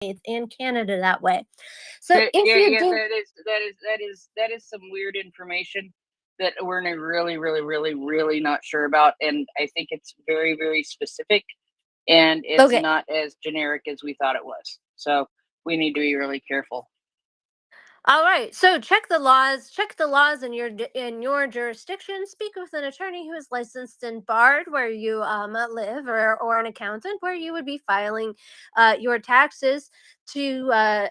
in Canada that way. So That, if yeah, you yeah, do, that is some weird information that we're really not sure about, and I think it's very specific, and it's okay. not as generic as we thought it was. So we need to be really careful. All right. So check the laws. Check the laws in in your jurisdiction. Speak with an attorney who is licensed and barred where you live, or an accountant where you would be filing your taxes to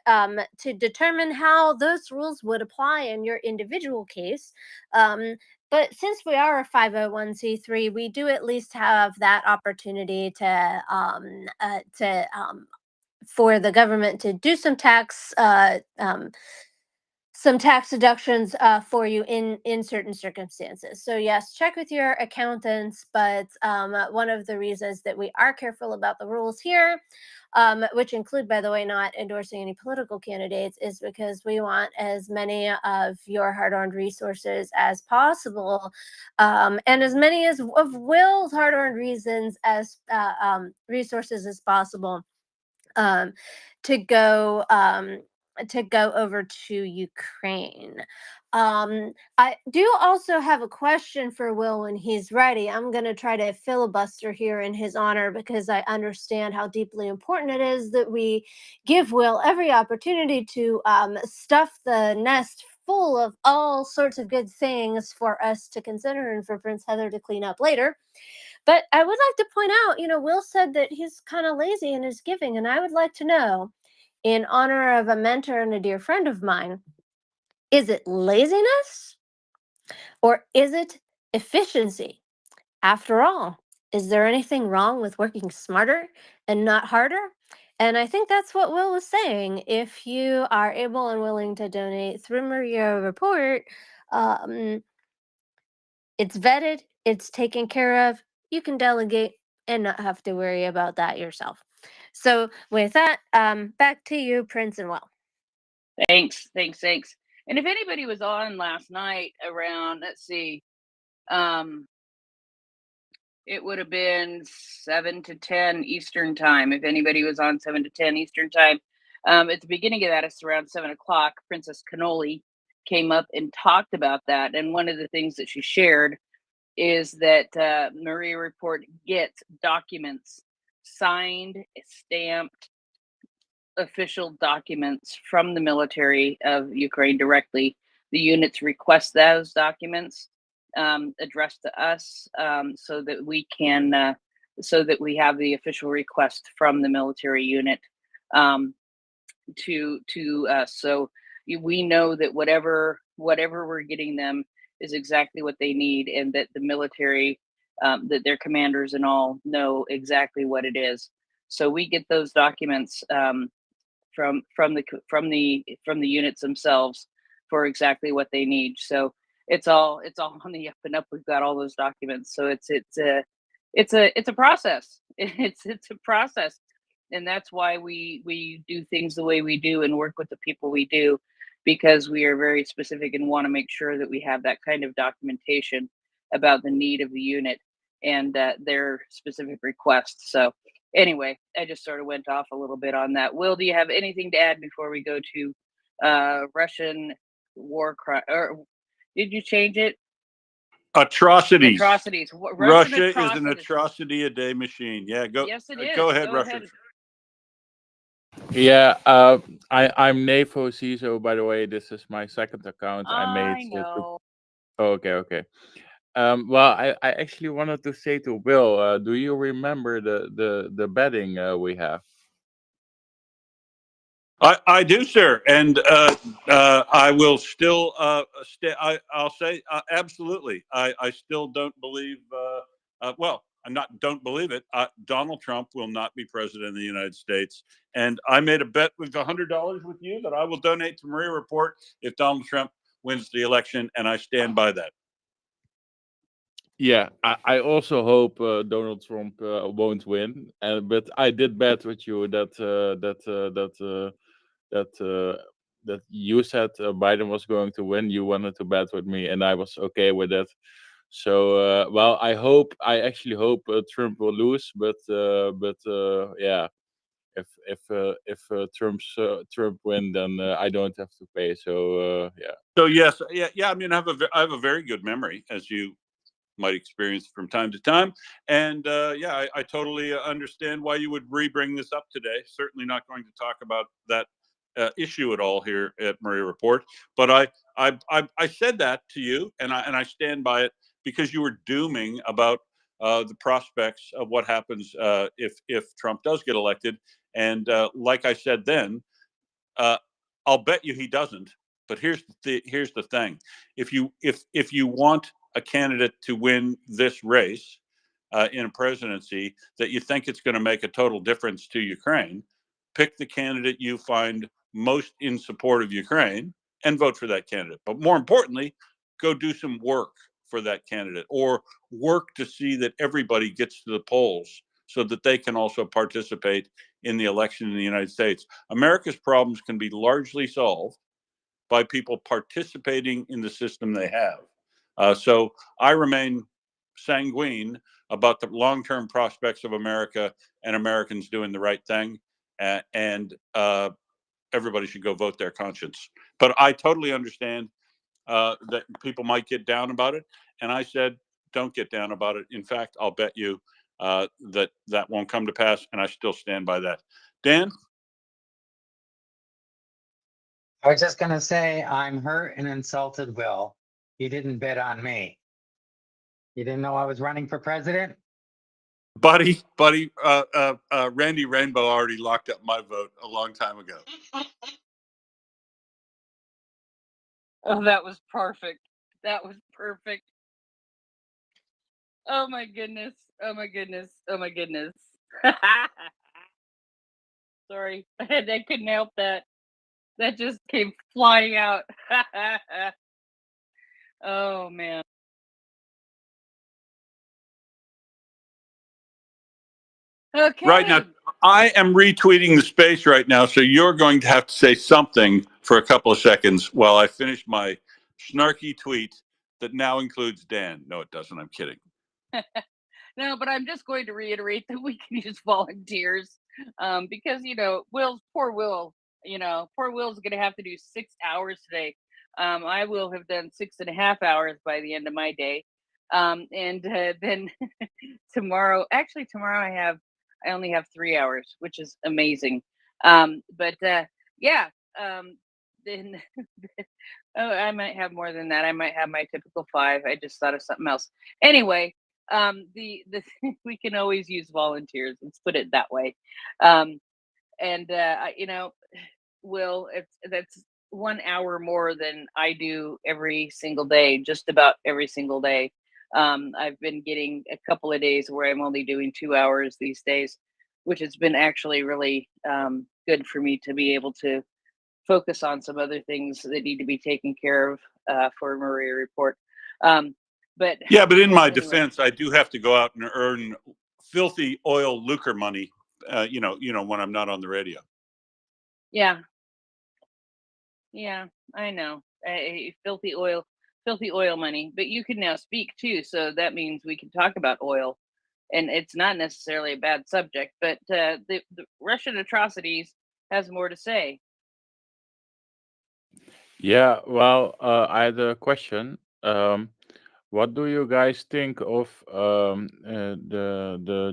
determine how those rules would apply in your individual case. Um, but since we are a 501c3, we do at least have that opportunity to for the government to do some tax deductions for you in certain circumstances. So yes, check with your accountants. But one of the reasons that we are careful about the rules here, which include, by the way, not endorsing any political candidates, is because we want as many of your hard-earned resources as possible, and as many as of Will's hard-earned resources as possible, um, to go over to Ukraine. I do also have a question for Will when he's ready. I'm going to try to filibuster here in his honor because I understand how deeply important it is that we give Will every opportunity to stuff the nest full of all sorts of good things for us to consider and for Prince Heather to clean up later. But I would like to point out, Will said that he's kind of lazy in his giving, and I would like to know, in honor of a mentor and a dear friend of mine, is it laziness or is it efficiency? After all, is there anything wrong with working smarter and not harder? And I think that's what Will was saying. If you are able and willing to donate through Maria Report, um, it's vetted, it's taken care of. You can delegate and not have to worry about that yourself. So, with that, back to you, Prince and Will. Thanks. And if anybody was on last night around, let's see, um, it would have been 7 to 10 Eastern time. If anybody was on 7 to 10 Eastern time, at the beginning of that, it's around 7 o'clock. Princess Cannoli came up and talked about that, and one of the things that she shared is that MriyaReport gets documents, signed, stamped, official documents from the military of Ukraine directly. The units request those documents addressed to us, so that we can, so that we have the official request from the military unit, um, so we know that whatever we're getting them is exactly what they need, and that the military, that their commanders and all know exactly what it is. So we get those documents, from the units themselves for exactly what they need. So it's all on the up and up. We've got all those documents. So it's a process. It's a process, and that's why we do things the way we do and work with the people we do, because we are very specific and want to make sure that we have that kind of documentation about the need of the unit and their specific requests. So anyway, I just sort of went off a little bit on that. Will, do you have anything to add before we go to Russian war crime? Or did you change it? Atrocities. Atrocities. Russian Russia is an atrocities. atrocity a day machine. Yeah, Yes, it is. go ahead, Go Russia. ahead. Yeah, I'm Nafo CISO, by the way. This is my second account I made. I know. Oh, okay. Well, I actually wanted to say to Will, do you remember the betting we have? I do, sir, and I will still. I'll say absolutely. I still don't believe. Well, I not don't believe it. Donald Trump will not be president of the United States, and I made a bet with $100 with you that I will donate to MriyaReport if Donald Trump wins the election, and I stand by that. Yeah, I also hope Donald Trump won't win. But I did bet with you that you said Biden was going to win. You wanted to bet with me, and I was okay with that. So, well, I actually hope Trump will lose. But yeah, if Trump win, then I don't have to pay. So yeah. So yes, yeah. I mean, I have a very good memory, as you might experience from time to time. And yeah, I totally understand why you would re-bring this up today. Certainly not going to talk about that issue at all here at MriyaReport. But I said that to you, and I stand by it, because you were dooming about the prospects of what happens if Trump does get elected. And like I said then, uh, I'll bet you he doesn't. But here's the thing: if you want a candidate to win this race in a presidency that you think it's going to make a total difference to Ukraine, pick the candidate you find most in support of Ukraine and vote for that candidate. But more importantly, go do some work for that candidate, or work to see that everybody gets to the polls so that they can also participate in the election in the United States. America's problems can be largely solved by people participating in the system they have. So I remain sanguine about the long-term prospects of America and Americans doing the right thing, and everybody should go vote their conscience. But I totally understand that people might get down about it, and I said, don't get down about it. In fact, I'll bet you that won't come to pass, and I still stand by that. Dan? I was just going to say, I'm hurt and insulted, Will. You didn't bet on me. You didn't know I was running for president? Buddy, Randy Rainbow already locked up my vote a long time ago. Oh, that was perfect. That was perfect. Oh my goodness. Oh my goodness. Oh my goodness. Sorry, I couldn't help that. That just came flying out. Oh man. Okay. Right now, I am retweeting the space right now, so you're going to have to say something for a couple of seconds while I finish my snarky tweet that now includes Dan. No, it doesn't. I'm kidding. No, but I'm just going to reiterate that we can use volunteers, because poor Will, poor Will's going to have to do 6 hours today. I will have done 6.5 hours by the end of my day, and then tomorrow. Actually, tomorrow I only have 3 hours, which is amazing. But yeah, then oh, I might have more than that. I might have my typical 5. I just thought of something else. Anyway, the we can always use volunteers. Let's put it that way. And Will, that's 1 hour more than I do every single day, just about every single day. I've been getting a couple of days where I'm only doing 2 hours these days, which has been actually really good for me to be able to focus on some other things that need to be taken care of for MriyaReport. But yeah, but in my anyway. defense, I do have to go out and earn filthy oil lucre money. When I'm not on the radio. Yeah, I know. Filthy oil money. But you can now speak too, so that means we can talk about oil, and it's not necessarily a bad subject. But the Russian atrocities has more to say. Yeah, well, I had a question. What do you guys think of the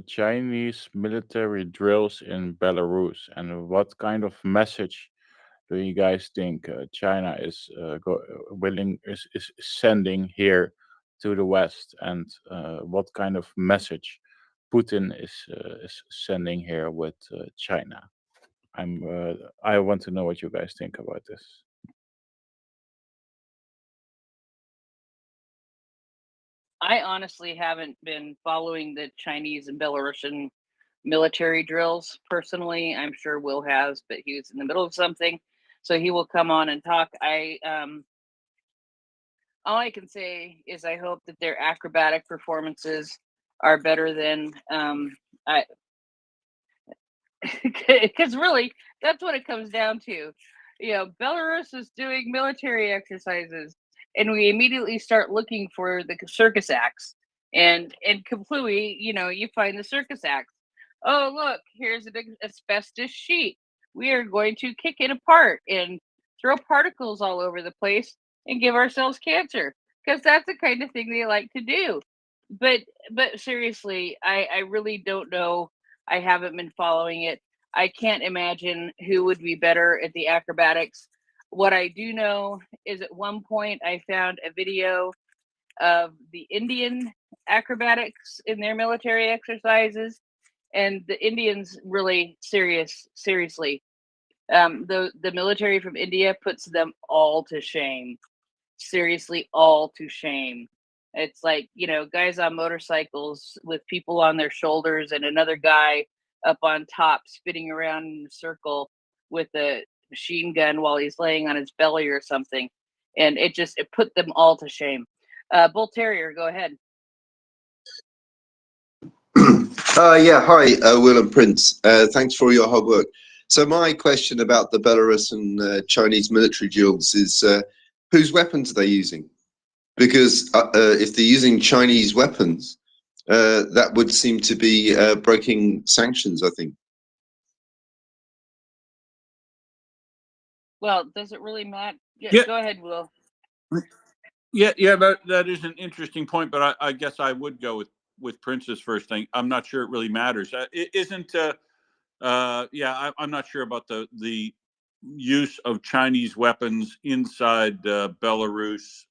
Chinese military drills in Belarus, and what kind of message do you guys think China is is sending here to the West, and what kind of message Putin is sending here with China? I want to know what you guys think about this. I honestly haven't been following the Chinese and Belarusian military drills personally. I'm sure Will has, but he was in the middle of something, so he will come on and talk. All I can say is I hope that their acrobatic performances are better than I because really that's what it comes down to. Belarus is doing military exercises, and we immediately start looking for the circus acts, and completely, you find the circus acts. oh, look, here's an asbestos sheet. We are going to kick it apart and throw particles all over the place and give ourselves cancer, because that's the kind of thing they like to do. But seriously, I really don't know. I haven't been following it. I can't imagine who would be better at the acrobatics. What I do know is at one point I found a video of the Indian acrobatics in their military exercises, and the Indians really seriously. The military from India puts them all to shame. Seriously, all to shame. It's like, you know, guys on motorcycles with people on their shoulders and another guy up on top spinning around in a circle with a machine gun while he's laying on his belly or something. And it put them all to shame. Bull Terrier, go ahead. Yeah, hi, Will and Prince. Thanks for all your hard work. So my question about the Belarus and Chinese military duels is, whose weapons are they using? Because if they're using Chinese weapons, that would seem to be breaking sanctions, I think. Well, does it really matter? Yeah. Go ahead, Will. Yeah, that is an interesting point, but I guess I would go with Prince's first thing. I'm not sure it really matters. It isn't. I'm not sure about the use of Chinese weapons inside Belarus,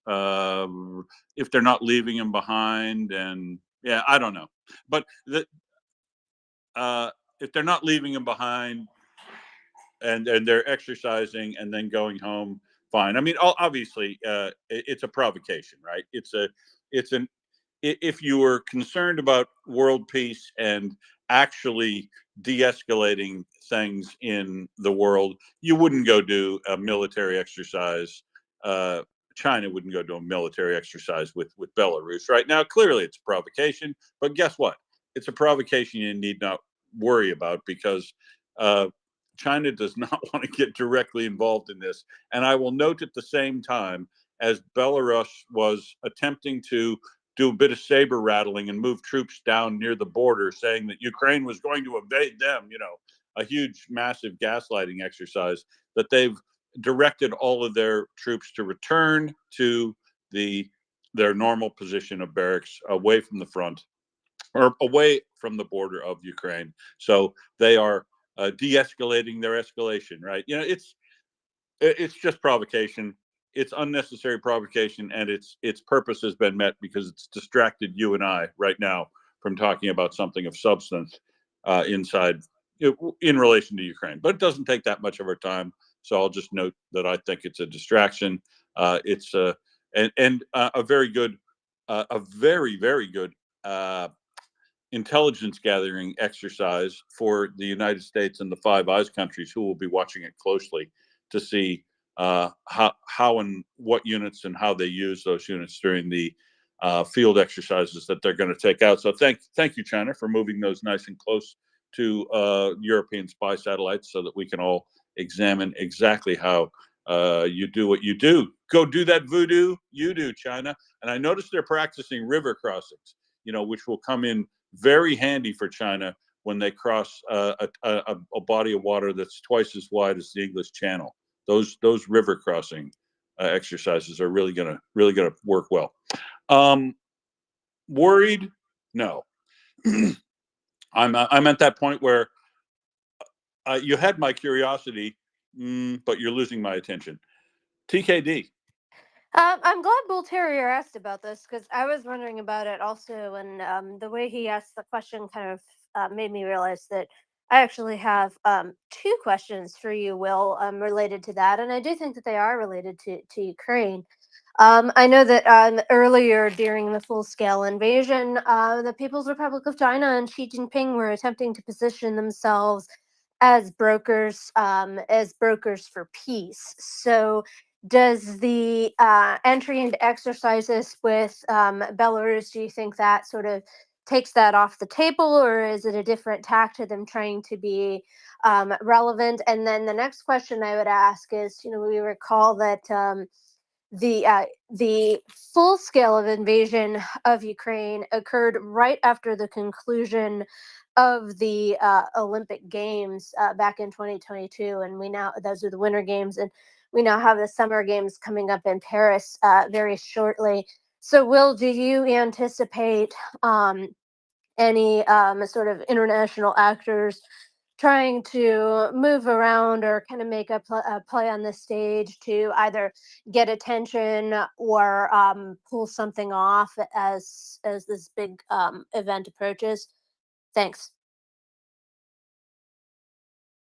if they're not leaving them behind, and yeah, I don't know. But if they're not leaving them behind and they're exercising and then going home, fine. I mean, obviously, it's a provocation, right? It's an if you were concerned about world peace and actually de-escalating things in the world, you wouldn't go do a military exercise. China wouldn't go do a military exercise with Belarus right now. Clearly, it's a provocation, but guess what? It's a provocation you need not worry about, because China does not want to get directly involved in this. And I will note at the same time, as Belarus was attempting to do a bit of saber rattling and move troops down near the border, saying that Ukraine was going to invade them, a huge, massive gaslighting exercise, that they've directed all of their troops to return to their normal position of barracks, away from the front or away from the border of Ukraine. So they are de-escalating their escalation, right? It's just provocation. It's unnecessary provocation, and its purpose has been met, because it's distracted you and I right now from talking about something of substance in relation to Ukraine. But it doesn't take that much of our time, so I'll just note that I think it's a distraction. It's a very good, a very, very good intelligence gathering exercise for the United States and the Five Eyes countries, who will be watching it closely to see how and what units and how they use those units during the field exercises that they're going to take out. So thank you, China, for moving those nice and close to European spy satellites, so that we can all examine exactly how you do what you do. Go do that voodoo you do, China. And I noticed they're practicing river crossings, which will come in very handy for China when they cross a body of water that's twice as wide as the English Channel. Those river crossing exercises are really gonna work well. Worried? No. I'm at that point where you had my curiosity, but you're losing my attention. TKD. I'm glad Bull Terrier asked about this, because I was wondering about it also, and the way he asked the question kind of made me realize that I actually have two questions for you, Will, related to that, and I do think that they are related to Ukraine. I know that earlier during the full-scale invasion, the People's Republic of China and Xi Jinping were attempting to position themselves as brokers for peace. So does the entry into exercises with Belarus, do you think that sort of takes that off the table, or is it a different tack to them trying to be relevant? And then the next question I would ask is, we recall that the full scale of invasion of Ukraine occurred right after the conclusion of the Olympic Games back in 2022, and we now those are the Winter Games, and we now have the Summer Games coming up in Paris very shortly. So, Will, do you anticipate any sort of international actors trying to move around or kind of make a play on the stage to either get attention or pull something off as this big event approaches? Thanks.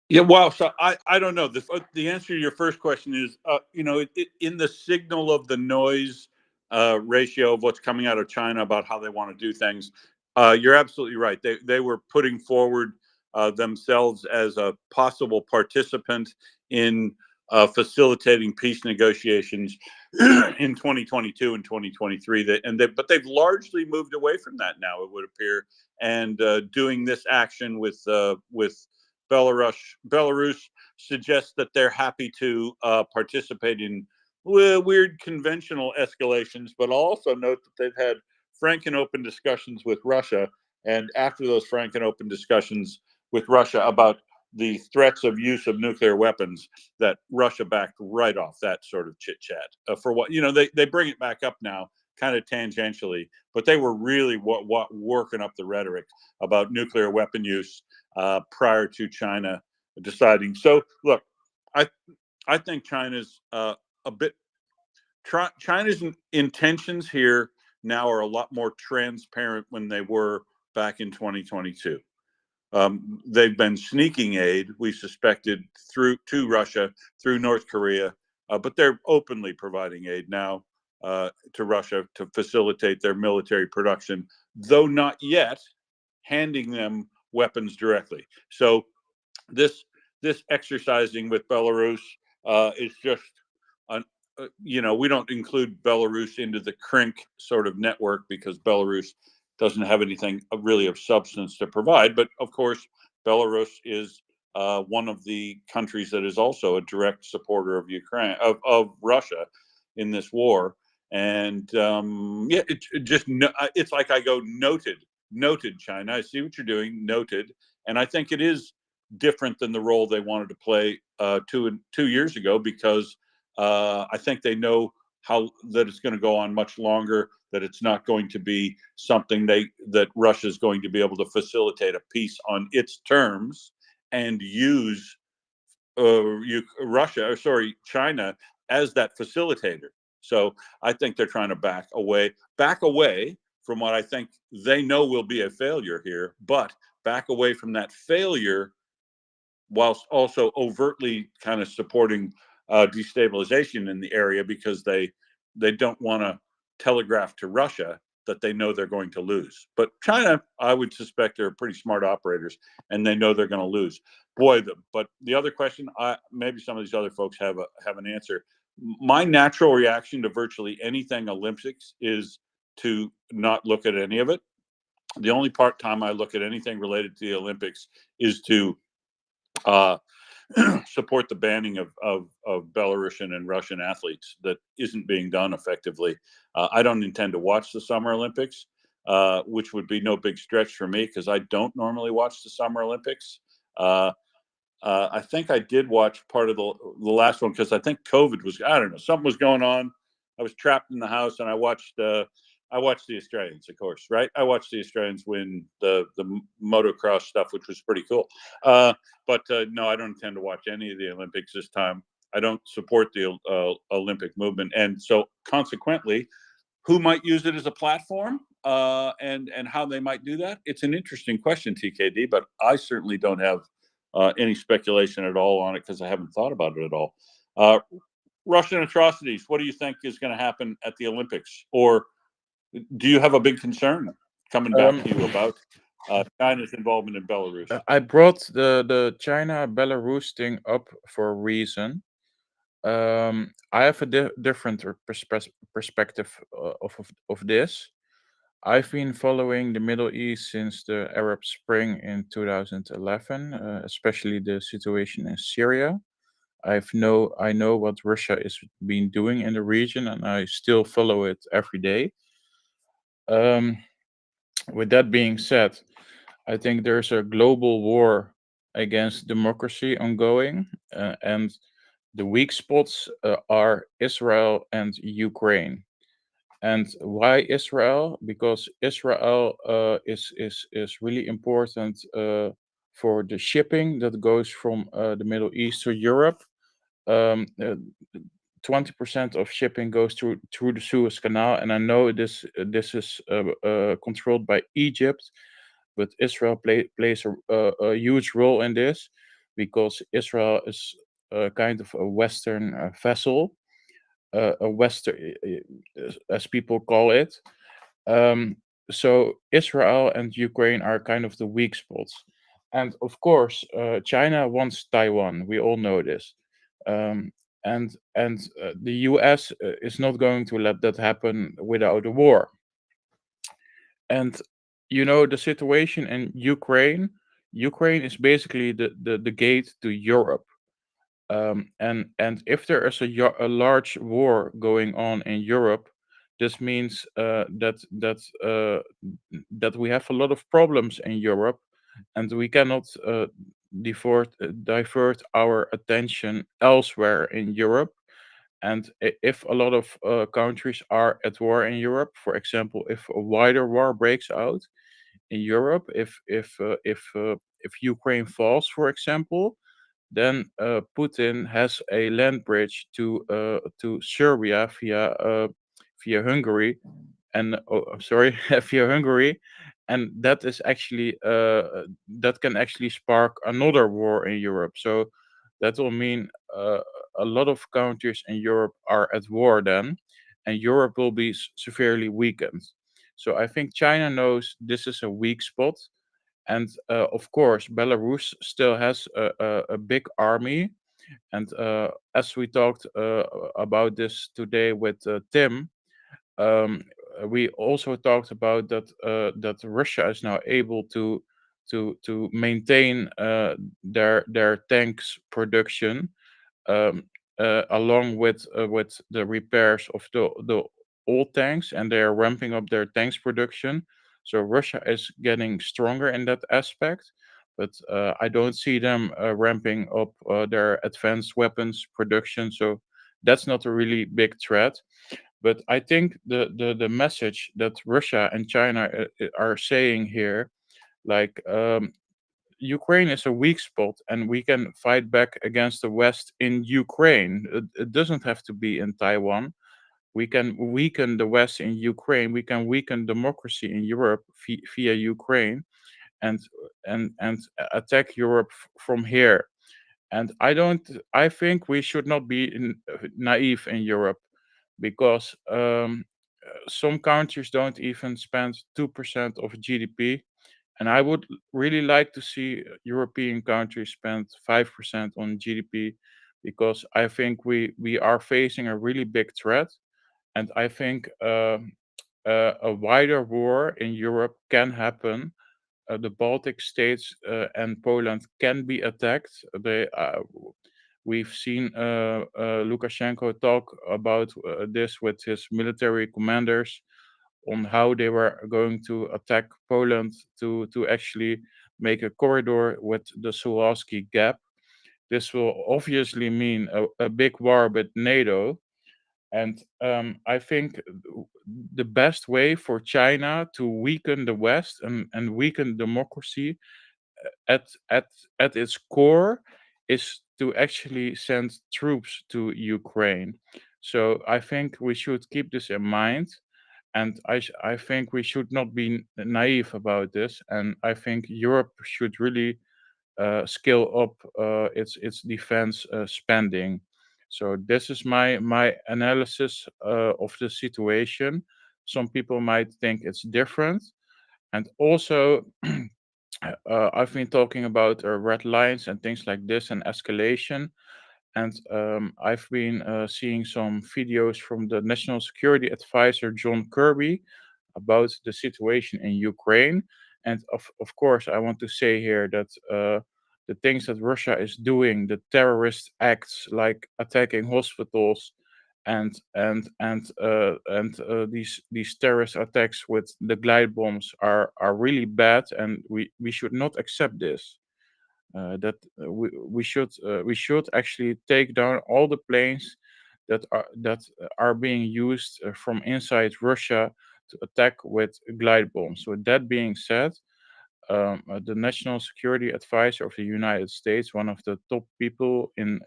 Yeah, well, so I don't know. The answer to your first question is, in the signal of the noise ratio of what's coming out of China about how they want to do things, you're absolutely right. They were putting forward themselves as a possible participant in facilitating peace negotiations in 2022 and 2023. But they've largely moved away from that now, it would appear, and doing this action with Belarus suggests that they're happy to participate in weird conventional escalations, but I'll also note that they've had frank and open discussions with Russia. And after those frank and open discussions with Russia about the threats of use of nuclear weapons, that Russia backed right off that sort of chit chat. For what, they bring it back up now, kind of tangentially, but they were really working up the rhetoric about nuclear weapon use prior to China deciding. So, look, I think China's a bit. China's intentions here now are a lot more transparent than they were back in 2022. They've been sneaking aid, we suspected, to Russia through North Korea, but they're openly providing aid now to Russia to facilitate their military production, though not yet handing them weapons directly. So this exercising with Belarus is just an we don't include Belarus into the CRINC sort of network because Belarus doesn't have anything really of substance to provide. But of course, Belarus is one of the countries that is also a direct supporter of Ukraine of Russia in this war. And it's like I go noted China. I see what you're doing, noted, and I think it is different than the role they wanted to play 2 years ago because I think they know that it's going to go on much longer. That it's not going to be something that Russia is going to be able to facilitate a peace on its terms and use China as that facilitator. So I think they're trying to back away from what I think they know will be a failure here, but back away from that failure whilst also overtly kind of supporting destabilization in the area because they don't want to telegraph to Russia that they know they're going to lose. But China, I would suspect, they're pretty smart operators, and they know they're going to lose. But the other question, maybe some of these other folks have an answer. My natural reaction to virtually anything Olympics is to not look at any of it. The only time I look at anything related to the Olympics is to support the banning of Belarusian and Russian athletes that isn't being done effectively. I don't intend to watch the Summer Olympics, which would be no big stretch for me because I don't normally watch the Summer Olympics. I think I did watch part of the last one because I think COVID was, I don't know, something was going on. I was trapped in the house and I watched the Australians, of course, right? I watched the Australians win the motocross stuff, which was pretty cool. But no, I don't intend to watch any of the Olympics this time. I don't support the Olympic movement, and so consequently, who might use it as a platform and how they might do that? It's an interesting question, TKD, but I certainly don't have any speculation at all on it because I haven't thought about it at all. Russian atrocities. What do you think is going to happen at the Olympics? Or do you have a big concern coming back to you about China's involvement in Belarus? I brought the China Belarus thing up for a reason. I have a different perspective of this. I've been following the Middle East since the Arab Spring in 2011, especially the situation in Syria. I know what Russia is been doing in the region, and I still follow it every day. Um, with that being said, I think there's a global war against democracy ongoing, and the weak spots are Israel and Ukraine. And why Israel? Because Israel is really important for the shipping that goes from the Middle East to Europe. 20% of shipping goes through the Suez Canal, and I know this is controlled by Egypt, but Israel plays a huge role in this because Israel is kind of a Western vessel, a Western, as people call it. Um, so Israel and Ukraine are kind of the weak spots, and of course, China wants Taiwan. We all know this, um, and the U.S. Is not going to let that happen without a war. And you know the situation in Ukraine. Ukraine is basically the gate to Europe. And if there is a large war going on in Europe, this means that we have a lot of problems in Europe, and we cannot divert our attention elsewhere in Europe. And if a lot of countries are at war in Europe, for example, if a wider war breaks out in Europe, if Ukraine falls, for example, then Putin has a land bridge to Serbia via Hungary, and oh, I'm sorry, via Hungary, and that can actually spark another war in Europe. So that will mean a lot of countries in Europe are at war then, and Europe will be severely weakened. So I think China knows this is a weak spot, and of course Belarus still has a big army. And as we talked about this today with Tim, um, we also talked about that Russia is now able to maintain their tanks production, um, along with the repairs of the old tanks, and they are ramping up their tanks production. So Russia is getting stronger in that aspect, but I don't see them ramping up their advanced weapons production. So that's not a really big threat. But I think the message that Russia and China are saying here, like, Ukraine is a weak spot, and we can fight back against the West in Ukraine. It doesn't have to be in Taiwan. We can weaken the West in Ukraine. We can weaken democracy in Europe via Ukraine, and and attack Europe from here. And I don't. I think we should not be naive in Europe, because some countries don't even spend 2% of GDP, and I would really like to see European countries spend 5% on GDP, because I think we are facing a really big threat. And I think a wider war in Europe can happen. The Baltic states and Poland can be attacked. We've seen Lukashenko talk about this with his military commanders, on how they were going to attack Poland to actually make a corridor with the Sulawski Gap. This will obviously mean a big war with NATO. And I think the best way for China to weaken the West and weaken democracy at at at its core is to actually send troops to Ukraine. So I think we should keep this in mind, and I think we should not be naive about this, and I think Europe should really scale up its defense spending. So this is my analysis of the situation. Some people might think it's different, and also I've been talking about red lines and things like this and escalation. And I've been seeing some videos from the National Security Advisor John Kirby about the situation in Ukraine. And of course, I want to say here that the things that Russia is doing, the terrorist acts like attacking hospitals and these terrorist attacks with the glide bombs are really bad, and we should not accept this. That we should actually take down all the planes that are being used from inside Russia to attack with glide bombs. So that being said, the National Security Advisor of the United States, one of the top people in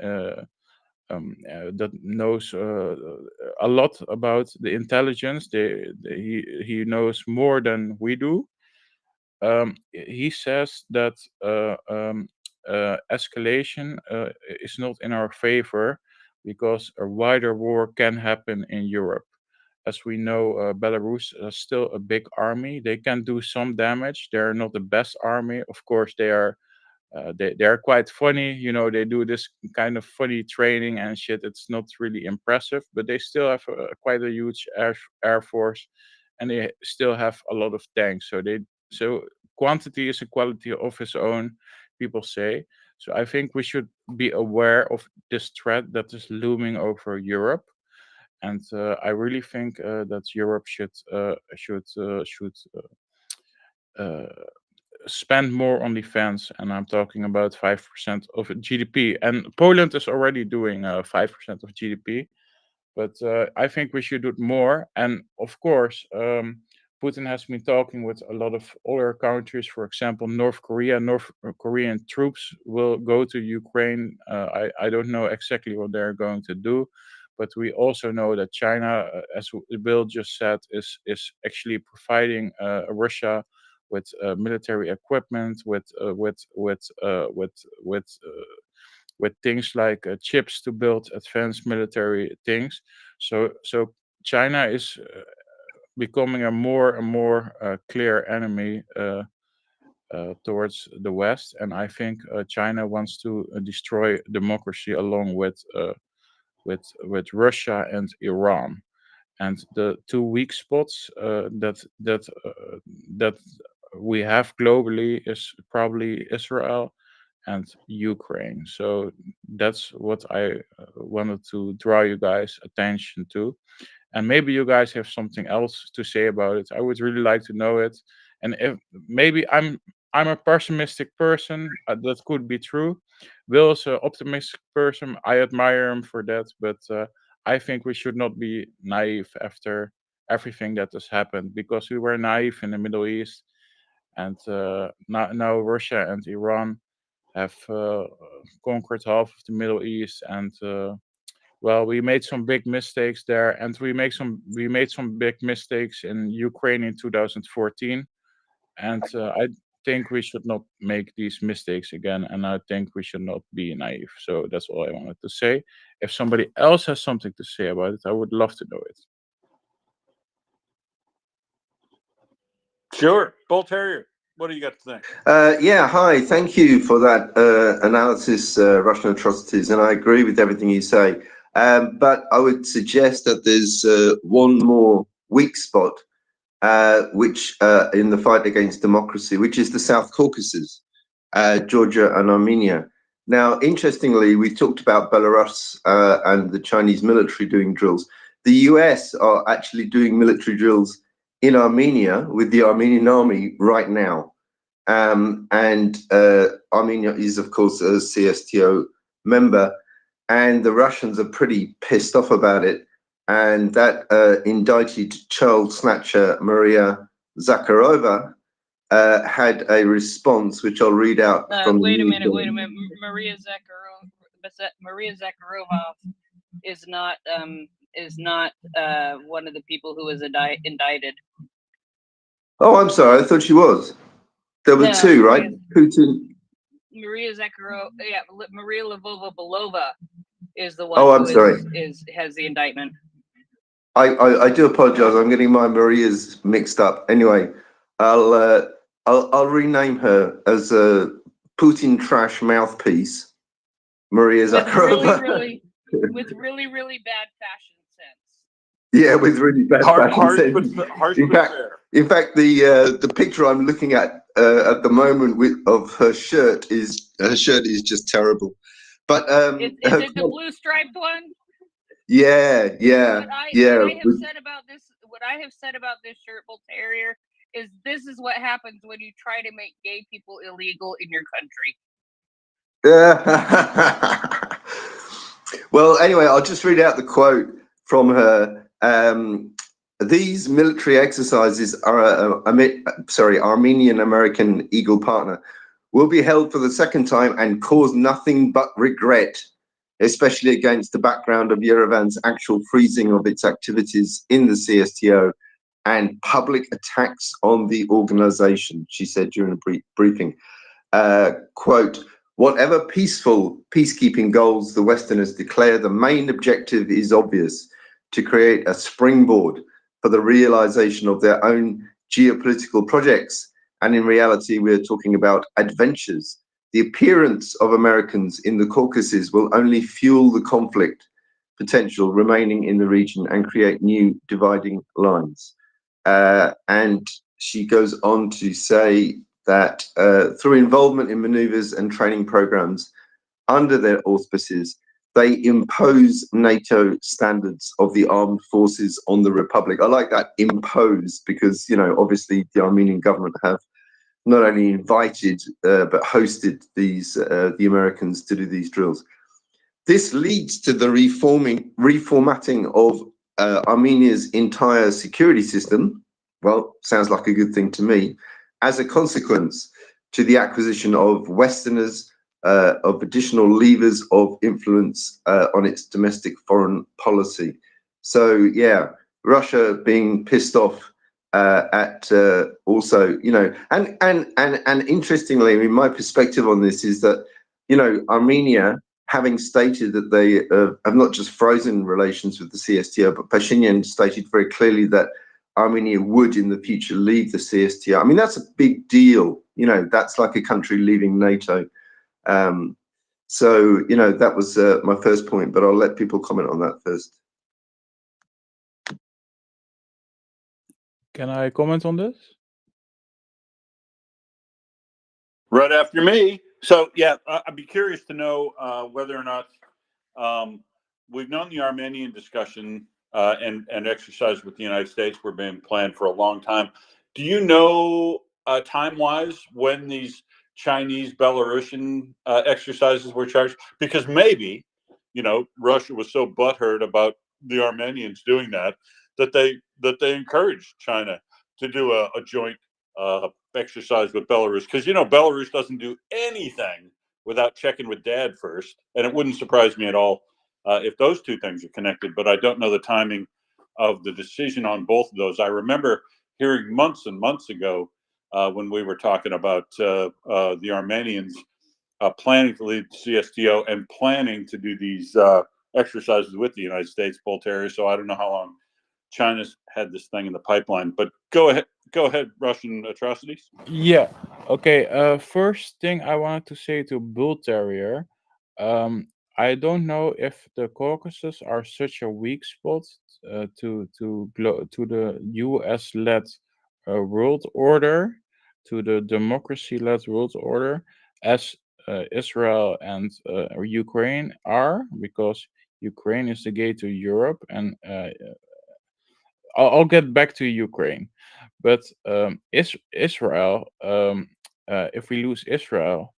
that knows a lot about the intelligence. He knows more than we do. He says that escalation is not in our favor because a wider war can happen in Europe. As we know, Belarus is still a big army. They can do some damage. They're not the best army. Of course, they are quite funny. They do this kind of funny training and shit. It's not really impressive, but they still have quite a huge air force, and they still have a lot of tanks. So quantity is a quality of its own, people say. So I think we should be aware of this threat that is looming over Europe, and I really think that Europe should spend more on defense, and I'm talking about 5% of GDP. And Poland is already doing 5% of GDP, but I think we should do more. And of course, Putin has been talking with a lot of other countries. For example, North Korea. North Korean troops will go to Ukraine. I don't know exactly what they're going to do, but we also know that China, as Bill just said, is actually providing Russia with military equipment, with things like chips to build advanced military things. So China is becoming a more and more clear enemy towards the West, and I think China wants to destroy democracy along with Russia and Iran. And the two weak spots that we have globally is probably Israel and Ukraine. So that's what I wanted to draw you guys' attention to. And maybe you guys have something else to say about it. I would really like to know it. And if maybe I'm a pessimistic person, that could be true. Will is an optimistic person. I admire him for that, but I think we should not be naive after everything that has happened, because we were naive in the Middle East, and now Russia and Iran have conquered half of the Middle East, and well, we made some big mistakes there, and we made some big mistakes in Ukraine in 2014, and I think we should not make these mistakes again, and I think we should not be naive. So that's all I wanted to say. If somebody else has something to say about it, I would love to know it. Sure. Bull Terrier, what do you got to think? Yeah, hi. Thank you for that analysis, Russian atrocities, and I agree with everything you say. But I would suggest that there's one more weak spot, which in the fight against democracy, which is the South Caucasus, Georgia and Armenia. Now, interestingly, we talked about Belarus and the Chinese military doing drills. The US are actually doing military drills in Armenia with the Armenian army right now. And Armenia is, of course, a CSTO member, and the Russians are pretty pissed off about it. And that indicted child snatcher Maria Zakharova had a response, which I'll read out from. Wait a minute. Maria Zakharova is not one of the people who was indicted. Oh, I'm sorry. I thought she was. There were two, right? Putin. Maria Zakharova, yeah, Maria Lvova-Belova is the one has the indictment. I do apologize. I'm getting my Marias mixed up. Anyway, I'll rename her as a Putin trash mouthpiece, Maria Zakharova. With really bad fashion sense. Yeah, with really bad fashion sense. Harsh but fair. In fact, the picture I'm looking at at the moment of her shirt is just terrible. But Is it the blue striped one? yeah, yeah, yeah. What I have said about this shirt bull terrier is this is what happens when you try to make gay people illegal in your country. Well, anyway, I'll just read out the quote from her. These military exercises are Armenian American Eagle partner will be held for the second time and cause nothing but regret, especially against the background of Yerevan's actual freezing of its activities in the CSTO and public attacks on the organization, she said during a briefing. Quote, whatever peaceful peacekeeping goals the Westerners declare, the main objective is obvious: to create a springboard for the realization of their own geopolitical projects. And in reality, we're talking about adventures. The appearance of Americans in the Caucasus will only fuel the conflict potential remaining in the region and create new dividing lines. And she goes on to say that through involvement in maneuvers and training programs under their auspices, they impose NATO standards of the armed forces on the Republic. I like that, impose, because, you know, obviously the Armenian government have not only invited but hosted these the Americans to do these drills. This leads to the reformatting of Armenia's entire security system. Well, sounds like a good thing to me. As a consequence, to the acquisition of Westerners, of additional levers of influence on its domestic foreign policy. So yeah, Russia being pissed off at also, you know, and interestingly, I mean, my perspective on this is that, you know, Armenia, having stated that they have not just frozen relations with the CSTO, but Pashinyan stated very clearly that Armenia would in the future leave the CSTO. I mean, that's a big deal. You know, that's like a country leaving NATO. So, you know, that was my first point, but I'll let people comment on that first. Can I comment on this? Right after me. So yeah, I'd be curious to know whether or not we've known the Armenian discussion and exercise with the United States were being planned for a long time. Do you know time-wise when these Chinese Belarusian exercises were charged? Because maybe, you know, Russia was so butthurt about the Armenians doing that they encouraged China to do a joint exercise with Belarus, because, you know, Belarus doesn't do anything without checking with Dad first, and it wouldn't surprise me at all if those two things are connected. But I don't know the timing of the decision on both of those. I remember hearing months and months ago when we were talking about the Armenians planning to lead the CSTO and planning to do these exercises with the United States, Bull Terrier. So I don't know how long China's had this thing in the pipeline. But go ahead, Russian atrocities. Yeah. Okay. First thing I wanted to say to Bull Terrier, I don't know if the Caucasus are such a weak spot to the U.S.-led world order, to the democracy-led world order, as Israel and Ukraine are, because Ukraine is the gate to Europe, and I'll get back to Ukraine, but Israel. If we lose Israel,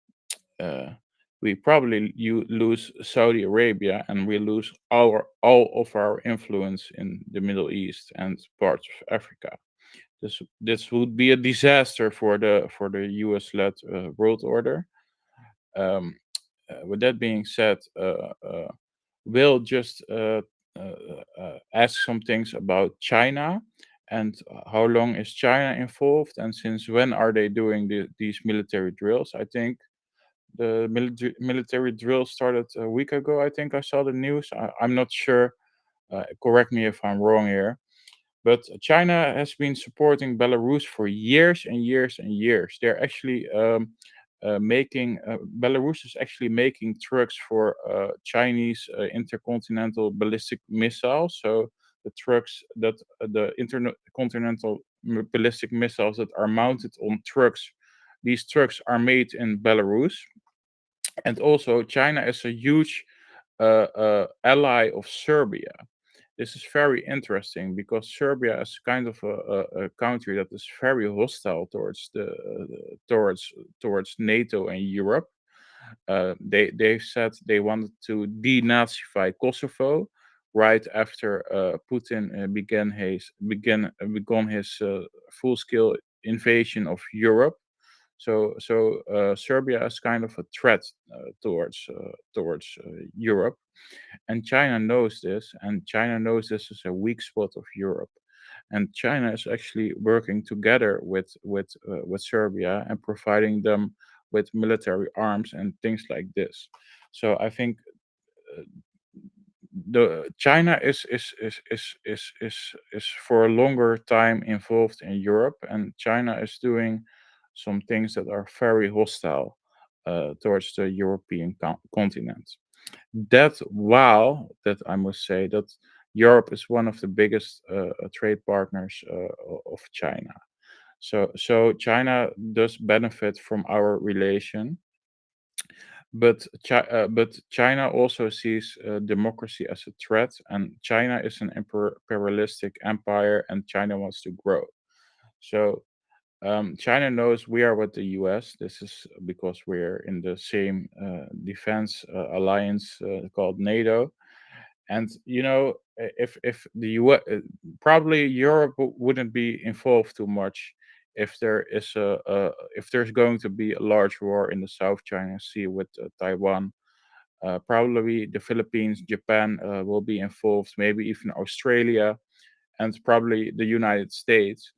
we probably lose Saudi Arabia, and we lose all of our influence in the Middle East and parts of Africa. This would be a disaster for the U.S.-led world order. With that being said, we'll just ask some things about China and how long is China involved, and since when are they doing these military drills. I think the military drill started a week ago. I think I saw the news. I'm not sure. Correct me if I'm wrong here. But China has been supporting Belarus for years and years and years. They're actually making Belarus is actually making trucks for Chinese intercontinental ballistic missiles. So the trucks the intercontinental ballistic missiles that are mounted on trucks these trucks are made in Belarus. And also, China is a huge ally of Serbia. This is very interesting because Serbia is kind of a country that is very hostile towards towards NATO and Europe. They've said they wanted to denazify Kosovo right after Putin began his full scale invasion of Europe. So Serbia is kind of a threat towards Europe, and China knows this, and China knows this is a weak spot of Europe, and China is actually working together with Serbia and providing them with military arms and things like this. So I think the China is for a longer time involved in Europe, and China is doing some things that are very hostile towards the European continent. That while that I must say that Europe is one of the biggest trade partners of China. So China does benefit from our relation, but China also sees democracy as a threat, and China is an imperialistic empire, and China wants to grow. So China knows we are with the U.S. This is because we're in the same defense alliance called NATO. And if the U.S. Probably Europe wouldn't be involved too much if if there's going to be a large war in the South China Sea with Taiwan. Probably the Philippines, Japan will be involved, maybe even Australia, and probably the United States.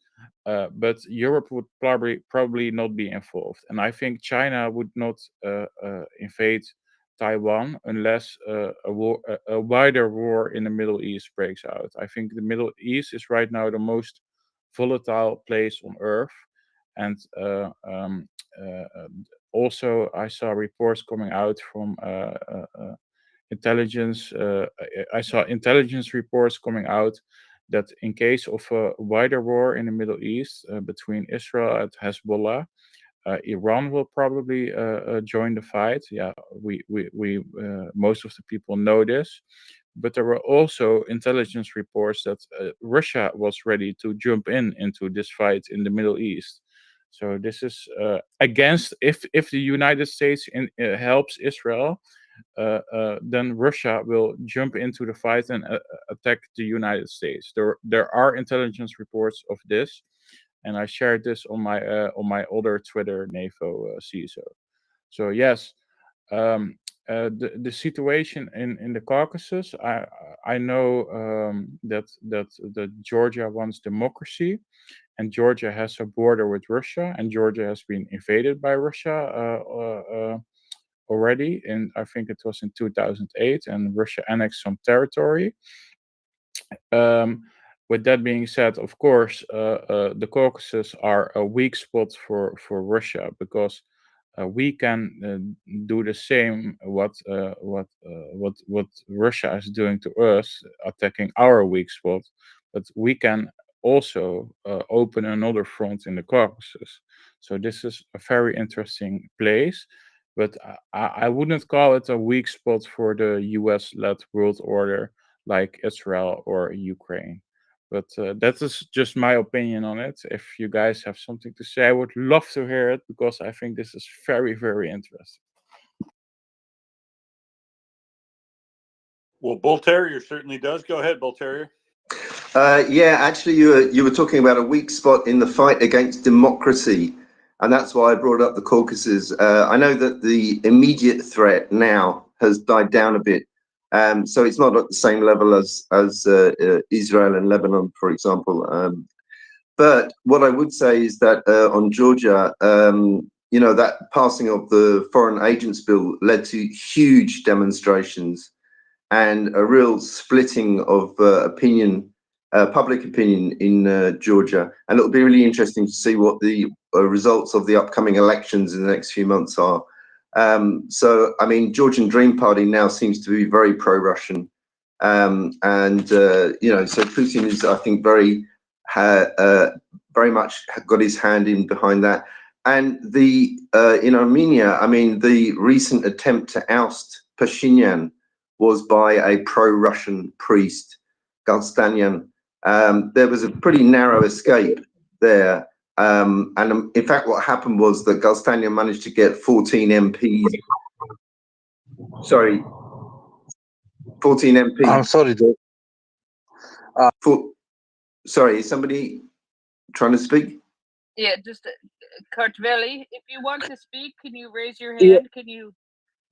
But Europe would probably not be involved, and I think China would not invade Taiwan unless a wider war in the Middle East breaks out. I think the Middle East is right now the most volatile place on Earth, and also I saw reports coming out from intelligence. I saw intelligence reports coming out that in case of a wider war in the Middle East between Israel and Hezbollah, Iran will probably join the fight. Yeah, we most of the people know this, but there were also intelligence reports that Russia was ready to jump into this fight in the Middle East. So this is against if the United States helps Israel, then Russia will jump into the fight and attack the United States. There are intelligence reports of this, and I shared this on my other Twitter, Nevo CISO. So yes, the situation in the Caucasus, I know that Georgia wants democracy, and Georgia has a border with Russia, and Georgia has been invaded by Russia already, and I think it was in 2008, and Russia annexed some territory. With that being said, of course, the Caucasus are a weak spot for Russia because we can do the same what Russia is doing to us, attacking our weak spot, but we can also open another front in the Caucasus. So this is a very interesting place, but I wouldn't call it a weak spot for the US-led world order like Israel or Ukraine. But that is just my opinion on it. If you guys have something to say, I would love to hear it because I think this is very, very interesting. Well, Bull Terrier certainly does. Go ahead, Bull Terrier. Yeah, actually, you were talking about a weak spot in the fight against democracy, and that's why I brought up the Caucasus. I know that the immediate threat now has died down a bit, so it's not at the same level as Israel and Lebanon, for example. But what I would say is that on Georgia, that passing of the Foreign Agents Bill led to huge demonstrations and a real splitting of public opinion in Georgia. And it'll be really interesting to see what the results of the upcoming elections in the next few months are. So, I mean, Georgian Dream Party now seems to be very pro-Russian. So Putin is, I think, very much got his hand in behind that. And the in Armenia, I mean, the recent attempt to oust Pashinyan was by a pro-Russian priest, Galstanyan. There was a pretty narrow escape there. In fact, what happened was that Galstanyan managed to get 14 MPs. Sorry, 14 MPs. I'm sorry, Dave. Sorry, is somebody trying to speak? Yeah, just Kartveli, if you want to speak, can you raise your Yeah. hand? Can you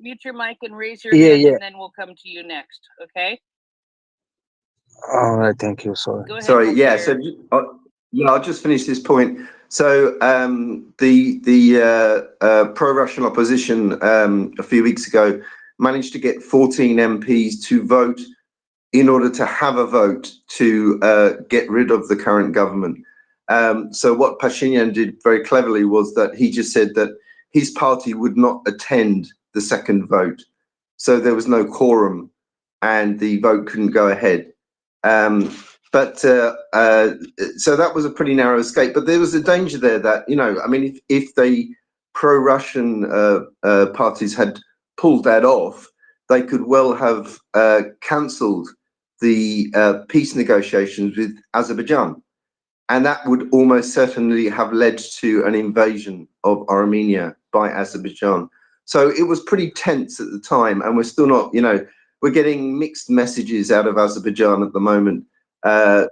mute your mic and raise your Yeah, hand, yeah. and then we'll come to you next. Okay. All right, thank you. Sorry. Go ahead. Sorry, we'll yeah. share. So yeah, I'll just finish this point. So the pro-Russian opposition a few weeks ago managed to get 14 MPs to vote in order to have a vote to get rid of the current government. So what Pashinyan did very cleverly was that he just said that his party would not attend the second vote. So there was no quorum and the vote couldn't go ahead. So that was a pretty narrow escape, but there was a danger there that, you know, I mean, if the pro-Russian parties had pulled that off, they could well have cancelled the peace negotiations with Azerbaijan. And that would almost certainly have led to an invasion of Armenia by Azerbaijan. So it was pretty tense at the time, and we're still not, you know, we're getting mixed messages out of Azerbaijan at the moment.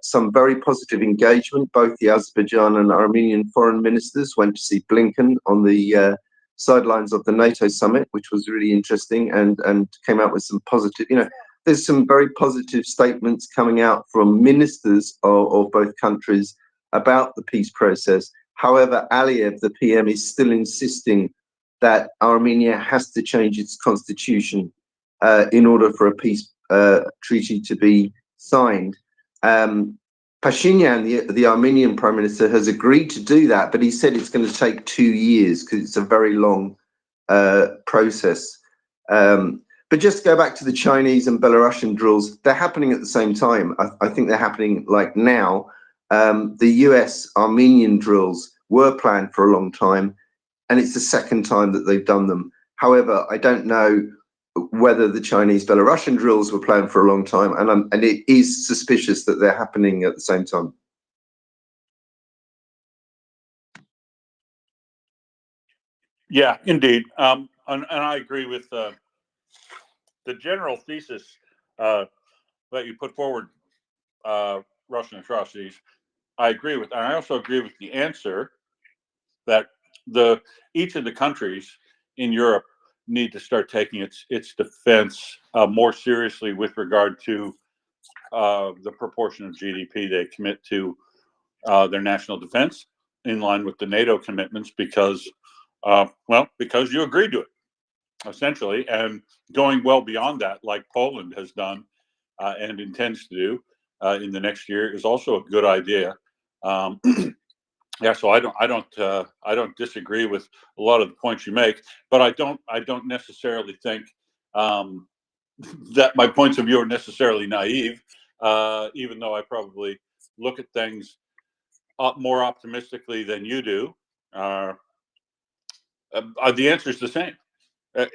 Some very positive engagement. Both the Azerbaijan and Armenian foreign ministers went to see Blinken on the sidelines of the NATO summit, which was really interesting, and came out with some positive, you know, there's some very positive statements coming out from ministers of both countries about the peace process. However, Aliyev, the PM, is still insisting that Armenia has to change its constitution in order for a peace treaty to be signed. Pashinyan, the Armenian prime minister, has agreed to do that, but he said it's going to take 2 years because it's a very long process. But just to go back to the Chinese and Belarusian drills, they're happening at the same time. I think they're happening like now. The US Armenian drills were planned for a long time, and it's the second time that they've done them. However, I don't know whether the Chinese Belarusian drills were planned for a long time, and it is suspicious that they're happening at the same time. Yeah, indeed. And I agree with the general thesis that you put forward, Russian atrocities. I agree with, and I also agree with the answer that each of the countries in Europe need to start taking its defense more seriously with regard to the proportion of GDP they commit to their national defense in line with the NATO commitments, because because you agreed to it, essentially, and going well beyond that, like Poland has done and intends to do in the next year, is also a good idea. Yeah, so I don't disagree with a lot of the points you make, but I don't necessarily think that my points of view are necessarily naive, even though I probably look at things more optimistically than you do. The answer is the same.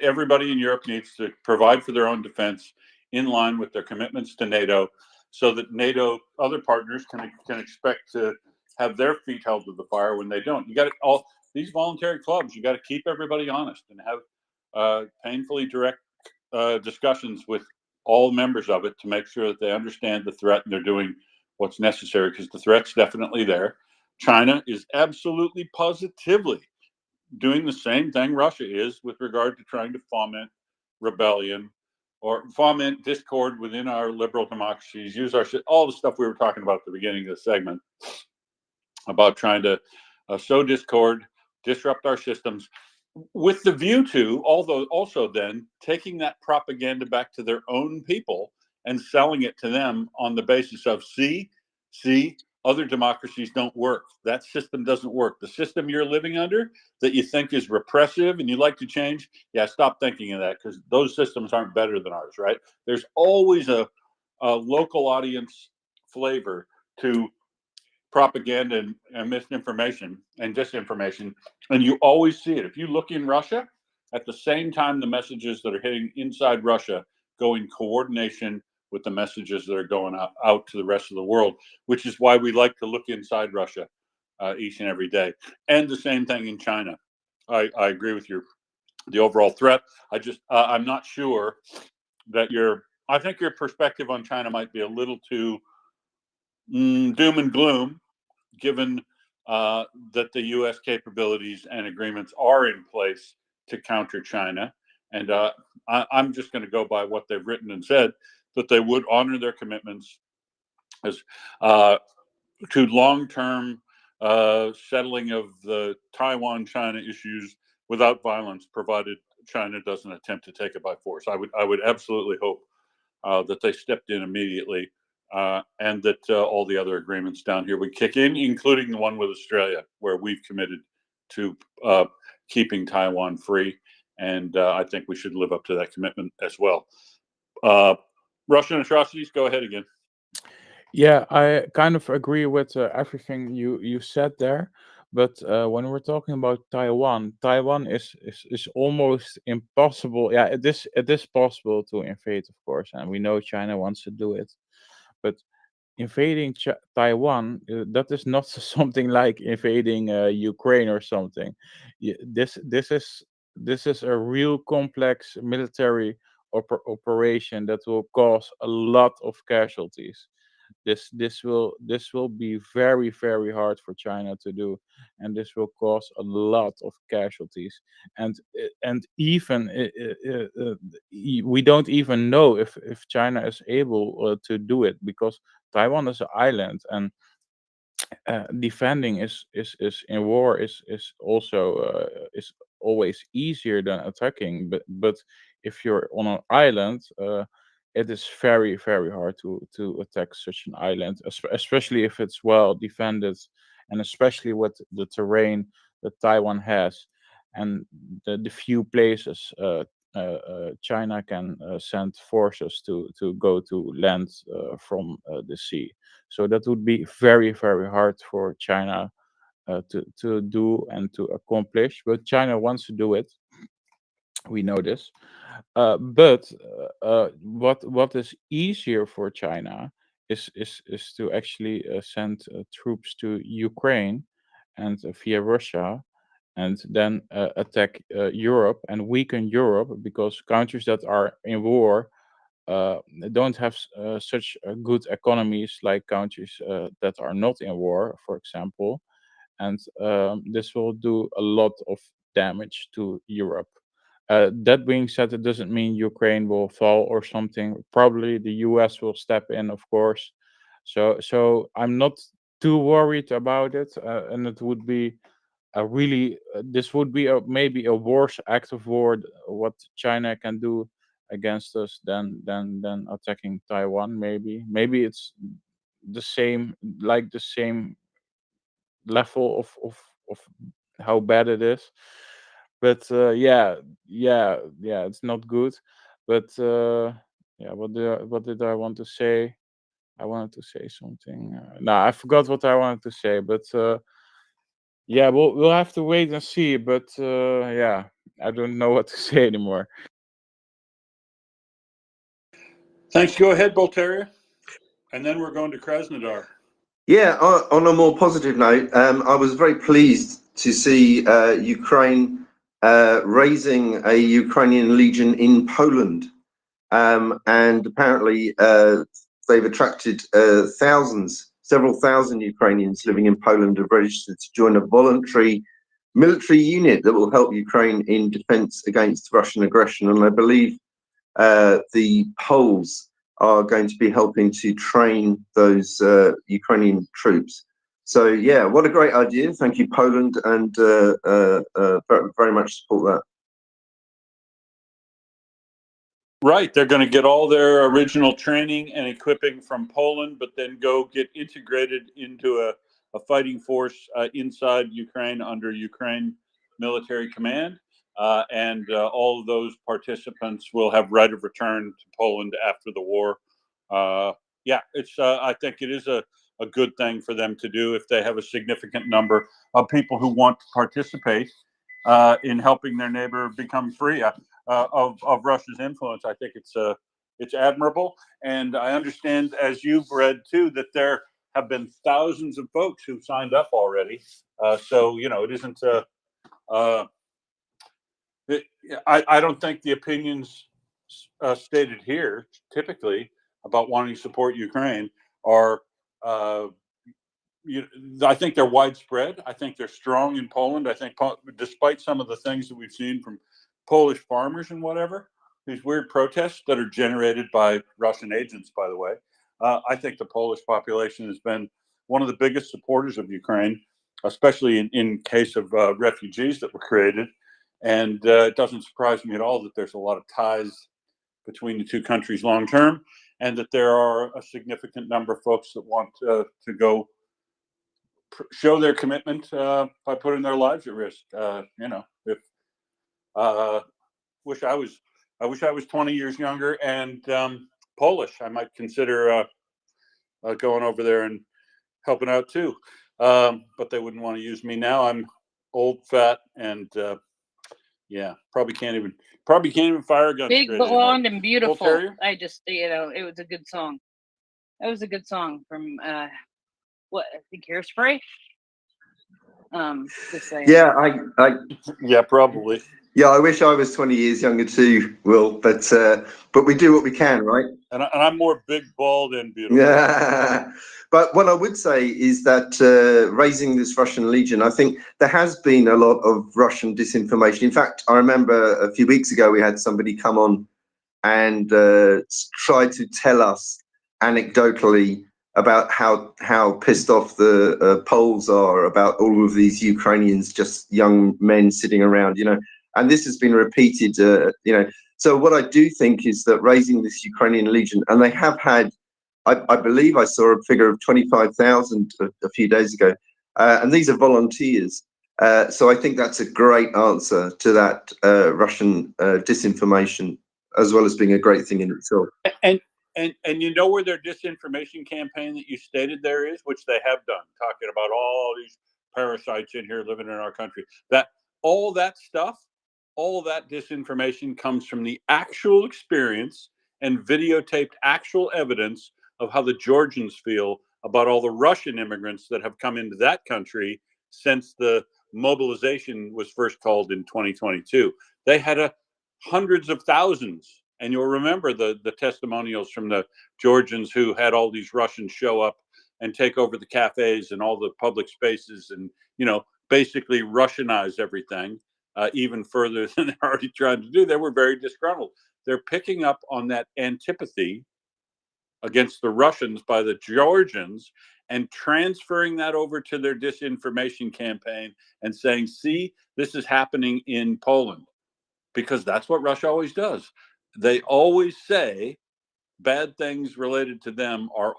Everybody in Europe needs to provide for their own defense in line with their commitments to NATO, so that NATO other partners can expect to have their feet held to the fire when they don't. You got all these voluntary clubs. You got to keep everybody honest and have painfully direct discussions with all members of it to make sure that they understand the threat and they're doing what's necessary, because the threat's definitely there. China is absolutely positively doing the same thing Russia is with regard to trying to foment rebellion or foment discord within our liberal democracies, use all the stuff we were talking about at the beginning of the segment about trying to sow discord, disrupt our systems, with the view to, although also then taking that propaganda back to their own people and selling it to them on the basis of, see, other democracies don't work. That system doesn't work. The system you're living under that you think is repressive and you like to change, yeah, stop thinking of that, because those systems aren't better than ours, right? There's always a local audience flavor to propaganda and misinformation and disinformation, And you always see it. If you look in Russia, at the same time, the messages that are hitting inside Russia go in coordination with the messages that are going out to the rest of the world, which is why we like to look inside Russia each and every day. And the same thing in China. I agree with you. The overall threat. I'm not sure that I think your perspective on China might be a little too doom and gloom, given that the U.S. capabilities and agreements are in place to counter China. And I'm just going to go by what they've written and said, that they would honor their commitments as to long-term settling of the Taiwan-China issues without violence, provided China doesn't attempt to take it by force. I would absolutely hope that they stepped in immediately, and that all the other agreements down here would kick in, including the one with Australia, where we've committed to keeping Taiwan free. And I think we should live up to that commitment as well. Russian atrocities, go ahead again. Yeah, I kind of agree with everything you said there. But when we're talking about Taiwan, Taiwan is almost impossible. Yeah, it is possible to invade, of course, and we know China wants to do it. But invading Taiwan, that is not something like invading Ukraine or something. This is a real complex military operation that will cause a lot of casualties. This will be very, very hard for China to do, and this will cause a lot of casualties. And even we don't even know if China is able to do it, because Taiwan is an island, and defending is in war is also is always easier than attacking. But if you're on an island, it is very, very hard to attack such an island, especially if it's well defended, and especially with the terrain that Taiwan has, and the few places China can send forces to go to land from the sea. So that would be very, very hard for China to do and to accomplish. But China wants to do it. We know this. But what is easier for China is to actually send troops to Ukraine and via Russia, and then attack Europe and weaken Europe, because countries that are in war uh, don't have such good economies like countries that are not in war, for example. And this will do a lot of damage to Europe. That being said, it doesn't mean Ukraine will fall or something. Probably the US will step in, of course. So I'm not too worried about it, and it would be a really this would be maybe a worse act of war what China can do against us than attacking Taiwan. Maybe it's the same, like the same level of how bad it is. But yeah, it's not good. But yeah, what did I want to say? I wanted to say something. No, I forgot what I wanted to say. But yeah, we'll have to wait and see. But yeah, I don't know what to say anymore. Thanks. Go ahead, Voltaire. And then we're going to Krasnodar. Yeah, on a more positive note, I was very pleased to see Ukraine raising a Ukrainian legion in Poland. And apparently they've attracted several thousand Ukrainians living in Poland have registered to join a voluntary military unit that will help Ukraine in defense against Russian aggression. And I believe the Poles are going to be helping to train those Ukrainian troops. So yeah, what a great idea. Thank you, Poland, and very much support that. Right. They're going to get all their original training and equipping from Poland, but then go get integrated into a fighting force inside Ukraine under Ukraine military command. And all of those participants will have right of return to Poland after the war. Yeah, it's. I think it is a a good thing for them to do if they have a significant number of people who want to participate in helping their neighbor become free of Russia's influence. I think it's admirable, and I understand, as you've read too, that there have been thousands of folks who've signed up already. So it isn't. I don't think the opinions stated here typically about wanting to support Ukraine are. I think they're widespread. I think they're strong in Poland. I think, despite some of the things that we've seen from Polish farmers and whatever, these weird protests that are generated by Russian agents, by the way, I think the Polish population has been one of the biggest supporters of Ukraine, especially in case of refugees that were created. And it doesn't surprise me at all that there's a lot of ties between the two countries long term, and that there are a significant number of folks that want to go show their commitment by putting their lives at risk. If wish I was 20 years younger and Polish, I might consider going over there and helping out too. But they wouldn't want to use me now. I'm old, fat, and probably can't even fire a gun. Big, blonde, and beautiful. I just, it was a good song. That was a good song from what, I think Hairspray. Just saying. Yeah, probably. Yeah, I wish I was 20 years younger too, Will, but we do what we can, right? And I'm more big, bald, and beautiful. Yeah. But what I would say is that raising this Russian Legion, I think there has been a lot of Russian disinformation. In fact, I remember a few weeks ago we had somebody come on and try to tell us anecdotally about how pissed off the Poles are about all of these Ukrainians, just young men sitting around, and this has been repeated, So what I do think is that raising this Ukrainian Legion, and they have had, I believe I saw a figure of 25,000 a few days ago, and these are volunteers. So I think that's a great answer to that Russian disinformation, as well as being a great thing in itself. And you know where their disinformation campaign that you stated there is, which they have done, talking about all these parasites in here living in our country. All that stuff, all that disinformation comes from the actual experience and videotaped actual evidence of how the Georgians feel about all the Russian immigrants that have come into that country since the mobilization was first called in 2022. They had hundreds of thousands. And you'll remember the testimonials from the Georgians who had all these Russians show up and take over the cafes and all the public spaces and, basically Russianize everything even further than they're already trying to do. They were very disgruntled. They're picking up on that antipathy against the Russians by the Georgians and transferring that over to their disinformation campaign and saying, see, this is happening in Poland, because that's what Russia always does. They always say bad things related to them are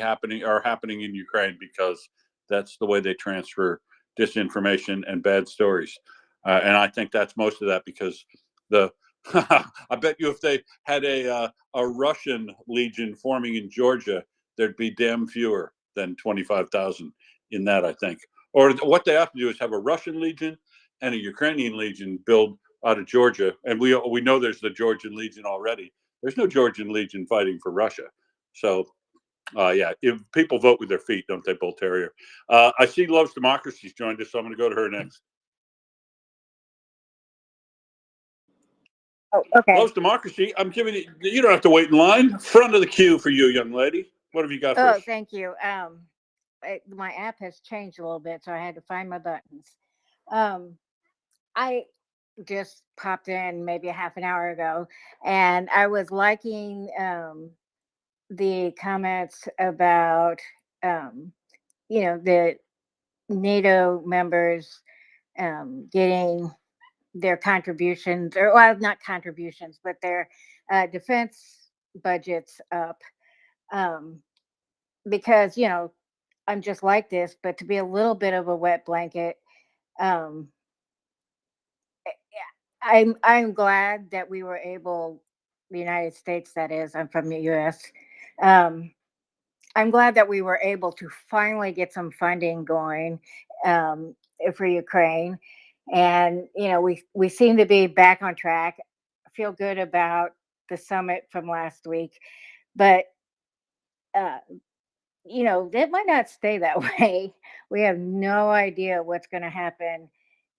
happening in Ukraine, because that's the way they transfer disinformation and bad stories. And I think that's most of that, because I bet you if they had a Russian legion forming in Georgia, there'd be damn fewer than 25,000 in that, I think. Or what they have to do is have a Russian legion and a Ukrainian legion build out of Georgia, and we know there's the Georgian Legion already. There's no Georgian Legion fighting for Russia. So, if people vote with their feet, don't they, Bull Terrier? I see Loves Democracy's joined us, so I'm going to go to her next. Oh, okay. Loves Democracy, I'm giving you. You don't have to wait in line. Front of the queue for you, young lady. What have you got Oh, first? thank you. My app has changed a little bit, so I had to find my buttons. I just popped in maybe a half an hour ago, and I was liking the comments about the NATO members getting their contributions, or well, not contributions, but their defense budgets up, because I'm just like this, but to be a little bit of a wet blanket. um, I'm glad that we were able, the United States, that is, I'm from the U.S., I'm glad that we were able to finally get some funding going um, for Ukraine, and we seem to be back on track. I feel good about the summit from last week, but uh, it might not stay that way. We have no idea what's going to happen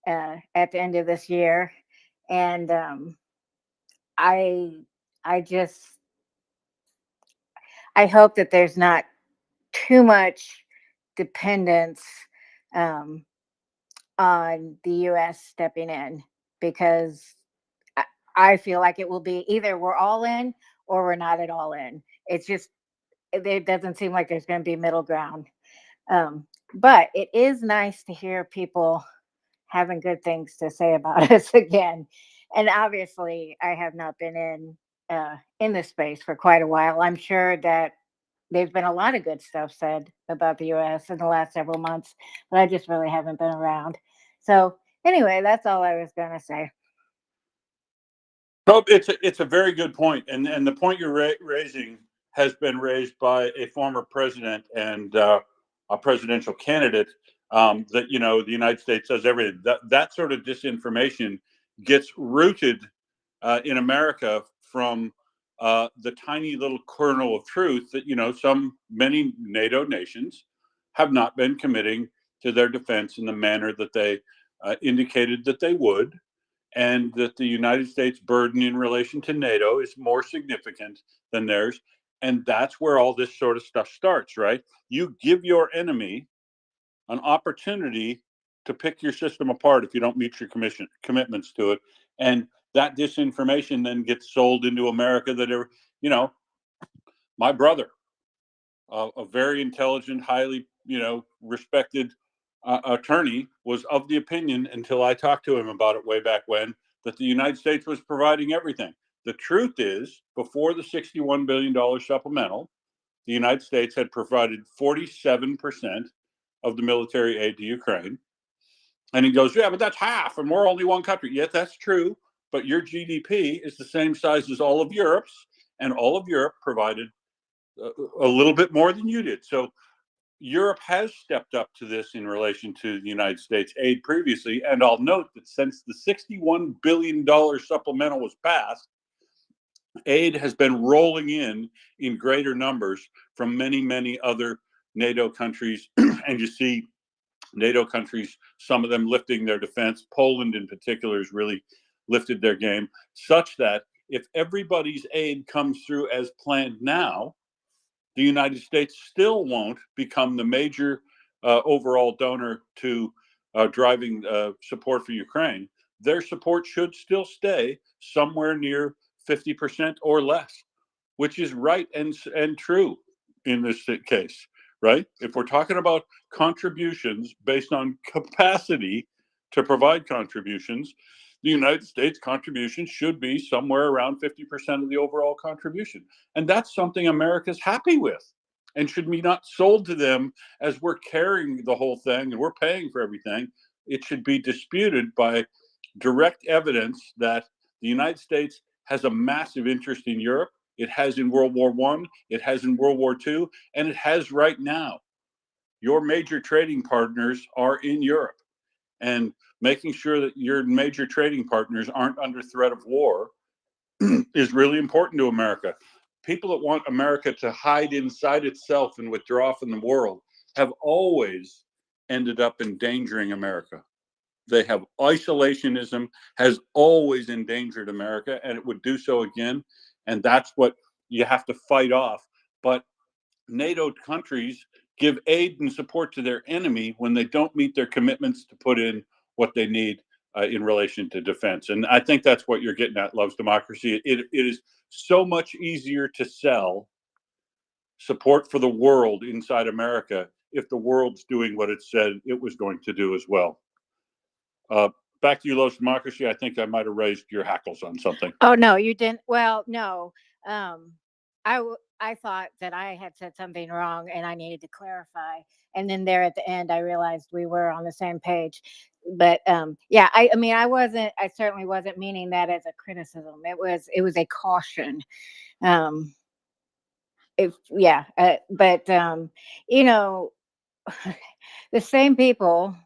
at the end of this year, and I I just I hope that there's not too much dependence um, on the U.S. stepping in, because I, I feel like it will be either we're all in or we're not at all in. It's just it doesn't seem like there's going to be middle ground. Um, but it is nice to hear people having good things to say about us again. And obviously, I have not been in this space for quite a while. I'm sure that there's been a lot of good stuff said about the U.S. in the last several months, but I just really haven't been around. So anyway, that's all I was going to say. No, it's a very good point, and the point you're raising has been raised by a former president and a presidential candidate. That the United States does everything. That sort of disinformation gets rooted in America from the tiny little kernel of truth that many NATO nations have not been committing to their defense in the manner that they indicated that they would, and that the United States burden in relation to NATO is more significant than theirs. And that's where all this sort of stuff starts, right? You give your enemy an opportunity to pick your system apart if you don't meet your commitments to it. And that disinformation then gets sold into America my brother, a very intelligent, highly, respected attorney, was of the opinion, until I talked to him about it way back when, that the United States was providing everything. The truth is, before the $61 billion supplemental, the United States had provided 47% of the military aid to Ukraine. And he goes, yeah, but that's half, and we're only one country. Yes, that's true, but your GDP is the same size as all of Europe's, and all of Europe provided a little bit more than you did. So Europe has stepped up to this in relation to the United States aid previously. And I'll note that since the $61 billion supplemental was passed, aid has been rolling in greater numbers from many, many other NATO countries. And you see NATO countries, some of them lifting their defense. Poland in particular has really lifted their game, such that if everybody's aid comes through as planned now, the United States still won't become the major overall donor to driving support for Ukraine. Their support should still stay somewhere near 50% or less, which is right and true in this case, right? If we're talking about contributions based on capacity to provide contributions, the United States contribution should be somewhere around 50% of the overall contribution. And that's something America's happy with, and should be not sold to them as we're carrying the whole thing and we're paying for everything. It should be disputed by direct evidence that the United States has a massive interest in Europe. It has in World War I, it has in World War II, and it has right now. Your major trading partners are in Europe, and making sure that your major trading partners aren't under threat of war is really important to America. People that want America to hide inside itself and withdraw from the world have always ended up endangering America. They have isolationism has always endangered America, and it would do so again. And that's what you have to fight off. But NATO countries give aid and support to their enemy when they don't meet their commitments to put in what they need in relation to defense. And I think that's what you're getting at, Loves Democracy. It is so much easier to sell support for the world inside America if the world's doing what it said it was going to do as well. Back to you, Loves Democracy. I think I might have raised your hackles on something. Oh no, you didn't. Well, no. I thought that I had said something wrong and I needed to clarify. And then there at the end, I realized we were on the same page. But yeah, I mean, I certainly wasn't meaning that as a criticism. It was a caution. Um, if yeah, but you know, the same people,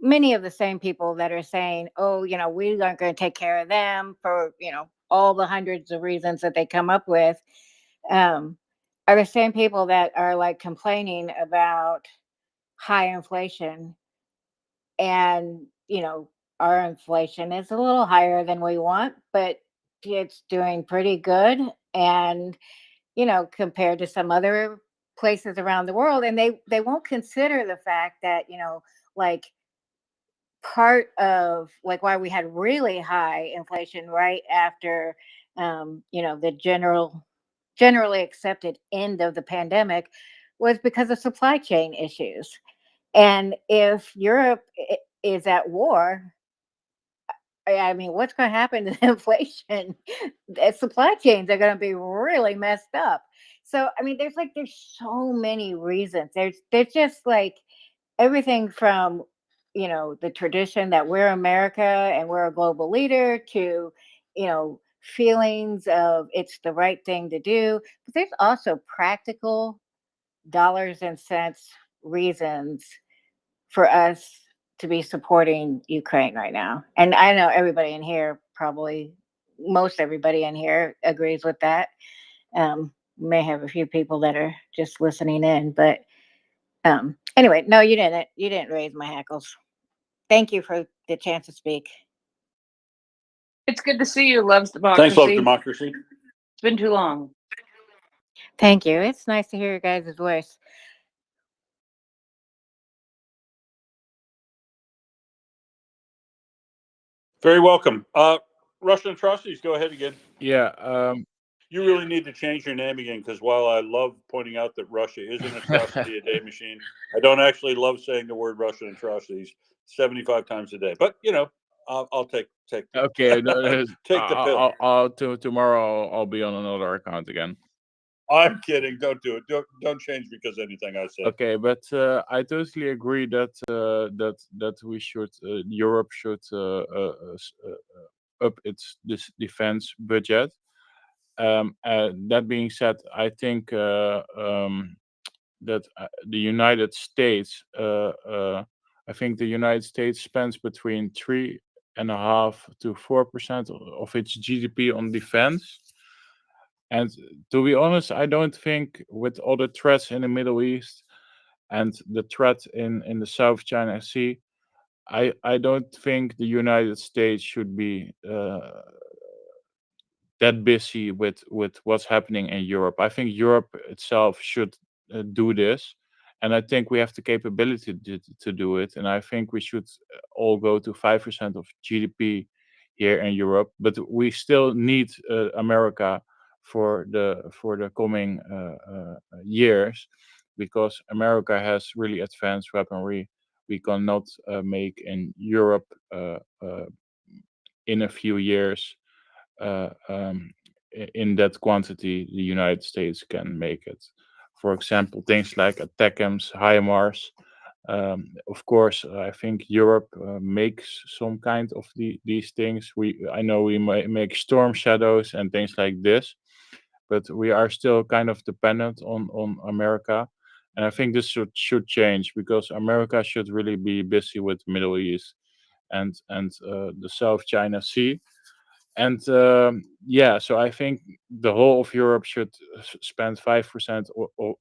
many of the same people that are saying, "Oh, we aren't going to take care of them for all the hundreds of reasons that they come up with," um, are the same people that are like complaining about high inflation, and our inflation is a little higher than we want, but it's doing pretty good, and compared to some other places around the world. And they won't consider the fact that, like part of like why we had really high inflation right after the generally accepted end of the pandemic was because of supply chain issues. And if Europe is at war, I mean, what's going to happen to inflation? The supply chains are going to be really messed up. So, I mean, there's so many reasons. There's just like everything from the tradition that we're America and we're a global leader to feelings of it's the right thing to do. But there's also practical dollars and cents reasons for us to be supporting Ukraine right now. And I know everybody in here, probably most everybody in here, agrees with that. May have a few people that are just listening in, but anyway, no, you didn't. You didn't raise my hackles. Thank you for the chance to speak. It's good to see you. Loves Thanks, love democracy. democracy. It's been too long. Thank you. It's nice to hear your guys' voice. Very welcome. Russian atrocities. Go ahead again. Yeah. You really need to change your name again, because while I love pointing out that Russia is an atrocity a day machine, I don't actually love saying the word Russian atrocities 75 times a day. But I'll take Okay. take the pill. Tomorrow I'll be on another account again. I'm kidding. Don't do it. Don't change because anything I say. Okay, but I totally agree that that we should Europe should up its this defense budget. That being said, I think that the United States, I think the United States spends between 3.5 to 4% of its GDP on defense. And to be honest, I don't think with all the threats in the Middle East and the threat in the South China Sea, I don't think the United States should be that busy with what's happening in Europe. I think Europe itself should do this, and I think we have the capability to do it. And I think we should all go to 5% of GDP here in Europe. But we still need America for the coming years, because America has really advanced weaponry we cannot make in Europe in a few years uh, um, in that quantity the United States can make it. For example, things like ATACMS, HIMARS. Of course, I think Europe makes some kind of these things. I know we make storm shadows and things like this, but we are still kind of dependent on America. And I think this should change, because America should really be busy with the Middle East and the South China Sea. And yeah, so I think the whole of Europe should spend 5%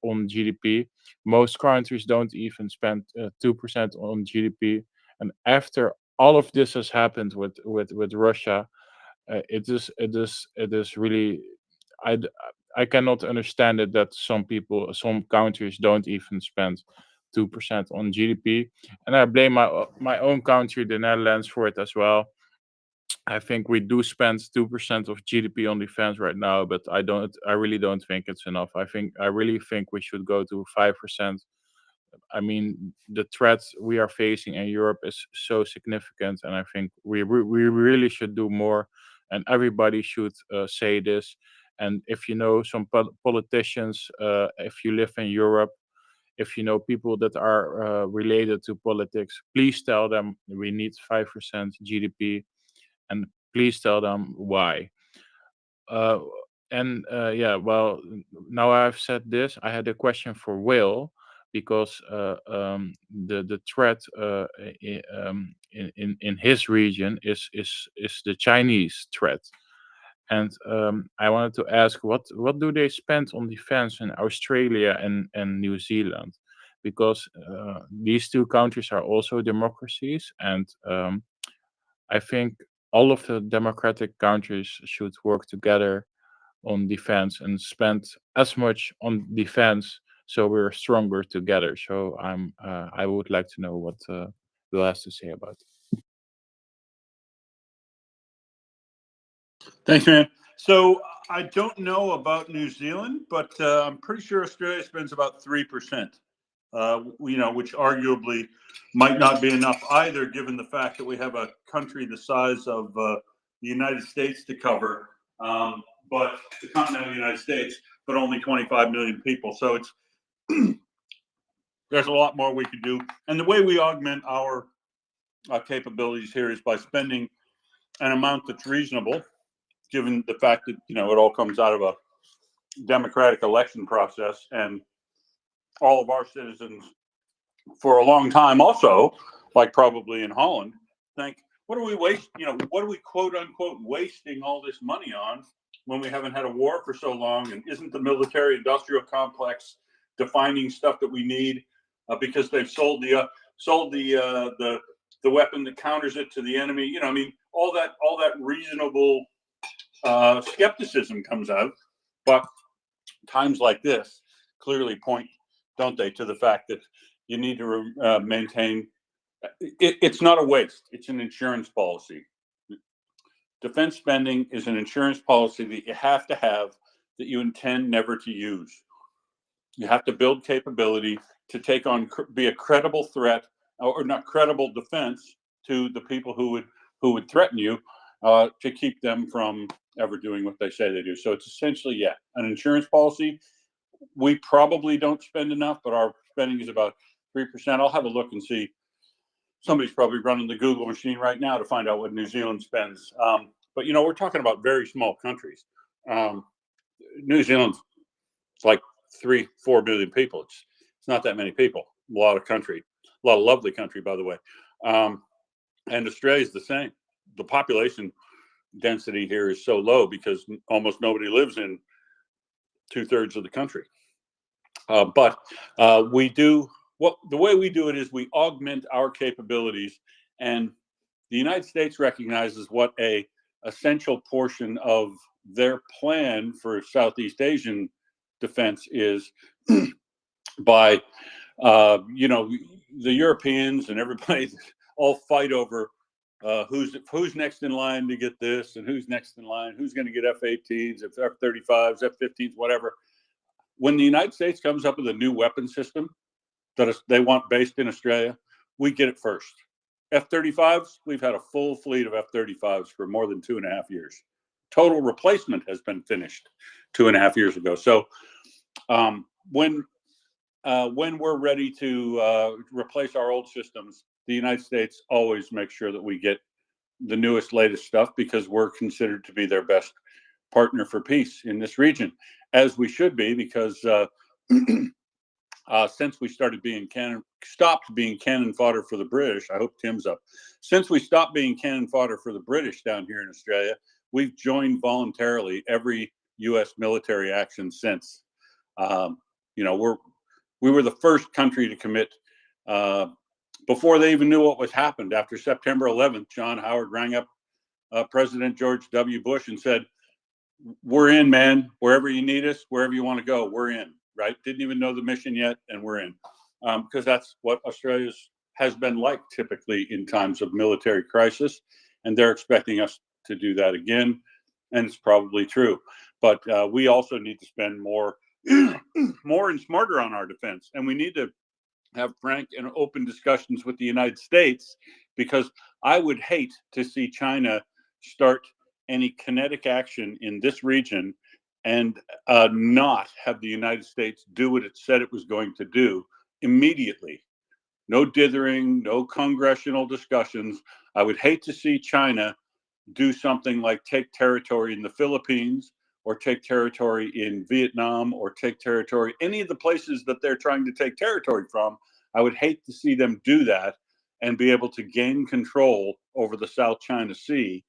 on GDP. Most countries don't even spend 2% on GDP. And after all of this has happened with Russia, it is really, I d- I cannot understand it that some countries don't even spend 2% on GDP. And I blame my own country, the Netherlands, for it as well. I think we do spend 2% of GDP on defense right now, but I really don't think it's enough. I really think we should go to 5%. I mean, the threat we are facing in Europe is so significant, and I think we really should do more, and everybody should say this. And if you know some politicians, if you live in Europe, if you know people that are related to politics, please tell them we need 5% GDP, and please tell them why. Uh, And yeah, well, now I've said this, I had a question for Will, because the threat in his region is the Chinese threat. And I wanted to ask, what do they spend on defense in Australia and New Zealand? Because these two countries are also democracies, and I think all of the democratic countries should work together on defense and spend as much on defense, so we're stronger together. So I would like to know what Will has to say about it. Thanks, man. So I don't know about New Zealand, but I'm pretty sure Australia spends about 3%. Which arguably might not be enough either, given the fact that we have a country the size of the United States to cover, but the continental United States, but only 25 million people. So it's there's a lot more we could do. And the way we augment our capabilities here is by spending an amount that's reasonable, given the fact that it all comes out of a democratic election process, and all of our citizens for a long time also, like probably in Holland, think, what are we what are we quote unquote wasting all this money on when we haven't had a war for so long? And isn't the military industrial complex defining stuff that we need because they've sold the weapon that counters it to the enemy? All that reasonable skepticism comes out, but times like this clearly point, don't they, to the fact that you need to maintain. It's not a waste. It's an insurance policy. Defense spending is an insurance policy that you have to have, that you intend never to use. You have to build capability to take on, be a credible threat, or not credible defense to the people who would threaten you, to keep them from ever doing what they say they do. So it's essentially, an insurance policy. We probably don't spend enough, but our spending is about 3%. I'll have a look and see. Somebody's probably running the Google machine right now to find out what New Zealand spends. But we're talking about very small countries. New Zealand's like 3-4 million people. It's not that many people. A lot of country, a lot of lovely country, by the way. And Australia's the same. The population density here is so low because almost nobody lives in 2/3 of the country. But we do. The way we do it is we augment our capabilities, and the United States recognizes what a essential portion of their plan for Southeast Asian defense is by, the Europeans and everybody all fight over who's next in line to get this and who's next in line, who's going to get F-18s, F-35s, F-15s, whatever. When the United States comes up with a new weapon system that they want based in Australia, we get it first. F-35s, we've had a full fleet of F-35s for more than 2.5 years. Total replacement has been finished 2.5 years ago. So when we're ready to replace our old systems, the United States always makes sure that we get the newest, latest stuff, because we're considered to be their best partner for peace in this region, as we should be, because since we stopped being cannon fodder for the British, I hope Tim's up. Since we stopped being cannon fodder for the British down here in Australia, we've joined voluntarily every U.S. military action since. We were the first country to commit before they even knew what was happened. After September 11th, John Howard rang up President George W. Bush and said, "We're in, man. Wherever you need us, wherever you want to go, we're in." Right? Didn't even know the mission yet, and we're in, because that's what Australia has been like typically in times of military crisis, and they're expecting us to do that again, and it's probably true. But we also need to spend more and smarter on our defense, and we need to have frank and open discussions with the United States, because I would hate to see China start any kinetic action in this region and not have the United States do what it said it was going to do immediately. No dithering, no congressional discussions. I would hate to see China do something like take territory in the Philippines or take territory in Vietnam or take territory, any of the places that they're trying to take territory from. I would hate to see them do that and be able to gain control over the South China Sea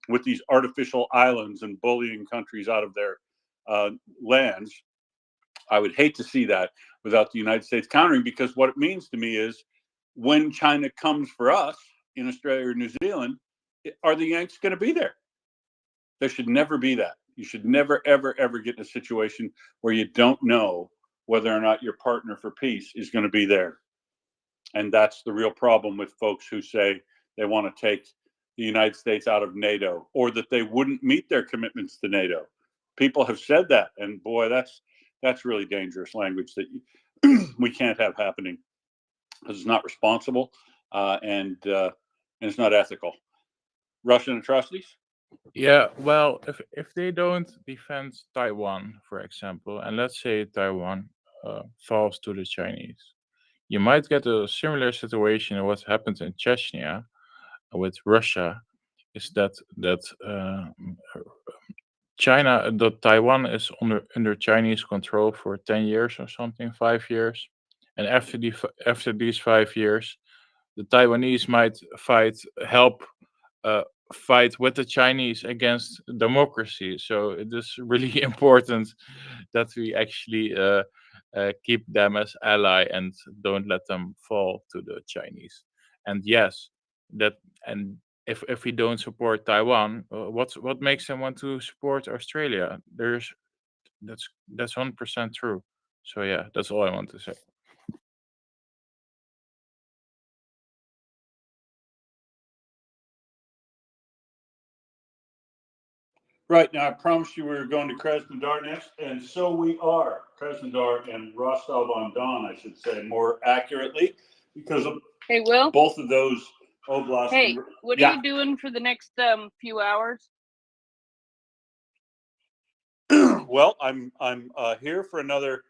with these artificial islands and bullying countries out of their lands. I would hate to see that without the United States countering, because what it means to me is when China comes for us in Australia or New Zealand, are the Yanks going to be there? There should never be that. You should never, ever, ever get in a situation where you don't know whether or not your partner for peace is going to be there. And that's the real problem with folks who say they want to take the United States out of NATO, or that they wouldn't meet their commitments to NATO. People have said that, and boy, that's really dangerous language that we can't have happening, because it's not responsible and it's not ethical. Russian atrocities? Yeah, well, if they don't defend Taiwan, for example, and let's say Taiwan falls to the Chinese, you might get a similar situation to what happened in Chechnya with Russia. Is that China, that Taiwan is under Chinese control for 10 years or something, 5 years, and after these 5 years, the Taiwanese might help fight with the Chinese against democracy. So it is really important that we actually keep them as ally and don't let them fall to the Chinese. And yes, that and if we don't support Taiwan, what makes them want to support Australia? That's 100% true. So yeah, that's all I want to say. Right, now I promised you we were going to Krasnodar next, and so we are. Krasnodar and Rostov-on-Don, I should say more accurately, because of Hey, Will. both of those oblasts. Hey, what are you doing for the next few hours? Well, I'm here for another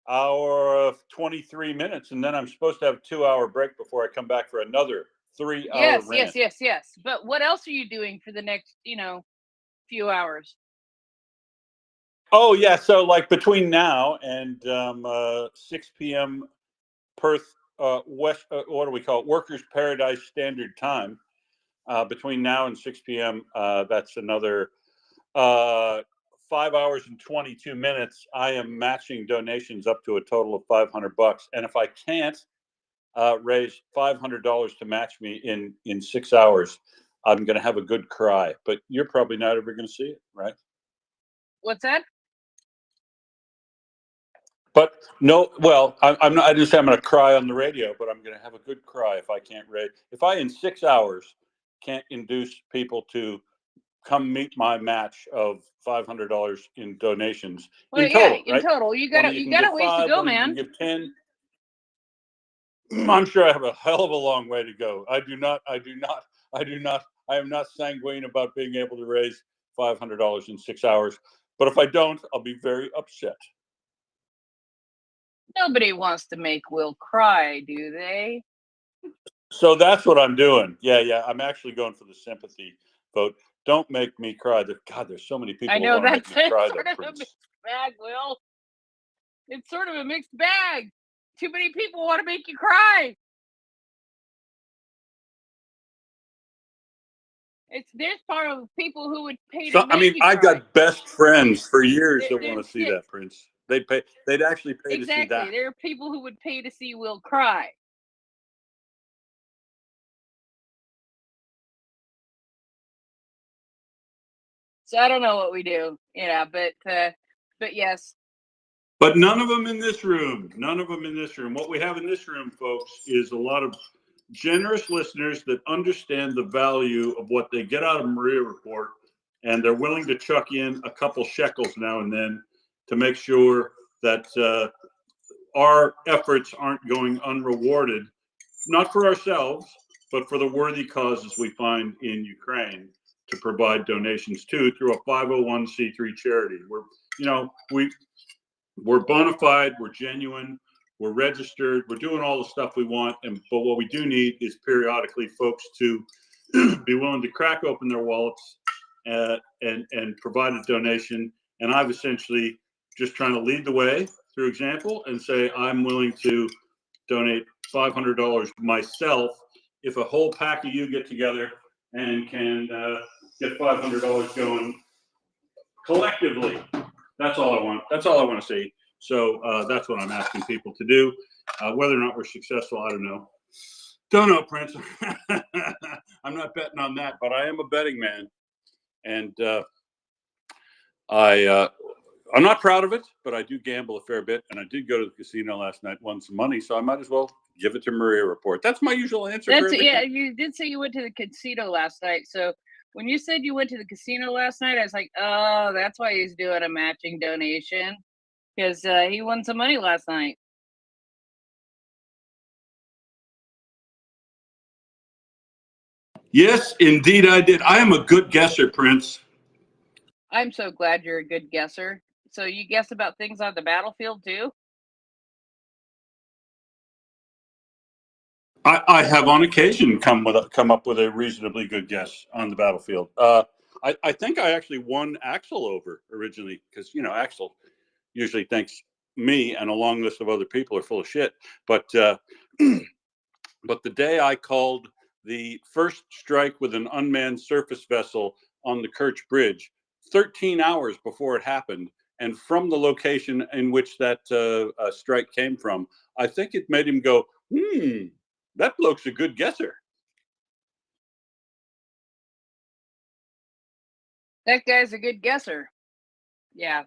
hour of 23 minutes, and then I'm supposed to have a 2-hour break before I come back for another 3-hour rant. Yes. But what else are you doing for the next, few hours? Oh yeah, so like between now and 6 p.m. Perth West, what do we call it? Workers' Paradise Standard Time. Between now and 6 p.m., that's another 5 hours and 22 minutes. I am matching donations up to a total of $500, and if I can't raise $500 to match me in 6 hours, I'm going to have a good cry. But you're probably not ever going to see it, right? What's that? But no, well, I'm not. I didn't say I'm going to cry on the radio, but I'm going to have a good cry if I can't raise. If I in 6 hours can't induce people to come meet my match of $500 in donations Well, in total, in right? total, you got ways to go, man. You give 10. I'm sure I have a hell of a long way to go. I am not sanguine about being able to raise $500 in 6 hours. But if I don't, I'll be very upset. Nobody wants to make Will cry, do they? So that's what I'm doing. Yeah. I'm actually going for the sympathy vote. Don't make me cry. God, there's so many people I who know want to that's make me cry. sort of a mixed bag, Will. It's sort of a mixed bag. Too many people want to make you cry. There's part of people who would pay to make you cry. I got best friends for years that want to see that, Prince. They'd actually pay to see that. There are people who would pay to see Will cry. So I don't know what we do, but yes. But none of them in this room. None of them in this room. What we have in this room, folks, is a lot of generous listeners that understand the value of what they get out of MriyaReport, and they're willing to chuck in a couple shekels now and then to make sure that our efforts aren't going unrewarded, not for ourselves, but for the worthy causes we find in Ukraine to provide donations to through a 501c3 charity. We're bona fide, we're genuine, we're registered, we're doing all the stuff we want, but what we do need is periodically folks to be willing to crack open their wallets and provide a donation. And I've essentially just trying to lead the way through example and say I'm willing to donate $500 myself if a whole pack of you get together and can get $500 going collectively. That's all I want. That's all I want to see. So that's what I'm asking people to do. Whether or not we're successful, I don't know. Don't know, Prince. I'm not betting on that, but I am a betting man, and I'm not proud of it, but I do gamble a fair bit, and I did go to the casino last night, won some money, so I might as well give it to MriyaReport. That's my usual answer. That's yeah. You did say you went to the casino last night, so when you said you went to the casino last night, I was like, oh, that's why he's doing a matching donation, because he won some money last night. Yes, indeed I did. I am a good guesser, Prince. I'm so glad you're a good guesser. So you guess about things on the battlefield too? I have on occasion come up with a reasonably good guess on the battlefield. I think I actually won Axel over originally because Axel usually thinks me and a long list of other people are full of shit. But but the day I called the first strike with an unmanned surface vessel on the Kerch Bridge, 13 hours before it happened, and from the location in which that strike came from, I think it made him go, that bloke's a good guesser. That guy's a good guesser. Yeah.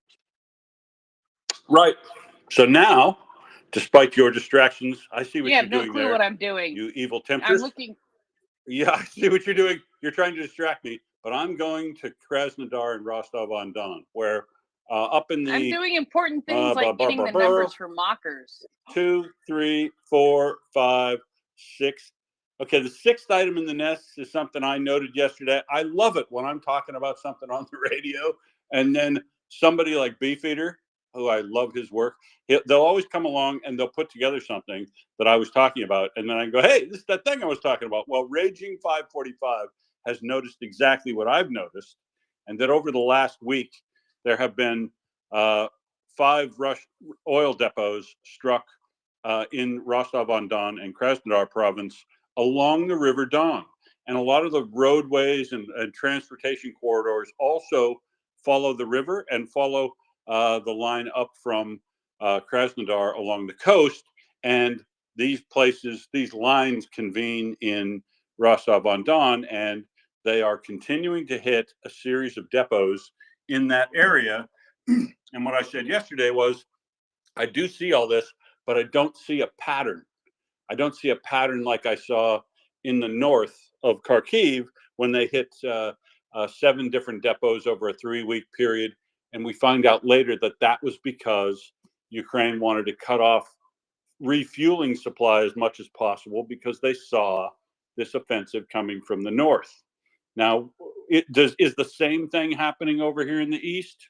Right. So now, despite your distractions, I see what you you're have no doing clue there. what I'm doing. You evil temptress. I'm looking. Yeah, I see what you're doing. You're trying to distract me, but I'm going to Krasnodar and Rostov-on-Don, where up in the. I'm doing important things like getting the numbers for mockers. 2, 3, 4, 5, 6. Okay, the sixth item in the nest is something I noted yesterday. I love it when I'm talking about something on the radio, and then somebody like Beefeater, who I love his work, they'll always come along and they'll put together something that I was talking about, and then I go, hey, this is that thing I was talking about. Well, Raging 545 has noticed exactly what I've noticed, and that over the last week, there have been 5 Russian oil depots struck in Rostov-on-Don and Krasnodar province along the River Don. And a lot of the roadways and transportation corridors also follow the river and follow the line up from Krasnodar along the coast. And these places, these lines convene in Rostov-on-Don, and they are continuing to hit a series of depots in that area. And what I said yesterday was, I do see all this, but I don't see a pattern. I don't see a pattern like I saw in the north of Kharkiv when they hit 7 different depots over a 3-week period. And we find out later that that was because Ukraine wanted to cut off refueling supply as much as possible because they saw this offensive coming from the north. Now, is the same thing happening over here in the east?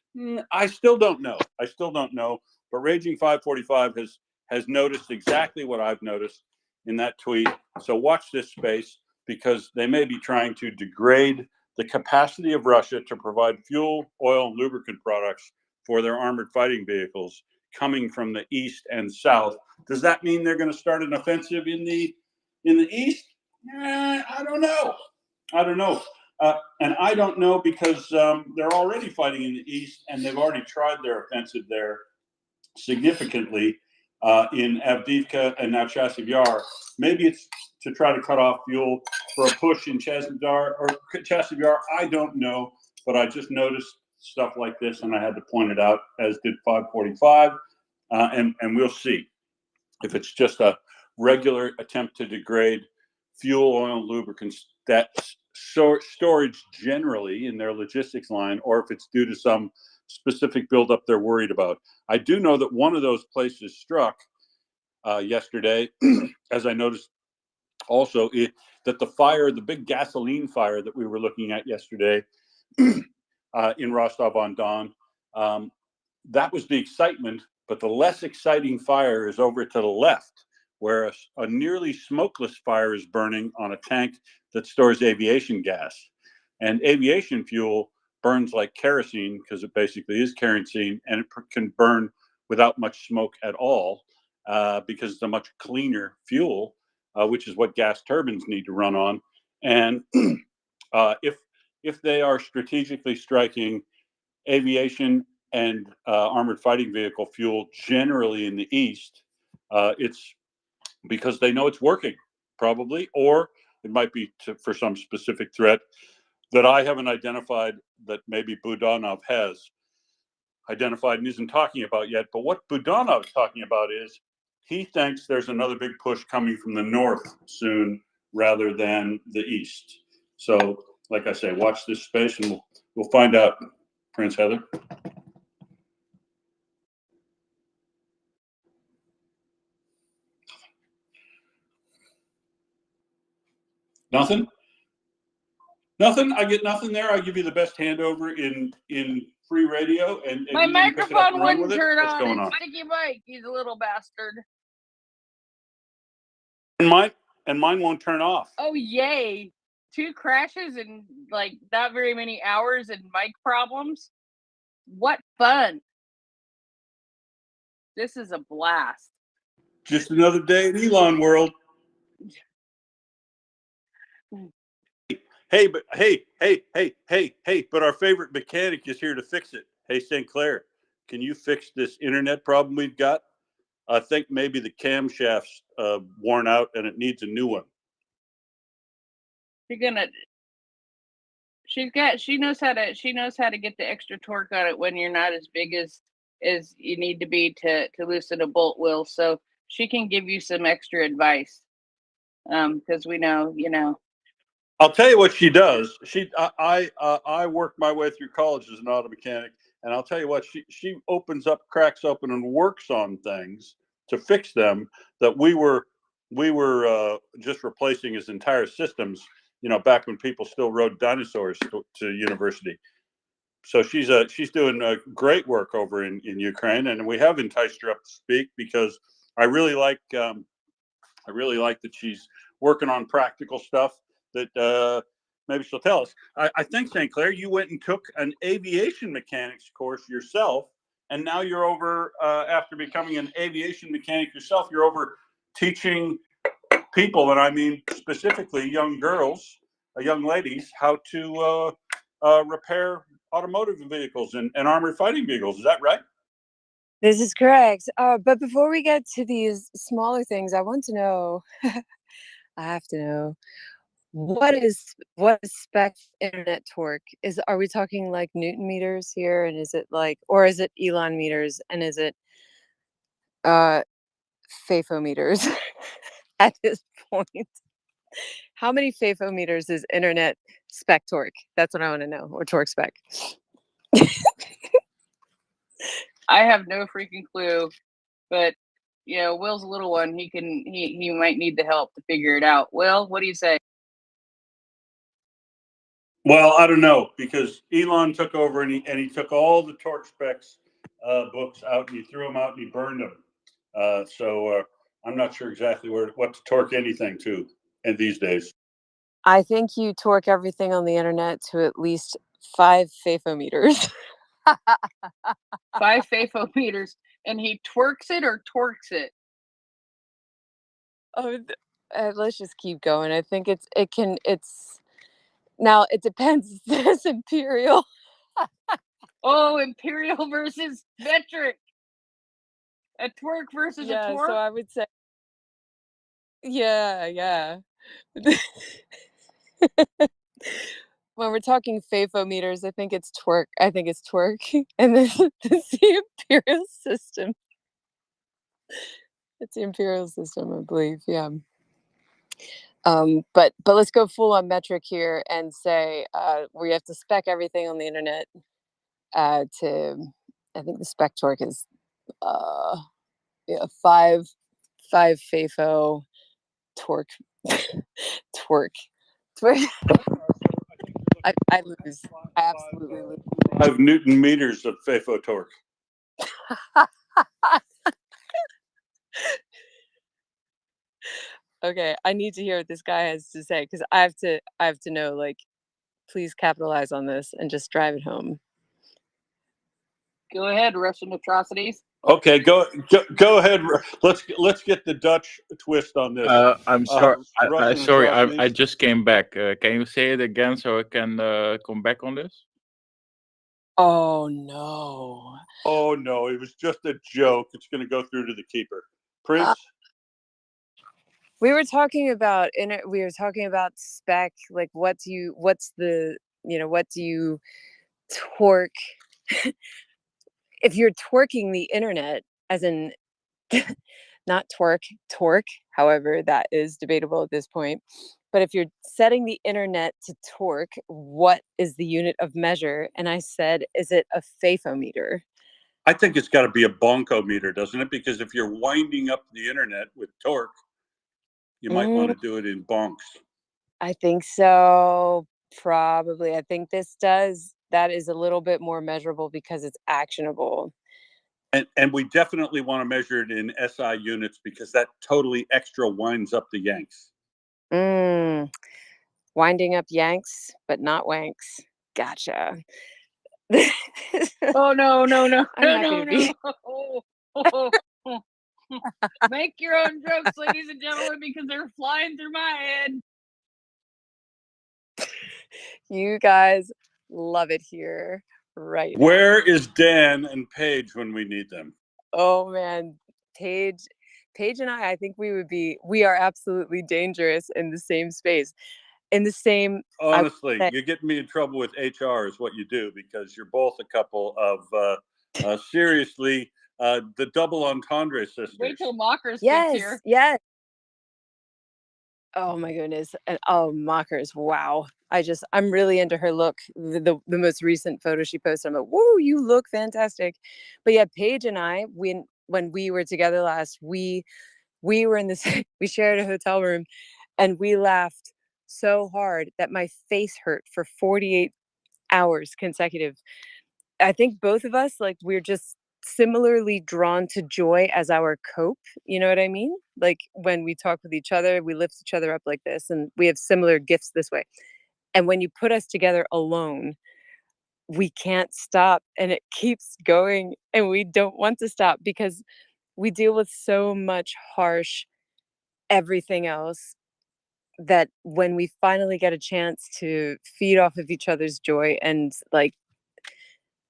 I still don't know. But Raging 545 has noticed exactly what I've noticed in that tweet. So watch this space, because they may be trying to degrade the capacity of Russia to provide fuel, oil, and lubricant products for their armored fighting vehicles coming from the east and south. Does that mean they're going to start an offensive in the east? I don't know. And I don't know because they're already fighting in the east, and they've already tried their offensive there significantly in Avdiivka and now Chasiv Yar. Maybe it's to try to cut off fuel for a push in Chasiv Yar. I don't know, but I just noticed stuff like this, and I had to point it out, as did 545. And we'll see if it's just a regular attempt to degrade fuel, oil, and lubricants, that storage generally in their logistics line, or if it's due to some specific buildup they're worried about. I do know that one of those places struck yesterday, as I noticed also, that the big gasoline fire that we were looking at yesterday in Rostov-on-Don, that was the excitement, but the less exciting fire is over to the left, where a nearly smokeless fire is burning on a tank that stores aviation gas. And aviation fuel burns like kerosene because it basically is kerosene, and it can burn without much smoke at all because it's a much cleaner fuel, which is what gas turbines need to run on. And if they are strategically striking aviation and armored fighting vehicle fuel generally in the East, it's because they know it's working, probably, or it might be for some specific threat that I haven't identified, that maybe Budanov has identified and isn't talking about yet. But what Budanov is talking about is he thinks there's another big push coming from the north soon rather than the east. So, like I say, watch this space and we'll find out, Prince Heather. Nothing? Nothing? I get nothing there. I give you the best handover in free radio, and My you didn't pick it up microphone and run with wouldn't it? turn What's on. going It's on? Sticky Mike. He's a little bastard. And mine won't turn off. Oh, yay. 2 crashes in like not very many hours and mic problems. What fun. This is a blast. Just another day in Elon world. Hey, but hey, but our favorite mechanic is here to fix it. Hey, St. Clair, can you fix this internet problem we've got? I think maybe the camshaft's worn out and it needs a new one. She knows how to get the extra torque on it when you're not as big as you need to be to loosen a bolt wheel. So she can give you some extra advice. Because we know, I'll tell you what she does. I worked my way through college as an auto mechanic, and I'll tell you what, she cracks open and works on things to fix them that we were just replacing as entire systems, back when people still rode dinosaurs to university. So she's doing great work over in Ukraine, and we have enticed her up to speak because I really like that she's working on practical stuff that maybe she'll tell us. I think, St. Clair, you went and took an aviation mechanics course yourself, and now you're over, after becoming an aviation mechanic yourself, you're over teaching people, and I mean specifically young girls, young ladies, how to repair automotive vehicles and armored fighting vehicles. Is that right? This is correct. But before we get to these smaller things, I want to know, I have to know, what is spec internet torque? Are we talking like Newton meters here? And is it or is it Elon meters? And is it FAFO meters at this point? How many FAFO meters is internet spec torque? That's what I want to know, or torque spec. I have no freaking clue, but Will's a little one. He might need the help to figure it out. Will, what do you say? Well, I don't know, because Elon took over and he took all the torque specs books out and he threw them out and he burned them. So I'm not sure exactly what to torque anything to in these days. I think you torque everything on the internet to at least 5 FAFO meters. 5 FAFO meters, and he twerks it or torques it? Oh, let's just keep going. I think it's now it depends. This imperial. Oh, imperial versus metric. A twerk versus a torque. So I would say, yeah. When we're talking FAFO meters, I think it's torque. And then it's the imperial system. It's the imperial system, I believe. Yeah. But let's go full on metric here and say we have to spec everything on the internet I think the spec torque is 5 FAFO torque. Torque. I lose. I absolutely lose. 5 Newton meters of FAFO torque. Okay, I need to hear what this guy has to say because I have to know, like, please capitalize on this and just drive it home. Go ahead, Russian atrocities. Okay, go ahead. Let's get the Dutch twist on this. I'm sorry. Russian Sorry. I atrocities. just came back. Can you say it again so I can come back on this? Oh no. Oh no, it was just a joke. It's going to go through to the keeper. Prince. We were talking about spec, like what do you torque if you're twerking the internet, as in not torque, however, that is debatable at this point. But if you're setting the internet to torque, what is the unit of measure? And I said, is it a phafometer? I think it's got to be a bonkometer, doesn't it? Because if you're winding up the internet with torque, you might want to do it in bonks. I think so. Probably. I think that is a little bit more measurable because it's actionable. And we definitely want to measure it in SI units because that totally extra winds up the yanks. Winding up yanks, but not wanks. Gotcha. Oh no. Make your own jokes, ladies and gentlemen, because they're flying through my head. You guys love it here right now. Where is Dan and Paige when we need them? Oh man, Paige and I think we are absolutely dangerous in the same space. In the same Honestly, you get me in trouble with HR is what you do, because you're both a couple of seriously the double entendre sisters. Wait till Mockers gets here. Yes. Oh my goodness. And Mockers, wow. I'm really into her look. The most recent photo she posted, I'm like, whoa, you look fantastic. But yeah, Paige and I, when we were together last, we were in this we shared a hotel room, and we laughed so hard that my face hurt for 48 hours consecutive. I think both of us, like, we're just similarly drawn to joy as our cope. You know what I mean? Like, when we talk with each other, we lift each other up like this, and we have similar gifts this way. And when you put us together alone, we can't stop, and it keeps going, and we don't want to stop because we deal with so much harsh everything else that when we finally get a chance to feed off of each other's joy, and like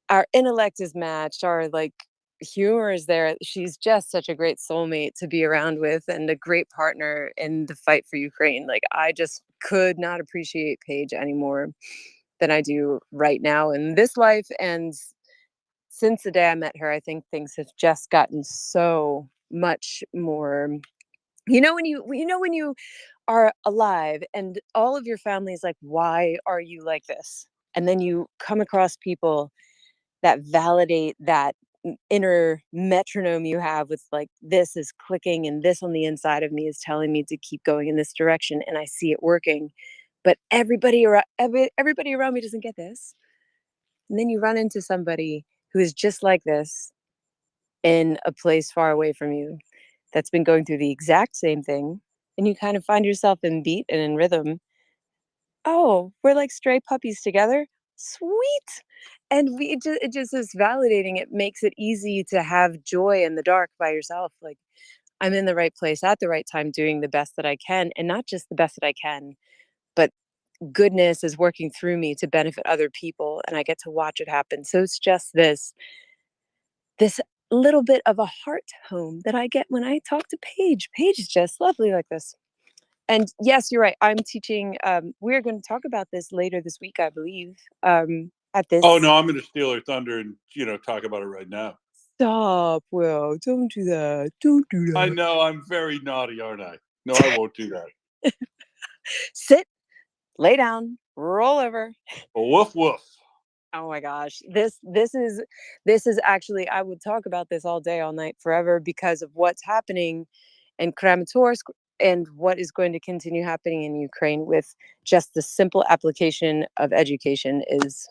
our intellect is matched, our like humor is there, she's just such a great soulmate to be around with and a great partner in the fight for Ukraine. Like, I just could not appreciate Paige any more than I do right now in this life. And since the day I met her, I think things have just gotten so much more. When you are alive and all of your family is like, why are you like this? And then you come across people that validate that inner metronome you have with, like, this is clicking and this on the inside of me is telling me to keep going in this direction, and I see it working. But everybody around me doesn't get this. And then you run into somebody who is just like this in a place far away from you that's been going through the exact same thing, and you kind of find yourself in beat and in rhythm. Oh, we're like stray puppies together. Sweet. And it just is validating. It makes it easy to have joy in the dark by yourself. Like, I'm in the right place at the right time, doing the best that I can, and not just the best that I can, but goodness is working through me to benefit other people, and I get to watch it happen. So it's just this little bit of a heart home that I get when I talk to Paige. Paige is just lovely like this. And yes, you're right. I'm teaching. We're going to talk about this later this week, I believe. At this. Oh no, I'm going to steal her thunder and talk about it right now. Stop, Will. Don't do that. Don't do that. I know, I'm very naughty, aren't I? No, I won't do that. Sit, lay down, roll over. Woof woof. Oh my gosh. This is actually, I would talk about this all day, all night, forever, because of what's happening in Kramatorsk and what is going to continue happening in Ukraine with just the simple application of education is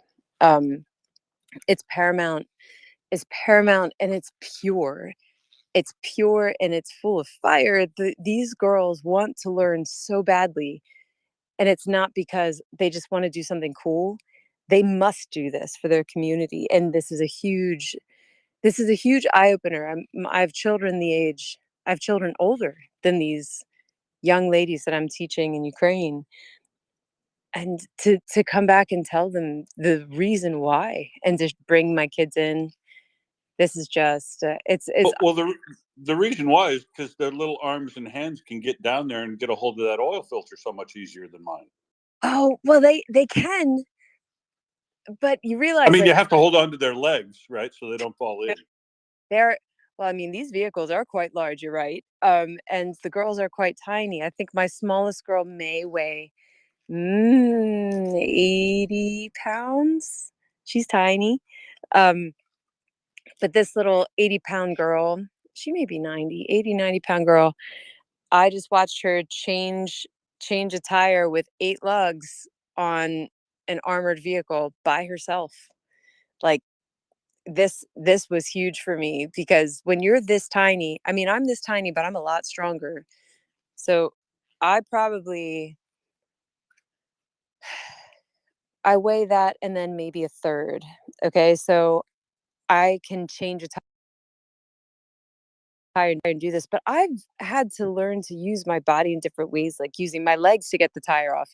it's paramount. It's paramount, and it's pure. It's pure and it's full of fire. These girls want to learn so badly. And it's not because they just want to do something cool. They must do this for their community. And this is a huge eye opener. I have children I have children older than these young ladies that I'm teaching in Ukraine. And to come back and tell them the reason why, and to bring my kids in, this is just well, the reason why is because their little arms and hands can get down there and get a hold of that oil filter so much easier than mine. Oh, well, they can, but you realize, I mean, like, you have to hold on to their legs, right, so they don't fall in. well, I mean, these vehicles are quite large, you're right. And the girls are quite tiny. I think my smallest girl may weigh 80 pounds. She's tiny. But this little 80-pound girl, she may be 90-pound girl. I just watched her change a tire with 8 lugs on an armored vehicle by herself. Like, this was huge for me, because when you're this tiny, I mean, I'm this tiny, but I'm a lot stronger. So I weigh that and then maybe a third. Okay, so I can change a tire and do this, but I've had to learn to use my body in different ways, like using my legs to get the tire off,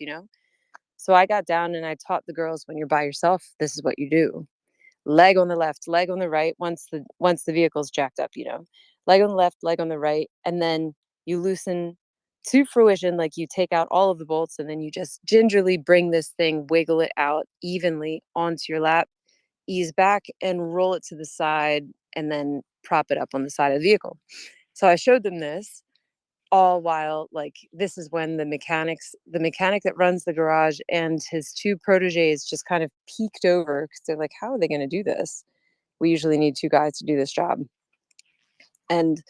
So I got down and I taught the girls, when you're by yourself, this is what you do. Leg on the left, leg on the right, once the vehicle's jacked up, Leg on the left, leg on the right, and then you loosen to fruition, like you take out all of the bolts, and then you just gingerly bring this thing, wiggle it out evenly onto your lap, ease back and roll it to the side, and then prop it up on the side of the vehicle. So I showed them this, all while, like, this is when the mechanic that runs the garage and his 2 proteges just kind of peeked over, because they're like, how are they going to do this? We usually need 2 guys to do this job. And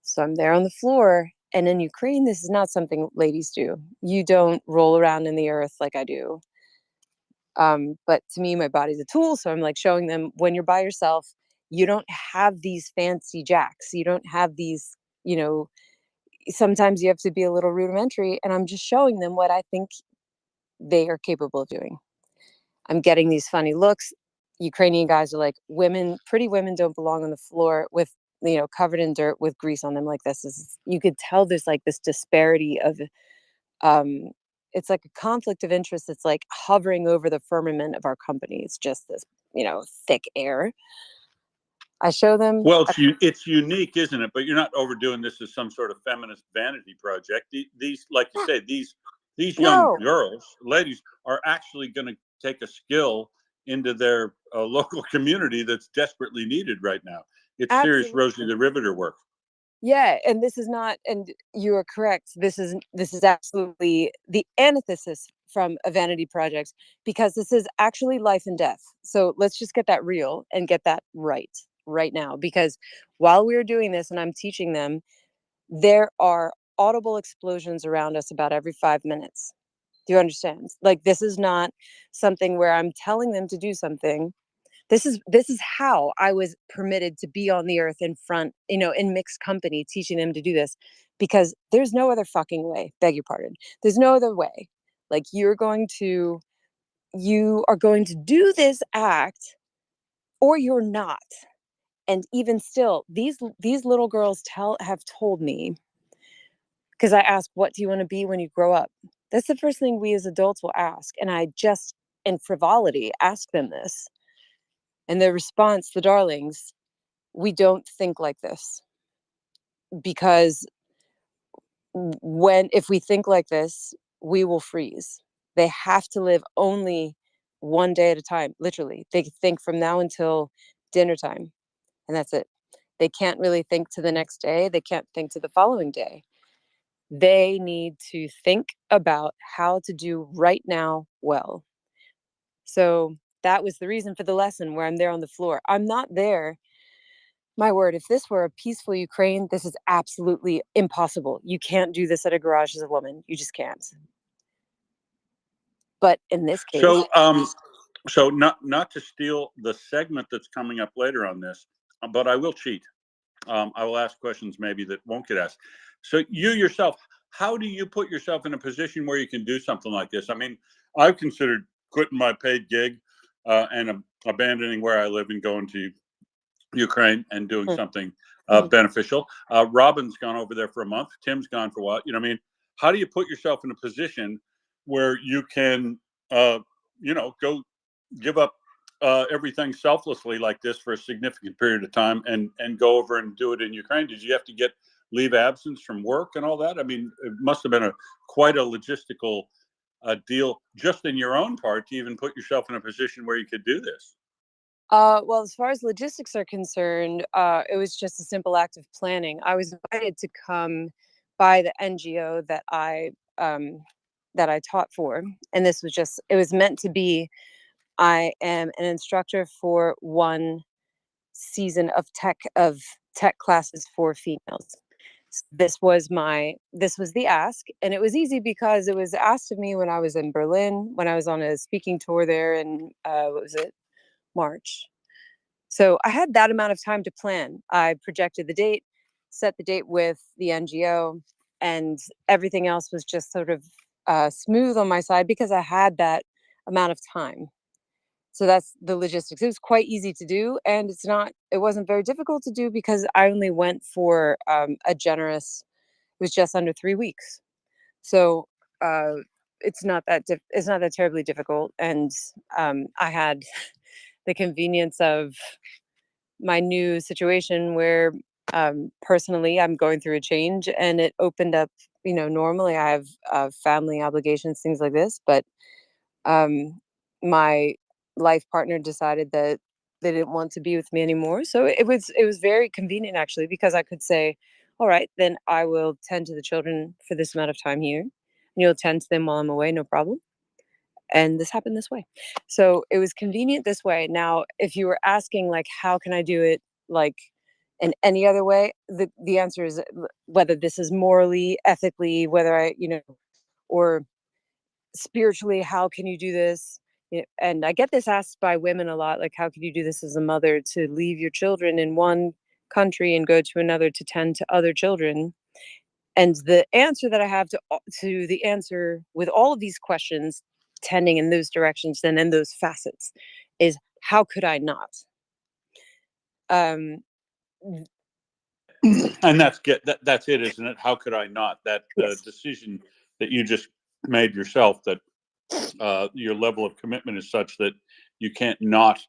so I'm there on the floor. And in Ukraine, this is not something ladies do. You don't roll around in the earth like I do. But to me, my body's a tool. So I'm like showing them, when you're by yourself, you don't have these fancy jacks. You don't have these, sometimes you have to be a little rudimentary. And I'm just showing them what I think they are capable of doing. I'm getting these funny looks. Ukrainian guys are like, pretty women don't belong on the floor with, covered in dirt with grease on them like this. You could tell there's like this disparity of, it's like a conflict of interest that's like hovering over the firmament of our company. It's just this, thick air. I show them. Well, it's unique, isn't it? But you're not overdoing this as some sort of feminist vanity project. These, like you say, these young girls, ladies, are actually going to take a skill into their local community that's desperately needed right now. It's serious Rosie the Riveter work. Yeah, and this is not, and you are correct. This is absolutely the antithesis from a vanity project, because this is actually life and death. So let's just get that real and get that right now, because while we're doing this and I'm teaching them, there are audible explosions around us about every 5 minutes. Do you understand? Like, this is not something where I'm telling them to do something. This is how I was permitted to be on the earth in front, in mixed company, teaching them to do this, because there's no other fucking way. Beg your pardon. There's no other way. Like, you are going to do this act, or you're not. And even still, these little girls have told me, because I ask, what do you want to be when you grow up? That's the first thing we as adults will ask. And I just, in frivolity, ask them this. And their response, the darlings, we don't think like this, because if we think like this, we will freeze. They have to live only one day at a time. Literally, they think from now until dinner time, and that's it. They can't really think to the next day. They can't think to the following day. They need to think about how to do right now well. So that was the reason for the lesson, where I'm there on the floor. I'm not there. My word, if this were a peaceful Ukraine, this is absolutely impossible. You can't do this at a garage as a woman. You just can't. But in this case, so not to steal the segment that's coming up later on this, but I will cheat. I will ask questions maybe that won't get asked. So you yourself, how do you put yourself in a position where you can do something like this? I mean, I've considered quitting my paid gig and abandoning where I live and going to Ukraine and doing something beneficial. Robin's gone over there for a month. Tim's gone for a while. You know, I mean, how do you put yourself in a position where you can, go give up everything selflessly like this for a significant period of time and go over and do it in Ukraine? Did you have to get leave absence from work and all that? I mean, it must have been quite a logistical deal just in your own part to even put yourself in a position where you could do this. Well, as far as logistics are concerned, it was just a simple act of planning. I was invited to come by the NGO that I taught for, and this was it was meant to be. I am an instructor for one season of tech classes for females. This was the ask, and it was easy because it was asked of me when I was in Berlin, when I was on a speaking tour there in what was it, March. So I had that amount of time to plan. I projected the date, set the date with the NGO, and everything else was just sort of smooth on my side because I had that amount of time. So that's the logistics. It was quite easy to do, and it wasn't very difficult to do because I only went for it was just under 3 weeks. So it's not that terribly difficult. And I had the convenience of my new situation where personally I'm going through a change, and it opened up, normally I have family obligations, things like this, but my life partner decided that they didn't want to be with me anymore. So it was very convenient actually, because I could say, all right, then I will tend to the children for this amount of time here, and you'll tend to them while I'm away, no problem. And this happened this way. So it was convenient this way. Now, if you were asking like, how can I do it like in any other way, the answer is whether this is morally, ethically, whether or spiritually, how can you do this? And I get this asked by women a lot, like, how can you do this as a mother, to leave your children in one country and go to another to tend to other children? And the answer that I have to the answer with all of these questions tending in those directions and in those facets is, how could I not? Um, And that's it, isn't it? How could I not? That yes. decision that you just made yourself, that your level of commitment is such that you can't not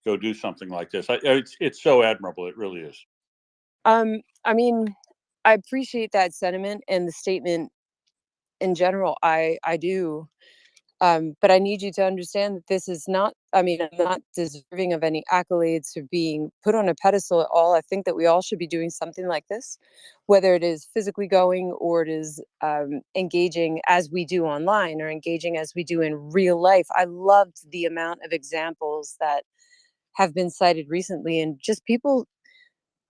go do something like this. It's so admirable. It really is. I mean, I appreciate that sentiment and the statement in general. I do. But I need you to understand that this is not, I mean, I'm not deserving of any accolades or being put on a pedestal at all. I think that we all should be doing something like this, whether it is physically going or it is engaging as we do online or engaging as we do in real life. I loved the amount of examples that have been cited recently, and just people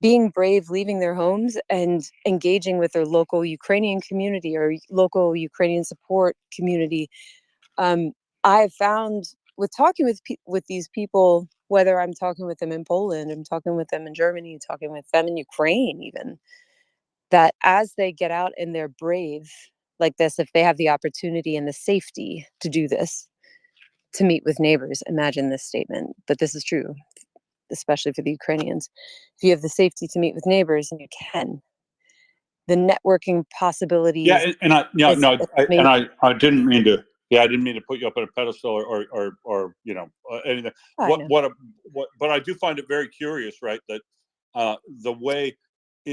being brave, leaving their homes and engaging with their local Ukrainian community or local Ukrainian support community. I've found with talking with these people, whether I'm talking with them in Poland, I'm talking with them in Germany, talking with them in Ukraine, even, that as they get out and they're brave like this, if they have the opportunity and the safety to do this, to meet with neighbors, imagine this statement, but this is true, especially for the Ukrainians. If you have the safety to meet with neighbors, and you can, the networking possibilities. Yeah, and it's amazing. I didn't mean to. Yeah, I didn't mean to put you up on a pedestal or anything. I know. But I do find it very curious, right? That the way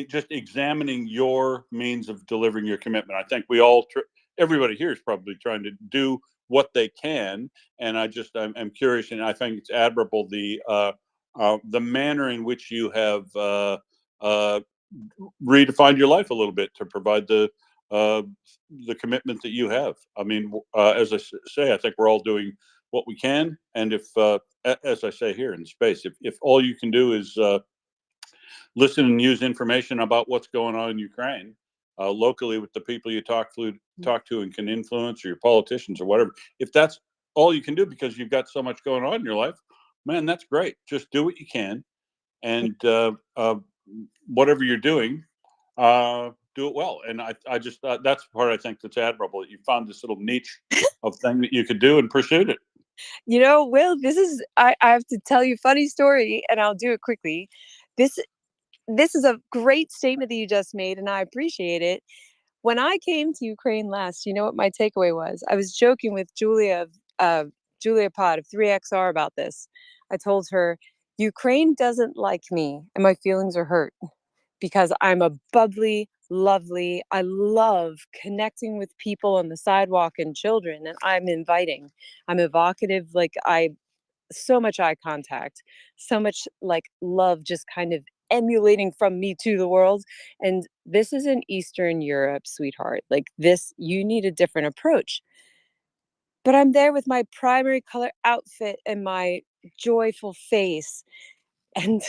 just examining your means of delivering your commitment. I think everybody here is probably trying to do what they can, and I'm curious, and I think it's admirable the manner in which you have redefined your life a little bit to provide the commitment that you have. I mean, as I say, I think we're all doing what we can, and if, as I say here in space, if all you can do is listen and use information about what's going on in Ukraine locally with the people you talk to and can influence, or your politicians or whatever, if that's all you can do because you've got so much going on in your life, man, that's great. Just do what you can, and whatever you're doing, do it well. And I just thought that's the part I think that's admirable, that you found this little niche of thing that you could do and pursued it. You know, Will, this is I have to tell you a funny story, and I'll do it quickly. This this is a great statement that you just made, and I appreciate it. When I came to Ukraine last, you know what my takeaway was? I was joking with Julia Pod of 3XR about this. I told her, Ukraine doesn't like me, and my feelings are hurt because I'm a bubbly, lovely, I love connecting with people on the sidewalk and children, and I'm inviting. I'm evocative, like so much eye contact, so much like love just kind of emulating from me to the world. And this is in Eastern Europe, sweetheart. Like this, you need a different approach. But I'm there with my primary color outfit and my joyful face. And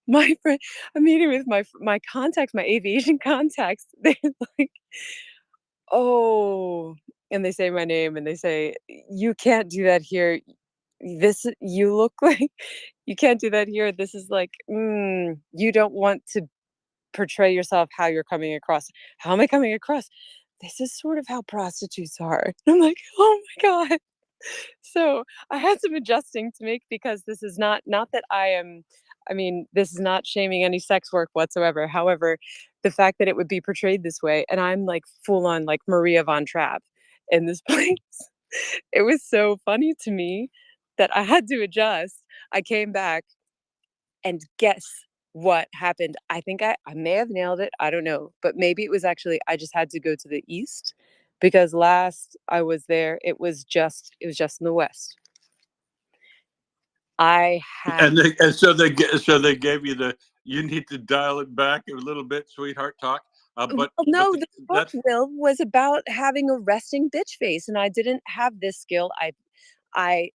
my friend, I'm meeting with my contacts, my aviation contacts. They're like, oh, and they say my name and they say, you can't do that here. This, you look like you can't do that here. This is like, you don't want to portray yourself how you're coming across. How am I coming across? This is sort of how prostitutes are. I'm like, oh my God. So I had some adjusting to make because this is not that I mean, this is not shaming any sex work whatsoever. However, the fact that it would be portrayed this way, and I'm like full on like Maria von Trapp in this place, it was so funny to me that I had to adjust. I came back and guess what happened? I think I may have nailed it. I don't know. But maybe it was actually I just had to go to the east because last I was there, it was just in the west. I had So they gave you the, you need to dial it back a little bit, sweetheart talk. But no, the, the book, Will, was about having a resting bitch face, and I didn't have this skill. I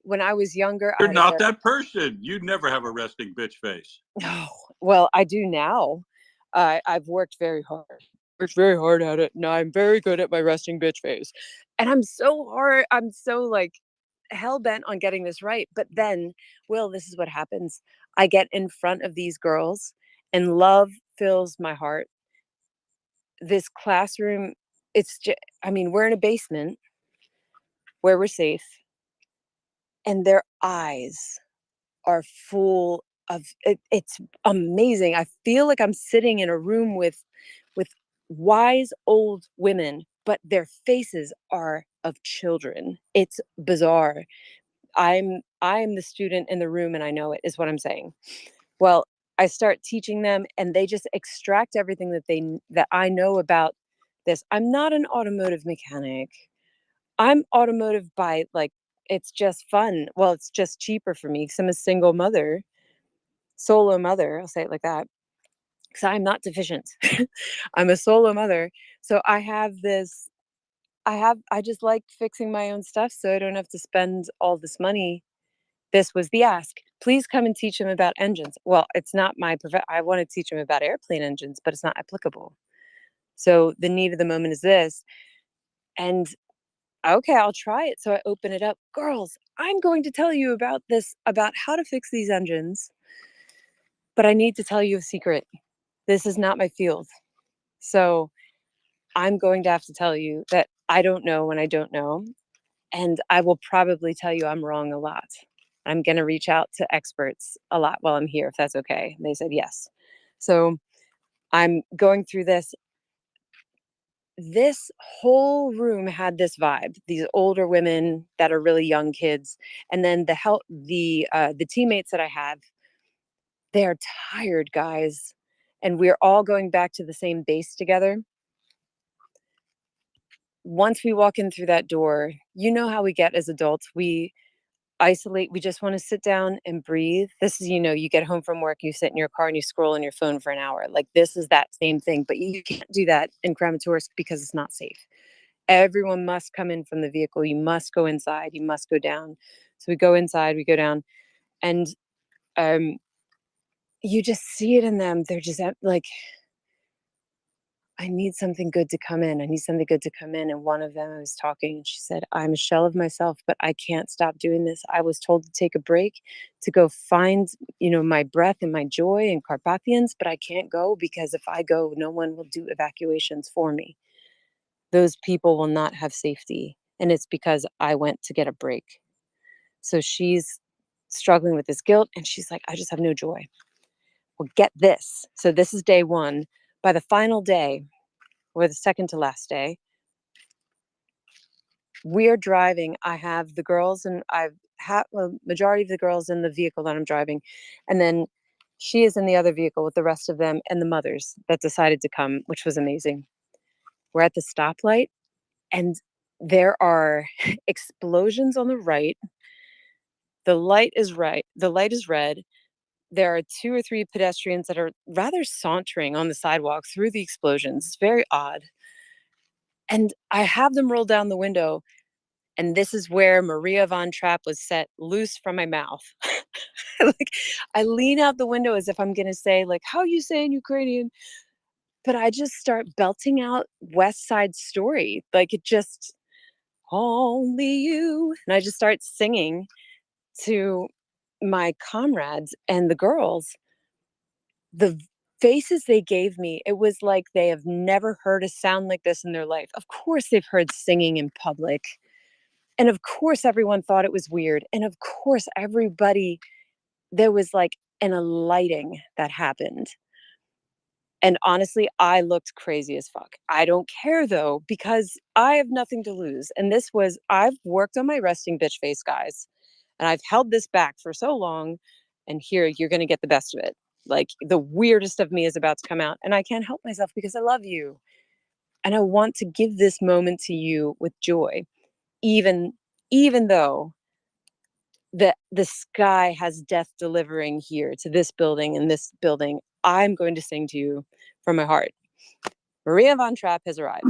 when I was younger, I you're had a not very, that person. You'd never have a resting bitch face. no. Well, I do now. I've worked very hard. Worked very hard at it. Now I'm very good at my resting bitch face. And I'm so like hell bent on getting this right. But then, Will, this is what happens. I get in front of these girls and love fills my heart. This classroom, it's just, I mean, we're in a basement where we're safe, and their eyes are full of it's amazing. I feel like I'm sitting in a room with wise old women, but their faces are of children. It's bizarre. I'm the student in the room and I know it is what I'm saying. Well, I start teaching them and they just extract everything that I know about this. I'm not an automotive mechanic. I'm automotive by like it's just fun. Well, it's just cheaper for me because I'm a single mother, solo mother. I'll say it like that because I'm not deficient. I'm a solo mother. So I have this, I just like fixing my own stuff so I don't have to spend all this money. This was the ask. Please come and teach them about engines. Well, it's not I want to teach them about airplane engines, but it's not applicable. So the need of the moment is this. And okay, I'll try it. So I open it up. Girls, I'm going to tell you about this, about how to fix these engines. But I need to tell you a secret. This is not my field. So I'm going to have to tell you that I don't know when I don't know. And I will probably tell you I'm wrong a lot. I'm going to reach out to experts a lot while I'm here, if that's okay. And they said yes. So I'm going through this. This whole room had this vibe. These older women that are really young kids, and then the teammates that I have, they're tired guys, and we're all going back to the same base together. Once we walk in through that door, you know how we get as adults. We isolate. We just want to sit down and breathe. This is, you get home from work, you sit in your car and you scroll on your phone for an hour. Like this is that same thing, but you can't do that in Kramatorsk because it's not safe. Everyone must come in from the vehicle. You must go inside. You must go down. So we go inside, we go down, and you just see it in them. They're just like, I need something good to come in. I need something good to come in. And one of them, I was talking, and she said, I'm a shell of myself, but I can't stop doing this. I was told to take a break, to go find, my breath and my joy in Carpathians, but I can't go because if I go, no one will do evacuations for me. Those people will not have safety. And it's because I went to get a break. So she's struggling with this guilt, and she's like, I just have no joy. Well, get this. So this is day one. By the final day, or the second to last day, we're driving. I have the girls, and I've had the majority of the girls in the vehicle that I'm driving. And then she is in the other vehicle with the rest of them and the mothers that decided to come, which was amazing. We're at the stoplight, and there are explosions on the right. The light is red. There are 2 or 3 pedestrians that are rather sauntering on the sidewalk through the explosions. It's very odd. And I have them roll down the window, and this is where Maria von Trapp was set loose from my mouth. Like, I lean out the window as if I'm going to say, like, how you say in Ukrainian? But I just start belting out West Side Story. Like, it just, only you. And I just start singing to my comrades and the girls. The faces they gave me, it was like they have never heard a sound like this in their life. Of course, they've heard singing in public. And of course, everyone thought it was weird. And of course, there was like an alighting that happened. And honestly, I looked crazy as fuck. I don't care though, because I have nothing to lose. And I've worked on my resting bitch face, guys. And I've held this back for so long. And here, you're going to get the best of it. Like, the weirdest of me is about to come out. And I can't help myself because I love you. And I want to give this moment to you with joy. Even though the sky has death delivering here to this building and this building, I'm going to sing to you from my heart. Maria von Trapp has arrived.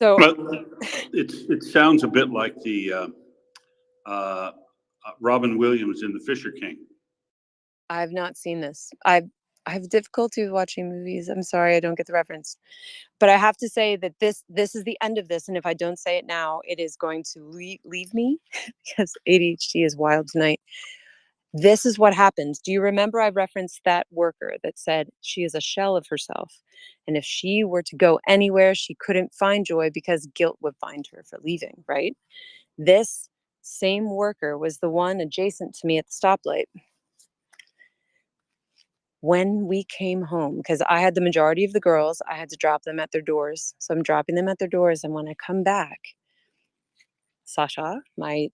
So But it sounds a bit like the Robin Williams in The Fisher King. I've not seen this. I have difficulty with watching movies. I'm sorry, I don't get the reference. But I have to say that this is the end of this. And if I don't say it now, it is going to leave me because ADHD is wild tonight. This is what happens. Do you remember I referenced that worker that said she is a shell of herself? And if she were to go anywhere, she couldn't find joy because guilt would find her for leaving, right? This same worker was the one adjacent to me at the stoplight. When we came home, because I had the majority of the girls, I had to drop them at their doors. So I'm dropping them at their doors. And when I come back, Sasha, my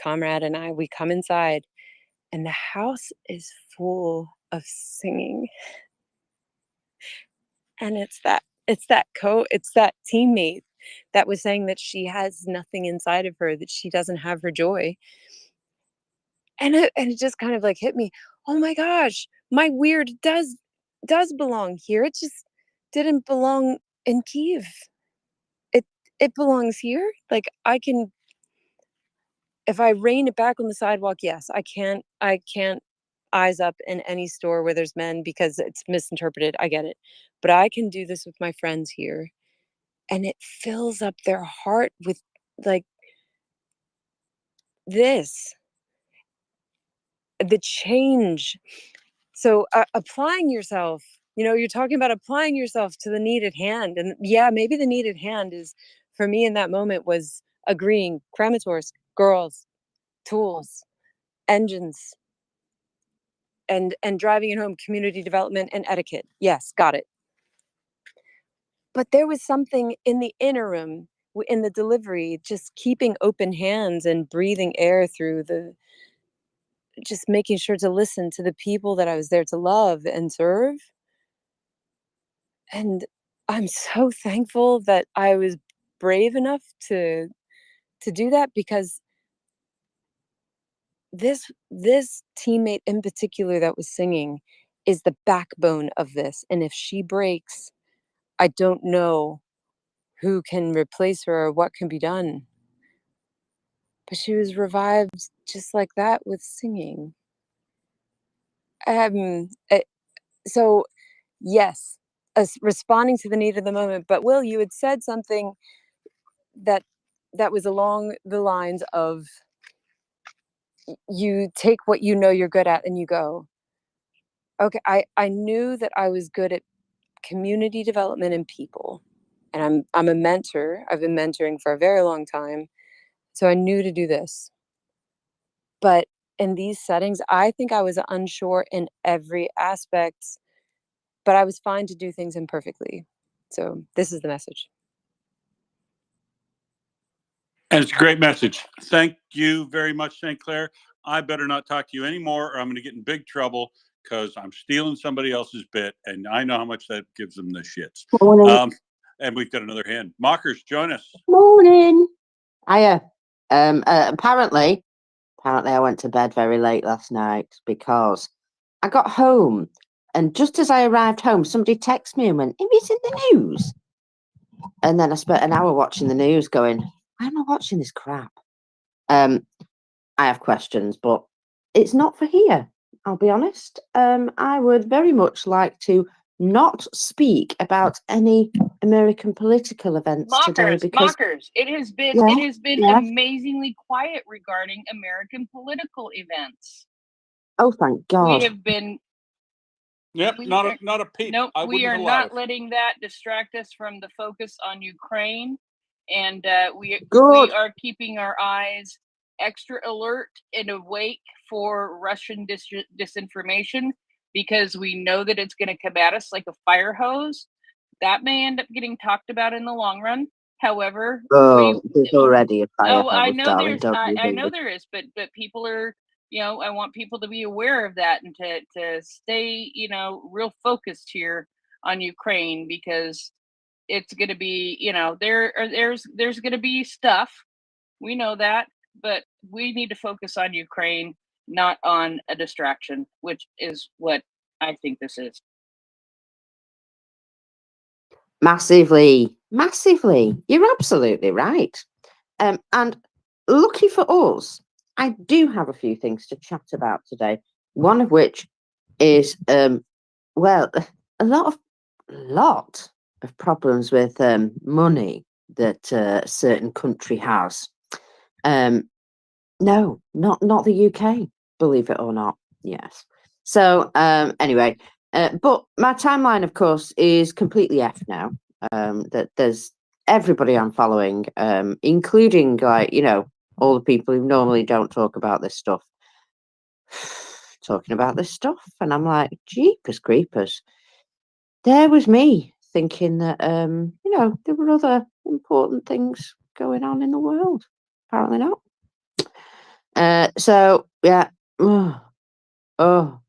comrade, and I, we come inside, and the house is full of singing. And it's that teammate that was saying that she has nothing inside of her, that she doesn't have her joy. And it just kind of like hit me. Oh my gosh, my weird does belong here. It just didn't belong in Kiev. It belongs here. Like, I can, if I rain it back on the sidewalk, yes, I can't eyes up in any store where there's men because it's misinterpreted. I get it. But I can do this with my friends here. And it fills up their heart with like this, the change. So applying yourself, you're talking about applying yourself to the need at hand. And yeah, maybe the need at hand is, for me in that moment, was agreeing, Kramatorsk, girls, tools, engines, and driving it home, community development and etiquette. Yes, got it. But there was something in the interim, in the delivery, just keeping open hands and breathing air through just making sure to listen to the people that I was there to love and serve. And I'm so thankful that I was brave enough to do that, because this teammate in particular that was singing is the backbone of this. And if she breaks, I don't know who can replace her or what can be done. But she was revived just like that with singing. So yes, responding to the need of the moment. But Will, you had said something that was along the lines of you take what you know you're good at and you go. Okay, I knew that I was good at community development and people, and I'm a mentor. I've been mentoring for a very long time, so I knew to do this. But in these settings, I think I was unsure in every aspect, but I was fine to do things imperfectly. So this is the message. And it's a great message. Thank you very much, St. Clair. I better not talk to you anymore, or I'm going to get in big trouble because I'm stealing somebody else's bit, and I know how much that gives them the shits. And we've got another hand. Mockers, join us. Morning. Apparently I went to bed very late last night because I got home, and just as I arrived home, somebody texted me and went, "Have you seen the news?" And then I spent an hour watching the news going, "Why am I watching this crap?" I have questions, but it's not for here. I'll be honest. I would very much like to not speak about any American political events today because It has been yeah. amazingly quiet regarding American political events. Oh, thank God. We have been. Yep, not a peep. Nope, we are not not letting that distract us from the focus on Ukraine, and we are keeping our eyes extra alert and awake for Russian disinformation, because we know that it's going to come at us like a fire hose. That may end up getting talked about in the long run. However, there's already a fire hose. I know I know there is, but people are. I want people to be aware of that and to stay, real focused here on Ukraine, because it's going to be, there's going to be stuff. We know that, but we need to focus on Ukraine, not on a distraction, which is what I think this is. Massively. You're absolutely right. And lucky for us, I do have a few things to chat about today. One of which is, well, a lot of problems with money that a certain country has. No, not the UK, believe it or not. Yes. So anyway, but my timeline, of course, is completely F now. That there's everybody I'm following, including all the people who normally don't talk about this stuff, talking about this stuff, and I'm like, jeepers creepers. There was me thinking that there were other important things going on in the world. Apparently not. So yeah. Oh.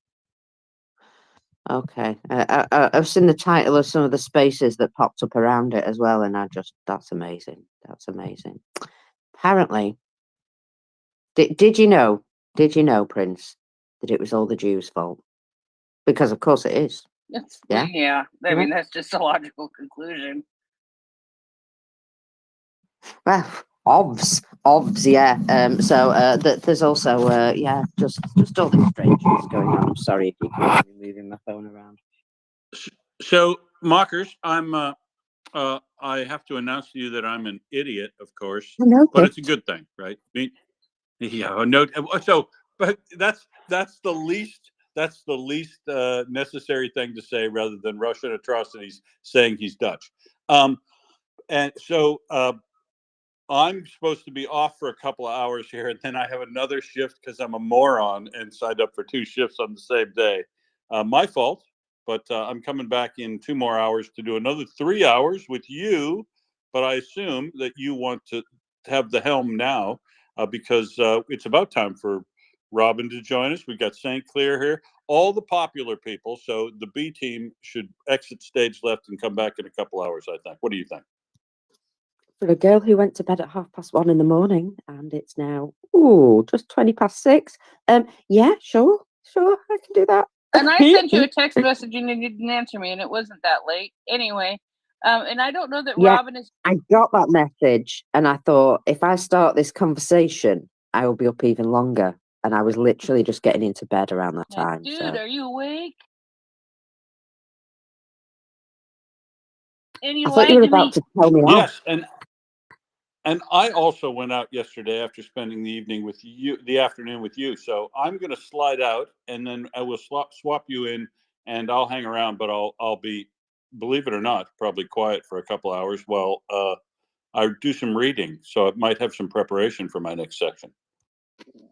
Okay. I've seen the title of some of the spaces that popped up around it as well, and that's amazing. That's amazing. Apparently, did you know, Prince, that it was all the Jews' fault? Because of course it is. Yeah. I mean, that's just a logical conclusion. Well, obvs, yeah. So there's also just all these strangeness going on. I'm sorry if you can hear me moving my phone around. So, Mockers, I have to announce to you that I'm an idiot, of course, but it's a good thing, right? Yeah, no. So, but that's the least necessary thing to say, rather than Russian atrocities saying he's Dutch. And so I'm supposed to be off for a couple of hours here, and then I have another shift because I'm a moron and signed up for 2 shifts on the same day. My fault, but I'm coming back in 2 more hours to do another 3 hours with you. But I assume that you want to have the helm now, because it's about time for Robin to join us. We've got St. Clair here, all the popular people. So the B team should exit stage left and come back in a couple hours, I think. What do you think? For a girl who went to bed at 1:30 in the morning, and it's now just 6:20. Yeah, sure, I can do that. And I sent you a text message and you didn't answer me, and it wasn't that late. Anyway, and I don't know that Robin is. I got that message, and I thought, if I start this conversation, I will be up even longer. And I was literally just getting into bed around that time. Dude, are you awake? And you I thought you were lied to about me. to tell me off. Yes, and I also went out yesterday after spending the evening with you, the afternoon with you. So I'm going to slide out, and then I will swap you in, and I'll hang around. But I'll be, believe it or not, probably quiet for a couple hours while I do some reading. So it might have some preparation for my next section.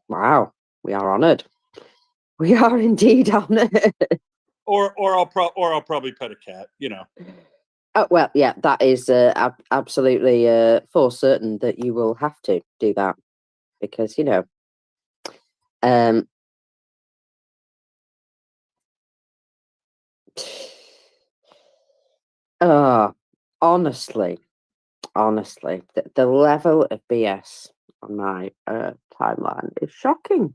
Wow, we are honoured. We are indeed honoured. Or I'll probably pet a cat. You know. Oh, well, yeah, that is absolutely for certain that you will have to do that because, you know, honestly, the level of BS on my timeline is shocking.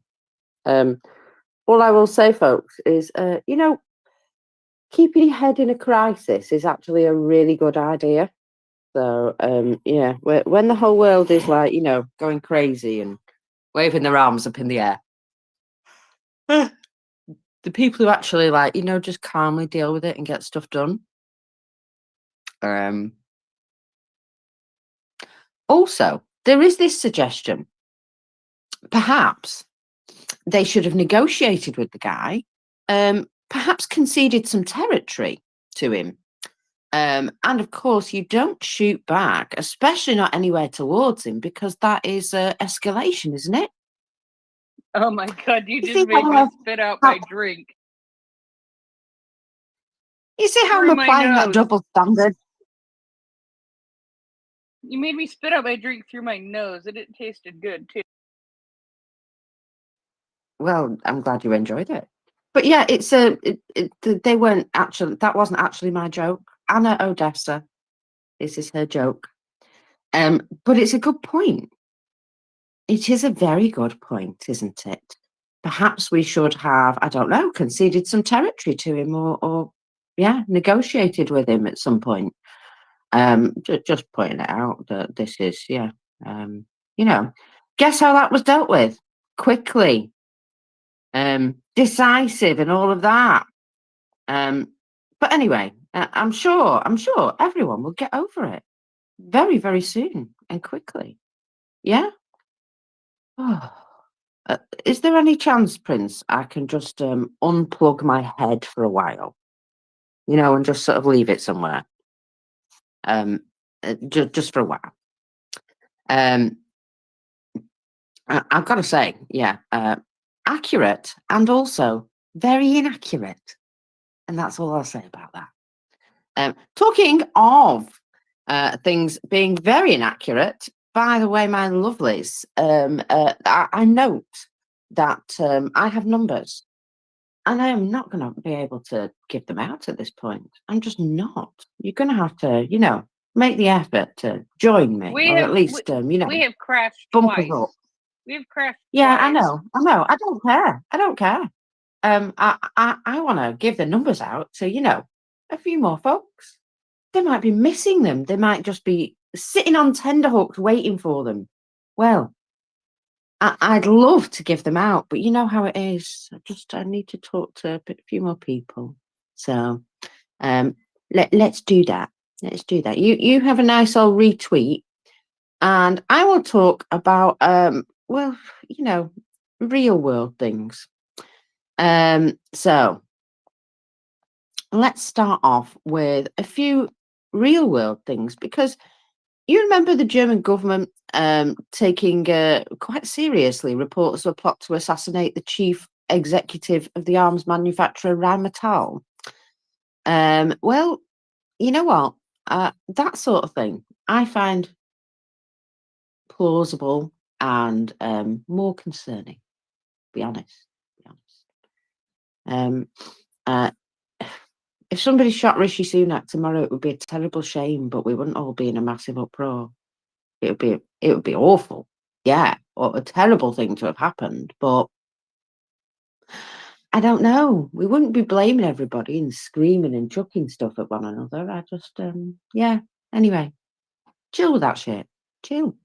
All I will say, folks, is, you know, keeping your head in a crisis is actually a really good idea. So, yeah, when the whole world is like, you know, going crazy and waving their arms up in the air, the people who actually, like, you know, just calmly deal with it and get stuff done. Also, there is this suggestion. Perhaps they should have negotiated with the guy, perhaps conceded some territory to him. And of course, you don't shoot back, especially not anywhere towards him, because that is escalation, isn't it? Oh my God, you You just see made how me I- spit out how- my drink You see how through I'm my applying that nose. double standard? You made me spit out my drink through my nose, and it tasted good too. Well, I'm glad you enjoyed it. But yeah, it's they weren't actually. That wasn't actually my joke. Anna Odessa, this is her joke. But it's a good point. It is a very good point, isn't it? Perhaps we should have, I don't know, conceded some territory to him, or yeah, negotiated with him at some point. Just pointing it out that this is, yeah, you know, guess how that was dealt with? Quickly, decisive, and all of that. But anyway, I'm sure everyone will get over it very, very soon and quickly. Yeah. Oh. Is there any chance, Prince, I can just unplug my head for a while, you know, and just sort of leave it somewhere, just for a while? I've got to say, yeah, accurate and also very inaccurate, and that's all I'll say about that. Talking of things being very inaccurate, by the way, my lovelies, I note that I have numbers, and I am not going to be able to give them out at this point. I'm just not. You're going to have to, you know, make the effort to join me, or at least, you know, we have crashed bump us twice. up. We have crashed Yeah, twice. I know. I don't care. I don't care. I want to give the numbers out to, you know, a few more folks. They might be missing them. They might just be sitting on tenterhooks waiting for them. Well, I'd love to give them out, but you know how it is. I need to talk to a few more people. So let's do that. Let's do that. You have a nice old retweet, and I will talk about well, you know, real world things. So let's start off with a few real world things, because you remember the German government taking quite seriously reports of a plot to assassinate the chief executive of the arms manufacturer Rheinmetall. Well, you know what? That sort of thing I find plausible and more concerning. Be honest. Be honest. If somebody shot Rishi Sunak tomorrow, it would be a terrible shame, but we wouldn't all be in a massive uproar. It would be awful, yeah, or a terrible thing to have happened. But I don't know. We wouldn't be blaming everybody and screaming and chucking stuff at one another. I just yeah. Anyway, chill with that shit. Chill.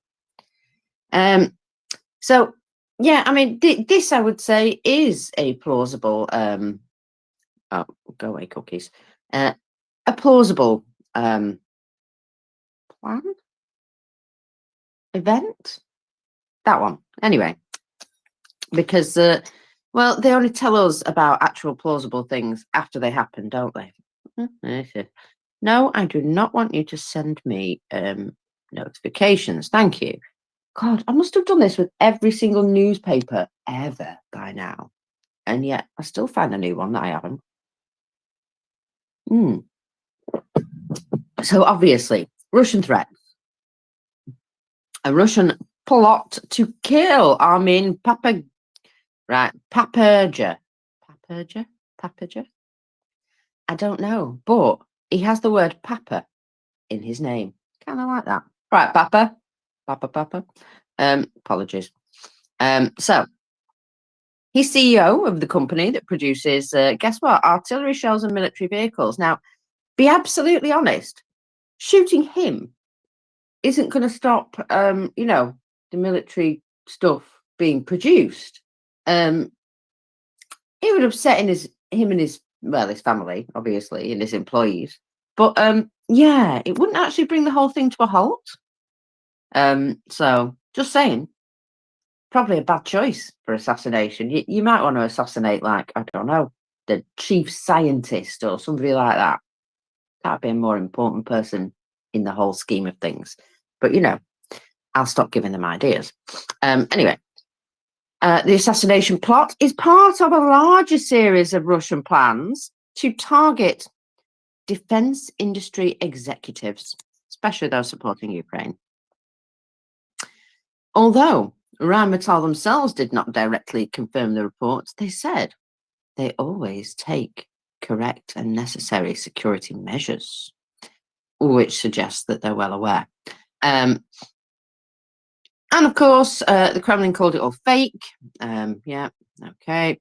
So yeah, I mean, this I would say is a plausible oh, go away, cookies. A plausible plan? Event? That one. Anyway, because, well, they only tell us about actual plausible things after they happen, don't they? No, I do not want you to send me notifications. Thank you. God, I must have done this with every single newspaper ever by now. And yet I still find a new one that I haven't. So obviously, Russian threat. A Russian plot to kill Armin Papager. Papager? I don't know, but he has the word Papa in his name. Kind of like that. Right, Papa. Apologies. So, he's CEO of the company that produces, guess what? Artillery shells and military vehicles. Now, be absolutely honest, shooting him isn't going to stop, you know, the military stuff being produced. It would upset him and his family, obviously, and his employees. But yeah, it wouldn't actually bring the whole thing to a halt. So just saying, probably a bad choice for assassination. You might want to assassinate, like, I don't know, the chief scientist or somebody like that. That'd be a more important person in the whole scheme of things. But, you know, I'll stop giving them ideas. Anyway, the assassination plot is part of a larger series of Russian plans to target defense industry executives, especially those supporting Ukraine. Although Rheinmetall themselves did not directly confirm the reports, they said they always take correct and necessary security measures, which suggests that they're well aware. And of course, the Kremlin called it all fake. Yeah, okay.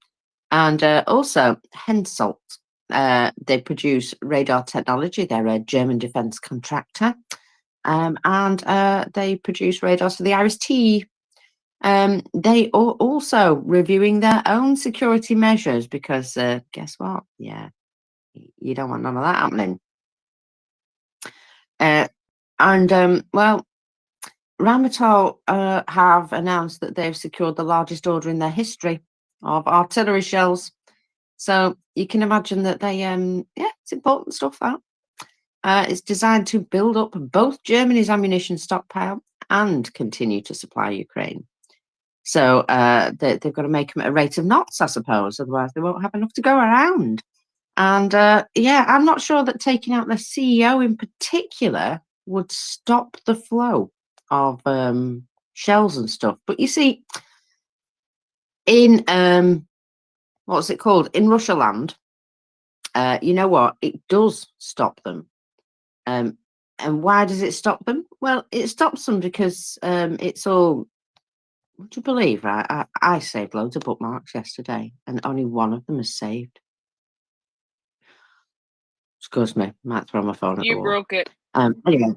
And also, Hensoldt, they produce radar technology. They're a German defense contractor. And they produce radars for the IRIS-T. They are also reviewing their own security measures because guess what? Yeah, you don't want none of that happening. Well, Rheinmetall have announced that they've secured the largest order in their history of artillery shells. So you can imagine that they, yeah, it's important stuff, that. It's designed to build up both Germany's ammunition stockpile and continue to supply Ukraine. So they've got to make them at a rate of knots, I suppose, otherwise they won't have enough to go around. And yeah, I'm not sure that taking out the CEO in particular would stop the flow of shells and stuff. But you see, in what's it called? In Russia land, you know what? It does stop them. And why does it stop them? Well, it stops them because it's all, would you believe, right? I saved loads of bookmarks yesterday and only one of them is saved. Excuse me, might throw my phone at the You wall. broke it. Anyway,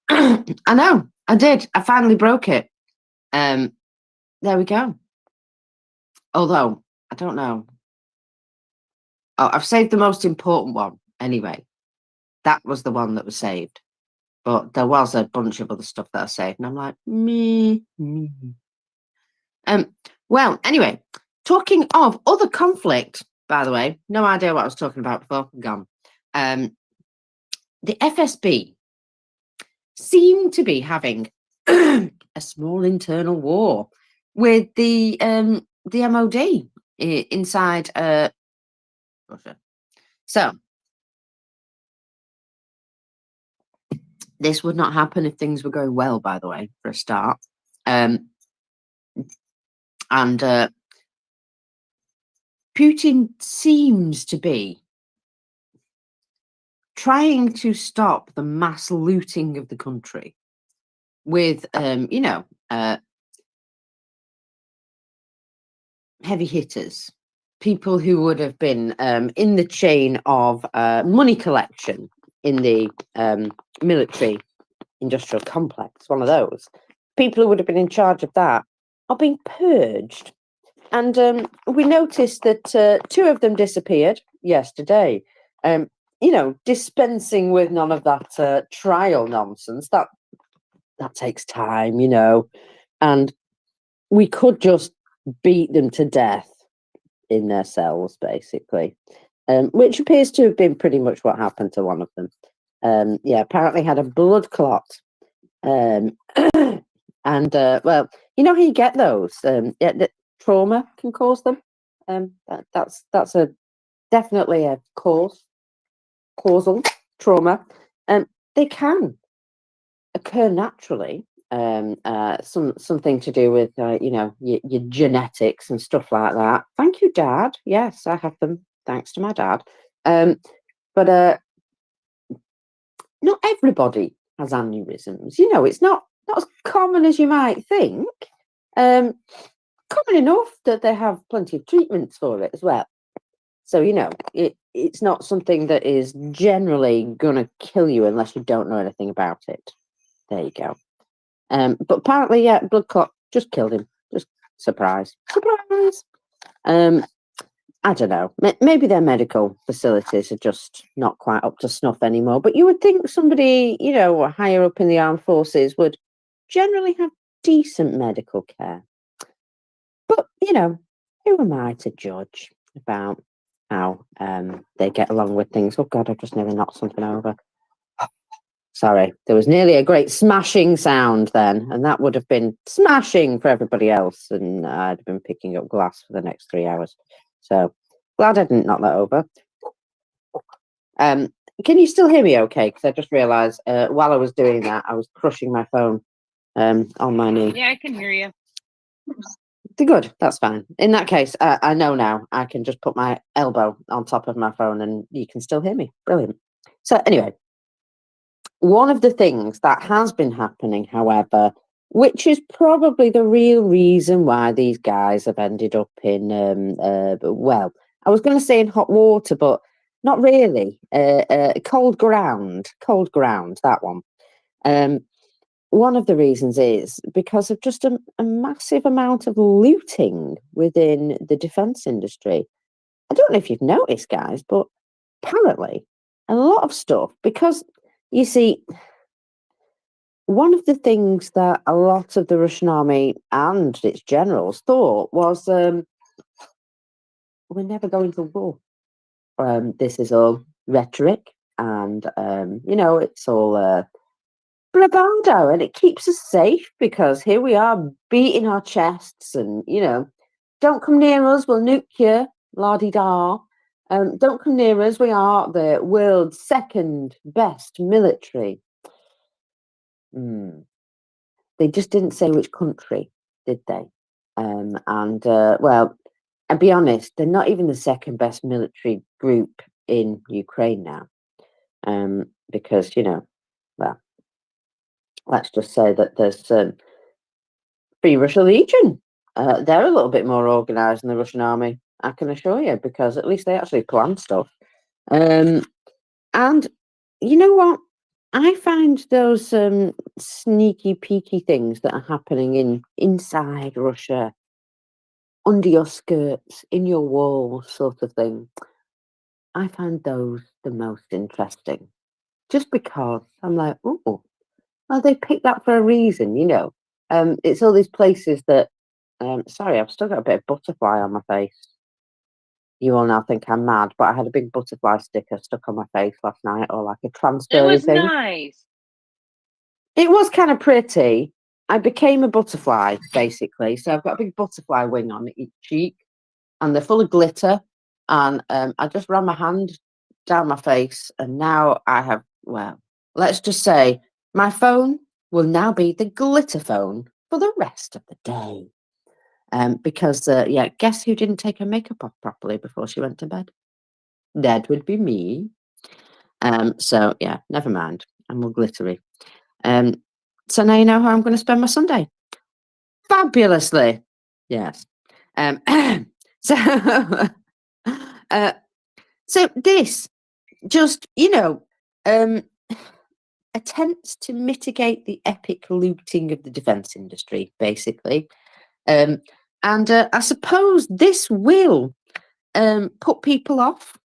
I know, I did. I finally broke it. There we go. Although, I don't know. Oh, I've saved the most important one anyway. That was the one that was saved. But there was a bunch of other stuff that I saved, and I'm like, me. Well, anyway, talking of other conflict, by the way, no idea what I was talking about before. Gone. The FSB seem to be having a small internal war with the MOD inside Russia. So this would not happen if things were going well, by the way, for a start. And Putin seems to be trying to stop the mass looting of the country with, you know, heavy hitters, people who would have been in the chain of money collection in the military industrial complex, one of those. People who would have been in charge of that are being purged. And we noticed that 2 of them disappeared yesterday. You know, dispensing with none of that trial nonsense. That that takes time, you know, and we could just beat them to death in their cells, basically, which appears to have been pretty much what happened to one of them. Yeah, apparently had a blood clot. And well, you know how you get those? Yeah, trauma can cause them. That's a definitely a causal trauma. They can occur naturally. Something to do with you know, your genetics and stuff like that. Thank you, Dad. Yes, I have them thanks to my dad. But not everybody has aneurysms. You know, it's not as common as you might think. Common enough that they have plenty of treatments for it as well. So, you know, it's not something that is generally going to kill you unless you don't know anything about it. There you go. But apparently, yeah, blood clot just killed him. Just surprise. I don't know. Maybe their medical facilities are just not quite up to snuff anymore. But you would think somebody, you know, higher up in the armed forces would generally have decent medical care. But, you know, who am I to judge about how they get along with things? Oh, God, I've just nearly knocked something over. Sorry, there was nearly a great smashing sound then, and that would have been smashing for everybody else, and I'd have been picking up glass for the next 3 hours. So glad I didn't knock that over. Can you still hear me okay? Because I just realised while I was doing that, I was crushing my phone on my knee. Yeah, I can hear you. Good, that's fine. In that case, I know now I can just put my elbow on top of my phone and you can still hear me. Brilliant. So anyway, one of the things that has been happening, however, which is probably the real reason why these guys have ended up in, well, I was going to say in hot water, but not really. Cold ground, that one. One of the reasons is because of just a massive amount of looting within the defense industry. I don't know if you've noticed, guys, but apparently a lot of stuff, because you see, one of the things that a lot of the Russian army and its generals thought was, we're never going to war. This is all rhetoric, and you know, it's all bravado, and it keeps us safe because here we are beating our chests, and you know, don't come near us, we'll nuke you, la di da. Don't come near us, we are the world's second best military. They just didn't say which country, did they? And well, and be honest, they're not even the second best military group in Ukraine now, because you know, well, let's just say that there's Free Russia Legion. They're a little bit more organised than the Russian army, I can assure you, because at least they actually plan stuff. And you know what? I find those sneaky peeky things that are happening inside Russia, under your skirts, in your walls, sort of thing. I find those the most interesting, just because I'm like, oh, well, they picked that for a reason, you know. It's all these places that. Sorry, I've still got a bit of butterfly on my face. You all now think I'm mad, but I had a big butterfly sticker stuck on my face last night, or like a It transfer was thing. nice. It was kind of pretty. I became a butterfly, basically. So I've got a big butterfly wing on each cheek, and they're full of glitter. And I just ran my hand down my face, and now I have, well, let's just say my phone will now be the glitter phone for the rest of the day. Because, yeah, guess who didn't take her makeup off properly before she went to bed? That would be me. So, yeah, never mind. I'm all glittery. So now you know how I'm going to spend my Sunday. Fabulously. Yes. So, so this just, you know, attempts to mitigate the epic looting of the defense industry, basically. And I suppose this will put people off,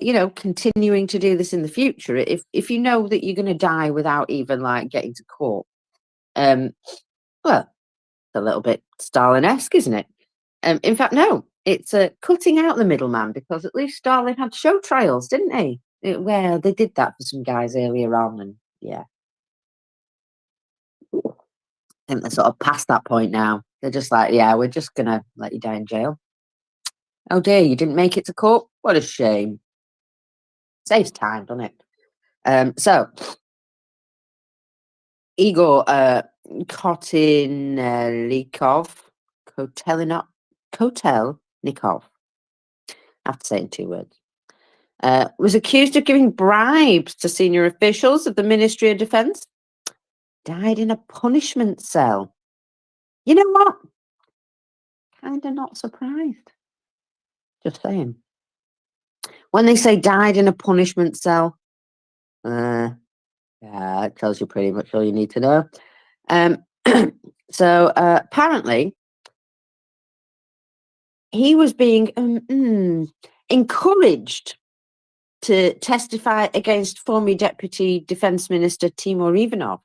you know, continuing to do this in the future. If you know that you're going to die without even like getting to court, Well, it's a little bit Stalin-esque, isn't it? In fact, no, it's cutting out the middleman, because at least Stalin had show trials, didn't he? Well, they did that for some guys earlier on, and yeah. I think they're sort of past that point now. They're just like, yeah, we're just going to let you die in jail. Oh dear, you didn't make it to court? What a shame. Saves time, doesn't it? So, Igor Kotelnikov, Kotelnikov, I have to say it in 2 words, was accused of giving bribes to senior officials of the Ministry of Defence. Died in a punishment cell. You know what? Kind of not surprised. Just saying. When they say died in a punishment cell, yeah, it tells you pretty much all you need to know. So apparently, he was being encouraged to testify against former Deputy Defence Minister Timur Ivanov.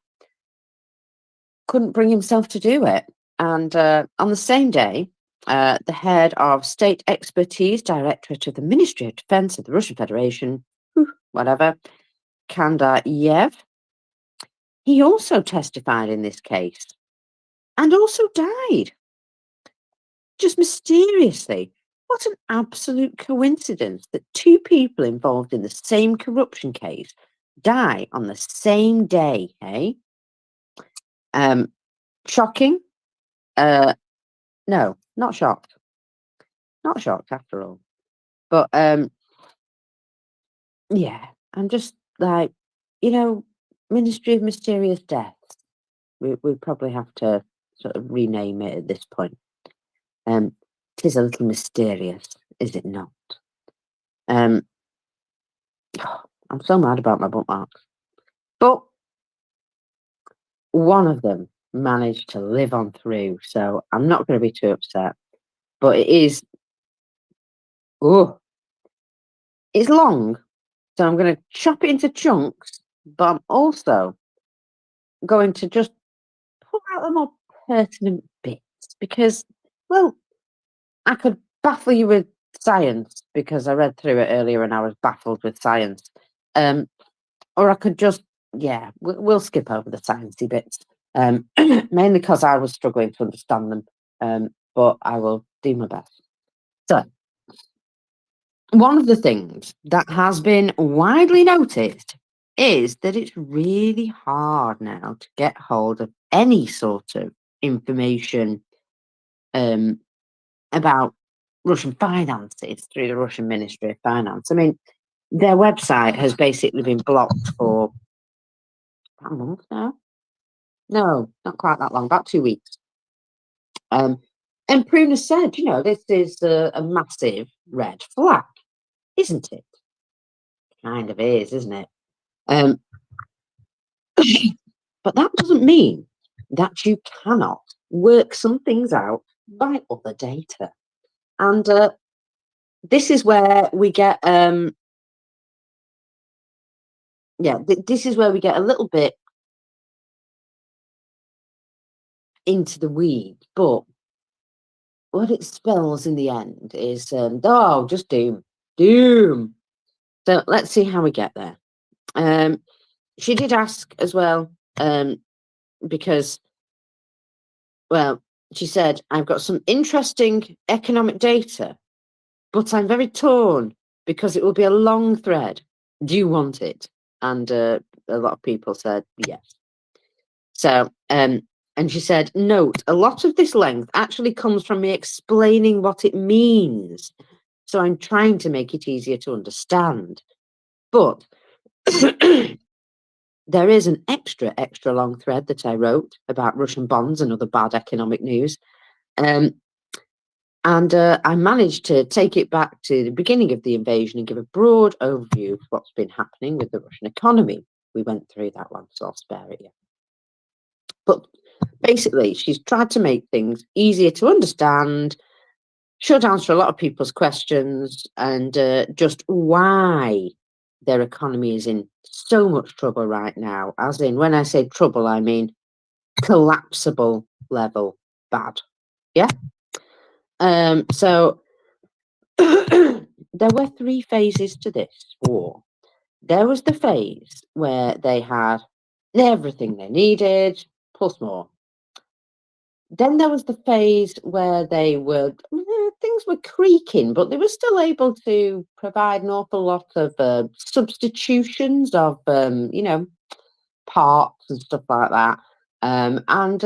Couldn't bring himself to do it. And on the same day, the head of State Expertise Directorate of the Ministry of Defence of the Russian Federation, whatever, Kandayev, he also testified in this case and also died. Just mysteriously. What an absolute coincidence that 2 people involved in the same corruption case die on the same day, eh? Shocking? No, not shocked. Not shocked after all. But yeah, I'm just like, Ministry of Mysterious Deaths. We probably have to sort of rename it at this point. Tis a little mysterious, is it not? I'm so mad about my bookmarks. But one of them managed to live on through, so I'm not going to be too upset. But it is, it's long, so I'm going to chop it into chunks, but I'm also going to just pull out the more pertinent bits, because, well, I could baffle you with science, because I read through it earlier and I was baffled with science. Or I could just, we'll skip over the sciencey bits, mainly because I was struggling to understand them, but I will do my best. So, one of the things that has been widely noticed is that it's really hard now to get hold of any sort of information about Russian finances through the Russian Ministry of Finance. I mean, their website has basically been blocked for about a month now. No, not quite that long, about 2 weeks. And Pruna said, this is a massive red flag, isn't it? Kind of is, isn't it? But that doesn't mean that you cannot work some things out by other data. And this is where we get, this is where we get a little bit into the weeds, but what it spells in the end is, just doom. Doom. So let's see how we get there. She did ask as well, because, well, she said, I've got some interesting economic data, but I'm very torn because it will be a long thread. Do you want it? And a lot of people said yes. So, and she said, note, a lot of this length actually comes from me explaining what it means. So I'm trying to make it easier to understand. But there is an extra long thread that I wrote about Russian bonds and other bad economic news. And I managed to take it back to the beginning of the invasion and give a broad overview of what's been happening with the Russian economy. We went through that one, so I'll spare it you. But basically, she's tried to make things easier to understand, should answer a lot of people's questions, and just why their economy is in so much trouble right now. As in, when I say trouble, I mean collapsible level bad. Yeah. So there were 3 phases to this war. There was the phase where they had everything they needed, plus more. Then there was the phase where things were creaking, but they were still able to provide an awful lot of substitutions of, parts and stuff like that. And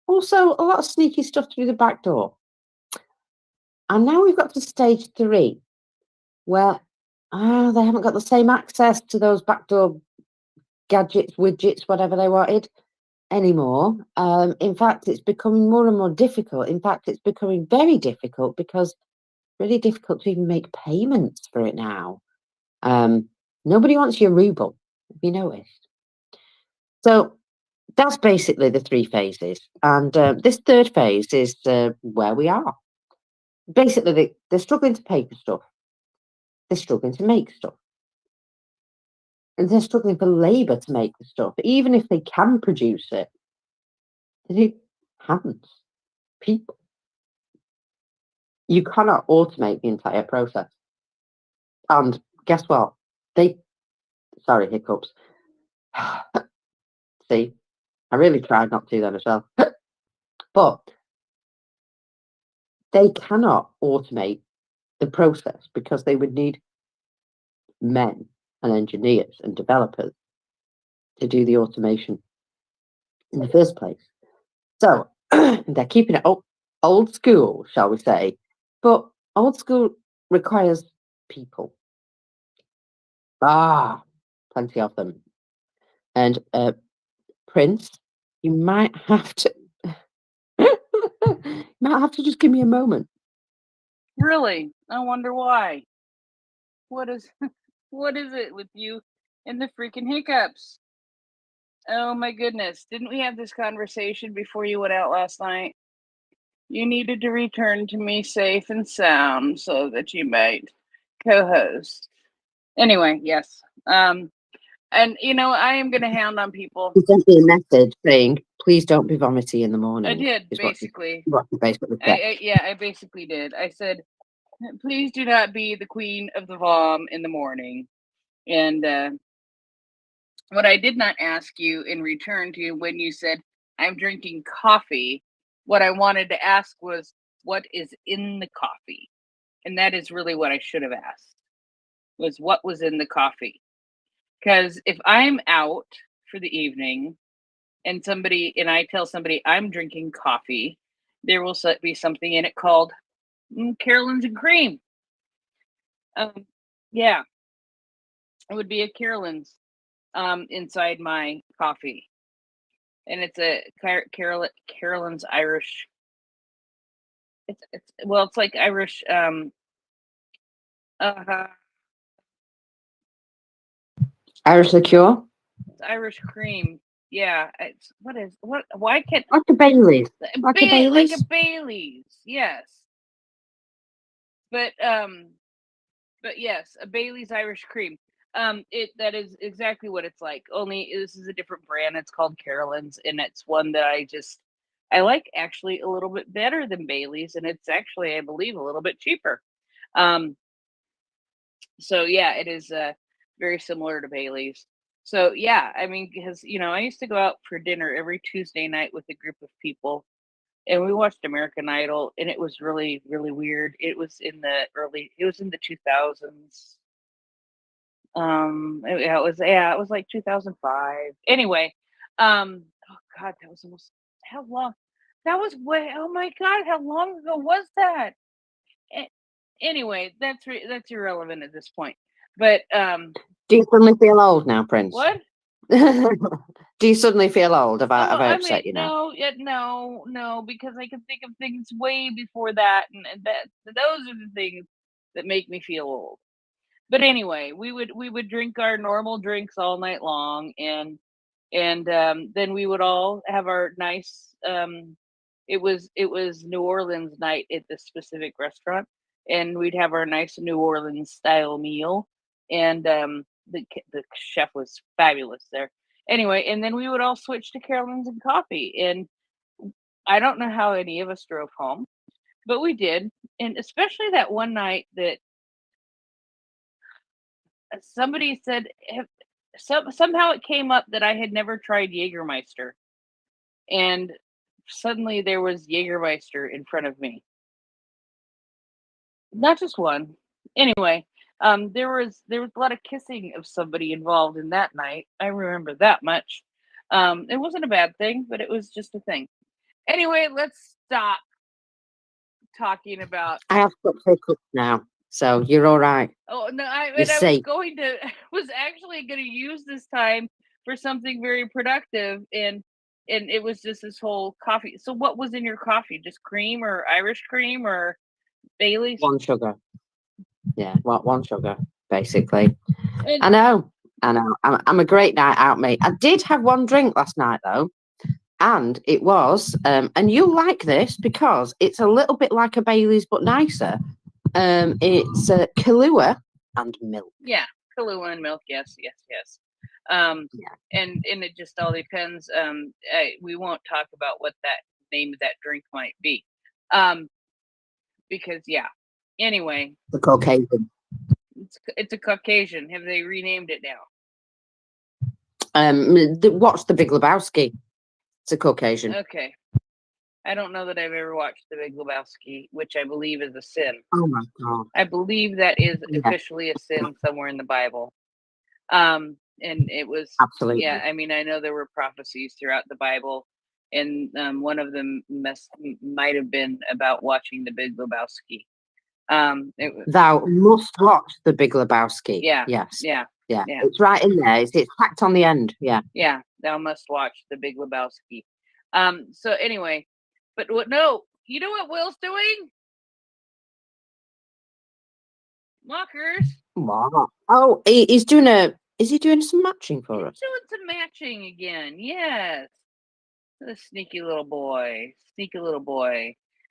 also a lot of sneaky stuff through the back door. And now we've got to stage 3, where they haven't got the same access to those backdoor gadgets, widgets, whatever they wanted anymore. In fact, it's becoming more and more difficult. In fact, it's becoming very difficult because really difficult to even make payments for it now. Nobody wants your ruble, have you noticed? So that's basically the 3 phases. And this 3rd phase is where we are. Basically, they're struggling to pay for stuff. They're struggling to make stuff. And they're struggling for labour to make the stuff. Even if they can produce it, they need hands, people. You cannot automate the entire process. And guess what? Sorry, hiccups. See, I really tried not to then as well. But they cannot automate the process because they would need men and engineers and developers to do the automation in the first place. So they're keeping it old school, shall we say. But old school requires people. Plenty of them. And Prince, you might have to just give me a moment. Really? I wonder why. What is what is it with you and the freaking hiccups? Oh my goodness. Didn't we have this conversation before you went out last night? You needed to return to me safe and sound so that you might co-host. Anyway, yes. And I am gonna hound on people. You sent me a message saying, please don't be vomiting in the morning. I did, is basically. What you basically said. I basically did. I said, please do not be the queen of the vom in the morning. And what I did not ask you in return to when you said, I'm drinking coffee, what I wanted to ask was, what is in the coffee? And that is really what I should have asked, was what was in the coffee. Because if I'm out for the evening and I tell somebody I'm drinking coffee, there will be something in it called Carolyn's and cream. Yeah, it would be a Carolyn's inside my coffee, and it's a Carolyn's Irish. It's like Irish. Irish liqueur. It's Irish cream. Yeah, why can't like a Bailey's? Like a Bailey's? Like a Bailey's, yes. But yes, a Bailey's Irish cream. That is exactly what it's like. Only this is a different brand. It's called Carolyn's, and it's one that I like actually a little bit better than Bailey's, and it's actually, I believe, a little bit cheaper. So yeah, it is very similar to Bailey's. So yeah, I mean, because I used to go out for dinner every Tuesday night with a group of people, and we watched American Idol, and it was really, really weird. It was in the 2000s. It was like 2005. Anyway, oh God, that was almost how long? That was way. Oh my God, how long ago was that? Anyway, that's irrelevant at this point. But do you suddenly feel old now, Prince? What? Do you suddenly feel old? Have I upset you now? No, because I can think of things way before that, and those are the things that make me feel old. But anyway, we would drink our normal drinks all night long, and then we would all have our nice. It was New Orleans night at this specific restaurant, and we'd have our nice New Orleans style meal, and the chef was fabulous there. Anyway, and then we would all switch to Carolyn's and coffee. And I don't know how any of us drove home, but we did. And especially that one night that somebody said, somehow it came up that I had never tried Jägermeister. And suddenly there was Jägermeister in front of me. Not just one. Anyway, there was a lot of kissing of somebody involved in that night. I remember that much. It wasn't a bad thing, but it was just a thing. Anyway, let's stop talking about. I have got hiccups now, so you're all right. Oh no, I You're safe. was actually going to use this time for something very productive, and it was just this whole coffee. So what was in your coffee? Just cream or Irish cream or Bailey's? One sugar. Yeah, one sugar, basically. And, I know. I'm a great night out, mate. I did have one drink last night, though. And it was, and you'll like this because it's a little bit like a Bailey's, but nicer. It's Kahlua and milk. Yeah, Kahlua and milk. Yes. Yeah. And it just all depends. We won't talk about what that name of that drink might be, because yeah. Anyway, The Caucasian. It's a Caucasian. Have they renamed it now? Watch The Big Lebowski. It's a Caucasian. Okay. I don't know that I've ever watched The Big Lebowski, which I believe is a sin. Oh my God. I believe that is officially a sin somewhere in the Bible. And it was absolutely. Yeah, I mean, I know there were prophecies throughout the Bible, and one of them might have been about watching The Big Lebowski. Thou must watch The Big Lebowski. Yeah. Yes. Yeah. Yeah. It's right in there. It's packed on the end. Yeah. Yeah. Thou must watch The Big Lebowski. So anyway, but no, you know what Will's doing? Mockers. What? Oh, he's doing is he doing some matching for us? Doing some matching again. Yes. The sneaky little boy.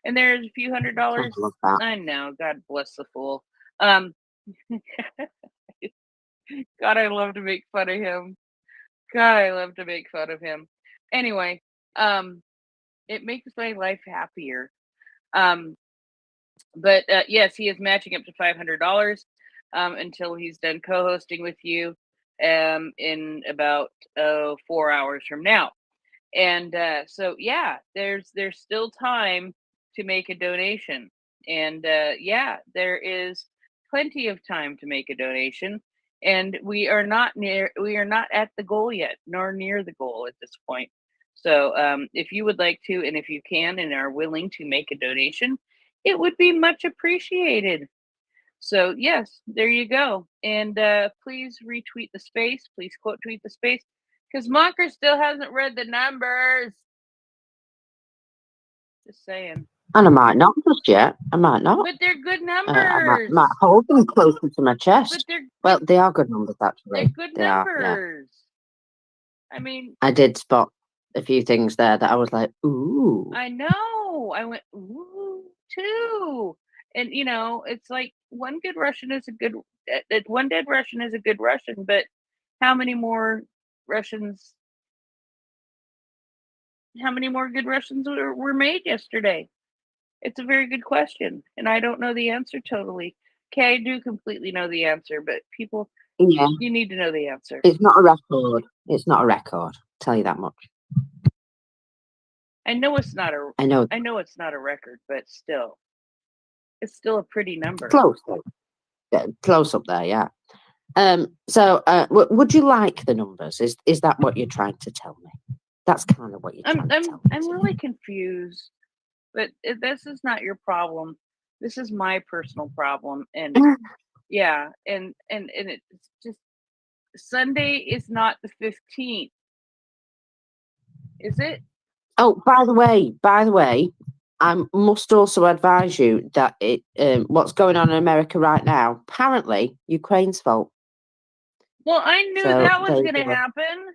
And there's a few $100. I know. God bless the fool. God, I love to make fun of him. Anyway, it makes my life happier. But yes, he is matching up to $500 until he's done co-hosting with you in about 4 hours from now. And so yeah, there's still time to make a donation. And yeah, there is plenty of time to make a donation. And we are not at the goal yet, nor near the goal at this point. So if you would like to, and if you can and are willing to make a donation, it would be much appreciated. So yes, there you go. And please retweet the space. Please quote tweet the space, because Mocker still hasn't read the numbers. Just saying. And I might not just yet. I might not. But they're good numbers. I might hold them closer to my chest. Well, they are good numbers, actually. They're good numbers. Are, yeah. I mean, I did spot a few things there that I was like, ooh. I know. I went, ooh, too. And, you know, it's like one good Russian is a good, one dead Russian is a good Russian, but how many more good Russians were made yesterday? It's a very good question, and I don't know the answer totally. Okay, I do completely know the answer, but people, you need to know the answer. It's not a record. It's not a record. I'll tell you that much. I know it's not a. I know it's not a record, but still, it's still a pretty number. Close, close up there, yeah. So, would you like the numbers? Is that what you're trying to tell me? That's kind of what you're trying to tell me. I'm really confused, but this is not your problem. This is my personal problem, and yeah, and it's just Sunday is not the 15th, is it? Oh, by the way, I must also advise you that what's going on in America right now, apparently Ukraine's fault. Well, I knew that was going to happen.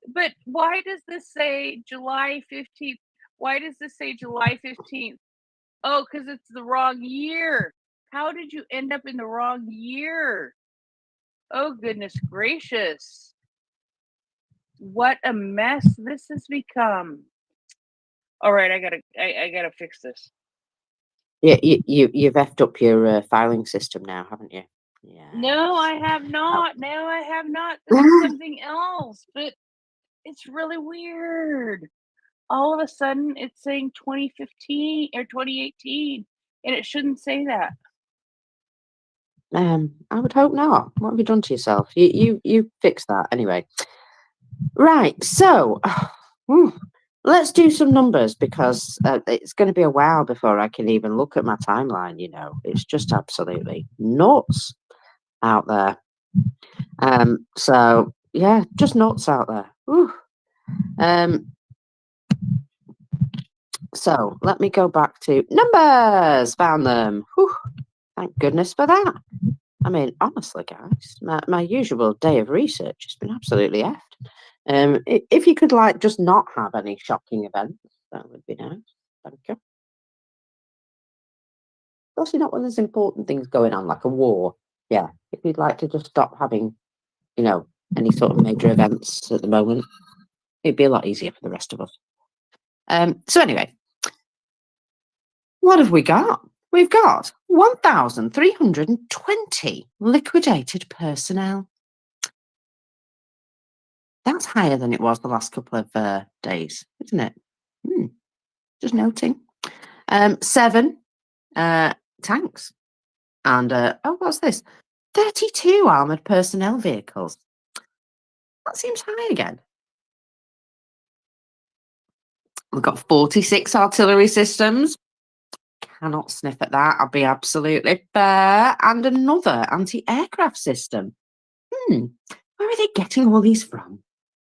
But why does this say July 15th? Why does this say July 15th? Oh, because it's the wrong year. How did you end up in the wrong year? Oh, goodness gracious. What a mess this has become. All right, I gotta fix this. Yeah, you've effed up your filing system now, haven't you? Yeah. No, I have not. No, I have not. This is something else, but it's really weird. All of a sudden, it's saying 2015 or 2018, and it shouldn't say that. I would hope not. What have you done to yourself? You fix that anyway. Right. So, let's do some numbers because it's going to be a while before I can even look at my timeline. You know, it's just absolutely nuts out there. So yeah, just nuts out there. Whew. So let me go back to numbers. Found them. Whew. Thank goodness for that. I mean, honestly, guys, my usual day of research has been absolutely effed. If you could like just not have any shocking events, that would be nice. Thank you. Especially not when there's important things going on, like a war. Yeah, if you'd like to just stop having, you know, any sort of major events at the moment, it'd be a lot easier for the rest of us. So anyway, what have we got? We've got 1,320 liquidated personnel. That's higher than it was the last couple of days, isn't it? Just noting. 7 tanks. And, oh, what's this? 32 armoured personnel vehicles. That seems high again. We've got 46 artillery systems. Cannot sniff at that. I'll be absolutely fair. And another anti-aircraft system. Where are they getting all these from?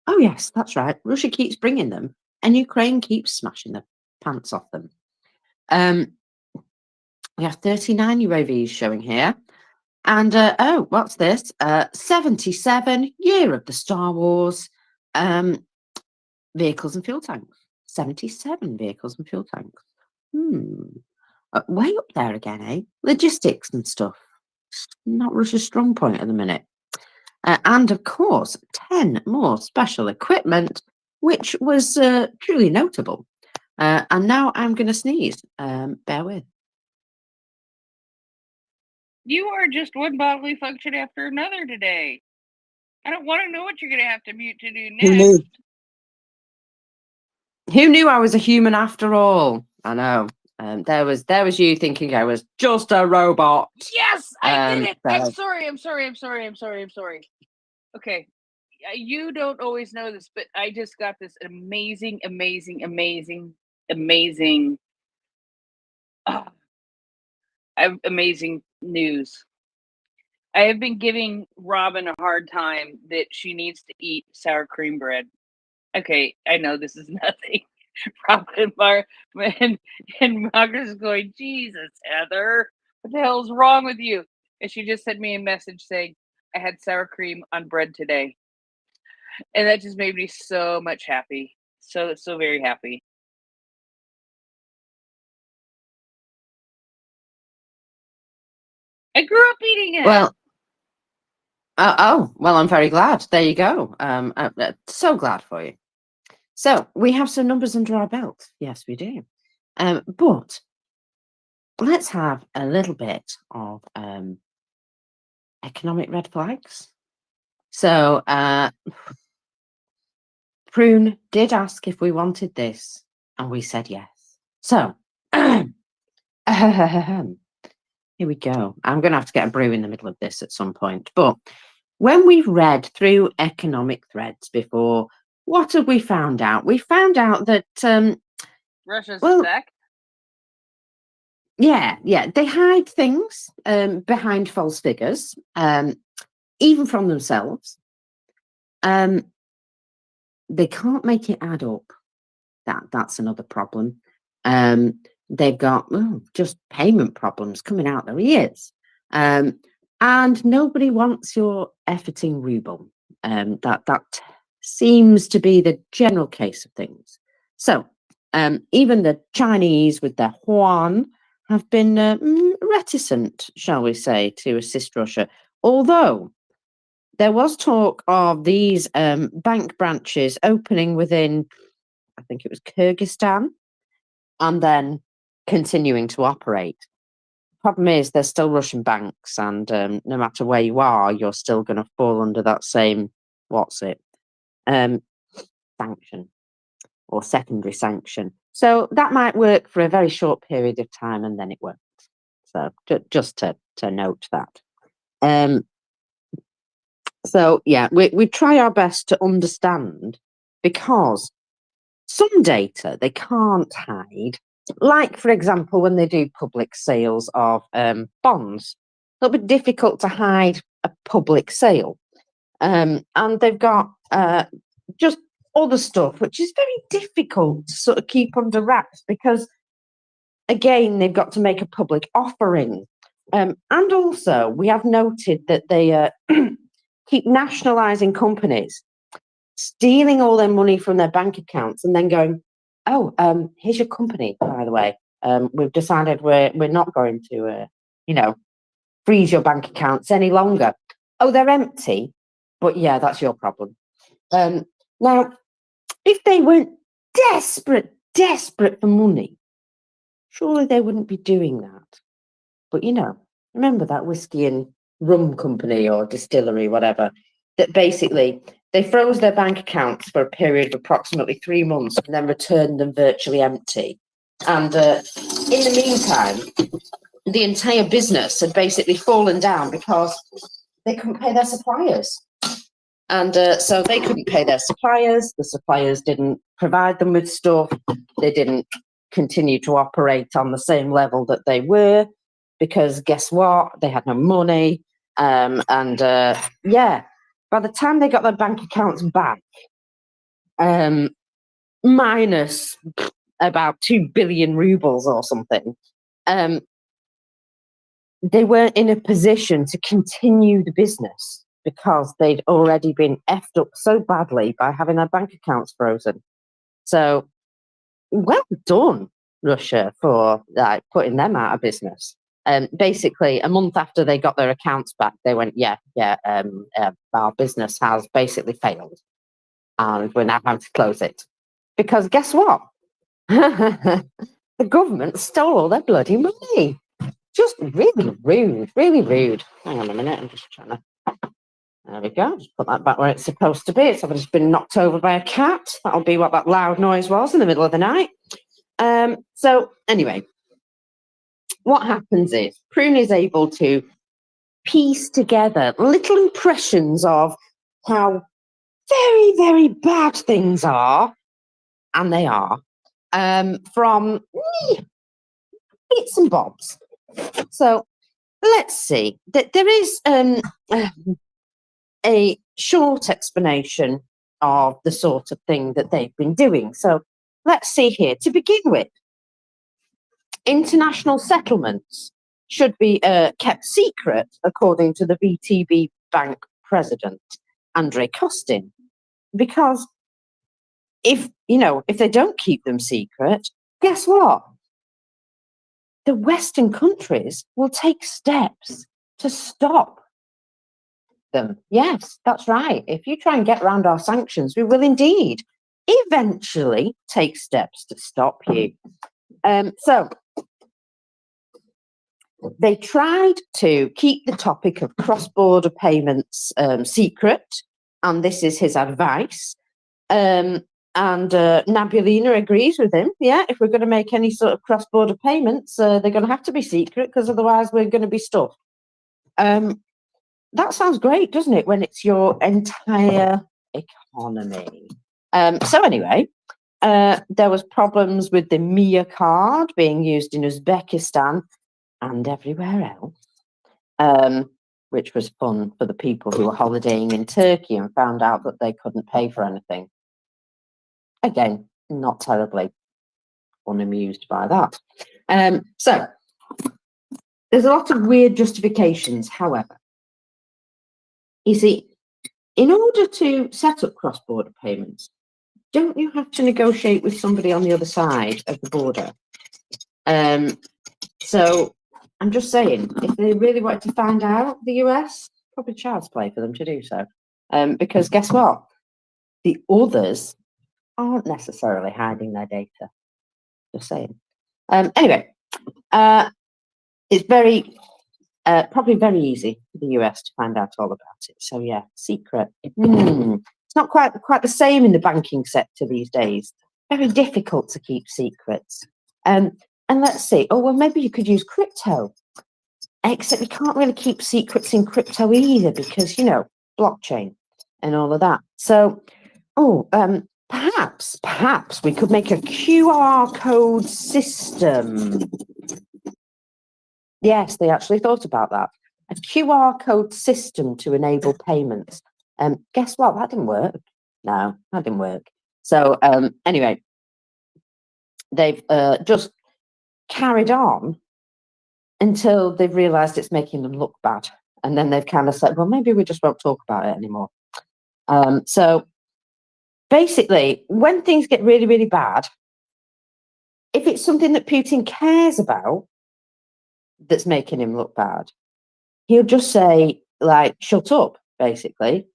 Oh, yes, that's right. Russia keeps bringing them, and Ukraine keeps smashing the pants off them. We have 39 UAVs showing here. And, oh, what's this? 77 year of the Star Wars vehicles and fuel tanks. 77 vehicles and fuel tanks. Way up there again, eh? Logistics and stuff. Not Russia's strong point at the minute. And of course, 10 more special equipment, which was truly notable. And now I'm going to sneeze. Bear with. You are just one bodily function after another today. I don't want to know what you're going to have to mute to do next. Who knew I was a human after all? I know. There was you thinking I was just a robot. Yes, I did it. I'm so- sorry. Okay. You don't always know this, but I just got this amazing news. I have been giving Robin a hard time that she needs to eat sour cream bread. Okay, I know this is nothing. Robin and Margaret's going, Jesus, Heather, what the hell's wrong with you? And she just sent me a message saying, I had sour cream on bread today. And that just made me so much happy. So very happy. I grew up eating it. Well, well, I'm very glad. There you go. So glad for you. So we have some numbers under our belt. Yes, we do. But let's have a little bit of economic red flags. So Prune did ask if we wanted this, and we said yes. So here we go. I'm going to have to get a brew in the middle of this at some point. But when we've read through economic threads before, what have we found out? We found out that Russia's well, back. Yeah, they hide things behind false figures, even from themselves. They can't make it add up. That's another problem. They've got just payment problems coming out their ears. And nobody wants your efforting ruble. That seems to be the general case of things. So even the Chinese with their yuan have been reticent, shall we say, to assist Russia. Although there was talk of these bank branches opening within, I think it was Kyrgyzstan, and then continuing to operate. Problem is, they're still Russian banks, and no matter where you are, you're still going to fall under that same sanction or secondary sanction. So that might work for a very short period of time, and then it won't. So just to note that. So yeah, we try our best to understand, because some data they can't hide. Like, for example, when they do public sales of bonds, it'll be difficult to hide a public sale. And they've got just other stuff, which is very difficult to sort of keep under wraps, because, again, they've got to make a public offering. And also, we have noted that they keep nationalising companies, stealing all their money from their bank accounts, and then going, oh, here's your company, by the way. We've decided we're not going to, freeze your bank accounts any longer. Oh, they're empty, but yeah, that's your problem. Now, if they weren't desperate for money, surely they wouldn't be doing that. But, remember that whiskey and rum company or distillery, whatever, that basically they froze their bank accounts for a period of approximately 3 months and then returned them virtually empty. And in the meantime, the entire business had basically fallen down because they couldn't pay their suppliers. And so they couldn't pay their suppliers. The suppliers didn't provide them with stuff. They didn't continue to operate on the same level that they were, because guess what? They had no money. Yeah, by the time they got their bank accounts back, minus about 2 billion rubles or something, they weren't in a position to continue the business, because they'd already been effed up so badly by having their bank accounts frozen. So, well done, Russia, for putting them out of business. Basically, a month after they got their accounts back, they went, our business has basically failed, and we're now having to close it. Because guess what? The government stole all their bloody money. Just really rude, really rude. Hang on a minute, I'm just trying to... There we go, just put that back where it's supposed to be. It's obviously been knocked over by a cat. That'll be what that loud noise was in the middle of the night. So anyway, what happens is Prune is able to piece together little impressions of how very, very bad things are, and they are, from bits and bobs. So let's see. There is a short explanation of the sort of thing that they've been doing. So let's see here. To begin with, international settlements should be kept secret, according to the VTB Bank president, Andrei Kostin, because if they don't keep them secret, guess what? The Western countries will take steps to stop them. Yes, that's right. If you try and get around our sanctions, we will indeed eventually take steps to stop you. So they tried to keep the topic of cross-border payments secret, and this is his advice. And Nabulina agrees with him. Yeah, if we're going to make any sort of cross-border payments, they're going to have to be secret, because otherwise we're going to be stuck. That sounds great, doesn't it, when it's your entire economy? So anyway, there was problems with the Mia card being used in Uzbekistan and everywhere else, which was fun for the people who were holidaying in Turkey and found out that they couldn't pay for anything. Again, not terribly unamused by that. So there's a lot of weird justifications, however. You see, in order to set up cross-border payments, don't you have to negotiate with somebody on the other side of the border? So I'm just saying, if they really wanted to find out, the US, probably child's play for them to do so. Because guess what? The others aren't necessarily hiding their data. Just saying. Anyway, it's probably very easy for the US to find out all about it. So yeah, secret. It's not quite the same in the banking sector these days. Very difficult to keep secrets. And let's see. Oh well, maybe you could use crypto. Except you can't really keep secrets in crypto either because blockchain and all of that. So, perhaps we could make a QR code system. Yes, they actually thought about that. A QR code system to enable payments. Guess what? That didn't work. No, that didn't work. So anyway, they've just carried on until they've realised it's making them look bad. And then they've kind of said, well, maybe we just won't talk about it anymore. So basically, when things get really, really bad, if it's something that Putin cares about that's making him look bad, he'll just say, like, shut up, basically.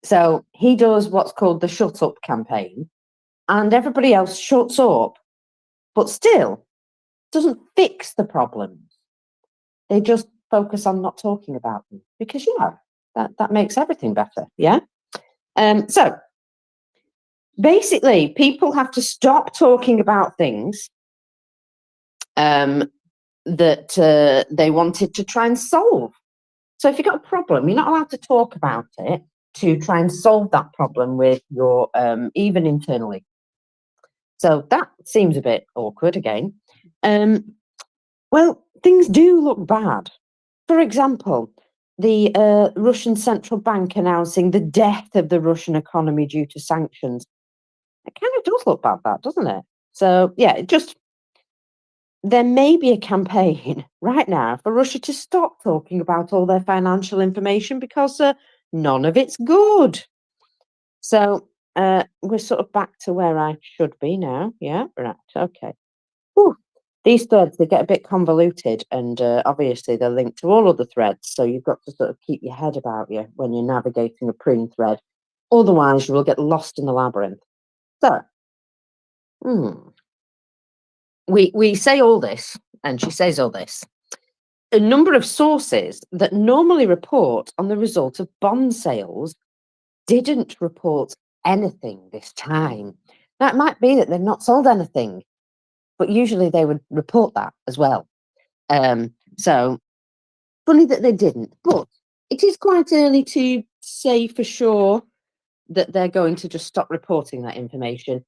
So he does what's called the shut up campaign, and everybody else shuts up, but still doesn't fix the problems. They just focus on not talking about them because, that makes everything better, yeah? So basically, people have to stop talking about things that they wanted to try and solve. So if you've got a problem, you're not allowed to talk about it to try and solve that problem with your, even internally. So that seems a bit awkward again. Well, things do look bad. For example, the Russian central bank announcing the death of the Russian economy due to sanctions. It kind of does look bad, that, doesn't it? So, yeah, there may be a campaign right now for Russia to stop talking about all their financial information because none of it's good. So, we're sort of back to where I should be now. Yeah, right, okay. Whew. These threads, they get a bit convoluted, and obviously they're linked to all other threads, so you've got to sort of keep your head about you when you're navigating a prune thread. Otherwise, you will get lost in the labyrinth. So, we say all this, and she says all this. A number of sources that normally report on the result of bond sales didn't report anything this time. Now, it might be that they've not sold anything, but usually they would report that as well. So funny that they didn't, but it is quite early to say for sure that they're going to just stop reporting that information.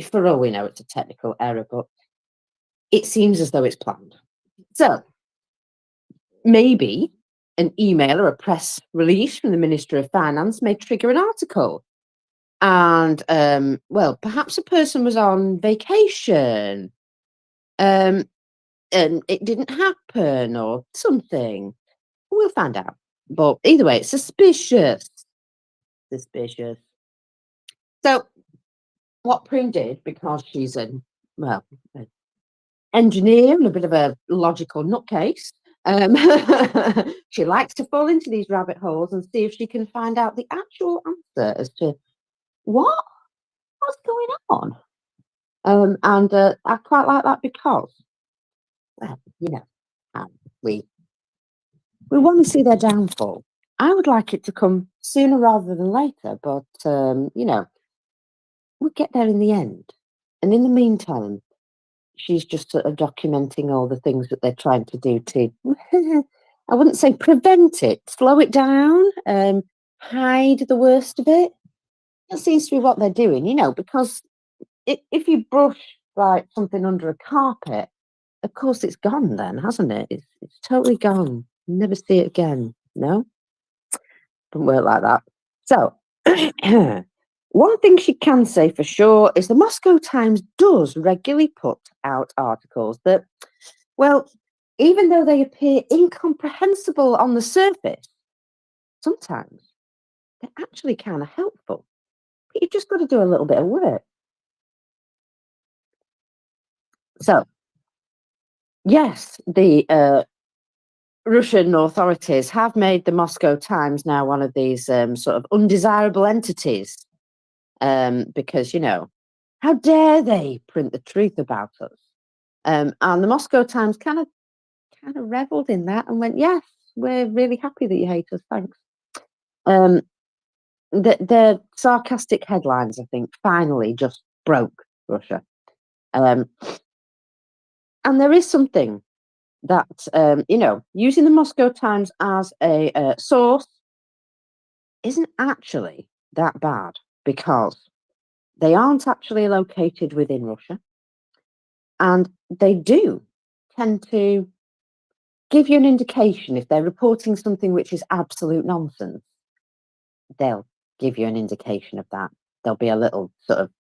For all we know, it's a technical error, but it seems as though it's planned. So maybe an email or a press release from the Minister of Finance may trigger an article. And, well, perhaps a person was on vacation and it didn't happen or something. We'll find out. But either way, it's suspicious. Suspicious. So what Prune did, because she's an engineer and a bit of a logical nutcase, she likes to fall into these rabbit holes and see if she can find out the actual answer as to what's going on. And I quite like that because, we want to see their downfall. I would like it to come sooner rather than later, but we'll get there in the end. And in the meantime, she's just sort of documenting all the things that they're trying to do to, I wouldn't say prevent it, slow it down, hide the worst of it. That seems to be what they're doing, because if you brush like something under a carpet, of course it's gone then, hasn't it? It's totally gone. You never see it again. No? Doesn't work like that. So, one thing she can say for sure is the Moscow Times does regularly put out articles that, well, even though they appear incomprehensible on the surface, sometimes they're actually kind of helpful. But you've just got to do a little bit of work. So, yes, the Russian authorities have made the Moscow Times now one of these sort of undesirable entities, because, you know, how dare they print the truth about us? And the Moscow Times kind of reveled in that and went, yes, we're really happy that you hate us, thanks. The sarcastic headlines, I think, finally just broke Russia. And there is something that, you know, using the Moscow Times as a source isn't actually that bad, because they aren't actually located within Russia, and they do tend to give you an indication if they're reporting something which is absolute nonsense. They'll give you an indication of that. There'll be a little sort of,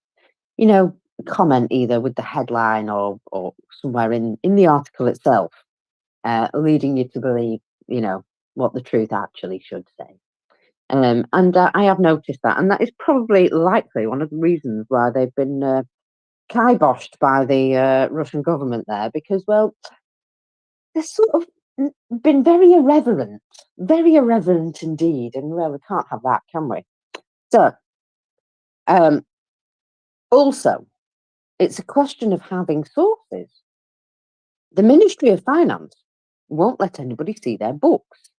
you know, comment either with the headline or somewhere in the article itself, leading you to believe, you know, what the truth actually should say. And I have noticed that, and that is probably likely one of the reasons why they've been kiboshed by the Russian government there, because, well, they're sort of been very irreverent indeed, and well, we can't have that, can we? So, also, it's a question of having sources. The Ministry of Finance won't let anybody see their books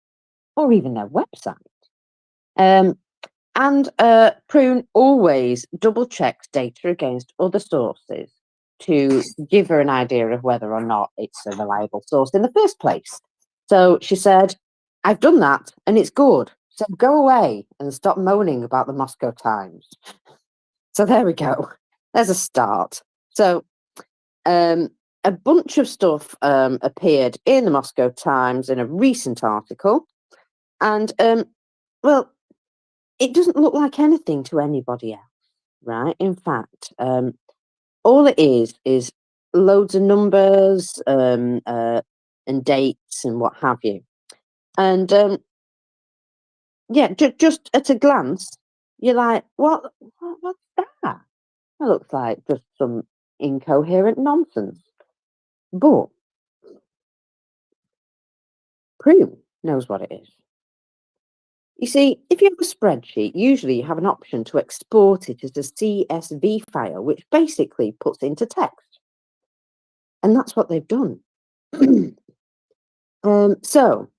or even their website. And Prune always double checks data against other sources to give her an idea of whether or not it's a reliable source in the first place. So she said, I've done that and it's good. So go away and stop moaning about the Moscow Times. So there we go. There's a start. So a bunch of stuff appeared in the Moscow Times in a recent article. And, well, it doesn't look like anything to anybody else, right? In fact, all it is loads of numbers and dates and what have you. And yeah, just at a glance, you're like, what's that? That looks like just some incoherent nonsense. But Prue knows what it is. You see, if you have a spreadsheet, usually you have an option to export it as a CSV file, which basically puts it into text. And that's what they've done. So,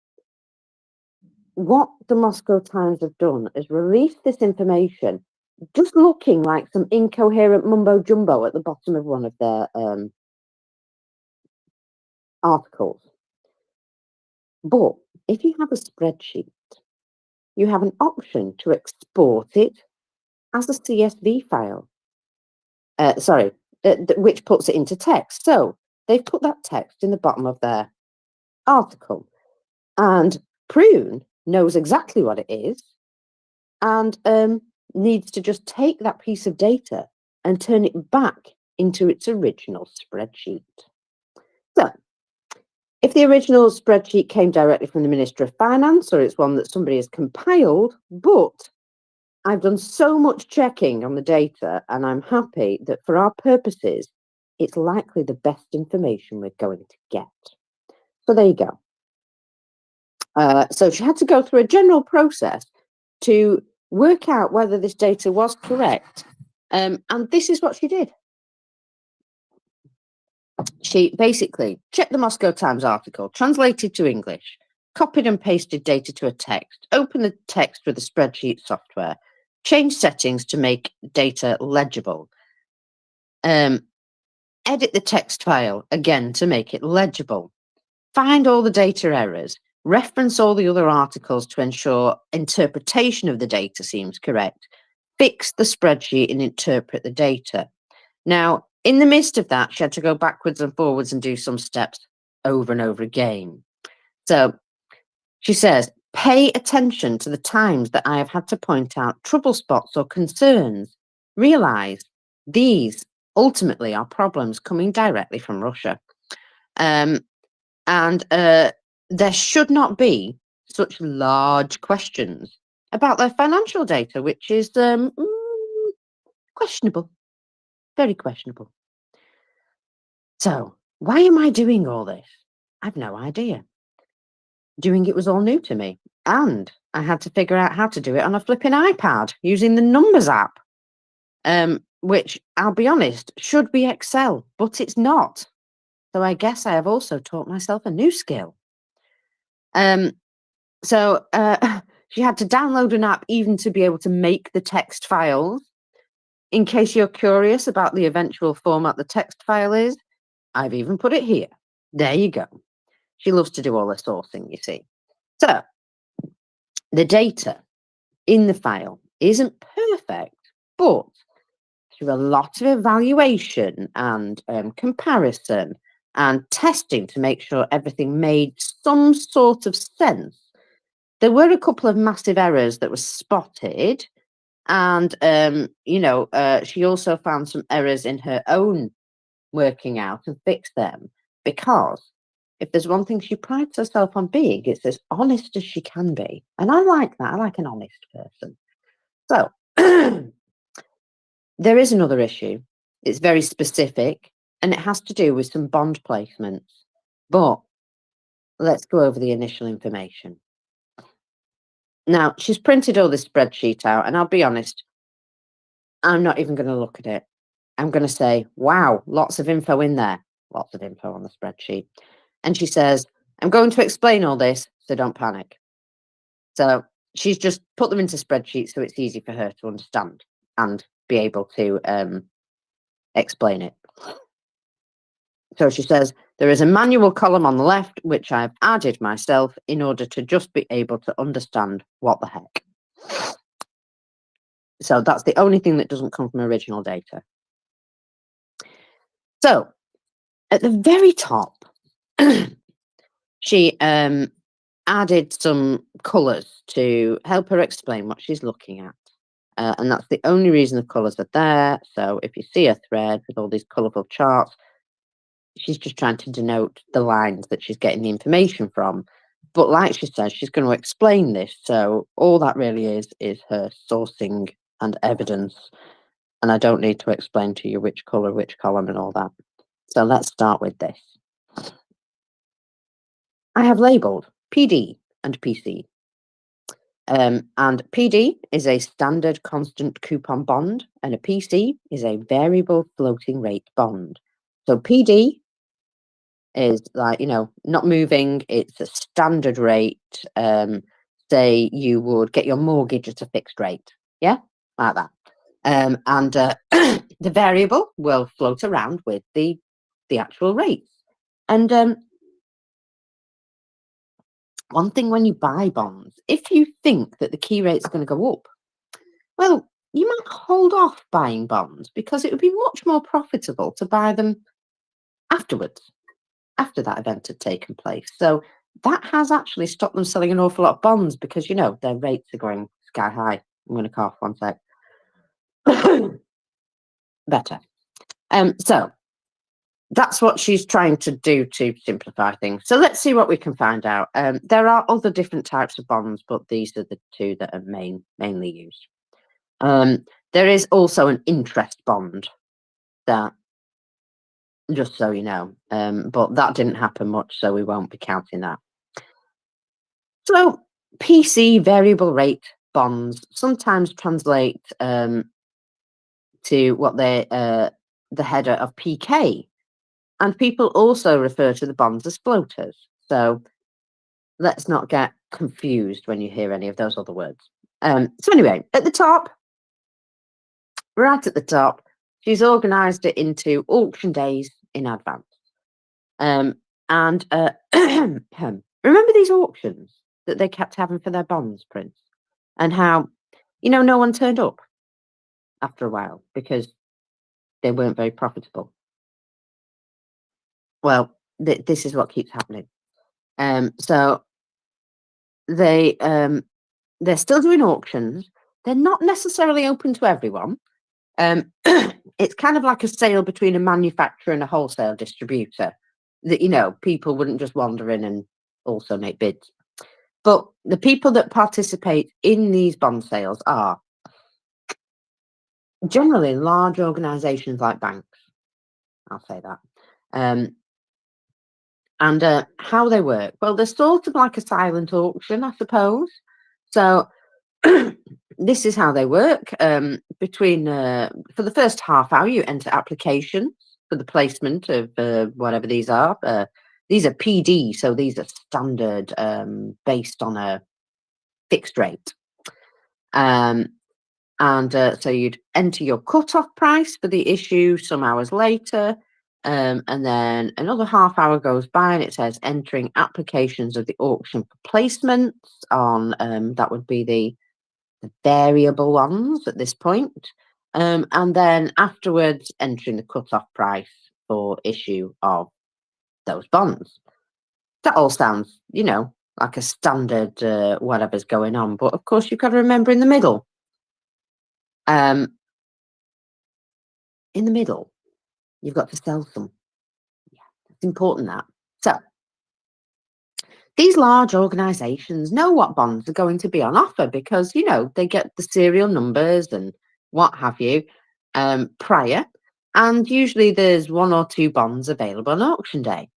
what the Moscow Times have done is release this information, just looking like some incoherent mumbo jumbo at the bottom of one of their articles. But if you have a spreadsheet, you have an option to export it as a CSV file. Which puts it into text. So they've put that text in the bottom of their article, and Prune knows exactly what it is, and needs to just take that piece of data and turn it back into its original spreadsheet. So, if the original spreadsheet came directly from the Ministry of Finance, or it's one that somebody has compiled, but I've done so much checking on the data, and I'm happy that for our purposes, it's likely the best information we're going to get. So there you go. So she had to go through a general process to work out whether this data was correct. And this is what she did. She basically checked the Moscow Times article, translated to English, copied and pasted data to a text, opened the text with the spreadsheet software, changed settings to make data legible, edit the text file again to make it legible, find all the data errors, reference all the other articles to ensure interpretation of the data seems correct, fix the spreadsheet and interpret the data. Now, in the midst of that, she had to go backwards and forwards and do some steps over and over again. So she says, pay attention to the times that I have had to point out trouble spots or concerns. Realize these ultimately are problems coming directly from Russia. And there should not be such large questions about their financial data, which is questionable, very questionable. So why am I doing all this? I've no idea. doing it was all new to me. And I had to figure out how to do it on a flipping iPad using the Numbers app, which I'll be honest, should be Excel, but it's not. So I guess I have also taught myself a new skill. So she had to download an app even to be able to make the text files. In case you're curious about the eventual format the text file is, I've even put it here. There you go. She loves to do all the sourcing, you see. So the data in the file isn't perfect, but through a lot of evaluation and comparison and testing to make sure everything made some sort of sense, there were a couple of massive errors that were spotted. And, she also found some errors in her own working out and fixed them, because if there's one thing she prides herself on being, it's as honest as she can be. And I like that. I like an honest person. So there is another issue. It's very specific and it has to do with some bond placements. But let's go over the initial information. Now, she's printed all this spreadsheet out, and I'll be honest, I'm not even going to look at it. I'm going to say, wow, lots of info in there. Lots of info on the spreadsheet. And she says, I'm going to explain all this, so don't panic. So she's just put them into spreadsheets so it's easy for her to understand and be able to explain it. So she says, there is a manual column on the left, which I've added myself in order to just be able to understand what the heck. So that's the only thing that doesn't come from original data. So at the very top, she added some colours to help her explain what she's looking at. And that's the only reason the colours are there. So if you see a thread with all these colourful charts, she's just trying to denote the lines that she's getting the information from. But like she says, she's going to explain this. So all that really is her sourcing and evidence. And I don't need to explain to you which colour, which column and all that. So let's start with this. I have labelled PD and PC. And PD is a standard constant coupon bond, and a PC is a variable floating rate bond. So PD is like, not moving, it's a standard rate. Say you would get your mortgage at a fixed rate. Yeah, like that. And the variable will float around with the actual rates. And one thing when you buy bonds, if you think that the key rate's going to go up, well, you might hold off buying bonds because it would be much more profitable to buy them afterwards, after that event had taken place. So that has actually stopped them selling an awful lot of bonds because, their rates are going sky high. I'm going to cough one sec. Better. So that's what she's trying to do to simplify things. So let's see what we can find out. There are other different types of bonds, but these are the two that are mainly used. There is also an interest bond, that, just so you know, but that didn't happen much, so we won't be counting that. So PC variable rate bonds sometimes translate to what the header of PK. And people also refer to the bonds as floaters. So let's not get confused when you hear any of those other words. So anyway, at the top, right at the top, she's organised it into auction days in advance. And remember these auctions that they kept having for their bonds, Prince? And how, no one turned up after a while because they weren't very profitable. Well, this is what keeps happening. So they're still doing auctions. They're not necessarily open to everyone. It's kind of like a sale between a manufacturer and a wholesale distributor that, people wouldn't just wander in and also make bids. But the people that participate in these bond sales are generally large organizations like banks. I'll say that. And how they work? Well, they're sort of like a silent auction, I suppose. So this is how they work. Between for the first half hour, you enter applications for the placement of whatever these are. These are PD, so these are standard based on a fixed rate. So you'd enter your cut-off price for the issue some hours later. And then another half hour goes by and it says entering applications of the auction for placements on, that would be the variable ones at this point. And then afterwards, entering the cut-off price for issue of those bonds. That all sounds, like a standard whatever's going on. But of course, you've got to remember in the middle. In the middle, you've got to sell some. Yeah, it's important that. So these large organizations know what bonds are going to be on offer because, they get the serial numbers and what have you prior. And usually there's one or two bonds available on auction day.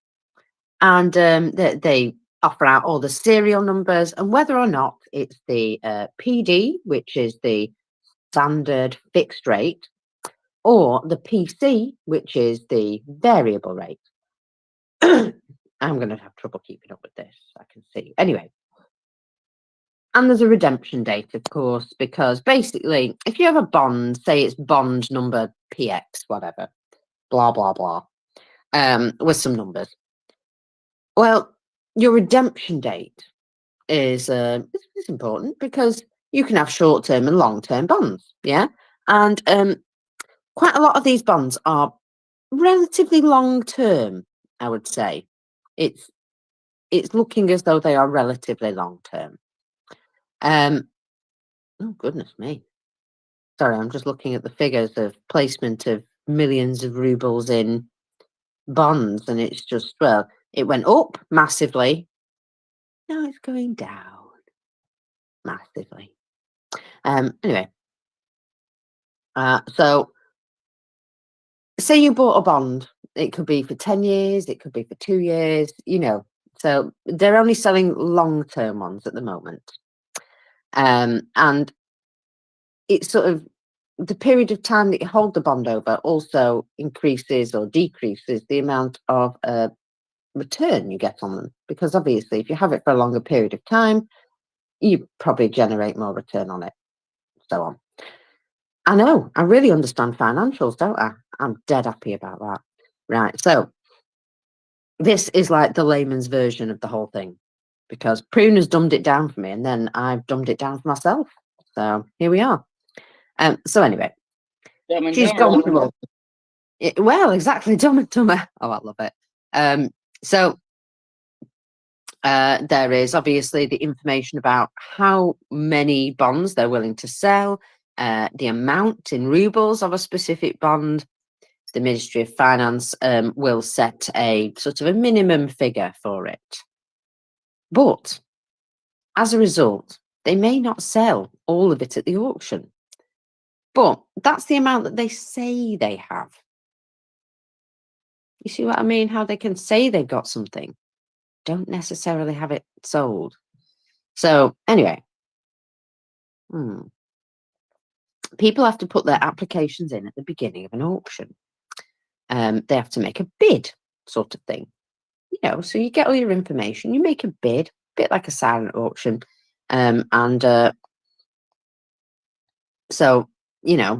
And they offer out all the serial numbers and whether or not it's the PD, which is the standard fixed rate, or the PC, which is the variable rate. I'm going to have trouble keeping up with this, I can see. Anyway, and there's a redemption date, of course, because basically, if you have a bond, say it's bond number PX, whatever, blah, blah, blah, with some numbers. Well, your redemption date is important because you can have short-term and long-term bonds, yeah? And quite a lot of these bonds are relatively long-term, I would say. It's looking as though they are relatively long-term. Oh, goodness me. Sorry, I'm just looking at the figures of placement of millions of rubles in bonds, and it's just, well, it went up massively. Now it's going down massively. Anyway, so say you bought a bond. It could be for 10 years, it could be for 2 years, So they're only selling long-term ones at the moment. And it's sort of the period of time that you hold the bond over also increases or decreases the amount of return you get on them. Because obviously, if you have it for a longer period of time, you probably generate more return on it, so on. I know, I really understand financials, don't I? I'm dead happy about that. Right, so this is like the layman's version of the whole thing because Prune has dumbed it down for me and then I've dumbed it down for myself. So here we are. So anyway, she's gone through all. Well, exactly, Dumb and Dumber. Oh, I love it. So there is obviously the information about how many bonds they're willing to sell, the amount in rubles of a specific bond. The Ministry of Finance will set a sort of a minimum figure for it. But as a result, they may not sell all of it at the auction. But that's the amount that they say they have. You see what I mean? How they can say they've got something, don't necessarily have it sold. So anyway, people have to put their applications in at the beginning of an auction. They have to make a bid, sort of thing. So you get all your information, you make a bid, a bit like a silent auction, so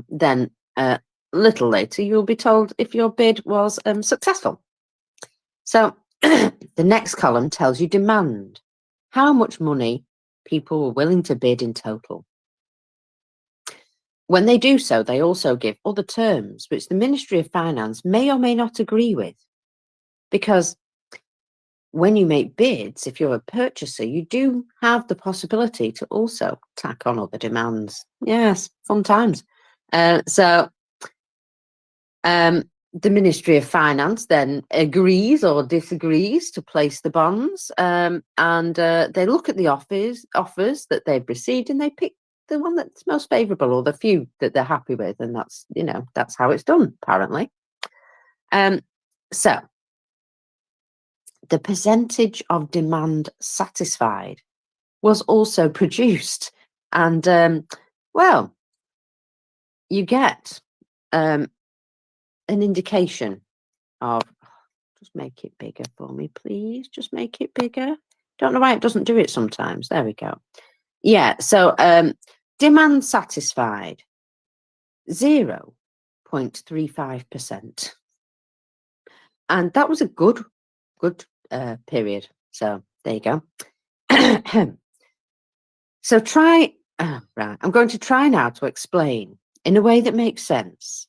then a little later you'll be told if your bid was successful. So the next column tells you demand, how much money people were willing to bid in total. When they do so, they also give other terms which the Ministry of Finance may or may not agree with, because when you make bids, if you're a purchaser, you do have the possibility to also tack on other demands. Yes, fun times. So the Ministry of Finance then agrees or disagrees to place the bonds, and they look at the offers that they've received and they pick the one that's most favourable or the few that they're happy with, and that's how it's done apparently. So the percentage of demand satisfied was also produced. And, well, you get an indication of, just make it bigger for me, please. Just make it bigger. Don't know why it doesn't do it sometimes. There we go. Yeah, so demand satisfied, 0.35%. And that was a good period. So there you go. So right, I'm going to try now to explain in a way that makes sense,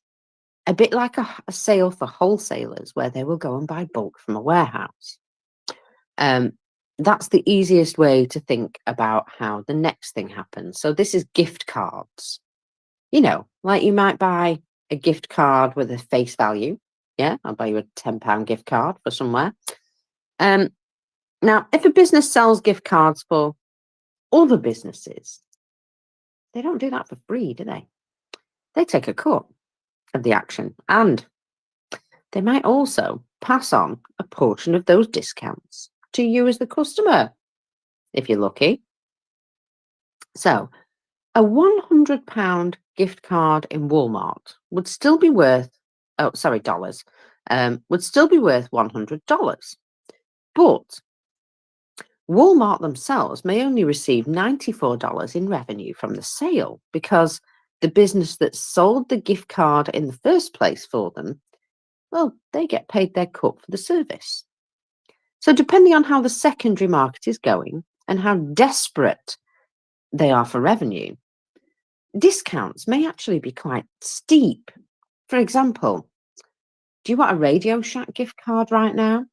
a bit like a sale for wholesalers where they will go and buy bulk from a warehouse. That's the easiest way to think about how the next thing happens. So this is gift cards. You know, like you might buy a gift card with a face value. Yeah, I'll buy you a £10 gift card for somewhere. Now, if a business sells gift cards for other businesses, they don't do that for free, do they? They take a cut of the action, and they might also pass on a portion of those discounts to you as the customer, if you're lucky. So a £100 gift card in Walmart would still be worth, dollars, would still be worth $100. But Walmart themselves may only receive $94 in revenue from the sale because the business that sold the gift card in the first place for them, well, they get paid their cut for the service. So depending on how the secondary market is going and how desperate they are for revenue, discounts may actually be quite steep. For example, do you want a Radio Shack gift card right now?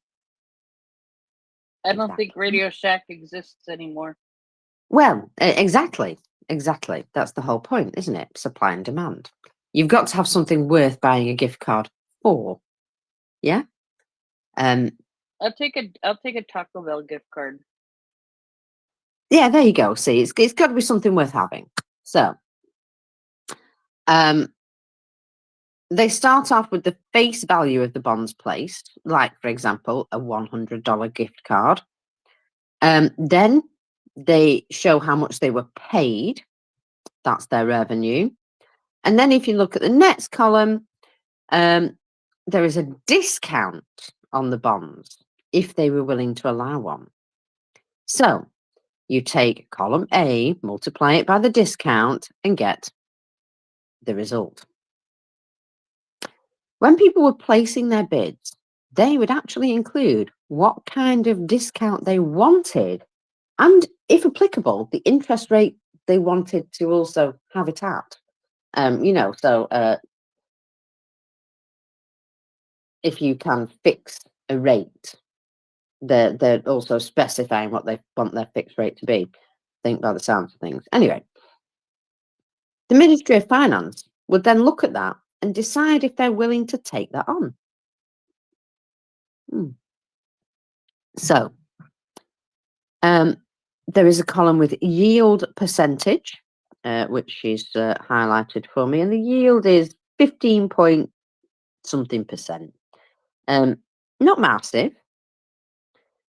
I don't think Radio Shack exists anymore. Well, exactly. That's the whole point, isn't it? Supply and demand. You've got to have something worth buying a gift card for. Yeah. I'll take a Taco Bell gift card. Yeah, there you go. See, it's got to be something worth having. So, they start off with the face value of the bonds placed, like, for example, a $100 gift card. Then they show how much they were paid. That's their revenue. And then if you look at the next column, there is a discount on the bonds if they were willing to allow one. So you take column A, multiply it by the discount, and get the result. When people were placing their bids, they would actually include what kind of discount they wanted and, if applicable, the interest rate they wanted to also have it at. If you can fix a rate, they're also specifying what they want their fixed rate to be, I think, by the sounds of things. Anyway, the Ministry of Finance would then look at that and decide if they're willing to take that on. So, there is a column with yield percentage, which is highlighted for me, and the yield is 15-point-something%. Not massive,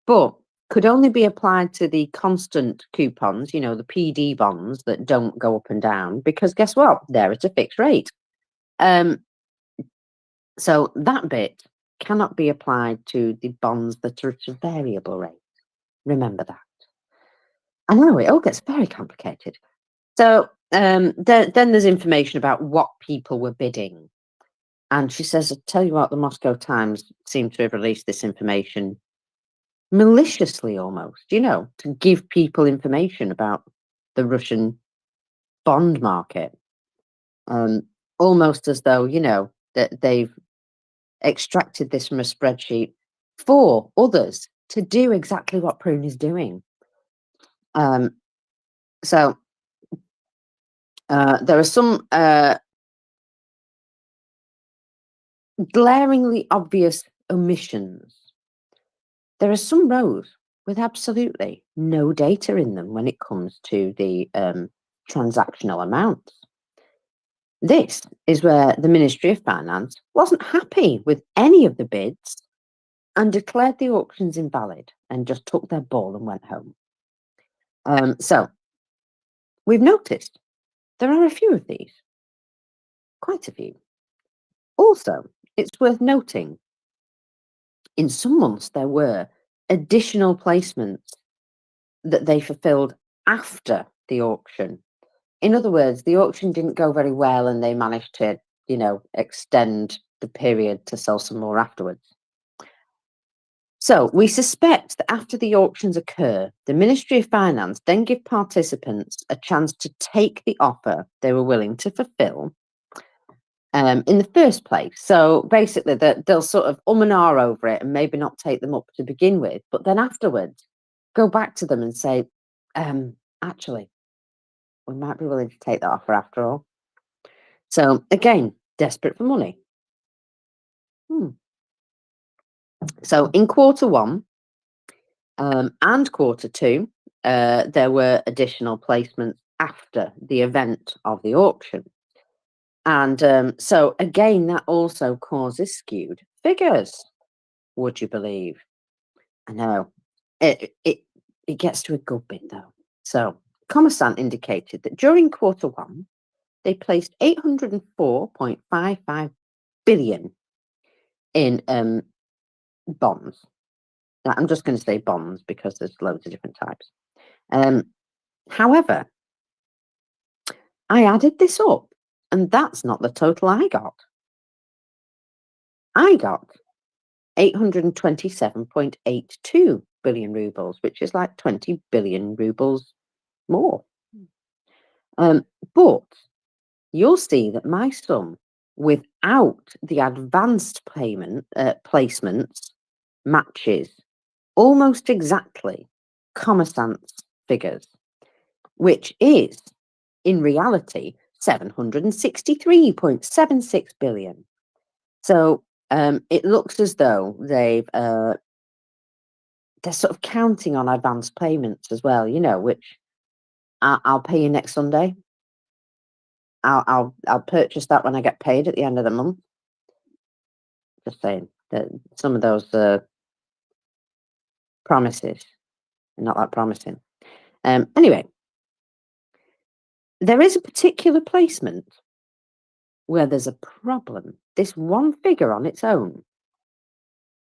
but could only be applied to the constant coupons, the PD bonds that don't go up and down, because guess what? They're at a fixed rate. So that bit cannot be applied to the bonds that are at a variable rate. Remember that. I know, it all gets very complicated. So then there's information about what people were bidding. And she says, I tell you what, the Moscow Times seem to have released this information maliciously almost, to give people information about the Russian bond market. Almost as though, that they've extracted this from a spreadsheet for others to do exactly what Prune is doing. So there are some glaringly obvious omissions. There are some rows with absolutely no data in them when it comes to the transactional amounts. This is where the Ministry of Finance wasn't happy with any of the bids and declared the auctions invalid and just took their ball and went home. So we've noticed there are a few of these, quite a few. Also, it's worth noting in some months there were additional placements that they fulfilled after the auction. In other words, the auction didn't go very well and they managed to, extend the period to sell some more afterwards. So we suspect that after the auctions occur, the Ministry of Finance then give participants a chance to take the offer they were willing to fulfill in the first place. So basically, they'll sort of and ah over it and maybe not take them up to begin with, but then afterwards go back to them and say, actually, we might be willing to take that offer after all. So again, desperate for money. So in Q1 and Q2, there were additional placements after the event of the auction. And so again, that also causes skewed figures, would you believe? I know. It gets to a good bit though. So Commersant indicated that during Q1, they placed 804.55 billion in bonds. Now, I'm just going to say bonds because there's loads of different types. However, I added this up, and that's not the total I got. I got 827.82 billion rubles, which is like 20 billion rubles more. But you'll see that my sum, without the advanced payment placements, matches almost exactly Commersant's figures, which is in reality 763.76 billion. So it looks as though they're sort of counting on advanced payments as well, which I'll pay you next Sunday. I'll purchase that when I get paid at the end of the month. Just saying that some of those promises are not that promising. Anyway, there is a particular placement where there's a problem. This one figure on its own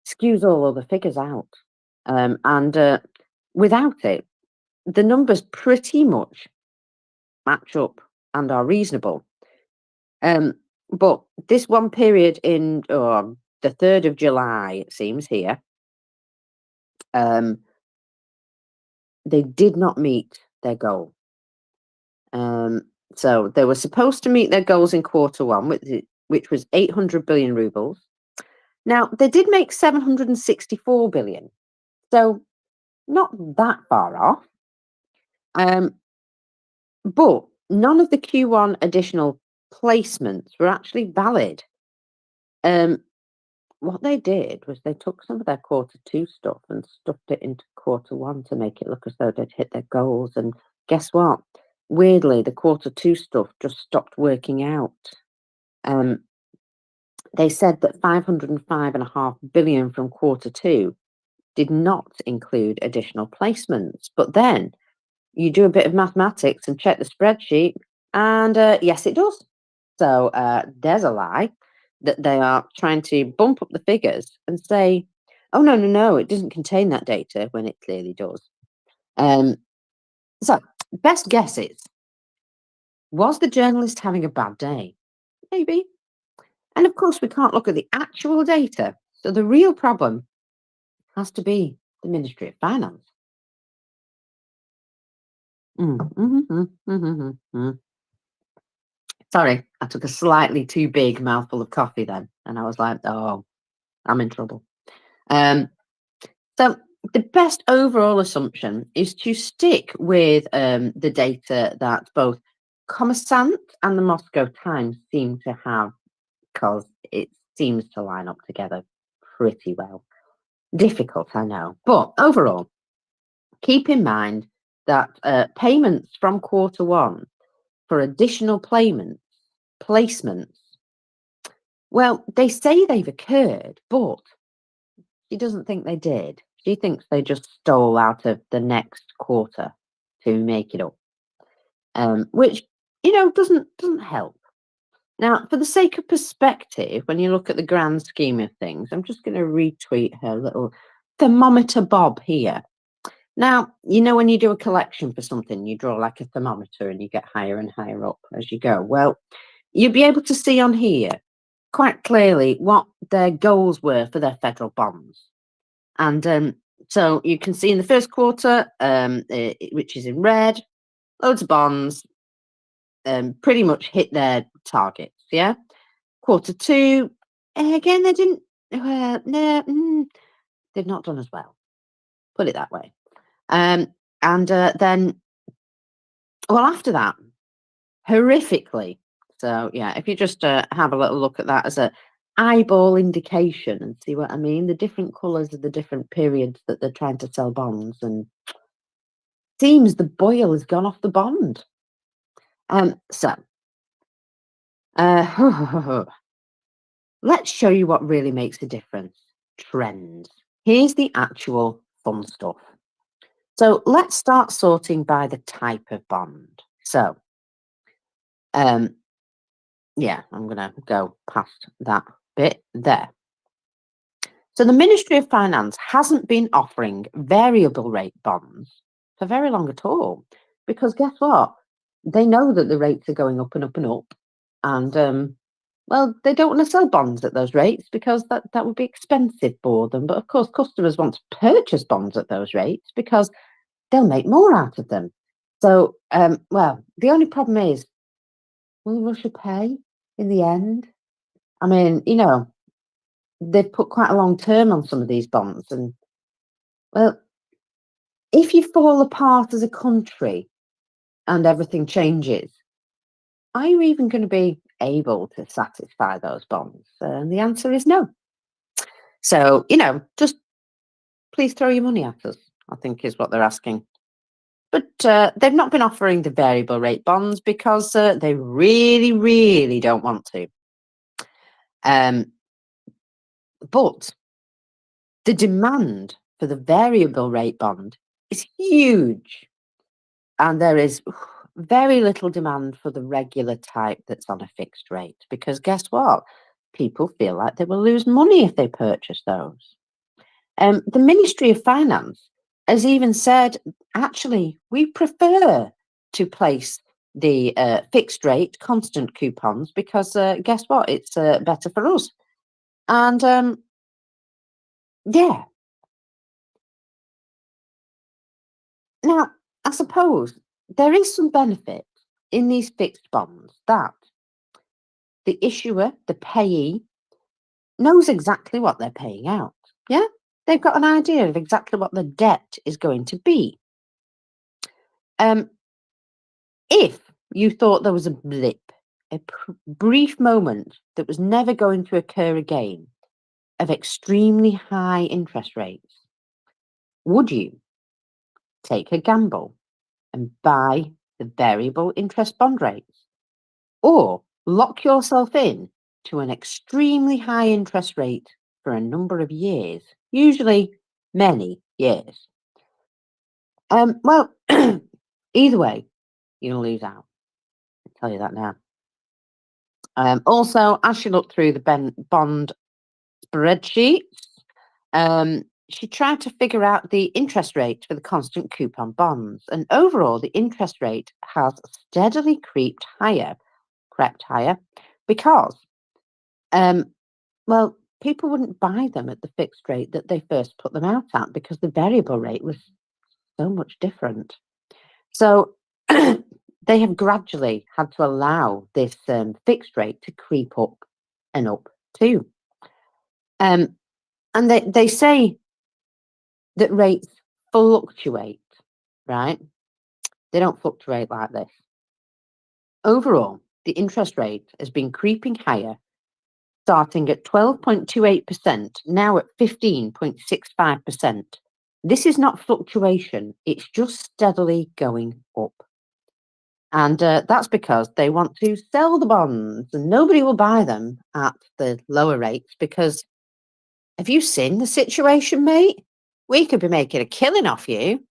skews all other figures out. And without it, the numbers pretty much match up and are reasonable. But this one period in the 3rd of July, it seems here, they did not meet their goal. So they were supposed to meet their goals in Q1, which was 800 billion rubles. Now, they did make 764 billion, so not that far off. But none of the Q1 additional placements were actually valid. What they did was they took some of their Q2 stuff and stuffed it into Q1 to make it look as though they'd hit their goals. And guess what? Weirdly, the Q2 stuff just stopped working out. They said that 505.5 billion from Q2 did not include additional placements. But then you do a bit of mathematics and check the spreadsheet, and yes, it does. So there's a lie that they are trying to bump up the figures and say, oh, no, it doesn't contain that data when it clearly does. So best guesses. Was the journalist having a bad day? Maybe. And of course, we can't look at the actual data. So the real problem has to be the Ministry of Finance. Sorry, I took a slightly too big mouthful of coffee then, and I was like, oh, I'm in trouble. So the best overall assumption is to stick with the data that both Commersant and the Moscow Times seem to have, because it seems to line up together pretty well. Difficult, I know, but overall, keep in mind that payments from Q1 for additional placements, well, they say they've occurred, but She doesn't think they did. She thinks they just stole out of the next quarter to make it up, which doesn't help. Now, for the sake of perspective, when you look at the grand scheme of things, I'm just going to retweet her little thermometer bob here. Now, when you do a collection for something, you draw like a thermometer and you get higher and higher up as you go. Well, you'll be able to see on here quite clearly what their goals were for their federal bonds. And so you can see in the first quarter, which is in red, loads of bonds pretty much hit their targets. Yeah. Quarter two, again, they didn't. They've not done as well. Put it that way. And then, well, after that, horrifically. So yeah, if you just have a little look at that as a eyeball indication and see what I mean, the different colours of the different periods that they're trying to sell bonds, and seems the boil has gone off the bond. So let's show you what really makes a difference. Trends. Here's the actual fun stuff. So let's start sorting by the type of bond. So, yeah, I'm going to go past that bit there. So the Ministry of Finance hasn't been offering variable rate bonds for very long at all, because guess what? They know that the rates are going up and up and up. And, well, they don't want to sell bonds at those rates because that would be expensive for them. But of course, customers want to purchase bonds at those rates because they'll make more out of them. So, well, the only problem is, will Russia pay in the end? I mean, they've put quite a long term on some of these bonds. And, well, if you fall apart as a country and everything changes, are you even going to be able to satisfy those bonds? And the answer is no. So, just please throw your money at us, I think is what they're asking. But they've not been offering the variable rate bonds because they really, really don't want to. But the demand for the variable rate bond is huge. And there is very little demand for the regular type that's on a fixed rate, because guess what? People feel like they will lose money if they purchase those. The Ministry of Finance has even said, actually, we prefer to place the fixed rate constant coupons because guess what? It's better for us. And yeah. Now, I suppose there is some benefit in these fixed bonds that the issuer, the payee, knows exactly what they're paying out. Yeah? They've got an idea of exactly what the debt is going to be. If you thought there was a blip, a brief moment that was never going to occur again of extremely high interest rates, would you take a gamble and buy the variable interest bond rates, or lock yourself in to an extremely high interest rate for a number of years, usually many years? Well, either way, you'll lose out. I'll tell you that now. Also, as she looked through the bond spreadsheets, she tried to figure out the interest rate for the constant coupon bonds. And overall, the interest rate has steadily crept higher, because, well, people wouldn't buy them at the fixed rate that they first put them out at because the variable rate was so much different. So they have gradually had to allow this fixed rate to creep up and up too. And they say that rates fluctuate, right? They don't fluctuate like this. Overall, the interest rate has been creeping higher, starting at 12.28%, now at 15.65%. This is not fluctuation, it's just steadily going up. And that's because they want to sell the bonds and nobody will buy them at the lower rates because Have you seen the situation, mate? We could be making a killing off you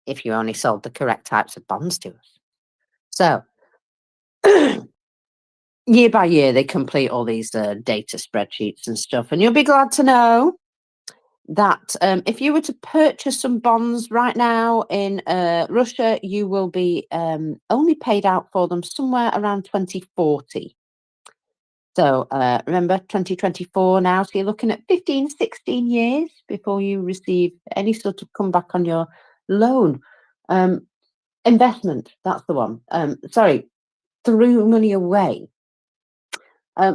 if you only sold the correct types of bonds to us. So, year by year, they complete all these data spreadsheets and stuff. And you'll be glad to know that if you were to purchase some bonds right now in Russia, you will be only paid out for them somewhere around 2040. So remember 2024 now, so you're looking at 15, 16 years before you receive any sort of comeback on your loan. Investment, that's the one. Sorry, threw money away.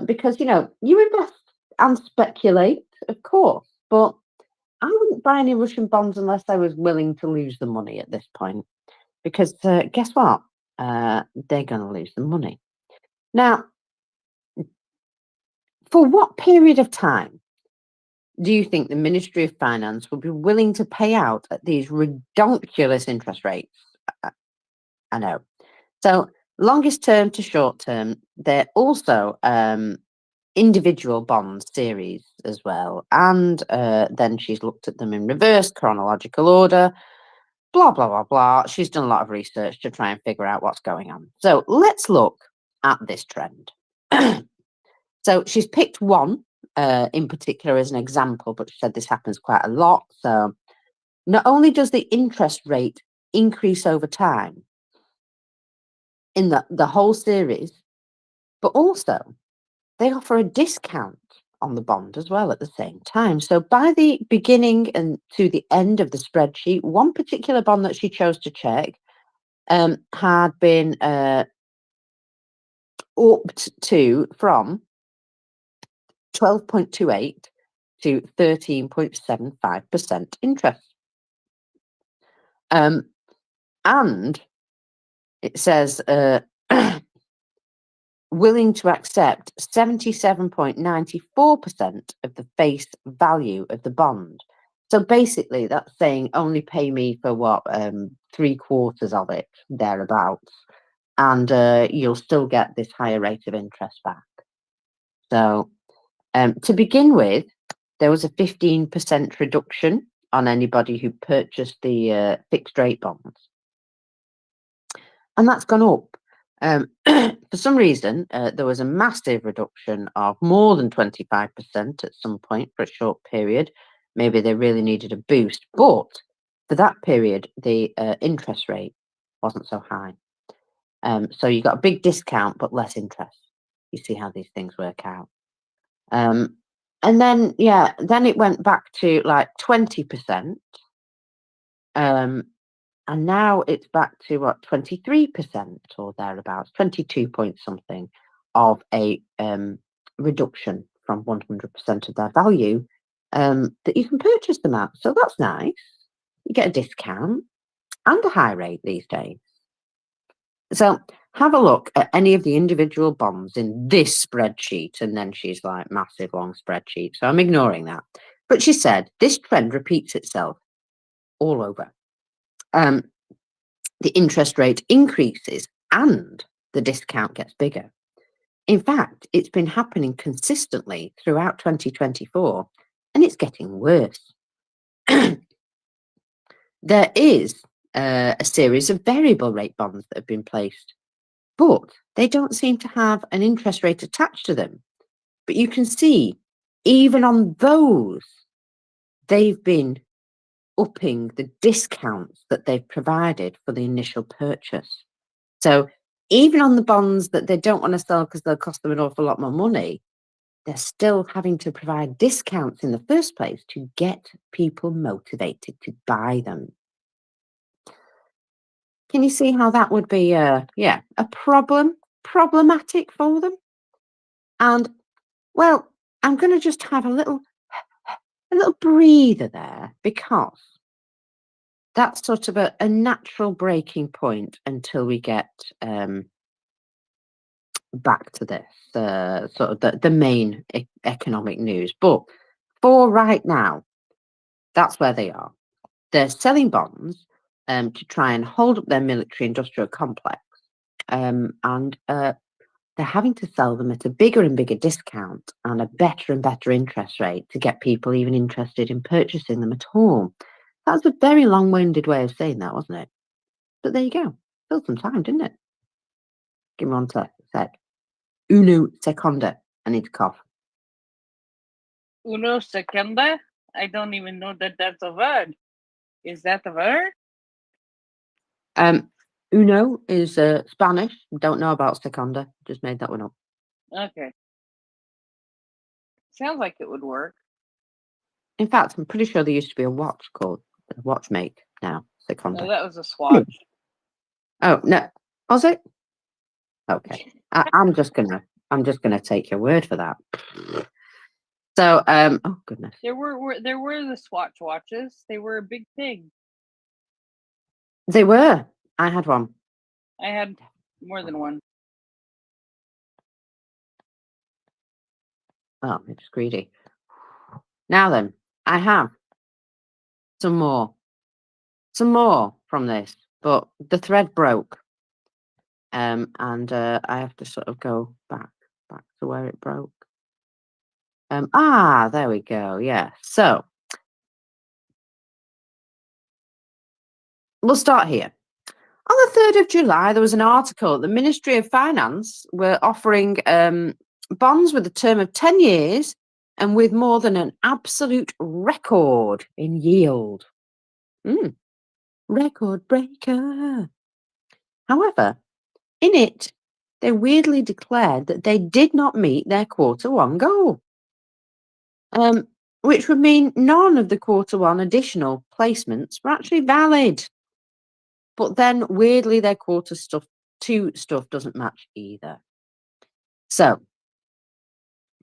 Because, you know, you invest and speculate, of course, but I wouldn't buy any Russian bonds unless I was willing to lose the money at this point. Because guess what? They're going to lose the money. Now, for what period of time do you think the Ministry of Finance will be willing to pay out at these ridiculous interest rates? I know. So, longest term to short term, they're also individual bond series as well. And then she's looked at them in reverse chronological order. Blah, blah, blah, blah. She's done a lot of research to try and figure out what's going on. So let's look at this trend. So she's picked one in particular as an example, but she said this happens quite a lot. So not only does the interest rate increase over time in the whole series, but also they offer a discount on the bond as well at the same time. So by the beginning and to the end of the spreadsheet, one particular bond that she chose to check had been upped to from 12.28 to 13.75% interest. And it says willing to accept 77.94% of the face value of the bond. So basically, that's saying only pay me for what 3/4 of it, thereabouts, and you'll still get this higher rate of interest back. So to begin with, there was a 15% reduction on anybody who purchased the fixed rate bonds, and that's gone up. For some reason, there was a massive reduction of more than 25% at some point for a short period. Maybe they really needed a boost, but for that period, the interest rate wasn't so high. So you got a big discount, but less interest. You see how these things work out. And then, yeah, then it went back to like 20%. And now it's back to what, 23% or thereabouts, 22 point something of a reduction from 100% of their value that you can purchase them at. So that's nice. You get a discount and a high rate these days. So have a look at any of the individual bonds in this spreadsheet. And then she's like, massive long spreadsheet. So I'm ignoring that. But she said this trend repeats itself all over. The interest rate increases and the discount gets bigger. In fact, it's been happening consistently throughout 2024, and it's getting worse. There is a series of variable rate bonds that have been placed, but they don't seem to have an interest rate attached to them. But you can see, even on those, they've been upping the discounts that they've provided for the initial purchase. So even on the bonds that they don't want to sell because they'll cost them an awful lot more money, they're still having to provide discounts in the first place to get people motivated to buy them. Can you see how that would be a problematic for them? And well, I'm going to just have a little breather there, because that's sort of a natural breaking point until we get back to this sort of the main economic news. But for right now, that's where they are. They're selling bonds to try and hold up their military industrial complex, and they're having to sell them at a bigger and bigger discount and a better and better interest rate to get people even interested in purchasing them at all. That was a very long-winded way of saying that, wasn't it? But there you go. Filled some time, didn't it? Give me one sec. Uno seconda. I need to cough. Uno secunda? I don't even know that that's a word. Is that a word? Uno is Spanish. Don't know about seconda. Just made that one up. Okay. Sounds like it would work. In fact, I'm pretty sure there used to be a watch called a watchmake now. No, Seconda. that was a swatch. Oh no, was it? Okay, I'm just gonna take your word for that. So, oh goodness, There were the swatch watches. They were a big thing. they were. I had one. I had more than one. Oh, it's greedy. Now then, I have some more from this, but the thread broke, and I have to sort of go back to where it broke. There we go. Yeah. So we'll start here. On the 3rd of July, there was an article. The Ministry of Finance were offering bonds with a term of 10 years and with more than an absolute record in yield. Record breaker. However, in it, they weirdly declared that they did not meet their Q1 goal, which would mean none of the Q1 additional placements were actually valid. But then, weirdly, their Q2 stuff doesn't match either. So,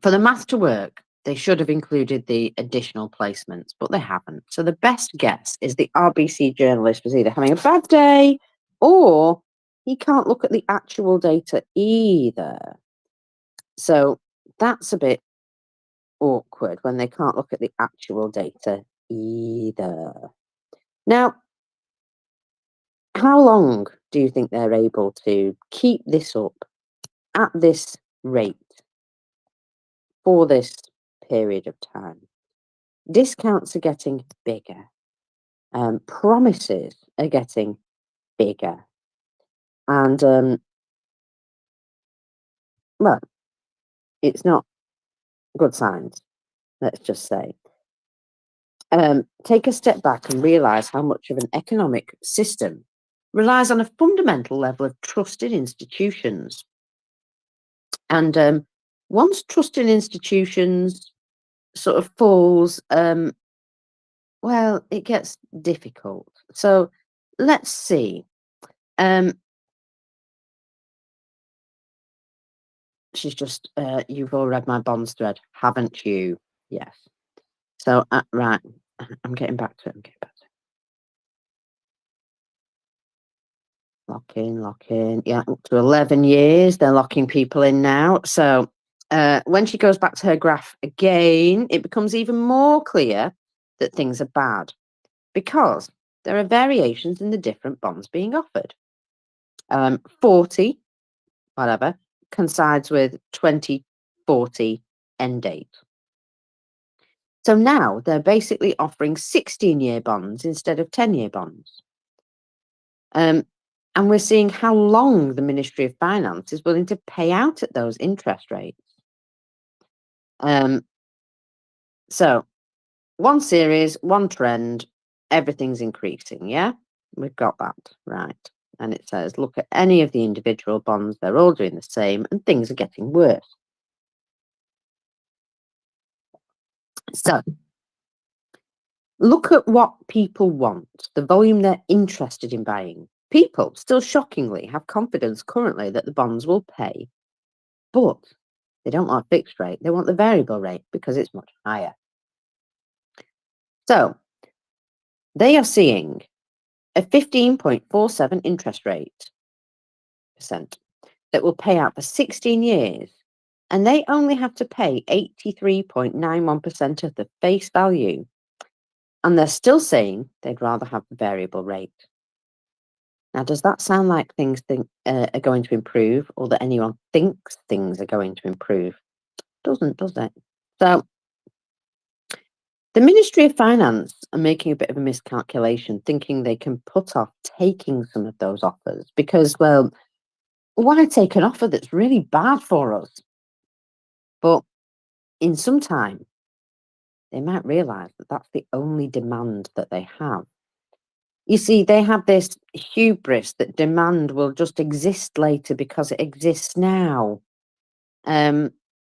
for the math to work, they should have included the additional placements, but they haven't. So the best guess is the RBC journalist was either having a bad day or he can't look at the actual data either. So that's a bit awkward when they can't look at the actual data either. Now, how long do you think they're able to keep this up at this rate for this period of time? Discounts are getting bigger. Promises are getting bigger. And, well, it's not good signs, let's just say. Take a step back and realise how much of an economic system relies on a fundamental level of trust in institutions. And once trust in institutions sort of falls, well, it gets difficult. So let's see. She's just, you've all read my bonds thread, haven't you? Yes. So, right, I'm getting back to it. Lock in. Yeah, up to 11 years. They're locking people in now. So when she goes back to her graph again, it becomes even more clear that things are bad because there are variations in the different bonds being offered. 40, whatever, coincides with 2040 end date. So now they're basically offering 16-year bonds instead of 10-year bonds. And we're seeing how long the Ministry of Finance is willing to pay out at those interest rates. So one series, one trend, everything's increasing, yeah? We've got that, right. And it says, look at any of the individual bonds, they're all doing the same, and things are getting worse. So look at what people want, the volume they're interested in buying. People still shockingly have confidence currently that the bonds will pay, but they don't want a fixed rate. They want the variable rate because it's much higher. So they are seeing a 15.47 interest rate percent that will pay out for 16 years, and they only have to pay 83.91% of the face value. And they're still saying they'd rather have the variable rate. Now, does that sound like things are going to improve, or that anyone thinks things are going to improve? Doesn't, does it? So, the Ministry of Finance are making a bit of a miscalculation, thinking they can put off taking some of those offers because, well, why take an offer that's really bad for us? But in some time, they might realise that that's the only demand that they have. You see, they have this hubris that demand will just exist later because it exists now.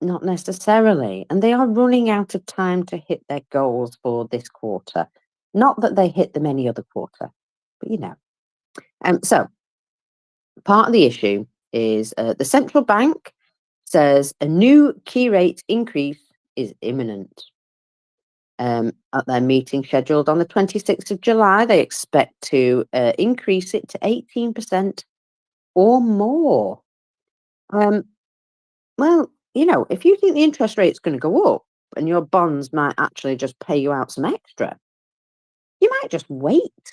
Not necessarily. And they are running out of time to hit their goals for this quarter. Not that they hit them any other quarter, but you know. So, part of the issue is the central bank says a new key rate increase is imminent. At their meeting scheduled on the 26th of July, they expect to increase it to 18% or more. Well, you know, if you think the interest rate's going to go up and your bonds might actually just pay you out some extra, you might just wait.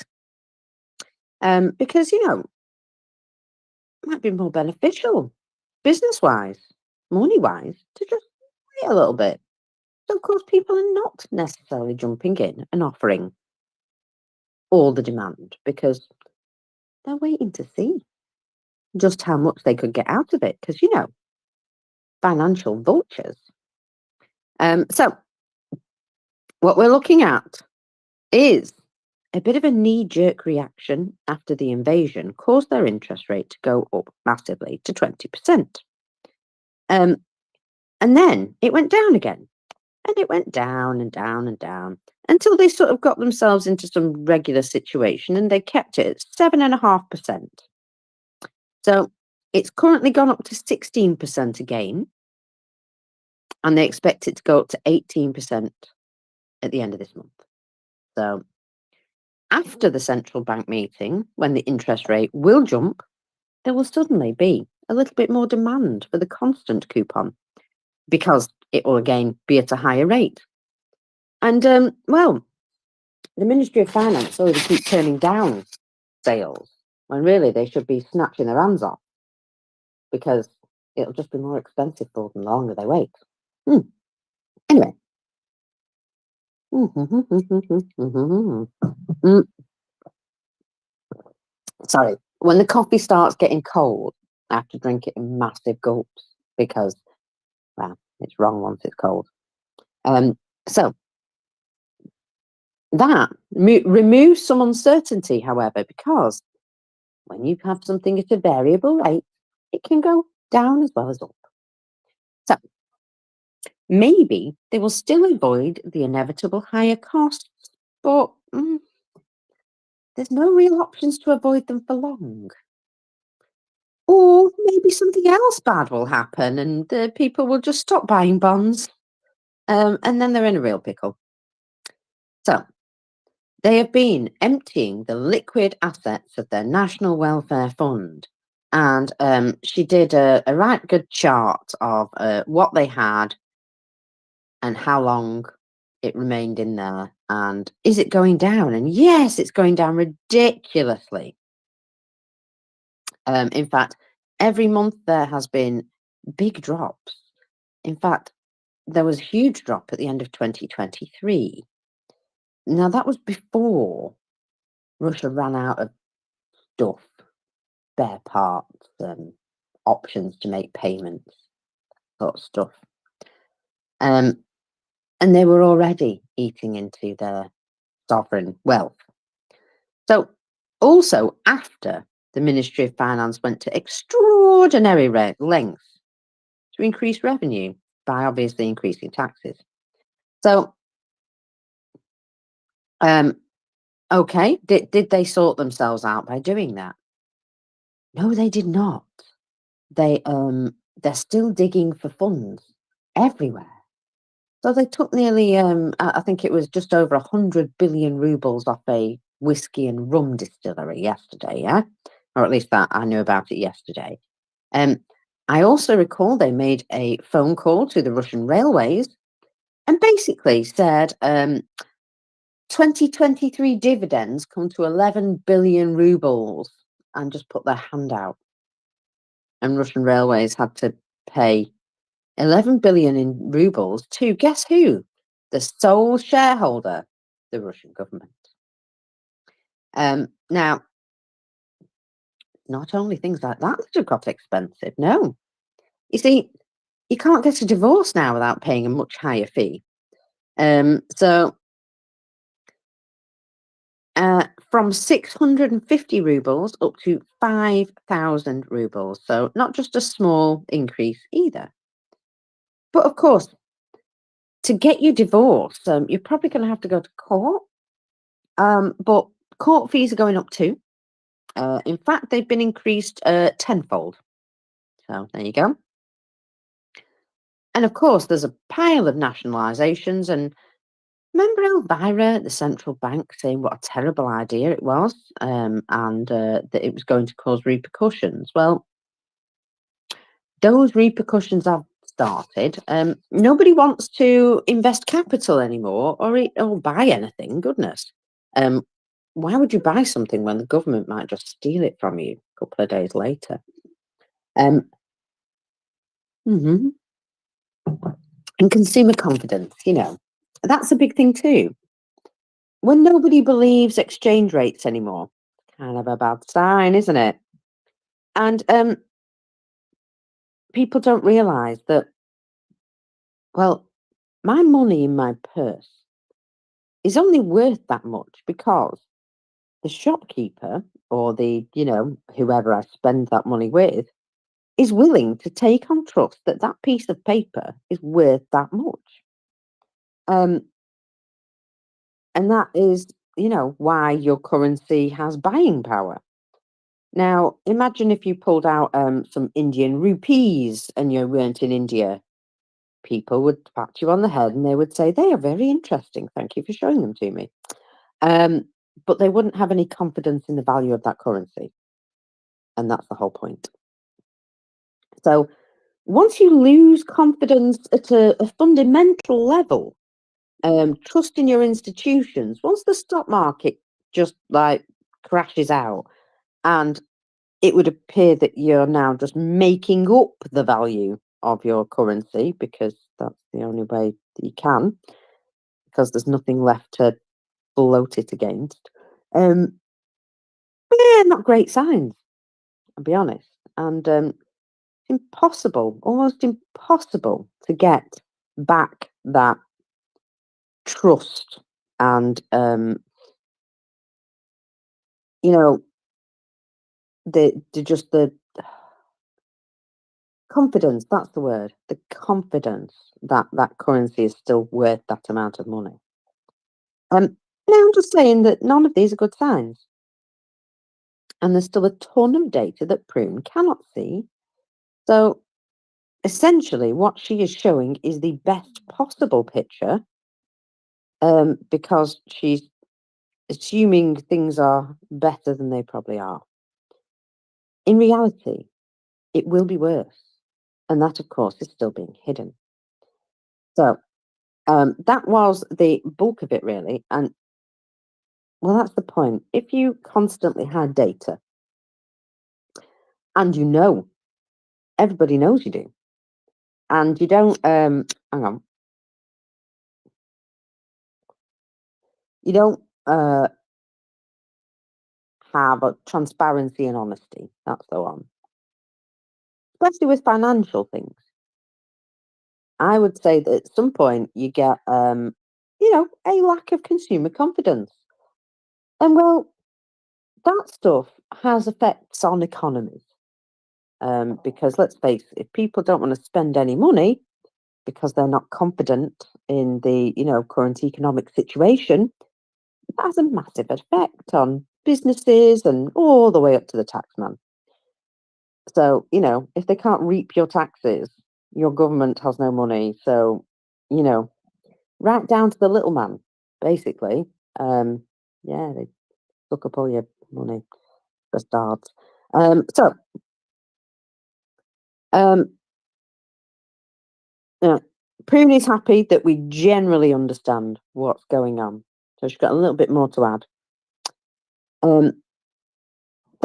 Because, you know, it might be more beneficial, business-wise, money-wise, to just wait a little bit. So, of course, people are not necessarily jumping in and offering all the demand because they're waiting to see just how much they could get out of it. Because, you know, financial vultures. So, what we're looking at is a bit of a knee-jerk reaction after the invasion caused their interest rate to go up massively to 20%. And then it went down again. And it went down and down and down until they sort of got themselves into some regular situation and they kept it at 7.5%. So it's currently gone up to 16% again. And they expect it to go up to 18% at the end of this month. So after the central bank meeting, when the interest rate will jump, there will suddenly be a little bit more demand for the constant coupon because it will again be at a higher rate. And, well, the Ministry of Finance already keep turning down sales when really they should be snatching their hands off because it'll just be more expensive for them the longer they wait. Anyway. Sorry, when the coffee starts getting cold, I have to drink it in massive gulps because, well, it's wrong once it's cold. So that removes some uncertainty, however, because when you have something at a variable rate, it can go down as well as up. So maybe they will still avoid the inevitable higher costs, but there's no real options to avoid them for long. Or maybe something else bad will happen and the people will just stop buying bonds. And then they're in a real pickle. So they have been emptying the liquid assets of their National Welfare Fund. And she did a right good chart of what they had and how long it remained in there. And is it going down? And yes, it's going down ridiculously. In fact, every month there has been big drops. In fact, there was a huge drop at the end of 2023. Now, that was before Russia ran out of stuff, spare parts, options to make payments, sort of stuff. And they were already eating into their sovereign wealth. So, also after the Ministry of Finance went to extraordinary lengths to increase revenue by obviously increasing taxes. So, okay, did they sort themselves out by doing that? No, they did not. They're still digging for funds everywhere. So they took nearly, I think it was just over 100 billion rubles off a whiskey and rum distillery yesterday, yeah? Or at least that I knew about it yesterday. I also recall they made a phone call to the Russian railways and basically said 2023 dividends come to 11 billion rubles. and just put their hand out. And Russian railways had to pay 11 billion in rubles to, guess who? The sole shareholder, the Russian government. Now, not only things like that have got expensive, no. You see, you can't get a divorce now without paying a much higher fee. So from 650 rubles up to 5,000 rubles. So not just a small increase either. But of course, to get your divorce, you're probably going to have to go to court. But court fees are going up too. In fact, they've been increased tenfold. So there you go. And of course, there's a pile of nationalisations. And remember Elvira at the central bank saying what a terrible idea it was, and that it was going to cause repercussions. Well, those repercussions have started. Nobody wants to invest capital anymore or buy anything. Goodness. Why would you buy something when the government might just steal it from you a couple of days later? And consumer confidence, that's a big thing too. When nobody believes exchange rates anymore, kind of a bad sign, isn't it? And people don't realise that, well, my money in my purse is only worth that much because the shopkeeper or the, whoever I spend that money with is willing to take on trust that that piece of paper is worth that much. And that is, why your currency has buying power. Now, imagine if you pulled out some Indian rupees and you weren't in India. People would pat you on the head and they would say, they are very interesting. Thank you for showing them to me. But they wouldn't have any confidence in the value of that currency. And that's the whole point. So once you lose confidence at a fundamental level, trust in your institutions, once the stock market just crashes out, and it would appear that you're now just making up the value of your currency because that's the only way that you can, because there's nothing left to float it against. Not great signs, I'll be honest. And impossible, almost impossible to get back that trust and the confidence, that's the word, the confidence that that currency is still worth that amount of money. Now I'm just saying that none of these are good signs. And there's still a ton of data that Prune cannot see. So essentially what she is showing is the best possible picture, because she's assuming things are better than they probably are. In reality, it will be worse. And that, of course, is still being hidden. So that was the bulk of it, really. And, well, that's the point. If you constantly had data, and everybody knows you do, and you don't, hang on, you don't have a transparency and honesty, that's the one. Especially with financial things. I would say that at some point you get, a lack of consumer confidence. And well, that stuff has effects on economies. Because let's face it, if people don't want to spend any money because they're not confident in the, current economic situation, that has a massive effect on businesses and all the way up to the taxman. So, if they can't reap your taxes, your government has no money. So, right down to the little man, basically. They suck up all your money for starts. Prune is happy that we generally understand what's going on. So she's got a little bit more to add.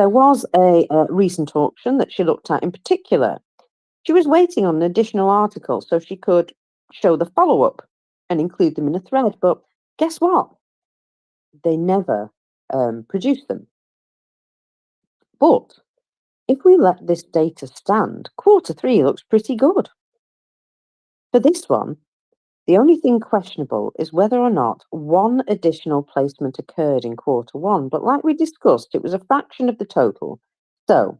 there was a recent auction that she looked at in particular. She was waiting on an additional article so she could show the follow-up and include them in a thread. But guess what? They never produced them. But if we let this data stand, Q3 looks pretty good. For this one, the only thing questionable is whether or not one additional placement occurred in Q1. But like we discussed, it was a fraction of the total. So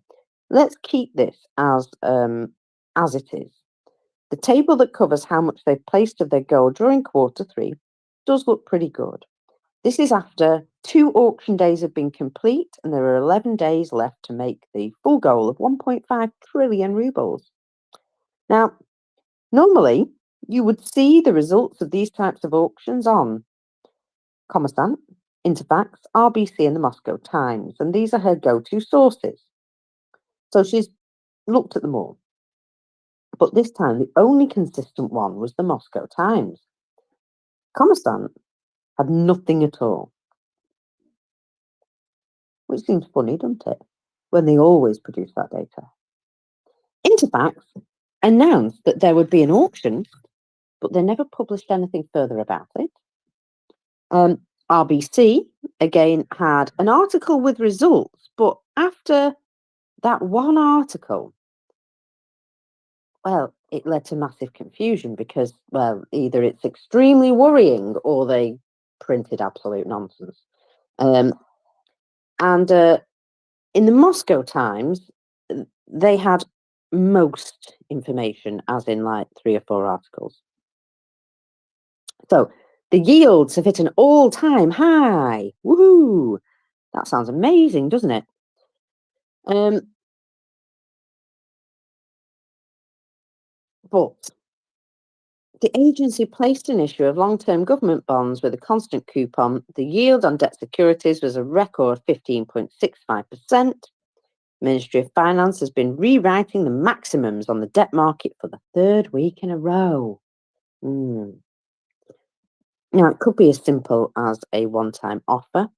let's keep this as it is. The table that covers how much they've placed of their gold during Q3 does look pretty good. This is after 2 auction days have been complete and there are 11 days left to make the full goal of 1.5 trillion rubles. Now, normally, you would see the results of these types of auctions on Kommersant, Interfax, RBC and the Moscow Times, and these are her go-to sources. So she's looked at them all. But this time, the only consistent one was the Moscow Times. Kommersant had nothing at all. Which seems funny, doesn't it? When they always produce that data. Interfax announced that there would be an auction, but they never published anything further about it. RBC, again, had an article with results, but after that one article, well, it led to massive confusion because, well, either it's extremely worrying or they printed absolute nonsense. And in the Moscow Times, they had most information, as in like 3 or 4 articles. So the yields have hit an all-time high. Woohoo! That sounds amazing, doesn't it? But the agency placed an issue of long-term government bonds with a constant coupon. The yield on debt securities was a record 15.65%. Ministry of Finance has been rewriting the maximums on the debt market for the 3rd week in a row. Now, it could be as simple as a one-time offer,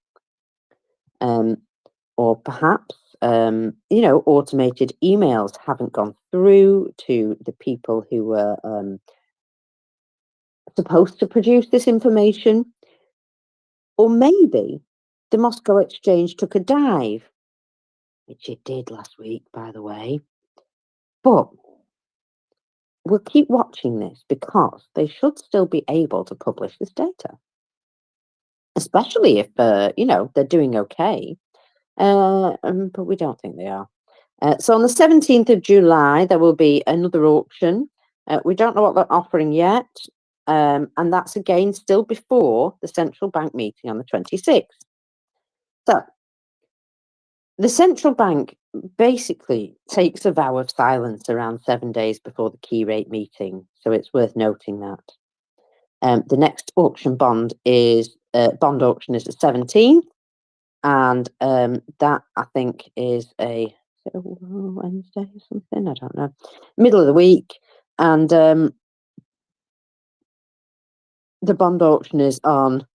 or perhaps, automated emails haven't gone through to the people who were supposed to produce this information. Or maybe the Moscow Exchange took a dive, which it did last week, by the way. But we'll keep watching this because they should still be able to publish this data, especially if, they're doing okay. But we don't think they are. So on the 17th of July, there will be another auction. We don't know what they're offering yet. And that's again still before the central bank meeting on the 26th. So the central bank basically takes a vow of silence around 7 days before the key rate meeting. So it's worth noting that. The next bond auction is the 17th. And that, I think, is a Wednesday or something. I don't know. Middle of the week. And the bond auction is on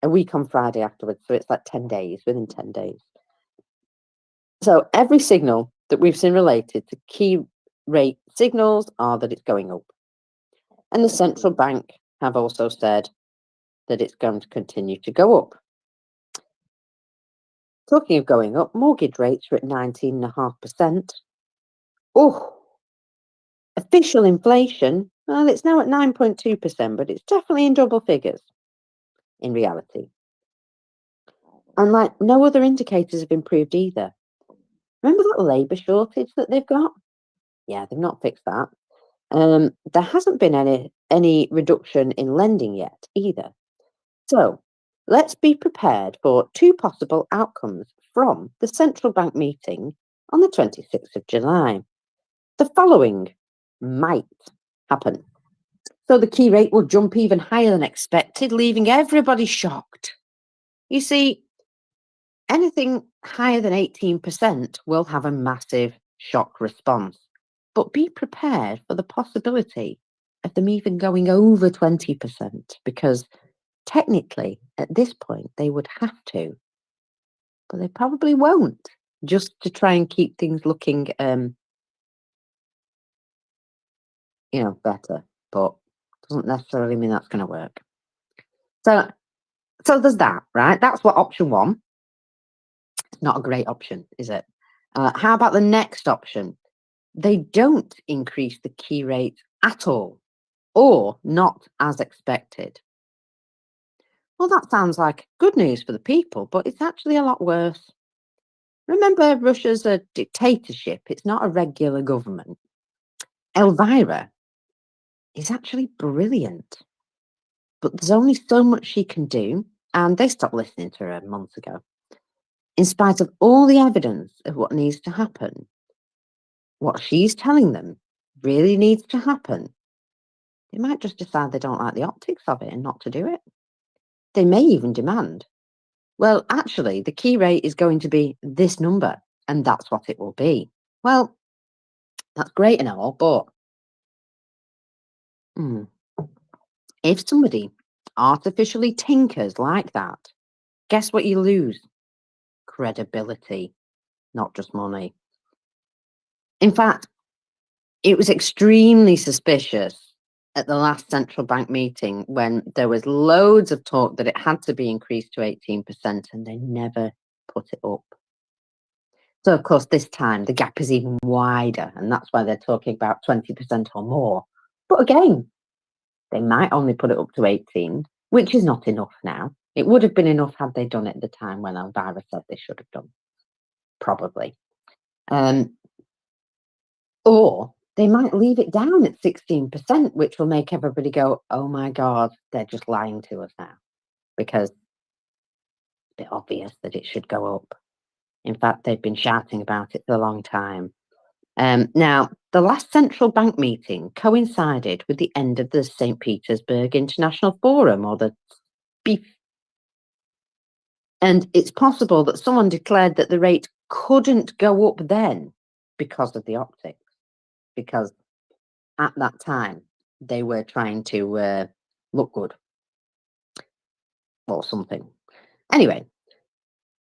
a week on Friday afterwards. So it's like 10 days, within 10 days. So every signal that we've seen related to key rate signals are that it's going up. And the central bank have also said that it's going to continue to go up. Talking of going up, mortgage rates are at 19.5%. Oh, official inflation, well, it's now at 9.2%, but it's definitely in double figures in reality. And like no other indicators have improved either. Remember that labour shortage that they've got? Yeah, they've not fixed that. There hasn't been any reduction in lending yet either. So let's be prepared for 2 possible outcomes from the central bank meeting on the 26th of July. The following might happen. So the key rate will jump even higher than expected, leaving everybody shocked. You see, anything higher than 18% will have a massive shock response. But be prepared for the possibility of them even going over 20%, because technically, at this point, they would have to. But they probably won't, just to try and keep things looking, better. But doesn't necessarily mean that's going to work. So there's that, right? That's what option one. It's not a great option, is it? How about the next option? They don't increase the key rate at all, or not as expected. Well, that sounds like good news for the people, but it's actually a lot worse. Remember, Russia's a dictatorship. It's not a regular government. Elvira is actually brilliant, but there's only so much she can do, and they stopped listening to her months ago. In spite of all the evidence of what needs to happen, what she's telling them really needs to happen, they might just decide they don't like the optics of it and not to do it. They may even demand, well, actually, the key rate is going to be this number, and that's what it will be. Well, that's great and all, but if somebody artificially tinkers like that, guess what you lose? Credibility, not just money. In fact, it was extremely suspicious at the last central bank meeting when there was loads of talk that it had to be increased to 18%, and they never put it up. So, of course, this time the gap is even wider, and that's why they're talking about 20% or more. But again, they might only put it up to 18, which is not enough now. It would have been enough had they done it at the time when Elvira said they should have done, probably. Or they might leave it down at 16%, which will make everybody go, oh my God, they're just lying to us now, because it's a bit obvious that it should go up. In fact, they've been shouting about it for a long time. Now, the last central bank meeting coincided with the end of the St. Petersburg International Forum, or the BEEF. And it's possible that someone declared that the rate couldn't go up then because of the optics, because at that time they were trying to look good or something. Anyway,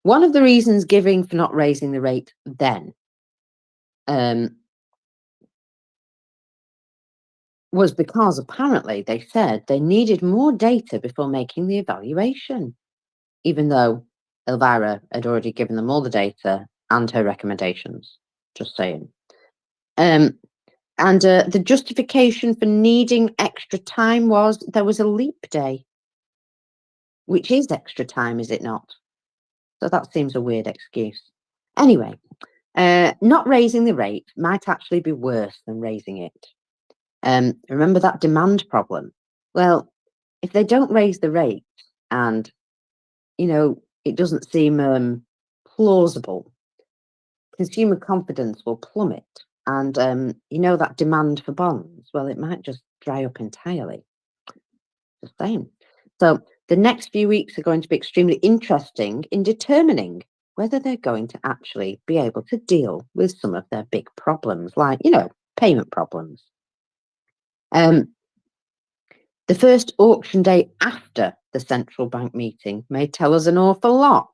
one of the reasons given for not raising the rate then was because apparently they said they needed more data before making the evaluation, even though Elvira had already given them all the data and her recommendations. Just saying. And the justification for needing extra time was there was a leap day, which is extra time, is it not? So that seems a weird excuse. Anyway, not raising the rate might actually be worse than raising it. Remember that demand problem? Well, if they don't raise the rate and, it doesn't seem plausible, consumer confidence will plummet. And, that demand for bonds, well, it might just dry up entirely. Just saying. So the next few weeks are going to be extremely interesting in determining whether they're going to actually be able to deal with some of their big problems, like, payment problems. The first auction day after the central bank meeting may tell us an awful lot.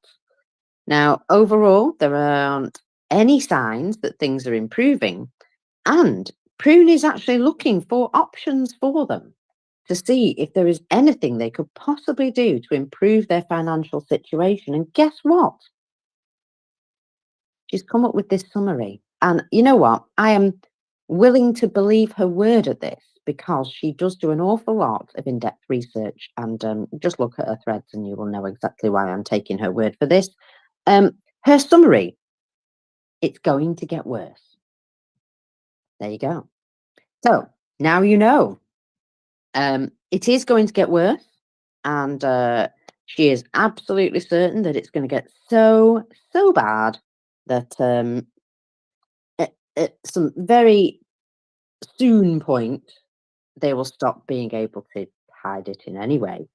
Now, overall, there aren't any signs that things are improving, and Prune is actually looking for options for them to see if there is anything they could possibly do to improve their financial situation. And guess what? She's come up with this summary. And you know what? I am willing to believe her word at this, because she does do an awful lot of in-depth research. And just look at her threads and you will know exactly why I'm taking her word for this. Her summary, it's going to get worse. There you go. So now you know. It is going to get worse, and she is absolutely certain that it's going to get so bad that at some very soon point they will stop being able to hide it in any way,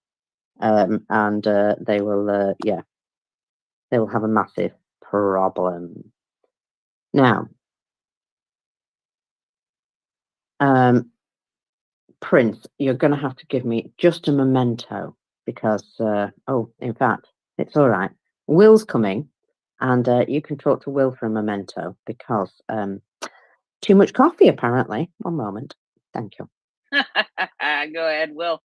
and they will they will have a massive problem. Now, Prince, you're going to have to give me just a memento, because in fact, it's all right. Will's coming, And you can talk to Will for a memento because too much coffee, apparently. One moment. Thank you. Go ahead, Will.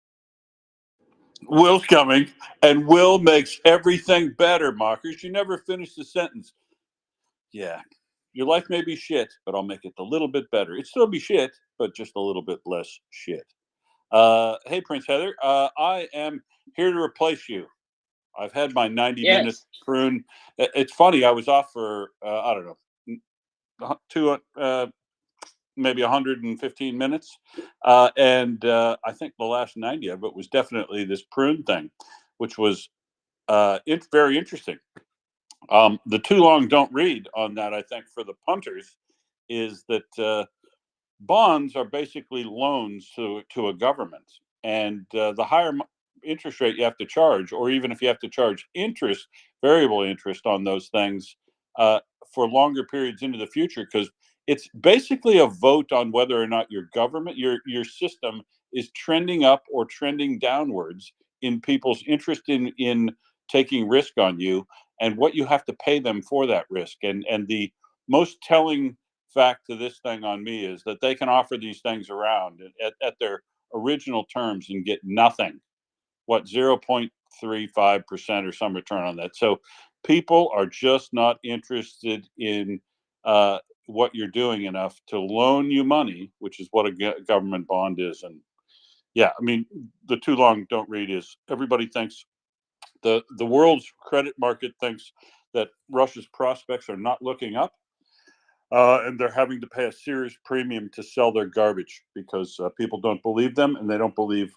Will's coming, and Will makes everything better, Mockers. You never finish the sentence. Yeah, your life may be shit, but I'll make it a little bit better. It'd still be shit, but just a little bit less shit. Hey, Prince Heather, I am here to replace you. I've had my 90-minute Yes. prune. It's funny. I was off for I don't know, maybe 115 minutes, and I think the last 90 of it was definitely this prune thing, which was it's very interesting. The too long don't read on that, I think, for the punters, is that bonds are basically loans to a government, and the higher interest rate you have to charge, or even if you have to charge interest, variable interest on those things uh, for longer periods into the future, because it's basically a vote on whether or not your government, your system, is trending up or trending downwards in people's interest in taking risk on you, and what you have to pay them for that risk. And the most telling fact to this thing on me is that they can offer these things around at their original terms and get nothing. What, 0.35% or some return on that. So people are just not interested in what you're doing enough to loan you money, which is what a government bond is. And yeah, I mean, the too long don't read is everybody thinks the world's credit market thinks that Russia's prospects are not looking up, and they're having to pay a serious premium to sell their garbage because people don't believe them, and they don't believe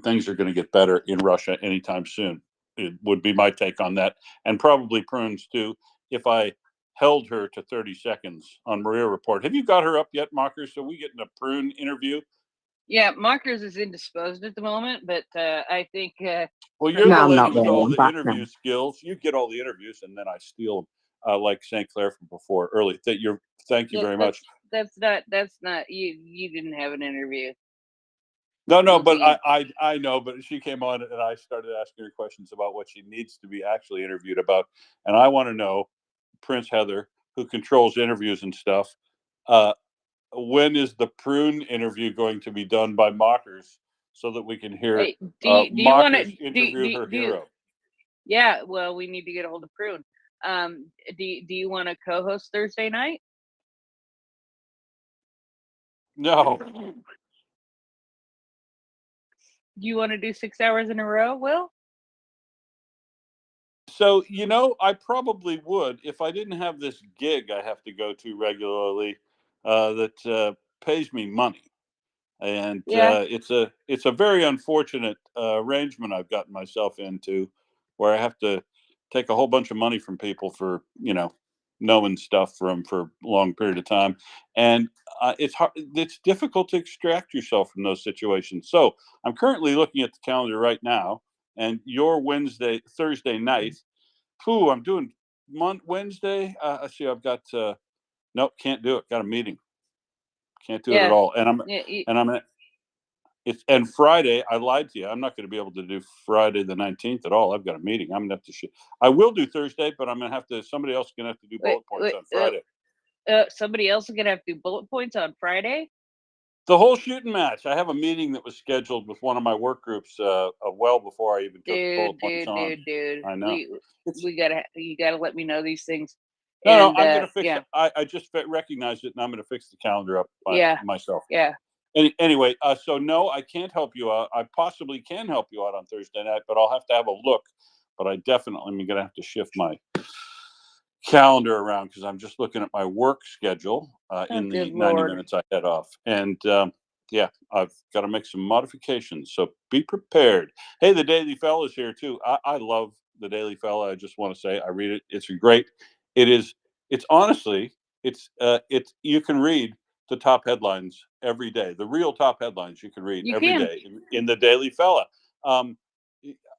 things are going to get better in Russia anytime soon. It would be my take on that, and probably Prunes too. If I held her to 30 seconds on MriyaReport, have you got her up yet, Mockers? So we getting a Prune interview? Yeah, Markers is indisposed at the moment, but I think. Well, you're No, the I'm lady not with really. all I'm the back now. interview skills. You get all the interviews, and then I steal them, like St. Clair from before. Early. Thank you very much. That's not you. You didn't have an interview. No, but Indeed. I know, but she came on and I started asking her questions about what she needs to be actually interviewed about, and I want to know, Prince Heather, who controls interviews and stuff, uh, when is the Prune interview going to be done by Mockers so that we can hear Hey, do you want to Mockers interview her hero? Yeah, well, we need to get a hold of Prune. Do you want to co-host Thursday night? No. Do you want to do 6 hours in a row, Will? So, I probably would if I didn't have this gig I have to go to regularly that pays me money. And Yeah. it's a very unfortunate arrangement I've gotten myself into, where I have to take a whole bunch of money from people for knowing stuff from for a long period of time, and it's hard. It's difficult to extract yourself from those situations. So I'm currently looking at the calendar right now, and your Thursday night. Pooh, I'm doing Wednesday. I see. I've got nope, can't do it. Got a meeting. Can't do it at Yeah. all. And Yeah. I'm and Friday, I lied to you. I'm not going to be able to do Friday the 19th at all. I've got a meeting. I'm going to have to. I will do Thursday, but I'm going to have to. Somebody else is going to have to do bullet points on Friday. Somebody else is gonna have to do bullet points on Friday. The whole shooting match. I have a meeting that was scheduled with one of my work groups well before I even took the bullet points on. Dude. I know. You gotta let me know these things. No, And I'm going to fix yeah. it. I just recognized it, and I'm going to fix the calendar up myself. Yeah. Anyway, so no, I can't help you out. I possibly can help you out on Thursday night, but I'll have to have a look. But I definitely am going to have to shift my calendar around because I'm just looking at my work schedule in the Good 90 Lord. minutes I head off. And yeah, I've got to make some modifications. So be prepared. Hey, the Daily Fella is here too. I love the Daily Fella. I just want to say I read it. It's great. It's honestly, it's you can read the top headlines every day. The real top headlines you can read You every can. day in the Daily Fella. Um,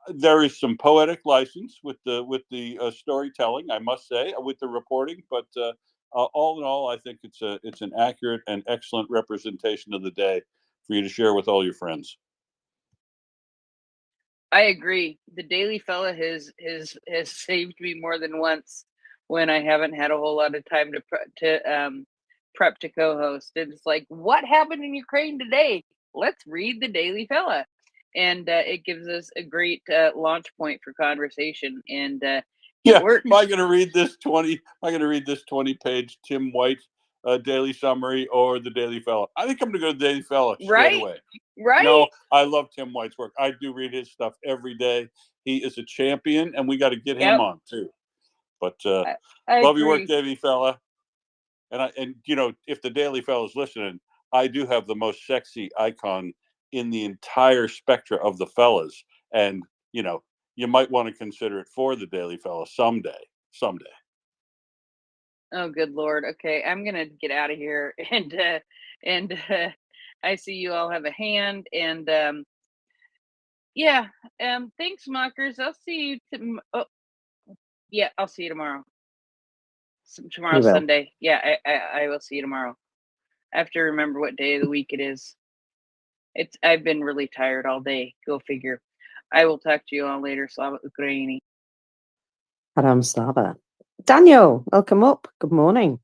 there is some poetic license with the storytelling, I must say, with the reporting, but all in all, I think it's an accurate and excellent representation of the day for you to share with all your friends. I agree. The Daily Fella has saved me more than once. when I haven't had a whole lot of time to prep to co-host. It's like, what happened in Ukraine today? Let's read the Daily Fella, and it gives us a great launch point for conversation. And Yeah, works. am I going to read this 20-page Tim White daily summary or the Daily Fella? I think I'm going to go to the Daily Fella straight away. Right. No, I love Tim White's work. I do read his stuff every day. He is a champion, and we got to get him on too. But I love your agree. work, Daily Fella. And you know, if the Daily Fella's listening, I do have the most sexy icon in the entire spectra of the fellas, and you know, you might want to consider it for the Daily Fella someday. Oh, good Lord. Okay, I'm gonna get out of here, and I see you all have a hand, and yeah, thanks, Mockers. I'll see you. Yeah, I'll see you tomorrow. Tomorrow's will. Sunday. Yeah, I will see you tomorrow. I have to remember what day of the week it is. I've been really tired all day. Go figure. I will talk to you all later. Slava Ukraini. Param Slava. Daniel, welcome up. Good morning.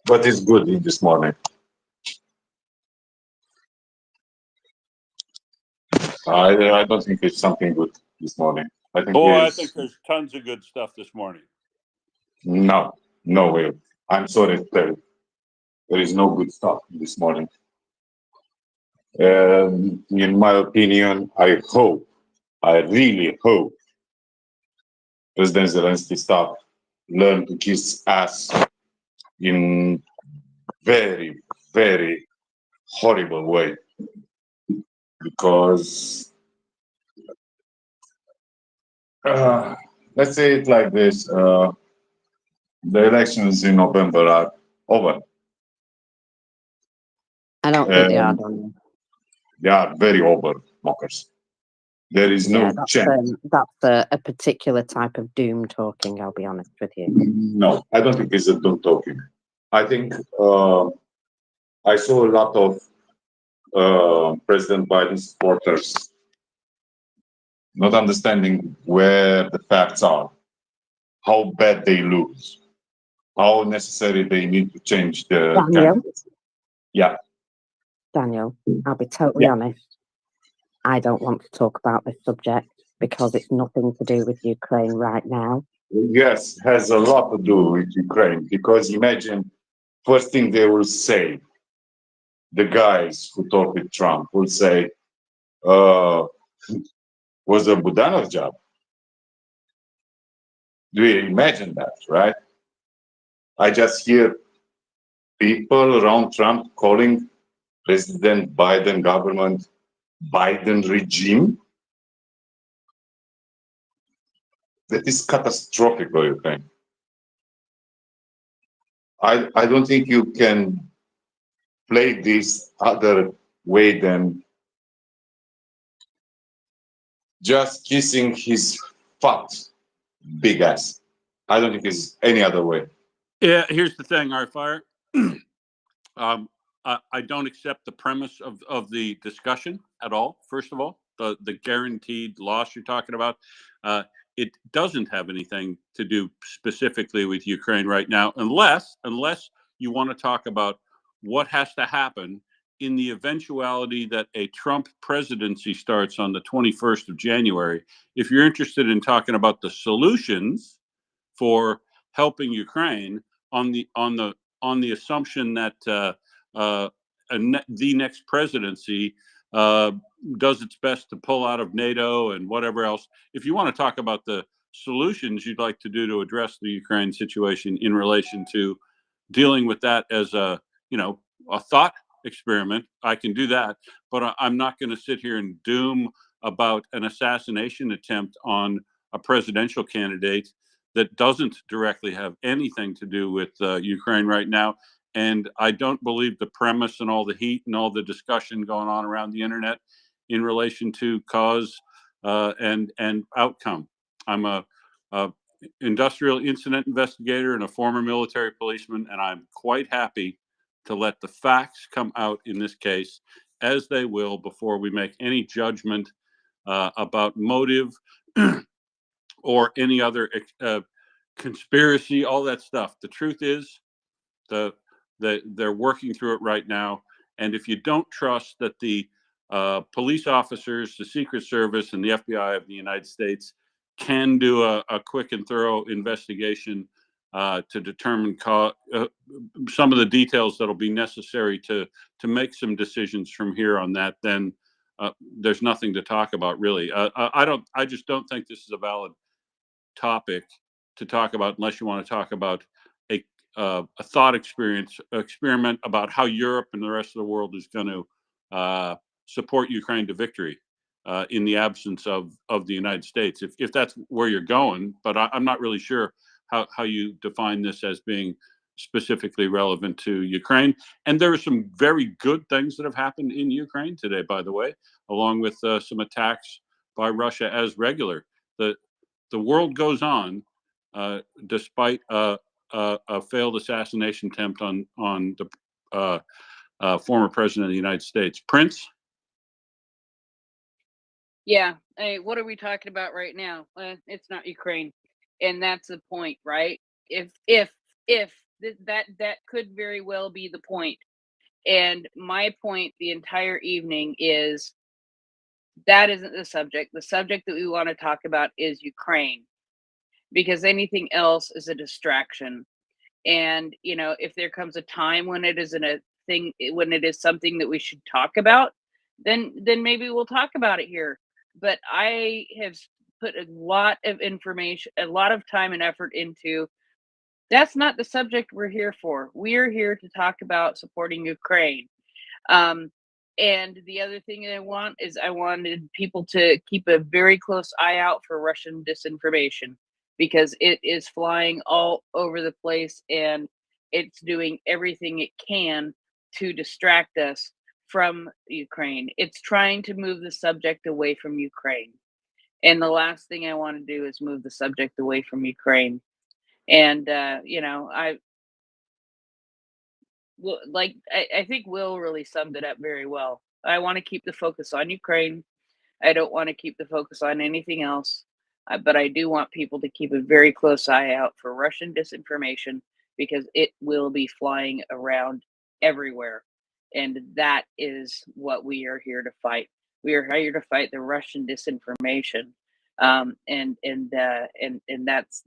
What is good in this morning? I don't think it's something good this morning. I think I think there's tons of good stuff this morning. No way. I'm sorry to tell you. There is no good stuff this morning. In my opinion, I really hope President Zelensky learn to kiss ass in very, very horrible way. Because let's say it like this, the elections in November are over. I don't think they are, Daniel. They are very over, Mockers. There is no chance. That's a particular type of doom talking, I'll be honest with you. No, I don't think it's a doom talking. I think I saw a lot of President Biden supporters not understanding where the facts are, how bad they lose, how necessary they need to change the candidates. Yeah. Daniel, I'll be totally honest. I don't want to talk about this subject because it's nothing to do with Ukraine right now. Yes, has a lot to do with Ukraine, because imagine, first thing they will say, the guys who talk with Trump will say, was a Budanov job. Do you imagine that, right? I just hear people around Trump calling President Biden government Biden regime. That is catastrophic for Ukraine. I don't think you can play this other way than just kissing his fat big ass. I don't think it's any other way. Yeah, here's the thing, Arfire. I don't accept the premise of the discussion at all. First of all, the guaranteed loss you're talking about, it doesn't have anything to do specifically with Ukraine right now, unless you want to talk about what has to happen in the eventuality that a Trump presidency starts on the 21st of January. If you're interested in talking about the solutions for helping Ukraine on the assumption that the next presidency does its best to pull out of NATO and whatever else. If you want to talk about the solutions you'd like to do to address the Ukraine situation in relation to dealing with that as a thought experiment, I can do that. But I'm not going to sit here and doom about an assassination attempt on a presidential candidate that doesn't directly have anything to do with Ukraine right now. And I don't believe the premise and all the heat and all the discussion going on around the internet in relation to cause and outcome. I'm a industrial incident investigator and a former military policeman, and I'm quite happy to let the facts come out in this case as they will before we make any judgment about motive or any other conspiracy, all that stuff. The truth is, they're working through it right now. And if you don't trust that the police officers, the Secret Service, and the FBI of the United States can do a quick and thorough investigation to determine some of the details that'll be necessary to make some decisions from here on that, then there's nothing to talk about, really. I just don't think this is a valid topic to talk about unless you want to talk about a thought experiment about how Europe and the rest of the world is going to support Ukraine to victory in the absence of the United States, if that's where you're going. But I'm not really sure how you define this as being specifically relevant to Ukraine. And there are some very good things that have happened in Ukraine today, by the way, along with some attacks by Russia as regular. The world goes on despite a failed assassination attempt on the former president of the United States. Prince? Yeah. Hey, what are we talking about right now? It's not Ukraine, and that's the point, right? If that could very well be the point. And my point the entire evening is that isn't the subject. The subject that we want to talk about is Ukraine, because anything else is a distraction. And if there comes a time when it isn't a thing, when it is something that we should talk about, then maybe we'll talk about it here. But I have put a lot of information, a lot of time and effort into that's not the subject we're here for. We're here to talk about supporting Ukraine. And the other thing I want is I wanted people to keep a very close eye out for Russian disinformation, because it is flying all over the place and it's doing everything it can to distract us from Ukraine. It's trying to move the subject away from Ukraine. And the last thing I want to do is move the subject away from Ukraine. And I think Will really summed it up very well. I want to keep the focus on Ukraine. I don't want to keep the focus on anything else. But I do want people to keep a very close eye out for Russian disinformation, because it will be flying around everywhere. And that is what we are here to fight. We are here to fight the Russian disinformation. And that's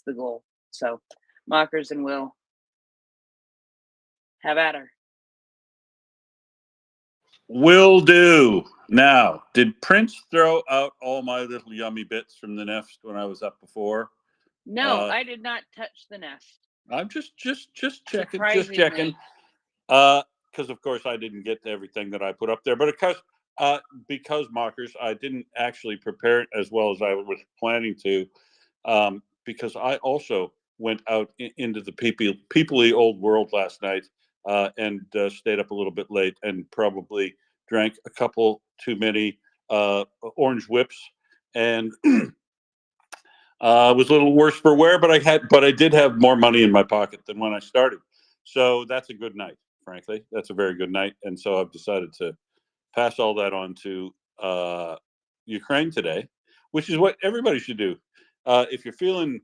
the goal. So, Mockers and Will, have at her. Will do. Now, did Prince throw out all my little yummy bits from the nest when I was up before? No, I did not touch the nest. I'm just checking, Surprisingly. because of course I didn't get to everything that I put up there, but because Mockers, I didn't actually prepare it as well as I was planning to, because I also went out into the peoply old world last night and stayed up a little bit late and probably drank a couple too many orange whips and was a little worse for wear, but I did have more money in my pocket than when I started. So that's a good night, frankly. That's a very good night. And so I've decided to pass all that on to Ukraine today, which is what everybody should do. If you're feeling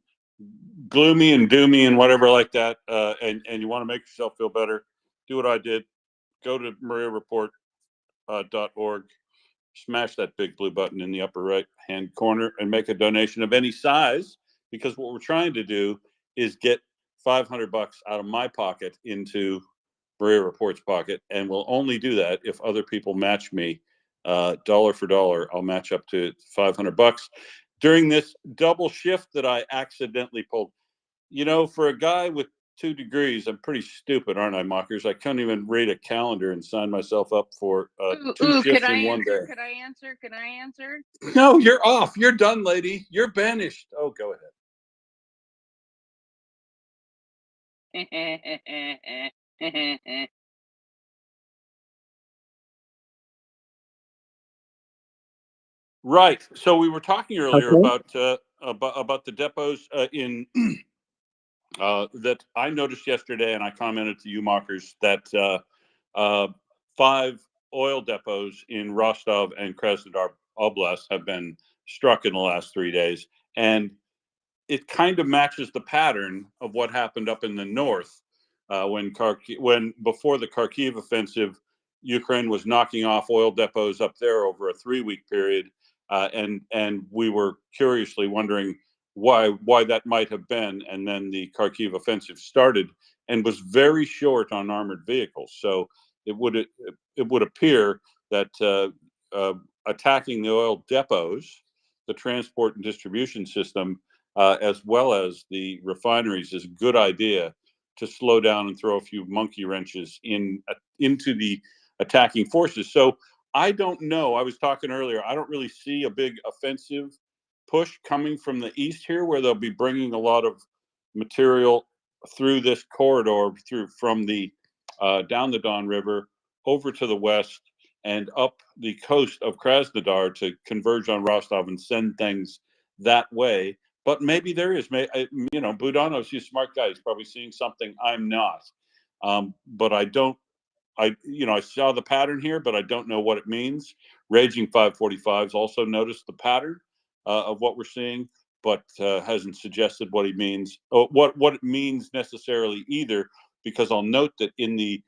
gloomy and doomy and whatever like that, and you want to make yourself feel better, do what I did. Go to MriyaReport.org, smash that big blue button in the upper right hand corner and make a donation of any size, because what we're trying to do is get $500 out of my pocket into Maria Report's pocket, and we'll only do that if other people match me dollar for dollar. I'll match up to $500 during this double shift that I accidentally pulled. For a guy with 2 degrees, I'm pretty stupid, aren't I, Mockers? I couldn't even read a calendar and sign myself up for 2 shifts in one day. Can I answer? No, you're off. You're done, lady. You're banished. Oh, go ahead. Right. So we were talking earlier Okay. about the depots in that I noticed yesterday, and I commented to you, Mockers, that 5 oil depots in Rostov and Krasnodar oblasts have been struck in the last 3 days, and it kind of matches the pattern of what happened up in the north when before the Kharkiv offensive, Ukraine was knocking off oil depots up there over a 3-week period, and we were curiously wondering why that might have been. And then the Kharkiv offensive started and was very short on armored vehicles. So it would appear that attacking the oil depots, the transport and distribution system, as well as the refineries, is a good idea to slow down and throw a few monkey wrenches into the attacking forces. So I don't know. I was talking earlier. I don't really see a big offensive push coming from the east here, where they'll be bringing a lot of material through this corridor, from the down the Don River over to the west and up the coast of Krasnodar to converge on Rostov and send things that way. But maybe there is, Budanov's a smart guy. He's probably seeing something I'm not. But I saw the pattern here, but I don't know what it means. Raging 545's also noticed the pattern of what we're seeing, but hasn't suggested what he means, or what it means necessarily either, because I'll note that in the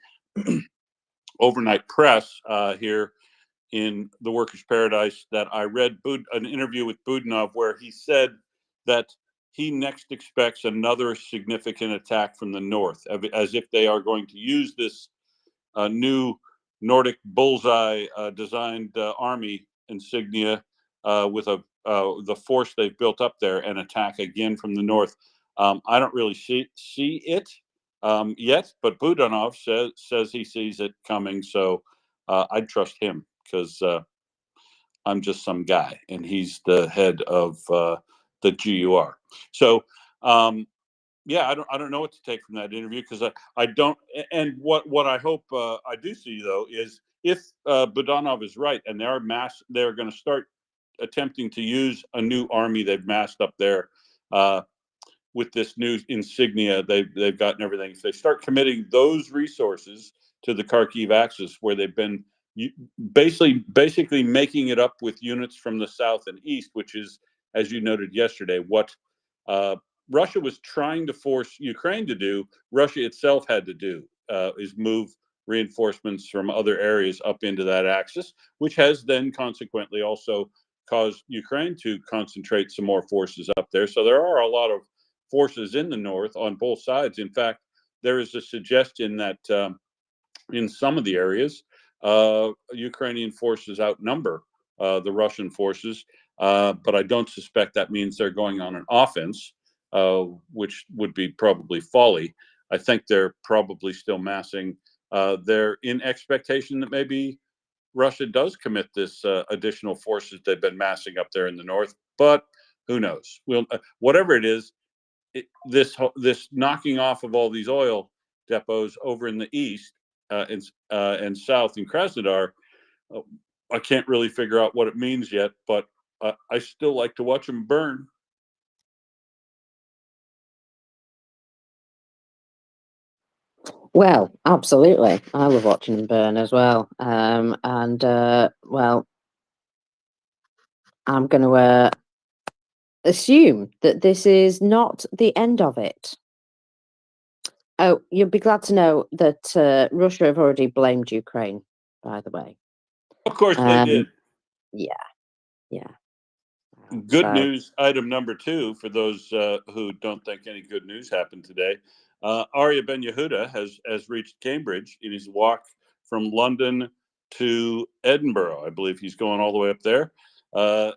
overnight press here in the Workers' Paradise that I read an interview with Budanov where he said that he next expects another significant attack from the north, as if they are going to use this new Nordic bullseye designed army insignia with the force they've built up there, and attack again from the north. I don't really see it yet, but Budanov says he sees it coming, so I'd trust him, because I'm just some guy, and he's the head of the GUR. So yeah, I don't know what to take from that interview, because I don't. And what I hope I do see, though, is if Budanov is right and they're going to start attempting to use a new army they've massed up there with this new insignia they've gotten everything. If they start committing those resources to the Kharkiv axis, where they've been basically making it up with units from the south and east, which is, as you noted yesterday, what Russia was trying to force Ukraine to do, Russia itself had to do, is move reinforcements from other areas up into that axis, which has then consequently also caused Ukraine to concentrate some more forces up there. So there are a lot of forces in the north on both sides. In fact, there is a suggestion that in some of the areas, Ukrainian forces outnumber the Russian forces, but I don't suspect that means they're going on an offense, which would be probably folly. I think they're probably still massing. They're in expectation that maybe Russia does commit this additional forces they've been massing up there in the north, but who knows? Whatever it is, this knocking off of all these oil depots over in the east and south in Krasnodar, I can't really figure out what it means yet, but I still like to watch them burn. Well, absolutely. I love watching them burn as well. Well, I'm going to assume that this is not the end of it. Oh, you'll be glad to know that Russia have already blamed Ukraine, by the way. Of course they did. Yeah. Good So, news, item number 2, for those who don't think any good news happened today. Arya Ben Yehuda has reached Cambridge in his walk from London to Edinburgh. I believe he's going all the way up there. So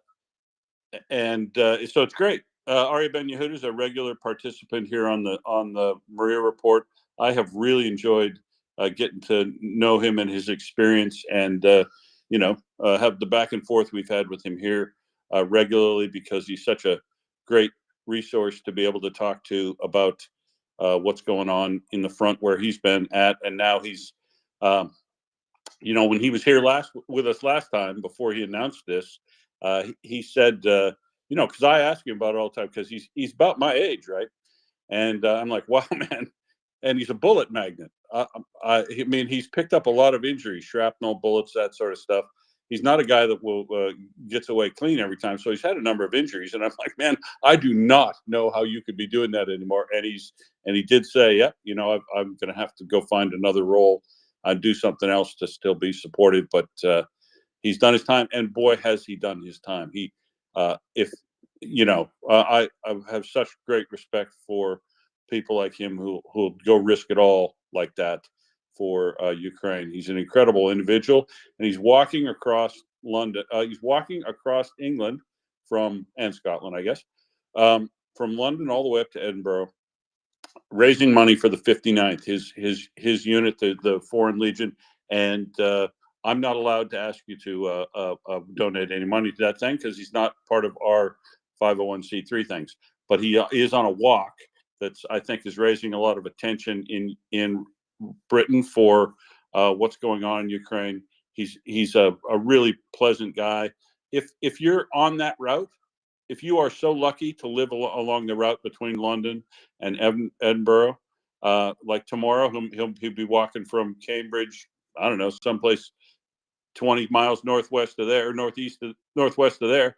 it's great. Arya Ben Yehuda is a regular participant here on the Maria Report. I have really enjoyed getting to know him and his experience, and have the back and forth we've had with him here regularly, because he's such a great resource to be able to talk to about what's going on in the front where he's been at. And now he's, when he was here with us last time before he announced this, he said, because I ask him about it all the time, because he's about my age, right? And I'm like, wow, man. And he's a bullet magnet. I mean, he's picked up a lot of injuries, shrapnel, bullets, that sort of stuff. he's not a guy that will gets away clean every time. So he's had a number of injuries, and I'm like, man, I do not know how you could be doing that anymore. And he did say, yeah, you know, I'm going to have to go find another role, do something else to still be supported. But he's done his time, and boy, has he done his time. If you know, I have such great respect for people like him who'll go risk it all like that for Ukraine. He's an incredible individual, and he's walking across London. He's walking across England and Scotland, I guess, from London all the way up to Edinburgh, raising money for the 59th, his unit, the Foreign Legion, and I'm not allowed to ask you to donate any money to that thing because he's not part of our 501c3 things. But he is on a walk that's, I think, is raising a lot of attention in Britain for what's going on in Ukraine. He's a really pleasant guy. If you're on that route, if you are so lucky to live along the route between London and Edinburgh, like tomorrow, he'll be walking from Cambridge, I don't know, someplace 20 miles northwest of there, northwest of there.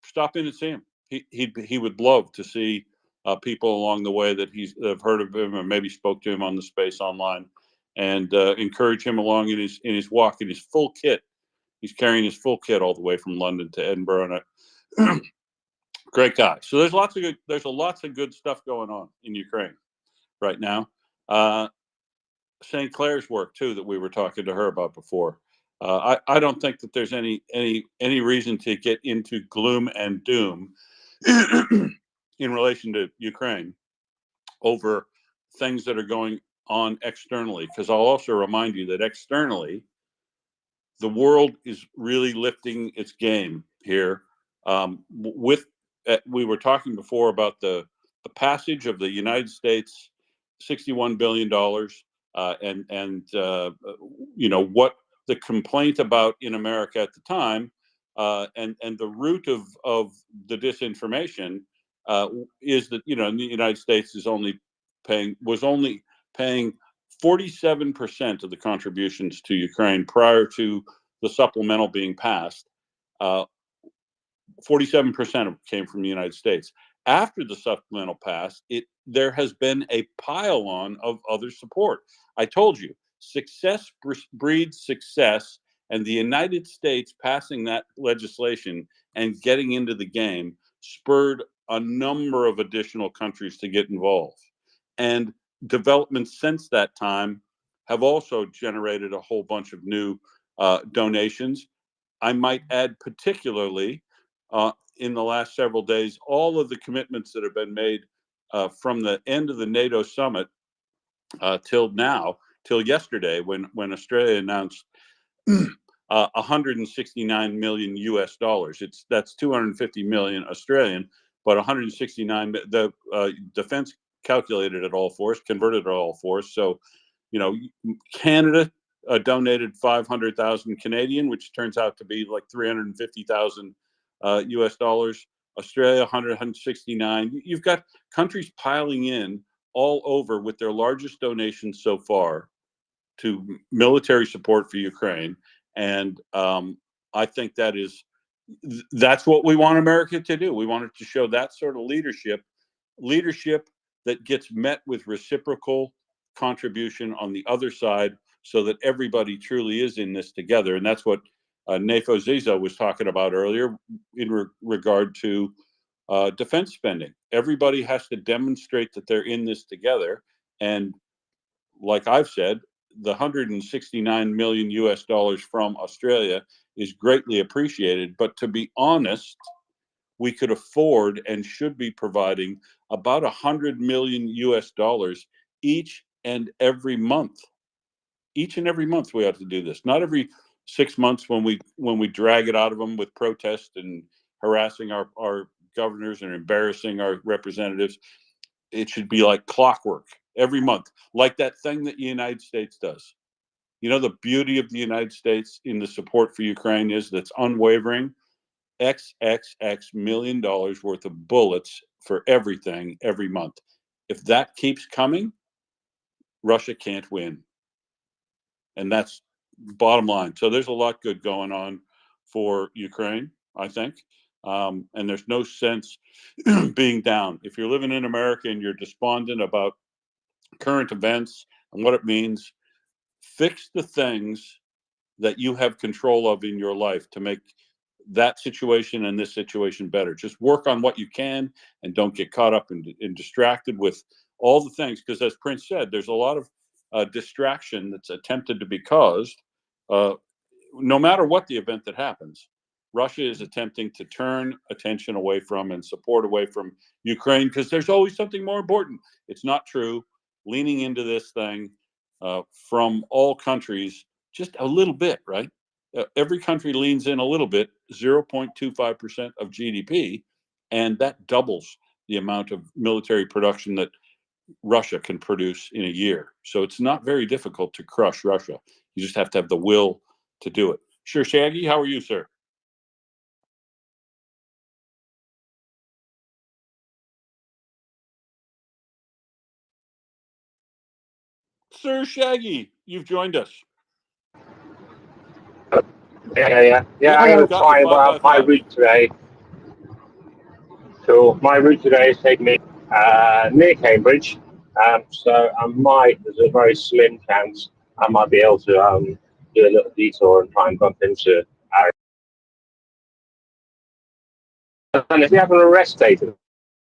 Stop in and see him. He would love to see people along the way that have heard of him or maybe spoke to him on the space online, and encourage him along in his walk in his full kit. He's carrying his full kit all the way from London to Edinburgh, and great guy. So there's lots of good stuff going on in Ukraine right now. St. Clair's work too, that we were talking to her about before. I don't think that there's any reason to get into gloom and doom in relation to Ukraine over things that are going on externally. Because I'll also remind you that externally, the world is really lifting its game here. We were talking before about the passage of the United States $61 billion, and you know what the complaint about in America at the time, and the root of the disinformation is that, you know, the United States was only paying 47% of the contributions to Ukraine prior to the supplemental being passed. 47% came from the United States. After the supplemental passed, there has been a pile-on of other support. I told you, success breeds success, and the United States passing that legislation and getting into the game spurred a number of additional countries to get involved. And developments since that time have also generated a whole bunch of new donations. I might add, particularly in the last several days, all of the commitments that have been made from the end of the NATO summit till yesterday, when Australia announced 169 million US dollars. That's 250 million Australian, but 169. The defense calculated it all for us, converted it all for us. So, you know, Canada donated 500,000 Canadian, which turns out to be like 350,000 US dollars. Australia 169. You've got countries piling in all over with their largest donations so far to military support for Ukraine, and I think that's what we want America to do. We want it to show that sort of leadership that gets met with reciprocal contribution on the other side, so that everybody truly is in this together. And that's what Nafo Zizo was talking about earlier in regard to defense spending. Everybody has to demonstrate that they're in this together. And like I've said, the 169 million US dollars from Australia is greatly appreciated. But to be honest, we could afford and should be providing about 100 million US dollars each and every month. Each and every month we ought to do this. Not every 6 months when we drag it out of them with protest and harassing our governors and embarrassing our representatives. It should be like clockwork every month, like that thing that the United States does. You know, the beauty of the United States in the support for Ukraine is that's unwavering. XXX million dollars worth of bullets for everything every month. If that keeps coming, Russia can't win. And that's bottom line. So there's a lot good going on for Ukraine, I think. And there's no sense being down. If you're living in America and you're despondent about current events and what it means, fix the things that you have control of in your life to make that situation and this situation better. Just work on what you can and don't get caught up and distracted with all the things. Because as Prince said, there's a lot of distraction that's attempted to be caused. No matter what the event that happens, Russia is attempting to turn attention away from and support away from Ukraine because there's always something more important. It's not true. Leaning into this thing from all countries, just a little bit, right? Every country leans in a little bit, 0.25% of GDP, and that doubles the amount of military production that Russia can produce in a year. So it's not very difficult to crush Russia. You just have to have the will to do it. Sure, Shaggy, how are you, sir? Sir Shaggy, you've joined us. Yeah, I'm gonna try my route today. So my route today is taking me near Cambridge. So there's a very slim chance I might be able to do a little detour and try and bump into Harry. And if you have an arrest date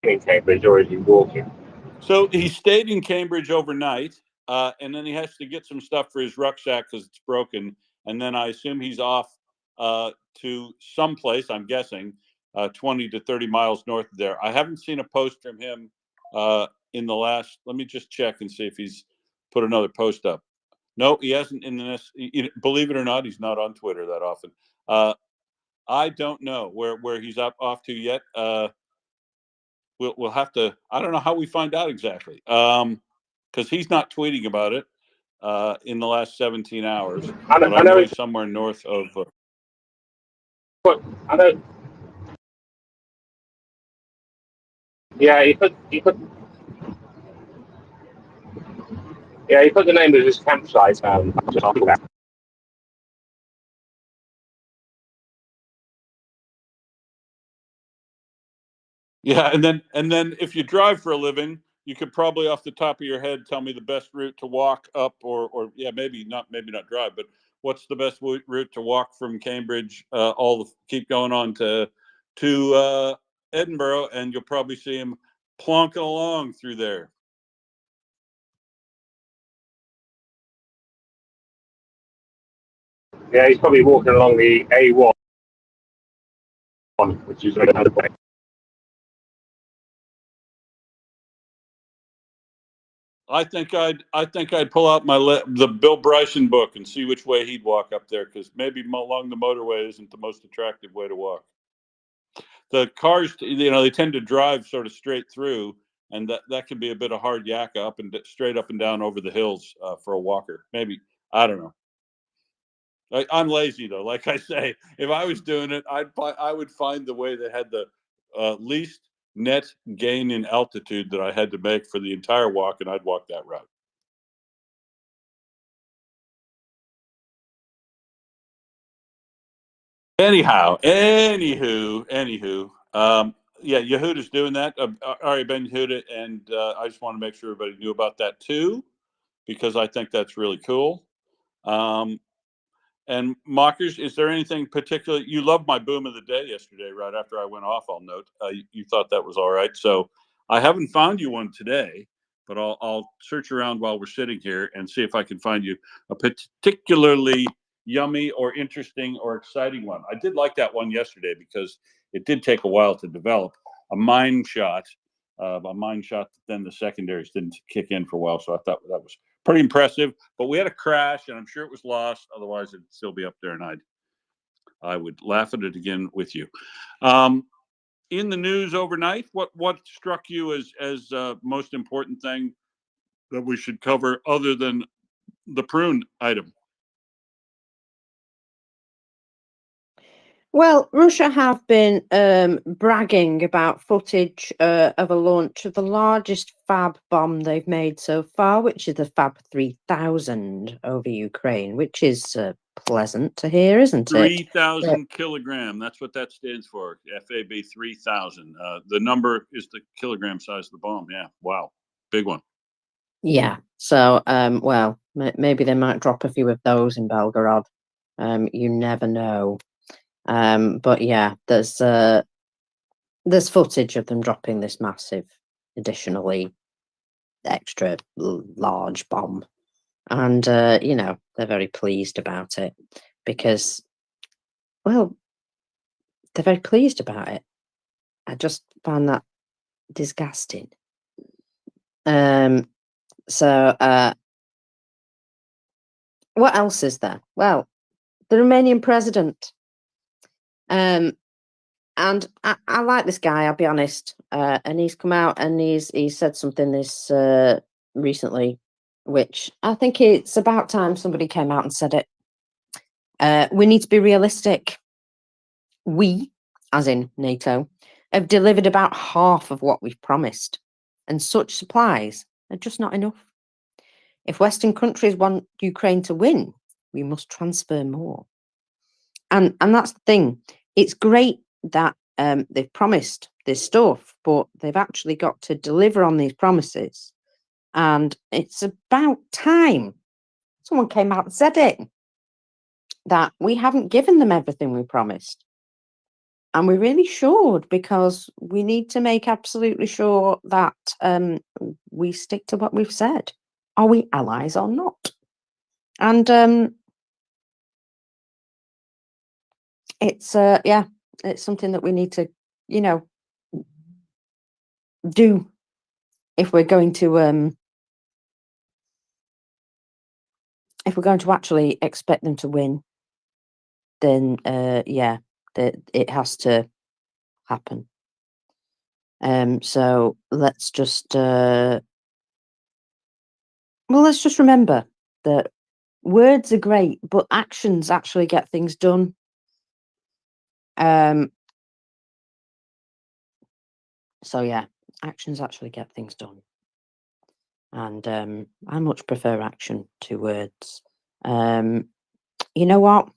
in Cambridge, or is he walking? So he stayed in Cambridge overnight, and then he has to get some stuff for his rucksack because it's broken. And then I assume he's off to someplace, I'm guessing, 20 to 30 miles north of there. I haven't seen a post from him in the last, let me just check and see if he's put another post up. No, he hasn't in this. Believe it or not, he's not on Twitter that often. I don't know where he's off to yet. We'll have to. I don't know how we find out exactly, because he's not tweeting about it in the last 17 hours. But I know he's somewhere north of. I know. Yeah, he put the name of his campsite. Yeah, and then if you drive for a living, you could probably off the top of your head tell me the best route to walk up, or yeah, maybe not drive, but what's the best route to walk from Cambridge? Keep going on to Edinburgh, and you'll probably see him plonking along through there. Yeah, he's probably walking along the A1, which is another way. I think I'd pull out the Bill Bryson book and see which way he'd walk up there, because maybe along the motorway isn't the most attractive way to walk. The cars, they tend to drive sort of straight through, and that can be a bit of hard yakka straight up and down over the hills for a walker. Maybe, I don't know. I'm lazy though. Like I say, if I was doing it, I would find the way that had the least net gain in altitude that I had to make for the entire walk, and I'd walk that route. Anywho, yeah, Yehuda's doing that. Ari Ben Yehuda, and I just want to make sure everybody knew about that too, because I think that's really cool. And Mockers, is there anything particular? You loved my boom of the day yesterday, right after I went off, I'll note. You thought that was all right. So I haven't found you one today, but I'll search around while we're sitting here and see if I can find you a particularly yummy or interesting or exciting one. I did like that one yesterday because it did take a while to develop. A mine shot, that then the secondaries didn't kick in for a while. So I thought that was pretty impressive. But we had a crash, and I'm sure it was lost. Otherwise, it'd still be up there, and I would laugh at it again with you. In the news overnight, what struck you as most important thing that we should cover other than the prune item? Well, Russia have been bragging about footage of a launch of the largest fab bomb they've made so far, which is the Fab 3000 over Ukraine, which is pleasant to hear, isn't it? 3,000 kilogram. That's what that stands for. FAB 3,000. The number is the kilogram size of the bomb. Yeah. Wow. Big one. Yeah. So, well, maybe they might drop a few of those in Belgorod. You never know. But yeah, there's footage of them dropping this massive, additionally extra large bomb, and you know, they're very pleased about it because, well, they're very pleased about it. I just find that disgusting. So what else is there? Well, the Romanian president. And I like this guy, I'll be honest. And he's come out and he's said something this recently, which I think it's about time somebody came out and said it. We need to be realistic. We, as in NATO, have delivered about half of what we've promised, and such supplies are just not enough. If Western countries want Ukraine to win, we must transfer more. And that's the thing. It's great that they've promised this stuff, but they've actually got to deliver on these promises. And it's about time someone came out and said it, that we haven't given them everything we promised. And we really should, because we need to make absolutely sure that we stick to what we've said. Are we allies or not? And it's yeah, it's something that we need to, you know, do if we're going to actually expect them to win. Then yeah, it has to happen. So let's just remember that words are great, but actions actually get things done. So yeah, actions actually get things done. And I much prefer action to words. You know what?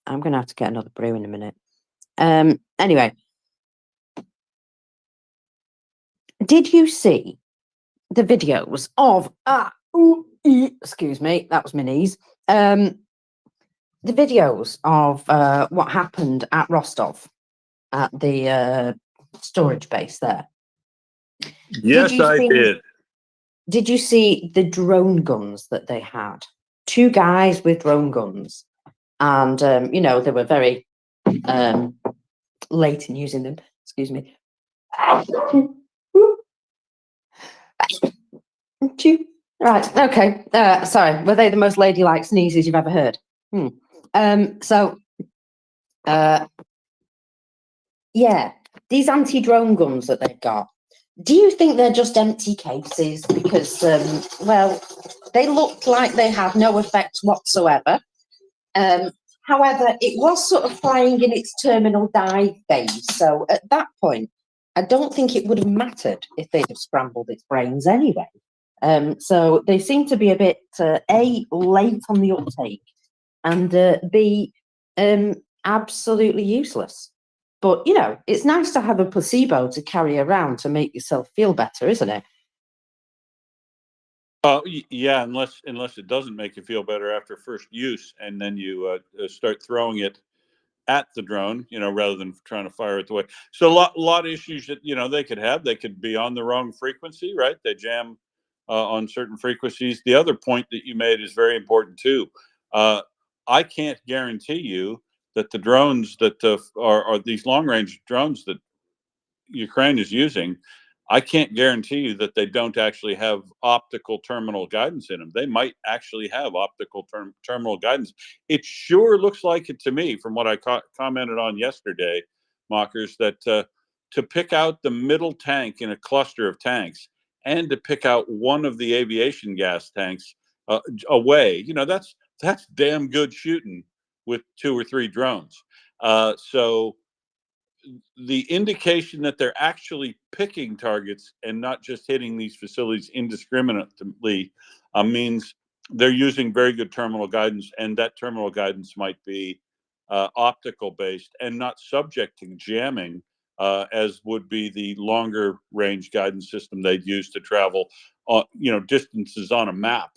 I'm going to have to get another brew in a minute. Anyway, did you see the videos of excuse me, that was my knees. The videos of what happened at Rostov at the storage base there? Yes, I did. Did you see the drone guns that they had? Two guys with drone guns, and you know, they were very late in using them. Excuse me. Right, okay. Sorry, were they the most ladylike sneezes you've ever heard? So, yeah, these anti-drone guns that they've got, do you think they're just empty cases? Because, well, they looked like they had no effect whatsoever. However, it was sort of flying in its terminal dive phase. So at that point, I don't think it would have mattered if they'd have scrambled its brains anyway. So they seem to be a bit, A, late on the uptake, and B, absolutely useless. But, you know, it's nice to have a placebo to carry around to make yourself feel better, isn't it? Yeah, unless it doesn't make you feel better after first use, and then you start throwing it at the drone, you know, rather than trying to fire it the way. So a lot of issues that, you know, they could have. They could be on the wrong frequency, right? They jam on certain frequencies. The other point that you made is very important too. I can't guarantee you that the drones that are these long range drones that Ukraine is using, I can't guarantee you that they don't actually have optical terminal guidance in them. They might actually have optical terminal guidance. It sure looks like it to me, from what I commented on yesterday, Mockers, that to pick out the middle tank in a cluster of tanks and to pick out one of the aviation gas tanks away, you know, that's damn good shooting with 2 or 3 drones. So the indication that they're actually picking targets and not just hitting these facilities indiscriminately means they're using very good terminal guidance, and that terminal guidance might be optical based and not subject to jamming, as would be the longer range guidance system they'd use to travel, distances on a map.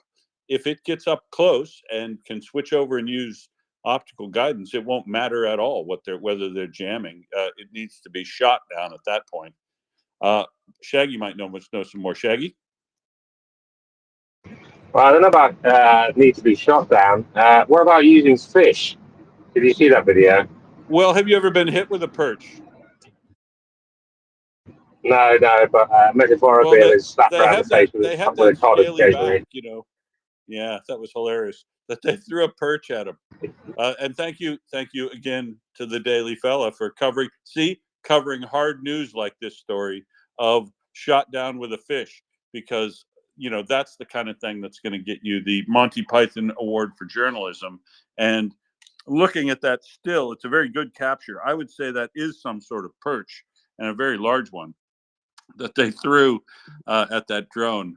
If it gets up close and can switch over and use optical guidance, it won't matter at all whether they're jamming. It needs to be shot down at that point. Shaggy might know some more. Shaggy. Well, I don't know about need to be shot down. What about using fish? Did you see that video? Well, have you ever been hit with a perch? No, but metaphorically, Well, it was slapped they around the have face they have with a that cod scaly occasionally. back, Yeah, that was hilarious. That they threw a perch at him. And thank you again to the Daily Fella for covering hard news like this story of shot down with a fish, because that's the kind of thing that's going to get you the Monty Python Award for journalism. And looking at that still, it's a very good capture. I would say that is some sort of perch, and a very large one that they threw at that drone.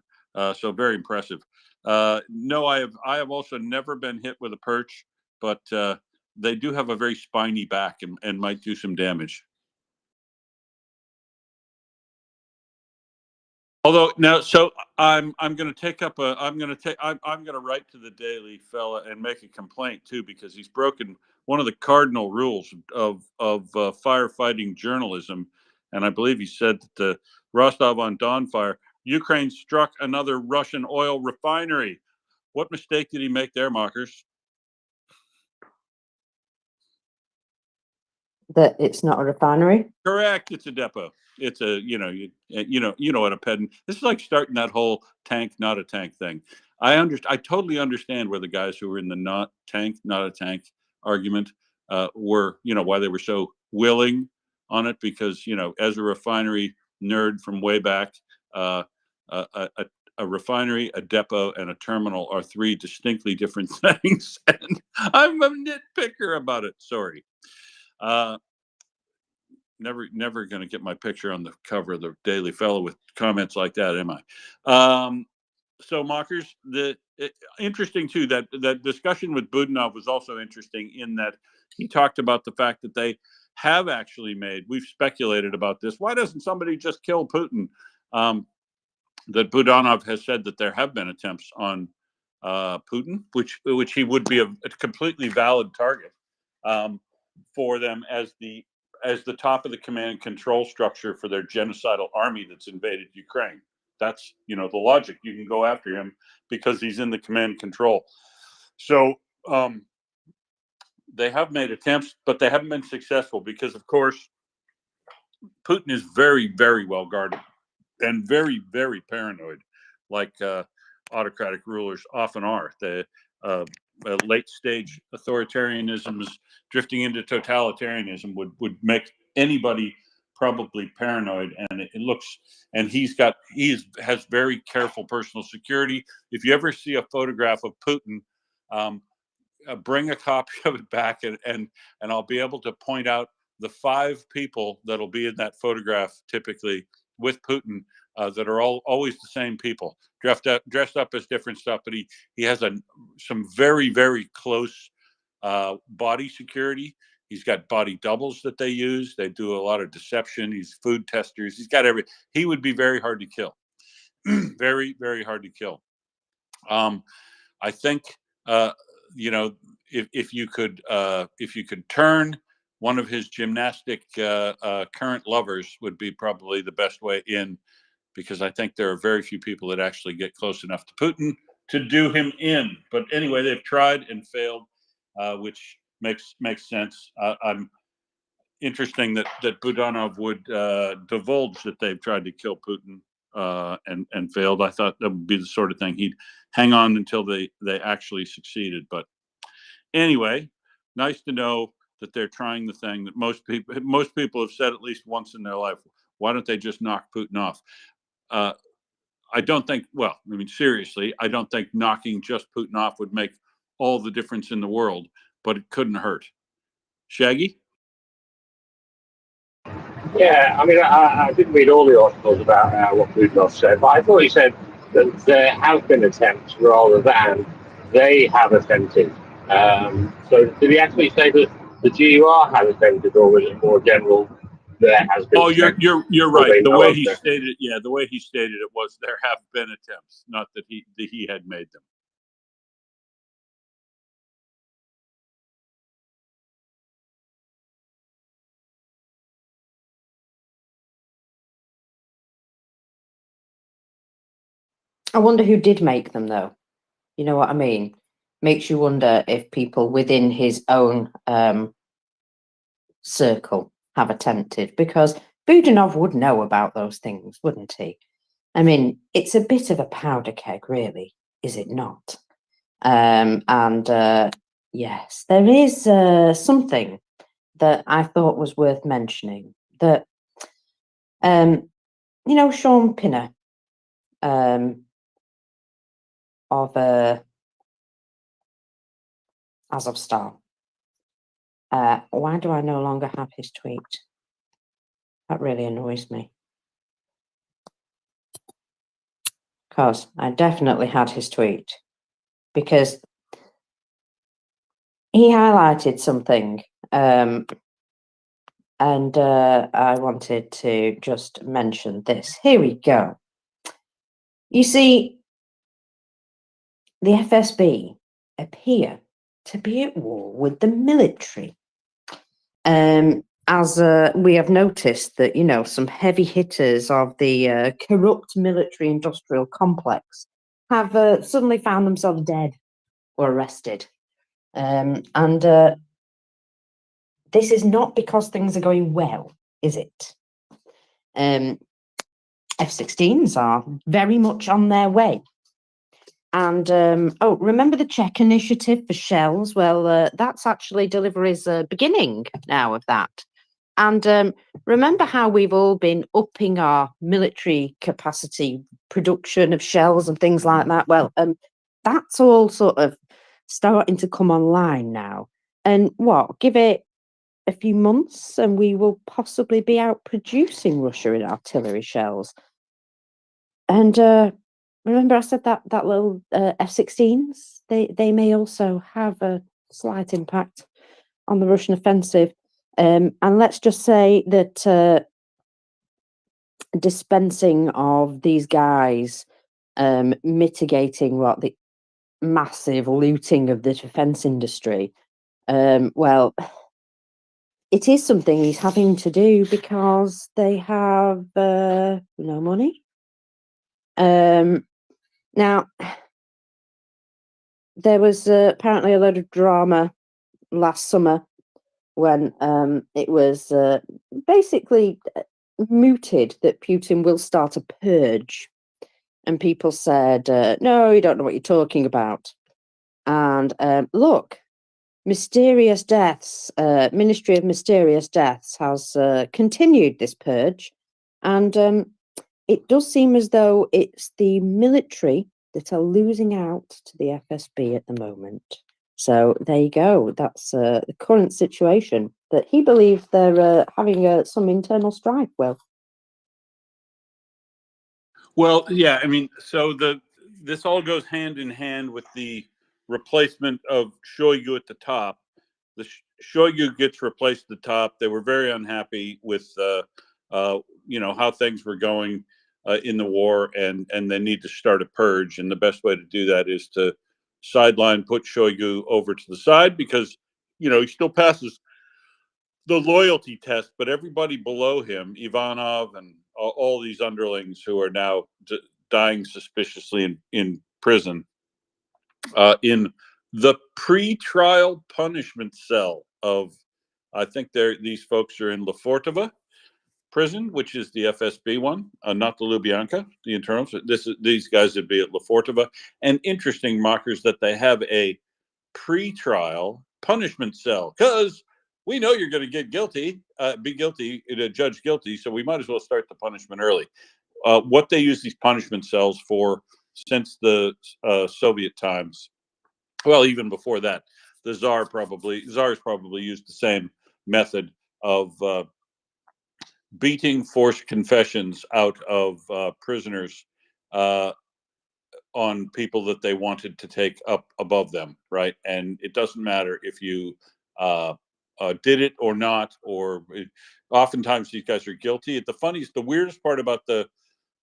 So very impressive. No, I have also never been hit with a perch, but they do have a very spiny back and might do some damage. Although now, so I'm going to write to the Daily Fella and make a complaint too, because he's broken one of the cardinal rules of firefighting journalism, and I believe he said that the Rostov-on-Don fire, Ukraine struck another Russian oil refinery. What mistake did he make there, Mockers? That it's not a refinery. Correct. It's a depot. It's a you know what a pedant. This is like starting that whole tank, not a tank thing. I totally understand where the guys who were in the not tank, not a tank argument were. Why they were so willing on it, because as a refinery nerd from way back, a, a refinery, a depot, and a terminal are 3 distinctly different things, and I'm a nitpicker about it. Sorry. Never going to get my picture on the cover of the Daily Fellow with comments like that, am I? So Mockers, interesting too, that discussion with Budanov was also interesting in that he talked about the fact that they have actually we've speculated about this. Why doesn't somebody just kill Putin? That Budanov has said that there have been attempts on Putin, which he would be a completely valid target for them as the top of the command and control structure for their genocidal army that's invaded Ukraine. That's the logic. You can go after him because he's in the command and control. So they have made attempts, but they haven't been successful because, of course, Putin is very, very well guarded and very, very paranoid, like autocratic rulers often are. The late stage authoritarianism is drifting into totalitarianism would make anybody probably paranoid, and he has very careful personal security. If you ever see a photograph of Putin, bring a copy of it back, and I'll be able to point out the 5 people that'll be in that photograph typically with Putin, that are always the same people, dressed up as different stuff. But he has some very, very close body security. He's got body doubles that they use. They do a lot of deception. He's food testers. He's got he would be very hard to kill. Very, very hard to kill. I think if you could turn one of his gymnastic current lovers would be probably the best way in, because I think there are very few people that actually get close enough to Putin to do him in. But anyway, they've tried and failed, which makes sense. I'm interesting that Budanov would divulge that they've tried to kill Putin and failed. I thought that would be the sort of thing he'd hang on until they actually succeeded. But anyway, nice to know that they're trying the thing that most people have said at least once in their life. Why don't they just knock Putin off? I don't think, well, I mean, seriously, I don't think knocking just Putin off would make all the difference in the world. but it couldn't hurt. Shaggy? Yeah, I mean, I didn't read all the articles about what Putinov said, but I thought he said that there have been attempts rather than they have attempted. So did he actually say that the GUR has attempted, or was it more general? There has been. Oh, you're right. The way he stated it, yeah, the way he stated it was there have been attempts, not that he had made them. I wonder who did make them, though. You know what I mean? Makes you wonder if people within his own circle have attempted, because Budanov would know about those things, wouldn't he? I mean, it's a bit of a powder keg, really, is it not? And yes, there is something that I thought was worth mentioning. That you know, Sean Pinner of Azovstal. Why do I no longer have his tweet? That really annoys me. Because I definitely had his tweet. Because he highlighted something. And I wanted to just mention this. Here we go. You see, the FSB appear to be at war with the military. As we have noticed that, you know, some heavy hitters of the corrupt military-industrial complex have suddenly found themselves dead or arrested. And this is not because things are going well, is it? F-16s are very much on their way. And, oh, remember the Czech initiative for shells? Well, that's actually deliveries beginning now of that. And remember how we've all been upping our military capacity production of shells and things like that? Well, that's all sort of starting to come online now. And what, give it a few months and we will possibly be out producing Russia in artillery shells. And remember I said that little F-16s, they may also have a slight impact on the Russian offensive. And let's just say that dispensing of these guys mitigating the massive looting of the defense industry, well, it is something he's having to do because they have no money. Now, there was apparently a load of drama last summer when it was basically mooted that Putin will start a purge. And people said, no, you don't know what you're talking about. And look, Mysterious Deaths, Ministry of Mysterious Deaths has continued this purge. And it does seem as though it's the military that are losing out to the FSB at the moment. So there you go. That's the current situation, that he believes they're having some internal strife. Well, yeah, I mean, so this all goes hand in hand with the replacement of Shoigu at the top. The Shoigu gets replaced at the top. They were very unhappy with you know, how things were going in the war, and they need to start a purge. And the best way to do that is to sideline, put Shoigu over to the side, because, you know, he still passes the loyalty test, but everybody below him, Ivanov and all these underlings who are now dying suspiciously in prison, in the pre-trial punishment cell of, I think these folks are in Lefortovo prison, which is the FSB one, not the Lubyanka, the internals. These guys would be at Lefortovo. And interesting, Mockers, that they have a pre-trial punishment cell, because we know you're going to get guilty, be guilty, judge guilty, so we might as well start the punishment early. What they use these punishment cells for since the Soviet times, well, even before that, the czar's probably used the same method of beating forced confessions out of prisoners on people that they wanted to take up above them, right? And it doesn't matter if you did it or not, or oftentimes these guys are guilty. The weirdest part about the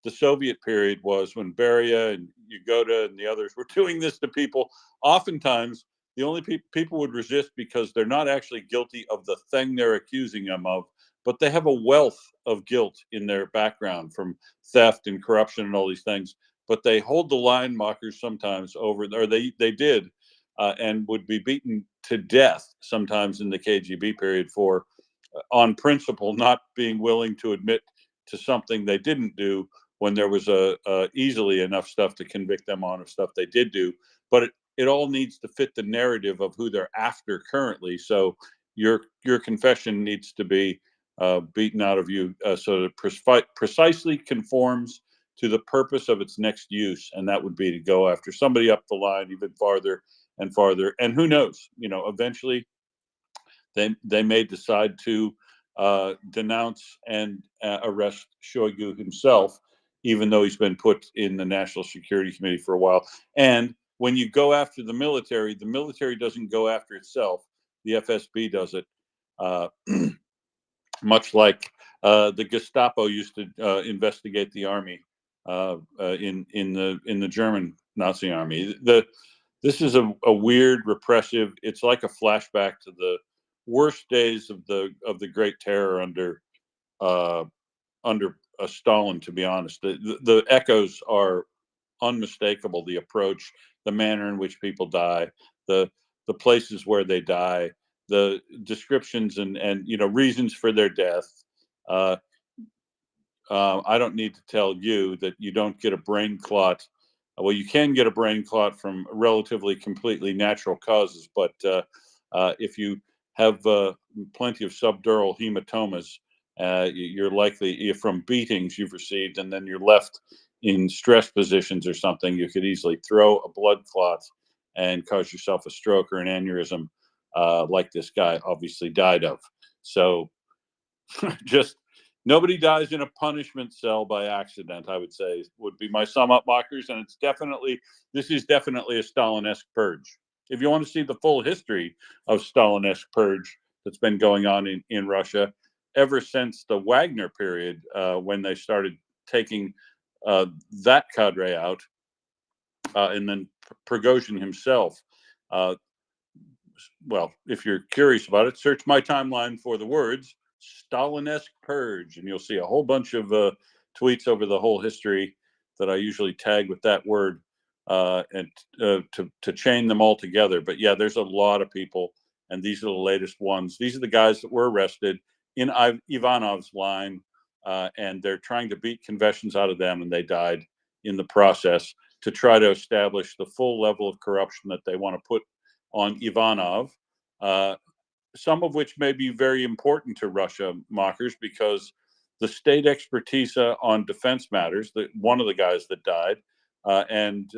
Soviet period was when Beria and Yagoda and the others were doing this to people. Oftentimes, the only people would resist because they're not actually guilty of the thing they're accusing them of, but they have a wealth of guilt in their background from theft and corruption and all these things. But they hold the line, mockers, sometimes over, or they did, and would be beaten to death sometimes in the KGB period for, on principle, not being willing to admit to something they didn't do when there was easily enough stuff to convict them on of stuff they did do. But it all needs to fit the narrative of who they're after currently. So your confession needs to be beaten out of you so that it precisely conforms to the purpose of its next use, and that would be to go after somebody up the line even farther and farther. And who knows, eventually they may decide to denounce and arrest Shoigu himself, even though he's been put in the National Security Committee for a while. And when you go after the military doesn't go after itself. The FSB does it, much like the Gestapo used to investigate the army in the German Nazi army. This is a weird, repressive. It's like a flashback to the worst days of the Great Terror under Stalin. To be honest, the echoes are unmistakable. The approach, the manner in which people die, the places where they die, the descriptions and reasons for their death. I don't need to tell you that you don't get a brain clot. Well, you can get a brain clot from relatively completely natural causes, but if you have plenty of subdural hematomas, you're likely, from beatings you've received, and then you're left in stress positions or something, you could easily throw a blood clot and cause yourself a stroke or an aneurysm, like this guy obviously died of. So just nobody dies in a punishment cell by accident, I would say, would be my sum up, mockers. And this is definitely a Stalin-esque purge. If you want to see the full history of Stalin-esque purge that's been going on in Russia ever since the Wagner period, when they started taking that cadre out, and then Prigozhin himself. Well, if you're curious about it, search my timeline for the words Stalin-esque purge, and you'll see a whole bunch of tweets over the whole history that I usually tag with that word, and to chain them all together. But yeah, there's a lot of people, and these are the latest ones. These are the guys that were arrested in Ivanov's line, and they're trying to beat confessions out of them, and they died in the process to try to establish the full level of corruption that they want to put on Ivanov, some of which may be very important to Russia, mockers, because the state expertise on defense matters, one of the guys that died, and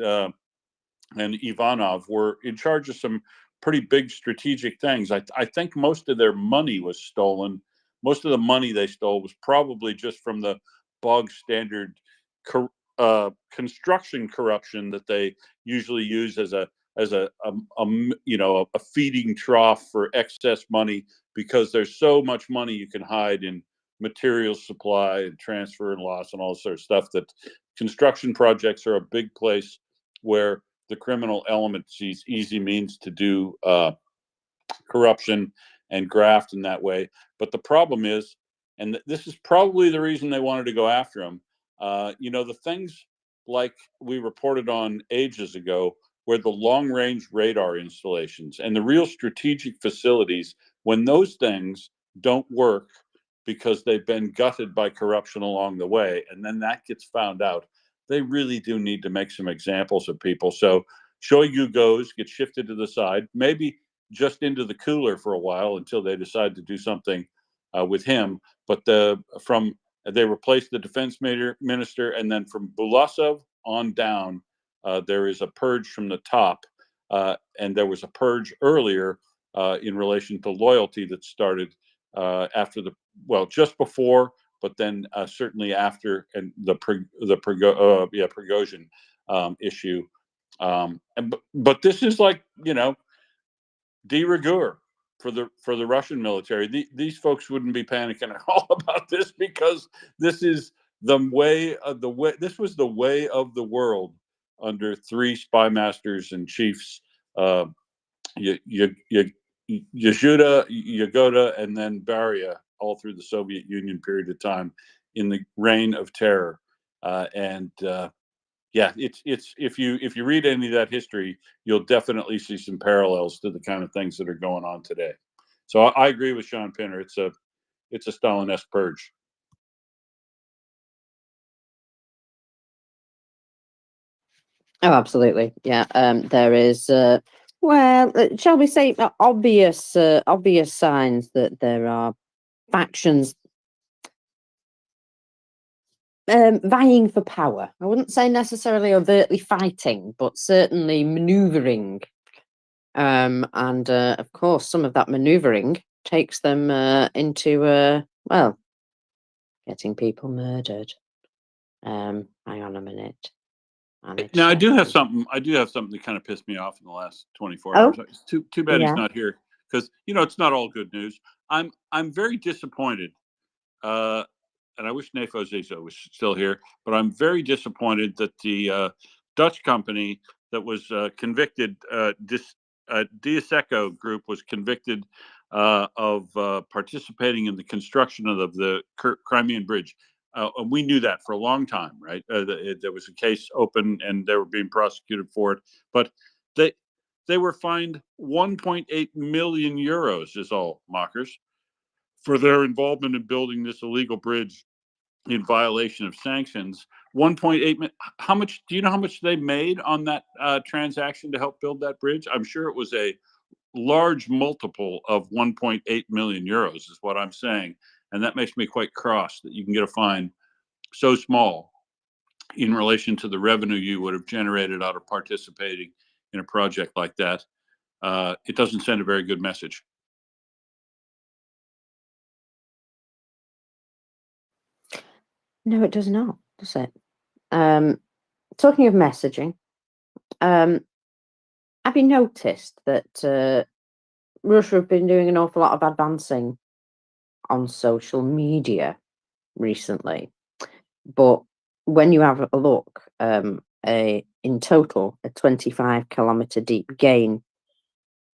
Ivanov were in charge of some pretty big strategic things. I think most of their money was stolen. Most of the money they stole was probably just from the bog standard construction corruption that they usually use as a feeding trough for excess money, because there's so much money you can hide in material supply and transfer and loss and all this sort of stuff, that construction projects are a big place where the criminal element sees easy means to do corruption and graft in that way. But the problem is, and this is probably the reason they wanted to go after him, the things like we reported on ages ago, where the long-range radar installations and the real strategic facilities, when those things don't work because they've been gutted by corruption along the way, and then that gets found out, they really do need to make some examples of people. So Shoigu gets shifted to the side, maybe just into the cooler for a while until they decide to do something with him. But they replaced the defense minister, and then from Bulasov on down, there is a purge from the top, and there was a purge earlier in relation to loyalty that started after just before, but then certainly after, and the Prigozhin issue. But this is like, de rigueur for the Russian military. These folks wouldn't be panicking at all about this, because this is this was the way of the world under three spy masters and chiefs, Yashuda, Yagoda, and then Beria, all through the Soviet Union period of time, in the reign of terror. It's if you read any of that history, you'll definitely see some parallels to the kind of things that are going on today. So I agree with Sean Pinner. It's a Stalin-esque purge. Oh, absolutely. Yeah. There is, shall we say, obvious signs that there are factions vying for power. I wouldn't say necessarily overtly fighting, but certainly maneuvering. And of course, some of that maneuvering takes them into getting people murdered. Hang on a minute. Now I do have something that kind of pissed me off in the last 24 hours. It's too bad he's not here, because it's not all good news. I'm very disappointed, and I wish Nefo Zizo was still here, but I'm very disappointed that the Dutch company that was convicted, Diaseco Group, was convicted of participating in the construction of the Crimean Bridge. And we knew that for a long time, right? There was a case open, and they were being prosecuted for it. But they were fined 1.8 million euros, is all, mockers, for their involvement in building this illegal bridge in violation of sanctions. 1.8. How much do you know? How much they made on that transaction to help build that bridge? I'm sure it was a large multiple of 1.8 million euros, is what I'm saying. And that makes me quite cross that you can get a fine so small in relation to the revenue you would have generated out of participating in a project like that. It doesn't send a very good message. No, it does not, does it? Talking of messaging, have you noticed that Russia have been doing an awful lot of advancing on social media recently? But when you have a look, in total, a 25-kilometer deep gain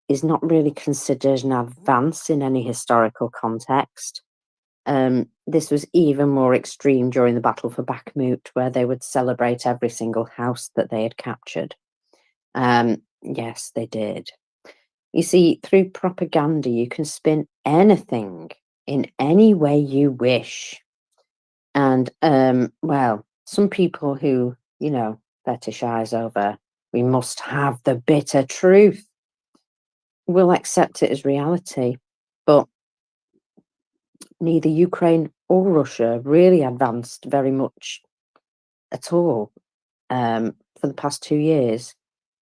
is not really considered an advance in any historical context. This was even more extreme during the battle for Bakhmut, where they would celebrate every single house that they had captured. Yes, they did. You see, through propaganda, you can spin anything in any way you wish. And, some people who, fetishize over, we must have the bitter truth, will accept it as reality. But neither Ukraine or Russia really advanced very much at all for the past 2 years.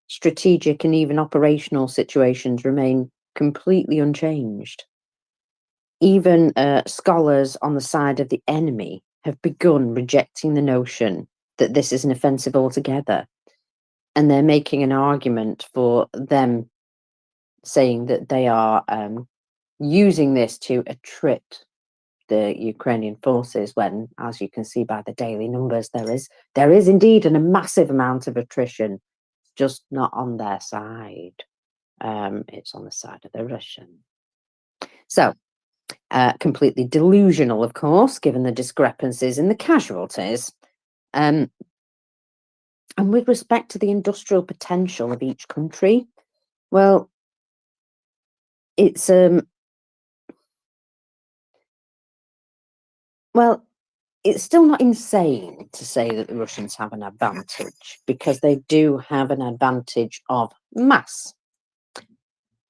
Strategic and even operational situations remain completely unchanged. Even scholars on the side of the enemy have begun rejecting the notion that this is an offensive altogether. And they're making an argument for them, saying that they are using this to attrit the Ukrainian forces, when, as you can see by the daily numbers, there is indeed a massive amount of attrition, just not on their side. It's on the side of the Russian. So, completely delusional, of course, given the discrepancies in the casualties. And with respect to the industrial potential of each country, well, it's it's still not insane to say that the Russians have an advantage, because they do have an advantage of mass.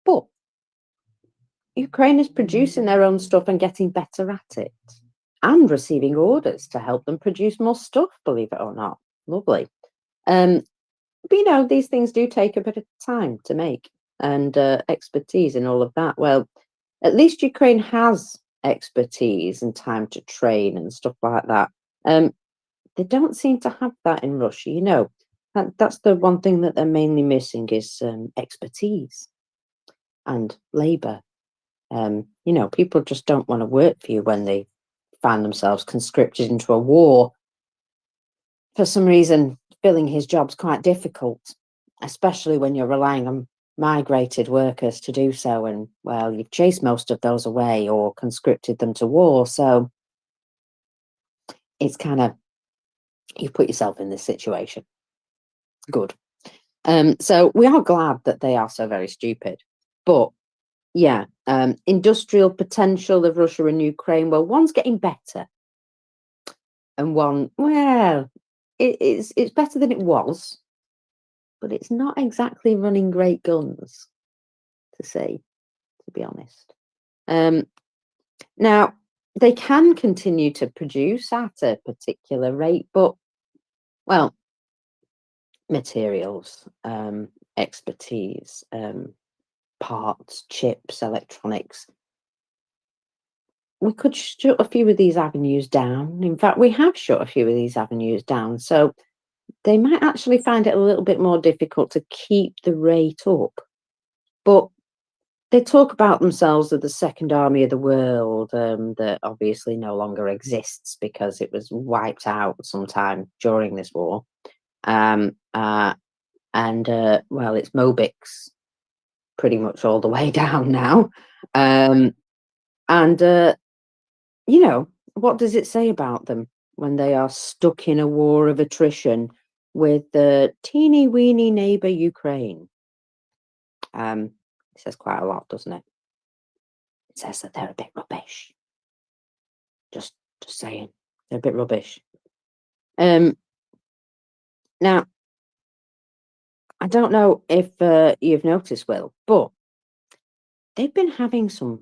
But Ukraine is producing their own stuff and getting better at it, and receiving orders to help them produce more stuff, believe it or not. Lovely. But you know, these things do take a bit of time to make, and expertise and all of that. Well, at least Ukraine has expertise and time to train and stuff like that. They don't seem to have that in Russia. You know, that's the one thing that they're mainly missing is expertise and labor. You know, people just don't want to work for you when they find themselves conscripted into a war. For some reason, filling his job's quite difficult, especially when you're relying on migrated workers to do so. And, well, you've chased most of those away or conscripted them to war. So it's kind of, you've put yourself in this situation. Good. So we are glad that they are so very stupid. But yeah, industrial potential of Russia and Ukraine, well, one's getting better. And one, well, it's better than it was, but it's not exactly running great guns, to say, to be honest. Now, they can continue to produce at a particular rate, but, well, materials, expertise, parts, chips, electronics. We could shut a few of these avenues down. In fact, we have shut a few of these avenues down. So they might actually find it a little bit more difficult to keep the rate up. But they talk about themselves as the second army of the world, that obviously no longer exists because it was wiped out sometime during this war. Well, it's Mobix pretty much all the way down now. You know, what does it say about them when they are stuck in a war of attrition with the teeny weeny neighbor Ukraine? It says quite a lot, doesn't it? It says that they're a bit rubbish. Just saying, they're a bit rubbish. Now, I don't know if you've noticed, Will, but they've been having some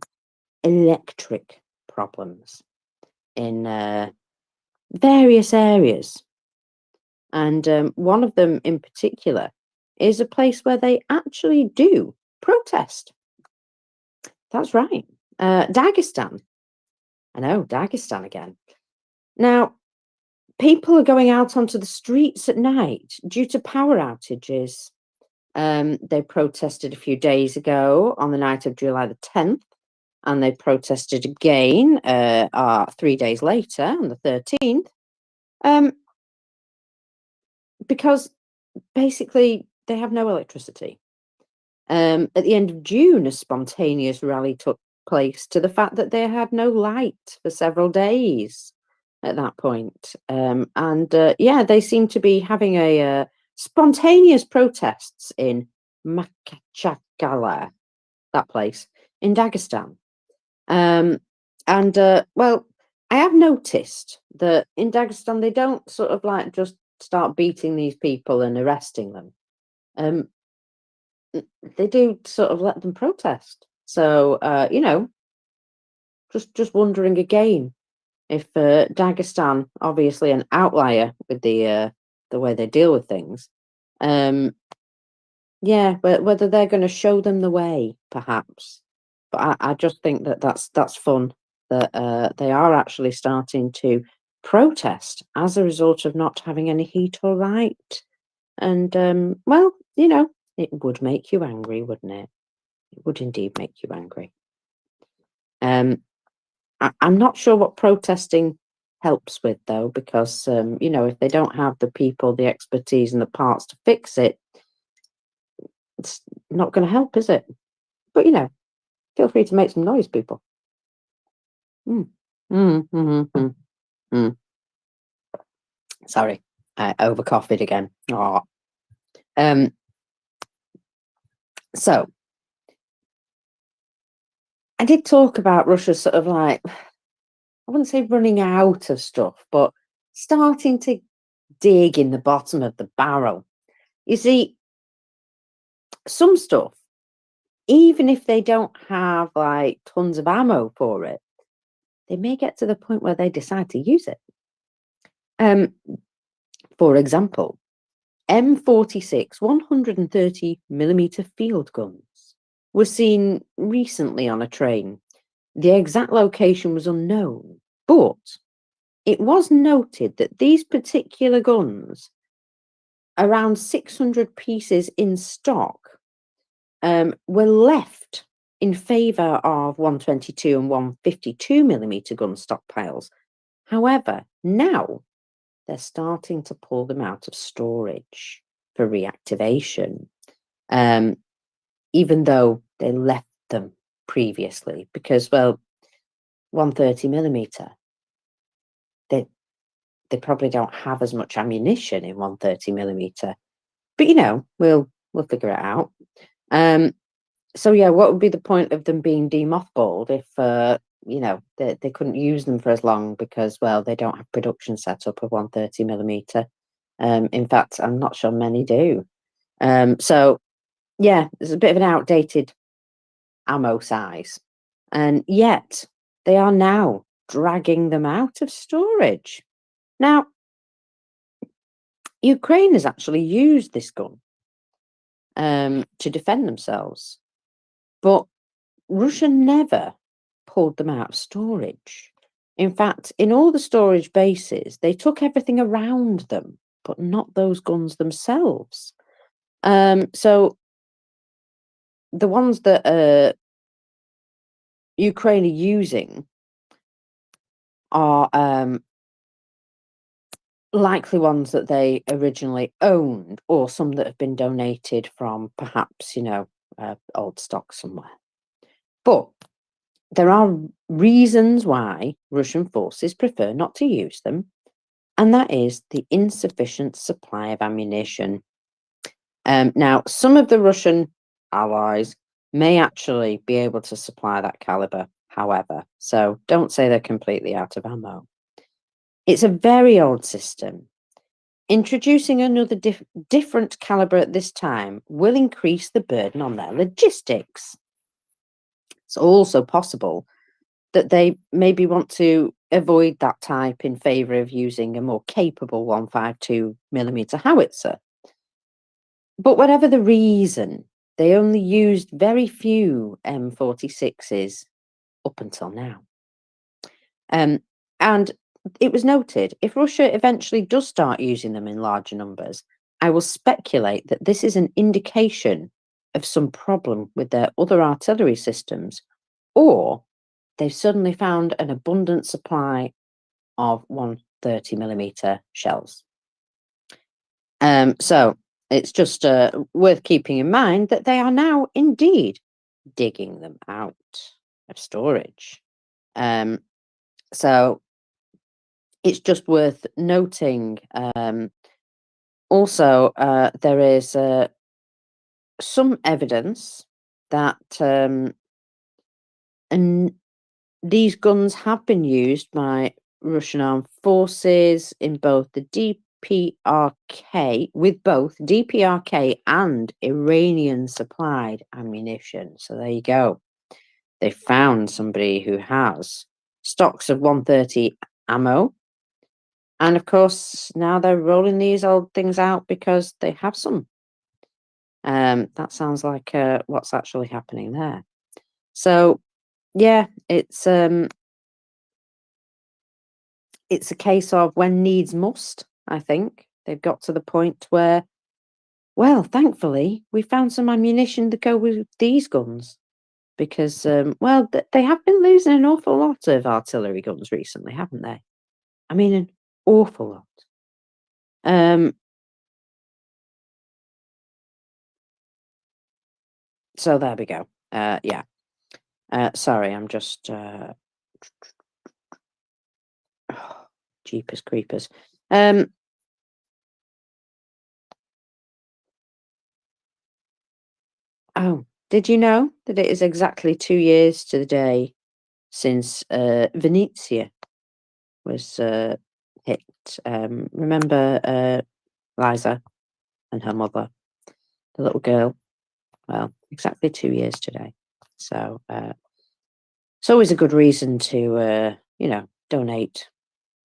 electric problems in various areas. And one of them in particular is a place where they actually do protest. That's right. Dagestan. I know, Dagestan again. Now, people are going out onto the streets at night due to power outages. They protested a few days ago on the night of July the 10th, and they protested again 3 days later on the 13th. Because basically they have no electricity. At the end of June, a spontaneous rally took place to the fact that they had no light for several days at that point. Yeah, they seem to be having a spontaneous protests in Makhachkala, that place in Dagestan. Well, I have noticed that in Dagestan, they don't sort of like just start beating these people and arresting them. They do sort of let them protest. So, you know, just wondering again if Dagestan, obviously an outlier with the way they deal with things, yeah, whether they're going to show them the way, perhaps. But I just think that that's fun that they are actually starting to protest as a result of not having any heat or light. And well, you know, it would make you angry, wouldn't it? It would indeed make you angry. I'm not sure what protesting helps with, though, because you know, if they don't have the people, the expertise, and the parts to fix it, it's not going to help, is it? But you know, feel free to make some noise, people. Sorry, I over coughed again. Oh. So I did talk about Russia sort of like, I wouldn't say running out of stuff, but starting to dig in the bottom of the barrel. You see, some stuff, even if they don't have like tons of ammo for it, they may get to the point where they decide to use it. For example, M46 130mm field guns were seen recently on a train. The exact location was unknown, but it was noted that these particular guns, around 600 pieces in stock, were left in favour of 122 and 152mm gun stockpiles. However, now they're starting to pull them out of storage for reactivation, even though they left them previously, because, well, 130mm, they probably don't have as much ammunition in 130mm, but we'll figure it out. So yeah, what would be the point of them being demothballed if they couldn't use them for as long because, well, they don't have production set up of 130mm. In fact, I'm not sure many do. So yeah, it's a bit of an outdated ammo size, and yet they are now dragging them out of storage. Now, Ukraine has actually used this gun to defend themselves, but Russia never pulled them out of storage. In fact, in all the storage bases, they took everything around them, but not those guns themselves. So the ones that Ukraine are using are likely ones that they originally owned, or some that have been donated from perhaps old stock somewhere. But there are reasons why Russian forces prefer not to use them, and that is the insufficient supply of ammunition. Now, some of the Russian allies may actually be able to supply that caliber, however, so don't say they're completely out of ammo. It's a very old system. Introducing another different caliber at this time will increase the burden on their logistics. It's also possible that they maybe want to avoid that type in favour of using a more capable 152mm howitzer. But whatever the reason, they only used very few M46s up until now. And it was noted, if Russia eventually does start using them in larger numbers, I will speculate that this is an indication of some problem with their other artillery systems, or they've suddenly found an abundant supply of 130mm shells. So it's just worth keeping in mind that they are now indeed digging them out of storage. So it's just worth noting. Also, there is some evidence that these guns have been used by Russian armed forces in both the DPRK, with both DPRK and Iranian supplied ammunition. So there you go. They found somebody who has stocks of 130 ammo. And of course, now they're rolling these old things out because they have some. That sounds like what's actually happening there. So yeah, it's a case of when needs must. I think they've got to the point where, well, thankfully, we found some ammunition to go with these guns, because well, they have been losing an awful lot of artillery guns recently, haven't they? I mean, an awful lot. So there we go. Yeah. Sorry, I'm just Jeepers creepers. Oh, did you know that it is exactly 2 years to the day since Venezia was hit? Remember Liza and her mother, the little girl? Well, exactly 2 years today. So it's always a good reason to, donate.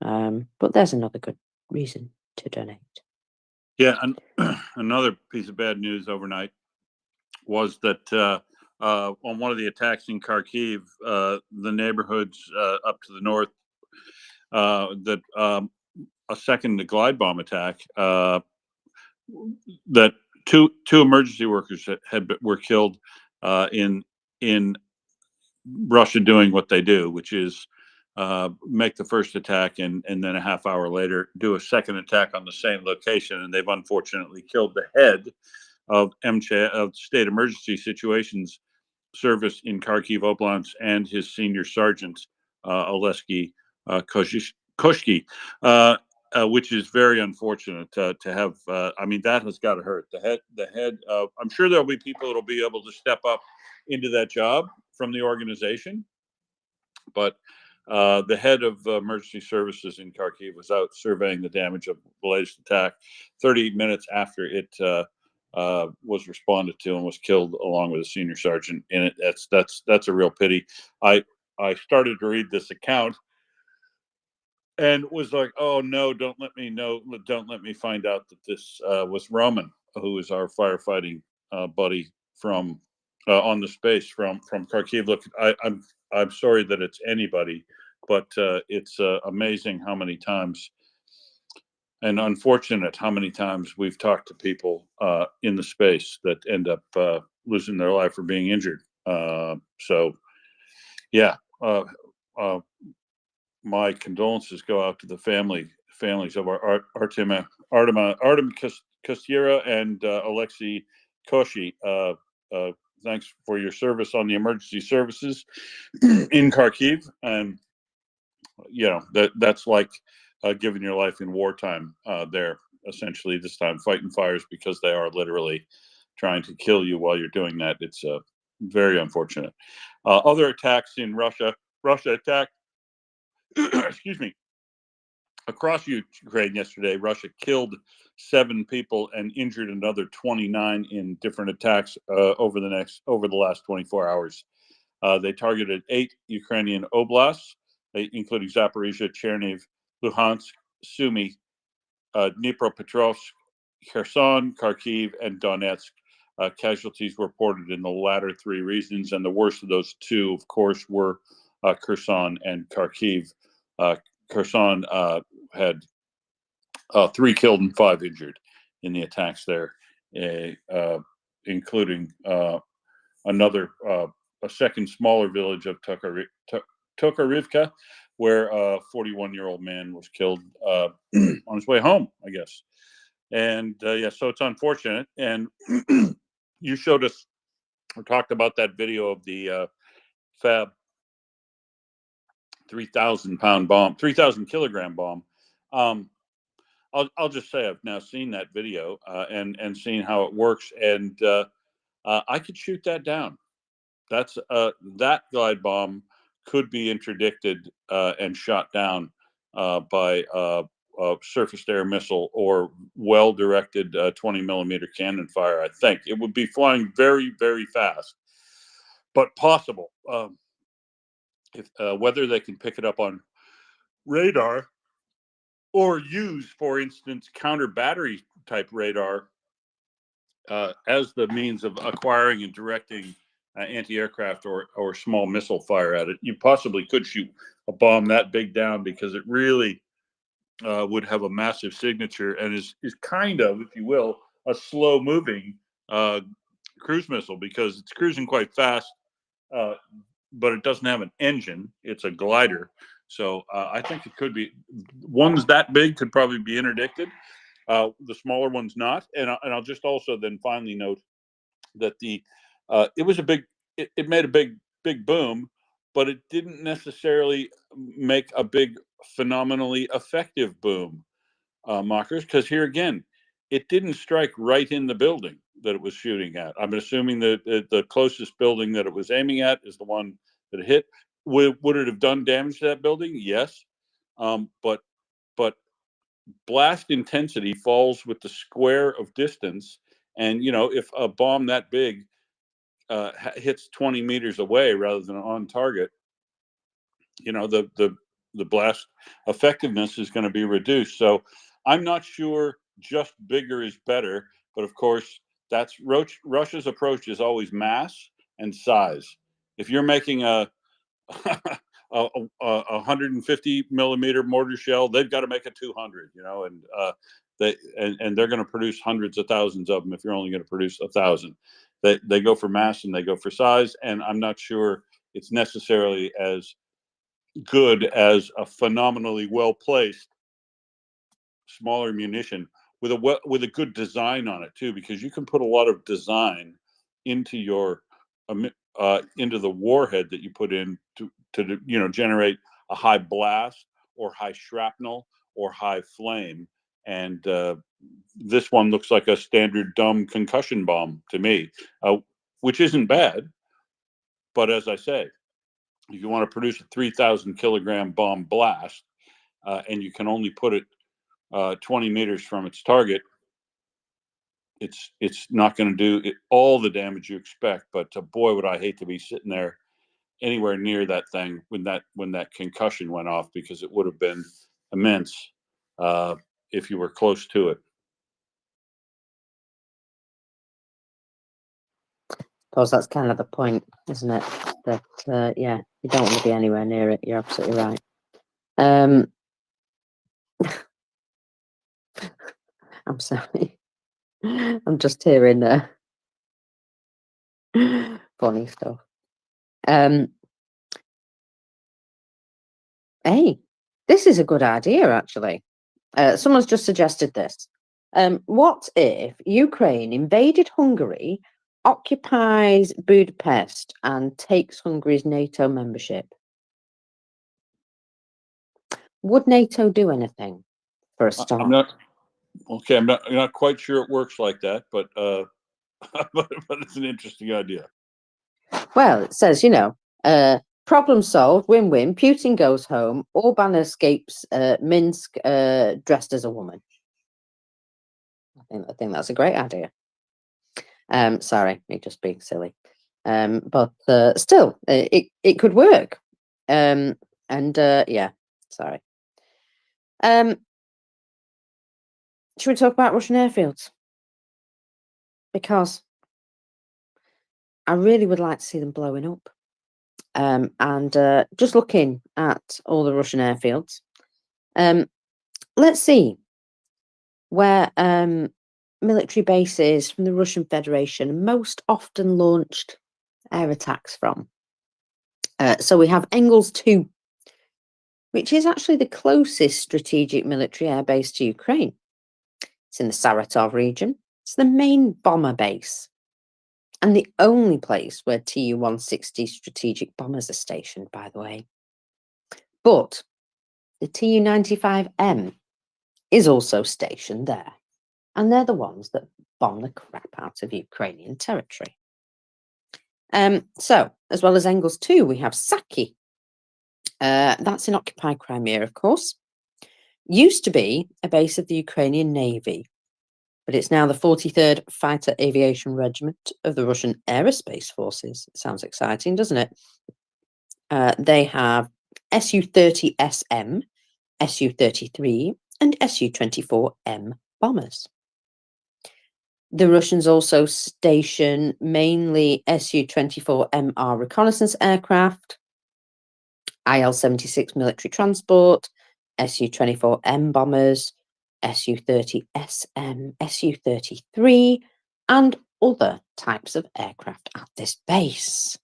But there's another good reason to donate. Yeah, and another piece of bad news overnight was that on one of the attacks in Kharkiv, the neighborhoods up to the north, that a second glide bomb attack, that two emergency workers were killed in Russia doing what they do, which is make the first attack and then a half hour later do a second attack on the same location, and they've unfortunately killed the head of MCHA, of State Emergency Situations Service in Kharkiv Oblast, and his senior sergeant, Oleski Koshki, which is very unfortunate to have. I mean, that has got to hurt. The head. I'm sure there'll be people that'll be able to step up into that job from the organization, but the head of emergency services in Kharkiv was out surveying the damage of the latest attack 30 minutes after it was responded to, and was killed along with a senior sergeant in it. That's a real pity. I started to read this account and was like, oh no, don't let me find out that this was Roman, who is our firefighting buddy from on the space from Kharkiv. Look, I'm sorry that it's anybody, but it's amazing how many times, and unfortunate how many times we've talked to people in the space that end up losing their life or being injured. So, yeah, my condolences go out to the families of our Artem Kostyra and Alexei Koshi. Thanks for your service on the emergency services in Kharkiv, and that's like giving your life in wartime. There, essentially, this time fighting fires because they are literally trying to kill you while you're doing that. It's very unfortunate. Other attacks in Russia. Russia attacked. Excuse me. Across Ukraine yesterday, Russia killed 7 people and injured another 29 in different attacks over the last 24 hours. They targeted 8 Ukrainian oblasts, including Zaporizhia, Chernihiv, Luhansk, Sumy, Dnipropetrovsk, Kherson, Kharkiv, and Donetsk. Casualties were reported in the latter 3 regions, and the worst of those 2, of course, were Kherson and Kharkiv. Kherson had 3 killed and 5 injured in the attacks there, including another a second smaller village of Tokarivka, where a 41-year-old man was killed on his way home, I guess. And so it's unfortunate. And you showed us or talked about that video of the Fab 3,000-pound bomb, 3,000-kilogram bomb. I'll just say I've now seen that video and seen how it works, and I could shoot that down. That's that glide bomb could be interdicted and shot down by a surface-to-air missile or well-directed 20-millimeter cannon fire. I think it would be flying very, very fast, but possible. If whether they can pick it up on radar or use, for instance, counter battery type radar as the means of acquiring and directing anti-aircraft or small missile fire at it, you possibly could shoot a bomb that big down, because it really would have a massive signature and is kind of, if you will, a slow moving cruise missile, because it's cruising quite fast, but it doesn't have an engine. It's a glider. So I think it could be, ones that big could probably be interdicted. The smaller ones not. And I'll just also then finally note that it was a big, it made a big boom, but it didn't necessarily make a big phenomenally effective boom, Mockers, because here again, it didn't strike right in the building that it was shooting at. I'm assuming that the closest building that it was aiming at is the one that it hit. Would it have done damage to that building? Yes, but blast intensity falls with the square of distance, and if a bomb that big hits 20 meters away rather than on target, the blast effectiveness is going to be reduced. So I'm not sure just bigger is better. But of course, that's Russia's approach is always mass and size. If you're making a 150 millimeter mortar shell, they've got to make a 200, and they're going to produce hundreds of thousands of them if you're only going to produce 1,000. They go for mass and they go for size, and I'm not sure it's necessarily as good as a phenomenally well placed smaller munition with a good design on it too, because you can put a lot of design into your into the warhead that you put in to generate a high blast or high shrapnel or high flame. And this one looks like a standard dumb concussion bomb to me, which isn't bad. But as I say, if you want to produce a 3,000 kilogram bomb blast and you can only put it 20 meters from its target, it's not going to do all the damage you expect. But boy, would I hate to be sitting there anywhere near that thing when that concussion went off, because it would have been immense if you were close to it. I suppose that's kind of the point, isn't it? That yeah, you don't want to be anywhere near it. You're absolutely right. I'm sorry. I'm just hearing funny stuff. Hey, this is a good idea, actually. Someone's just suggested this. What if Ukraine invaded Hungary, occupies Budapest, and takes Hungary's NATO membership? Would NATO do anything for a start? I'm not quite sure it works like that, but but it's an interesting idea. Well, it says, problem solved, win-win. Putin goes home. Orban escapes Minsk dressed as a woman. I think that's a great idea. Sorry, me just being silly. But still, it could work. Yeah, sorry. Should we talk about Russian airfields? Because I really would like to see them blowing up. Just looking at all the Russian airfields, let's see where military bases from the Russian Federation most often launched air attacks from. So we have Engels 2, which is actually the closest strategic military air base to Ukraine. It's in the Saratov region. It's the main bomber base and the only place where Tu-160 strategic bombers are stationed, by the way. But the Tu-95M is also stationed there, and they're the ones that bomb the crap out of Ukrainian territory. So, as well as Engels 2, we have Saki. That's in occupied Crimea, of course. Used to be a base of the Ukrainian Navy, but it's now the 43rd Fighter Aviation Regiment of the Russian Aerospace Forces. It sounds exciting, doesn't it? They have Su-30SM, Su-33, and Su-24M bombers. The Russians also station mainly Su-24MR reconnaissance aircraft, Il-76 military transport, Su-24M bombers, Su-30SM, Su-33, and other types of aircraft at this base.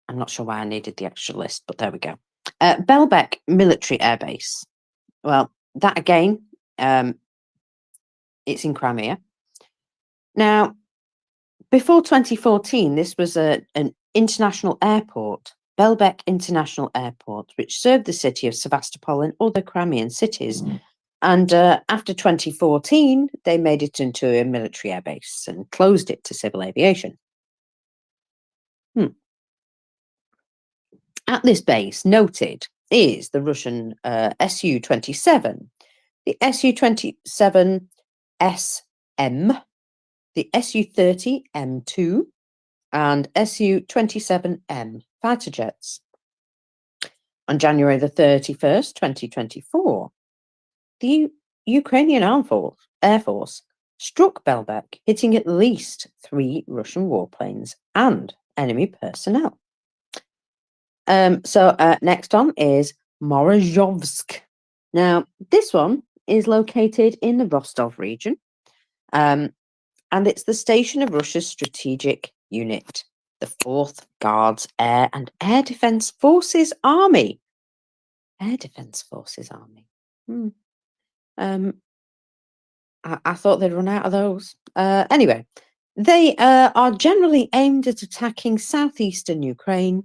I'm not sure why I needed the extra list, but there we go. Belbek Military Air Base. Well, that again, it's in Crimea. Now, before 2014, this was an international airport, Belbek International Airport, which served the city of Sevastopol and other Crimean cities. And after 2014, they made it into a military airbase and closed it to civil aviation. At this base, noted is the Russian Su-27, the Su-27SM, the Su-30M2, and Su-27M fighter jets. On January the 31st, 2024, the Ukrainian Air Force struck Belbek, hitting at least 3 Russian warplanes and enemy personnel. Next on is Morozhovsk. Now, this one is located in the Rostov region, and it's the station of Russia's strategic unit, the 4th Guards Air and Air Defense Forces Army. Air Defense Forces Army. I thought they'd run out of those. Anyway, they are generally aimed at attacking southeastern Ukraine.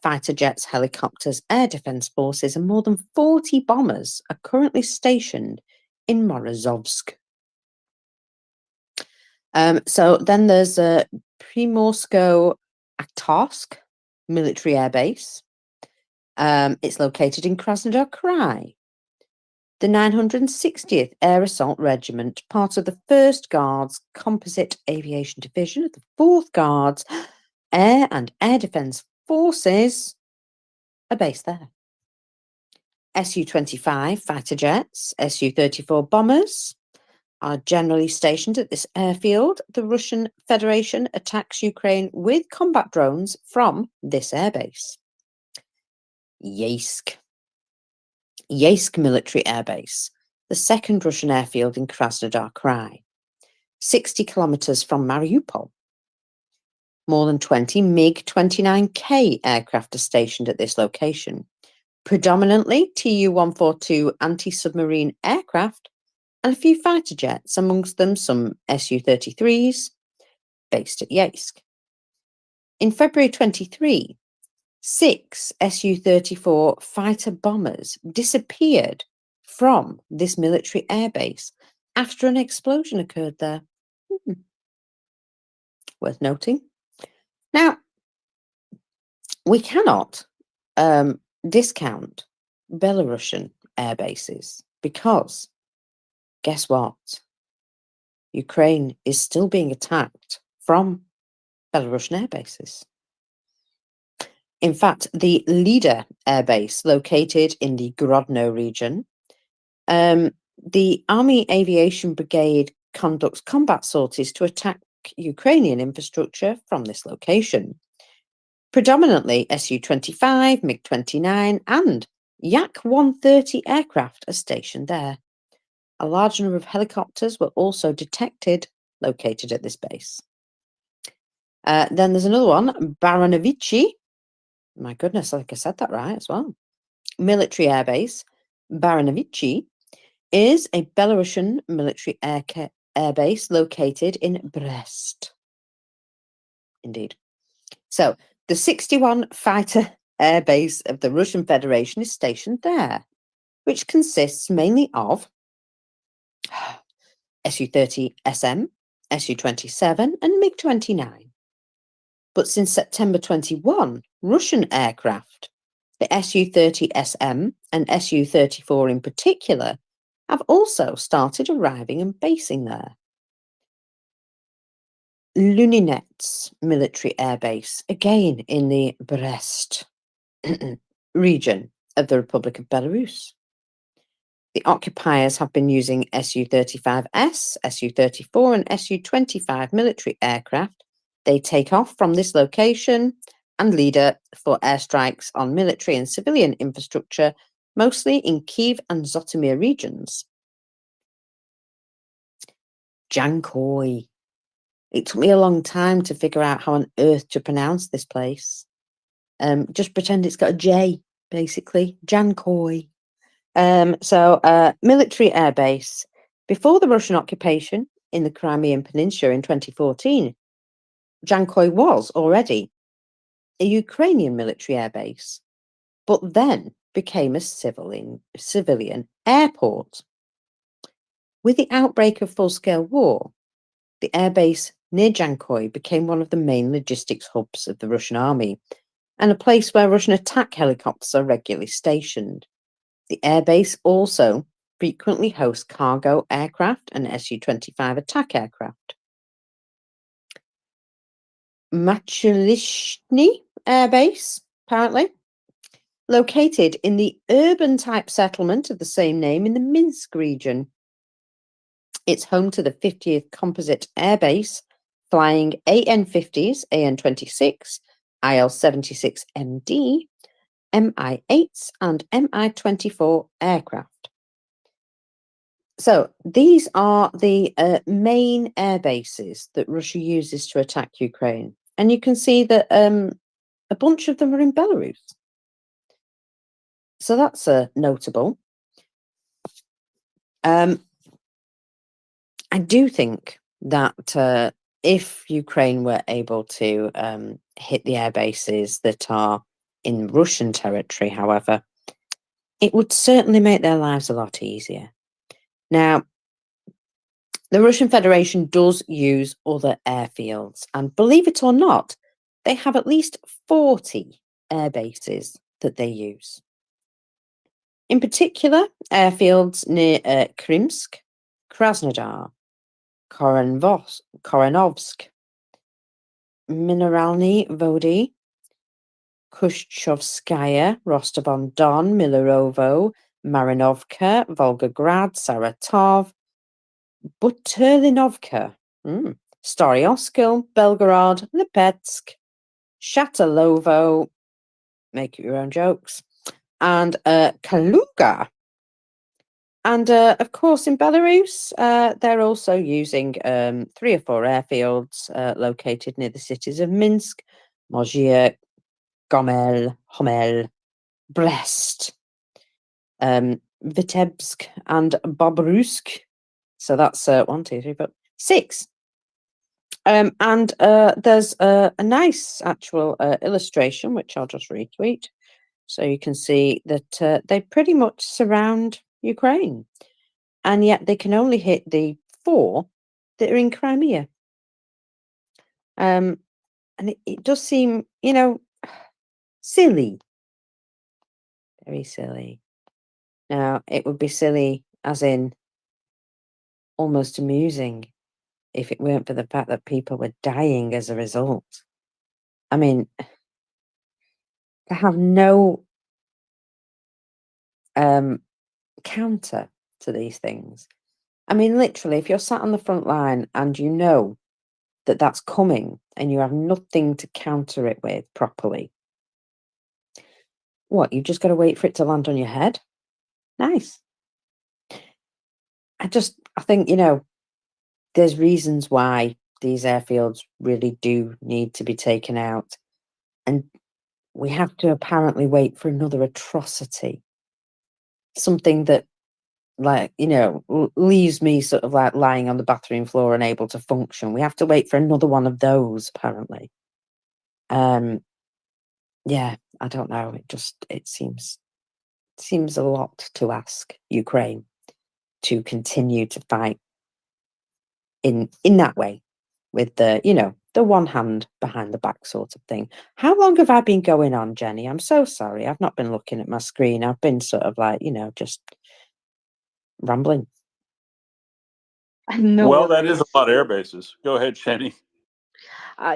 Fighter jets, helicopters, air defense forces, and more than 40 bombers are currently stationed in Morozovsk. So then there's Primorsko-Akhtarsk military air base. It's located in Krasnodar Krai. The 960th Air Assault Regiment, part of the 1st Guards Composite Aviation Division of the 4th Guards Air and Air Defense Forces, are based there. Su-25 fighter jets, Su-34 bombers are generally stationed at this airfield. The Russian Federation attacks Ukraine with combat drones from this airbase. Yeysk Military Air Base, the 2nd Russian airfield in Krasnodar Krai, 60 kilometers from Mariupol. More than 20 MiG-29K aircraft are stationed at this location, predominantly Tu-142 anti-submarine aircraft and a few fighter jets, amongst them some Su-33s, based at Yeysk. In February 23, 6 Su-34 fighter bombers disappeared from this military airbase after an explosion occurred there. Worth noting. Now, we cannot discount Belarusian air bases because, guess what? Ukraine is still being attacked from Belarusian air bases. In fact, the Leader Air Base, located in the Grodno region, the Army Aviation Brigade conducts combat sorties to attack Ukrainian infrastructure from this location. Predominantly Su-25, MiG-29 and Yak-130 aircraft are stationed there. A large number of helicopters were also detected located at this base. Then there's another one, Baranovichi. My goodness, I think I said that right as well. Military Air Base, Baranovichi, is a Belarusian military air base located in Brest. Indeed. So, the 61 fighter air base of the Russian Federation is stationed there, which consists mainly of Su-30 SM, Su-27 and MiG-29. But since September 21, Russian aircraft, the Su-30 SM and Su-34 in particular, have also started arriving and basing there. Luninets military air base, again in the Brest region of the Republic of Belarus. The occupiers have been using Su-35S, Su-34 and Su-25 military aircraft. They take off from this location and leader for airstrikes on military and civilian infrastructure, mostly in Kyiv and Zhytomyr regions. Jankoy. It took me a long time to figure out how on earth to pronounce this place. Just pretend it's got a J, basically. Jankoy. Military air base. Before the Russian occupation in the Crimean Peninsula in 2014, Jankoy was already a Ukrainian military air base, but then became a civilian airport. With the outbreak of full-scale war, the airbase near Jankoy became one of the main logistics hubs of the Russian army and a place where Russian attack helicopters are regularly stationed. The airbase also frequently hosts cargo aircraft and Su-25 attack aircraft. Machelishny Air Base, apparently, located in the urban type settlement of the same name in the Minsk region. It's home to the 50th Composite Air Base, flying AN-50s, AN-26, IL-76MD, Mi-8s and Mi-24 aircraft. So these are the main air bases that Russia uses to attack Ukraine. And you can see that a bunch of them are in Belarus. So that's notable. I do think that if Ukraine were able to hit the air bases that are in Russian territory, however, it would certainly make their lives a lot easier. Now, the Russian Federation does use other airfields, and believe it or not, they have at least 40 air bases that they use. In particular, airfields near Krimsk, Krasnodar, Korenovsk, Mineralny Vody, Kushchovskaya, Rostov-on-Don, Milerovo, Marinovka, Volgograd, Saratov, Buterlinovka, Storyoskil, Belgorod, Lipetsk, Shatalovo, make your own jokes, and Kaluga. And of course, in Belarus, they're also using 3 or 4 airfields located near the cities of Minsk, Mozhyr, Gomel, Homel, Brest, Vitebsk, and Bobrusk. So that's 1, 2, 3, 4, 6. And there's a nice actual illustration, which I'll just retweet. So you can see that they pretty much surround Ukraine. And yet they can only hit the 4 that are in Crimea. And it does seem, silly. Very silly. Now, it would be silly, as in almost amusing, if it weren't for the fact that people were dying as a result. I mean, they have no counter to these things. I mean, literally, if you're sat on the front line and you know that that's coming and you have nothing to counter it with properly, what, you've just got to wait for it to land on your head? Nice. I think, there's reasons why these airfields really do need to be taken out. And we have to apparently wait for another atrocity. Something that, leaves me sort of like lying on the bathroom floor unable to function. We have to wait for another one of those, apparently. Yeah, I don't know. It seems a lot to ask Ukraine to continue to fight in that way, with the one hand behind the back sort of thing. How long have I been going on, Jenny? I'm so sorry. I've not been looking at my screen. I've been sort of like, just rambling. No Well, that is a worries. lot of air bases. Go ahead, Jenny.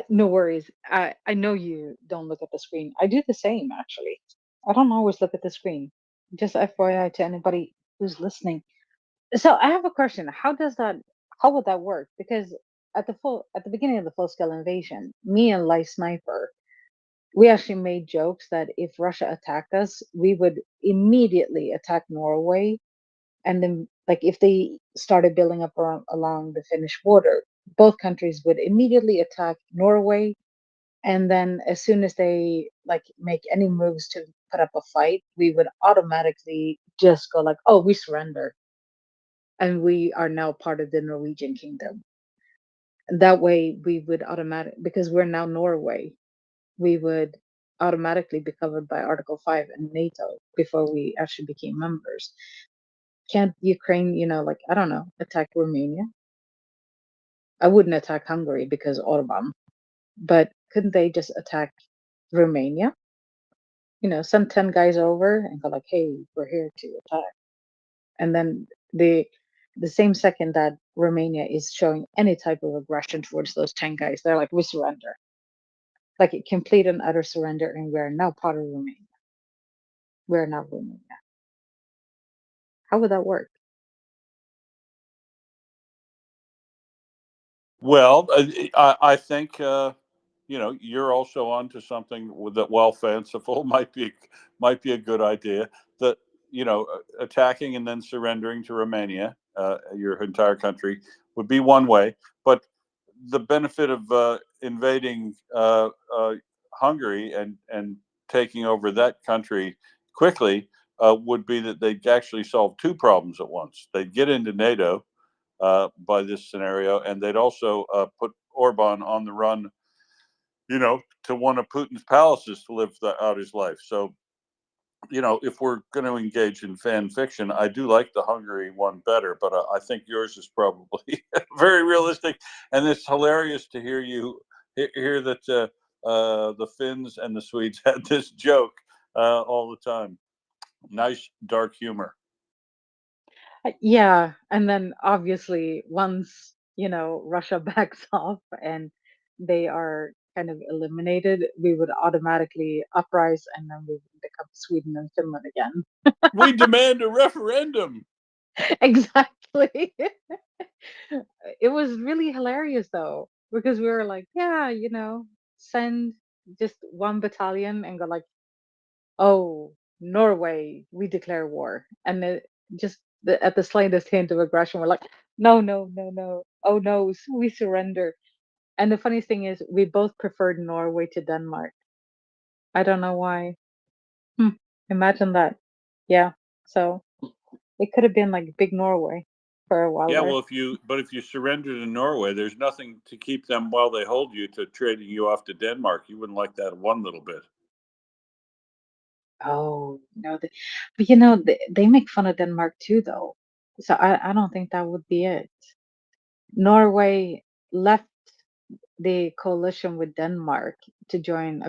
No worries. I know you don't look at the screen. I do the same, actually. I don't always look at the screen. Just FYI to anybody who's listening. So I have a question. How would that work? Because at the beginning of the full scale invasion, me and Life Sniper, we actually made jokes that if Russia attacked us, we would immediately attack Norway, and then like if they started building up along the Finnish border, both countries would immediately attack Norway, and then as soon as they like make any moves to put up a fight, we would automatically just go like, oh, we surrender, and we are now part of the Norwegian kingdom. And that way we would because we're now Norway, we would automatically be covered by Article 5 and NATO before we actually became members. Can't Ukraine, I don't know, attack Romania? I wouldn't attack Hungary because Orban, but couldn't they just attack Romania? Send 10 guys over and go like, hey, we're here to attack. And then the same second that Romania is showing any type of aggression towards those 10 guys, they're like, we surrender. Like a complete and utter surrender, and we're now part of Romania. We're not Romania. How would that work? Well, I think you're also onto something that, while fanciful, might be a good idea. That attacking and then surrendering to Romania, your entire country, would be one way. But the benefit of invading Hungary and taking over that country quickly would be that they'd actually solve two problems at once. They'd get into NATO by this scenario, and they'd also put Orban on the run, to one of Putin's palaces to live out his life. So, if we're going to engage in fan fiction, I do like the Hungary one better, but I think yours is probably very realistic. And it's hilarious to hear that the Finns and the Swedes had this joke all the time. Nice dark humor. Yeah, and then obviously once Russia backs off and they are kind of eliminated, we would automatically uprise and then we would become Sweden and Finland again. We demand a referendum. Exactly. It was really hilarious though, because we were like, yeah, send just one battalion and go like, oh, Norway, we declare war. And just at the slightest hint of aggression, we're like, no, no, no, no. Oh no, we surrender. And the funny thing is, we both preferred Norway to Denmark. I don't know why. Imagine that. Yeah. So it could have been like big Norway for a while Yeah, there. well, if you surrender to Norway, there's nothing to keep them while they hold you to trading you off to Denmark. You wouldn't like that one little bit. Oh no, but they make fun of Denmark too, though. So I don't think that would be it. Norway left the coalition with Denmark to join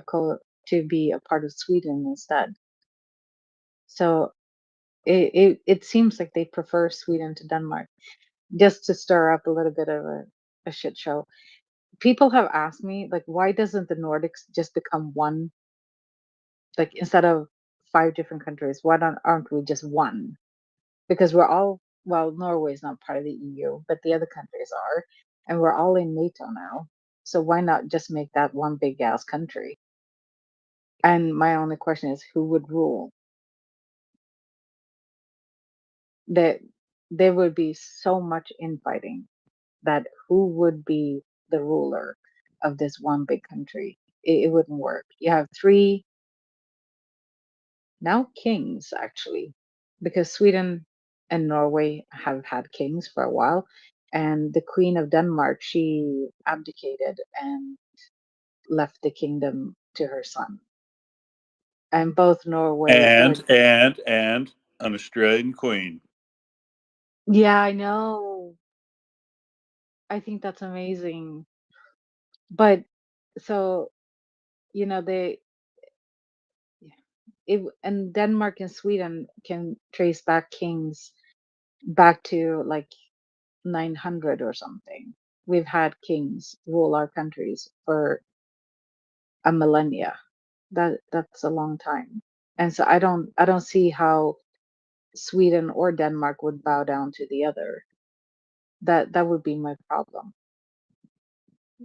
to be a part of Sweden instead. So it seems like they prefer Sweden to Denmark, just to stir up a little bit of a shit show. People have asked me, like, why doesn't the Nordics just become one? Like, instead of 5 different countries, why aren't we just one? Because well, Norway is not part of the EU, but the other countries are, and we're all in NATO now. So why not just make that one big ass country? And my only question is, who would rule? That there would be so much infighting that who would be the ruler of this one big country? It wouldn't work. You have 3 now kings, actually, because Sweden and Norway have had kings for a while, and the Queen of Denmark, she abdicated and left the kingdom to her son. And both Norway, And like, and an Australian queen. yeah, I know. I think that's amazing. But so, they and Denmark and Sweden can trace back kings back to like 900 or something. We've had kings rule our countries for a millennia. That's a long time. And so I don't see how Sweden or Denmark would bow down to the other. That would be my problem.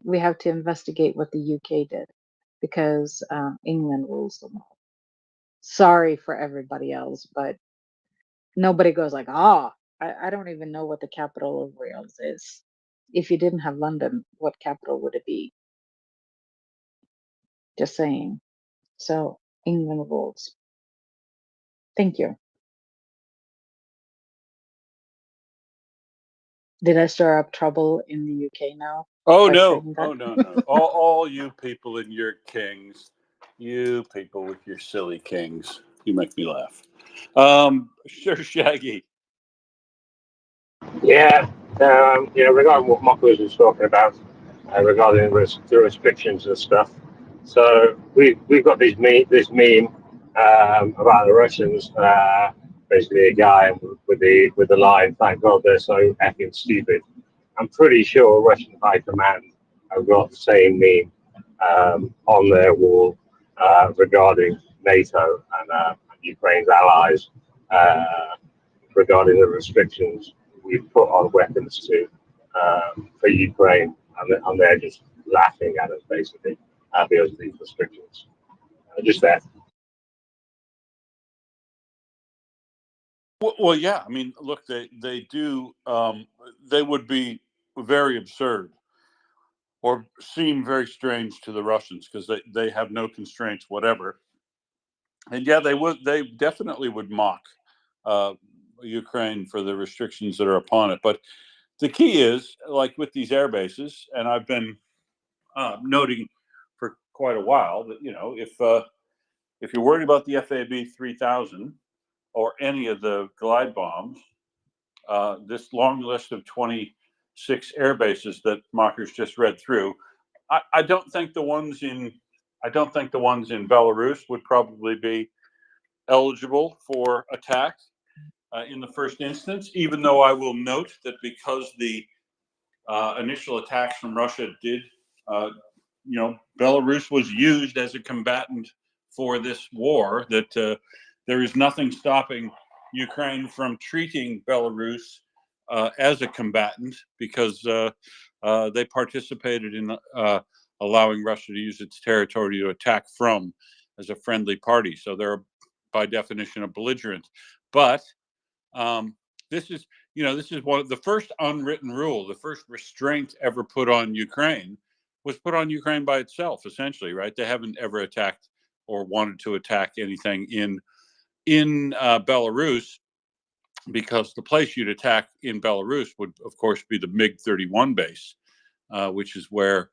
We have to investigate what the UK did, because England rules them all. Sorry for everybody else, but nobody goes like, I don't even know what the capital of Wales is. If you didn't have London, what capital would it be? Just saying. So England rules. Thank you. Did I stir up trouble in the UK now? Oh by no! saying that? Oh no! No! all you people and your kings, you people with your silly kings, you make me laugh. Sure, Shaggy. Yeah, regarding what Mockers was talking about, regarding the restrictions and stuff. So we've got this meme about the Russians, basically a guy with the line, "Thank God they're so effing stupid." I'm pretty sure Russian High Command have got the same meme on their wall regarding NATO and Ukraine's allies regarding the restrictions we've put on weapons to for Ukraine, and they're just laughing at us basically because of these restrictions. Just that. Well, yeah. I mean, look, they do. They would be very absurd or seem very strange to the Russians because they have no constraints whatever. And yeah, they definitely would mock Ukraine for the restrictions that are upon it. But the key is, like with these air bases, and I've been noting for quite a while that if you're worried about the FAB 3000 or any of the glide bombs, this long list of 26 air bases that Mockers just read through, I don't think the ones in Belarus would probably be eligible for attack in the first instance, even though I will note that because the initial attacks from Russia did, Belarus was used as a combatant for this war, that there is nothing stopping Ukraine from treating Belarus as a combatant because they participated in allowing Russia to use its territory to attack from as a friendly party. So they're by definition a belligerent. But this is one of the first unwritten rule, the first restraint ever put on Ukraine was put on Ukraine by itself, essentially, right? They haven't ever attacked or wanted to attack anything in Belarus, because the place you'd attack in Belarus would, of course, be the MiG-31 base, which is where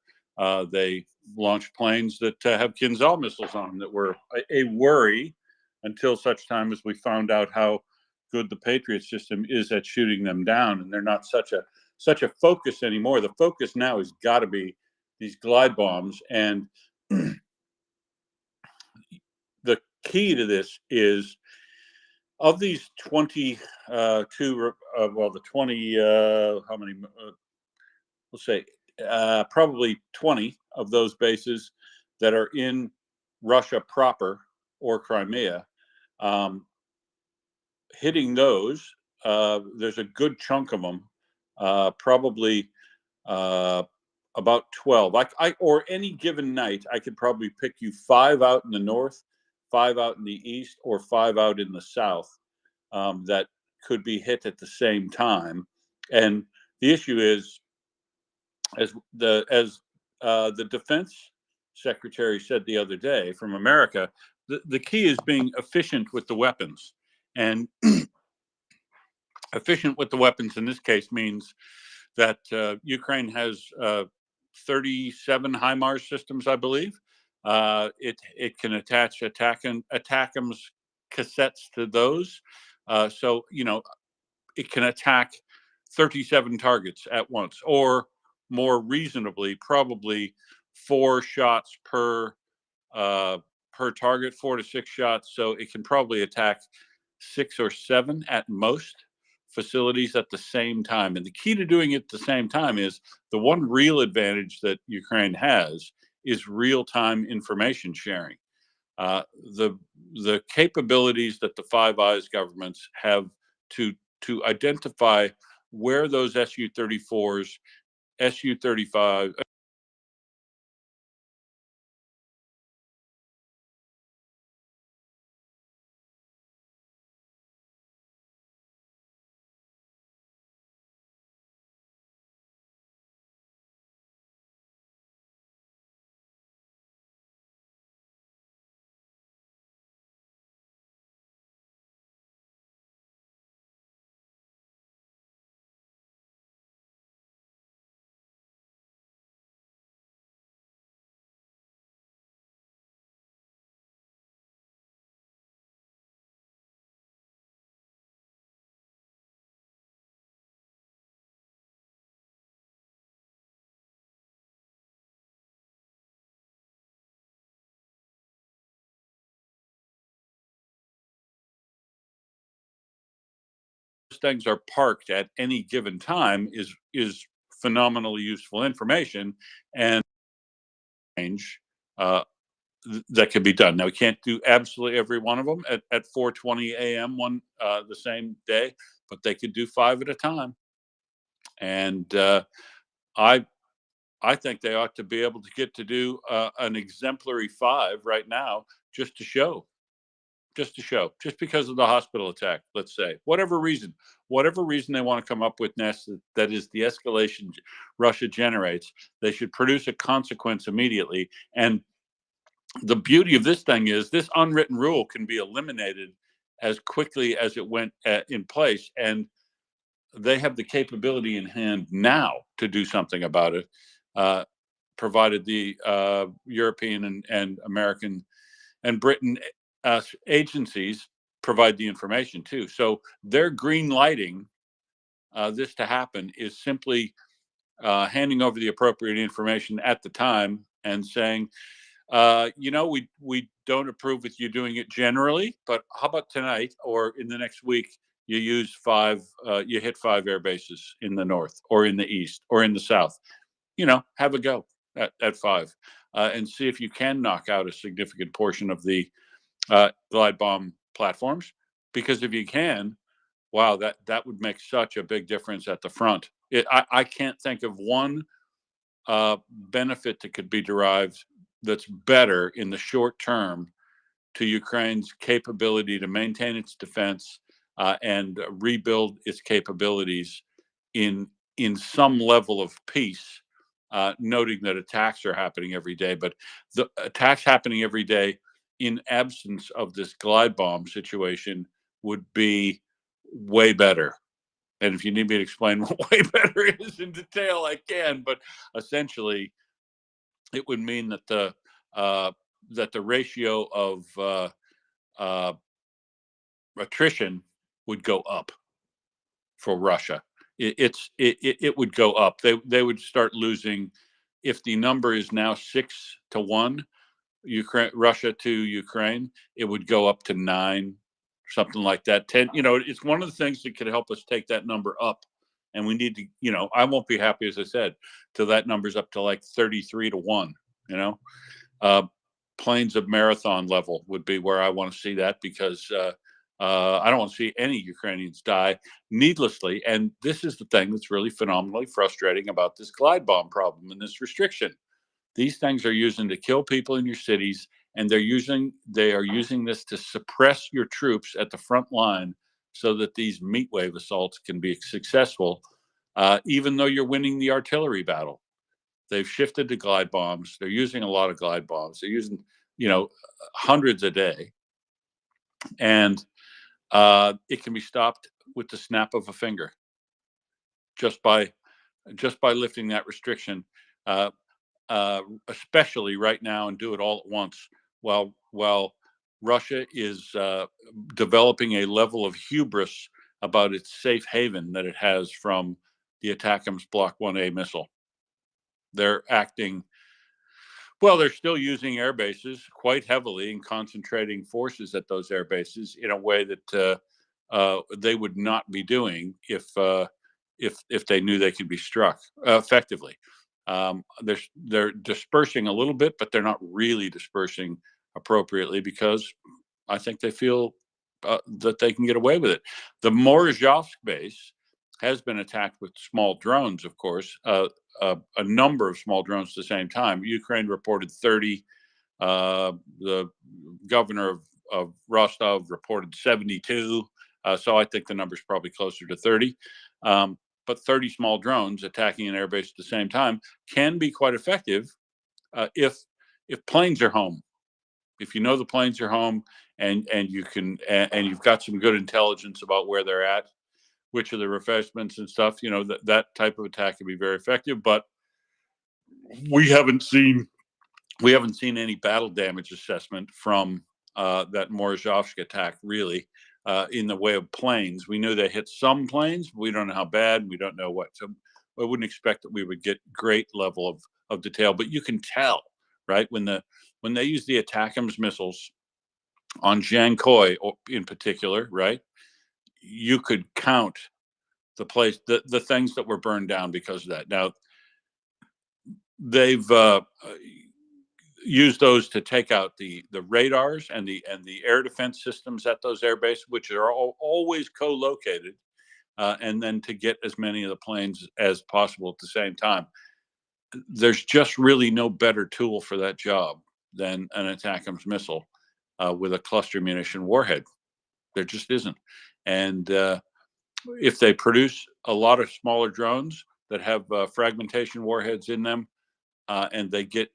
they launch planes that have Kinzhal missiles on them that were a worry until such time as we found out how good the Patriot system is at shooting them down, and they're not such a focus anymore. The focus now has got to be these glide bombs, and the key to this is, of these 22, the 20, how many, let's say, probably 20 of those bases that are in Russia proper or Crimea, hitting those, there's a good chunk of them, probably about 12. Or any given night, I could probably pick you 5 out in the north, 5 out in the east, or 5 out in the south that could be hit at the same time. And the issue is, as the defense secretary said the other day from America, the key is being efficient with the weapons. And efficient with the weapons in this case means that Ukraine has 37 HIMARS systems, I believe. It can attach ATACMS cassettes to those. So, it can attack 37 targets at once, or more reasonably, probably 4 shots per target, 4 to 6 shots. So it can probably attack 6 or 7 at most facilities at the same time. And the key to doing it at the same time is, the one real advantage that Ukraine has is real-time information sharing. The capabilities that the Five Eyes governments have to identify where those Su-34s, Su-35, things are parked at any given time is phenomenally useful information. And range that could be done. Now we can't do absolutely every one of them at 4:20 a.m. The same day, but they could do 5 at a time. And I think they ought to be able to get to do an exemplary 5 right now, just to show, just because of the hospital attack. Let's say whatever reason they want to come up with next, that is the escalation Russia generates, they should produce a consequence immediately. And the beauty of this thing is this unwritten rule can be eliminated as quickly as it went in place, and they have the capability in hand now to do something about it, provided the European and American and Britain agencies provide the information too. So their green lighting this to happen is simply handing over the appropriate information at the time and saying, we don't approve with you doing it generally, but how about tonight or in the next week you use 5, you hit 5 air bases in the north or in the east or in the south. Have a go at 5 and see if you can knock out a significant portion of the glide bomb platforms. Because if you can, wow, that would make such a big difference at the front. I can't think of one benefit that could be derived that's better in the short term to Ukraine's capability to maintain its defense and rebuild its capabilities in some level of peace, noting that attacks are happening every day. But the attacks happening every day in absence of this glide bomb situation would be way better. And if you need me to explain what way better is in detail, I can. But essentially, it would mean that the ratio of attrition would go up for Russia. It would go up. They would start losing. If the number is now 6-1, Russia to Ukraine, it would go up to 9, something like that. 10. It's one of the things that could help us take that number up. And we need to, I won't be happy, as I said, till that number's up to like 33-1. Planes of marathon level would be where I want to see that, because I don't want to see any Ukrainians die needlessly. And this is the thing that's really phenomenally frustrating about this glide bomb problem and this restriction. These things are using to kill people in your cities, and they are using this to suppress your troops at the front line so that these meat wave assaults can be successful, even though you're winning the artillery battle. They've shifted to glide bombs. They're using a lot of glide bombs. They're using, hundreds a day. And it can be stopped with the snap of a finger, just by lifting that restriction, especially right now, and do it all at once while Russia is developing a level of hubris about its safe haven that it has from the ATACMS Block 1A missile. They're acting well. They're still using air bases quite heavily and concentrating forces at those air bases in a way that they would not be doing if they knew they could be struck effectively. They're dispersing a little bit, but they're not really dispersing appropriately, because I think they feel that they can get away with it. The Morozhovsk base has been attacked with small drones, of course, a number of small drones at the same time. Ukraine reported 30. The governor of Rostov reported 72. So I think the number's probably closer to 30. But 30 small drones attacking an airbase at the same time can be quite effective if planes are home. If you know the planes are home and you can and you've got some good intelligence about where they're at, which are the refreshments and stuff, that type of attack can be very effective. But we haven't seen any battle damage assessment from that Morozhovsk attack, really, in the way of planes. We knew they hit some planes, but we don't know how bad. We don't know what. So I wouldn't expect that we would get great level of detail. But you can tell, right, when they use the ATACMS missiles on Jankoy in particular, right, you could count the things that were burned down because of that. Now, they've use those to take out the radars and the air defense systems at those air bases, which are always co-located, and then to get as many of the planes as possible at the same time. There's just really no better tool for that job than an ATACMS missile with a cluster munition warhead. There just isn't. And if they produce a lot of smaller drones that have fragmentation warheads in them, and they get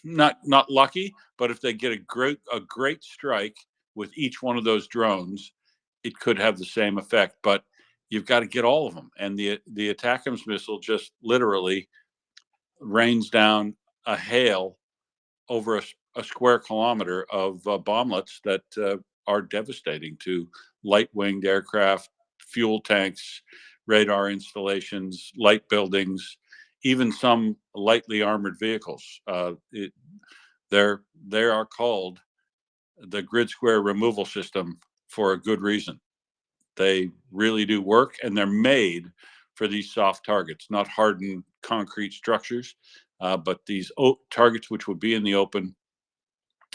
not lucky, but if they get a great strike with each one of those drones, it could have the same effect. But you've got to get all of them, and the ATACMS missile just literally rains down a hail over a square kilometer of bomblets that are devastating to light-winged aircraft, fuel tanks, radar installations, light buildings, even some lightly armored vehicles. They are called the grid square removal system for a good reason. They really do work, and they're made for these soft targets, not hardened concrete structures, but these targets which would be in the open,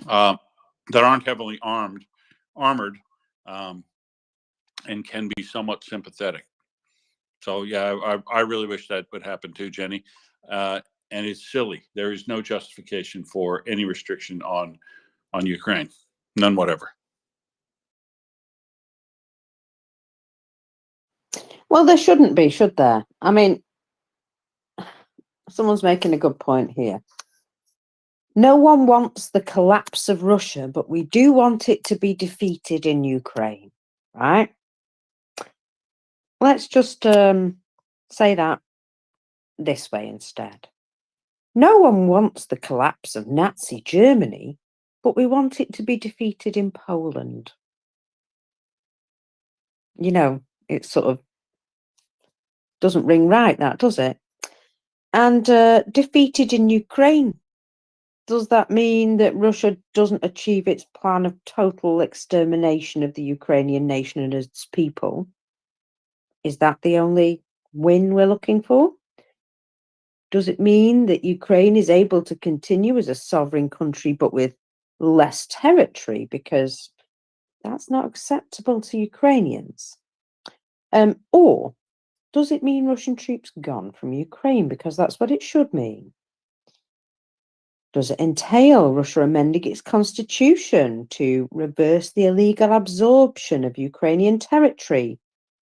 that aren't heavily armored, and can be somewhat sympathetic. So yeah, I really wish that would happen too, Jenny. And it's silly. There is no justification for any restriction on Ukraine, none whatever. Well, there shouldn't be, should there? I mean, someone's making a good point here. No one wants the collapse of Russia, but we do want it to be defeated in Ukraine, right? Let's just say that this way instead. No one wants the collapse of Nazi Germany, but we want it to be defeated in Poland. You know, it sort of doesn't ring right, that, does it? And defeated in Ukraine. Does that mean that Russia doesn't achieve its plan of total extermination of the Ukrainian nation and its people? Is that the only win we're looking for? Does it mean that Ukraine is able to continue as a sovereign country but with less territory, because that's not acceptable to Ukrainians? Or does it mean Russian troops gone from Ukraine, because that's what it should mean? Does it entail Russia amending its constitution to reverse the illegal absorption of Ukrainian territory,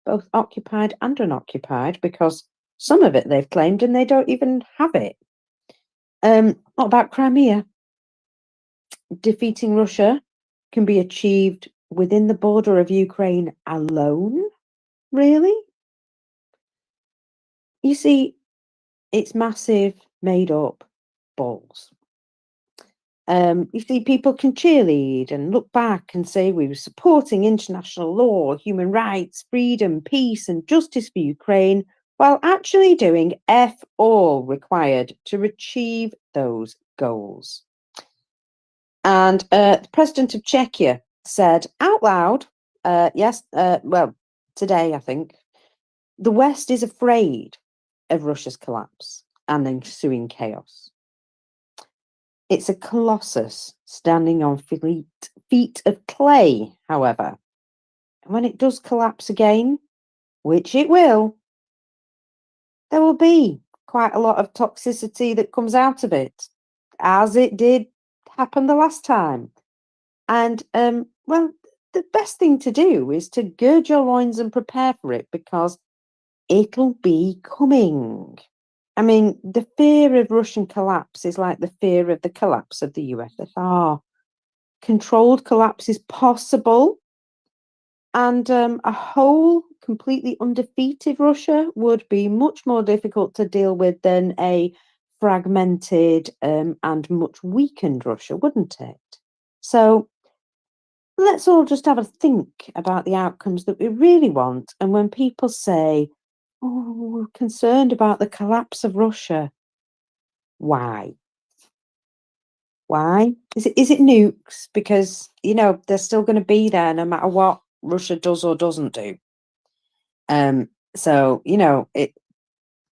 both occupied and unoccupied, because some of it they've claimed and they don't even have it? What about Crimea? Defeating Russia can be achieved within the border of Ukraine alone? Really? You see, it's massive, made up balls. You see, people can cheerlead and look back and say we were supporting international law, human rights, freedom, peace, and justice for Ukraine, while actually doing F all required to achieve those goals. And the president of Czechia said out loud, today, I think, the West is afraid of Russia's collapse and ensuing chaos. It's a colossus standing on feet of clay, however. And when it does collapse again, which it will, there will be quite a lot of toxicity that comes out of it, as it did happen the last time. And, well, the best thing to do is to gird your loins and prepare for it, because it'll be coming. I mean, the fear of Russian collapse is like the fear of the collapse of the USSR. Controlled collapse is possible, and a whole, completely undefeated Russia would be much more difficult to deal with than a fragmented and much weakened Russia, wouldn't it? So let's all just have a think about the outcomes that we really want. And when people say, oh, we're concerned about the collapse of Russia, why? Why? Is it nukes? Because, you know, they're still going to be there no matter what Russia does or doesn't do. So, you know,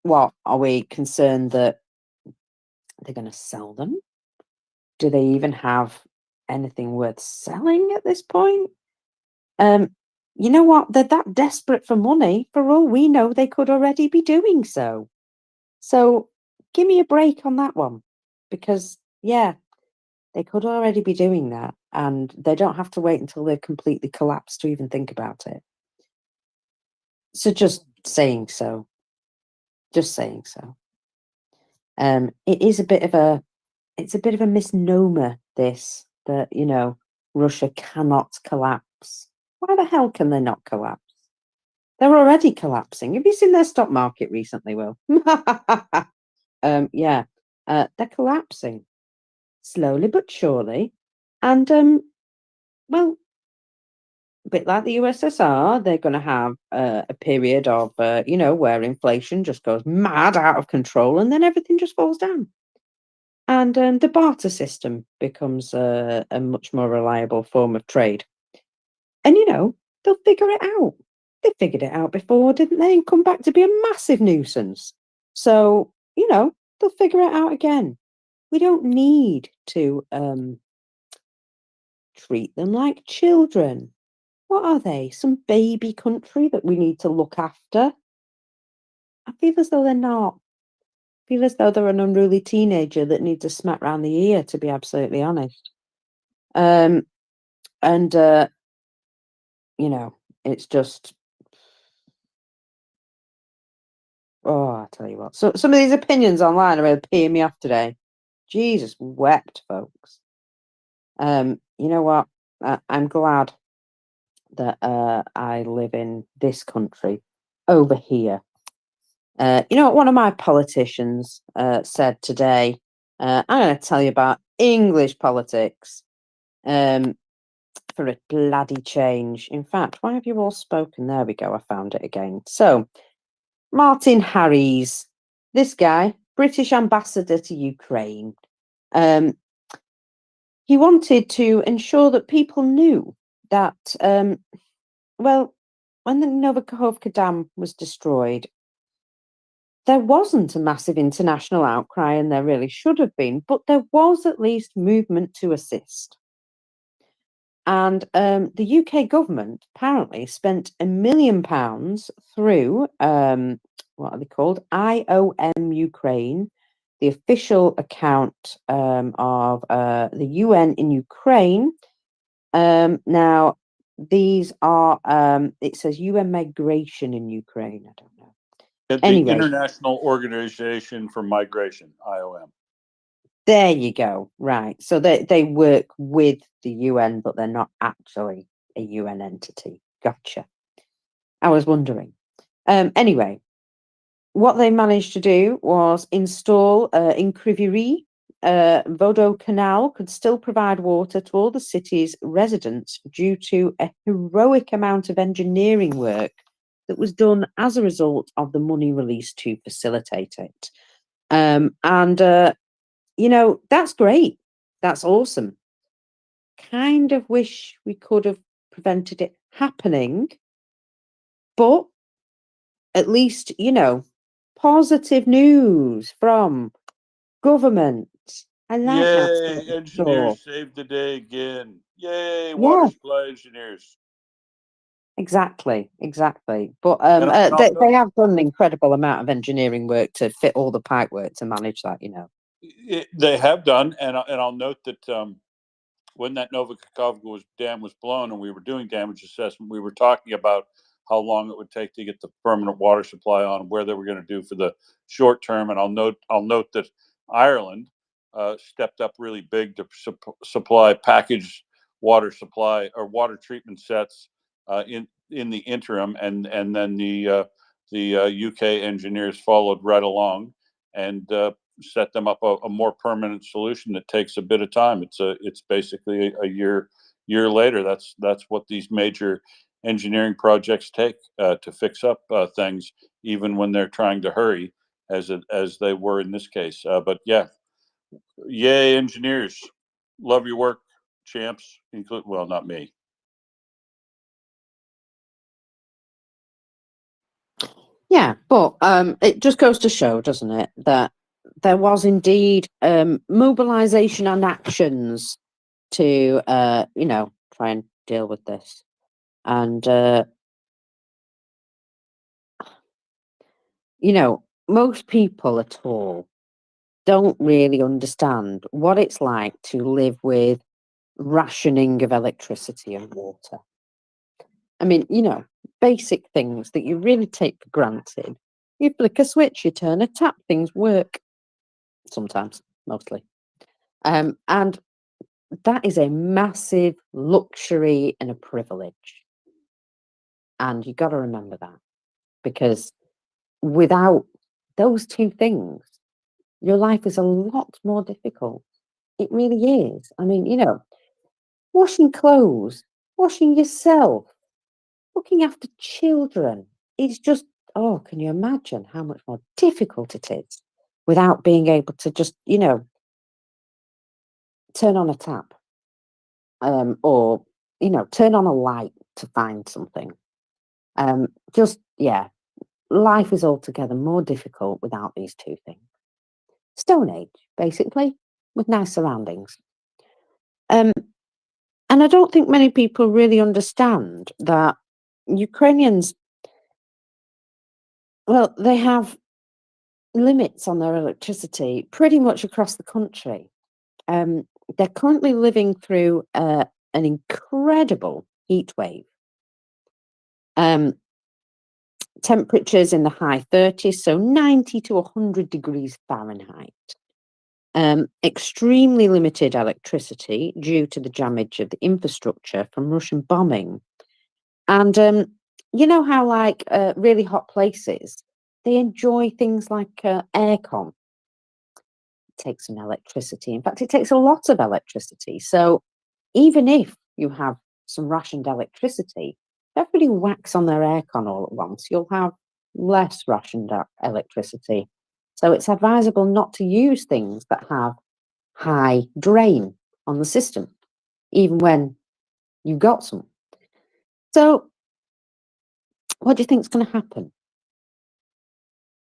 what are we concerned that They're going to sell them. Do they even have anything worth selling at this point? You know what? They're that desperate for money. For all we know, they could already be doing so. So give me a break on that one, because yeah, they could already be doing that, and they don't have to wait until they've completely collapsed to even think about it. So just saying so. Just saying so. It is a bit of a, it's a bit of a misnomer, this, that, you know, Russia cannot collapse. Why the hell can they not collapse? They're already collapsing. Have you seen their stock market recently, Will? Yeah, they're collapsing slowly but surely. And, well, a bit like the USSR, they're going to have a period of, you know, where inflation just goes mad out of control, and then everything just falls down. And the barter system becomes a much more reliable form of trade. And, you know, they'll figure it out. They figured it out before, didn't they? And come back to be a massive nuisance. So, you know, they'll figure it out again. We don't need to treat them like children. What are they? Some baby country that we need to look after? I feel as though they're not. I feel as though they're an unruly teenager that needs a smack round the ear, to be absolutely honest. And you know, it's just, oh, I tell you what. So some of these opinions online are really peeing me off today. Jesus wept, folks. You know what? I'm glad that I live in this country over here. You know what one of my politicians said today? I'm going to tell you about English politics for a bloody change. In fact, why have you all spoken? There we go. I found it again. So, Martin Harries, this guy, British ambassador to Ukraine. He wanted to ensure that people knew that, well, when the Novikhovka Dam was destroyed, there wasn't a massive international outcry, and there really should have been, but there was at least movement to assist. And the UK government apparently spent £1 million through, what are they called? IOM Ukraine, the official account of the UN in Ukraine. Now, these are, it says UN migration in Ukraine. I don't know. The Anyway. International Organization for Migration, IOM. There you go. Right. So they work with the UN, but they're not actually a UN entity. Gotcha. I was wondering. Anyway, what they managed to do was install in Kryvyi Vodo Canal could still provide water to all the city's residents due to a heroic amount of engineering work that was done as a result of the money released to facilitate it. You know, that's great. That's awesome. Kind of wish we could have prevented it happening, but at least, you know, positive news from government. I like that Yay, sort of engineers stuff. saved the day again. Yay, water Yeah, supply engineers. exactly. But And I'll they have done an incredible amount of engineering work to fit all the pipe work to manage that, you know. they have done, and I'll note that when that Novikhovka dam was blown and we were doing damage assessment, we were talking about how long it would take to get the permanent water supply on, and where they were going to do for the short term. And I'll note that Ireland stepped up really big to supply packaged water supply or water treatment sets in the interim, and then the UK engineers followed right along and set them up a more permanent solution that takes a bit of time. It's basically a year later. That's what these major engineering projects take to fix up things, even when they're trying to hurry, as they were in this case. But yeah, yay engineers, love your work, champs. Well, not me. Yeah, but it just goes to show, doesn't it, that there was indeed mobilization and actions to, try and deal with this. And, most people at all don't really understand what it's like to live with rationing of electricity and water. I mean, basic things that you really take for granted. You flick a switch, you turn a tap, things work. Sometimes, mostly. And that is a massive luxury and a privilege. And you got to remember that, because without those two things, your life is a lot more difficult. It really is. I mean, washing clothes, washing yourself, looking after children. It's just, oh, can you imagine how much more difficult it is without being able to just, turn on a tap, or, turn on a light to find something. Yeah, life is altogether more difficult without these two things. Stone Age, basically, with nice surroundings. And I don't think many people really understand that Ukrainians, well, they have limits on their electricity pretty much across the country. They're currently living through an incredible heat wave. Temperatures in the high 30s, so 90 to 100 degrees Fahrenheit. Extremely limited electricity due to the damage of the infrastructure from Russian bombing. And you know how, like, really hot places, they enjoy things like aircon. It takes some electricity. In fact, it takes a lot of electricity. So even if you have some rationed electricity, if everybody whacks on their aircon all at once, you'll have less rationed electricity. So it's advisable not to use things that have high drain on the system, even when you've got some. So what do you think is going to happen?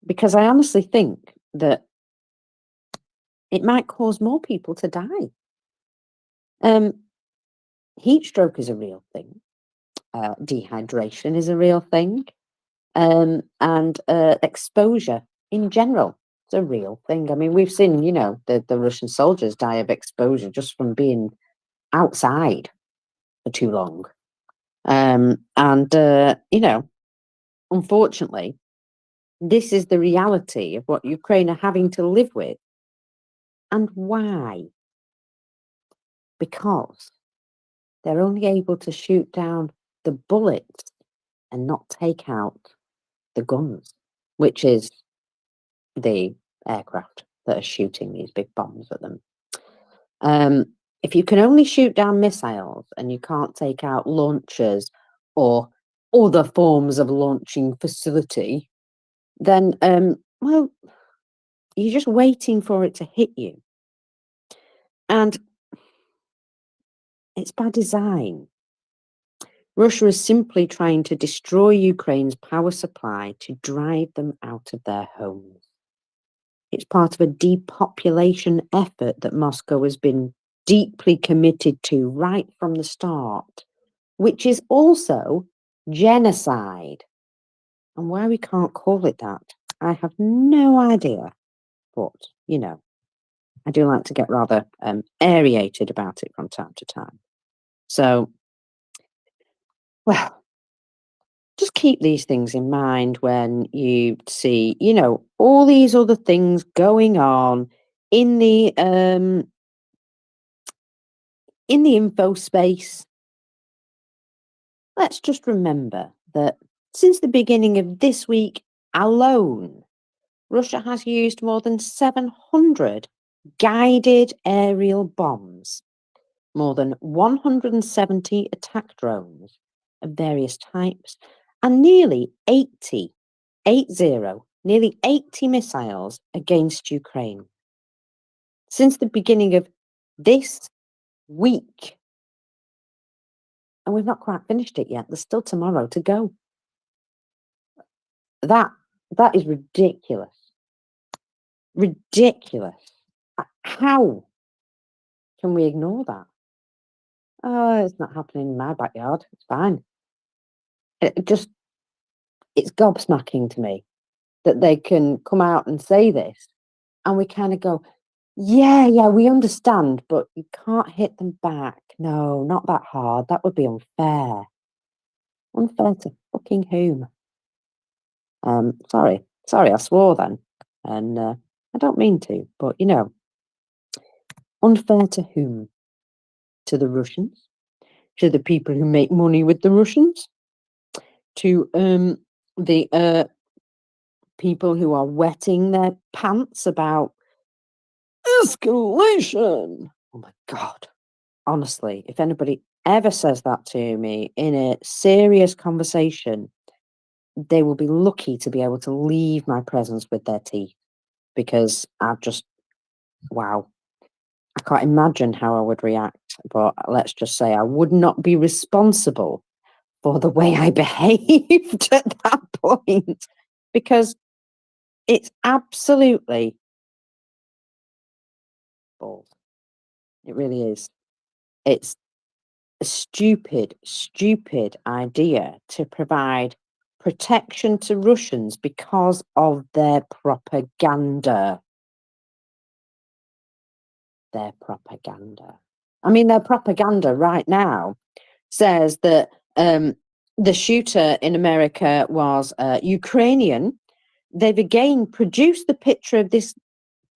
Because I honestly think that it might cause more people to die. Heat stroke is a real thing. Dehydration is a real thing. And exposure in general is a real thing. I mean, we've seen, the Russian soldiers die of exposure just from being outside for too long. Unfortunately, this is the reality of what Ukraine are having to live with. And why? Because they're only able to shoot down the bullets and not take out the guns, which is the aircraft that are shooting these big bombs at them. If you can only shoot down missiles and you can't take out launchers or other forms of launching facility, then, well, you're just waiting for it to hit you. And it's by design. Russia is simply trying to destroy Ukraine's power supply to drive them out of their homes. It's part of a depopulation effort that Moscow has been deeply committed to right from the start, which is also genocide. And why we can't call it that, I have no idea. But, I do like to get rather aerated about it from time to time. So, well, just keep these things in mind when you see, all these other things going on in the info space. Let's just remember that since the beginning of this week alone, Russia has used more than 700 guided aerial bombs, more than 170 attack drones of various types, and nearly 80 missiles against Ukraine. Since the beginning of this week, and we've not quite finished it yet, there's still tomorrow to go. That is ridiculous. ridiculous. How can we ignore that? Oh, it's not happening in my backyard. It's fine. It's gobsmacking to me that they can come out and say this, and we kind of go, yeah, we understand, but you can't hit them back. No, not that hard. That would be unfair. Unfair to fucking whom? Sorry, I swore then, and I don't mean to, but unfair to whom? To the Russians? To the people who make money with the Russians? To the people who are wetting their pants about escalation? Oh my God. Honestly, if anybody ever says that to me in a serious conversation, they will be lucky to be able to leave my presence with their teeth, because wow. I can't imagine how I would react, but let's just say I would not be responsible for the way I behaved at that point, because it's absolutely balls. It really is. It's a stupid idea to provide protection to Russians because of their propaganda. Their propaganda. I mean, their propaganda right now says that the shooter in America was Ukrainian. They've again produced the picture of this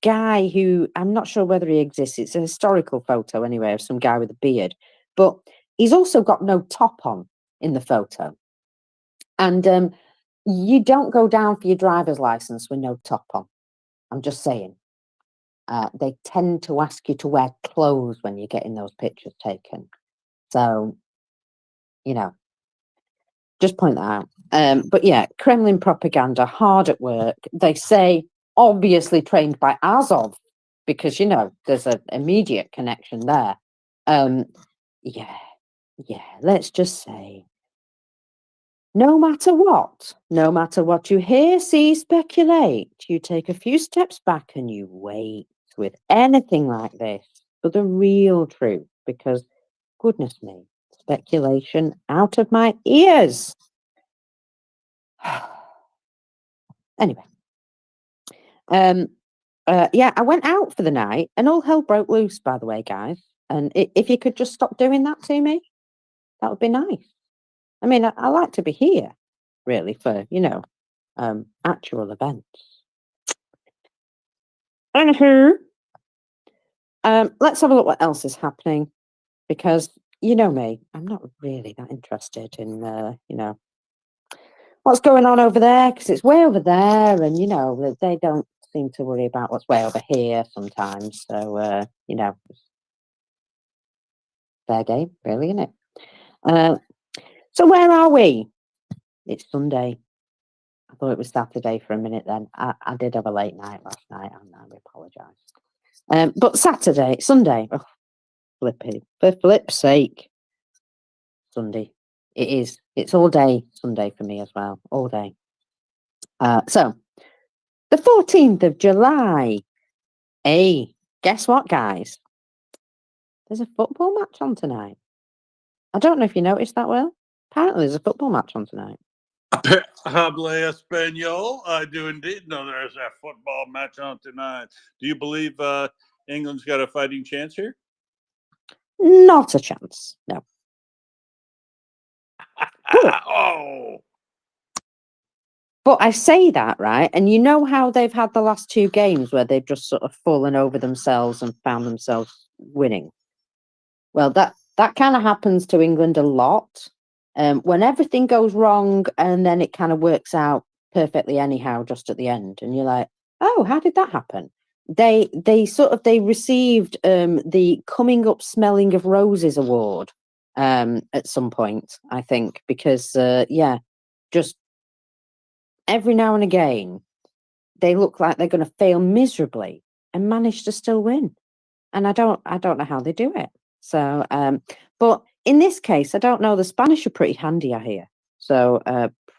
guy who, I'm not sure whether he exists. It's a historical photo anyway of some guy with a beard, but he's also got no top on in the photo. And you don't go down for your driver's license with no top on. I'm just saying. They tend to ask you to wear clothes when you're getting those pictures taken. So, just point that out. But yeah, Kremlin propaganda, hard at work. They say, obviously trained by Azov, because, there's an immediate connection there. Yeah, let's just say, no matter what you hear, see, speculate, you take a few steps back and you wait with anything like this for the real truth, because, goodness me, speculation out of my ears. Anyway, I went out for the night and all hell broke loose, by the way, guys. And if you could just stop doing that to me, that would be nice. I mean, I like to be here, really, for, actual events. Anywho, let's have a look what else is happening, because you know me, I'm not really that interested in, what's going on over there, because it's way over there, and they don't seem to worry about what's way over here sometimes. So, fair game, really, isn't it? So where are we? It's Sunday. I thought it was Saturday for a minute then. I did have a late night last night, and I apologise. But Sunday. Oh, flippy, for flip's sake. Sunday. It is. It's all day Sunday for me as well. All day. So, the 14th of July. Hey, guess what, guys? There's a football match on tonight. I don't know if you noticed that, Will. Apparently there's a football match on tonight. Hable Espanol. I do indeed know there's a football match on tonight. Do you believe England's got a fighting chance here? Not a chance, no. Oh. But I say that, right? And you know how they've had the last two games where they've just sort of fallen over themselves and found themselves winning? Well, that kind of happens to England a lot. When everything goes wrong and then it kind of works out perfectly anyhow just at the end. And you're like, oh, how did that happen? They received the Coming Up Smelling of Roses award at some point, I think, because, just every now and again, they look like they're going to fail miserably and manage to still win. And I don't know how they do it. So, but in this case, I don't know. The Spanish are pretty handy, I hear. So,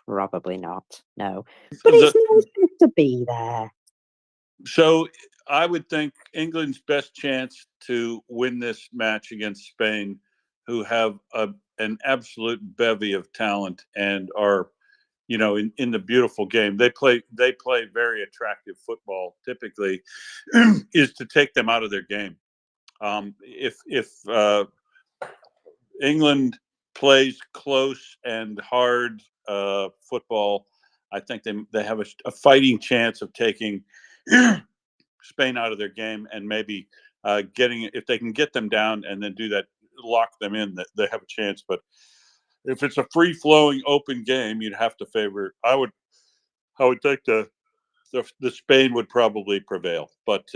probably not. No, but it's nice to be there. So I would think England's best chance to win this match against Spain, who have an absolute bevy of talent and are, in the beautiful game. They play very attractive football typically, is to take them out of their game. If England plays close and hard football, I think they have a fighting chance of taking Spain out of their game and maybe getting, if they can get them down and then do that, lock them in, that they have a chance. But if it's a free flowing open game, you'd have to favor. I would think the Spain would probably prevail. But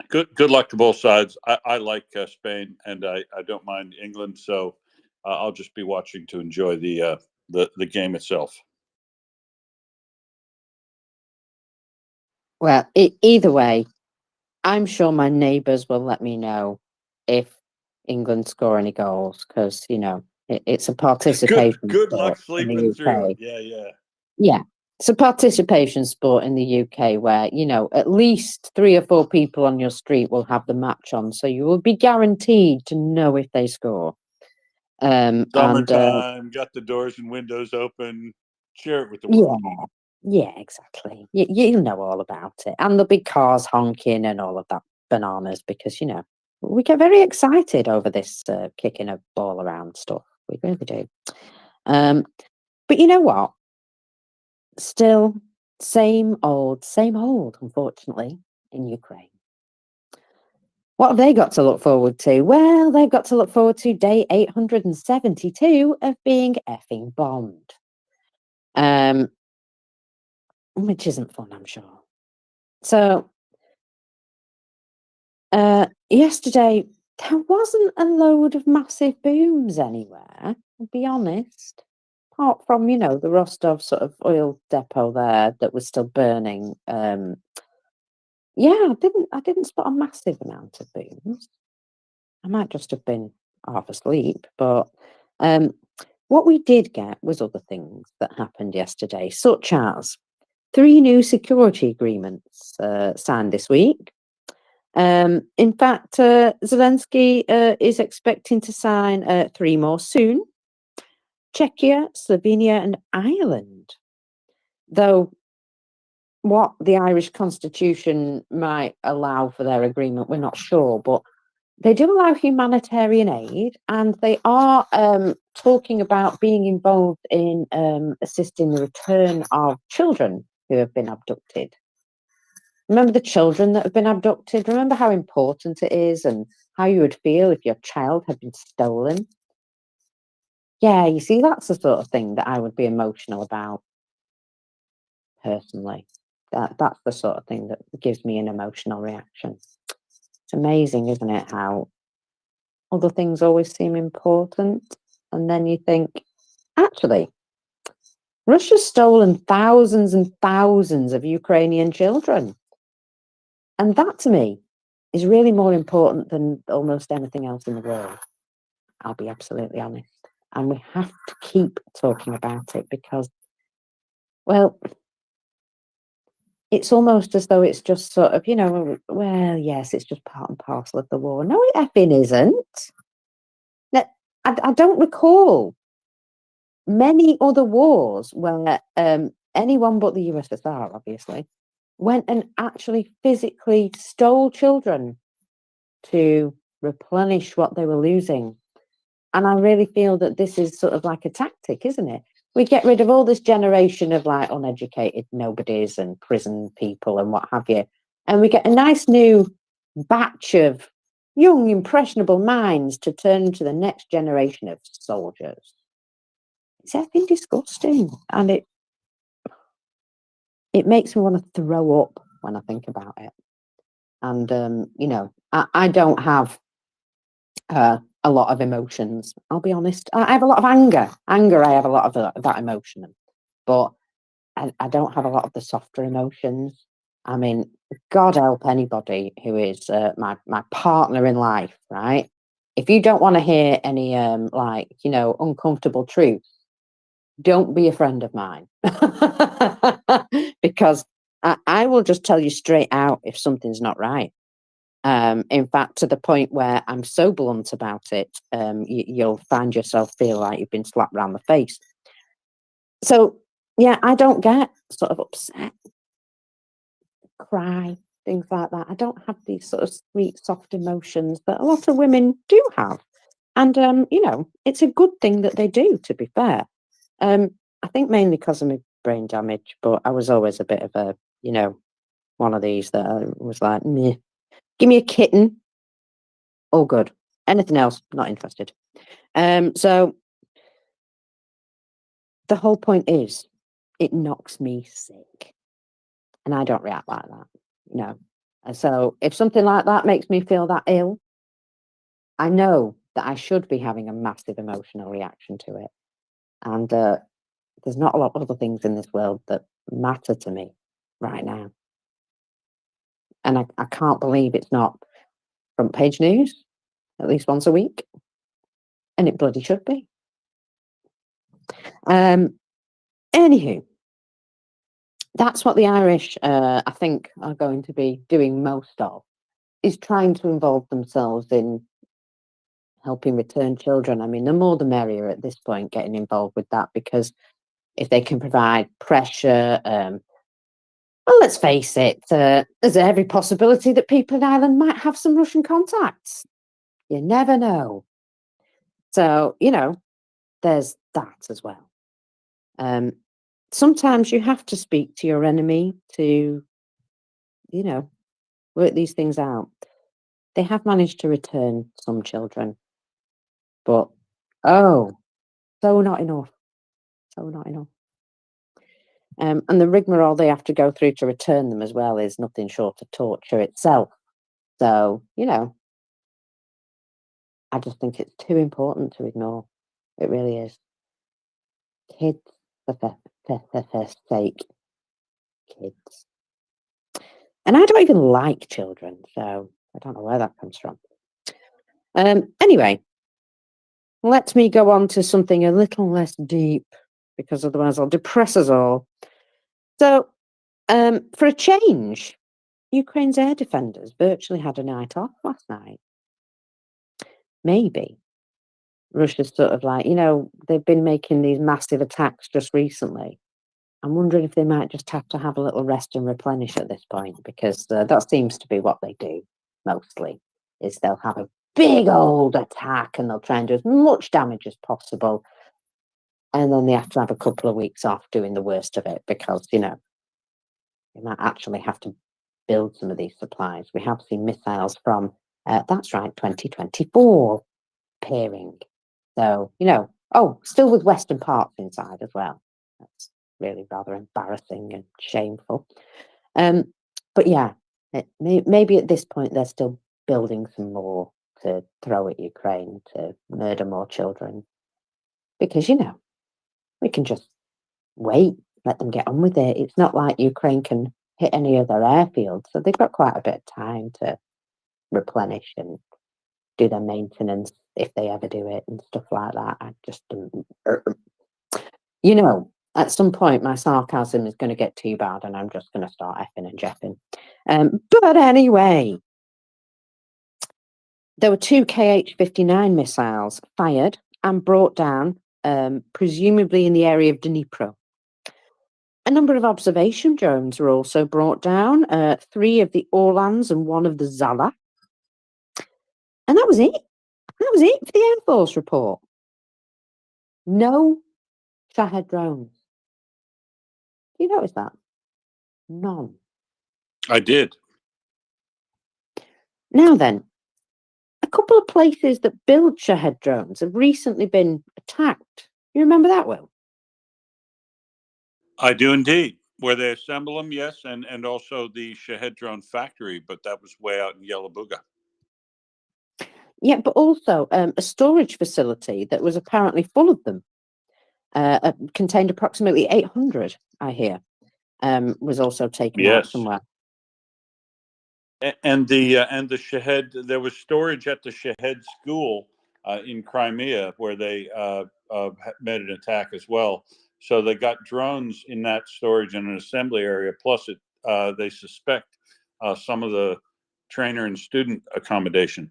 good luck to both sides. I like Spain, and I don't mind England, so I'll just be watching to enjoy the game itself. Well, either way, I'm sure my neighbours will let me know if England score any goals, because it's a participation Good luck sport in the sleeping through. UK. Yeah. Yeah, it's a participation sport in the UK where at least 3 or 4 people on your street will have the match on, so you will be guaranteed to know if they score. Summertime, got the doors and windows open. Share it with the Yeah, world. yeah, exactly. You know all about it, and there'll be cars honking and all of that bananas because we get very excited over this kicking a ball around stuff. We really do. But you know what? Still, same old, unfortunately, in Ukraine. What have they got to look forward to? Well, they've got to look forward to day 872 of being effing bombed. Which isn't fun, I'm sure. So, yesterday, there wasn't a load of massive booms anywhere, I'll be honest. Apart from, the Rostov sort of oil depot there that was still burning. Yeah, I didn't spot a massive amount of booms. I might just have been half asleep, but what we did get was other things that happened yesterday, such as 3 new security agreements signed this week. In fact, Zelensky is expecting to sign 3 more soon. Czechia, Slovenia, and Ireland. Though what the Irish constitution might allow for their agreement, we're not sure, but they do allow humanitarian aid, and they are talking about being involved in assisting the return of children who have been abducted. Remember the children that have been abducted? Remember how important it is and how you would feel if your child had been stolen? Yeah, you see, that's the sort of thing that I would be emotional about, personally. That's the sort of thing that gives me an emotional reaction. It's amazing, isn't it, how other things always seem important, and then you think, actually, Russia's stolen thousands and thousands of Ukrainian children. And that, to me, is really more important than almost anything else in the world. I'll be absolutely honest. And we have to keep talking about it because, well, it's almost as though it's just sort of, well, yes, it's just part and parcel of the war. No, it effing isn't. Now, I don't recall many other wars where anyone but the USSR, obviously, went and actually physically stole children to replenish what they were losing. And I really feel that this is sort of like a tactic, isn't it? We get rid of all this generation of like uneducated nobodies and prison people and what have you. And we get a nice new batch of young, impressionable minds to turn into the next generation of soldiers. It's effing disgusting. And it makes me want to throw up when I think about it. And, I don't have a lot of emotions. I'll be honest. I have a lot of anger. I have a lot of that emotion, but I don't have a lot of the softer emotions. I mean, God help anybody who is my partner in life, right? If you don't want to hear any uncomfortable truth, don't be a friend of mine because I will just tell you straight out if something's not right. In fact, to the point where I'm so blunt about it, you'll find yourself feel like you've been slapped round the face. So, yeah, I don't get sort of upset, cry, things like that. I don't have these sort of sweet, soft emotions that a lot of women do have. And, it's a good thing that they do, to be fair. I think mainly because of my brain damage, but I was always a bit of a, one of these that I was like, meh. Give me a kitten, all good. Anything else, not interested. So the whole point is, it knocks me sick, and I don't react like that. No. And so if something like that makes me feel that ill, I know that I should be having a massive emotional reaction to it. And there's not a lot of other things in this world that matter to me right now. And I can't believe it's not front page news at least once a week. And it bloody should be. Anywho, that's what the Irish, I think, are going to be doing most of, is trying to involve themselves in helping return children. I mean, the more the merrier at this point, getting involved with that, because if they can provide pressure, well, let's face it, there's every possibility that people in Ireland might have some Russian contacts. You never know. So, there's that as well. Sometimes you have to speak to your enemy to, work these things out. They have managed to return some children, but so not enough. So not enough. And the rigmarole they have to go through to return them as well is nothing short of torture itself. So, I just think it's too important to ignore. It really is. Kids, for first sake. Kids. And I don't even like children, so I don't know where that comes from. Anyway, let me go on to something a little less deep, because otherwise I'll depress us all. So, for a change, Ukraine's air defenders virtually had a night off last night. Maybe Russia's sort of like, they've been making these massive attacks just recently. I'm wondering if they might just have to have a little rest and replenish at this point, because that seems to be what they do mostly, is they'll have a big old attack and they'll try and do as much damage as possible. And then they have to have a couple of weeks off doing the worst of it, because, they might actually have to build some of these supplies. We have seen missiles from, that's right, 2024 appearing. So, still with Western parts inside as well. That's really rather embarrassing and shameful. But yeah, maybe at this point they're still building some more to throw at Ukraine to murder more children. Because, we can just wait, let them get on with it. It's not like Ukraine can hit any of their airfields, so they've got quite a bit of time to replenish and do their maintenance if they ever do it and stuff like that. I just, at some point my sarcasm is going to get too bad and I'm just going to start effing and jeffing. But anyway, there were 2 Kh-59 missiles fired and brought down, presumably in the area of Dnipro. A number of observation drones were also brought down, 3 of the Orlans and 1 of the Zala. And that was it. That was it for the Air Force report. No Shahed drones. Do you notice that? None. I did. Now then, a couple of places that build Shahed drones have recently been attacked. You remember that, Will? I do indeed. Where they assemble them, yes, and also the Shahed drone factory, but that was way out in Yelabuga. Yeah, but also a storage facility that was apparently full of them, contained approximately 800, I hear, was also taken out somewhere. And the Shahed, there was storage at the Shahed school in Crimea where they made an attack as well. So they got drones in that storage and an assembly area. Plus, they suspect some of the trainer and student accommodation.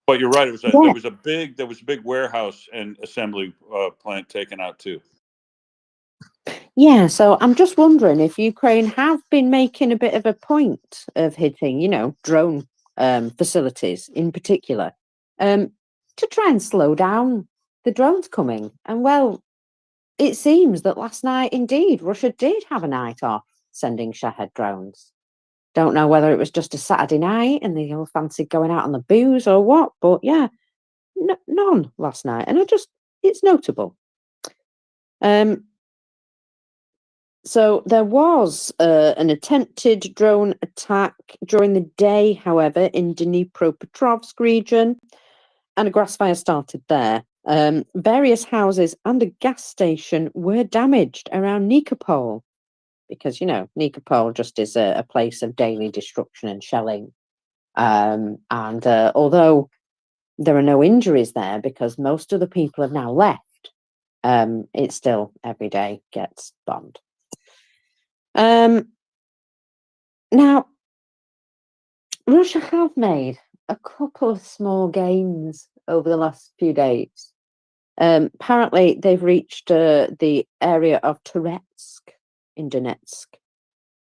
But you're right. There was a big warehouse and assembly plant taken out too. Yeah, so I'm just wondering if Ukraine have been making a bit of a point of hitting, drone facilities in particular, to try and slow down the drones coming. And well, it seems that last night, indeed, Russia did have a night off sending Shahed drones. Don't know whether it was just a Saturday night and they all fancied going out on the booze or what, but yeah, none last night. And it's notable. So there was an attempted drone attack during the day, however, in Dnipropetrovsk region, and a grass fire started there. Various houses and a gas station were damaged around Nikopol, because, Nikopol just is a place of daily destruction and shelling. And although there are no injuries there because most of the people have now left, it still every day gets bombed. Now, Russia have made a couple of small gains over the last few days. Apparently, they've reached the area of Toretsk in Donetsk,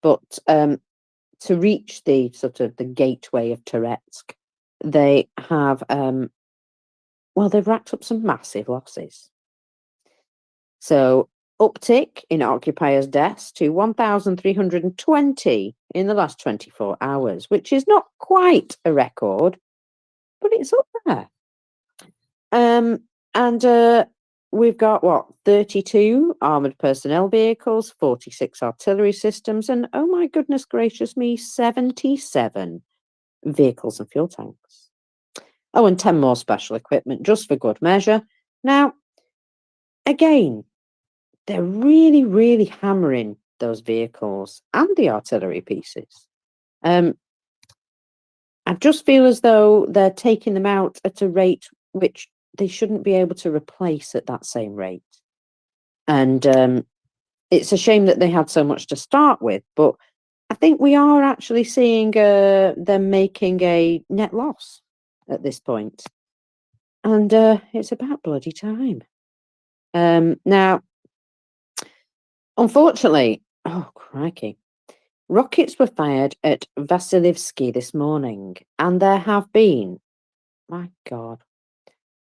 but to reach the sort of the gateway of Toretsk, they have they've racked up some massive losses. So uptick in occupiers' deaths to 1,320 in the last 24 hours, which is not quite a record, but it's up there. And we've got 32 armored personnel vehicles, 46 artillery systems, and oh my goodness gracious me, 77 vehicles and fuel tanks. Oh, and 10 more special equipment just for good measure. Now, again, they're really, really hammering those vehicles and the artillery pieces. I just feel as though they're taking them out at a rate which they shouldn't be able to replace at that same rate. And it's a shame that they had so much to start with, but I think we are actually seeing them making a net loss at this point. And it's about bloody time. Now, unfortunately, oh crikey, rockets were fired at Vasilivsky this morning, and there have been, my God,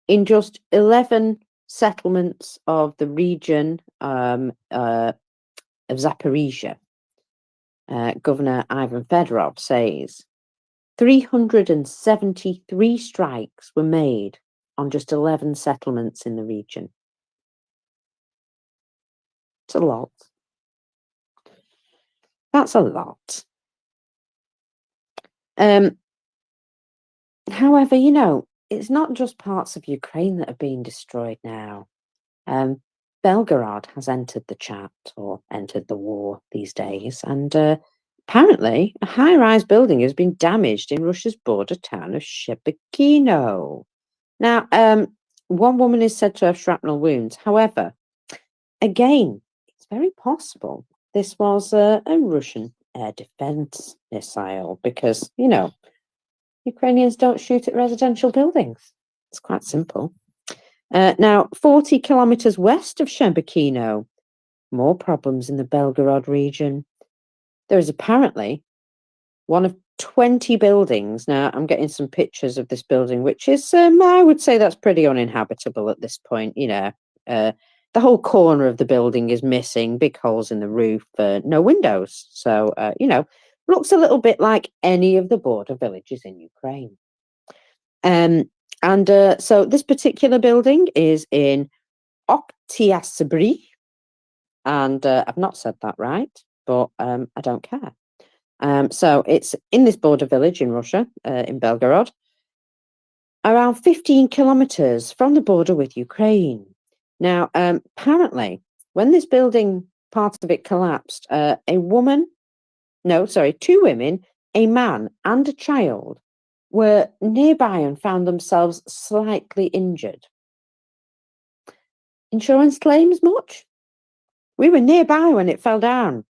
in just 11 settlements of the region of Zaporizhia, Governor Ivan Fedorov says 373 strikes were made on just 11 settlements in the region. It's a lot. That's a lot. However, it's not just parts of Ukraine that are being destroyed now. Belgorod has entered the chat, or entered the war these days, and apparently a high-rise building has been damaged in Russia's border town of Shebekino. Now, one woman is said to have shrapnel wounds. However, again, it's very possible this was a Russian air defense missile because, Ukrainians don't shoot at residential buildings. It's quite simple. Now, 40 kilometers west of Shebekino, more problems in the Belgorod region. There is apparently one of 20 buildings. Now, I'm getting some pictures of this building, which is, I would say that's pretty uninhabitable at this point. The whole corner of the building is missing, big holes in the roof, no windows. So, looks a little bit like any of the border villages in Ukraine. So this particular building is in Oktyabrsky, and I've not said that right, but I don't care. So it's in this border village in Russia, in Belgorod, around 15 kilometers from the border with Ukraine. Now, apparently, when this building, part of it collapsed, two women, a man and a child were nearby and found themselves slightly injured. Insurance claims much? We were nearby when it fell down.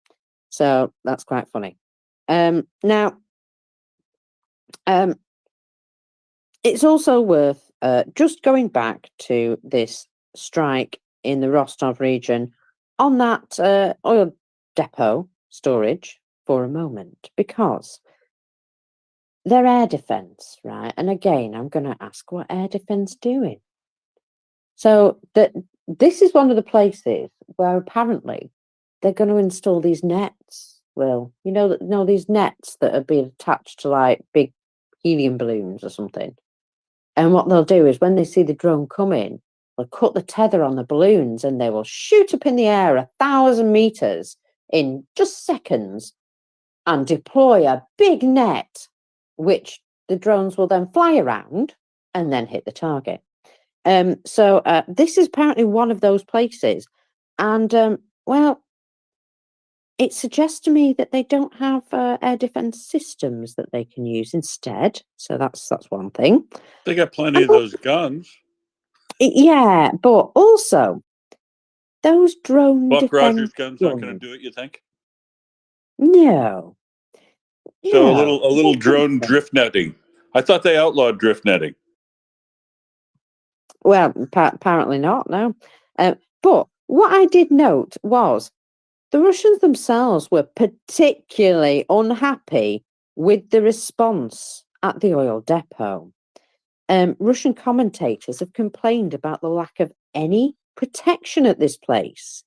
So that's quite funny. Now, it's also worth just going back to this strike in the Rostov region on that oil depot storage for a moment, because their air defense, right? And again, I'm going to ask, what air defense doing? So this is one of the places where apparently they're going to install these nets. Well, you know these nets that are being attached to like big helium balloons or something. And what they'll do is when they see the drone coming, they'll cut the tether on the balloons and they will shoot up in the air 1,000 meters in just seconds and deploy a big net, which the drones will then fly around and then hit the target. So this is apparently one of those places. And, well, it suggests to me that they don't have air defense systems that they can use instead. So that's one thing. They got plenty of those guns. Yeah, but also those drone Buck defense Rogers guns aren't going to do it, you think? No. So a No. little drone drift netting. I thought they outlawed drift netting. Well, apparently not. No. But what I did note was the Russians themselves were particularly unhappy with the response at the oil depot. Russian commentators have complained about the lack of any protection at this place.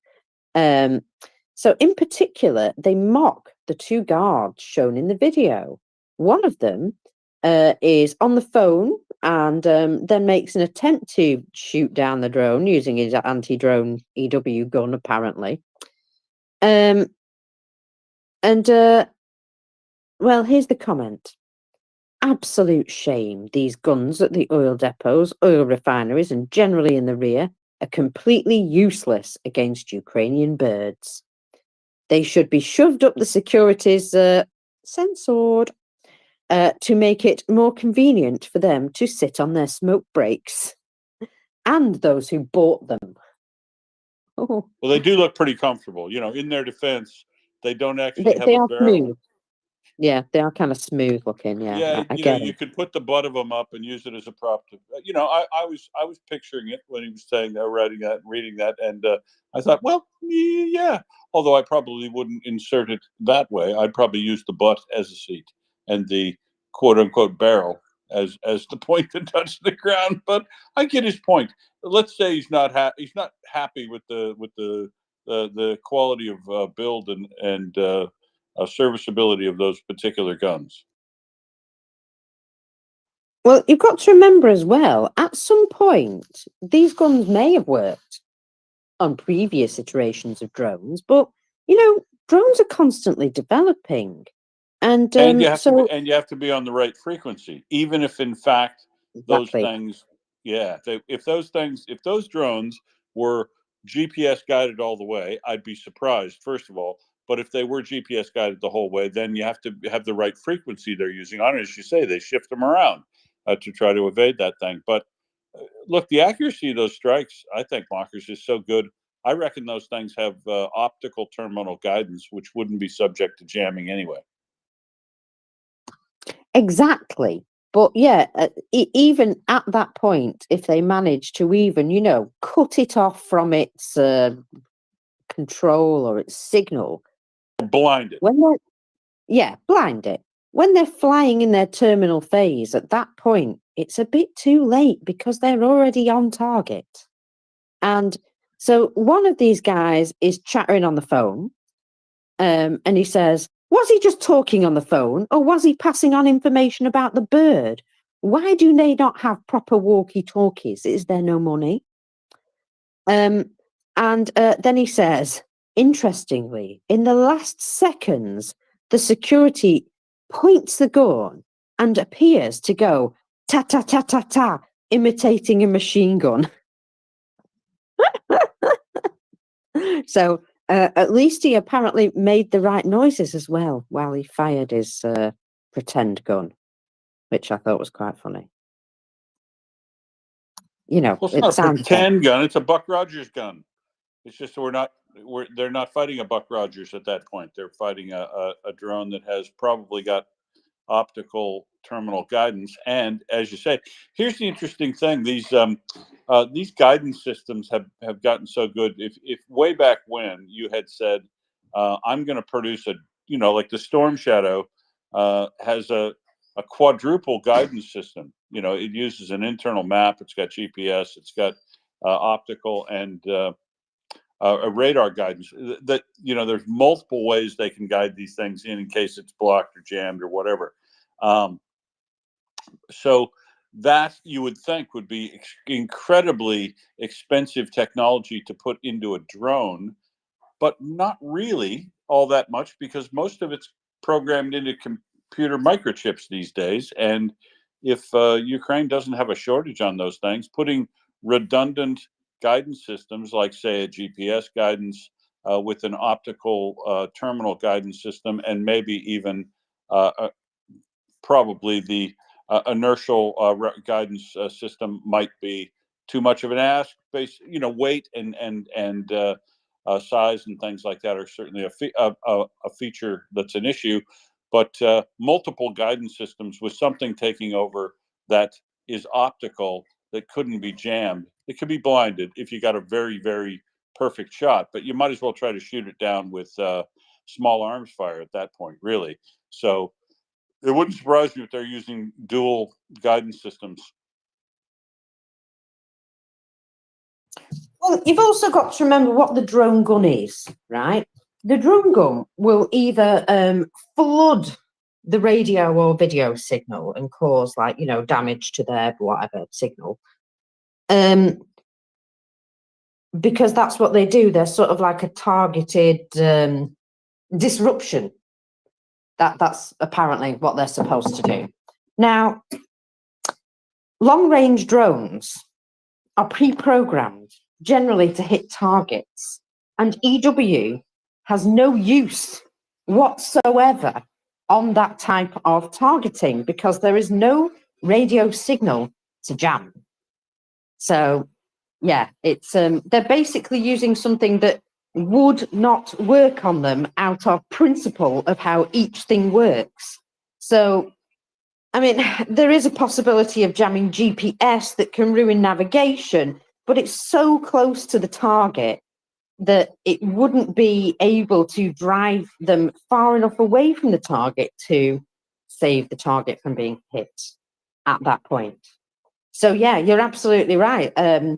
So in particular, they mock the two guards shown in the video. One of them is on the phone and then makes an attempt to shoot down the drone using his anti-drone EW gun, apparently. Well, here's the comment. Absolute shame. These guns at the oil depots, oil refineries, and generally in the rear are completely useless against Ukrainian birds. They should be shoved up the security's censored to make it more convenient for them to sit on their smoke breaks and those who bought them. Well, they do look pretty comfortable. You know, in their defense, they don't actually have They a are barrel. smooth. Yeah, they are kind of smooth looking. Yeah, Yeah, I you know, get you it. could put the butt of them up and use it as a prop. You know, I was picturing it when he was saying that, writing that, reading that, and I thought, well, yeah. Although I probably wouldn't insert it that way. I'd probably use the butt as a seat and the quote unquote barrel as the point that touched the ground. But I get his point. Let's say he's not happy with the quality of build and serviceability of those particular guns. Well, you've got to remember as well, at some point, these guns may have worked on previous iterations of drones, but, you know, drones are constantly developing. And you have so... you have to be on the right frequency, even if in fact those Exactly. things, yeah, if those drones were GPS guided all the way, I'd be surprised, first of all. But if they were GPS guided the whole way, then you have to have the right frequency they're using on it. As you say, they shift them around to try to evade that thing. But look, the accuracy of those strikes, I think, Mockers, is so good. I reckon those things have optical terminal guidance, which wouldn't be subject to jamming anyway. Exactly. But yeah, even at that point, if they manage to even, you know, cut it off from its control or its signal, blind it. Blind it. When they're flying in their terminal phase, at that point, it's a bit too late because they're already on target. And so one of these guys is chattering on the phone, and he says, was he just talking on the phone or was he passing on information about the bird? Why do they not have proper walkie-talkies? Is there no money? And then he says, interestingly, in the last seconds, the security points the gun and appears to go ta-ta-ta-ta-ta, imitating a machine gun. So at least he apparently made the right noises as well while he fired his pretend gun, which I thought was quite funny. You know, Well, it's not a sounds pretend gun; it's a Buck Rogers gun. It's just we're not they're not fighting a Buck Rogers at that point. They're fighting a drone that has probably got optical terminal guidance. And as you say, here's the interesting thing: these guidance systems have gotten so good. If way back when you had said, I'm going to produce like the Storm Shadow has a quadruple guidance system. It uses an internal map. It's got GPS. It's got optical and a radar guidance. That there's multiple ways they can guide these things in case it's blocked or jammed or whatever. So that you would think would be incredibly expensive technology to put into a drone, but not really all that much because most of it's programmed into computer microchips these days. And if Ukraine doesn't have a shortage on those things, putting redundant guidance systems like, say, a GPS guidance with an optical terminal guidance system, and maybe even probably the inertial guidance system might be too much of an ask. Weight and size and things like that are certainly a feature that's an issue. But multiple guidance systems with something taking over that is optical that couldn't be jammed. It could be blinded if you got a very, very perfect shot, but you might as well try to shoot it down with small arms fire at that point, really. So it wouldn't surprise me if they're using dual guidance systems. Well, you've also got to remember what the drone gun is, right? The drone gun will either flood the radio or video signal and cause, damage to their whatever signal. Because that's what they do. They're sort of like a targeted disruption. That's apparently what they're supposed to do. Now, long-range drones are pre-programmed generally to hit targets, and EW has no use whatsoever on that type of targeting because there is no radio signal to jam. So, yeah, it's they're basically using something that would not work on them out of principle of how each thing works. So, I mean, there is a possibility of jamming GPS that can ruin navigation, but it's so close to the target that it wouldn't be able to drive them far enough away from the target to save the target from being hit at that point. So, yeah, you're absolutely right. A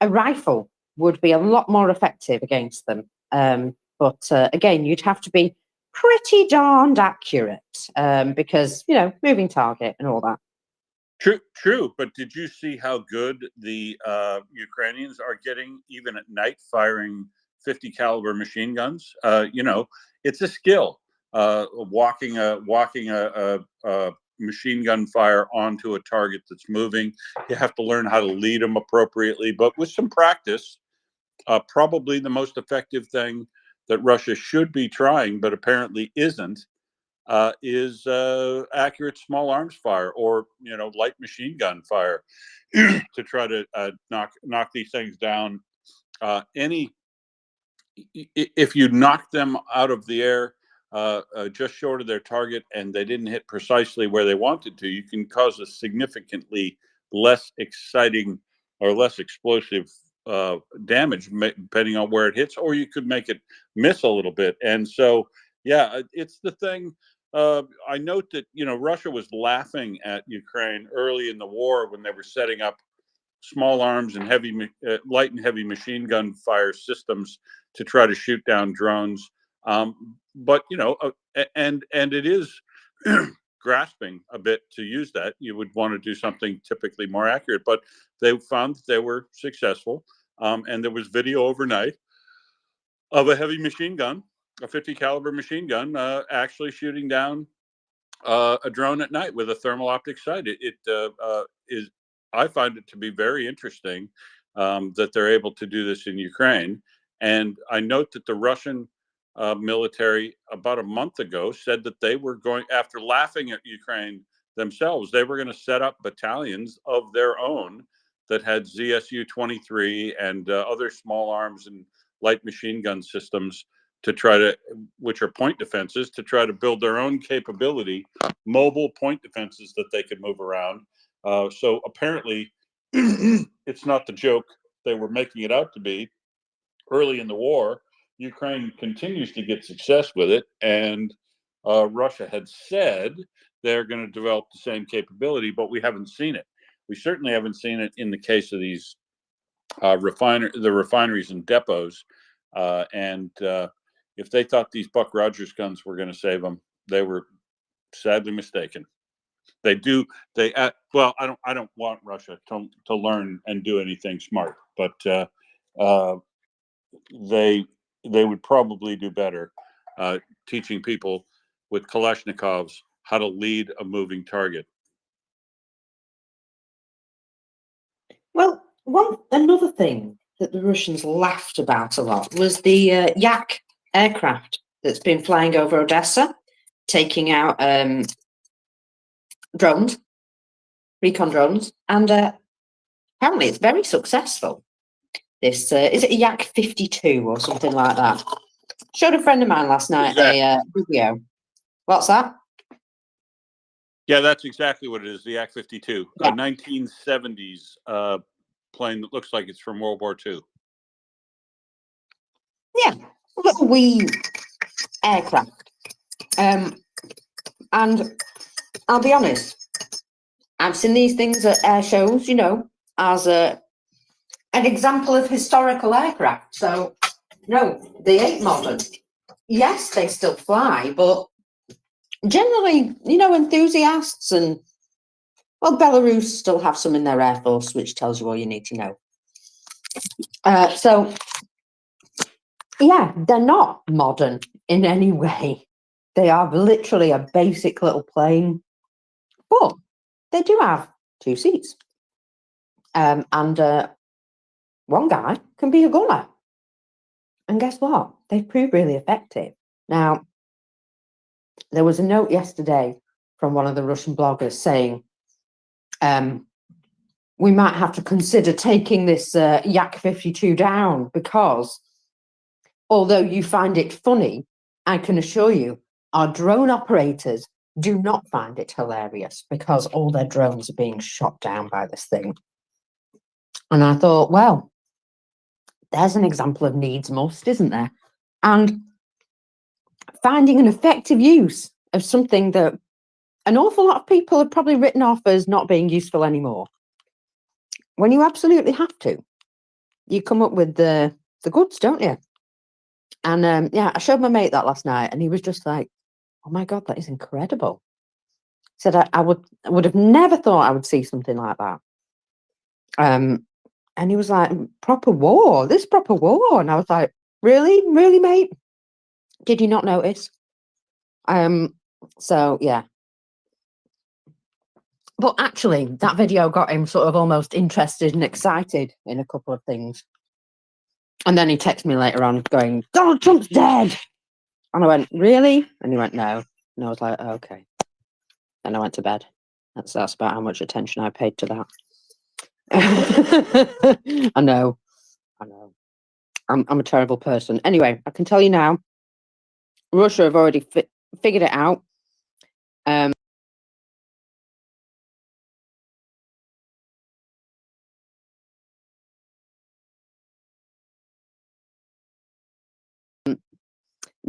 rifle would be a lot more effective against them. But again, you'd have to be pretty darned accurate because, moving target and all that. True. But did you see how good the Ukrainians are getting even at night firing 50 caliber machine guns? It's a skill. Walking a machine gun fire onto a target that's moving. You have to learn how to lead them appropriately, but with some practice, probably the most effective thing that Russia should be trying, but apparently isn't, is accurate small arms fire or light machine gun fire to try to knock these things down. If you knock them out of the air just short of their target and they didn't hit precisely where they wanted to, you can cause a significantly less exciting or less explosive damage depending on where it hits, or you could make it miss a little bit. And so, yeah, it's the thing. I note that Russia was laughing at Ukraine early in the war when they were setting up small arms and light and heavy machine gun fire systems to try to shoot down drones. But and it is grasping a bit to use that. You would want to do something typically more accurate, but they found that they were successful. And there was video overnight of a heavy machine gun, a 50 caliber machine gun, actually shooting down a drone at night with a thermal optic sight. I find it to be very interesting that they're able to do this in Ukraine. And I note that the Russian military about a month ago said that they were going, after laughing at Ukraine themselves, they were going to set up battalions of their own that had ZSU-23 and other small arms and light machine gun systems to try to, which are point defenses, to try to build their own capability, mobile point defenses that they could move around. So apparently, it's not the joke they were making it out to be. Early in the war, Ukraine continues to get success with it, and Russia had said they're going to develop the same capability, but we haven't seen it. We certainly haven't seen it in the case of these the refineries and depots. And if they thought these Buck Rogers guns were going to save them, they were sadly mistaken. They do. Well, I don't want Russia to learn and do anything smart, but they would probably do better teaching people with Kalashnikovs how to lead a moving target. Well, another thing that the Russians laughed about a lot was the Yak aircraft that's been flying over Odessa, taking out drones, recon drones, and apparently it's very successful. This is it a Yak 52 or something like that? Showed a friend of mine last night a video. What's that? Yeah, that's exactly what it is. The Yak 52, a 1970s plane that looks like it's from World War II. Yeah, little wee aircraft. And I'll be honest, I've seen these things at air shows, you know, as an example of historical aircraft. So, no, they ain't modern. Yes, they still fly, but generally, you know, enthusiasts and, well, Belarus still have some in their air force, which tells you all you need to know. So, yeah, they're not modern in any way. They are literally a basic little plane, but they do have 2 seats. And one guy can be a gunner. And guess what? They've proved really effective. Now, there was a note yesterday from one of the Russian bloggers saying, we might have to consider taking this Yak 52 down because although you find it funny, I can assure you our drone operators do not find it hilarious because all their drones are being shot down by this thing. And I thought, well, there's an example of needs must, isn't there? And finding an effective use of something that an awful lot of people have probably written off as not being useful anymore. When you absolutely have to, you come up with the goods, don't you? And yeah, I showed my mate that last night, and he was just like, "Oh my god, that is incredible." He said, "I would have never thought I would see something like that." And he was like, "Proper war, this proper war," and I was like, "Really, really, mate? Did you not notice?" So yeah. But actually, that video got him sort of almost interested and excited in a couple of things. And then he texted me later on going, "Donald Trump's dead." And I went, "Really?" And he went, "No." And I was like, oh, "Okay." And I went to bed. That's about how much attention I paid to that. I know. I'm a terrible person. Anyway, I can tell you now, Russia have already figured it out.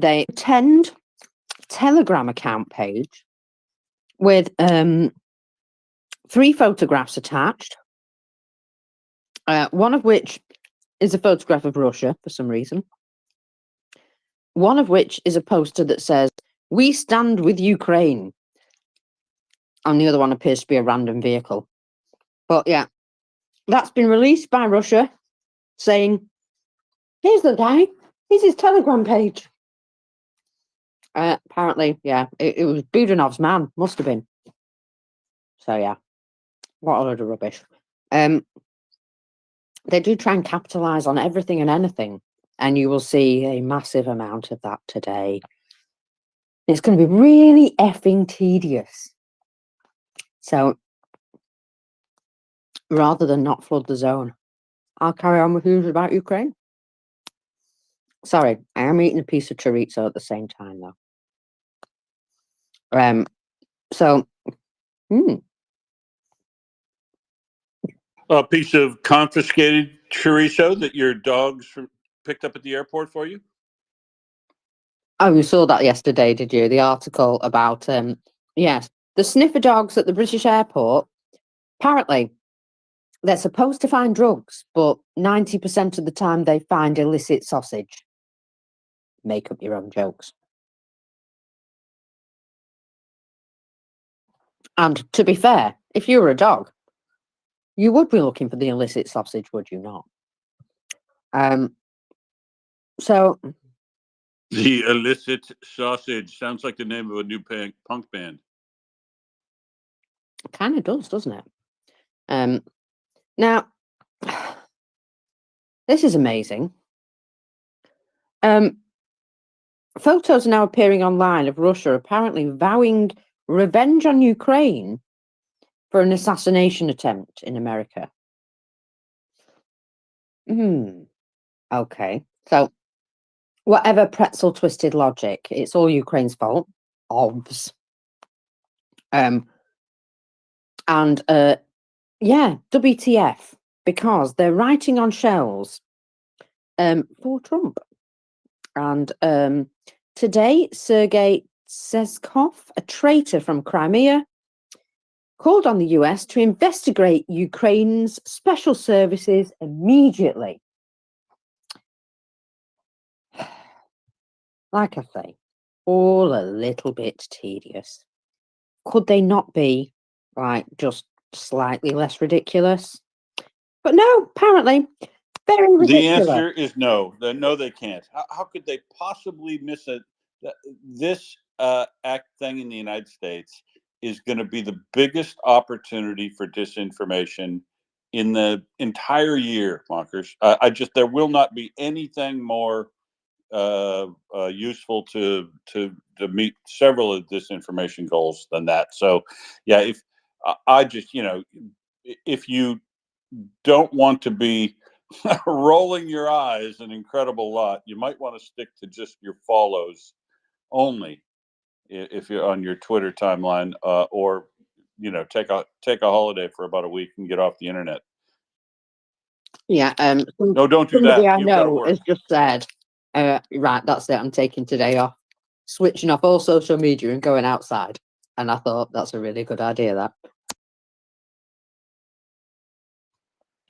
They attend Telegram account page with 3 photographs attached, one of which is a photograph of Russia for some reason, one of which is a poster that says, "We stand with Ukraine," and the other one appears to be a random vehicle. But yeah, that's been released by Russia saying, "Here's the guy, here's his Telegram page." Apparently, yeah, it was Budanov's man, must have been. So yeah, what a load of rubbish. They do try and capitalise on everything and anything, and you will see a massive amount of that today. It's going to be really effing tedious. So rather than not flood the zone, I'll carry on with news about Ukraine. Sorry, I am eating a piece of chorizo at the same time, though. So, A piece of confiscated chorizo that your dogs picked up at the airport for you? Oh, you saw that yesterday, did you? The article about, yes, the sniffer dogs at the British airport. Apparently, they're supposed to find drugs, but 90% of the time they find illicit sausage. Make up your own jokes. And to be fair, if you were a dog, you would be looking for the illicit sausage, would you not? So The illicit sausage sounds like the name of a new punk band. kind of does, doesn't it? Now, this is amazing. Photos are now appearing online of Russia apparently vowing revenge on Ukraine for an assassination attempt in America. Okay. So, whatever pretzel twisted logic, it's all Ukraine's fault. Obvs. And yeah, WTF, because they're writing on shells for Trump. And today, Sergei Seskov, a traitor from Crimea, called on the US to investigate Ukraine's special services immediately. Like I say, all a little bit tedious. Could they not be, like, just slightly less ridiculous? But no, apparently, very ridiculous. The answer is no. No, they can't. How could they possibly miss it? This act thing in the United States is going to be the biggest opportunity for disinformation in the entire year, Mockers. There will not be anything more useful to meet several of disinformation goals than that. So, yeah, if I just, if you don't want to be rolling your eyes an incredible lot, you might want to stick to just your follows only if you're on your Twitter timeline, or take a holiday for about a week and get off the internet. Yeah. No, don't do somebody that. I You've got to know work. has just said, right, that's it. I'm taking today off, switching off all social media and going outside. And I thought that's a really good idea. That.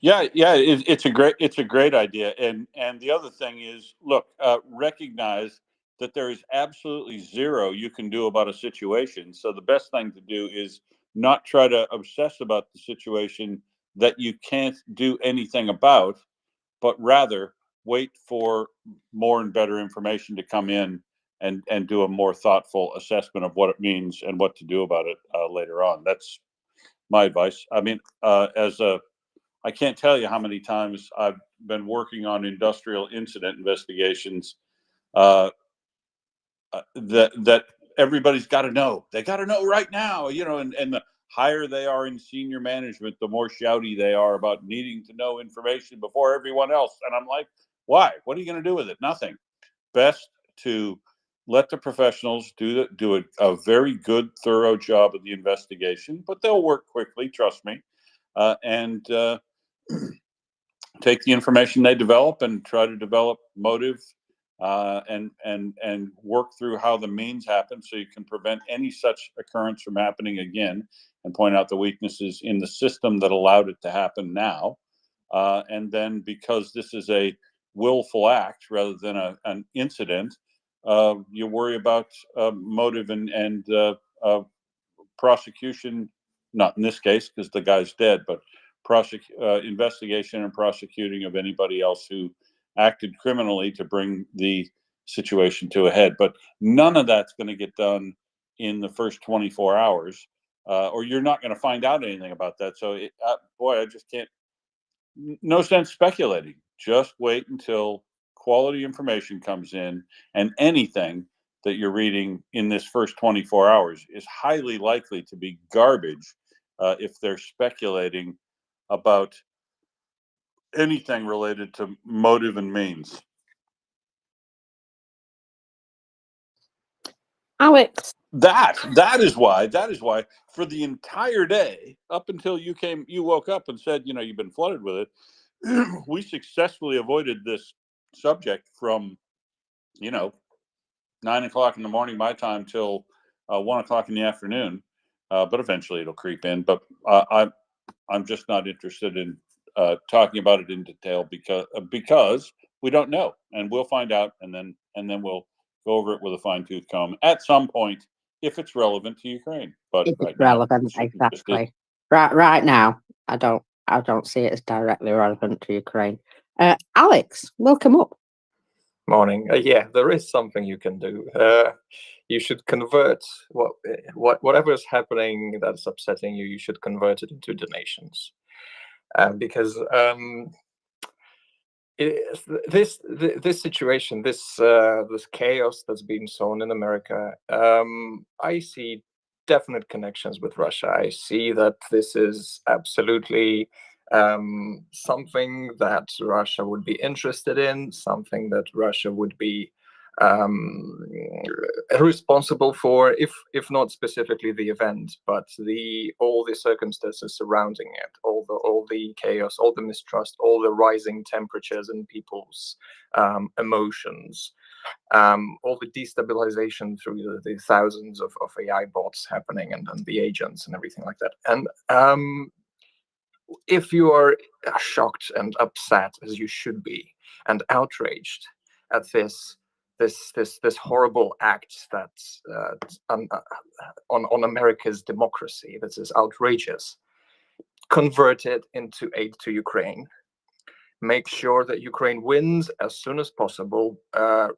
Yeah, it's a great idea, and the other thing is, look, recognize that there is absolutely zero you can do about a situation. So the best thing to do is not try to obsess about the situation that you can't do anything about, but rather wait for more and better information to come in and do a more thoughtful assessment of what it means and what to do about it later on. That's my advice. I mean, I can't tell you how many times I've been working on industrial incident investigations that everybody's got to know. They got to know right now, and the higher they are in senior management, the more shouty they are about needing to know information before everyone else. And I'm like, why? What are you going to do with it? Nothing. Best to let the professionals do a very good, thorough job of the investigation, but they'll work quickly, trust me, and take the information they develop and try to develop motive, and work through how the means happen so you can prevent any such occurrence from happening again, and point out the weaknesses in the system that allowed it to happen now. And then, because this is a willful act rather than an incident, you worry about motive and prosecution, not in this case because the guy's dead, but investigation and prosecuting of anybody else who acted criminally to bring the situation to a head. But none of that's going to get done in the first 24 hours, or you're not going to find out anything about that. So, boy, I just can't. No sense speculating. Just wait until quality information comes in, and anything that you're reading in this first 24 hours is highly likely to be garbage if they're speculating about anything related to motive and means. Alex. That is why for the entire day up until you woke up and said, you've been flooded with it. We successfully avoided this subject from 9 o'clock in the morning my time till 1 o'clock in the afternoon. But eventually it'll creep in. But I'm just not interested in talking about it in detail because we don't know, and we'll find out, and then we'll go over it with a fine-tooth comb at some point if it's relevant to Ukraine. But If right it's relevant, now, exactly. Right now, I don't see it as directly relevant to Ukraine. Alex, welcome up. Morning. Yeah, there is something you can do. You should convert whatever is happening that's upsetting you. You should convert it into donations, because this situation, this chaos that's being sown in America, I see definite connections with Russia. I see that this is absolutely something that Russia would be interested in, something that Russia would be responsible for, if not specifically the event, but all the circumstances surrounding it, all the chaos, all the mistrust, all the rising temperatures in people's emotions, all the destabilization through the thousands of AI bots happening, and the agents and everything like that. And if you are shocked and upset, as you should be, and outraged at this horrible act that's on America's democracy, that is outrageous, convert it into aid to Ukraine. Make sure that Ukraine wins as soon as possible,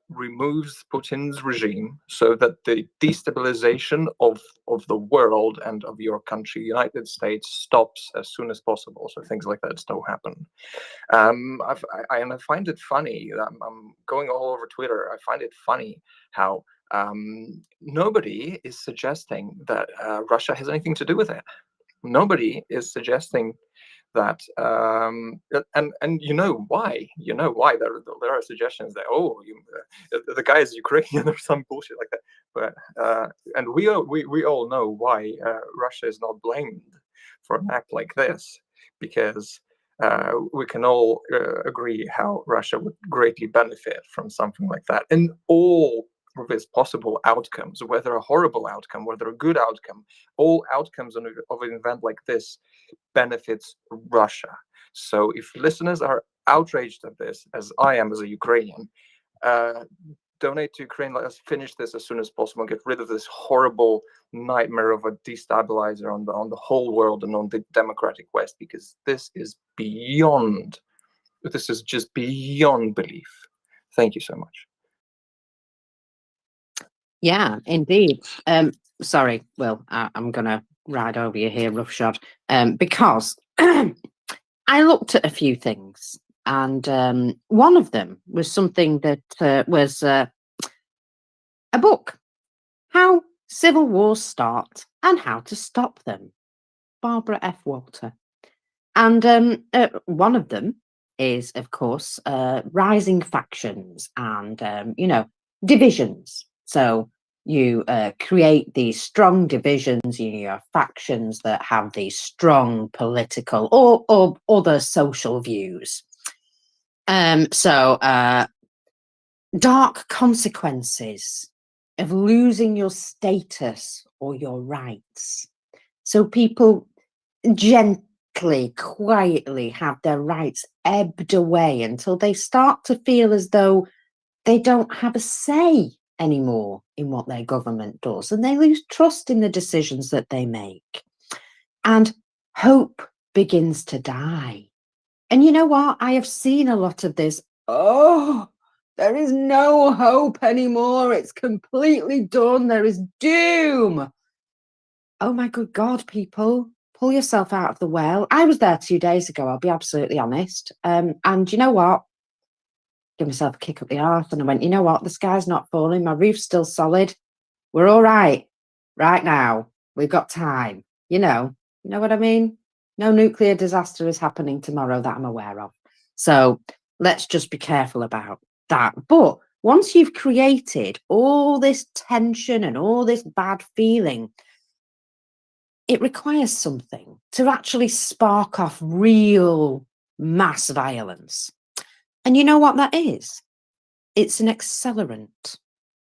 removes Putin's regime, so that the destabilization of the world and of your country, United States, stops as soon as possible, so things like that don't happen. I find it funny. I'm going all over Twitter. I find it funny how nobody is suggesting that Russia has anything to do with it. Nobody is suggesting that, and why? There are suggestions that the guy is Ukrainian or some bullshit like that. But and we all know why Russia is not blamed for an act like this, because we can all agree how Russia would greatly benefit from something like that, and all of its possible outcomes, whether a horrible outcome, whether a good outcome, all outcomes of an event like this benefits Russia. So if listeners are outraged at this, as I am as a Ukrainian, donate to Ukraine. Let us finish this as soon as possible and get rid of this horrible nightmare of a destabilizer on the whole world and on the democratic West, because this is just beyond belief. Thank you so much. Yeah, indeed. Sorry, Will, I'm gonna ride over you here, roughshod, because I looked at a few things, and one of them was something that was a book, How Civil Wars Start and How to Stop Them, Barbara F. Walter. And one of them is, of course, rising factions and, divisions. So you create these strong divisions, you have factions that have these strong political or other social views. So dark consequences of losing your status or your rights. So people gently, quietly have their rights ebbed away until they start to feel as though they don't have a say anymore in what their government does, and they lose trust in the decisions that they make. And hope begins to die. And you know what? I have seen a lot of this. Oh, there is no hope anymore. It's completely done. There is doom. Oh my good God, people, pull yourself out of the well. I was there 2 days ago, I'll be absolutely honest. And you know what? Give myself a kick up the arse, and I went, you know what? The sky's not falling. My roof's still solid. We're all right now. We've got time. You know what I mean? No nuclear disaster is happening tomorrow that I'm aware of. So let's just be careful about that. But once you've created all this tension and all this bad feeling, it requires something to actually spark off real mass violence. And you know what that is? It's an accelerant.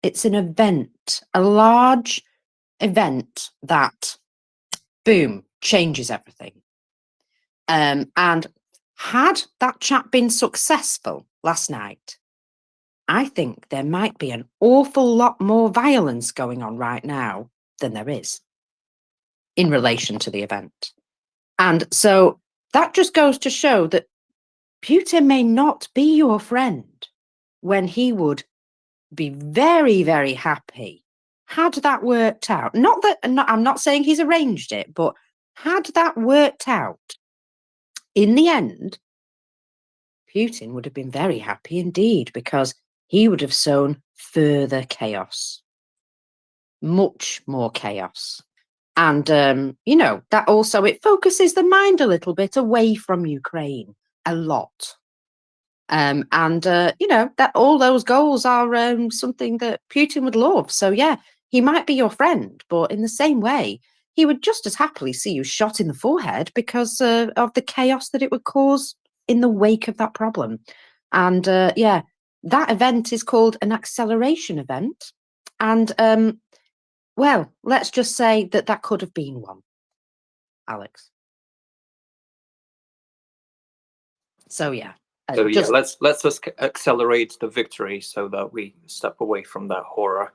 It's an event, a large event that, boom, changes everything. And had that chat been successful last night, I think there might be an awful lot more violence going on right now than there is in relation to the event. And so that just goes to show that Putin may not be your friend when he would be very, very happy had that worked out. Not that I'm not saying he's arranged it, but had that worked out, in the end, Putin would have been very happy indeed, because he would have sown further chaos, much more chaos. And, that also, it focuses the mind a little bit away from Ukraine, a lot. That all those goals are something that Putin would love. So, yeah, he might be your friend, but in the same way, he would just as happily see you shot in the forehead because of the chaos that it would cause in the wake of that problem. And that event is called an acceleration event. And, well, let's just say that could have been one, Alex. So, yeah. So yeah, let's just accelerate the victory so that we step away from that horror.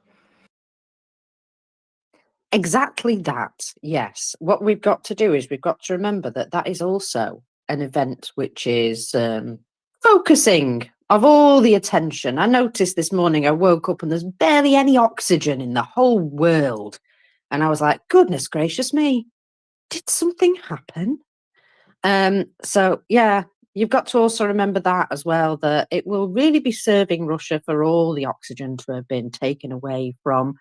Exactly that. Yes. What we've got to do is we've got to remember that is also an event which is focusing of all the attention. I noticed this morning I woke up and there's barely any oxygen in the whole world. And I was like, goodness gracious me, did something happen? So yeah, you've got to also remember that as well, that it will really be serving Russia for all the oxygen to have been taken away from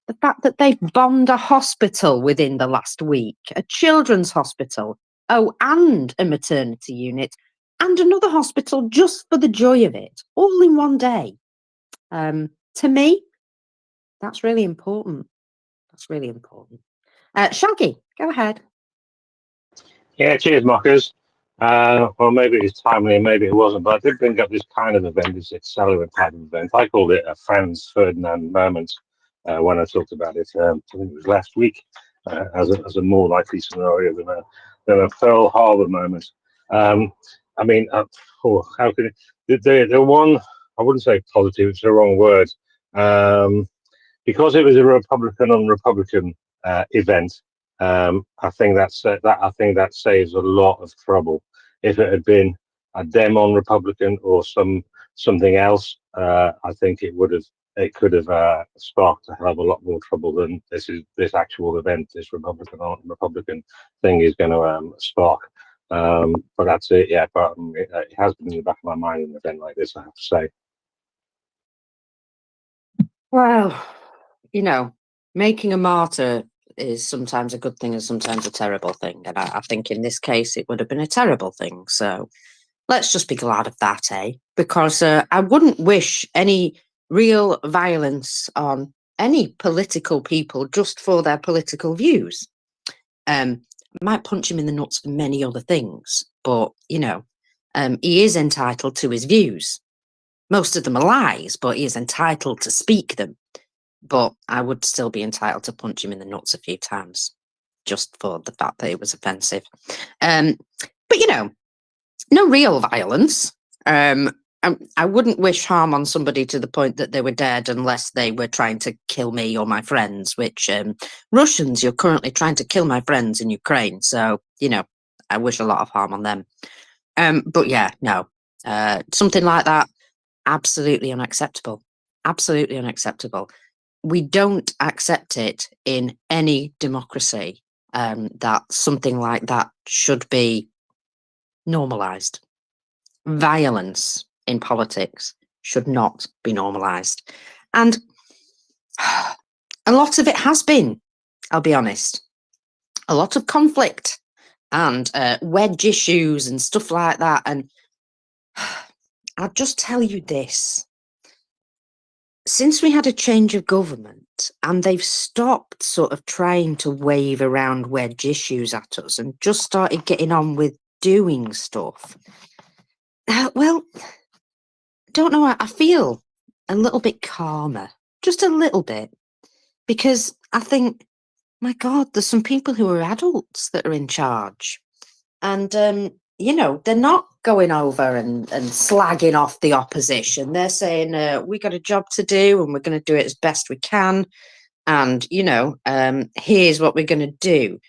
the fact that they've bombed a hospital within the last week, a children's hospital, and a maternity unit, and another hospital just for the joy of it, all in one day. To me, that's really important. That's really important. Shaggy, go ahead. Yeah, cheers, mockers. Well, maybe it's timely and maybe it wasn't, but I did bring up this kind of event, this accelerant type of event. I called it a Franz Ferdinand moment when I talked about it. I think it was last week, as a more likely scenario than a Pearl Harbor moment. How could it? The one, I wouldn't say positive; it's the wrong word. Because it was a Republican on Republican event. I think that saves a lot of trouble. If it had been a Dem on Republican or something else, I think it could have sparked a hell of a lot more trouble than this actual event, this Republican on Republican thing is going to spark. But that's it, yeah. But it has been in the back of my mind in an event like this, I have to say. Well, making a martyr is sometimes a good thing and sometimes a terrible thing. And I think in this case, it would have been a terrible thing. So let's just be glad of that, eh? Because I wouldn't wish any real violence on any political people just for their political views. Might punch him in the nuts for many other things, but, he is entitled to his views. Most of them are lies, but he is entitled to speak them. But I would still be entitled to punch him in the nuts a few times, just for the fact that it was offensive. But no real violence. I wouldn't wish harm on somebody to the point that they were dead unless they were trying to kill me or my friends, which Russians, you're currently trying to kill my friends in Ukraine. So, I wish a lot of harm on them. But yeah, no, something like that, absolutely unacceptable. Absolutely unacceptable. We don't accept it in any democracy, that something like that should be normalized. Violence in politics should not be normalized. And a lot of it has been, I'll be honest. A lot of conflict and wedge issues and stuff like that. And I'll just tell you this. since we had a change of government and they've stopped sort of trying to wave around wedge issues at us and just started getting on with doing stuff, well, don't know, I feel a little bit calmer, just a little bit, because I think, my God, there's some people who are adults that are in charge. And, you know, they're not going over and slagging off the opposition. They're saying, we got a job to do and we're going to do it as best we can. And, you know, here's what we're going to do.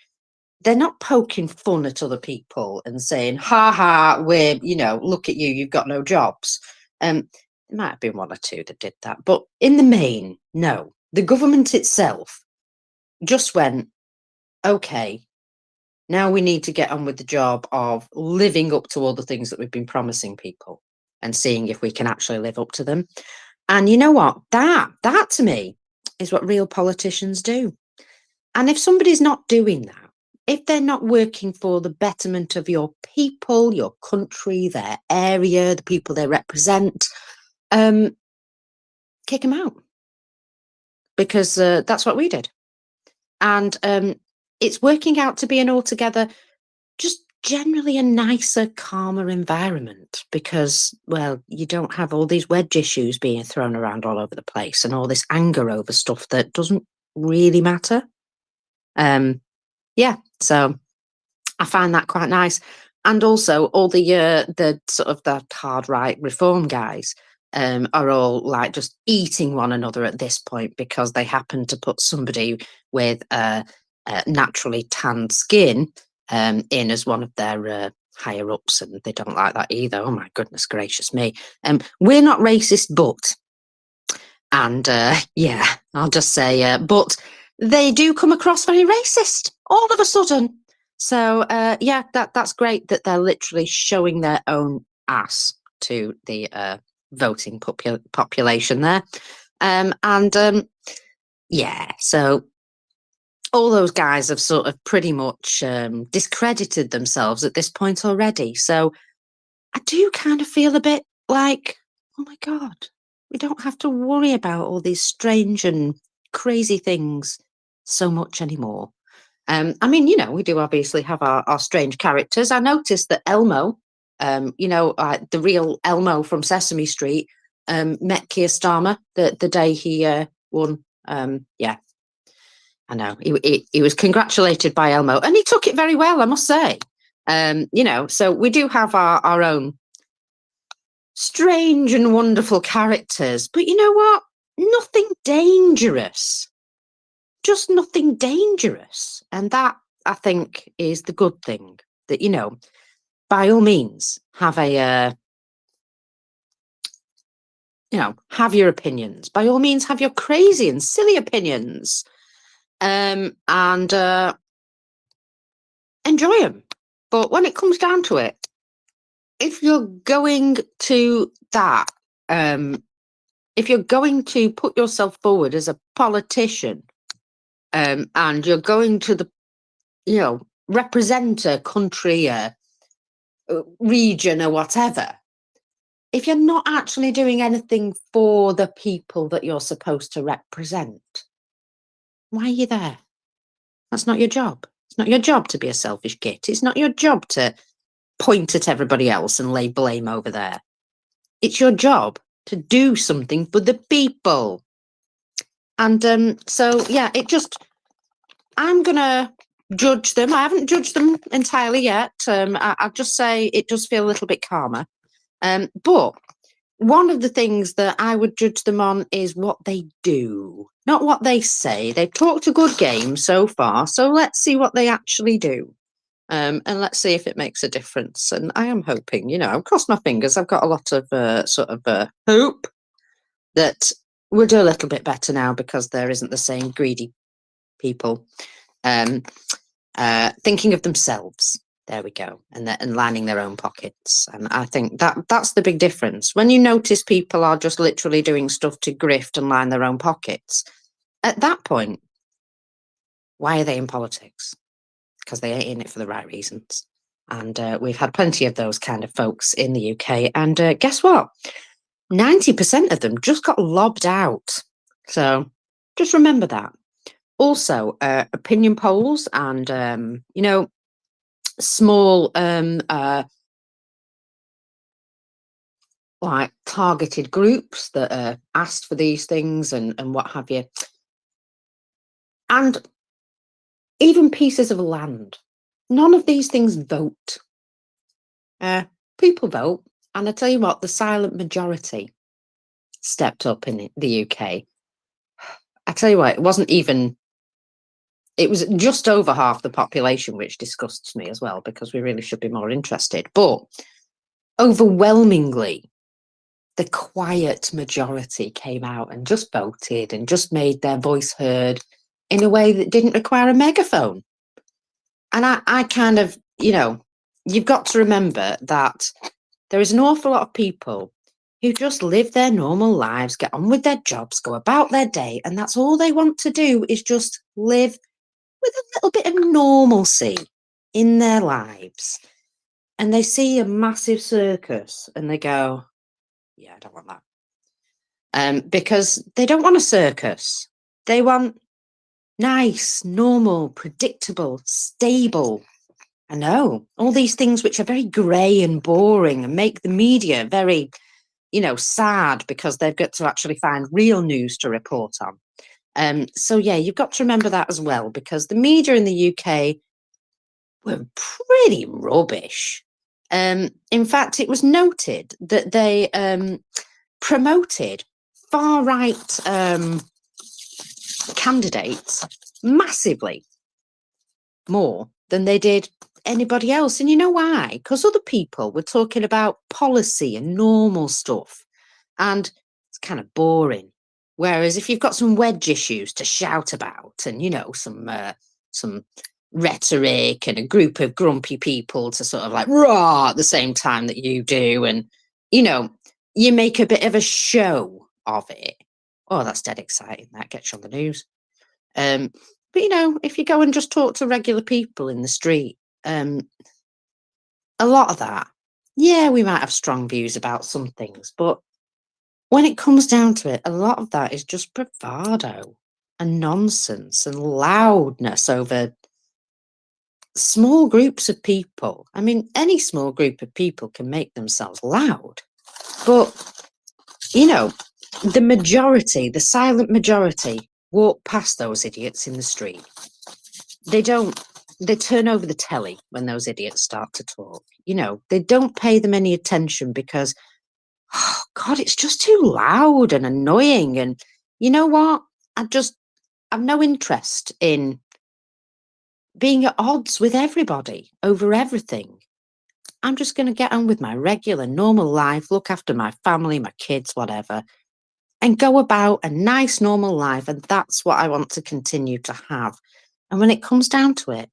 They're not poking fun at other people and saying, ha ha, we're, you know, look at you, you've got no jobs. There might have been one or two that did that. But in the main, no. The government itself just went, okay, now we need to get on with the job of living up to all the things that we've been promising people and seeing if we can actually live up to them. And you know what? That to me is what real politicians do. And if somebody's not doing that, if they're not working for the betterment of your people, your country, their area, the people they represent, kick them out. Because that's what we did. And it's working out to be an altogether just generally a nicer, calmer environment because, well, you don't have all these wedge issues being thrown around all over the place and all this anger over stuff that doesn't really matter. Yeah, so I find that quite nice. And also all the sort of the hard right reform guys are all like just eating one another at this point because they happen to put somebody with naturally tanned skin in as one of their higher ups, and they don't like that either. Oh my goodness gracious me. We're not racist, but, and yeah, I'll just say, but they do come across very racist all of a sudden. So yeah, that's great that they're literally showing their own ass to the voting population there. Yeah, so all those guys have sort of pretty much discredited themselves at this point already. So I do kind of feel a bit like, oh my God, we don't have to worry about all these strange and crazy things so much anymore. I mean, you know, we do obviously have our strange characters. I noticed that Elmo, you know, the real Elmo from Sesame Street, met Keir Starmer the day he won. Yeah, I know. He was congratulated by Elmo, and he took it very well, I must say. You know, so we do have our own strange and wonderful characters, but you know what? Nothing dangerous. Just nothing dangerous. And that, I think, is the good thing. That, you know, by all means, have a, you know, have your opinions. By all means, have your crazy and silly opinions. And enjoy them. But when it comes down to it, if you're going to that, if you're going to put yourself forward as a politician, and you're going to you know, represent a country, a region, or whatever, if you're not actually doing anything for the people that you're supposed to represent, why are you there? That's not your job. It's not your job to be a selfish git. It's not your job to point at everybody else and lay blame over there. It's your job to do something for the people. And so, yeah, I'm gonna judge them. I haven't judged them entirely yet. I'll just say it does feel a little bit calmer. But one of the things that I would judge them on is what they do, not what they say. They've talked a good game so far, so let's see what they actually do. And let's see if it makes a difference. And I am hoping, you know, I've crossed my fingers. I've got a lot of hope that we'll do a little bit better now because there isn't the same greedy people thinking of themselves. There we go, and lining their own pockets. And I think that's the big difference. When you notice people are just literally doing stuff to grift and line their own pockets, at that point, why are they in politics? Because they ain't in it for the right reasons. And we've had plenty of those kind of folks in the UK. And guess what? 90% of them just got lobbed out. So just remember that. Also, opinion polls and, you know, small like targeted groups that are asked for these things and what have you. And even pieces of land. None of these things vote. People vote. And I tell you what, the silent majority stepped up in the UK. I tell you what, it wasn't even, it was just over half the population, which disgusts me as well, because we really should be more interested. But overwhelmingly, the quiet majority came out and just voted and just made their voice heard in a way that didn't require a megaphone. And I kind of, you know, you've got to remember that there is an awful lot of people who just live their normal lives, get on with their jobs, go about their day, and that's all they want to do is just live with a little bit of normalcy in their lives. And they see a massive circus and they go, yeah, I don't want that. Because they don't want a circus. They want nice, normal, predictable, stable. I know, all these things which are very grey and boring and make the media very, you know, sad because they've got to actually find real news to report on. So yeah, you've got to remember that as well, because the media in the UK were pretty rubbish. In fact, it was noted that they promoted far-right candidates massively more than they did anybody else. And you know why? Because other people were talking about policy and normal stuff, and it's kind of boring. Whereas if you've got some wedge issues to shout about, and you know, some rhetoric and a group of grumpy people to sort of like raw at the same time that you do, and you know, you make a bit of a show of it. Oh, that's dead exciting. That gets you on the news. But you know, if you go and just talk to regular people in the street, a lot of that, yeah, we might have strong views about some things, but when it comes down to it, a lot of that is just bravado and nonsense and loudness over small groups of people. I mean, any small group of people can make themselves loud, but you know, the majority, the silent majority, walk past those idiots in the street. They don't, they turn over the telly when those idiots start to talk. You know, they don't pay them any attention because, oh God, it's just too loud and annoying. And you know what? I've no interest in being at odds with everybody over everything. I'm just going to get on with my regular, normal life, look after my family, my kids, whatever, and go about a nice, normal life. And that's what I want to continue to have. And when it comes down to it,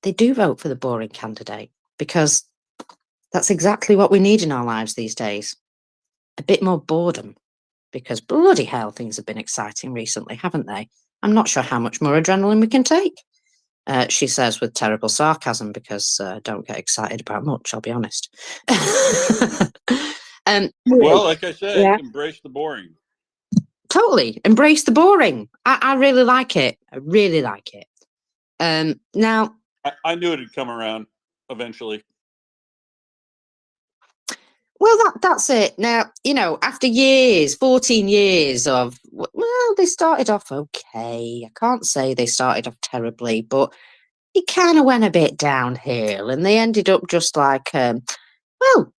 they do vote for the boring candidate because that's exactly what we need in our lives these days. A bit more boredom, because bloody hell, things have been exciting recently, haven't they? I'm not sure how much more adrenaline we can take, she says with terrible sarcasm, because don't get excited about much, I'll be honest. Well, like I said, Yeah. embrace the boring. Totally embrace the boring. I really like it. I really like it. Now, I knew it'd come around eventually. well, that's it. Now, you know, after years, 14 years of, well, they started off okay. I can't say they started off terribly, but it kind of went a bit downhill, and they ended up just like, well,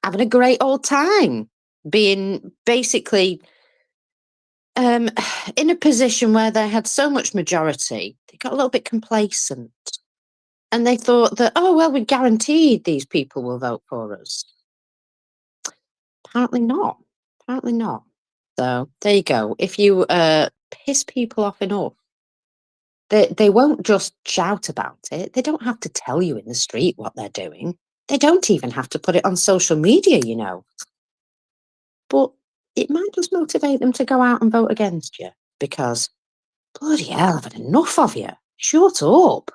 having a great old time, being basically in a position where they had so much majority, they got a little bit complacent. And they thought that, oh, well, we guaranteed these people will vote for us. Apparently not. Apparently not. So there you go. If you piss people off enough, they won't just shout about it. They don't have to tell you in the street what they're doing. They don't even have to put it on social media, you know. But it might just motivate them to go out and vote against you, because bloody hell, I've had enough of you. Shut up.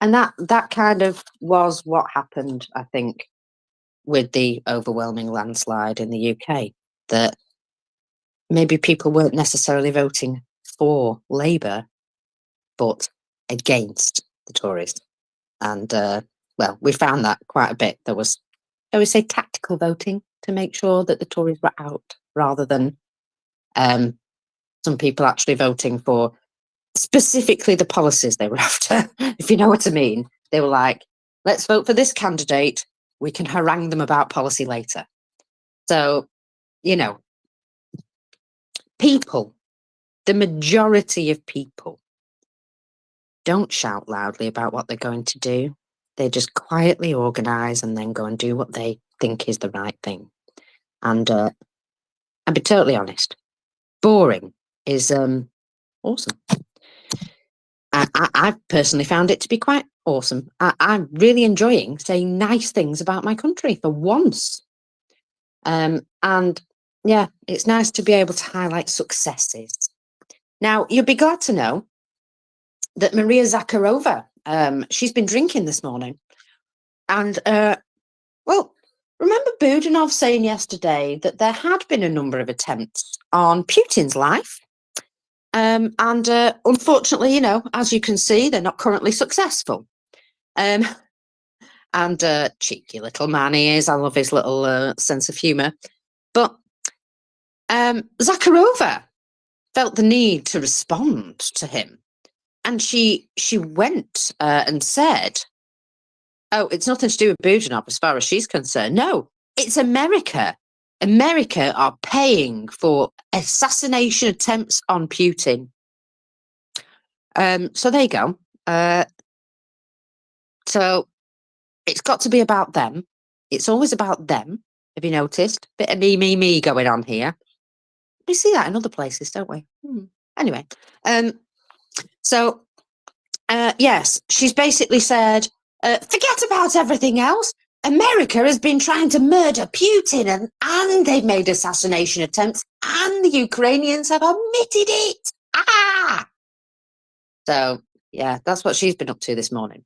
And that kind of was what happened, I think, with the overwhelming landslide in the UK, that maybe people weren't necessarily voting for Labour, but against the Tories. And well, we found that quite a bit. There was, I would say, tactical voting to make sure that the Tories were out, rather than some people actually voting for specifically the policies they were after, if you know what I mean. They were like, let's vote for this candidate. We can harangue them about policy later. So, you know, people, the majority of people, don't shout loudly about what they're going to do. They just quietly organise and then go and do what they think is the right thing. And I'll be totally honest, boring is awesome. I've personally found it to be quite awesome. I'm really enjoying saying nice things about my country for once. And yeah, it's nice to be able to highlight successes. Now, you'll be glad to know that Maria Zakharova, she's been drinking this morning. And, well, remember Budanov saying yesterday that there had been a number of attempts on Putin's life? And unfortunately, you know, as you can see, they're not currently successful. And cheeky little man he is. I love his little sense of humour. But Zakharova felt the need to respond to him. And she went and said, oh, it's nothing to do with Budanov as far as she's concerned. No, it's America. America are paying for assassination attempts on Putin. So there you go. So it's got to be about them. It's always about them. Have you noticed? Bit of me going on here. We see that in other places, don't we? Anyway, so yes, she's basically said, forget about everything else. America has been trying to murder Putin, and they've made assassination attempts, and the Ukrainians have admitted it. So yeah, that's what she's been up to this morning.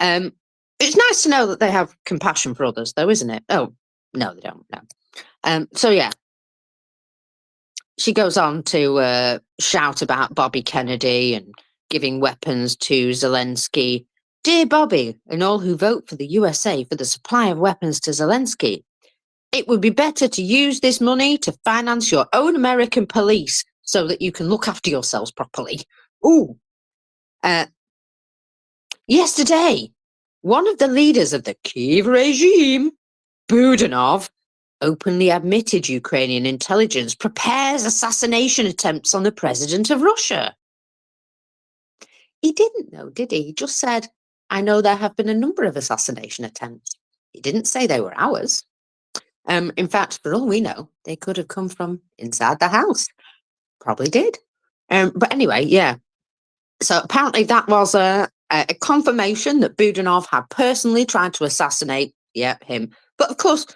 It's nice to know that they have compassion for others, though, isn't it? Oh, no, they don't. No. So yeah, she goes on to shout about Bobby Kennedy and giving weapons to Zelensky. Dear Bobby and all who vote for the USA for the supply of weapons to Zelensky, it would be better to use this money to finance your own American police so that you can look after yourselves properly. Ooh. Yesterday, one of the leaders of the Kiev regime, Budanov, openly admitted Ukrainian intelligence prepares assassination attempts on the president of Russia. He didn't know, did he? He just said, I know there have been a number of assassination attempts. He didn't say they were ours. In fact, for all we know, they could have come from inside the house. Probably did. But anyway, yeah. So apparently that was a confirmation that Budanov had personally tried to assassinate, him. But of course,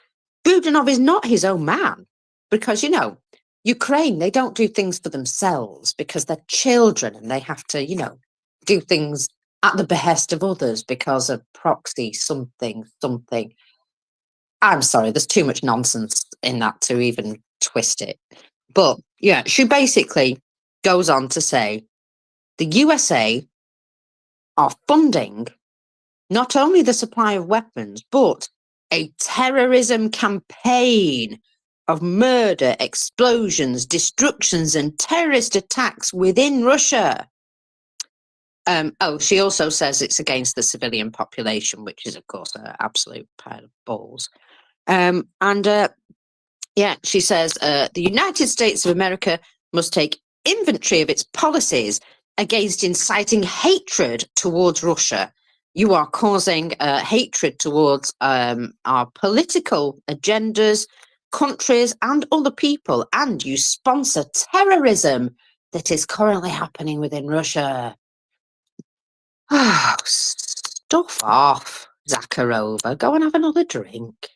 Budanov is not his own man, because, you know, Ukraine, they don't do things for themselves because they're children and they have to, you know, do things at the behest of others because of proxy something. I'm sorry, there's too much nonsense in that to even twist it. But yeah, she basically goes on to say the USA are funding not only the supply of weapons, but a terrorism campaign of murder, explosions, destructions, and terrorist attacks within Russia. She also says it's against the civilian population, which is, of course, an absolute pile of balls. She says the United States of America must take inventory of its policies against inciting hatred towards Russia. You are causing hatred towards our political agendas, countries, and other people, and you sponsor terrorism that is currently happening within Russia. Stuff off, Zakharova. Go and have another drink.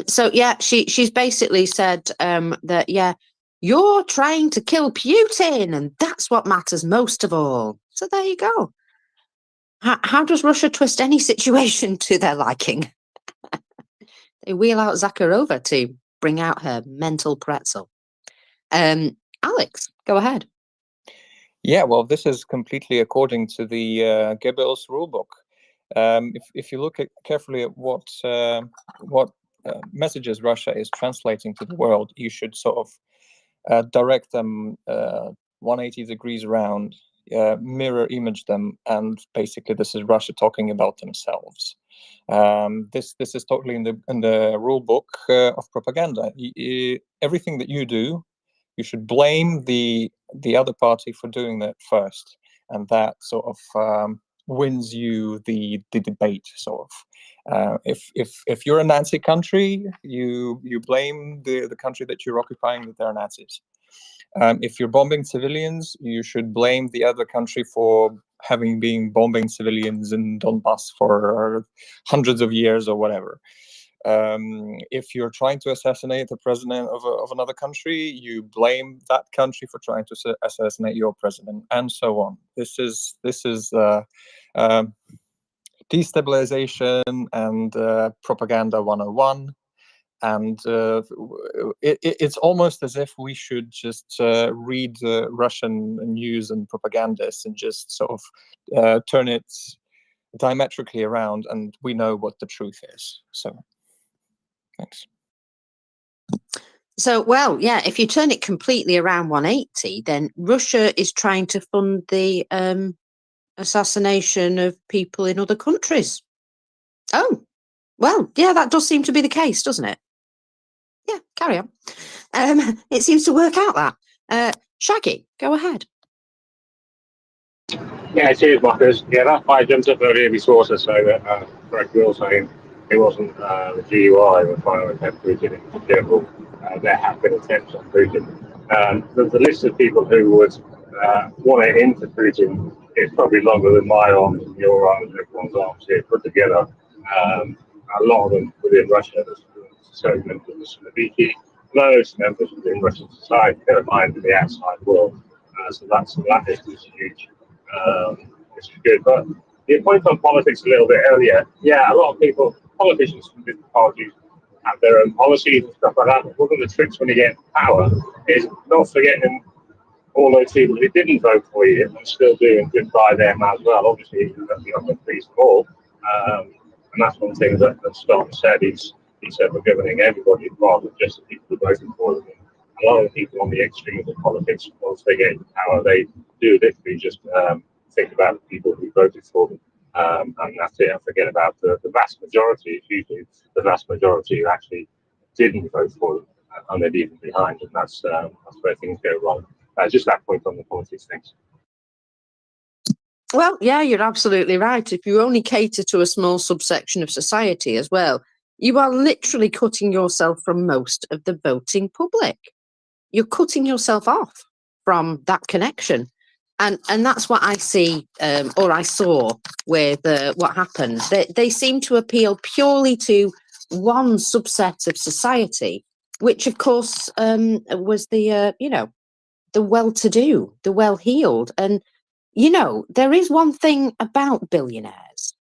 So yeah, she's basically said that you're trying to kill Putin, and that's what matters most of all. So there you go. How does Russia twist any situation to their liking? They wheel out Zakharova to bring out her mental pretzel. Alex, go ahead. Yeah, well, this is completely according to the Goebbels rulebook. If you look carefully at what messages Russia is translating to the world, you should sort of direct them 180 degrees around, mirror image them, and basically this is Russia talking about themselves. This is totally in the rule book of propaganda. Everything that you do, you should blame the other party for doing that first, and that sort of wins you the debate. Sort of, if you're a Nazi country, you blame the country that you're occupying that they're Nazis. If you're bombing civilians, you should blame the other country for having been bombing civilians in Donbass for hundreds of years or whatever. If you're trying to assassinate the president of another country, you blame that country for trying to assassinate your president, and so on. This is destabilization and propaganda 101. And it's almost as if we should just read Russian news and propagandists and just sort of turn it diametrically around, and we know what the truth is. So, thanks. So, well, yeah, if you turn it completely around 180, then Russia is trying to fund the assassination of people in other countries. Oh, well, yeah, that does seem to be the case, doesn't it? Yeah, carry on. It seems to work out that. Shaggy, go ahead. Yeah, cheers, Marcus. Yeah, that's why I jumped up earlier before to say that Greg Will saying it wasn't the GUI were trying to attempt Putin in general. There have been attempts on Putin. The list of people who would want to into Putin is probably longer than my arms and your arms and everyone's arms here put together. A lot of them within Russia. There's certain members of the Sloviki, loads of members within Russian society, never mind in the outside world. So that list is huge. Which is good. But your point on politics a little bit earlier, yeah, a lot of people, politicians from different parties, have their own policies and stuff like that. But one of the tricks when you get into power is not forgetting all those people who didn't vote for you and still doing good by them as well. Obviously, you're not going to please them all. And that's one thing that Stone said. He said we're governing everybody rather than just the people who voted for them. A lot of people on the extremes of politics, once they get into power, they do literally just think about the people who voted for them. And that's it, and forget about the vast majority, it's usually the vast majority who actually didn't vote for them and they're leaving behind, and that's where things go wrong. Just that point on the politics things. Well, yeah, you're absolutely right. If you only cater to a small subsection of society as well, you are literally cutting yourself from most of the voting public. You're cutting yourself off from that connection. And that's what I see, or I saw with what happened. They seem to appeal purely to one subset of society, which of course was the the well-to-do, the well-heeled. And there is one thing about billionaires: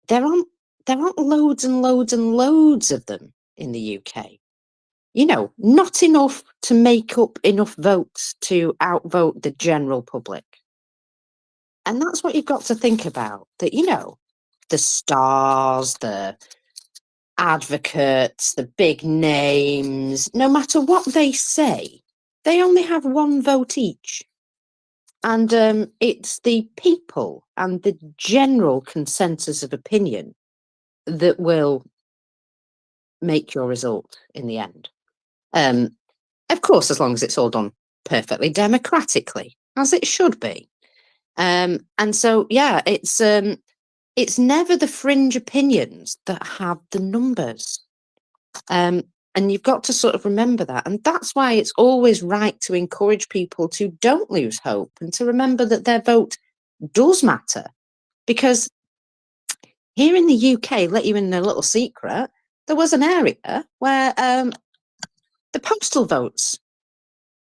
there aren't loads and loads and loads of them in the UK. Not enough to make up enough votes to outvote the general public. And that's what you've got to think about, that, the stars, the advocates, the big names, no matter what they say, they only have one vote each. And it's the people and the general consensus of opinion that will make your result in the end. Of course, as long as it's all done perfectly democratically, as it should be. And so, yeah, it's never the fringe opinions that have the numbers. And you've got to sort of remember that. And that's why it's always right to encourage people to don't lose hope and to remember that their vote does matter. Because here in the UK, let you in a little secret, there was an area where the postal votes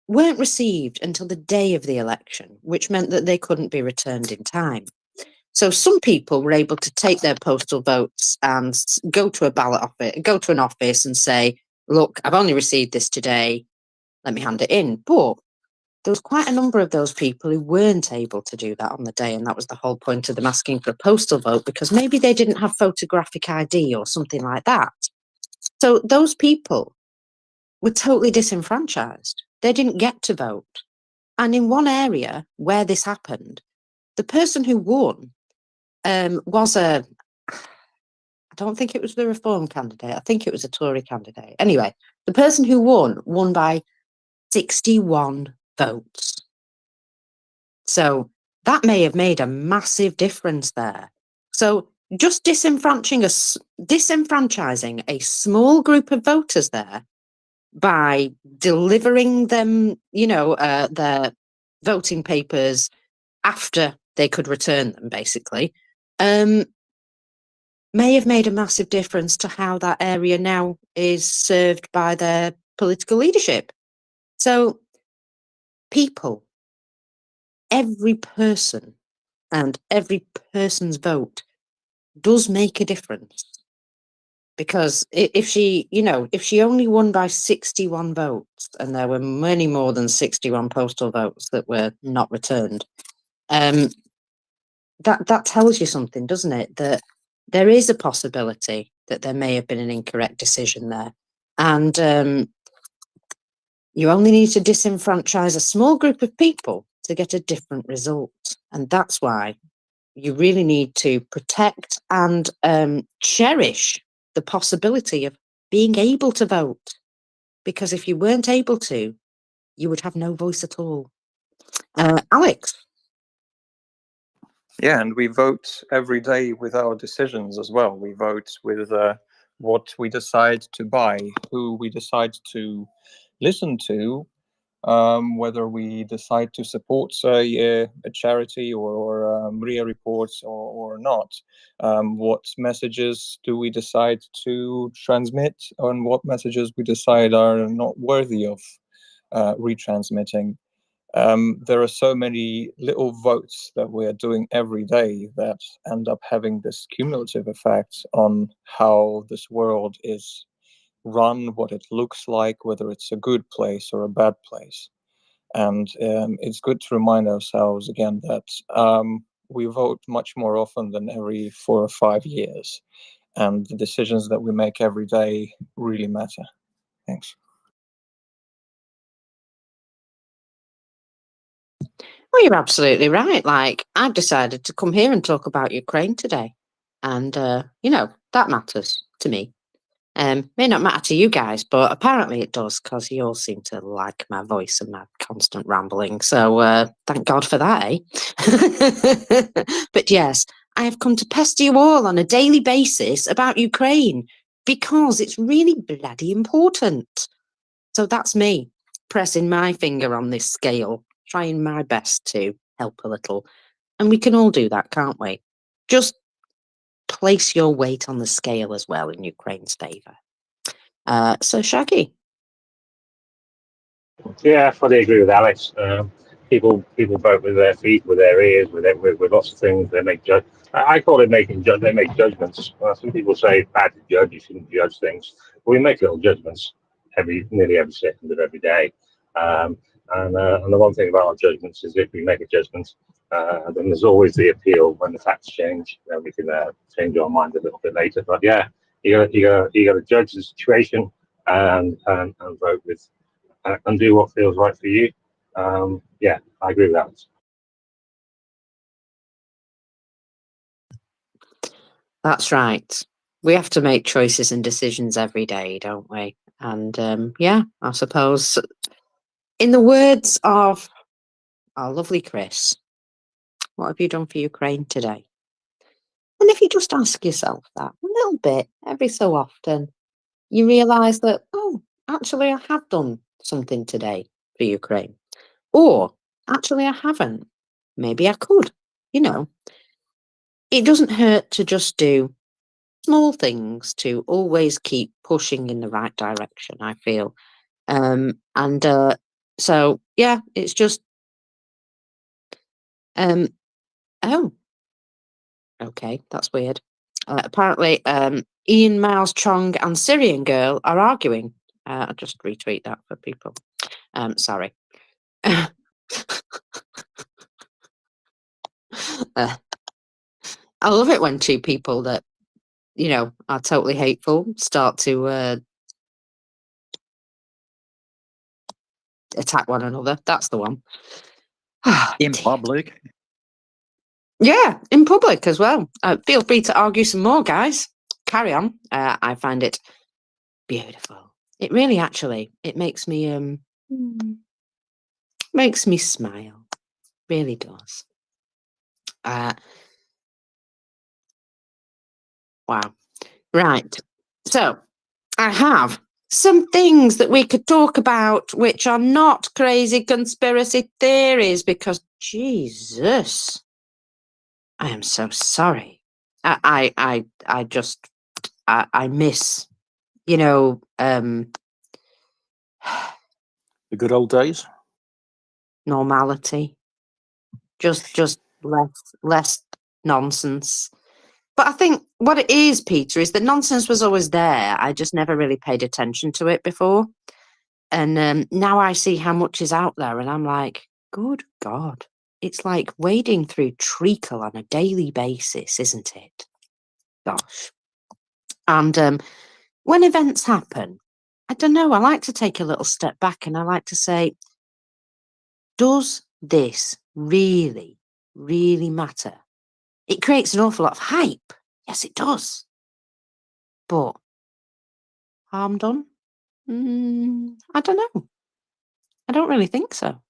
weren't received until the day of the election, which meant that they couldn't be returned in time. So some people were able to take their postal votes and go to a ballot office, go to an office and say, look, I've only received this today, let me hand it in. But there was quite a number of those people who weren't able to do that on the day, and that was the whole point of them asking for a postal vote, because maybe they didn't have photographic ID or something like that. So those people were totally disenfranchised. They didn't get to vote. And in one area where this happened, the person who won was I don't think it was the Reform candidate. I think it was a Tory candidate. Anyway, the person who won by 61 votes. So that may have made a massive difference there. So just disenfranchising a small group of voters there by delivering them, their voting papers after they could return them, basically, may have made a massive difference to how that area now is served by their political leadership. So people, every person and every person's vote does make a difference. Because if she only won by 61 votes, and there were many more than 61 postal votes that were not returned, that tells you something, doesn't it? That there is a possibility that there may have been an incorrect decision there. And you only need to disenfranchise a small group of people to get a different result. And that's why you really need to protect and cherish the possibility of being able to vote. Because if you weren't able to, you would have no voice at all. Alex? Yeah, and we vote every day with our decisions as well. We vote with what we decide to buy, who we decide to listen to, whether we decide to support a charity or MriyaReport or not. What messages do we decide to transmit, and what messages we decide are not worthy of retransmitting. There are so many little votes that we are doing every day that end up having this cumulative effect on how this world is run, what it looks like, whether it's a good place or a bad place. And it's good to remind ourselves again that we vote much more often than every 4 or 5 years. And the decisions that we make every day really matter. Thanks. Well, you're absolutely right. Like, I've decided to come here and talk about Ukraine today. And, that matters to me. May not matter to you guys, but apparently it does, because you all seem to like my voice and my constant rambling. So thank God for that, eh? But yes, I have come to pester you all on a daily basis about Ukraine, because it's really bloody important. So that's me, pressing my finger on this scale, trying my best to help a little. And we can all do that, can't we? Just place your weight on the scale as well in Ukraine's favour. So Shaggy. Yeah, I fully agree with Alex. People vote with their feet, with their ears, with lots of things. They make I call it making They make judgments. Some people say bad to judge. You shouldn't judge things. But we make little judgments nearly every second of every day. And the one thing about our judgments is if we make a judgment, then there's always the appeal when the facts change. Then we can change our mind a little bit later. But yeah, you got to judge the situation and vote with. And do what feels right for you. Yeah, I agree with that. That's right. We have to make choices and decisions every day, don't we? And yeah, I suppose, in the words of our lovely Chris, what have you done for Ukraine today? And if you just ask yourself that a little bit every so often, you realise that, oh, actually, I have done something today for Ukraine. Or, actually, I haven't. Maybe I could. It doesn't hurt to just do small things to always keep pushing in the right direction, I feel. So, yeah, it's just, oh, Okay, that's weird. Apparently, Ian Miles Chong and Syrian Girl are arguing. I'll just retweet that for people. Sorry. I love it when two people that, you know, are totally hateful start to attack one another. That's the one. In public. Yeah, in public as well. Feel free to argue some more, guys. Carry on. I find it beautiful. It really, actually, it makes me smile. Really does. Wow. Right. So I have some things that we could talk about which are not crazy conspiracy theories, because Jesus, I am so sorry. I just miss, you know, The good old days. normality. Just less nonsense. But I think what it is, Peter, is that nonsense was always there. I just never really paid attention to it before. And now I see how much is out there, and I'm like, good God. It's like wading through treacle on a daily basis, isn't it? Gosh. And when events happen, I don't know, I like to take a little step back and I like to say, does this really, really matter? It creates an awful lot of hype. Yes, it does. But harm done? I don't know. I don't really think so.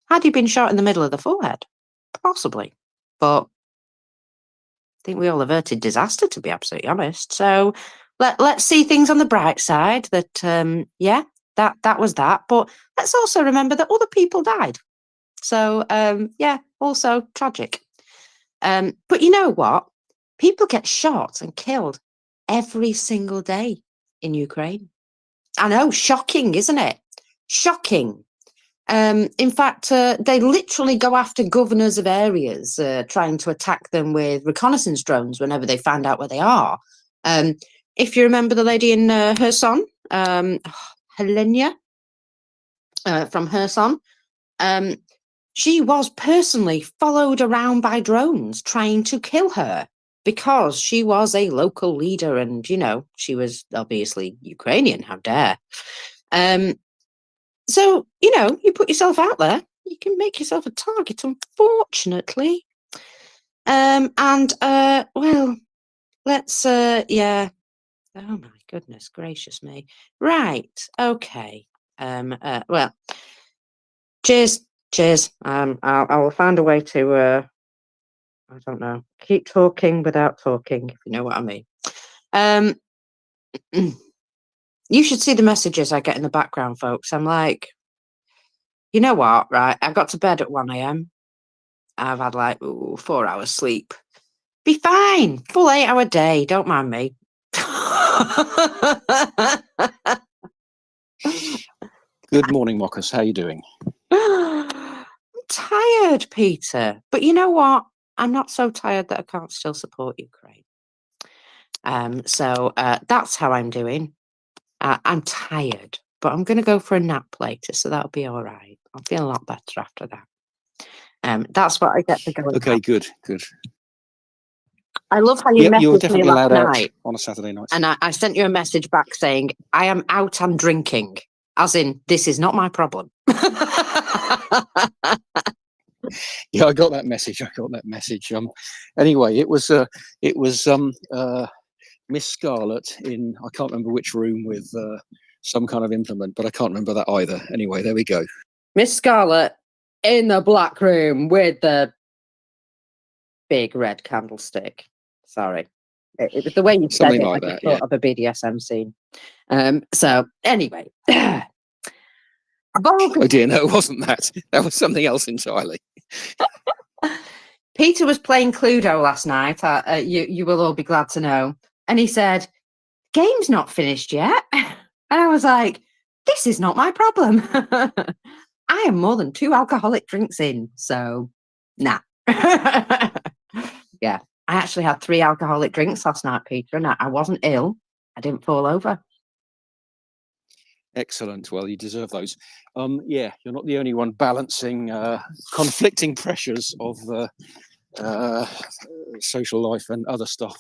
Had he been shot in the middle of the forehead? Possibly. But I think we all averted disaster, to be absolutely honest. So let's see things on the bright side, that, yeah, that was that. But let's also remember that other people died. So, yeah, also tragic. But you know what? People get shot and killed every single day in Ukraine. I know, shocking, isn't it? Shocking. In fact, they literally go after governors of areas, trying to attack them with reconnaissance drones whenever they find out where they are. If you remember the lady in Kherson, Helena from Kherson, she was personally followed around by drones trying to kill her because she was a local leader and, you know, she was obviously Ukrainian. How dare. So, you know, you put yourself out there, you can make yourself a target, unfortunately. Well, let's, yeah. Oh my goodness gracious me. Right. Okay. Well, cheers. I will find a way to, I don't know, keep talking without talking, if you know what I mean. You should see the messages I get in the background, folks. I'm like, you know what, right? I got to bed at 1 a.m. I've had like 4 hours sleep. Be fine. Full 8-hour day. Don't mind me. Good morning, Mockers. How you doing? I'm tired, Peter. But you know what? I'm not so tired that I can't still support Ukraine. So that's how I'm doing. I'm tired, but I'm going to go for a nap later, so that'll be all right. I'll feel a lot better after that. That's what I get for going. Okay, good. I love how you Yep, you were messaged me definitely last allowed out night, on a Saturday night. and I sent you a message back saying, I am out and drinking, as in, this is not my problem. Yeah, I got that message. Anyway, it was Miss Scarlett in, I can't remember which room, with some kind of implement, but I can't remember that either. Anyway, there we go. Miss Scarlett in the black room with the big red candlestick. Sorry. It was the way you said Something it. like I that, just thought of a BDSM scene. So anyway. Oh dear, no, it wasn't that. That was something else entirely. Peter was playing Cluedo last night. You will all be glad to know. And he said, game's not finished yet. And I was like, this is not my problem. I am more than 2 alcoholic drinks in. So, nah. Yeah. I actually had 3 alcoholic drinks last night, Peter, and I wasn't ill. I didn't fall over. Excellent. Well, you deserve those. Yeah, you're not the only one balancing conflicting pressures of social life and other stuff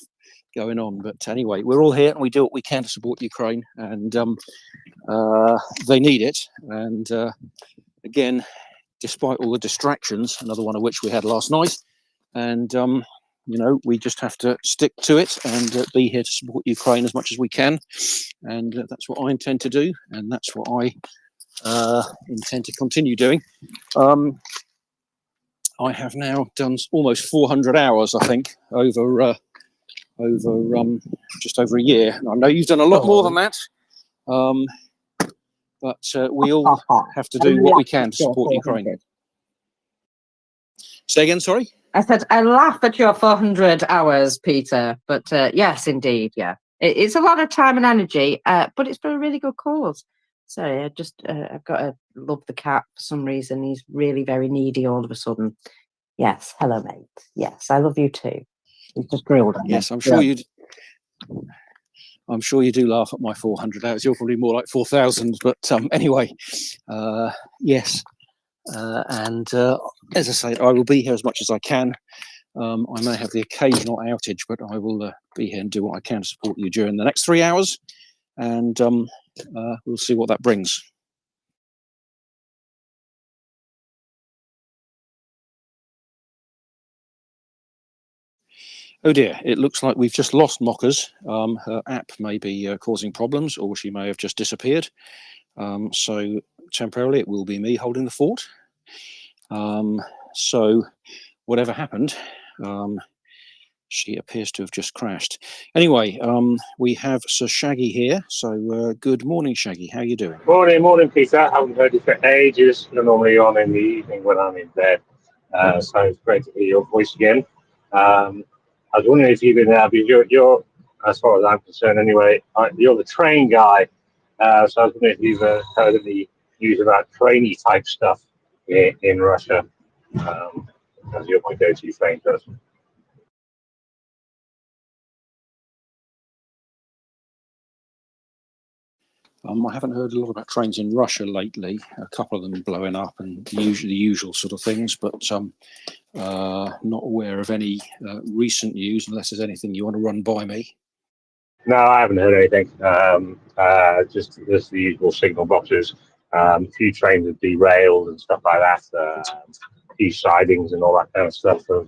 going on. But anyway, we're all here and we do what we can to support Ukraine, and they need it. And again, despite all the distractions, another one of which we had last night, and you know, we just have to stick to it and be here to support Ukraine as much as we can. And that's what I intend to do, and that's what I intend to continue doing. I have now done almost 400 hours, I think, over just over a year. And I know you've done a lot more than that, but we all have to do what we can to support Ukraine. Say again, sorry? I said, I laugh at your 400 hours, Peter, but yes, indeed, yeah. It's a lot of time and energy, but it's for a really good cause. Sorry, I've got to love the cat for some reason. He's really very needy all of a sudden. Yes, hello, mate. Yes, I love you too. He's just grilled on me. Yes, I'm sure you do laugh at my 400 hours. You're probably more like 4,000, but anyway, yes. And as I say, I will be here as much as I can. I may have the occasional outage, but I will be here and do what I can to support you during the next 3 hours, and we'll see what that brings. Oh dear, it looks like we've just lost Mockers. Her app may be causing problems, or she may have just disappeared. So temporarily it will be me holding the fort. So whatever happened, she appears to have just crashed. Anyway, we have Sir Shaggy here. So good morning, Shaggy. How are you doing? Morning, Peter. I haven't heard you for ages. You're normally on in the evening when I'm in bed. So it's great to hear your voice again. I was wondering if you could, because you're, as far as I'm concerned anyway, you're the train guy. So I was wondering if you've heard of the news about trainee type stuff in Russia, as you're my go-to train person. I haven't heard a lot about trains in Russia lately. A couple of them blowing up and the usual sort of things, but not aware of any recent news, unless there's anything you want to run by me. No, I haven't heard anything. Just the usual signal boxes. A few trains have derailed and stuff like that. A few sidings and all that kind of stuff have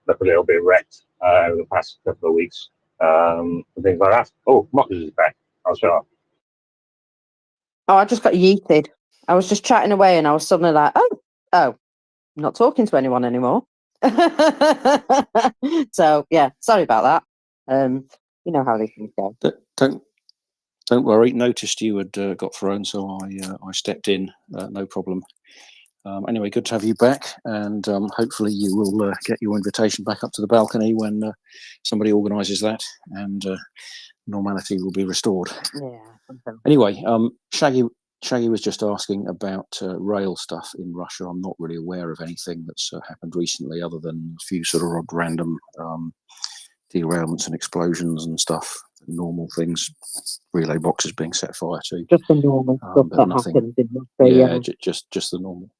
looked a little bit wrecked over the past couple of weeks. And things like that. Oh, Mockers is back. I'll show up. Oh, I just got yeeted. I was just chatting away and I was suddenly like, oh, I'm not talking to anyone anymore. So, yeah, sorry about that. You know how these things go. Don't worry. Noticed you had got thrown, so I stepped in. No problem. Anyway, good to have you back, and hopefully you will get your invitation back up to the balcony when somebody organises that, and normality will be restored. Yeah. Anyway, Shaggy was just asking about rail stuff in Russia. I'm not really aware of anything that's happened recently, other than a few sort of odd random derailments and explosions and stuff. Normal things, relay boxes being set fire to. Just the normal stuff but that nothing. happens in Russia. Yeah, just the normal.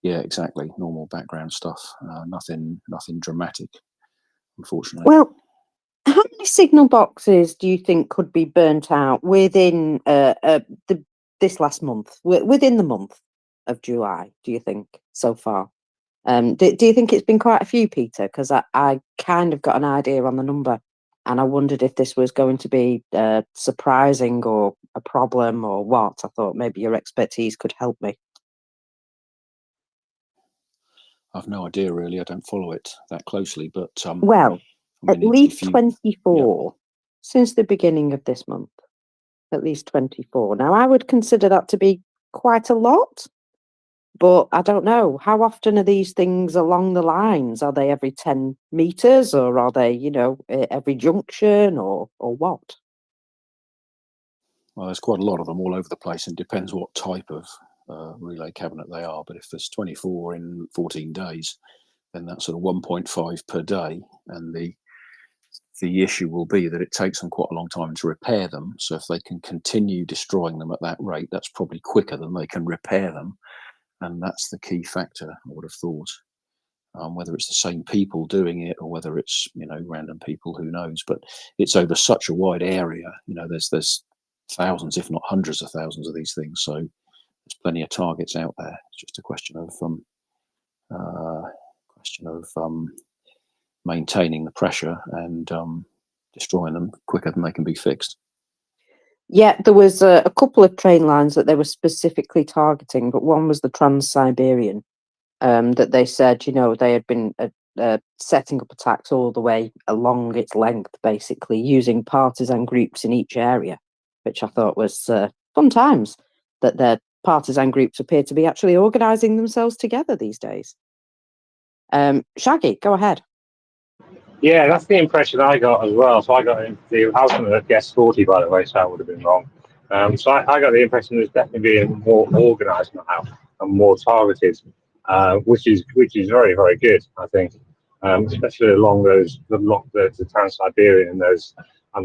Yeah, exactly. Normal background stuff. Nothing dramatic, unfortunately. Well, how many signal boxes do you think could be burnt out within this last month, within the month of July, do you think, so far? Do you think it's been quite a few, Peter? Because I kind of got an idea on the number, and I wondered if this was going to be surprising or a problem or what. I thought maybe your expertise could help me. I've no idea, really. I don't follow it that closely, but well, I mean, at least if you, 24 since the beginning of this month. At least 24. Now, I would consider that to be quite a lot, but I don't know. How often are these things along the lines? Are they every 10 meters, or are they, every junction, or what? Well, there's quite a lot of them all over the place, and depends what type of relay cabinet they are. But if there's 24 in 14 days, then that's sort of 1.5 per day, and the issue will be that it takes them quite a long time to repair them. So if they can continue destroying them at that rate, that's probably quicker than they can repair them, and that's the key factor, I would have thought. Whether it's the same people doing it or whether it's, you know, random people, who knows? But it's over such a wide area. You know, there's thousands, if not hundreds of thousands of these things. So there's plenty of targets out there. It's just a question of maintaining the pressure and destroying them quicker than they can be fixed. Yeah, there was a couple of train lines that they were specifically targeting, but one was the Trans-Siberian. That they said, you know, they had been setting up attacks all the way along its length, basically using partisan groups in each area, which I thought was fun times, that their partisan groups appear to be actually organising themselves together these days. Shaggy, go ahead. Yeah, that's the impression I got as well. So I was going to guess 40, by the way, so I would have been wrong. So I got the impression there's definitely being more organised now and more targeted, which is very, very good, I think, especially along the Trans-Siberian and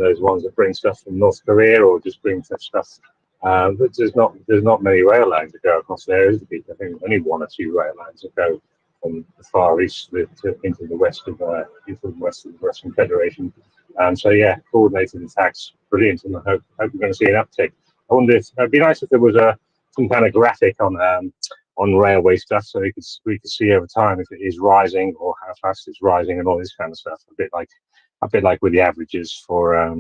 those ones that bring stuff from North Korea or just bring stuff. But there's not many rail lines that go across there, is there? I think only 1 or 2 rail lines that go from the Far East into the west of the Russian Federation. So yeah, coordinated attacks, brilliant, and I hope we're going to see an uptick. I wonder if it'd be nice if there was some kind of graphic on railway stuff, so we could see over time if it is rising or how fast it's rising and all this kind of stuff. A bit like with the averages for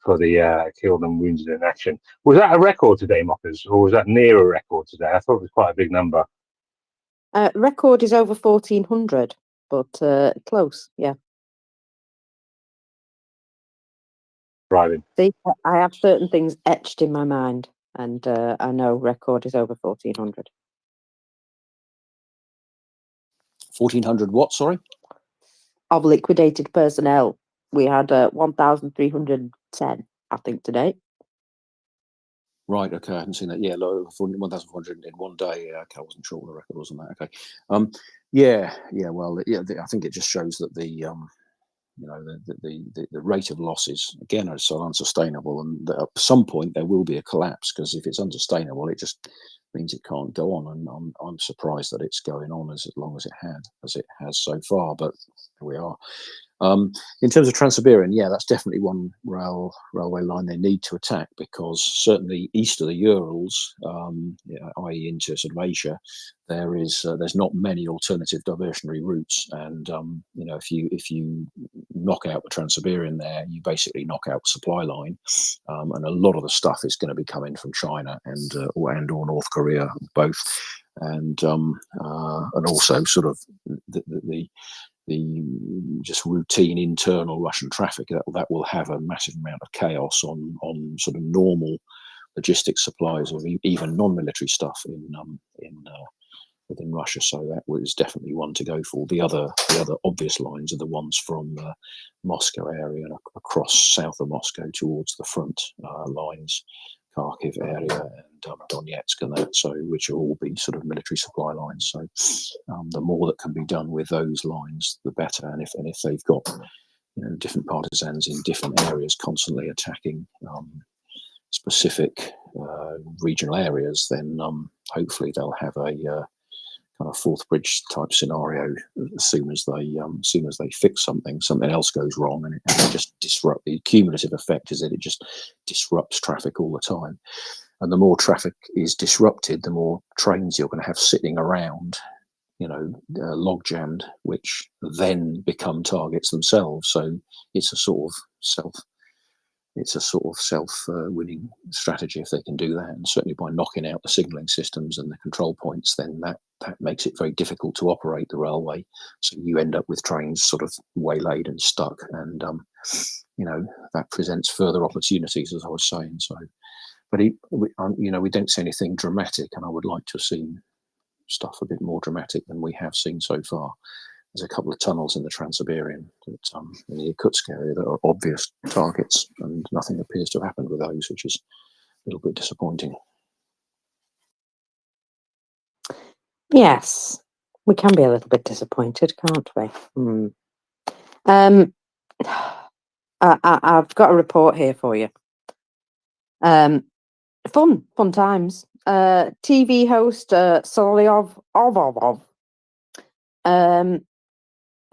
the killed and wounded in action. Was that a record today, Mockers, or was that near a record today? I thought it was quite a big number. Record is over 1,400, but close, yeah. Driving. See, I have certain things etched in my mind, and I know record is over 1,400. 1,400 what, sorry? Of liquidated personnel. We had 1,310, I think, today. Right, okay, I hadn't seen that. Yeah, 1,400 in one day. Yeah, okay, I wasn't sure what the record was on that. Okay, yeah. Well, yeah, I think it just shows that the rate of losses again are so unsustainable, and that at some point there will be a collapse, because if it's unsustainable, it just means it can't go on. And I'm surprised that it's going on as long as it has so far. But here we are. In terms of Trans-Siberian, yeah, that's definitely one railway line they need to attack, because certainly east of the Urals, i.e. into sort of Asia, there's not many alternative diversionary routes, and if you knock out the Trans-Siberian there, you basically knock out the supply line, and a lot of the stuff is going to be coming from China and or North Korea, both, and also sort of the just routine internal Russian traffic that will have a massive amount of chaos on sort of normal logistics supplies of even non-military stuff within Russia. So that was definitely one to go for. The other obvious lines are the ones from Moscow area and across south of Moscow towards the front lines, Kharkiv area and Donetsk and that, so which will all be sort of military supply lines. So the more that can be done with those lines, the better. And if they've got different partisans in different areas constantly attacking specific regional areas, then hopefully they'll have a kind of fourth bridge type scenario as soon as they fix something else goes wrong, and it just disrupt. The cumulative effect is that it just disrupts traffic all the time, and the more traffic is disrupted, the more trains you're going to have sitting around, log jammed, which then become targets themselves. So it's a sort of self-winning strategy if they can do that, and certainly by knocking out the signalling systems and the control points, then that makes it very difficult to operate the railway. So you end up with trains sort of waylaid and stuck, and that presents further opportunities, as I was saying. So, but we don't see anything dramatic, and I would like to have seen stuff a bit more dramatic than we have seen so far. There's a couple of tunnels in the Trans-Siberian in the Irkutsk area that are obvious targets, and nothing appears to have happened with those, which is a little bit disappointing. Yes. We can be a little bit disappointed, can't we? I've got a report here for you. Fun times. TV host Solyov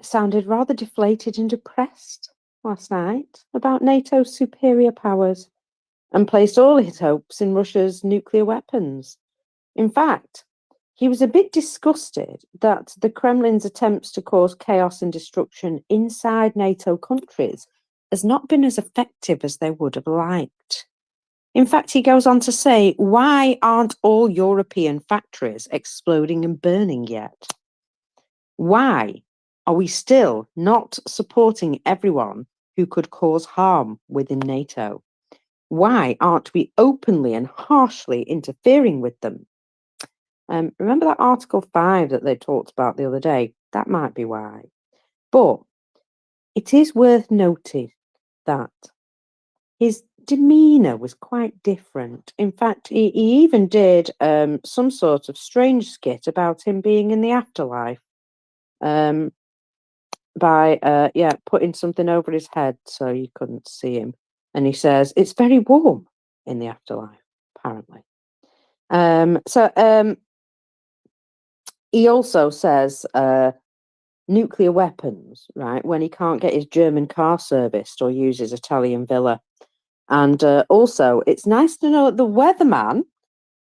sounded rather deflated and depressed last night about NATO's superior powers and placed all his hopes in Russia's nuclear weapons. In fact, he was a bit disgusted that the Kremlin's attempts to cause chaos and destruction inside NATO countries has not been as effective as they would have liked. In fact, he goes on to say, why aren't all European factories exploding and burning yet? Why are we still not supporting everyone who could cause harm within NATO? Why aren't we openly and harshly interfering with them? Remember that Article 5 that they talked about the other day? That might be why. But it is worth noting that his demeanour was quite different. In fact, he even did some sort of strange skit about him being in the afterlife by putting something over his head so you couldn't see him. And he says, it's very warm in the afterlife, apparently. He also says nuclear weapons, right, when he can't get his German car serviced or use his Italian villa. And also, it's nice to know that the weatherman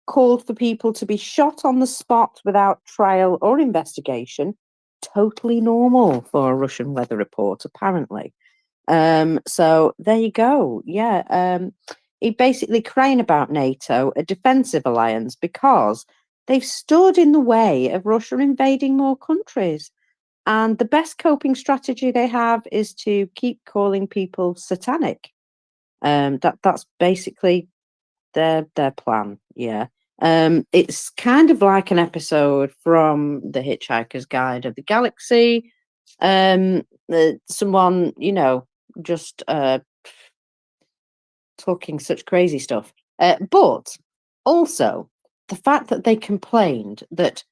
called for people to be shot on the spot without trial or investigation. Totally normal for a Russian weather report, apparently. So there you go. Yeah. He basically crying about NATO, a defensive alliance, because they've stood in the way of Russia invading more countries. And the best coping strategy they have is to keep calling people satanic. That's basically their plan. Yeah. It's kind of like an episode from The Hitchhiker's Guide of the Galaxy. Someone, just talking such crazy stuff. But also the fact that they complained that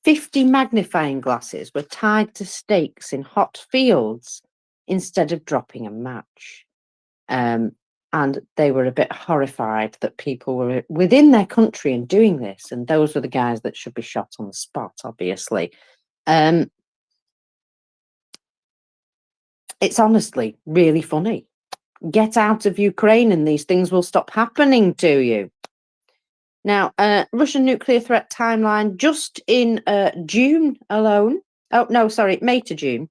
50 magnifying glasses were tied to stakes in hot fields instead of dropping a match. And they were a bit horrified that people were within their country and doing this. And those were the guys that should be shot on the spot, obviously. It's honestly really funny. Get out of Ukraine and these things will stop happening to you. Now, Russian nuclear threat timeline just in June alone. Oh, no, sorry, May to June.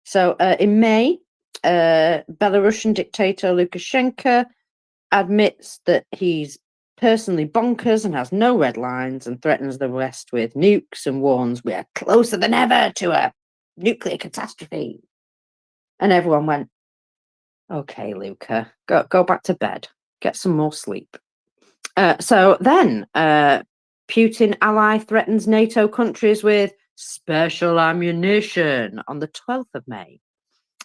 So in May, Belarusian dictator Lukashenko admits that he's personally bonkers and has no red lines and threatens the West with nukes and warns we are closer than ever to a nuclear catastrophe. And everyone went, okay, Luca, go back to bed, get some more sleep. So then, Putin ally threatens NATO countries with special ammunition on the 12th of May.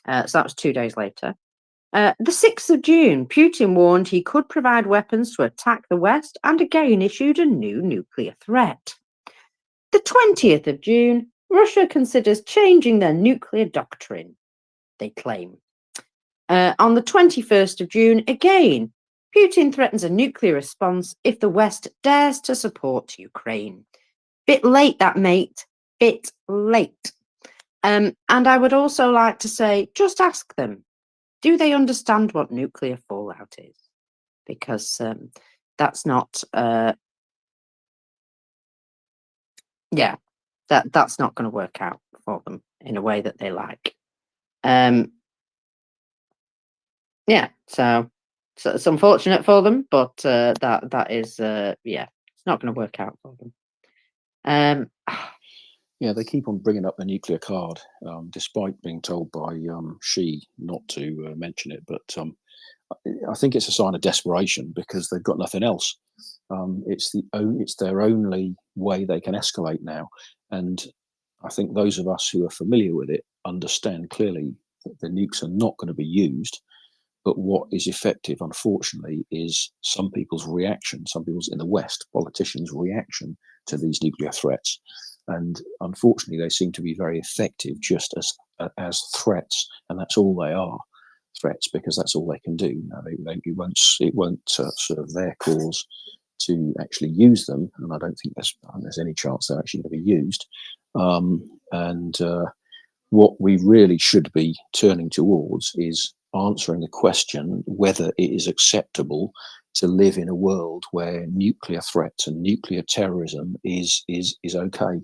So that was 2 days later. The 6th of June, Putin warned he could provide weapons to attack the West and again issued a new nuclear threat. The 20th of June, Russia considers changing their nuclear doctrine, they claim. On the 21st of June, again, Putin threatens a nuclear response if the West dares to support Ukraine. Bit late, that, mate. Bit late. And I would also like to say, just ask them, do they understand what nuclear fallout is? Because that's not, that's not going to work out for them in a way that they like. So it's unfortunate for them, but that is it's not going to work out for them. Yeah, they keep on bringing up the nuclear card, despite being told by Xi not to mention it. But I think it's a sign of desperation because they've got nothing else. It's their only way they can escalate now, and I think those of us who are familiar with it understand clearly that the nukes are not going to be used. But what is effective, unfortunately, is some people's reaction, some people's in the West, politicians' reaction to these nuclear threats. and unfortunately, they seem to be very effective just as threats, and that's all they are, threats, because that's all they can do. Now, it won't serve their cause to actually use them, and I don't think there's any chance they're actually going to be used. What we really should be turning towards is answering the question whether it is acceptable to live in a world where nuclear threats and nuclear terrorism is okay.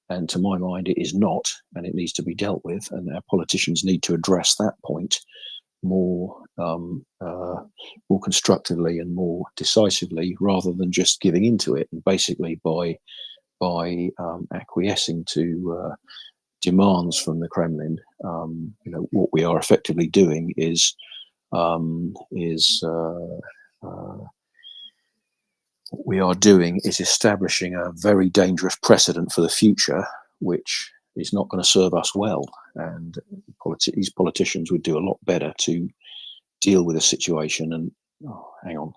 And to my mind, it is not, and it needs to be dealt with. And our politicians need to address that point more constructively and more decisively, rather than just giving into it. And basically, by acquiescing to demands from the Kremlin, what we are effectively doing is establishing a very dangerous precedent for the future, which is not going to serve us well. And these politicians would do a lot better to deal with the situation. And hang on,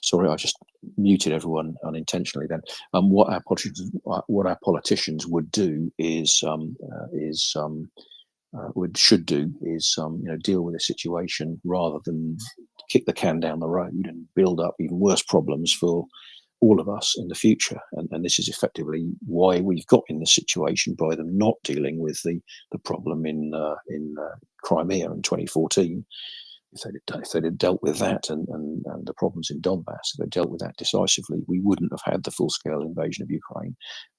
sorry, I just muted everyone unintentionally. Then, what our politicians would do should do is deal with the situation rather than kick the can down the road and build up even worse problems for all of us in the future. And this is effectively why we've got in this situation, by them not dealing with the problem in Crimea in 2014. If they'd have dealt with that and the problems in Donbass, if they dealt with that decisively, we wouldn't have had the full-scale invasion of Ukraine,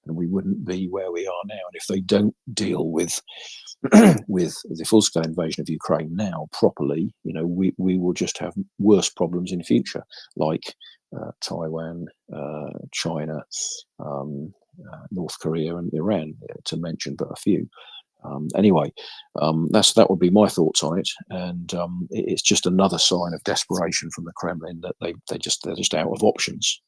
and we wouldn't be where we are now. And if they don't deal with with the full-scale invasion of Ukraine now properly, we will just have worse problems in future, like Taiwan, China, North Korea, and Iran, to mention but a few. Anyway, that would be my thoughts on it, and it's just another sign of desperation from the Kremlin that they're just out of options.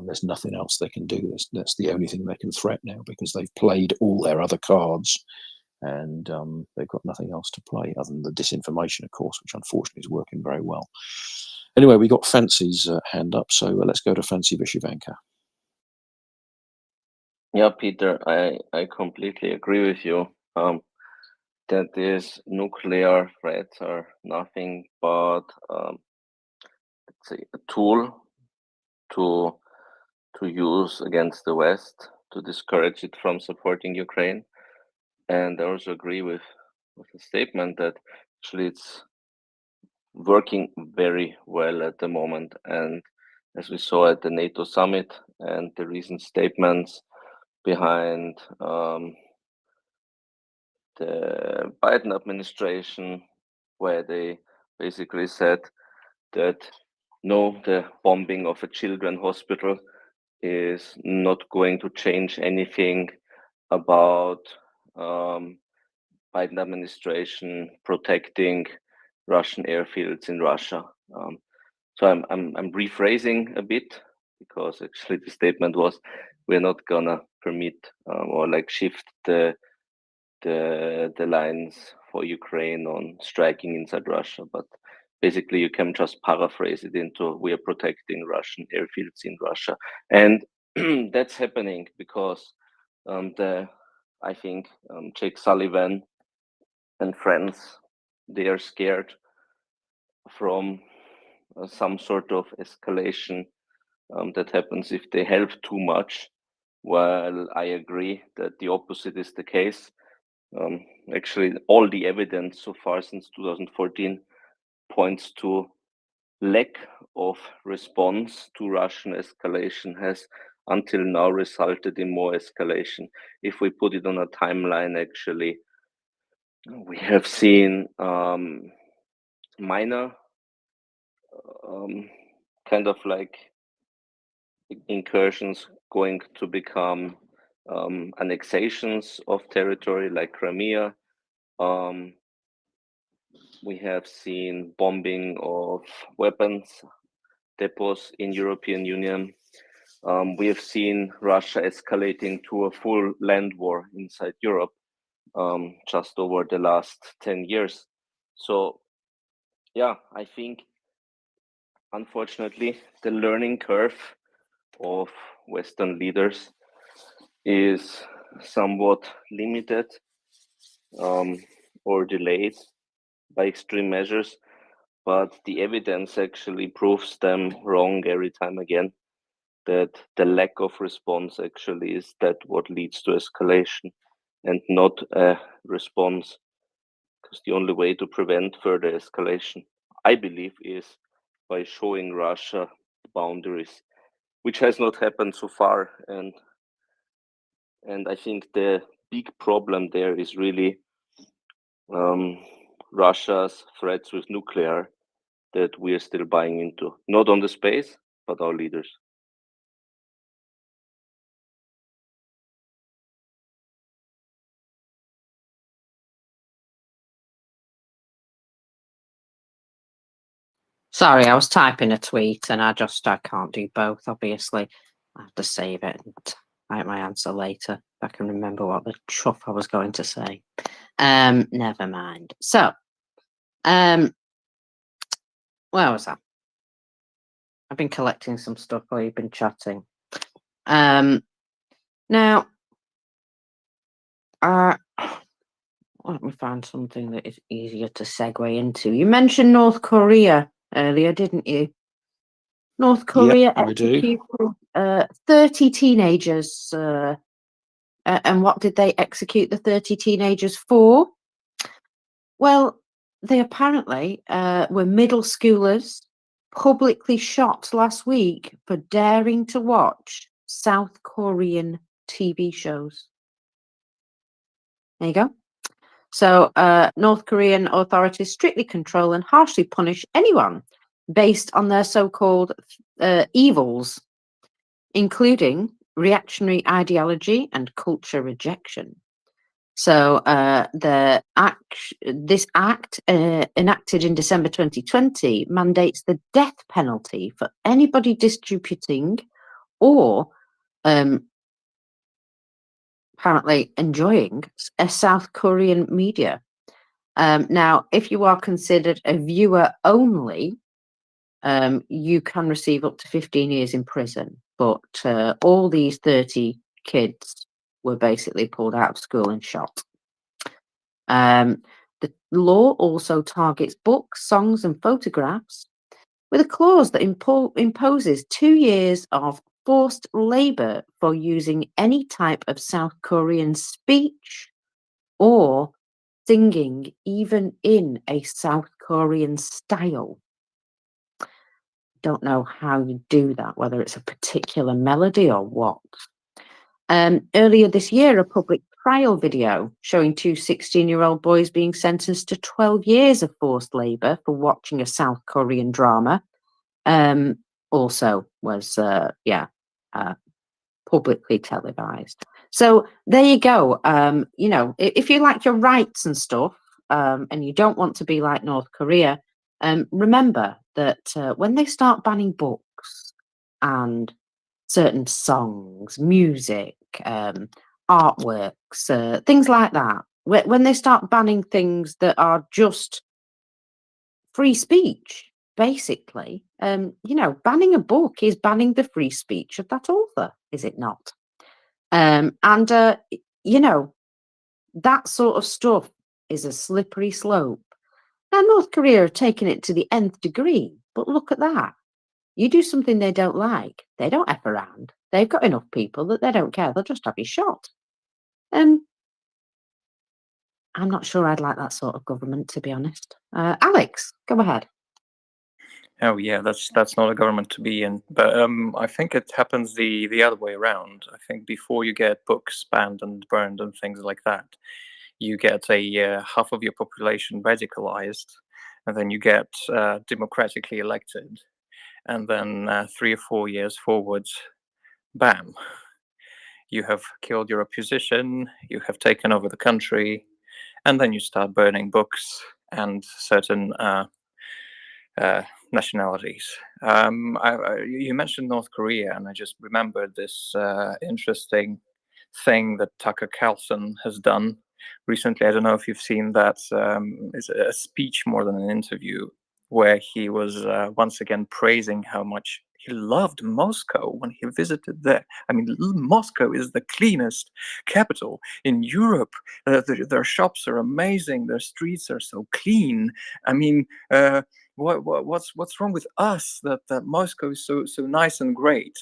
There's nothing else they can do. That's the only thing they can threat now, because they've played all their other cards, and they've got nothing else to play other than the disinformation, of course, which unfortunately is working very well. Anyway, we got Fancy's hand up, so let's go to Fancy Vishivanka. Yeah, Peter, I completely agree with you. That these nuclear threats are nothing but let's say a tool to use against the West to discourage it from supporting Ukraine. And I also agree with the statement that actually it's working very well at the moment. And as we saw at the NATO summit and the recent statements behind the Biden administration, where they basically said that no, the bombing of a children's hospital is not going to change anything about Biden administration protecting Russian airfields in Russia. So I'm rephrasing a bit, because actually the statement was, we're not gonna permit or like shift the lines for Ukraine on striking inside Russia, but basically you can just paraphrase it into, we are protecting Russian airfields in Russia. And that's happening because I think Jake Sullivan and friends, they are scared from some sort of escalation that happens if they help too much, while I agree that the opposite is the case. Actually, all the evidence so far since 2014 points to lack of response to Russian escalation has until now resulted in more escalation. If we put it on a timeline, actually, we have seen minor kind of like incursions going to become annexations of territory like Crimea. We have seen bombing of weapons depots in European Union. We have seen Russia escalating to a full land war inside Europe just over the last 10 years. So, yeah, I think, unfortunately, the learning curve of Western leaders is somewhat limited or delayed by extreme measures, but the evidence actually proves them wrong every time again, that the lack of response actually is that what leads to escalation and not a response. Because the only way to prevent further escalation, I believe, is by showing Russia the boundaries, which has not happened so far. And I think the big problem there is really Russia's threats with nuclear that we are still buying into, not on the space, but our leaders. Sorry, I was typing a tweet and I can't do both, obviously. I have to save it and write my answer later if I can remember what the chuff I was going to say. Never mind. So, where was that? I've been collecting some stuff while you've been chatting. Now, let me find something that is easier to segue into. You mentioned North Korea earlier, didn't you? North Korea I do. executed 30 teenagers. And what did they execute the 30 teenagers for? Well, they apparently were middle schoolers publicly shot last week for daring to watch South Korean TV shows. There you go. So, North Korean authorities strictly control and harshly punish anyone based on their so-called evils, including reactionary ideology and culture rejection. So, this act, enacted in December 2020, mandates the death penalty for anybody distributing or apparently enjoying a South Korean media. Now, if you are considered a viewer only, you can receive up to 15 years in prison. But all these 30 kids were basically pulled out of school and shot. The law also targets books, songs, and photographs with a clause that imposes 2 years of forced labor for using any type of South Korean speech or singing, even in a South Korean style. Don't know how you do that, whether it's a particular melody or what. Earlier this year, a public trial video showing 2 16-year-old boys being sentenced to 12 years of forced labor for watching a South Korean drama also was, publicly televised. So there you go. You know, if you like your rights and stuff, and you don't want to be like North Korea, remember that when they start banning books and certain songs, music, artworks, things like that, when they start banning things that are just free speech, basically, you know, banning a book is banning the free speech of that author, is it not? You know, that sort of stuff is a slippery slope. Now, North Korea have taken it to the nth degree, but look at that. You do something they don't like, they don't F around. They've got enough people that they don't care. They'll just have you shot. I'm not sure I'd like that sort of government, to be honest. Alex, go ahead. Oh yeah, that's not a government to be in. But I think it happens the other way around. I think before you get books banned and burned and things like that, you get a half of your population radicalized, and then you get democratically elected, and then 3 or 4 years forwards, bam, you have killed your opposition, you have taken over the country, and then you start burning books and certain nationalities. You mentioned North Korea, and I just remembered this interesting thing that Tucker Carlson has done recently. I don't know if you've seen that. It's a speech more than an interview where he was once again praising how much he loved Moscow when he visited there. I mean, Moscow is the cleanest capital in Europe. Their shops are amazing. Their streets are so clean. I mean, what's wrong with us that Moscow is so nice and great?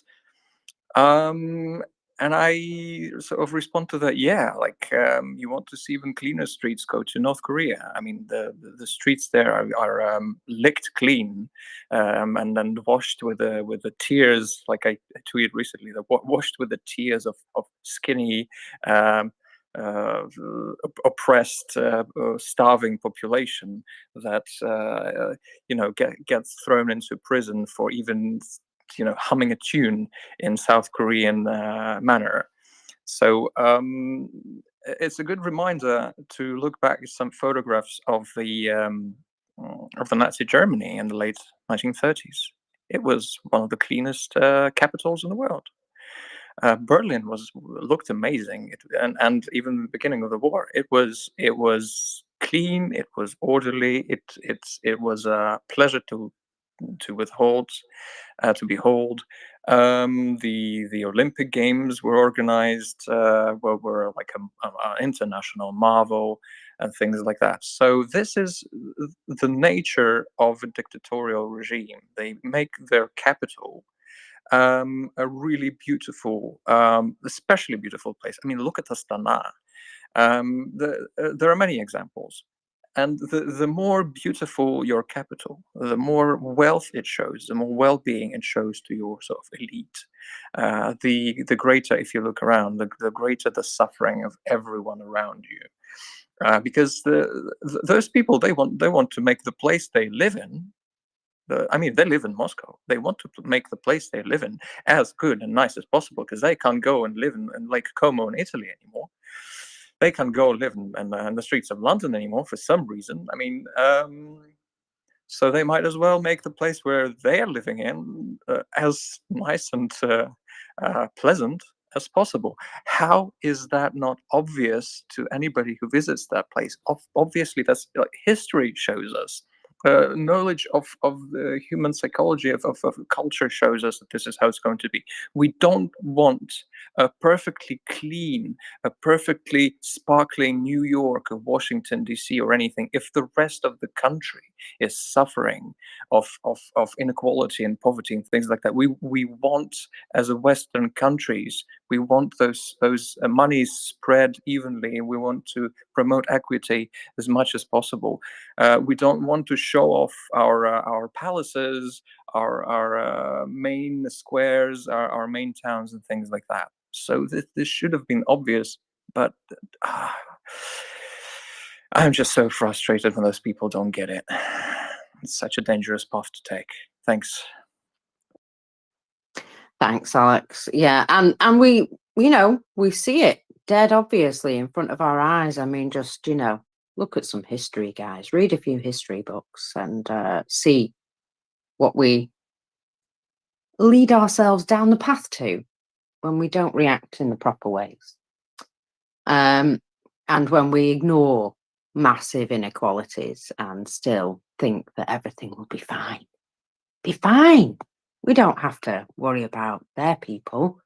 And I sort of respond to that, yeah, like you want to see even cleaner streets, go to North Korea. I mean, the streets there are licked clean, and then washed with the tears, like I tweeted recently, they're washed with the tears of skinny, um, oppressed, starving population that gets thrown into prison for even humming a tune in South Korean manner. So it's a good reminder to look back at some photographs of the Nazi Germany in the late 1930s. It was one of the cleanest capitals in the world. Berlin looked amazing, and even the beginning of the war, it was clean, it was orderly, it was a pleasure to behold. The Olympic Games were organized, were like an international marvel, and things like that. So this is the nature of a dictatorial regime. They make their capital a really beautiful, especially beautiful place. I mean, look at Astana. There are many examples. And the more beautiful your capital, the more wealth it shows, the more well-being it shows to your sort of elite. The greater, if you look around, the greater the suffering of everyone around you. Because those people, they want to make the place they live in. I mean, they live in Moscow. They want to make the place they live in as good and nice as possible, because they can't go and live in Lake Como in Italy anymore. They can't go live in the streets of London anymore for some reason. I mean, so they might as well make the place where they're living in as nice and pleasant as possible. How is that not obvious to anybody who visits that place? Obviously, that's history shows us. Knowledge of the human psychology of culture shows us that this is how it's going to be. We don't want a perfectly clean, a perfectly sparkling New York or Washington D.C. or anything if the rest of the country is suffering of inequality and poverty and things like that. We want, as a Western countries, we want those monies spread evenly. We want to promote equity as much as possible. We don't want to show off our palaces, our main squares, our main towns, and things like that. So this should have been obvious, but I'm just so frustrated when those people don't get it. It's such a dangerous path to take. Thanks. Thanks, Alex. Yeah, and we we see it dead obviously in front of our eyes. I mean, just look at some history, guys. Read a few history books and see what we lead ourselves down the path to when we don't react in the proper ways, and when we ignore massive inequalities and still think that everything will be fine. Be fine. We don't have to worry about their people.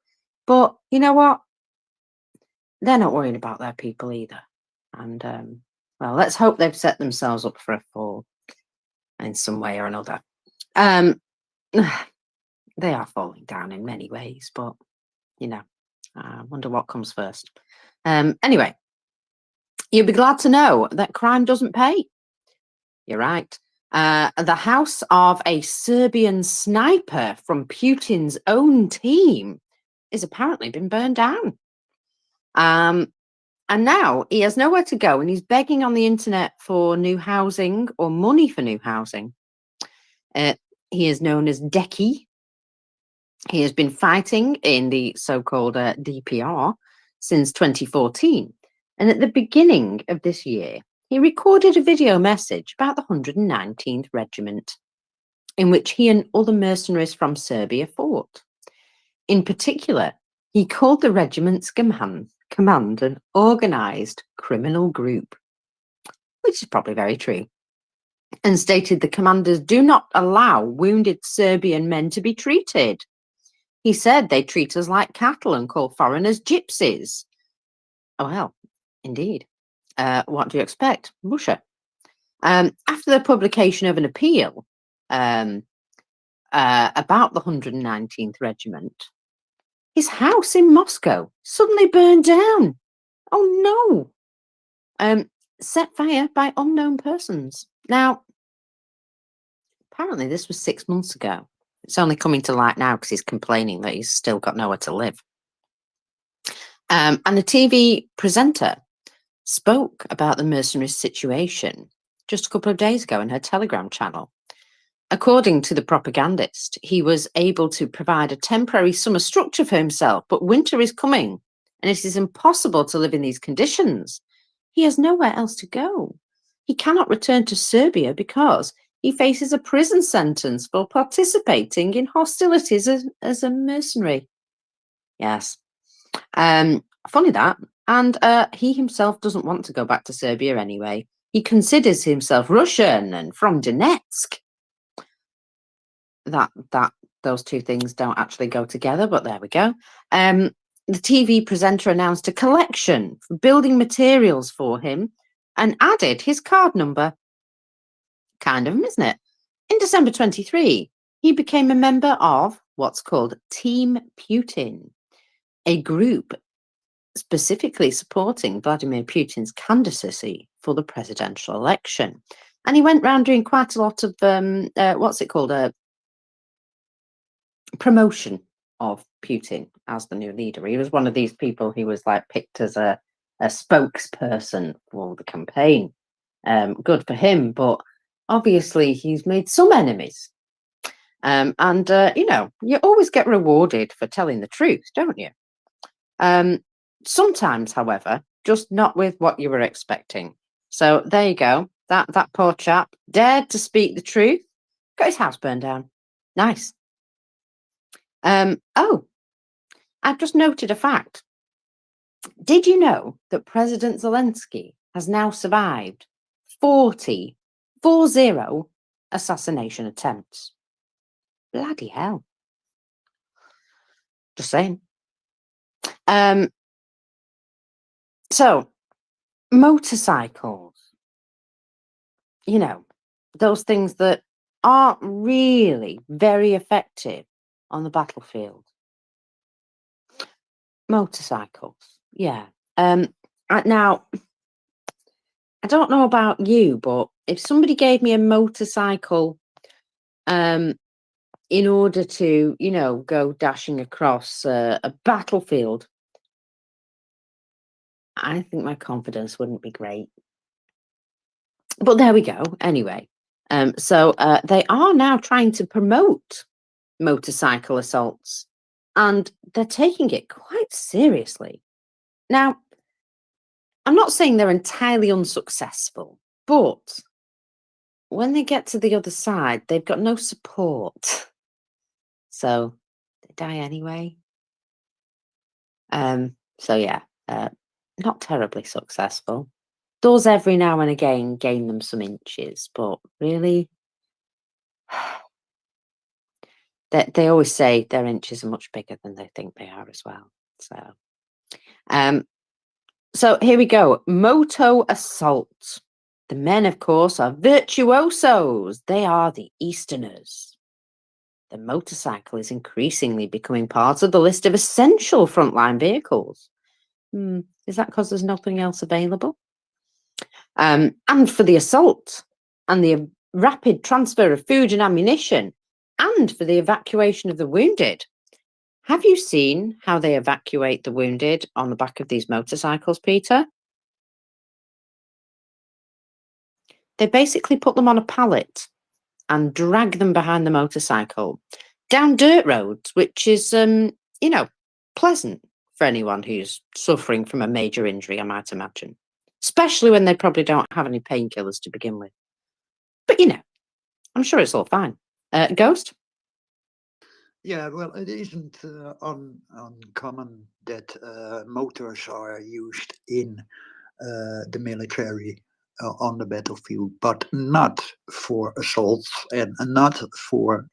But you know what? They're not worrying about their people either. And well, let's hope they've set themselves up for a fall in some way or another. They are falling down in many ways, but I wonder what comes first. Anyway, you'll be glad to know that crime doesn't pay. You're right. The house of a Serbian sniper from Putin's own team has apparently been burned down. And now he has nowhere to go, and he's begging on the internet for new housing or money for new housing. He is known as Deki. He has been fighting in the so-called DPR since 2014. And at the beginning of this year, he recorded a video message about the 119th Regiment, in which he and other mercenaries from Serbia fought. In particular, he called the regiment's command an organised criminal group, which is probably very true. and stated the commanders do not allow wounded Serbian men to be treated. He said they treat us like cattle and call foreigners gypsies. Oh, well, indeed. What do you expect? Russia. After the publication of an appeal about the 119th Regiment, his house in Moscow suddenly burned down. Oh no! Set fire by unknown persons. Now, apparently this was 6 months ago. It's only coming to light now because he's complaining that he's still got nowhere to live. And the TV presenter spoke about the mercenaries' situation just a couple of days ago in her Telegram channel. According to the propagandist, he was able to provide a temporary summer structure for himself, but winter is coming and it is impossible to live in these conditions. He has nowhere else to go. He cannot return to Serbia because he faces a prison sentence for participating in hostilities as a mercenary. Yes. Funny that. And he himself doesn't want to go back to Serbia anyway. He considers himself Russian and from Donetsk. Those two things don't actually go together, but there we go. The TV presenter announced a collection for building materials for him and added his card number. Kind of, isn't it? In December 23, he became a member of what's called Team Putin, a group specifically supporting Vladimir Putin's candidacy for the presidential election. And he went around doing quite a lot of, what's it called, a promotion of Putin as the new leader. He was one of these people who was like picked as a spokesperson for the campaign. Good for him, but obviously he's made some enemies. And you know, you always get rewarded for telling the truth, don't you? Sometimes, however, just not with what you were expecting. So there you go. That poor chap dared to speak the truth, got his house burned down. Nice. Oh, I've just noted a fact. Did you know that President Zelensky has now survived 40 assassination attempts? Bloody hell. Just saying. So, motorcycles, you know, those things that aren't really very effective on the battlefield. Motorcycles, yeah. Now, I don't know about you, but if somebody gave me a motorcycle in order to, you know, go dashing across a battlefield, I think my confidence wouldn't be great. But there we go. Anyway, so they are now trying to promote motorcycle assaults, and they're taking it quite seriously. Now, I'm not saying they're entirely unsuccessful, but when they get to the other side, they've got no support. So they die anyway. So yeah, not terribly successful. Does every now and again gain them some inches, but really, they always say their inches are much bigger than they think they are as well. So here we go. Moto assault. The men, of course, are virtuosos. They are the Easterners. The motorcycle is increasingly becoming part of the list of essential frontline vehicles. Is that because there's nothing else available? And for the assault and the rapid transfer of food and ammunition and for the evacuation of the wounded. Have you seen how they evacuate the wounded on the back of these motorcycles, Peter? They basically put them on a pallet and drag them behind the motorcycle down dirt roads, which is, you know, pleasant for anyone who's suffering from a major injury, I might imagine, especially when they probably don't have any painkillers to begin with. But, you know, I'm sure it's all fine. Ghost? Yeah, well, it isn't uncommon that motors are used in the military on the battlefield, but not for assaults and not for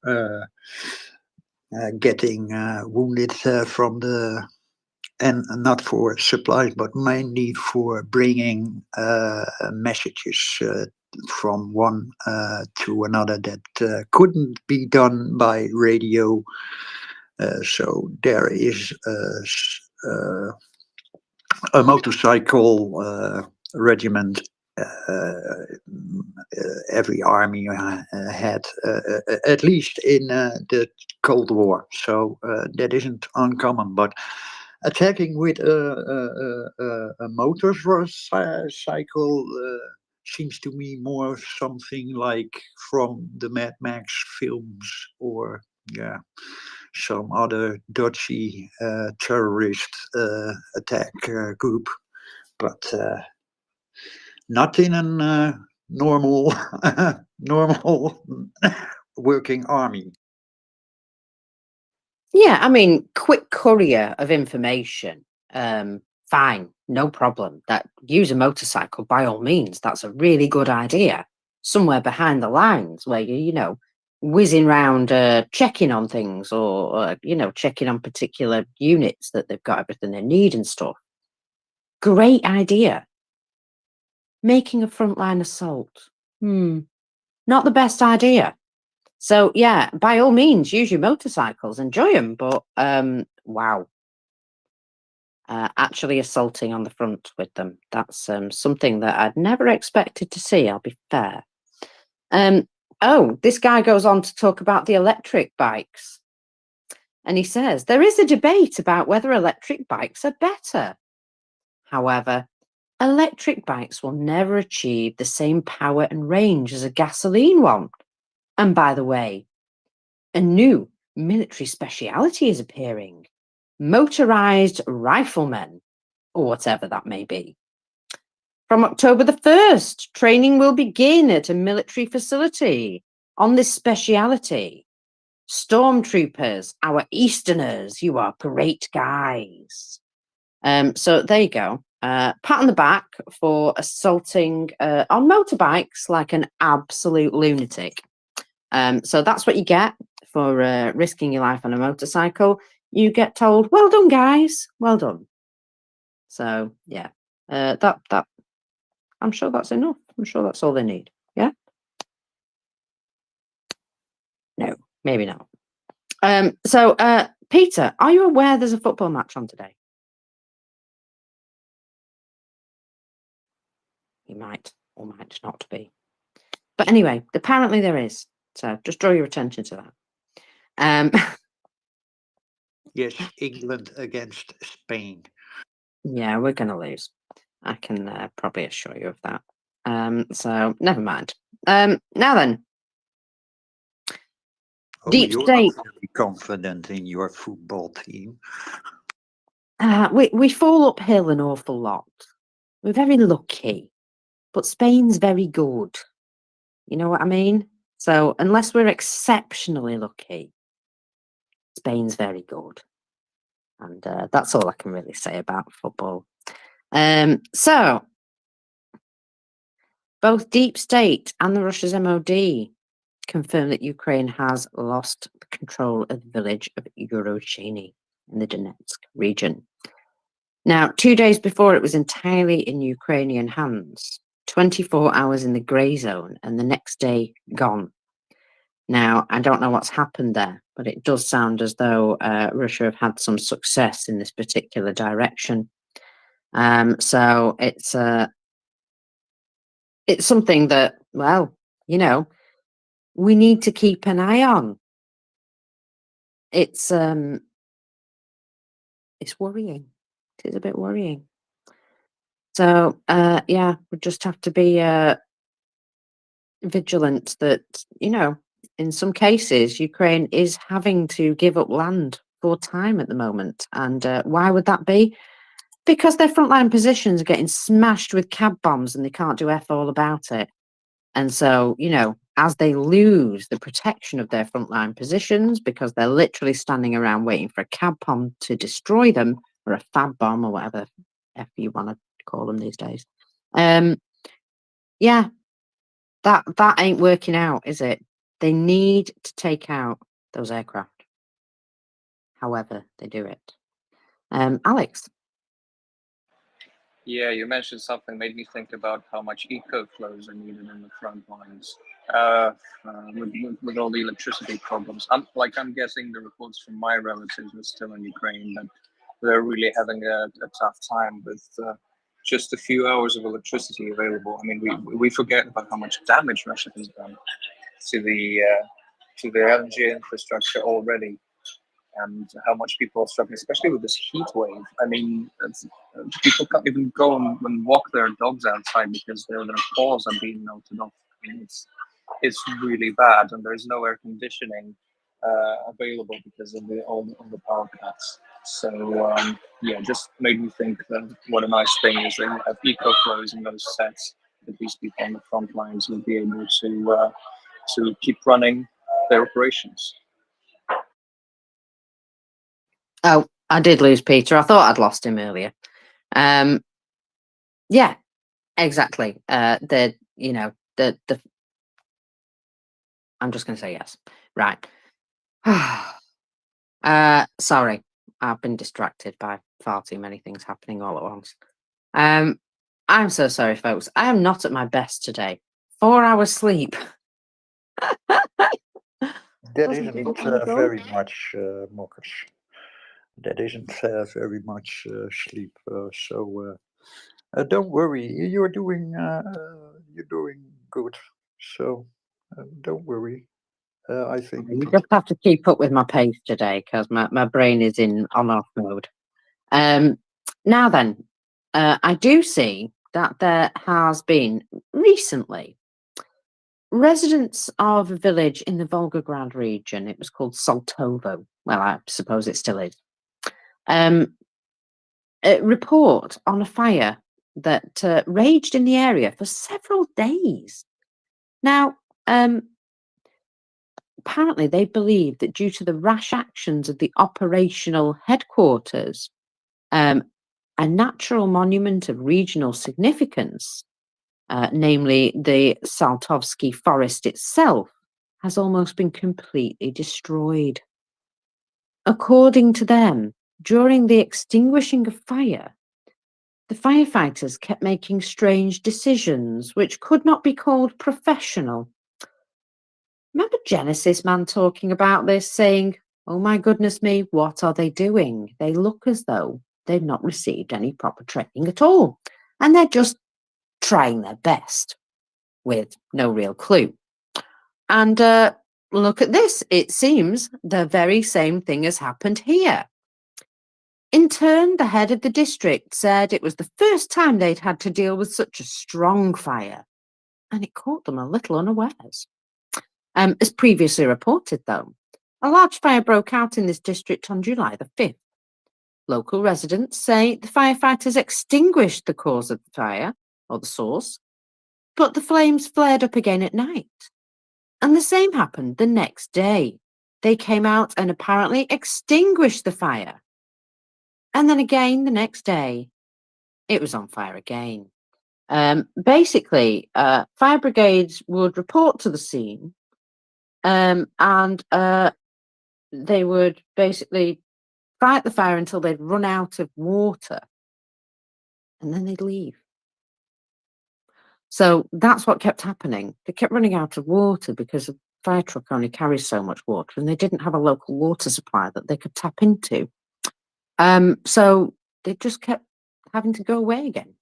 getting wounded from the, and not for supplies, but mainly for bringing messages from one to another that couldn't be done by radio. So there is a motorcycle regiment. Every army had, at least in the Cold War. So that isn't uncommon, but attacking with a motorcycle seems to me more something like from the Mad Max films, or some other dodgy terrorist attack group, but not in a normal normal working army. Yeah, I mean, quick courier of information. Fine, no problem. That use a motorcycle by all means. That's a really good idea. Somewhere behind the lines where you whizzing round, checking on things, or checking on particular units that they've got everything they need and stuff. Great idea. Making a frontline assault. Not the best idea. So yeah, by all means, use your motorcycles, enjoy them. But wow, actually assaulting on the front with them—that's something that I'd never expected to see. I'll be fair. Oh, this guy goes on to talk about the electric bikes, and he says there is a debate about whether electric bikes are better. However, electric bikes will never achieve the same power and range as a gasoline one. And by the way, a new military speciality is appearing: motorized riflemen, or whatever that may be. From October the 1st, training will begin at a military facility on this speciality. Stormtroopers, our Easterners, you are great guys. So there you go. Pat on the back for assaulting on motorbikes like an absolute lunatic. So that's what you get for risking your life on a motorcycle. You get told, "Well done, guys, well done." So yeah, that I'm sure that's enough. I'm sure that's all they need. Yeah. No, maybe not. So Peter, are you aware there's a football match on today? You might or might not be. But anyway, apparently there is. So just draw your attention to that. Yes, England against Spain. Yeah, we're going to lose. I can probably assure you of that. So never mind. Now then, deep you're state. not very confident in your football team. We fall uphill an awful lot. We're very lucky, but Spain's very good. You know what I mean? So unless we're exceptionally lucky, Spain's very good. And that's all I can really say about football. So both Deep State and the Russia's MOD confirm that Ukraine has lost control of the village of Yurocheny in the Donetsk region. Now, 2 days before, it was entirely in Ukrainian hands, 24 hours in the grey zone, and the next day gone. Now, I don't know what's happened there, but it does sound as though Russia have had some success in this particular direction. So it's something that, well, we need to keep an eye on. It's worrying. It is a bit worrying. So yeah, we just have to be vigilant that, in some cases, Ukraine is having to give up land for time at the moment. And why would that be? Because their frontline positions are getting smashed with cab bombs and they can't do F all about it. And so, as they lose the protection of their frontline positions because they're literally standing around waiting for a cab bomb to destroy them, or a fab bomb, or whatever F you want to call them these days, Yeah, that ain't working out, is it? They need to take out those aircraft. However they do it. Alex. Yeah, you mentioned something made me think about how much eco flows are needed in the front lines with all the electricity problems. I'm guessing the reports from my relatives who are still in Ukraine that they're really having a tough time with just a few hours of electricity available. I mean, we forget about how much damage Russia has done to the LNG infrastructure already, and how much people are struggling, especially with this heat wave. I mean, people can't even go and walk their dogs outside because their paws are being melted off. I mean, it's really bad, and there's no air conditioning available because of all the power cuts. So yeah, just made me think that what a nice thing is that you have eco flows in those sets, that these people on the front lines will be able to keep running their operations. Oh, I did lose Peter. I thought I'd lost him earlier. Yeah, exactly. The I'm just going to say yes. Right. Sorry, I've been distracted by far too many things happening all at once. I'm so sorry, folks. I am not at my best today. 4 hours sleep. That Doesn't isn't do any good. very much, Mockers. That isn't very much sleep. So don't worry. You're doing good. So don't worry. I think. You just have to keep up with my pace today because my brain is in on-off mode. Now then, I do see that there has been recently residents of a village in the Volgograd region. It was called Saltovo. Well, I suppose it still is. A report on a fire that raged in the area for several days. Now, apparently they believe that due to the rash actions of the operational headquarters, a natural monument of regional significance, namely the Saltovsky Forest itself, has almost been completely destroyed. According to them, during the extinguishing of fire, the firefighters kept making strange decisions which could not be called professional. Remember Genesis Man talking about this, saying, "Oh my goodness me, what are they doing? They look as though they've not received any proper training at all, and they're just trying their best with no real clue." And look at this. It seems the very same thing has happened here. In turn, the head of the district said it was the first time they'd had to deal with such a strong fire, and it caught them a little unawares. As previously reported, though, a large fire broke out in this district on July the 5th. Local residents say the firefighters extinguished the cause of the fire, or the source, but the flames flared up again at night. And the same happened the next day. They came out and apparently extinguished the fire. And then again the next day, it was on fire again. Basically, fire brigades would report to the scene, and they would basically fight the fire until they'd run out of water, and then they'd leave. So that's what kept happening. They kept running out of water because a fire truck only carries so much water, and they didn't have a local water supply that they could tap into. So they just kept having to go away again.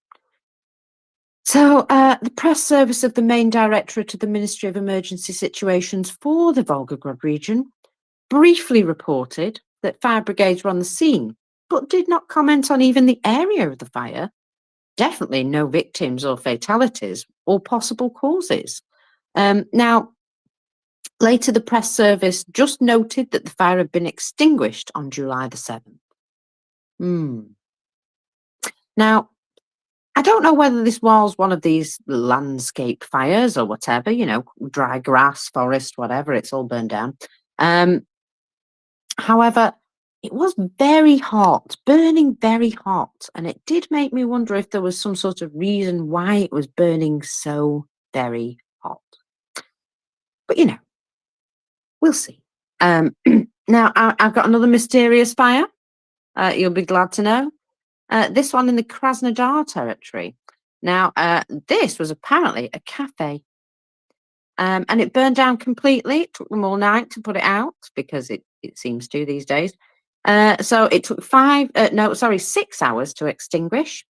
So the press service of the main directorate of the Ministry of Emergency Situations for the Volgograd region briefly reported that fire brigades were on the scene, but did not comment on even the area of the fire. Definitely no victims or fatalities or possible causes. Now, later the press service just noted that the fire had been extinguished on July the 7th. Now, I don't know whether this was one of these landscape fires or whatever, dry grass, forest, whatever, it's all burned down. However, it was very hot, burning very hot. And it did make me wonder if there was some sort of reason why it was burning so very hot. But, you know, we'll see. Now, I've got another mysterious fire. You'll be glad to know. This one in the Krasnodar territory. Now, this was apparently a cafe. And it burned down completely. It took them all night to put it out because it seems to these days. So it took 6 hours to extinguish.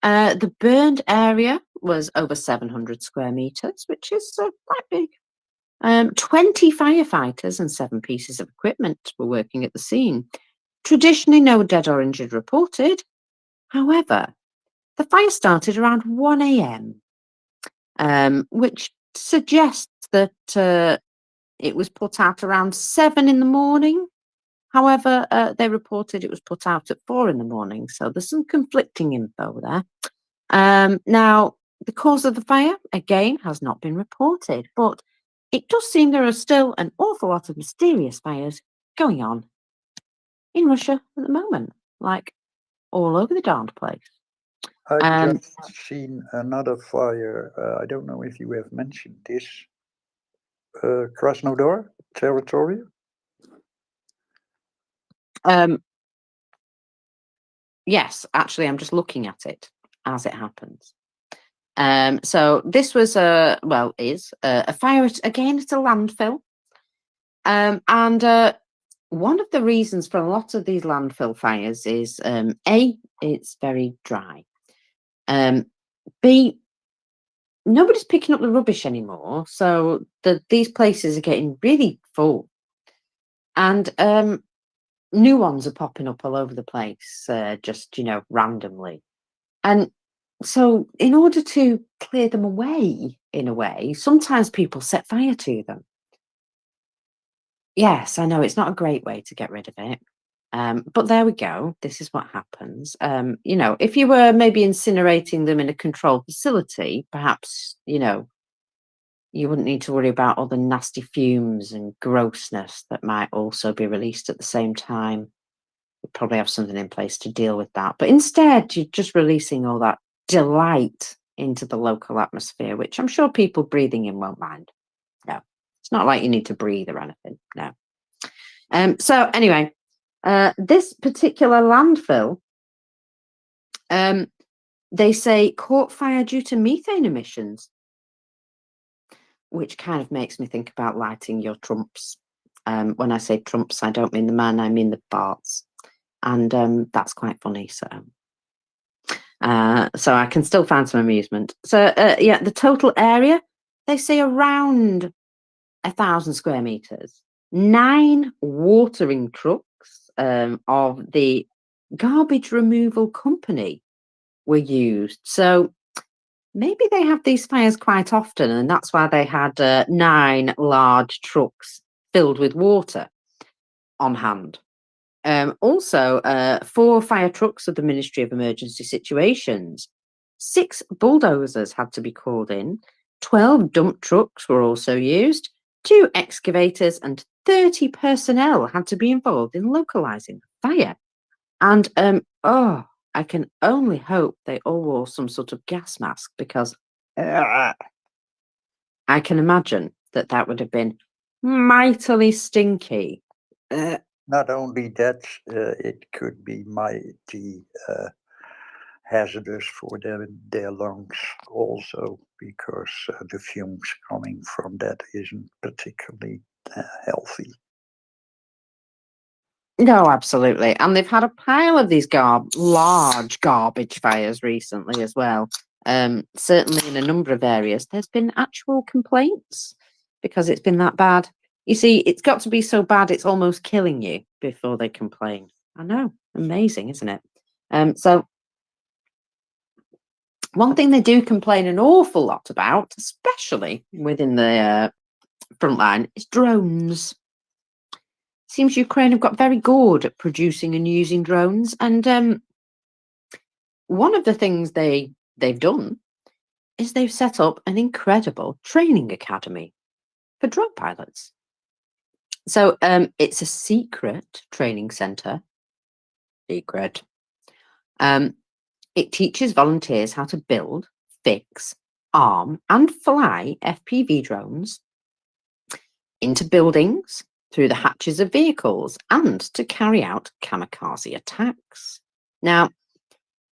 The burned area was over 700 square meters, which is quite big. 20 firefighters and 7 pieces of equipment were working at the scene. Traditionally, no dead or injured reported. However, the fire started around 1 a.m., which suggests that it was put out around 7 in the morning. However, they reported it was put out at 4 in the morning. So there's some conflicting info there. Now, the cause of the fire, again, has not been reported, but it does seem there are still an awful lot of mysterious fires going on in Russia at the moment, like all over the darned place. I've just seen another fire. I don't know if you have mentioned this. Krasnodar territory. Yes, actually, I'm just looking at it as it happens. So this was a fire again. It's a landfill, and one of the reasons for a lot of these landfill fires is A, it's very dry. B, nobody's picking up the rubbish anymore, so these places are getting really full, and new ones are popping up all over the place, just randomly. And so, in order to clear them away, in a way, sometimes people set fire to them. Yes, I know it's not a great way to get rid of it. But there we go. This is what happens. If you were maybe incinerating them in a controlled facility, perhaps, you wouldn't need to worry about all the nasty fumes and grossness that might also be released at the same time. You'd probably have something in place to deal with that. But instead, you're just releasing all that delight into the local atmosphere, which I'm sure people breathing in won't mind. No, it's not like you need to breathe or anything. No. So anyway, this particular landfill, they say caught fire due to methane emissions, which kind of makes me think about lighting your trumps. When I say trumps, I don't mean the man, I mean the farts. And that's quite funny. So I can still find some amusement. So the total area, they say around 1,000 square meters. 9 watering trucks of the garbage removal company were used. So maybe they have these fires quite often, and that's why they had 9 large trucks filled with water on hand. Also, 4 fire trucks of the Ministry of Emergency Situations, 6 bulldozers had to be called in, 12 dump trucks were also used, 2 excavators, and 30 personnel had to be involved in localizing the fire. And I can only hope they all wore some sort of gas mask, because I can imagine that would have been mightily stinky. Not only that, it could be mighty hazardous for their lungs also, because the fumes coming from that isn't particularly healthy. No, absolutely. And they've had a pile of these large garbage fires recently as well. Certainly in a number of areas, there's been actual complaints because it's been that bad. You see, it's got to be so bad it's almost killing you before they complain. I know, amazing, isn't it? So one thing they do complain an awful lot about, especially within the front line, is drones. Seems Ukraine have got very good at producing and using drones, and one of the things they've done is they've set up an incredible training academy for drone pilots. So it's a secret training center. Secret. It teaches volunteers how to build, fix, arm, and fly FPV drones into buildings, through the hatches of vehicles, and to carry out kamikaze attacks. Now,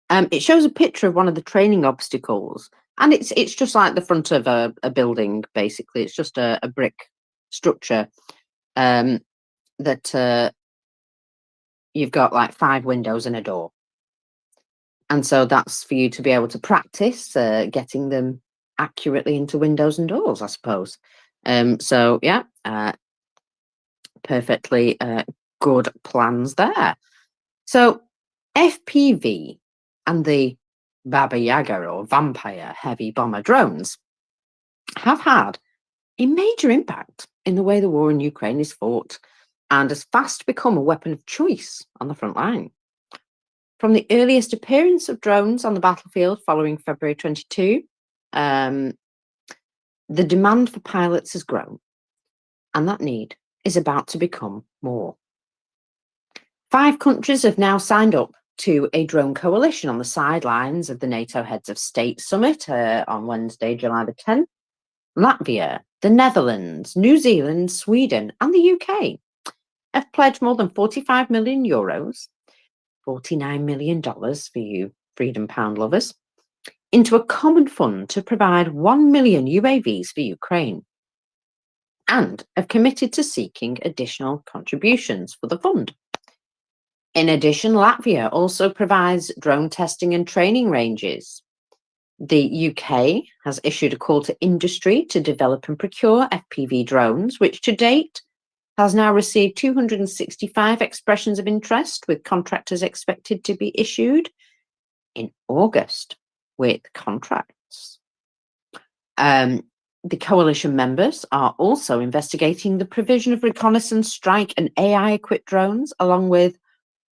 it shows a picture of one of the training obstacles, and it's just like the front of a building. Basically, it's just a brick structure that you've got like 5 windows and a door. And so that's for you to be able to practice getting them accurately into windows and doors, I suppose. So yeah, perfectly good plans there. So FPV and the Baba Yaga or vampire heavy bomber drones have had a major impact in the way the war in Ukraine is fought, and has fast become a weapon of choice on the front line. From the earliest appearance of drones on the battlefield following February 22, the demand for pilots has grown, and that need is about to become more. 5 countries have now signed up to a drone coalition on the sidelines of the NATO Heads of State Summit on Wednesday, July the 10th. Latvia, the Netherlands, New Zealand, Sweden, and the UK have pledged more than 45 million euros, $49 million for you Freedom Pound lovers, into a common fund to provide 1 million UAVs for Ukraine, and have committed to seeking additional contributions for the fund. In addition, Latvia also provides drone testing and training ranges. The UK has issued a call to industry to develop and procure FPV drones, which to date has now received 265 expressions of interest, with contractors expected to be issued in August with contracts. The coalition members are also investigating the provision of reconnaissance, strike, and AI-equipped drones, along with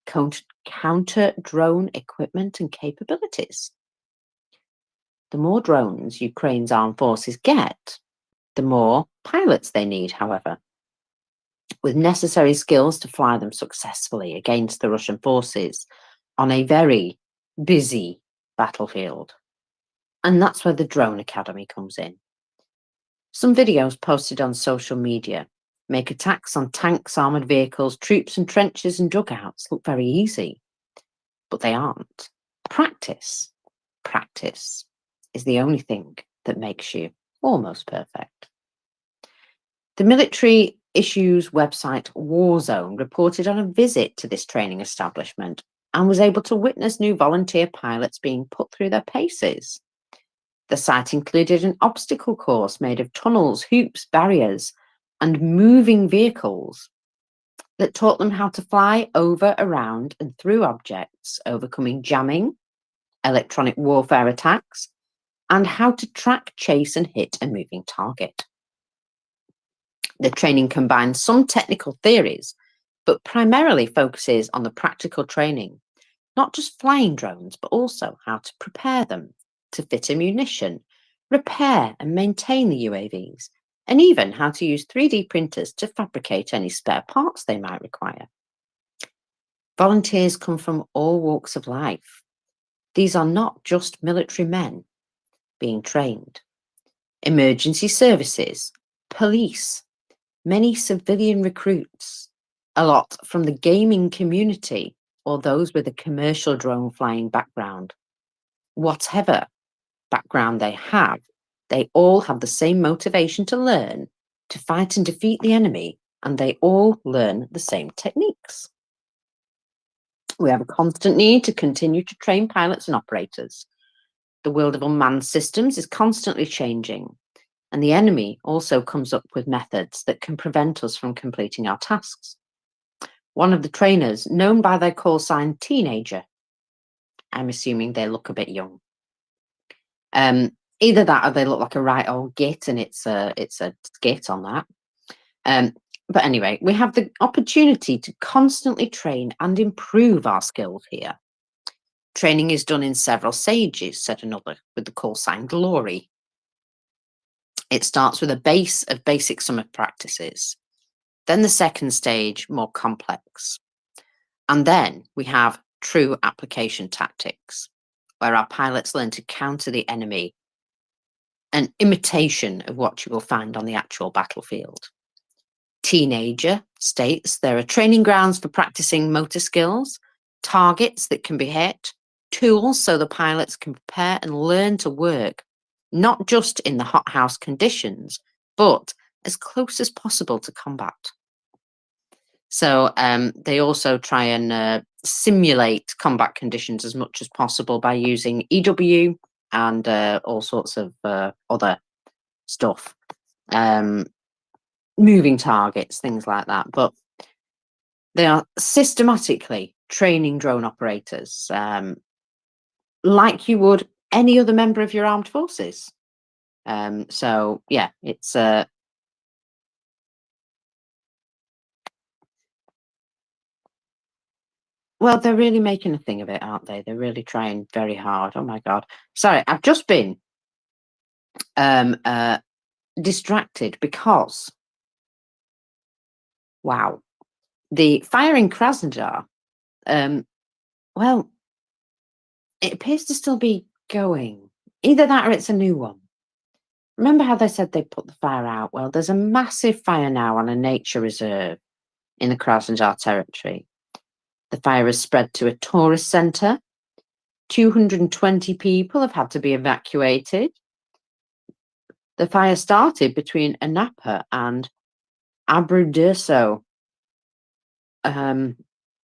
counter drone equipment and capabilities. The more drones Ukraine's armed forces get, the more pilots they need, however, with necessary skills to fly them successfully against the Russian forces on a very busy battlefield. And that's where the Drone Academy comes in. Some videos posted on social media make attacks on tanks, armoured vehicles, troops and trenches and dugouts look very easy, but they aren't. Practice is the only thing that makes you almost perfect. The military issues website Warzone reported on a visit to this training establishment and was able to witness new volunteer pilots being put through their paces. The site included an obstacle course made of tunnels, hoops, barriers, and moving vehicles that taught them how to fly over, around, and through objects, overcoming jamming, electronic warfare attacks, and how to track, chase, and hit a moving target. The training combines some technical theories, but primarily focuses on the practical training, not just flying drones, but also how to prepare them, to fit ammunition, repair and maintain the UAVs, and even how to use 3D printers to fabricate any spare parts they might require. Volunteers come from all walks of life. These are not just military men being trained. Emergency services, police, many civilian recruits, a lot from the gaming community or those with a commercial drone flying background. Whatever background they all have the same motivation to learn, to fight and defeat the enemy, and they all learn the same techniques. We have a constant need to continue to train pilots and operators. The world of unmanned systems is constantly changing, and the enemy also comes up with methods that can prevent us from completing our tasks. One of the trainers, known by their call sign Teenager, I'm assuming they look a bit young. Either that or they look like a right old git, and it's a skit on that. But anyway, we have the opportunity to constantly train and improve our skills here. Training is done in several stages, said another, with the call sign Glory. It starts with a base of basic summer practices. Then the second stage, more complex. And then we have true application tactics, where our pilots learn to counter the enemy, an imitation of what you will find on the actual battlefield. Teenager states there are training grounds for practicing motor skills, targets that can be hit, tools so the pilots can prepare and learn to work, not just in the hothouse conditions, but as close as possible to combat. So they also try and simulate combat conditions as much as possible by using EW and all sorts of other stuff. Moving targets, things like that. But they are systematically training drone operators like you would any other member of your armed forces. So yeah, it's well, they're really making a thing of it, aren't they? They're really trying very hard. Oh my God. Sorry, I've just been distracted because, wow, the fire in Krasnodar, well, it appears to still be going. Either that or it's a new one. Remember how they said they put the fire out? Well, there's a massive fire now on a nature reserve in the Krasnodar territory. The fire has spread to a tourist centre. 220 people have had to be evacuated. The fire started between Anapa and Abrudurso in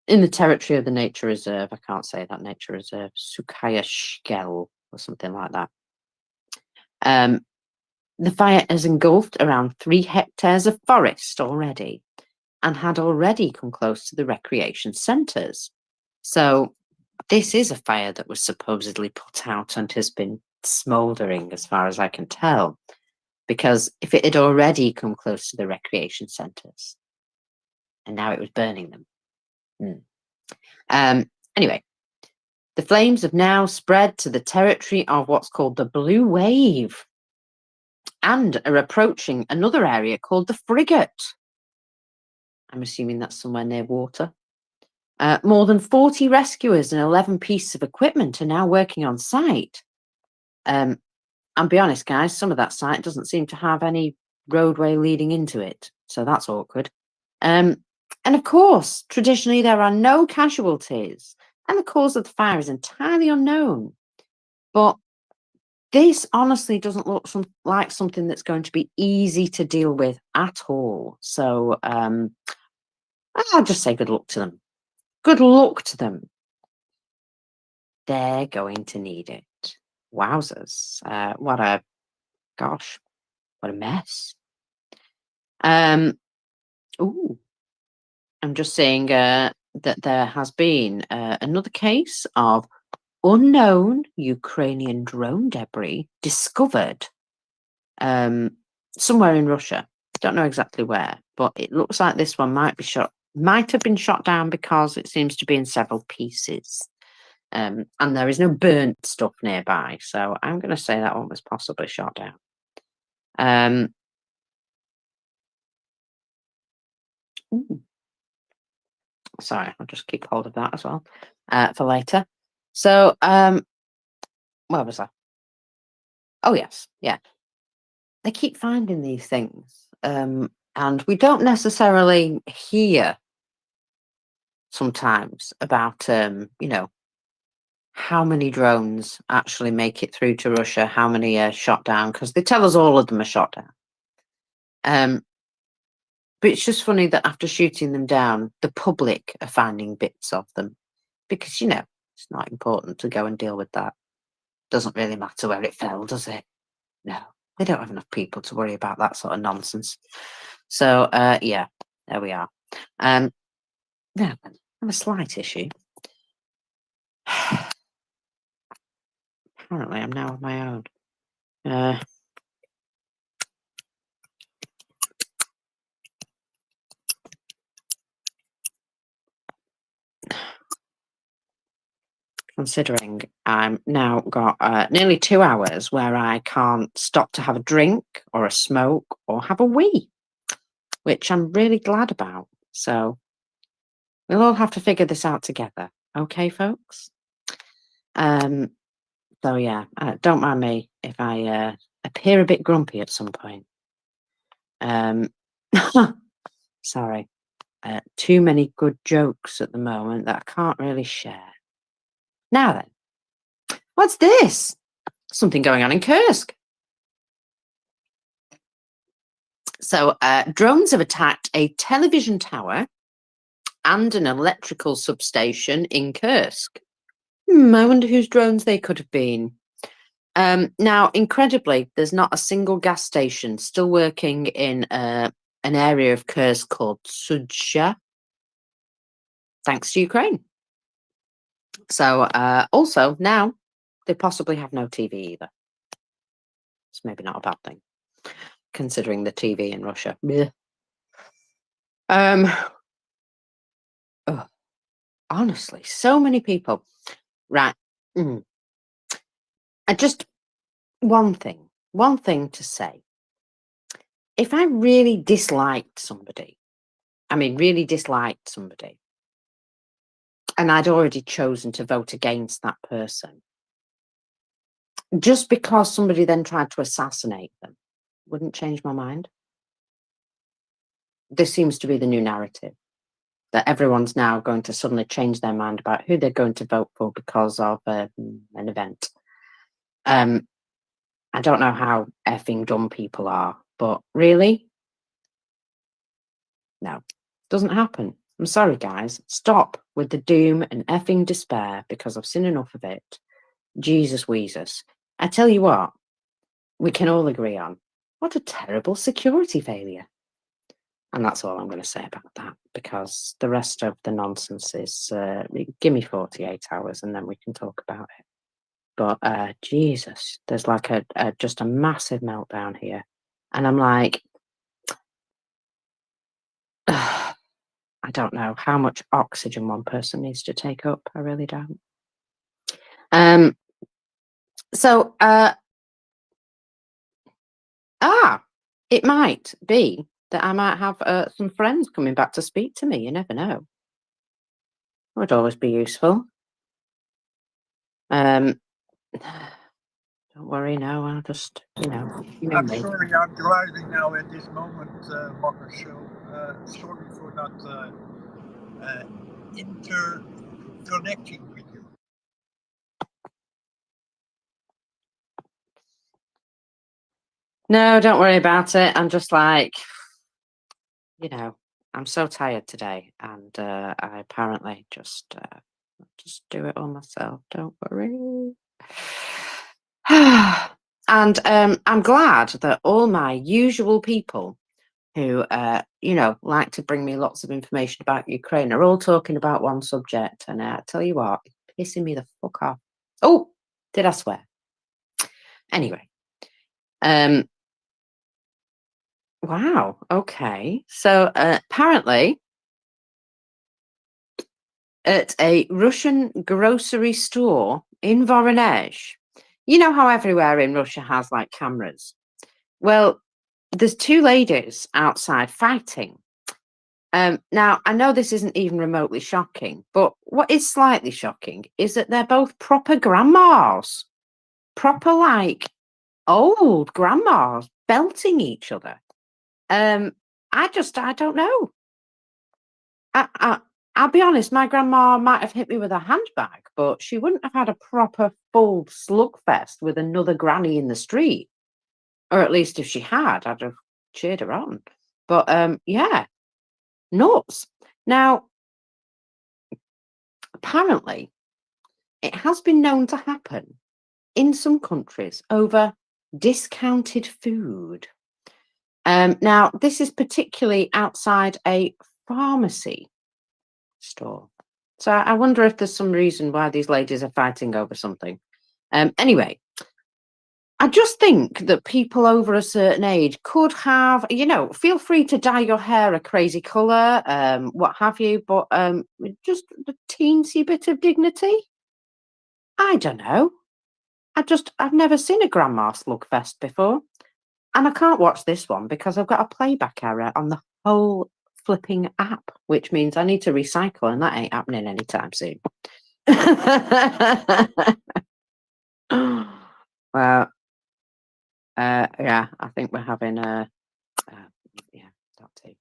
the territory of the nature reserve. I can't say that nature reserve. Sukaya Shkel or something like that. The fire has engulfed around 3 hectares of forest already and had already come close to the recreation centres. So this is a fire that was supposedly put out and has been smouldering as far as I can tell. Because if it had already come close to the recreation centres and now it was burning them. Anyway, the flames have now spread to the territory of what's called the Blue Wave and are approaching another area called the Frigate. I'm assuming that's somewhere near water. More than 40 rescuers and 11 pieces of equipment are now working on site. I'll be honest, guys, some of that site doesn't seem to have any roadway leading into it, so that's awkward. And of course, traditionally there are no casualties, and the cause of the fire is entirely unknown. But this honestly doesn't look like something that's going to be easy to deal with at all. So I'll just say good luck to them. Good luck to them. They're going to need it. Wowzers. What a mess. Ooh. I'm just saying that there has been another case of unknown Ukrainian drone debris discovered somewhere in Russia. Don't know exactly where, but it looks like this one might have been shot down because it seems to be in several pieces. And there is no burnt stuff nearby, so I'm going to say that one was possibly shot down. Ooh. Sorry, I'll just keep hold of that as well for later. So, where was I? Oh, yes, yeah. They keep finding these things, and we don't necessarily hear sometimes about, how many drones actually make it through to Russia, how many are shot down, because they tell us all of them are shot down. But it's just funny that after shooting them down, the public are finding bits of them because, it's not important to go and deal with that. Doesn't really matter where it fell, does it? No, they don't have enough people to worry about that sort of nonsense. So, yeah, there we are. Now, I have a slight issue. Apparently, I'm now on my own. Considering I'm now got nearly 2 hours where I can't stop to have a drink or a smoke or have a wee, which I'm really glad about. So we'll all have to figure this out together. Okay, folks? So yeah, don't mind me if I appear a bit grumpy at some point. Sorry. Too many good jokes at the moment that I can't really share. Now then, what's this? Something going on in Kursk. So drones have attacked a television tower and an electrical substation in Kursk. I wonder whose drones they could have been. Now, incredibly, there's not a single gas station still working in an area of Kursk called Sudzha, thanks to Ukraine. So also now they possibly have no TV either. It's maybe not a bad thing, considering the TV in Russia. Blech. Honestly, so many people. Right. Just one thing to say. If I really disliked somebody, and I'd already chosen to vote against that person, just because somebody then tried to assassinate them, wouldn't change my mind. This seems to be the new narrative, that everyone's now going to suddenly change their mind about who they're going to vote for because of an event. I don't know how effing dumb people are, but really? No, doesn't happen. I'm sorry, guys. Stop with the doom and effing despair, because I've seen enough of it. Jesus Weezus. I tell you what, we can all agree on. What a terrible security failure. And that's all I'm going to say about that, because the rest of the nonsense is, give me 48 hours and then we can talk about it. But Jesus, there's like just a massive meltdown here. And I'm like, I don't know how much oxygen one person needs to take up. I really don't. So, it might be that I might have some friends coming back to speak to me. You never know. Would always be useful. Don't worry, no, I'll just, I'm sorry, I'm driving now at this moment, Walker, so sorry for not interconnecting with you. No, don't worry about it. I'm just like, I'm so tired today, and I apparently just do it all myself. Don't worry. And I'm glad that all my usual people who, like to bring me lots of information about Ukraine are all talking about one subject. And I tell you what, it's pissing me the fuck off. Oh, did I swear? Anyway. Wow. Okay. So apparently, at a Russian grocery store in Voronezh, you know how everywhere in Russia has like cameras. Well, there's two ladies outside fighting. Now, I know this isn't even remotely shocking, but what is slightly shocking is that they're both proper grandmas, proper like old grandmas belting each other. I don't know. I'll be honest, my grandma might have hit me with a handbag, but she wouldn't have had a proper full slugfest with another granny in the street. Or at least if she had, I'd have cheered her on. But yeah, nuts. Now, apparently, it has been known to happen in some countries over discounted food. Now, this is particularly outside a pharmacy store. So I wonder if there's some reason why these ladies are fighting over something. Anyway, I just think that people over a certain age could have, feel free to dye your hair a crazy colour, what have you, but just a teensy bit of dignity. I don't know. I've never seen a grandma slugfest before. And I can't watch this one because I've got a playback error on the whole flipping app, which means I need to recycle, and that ain't happening anytime soon. Well, yeah, I think we're having a yeah, that too.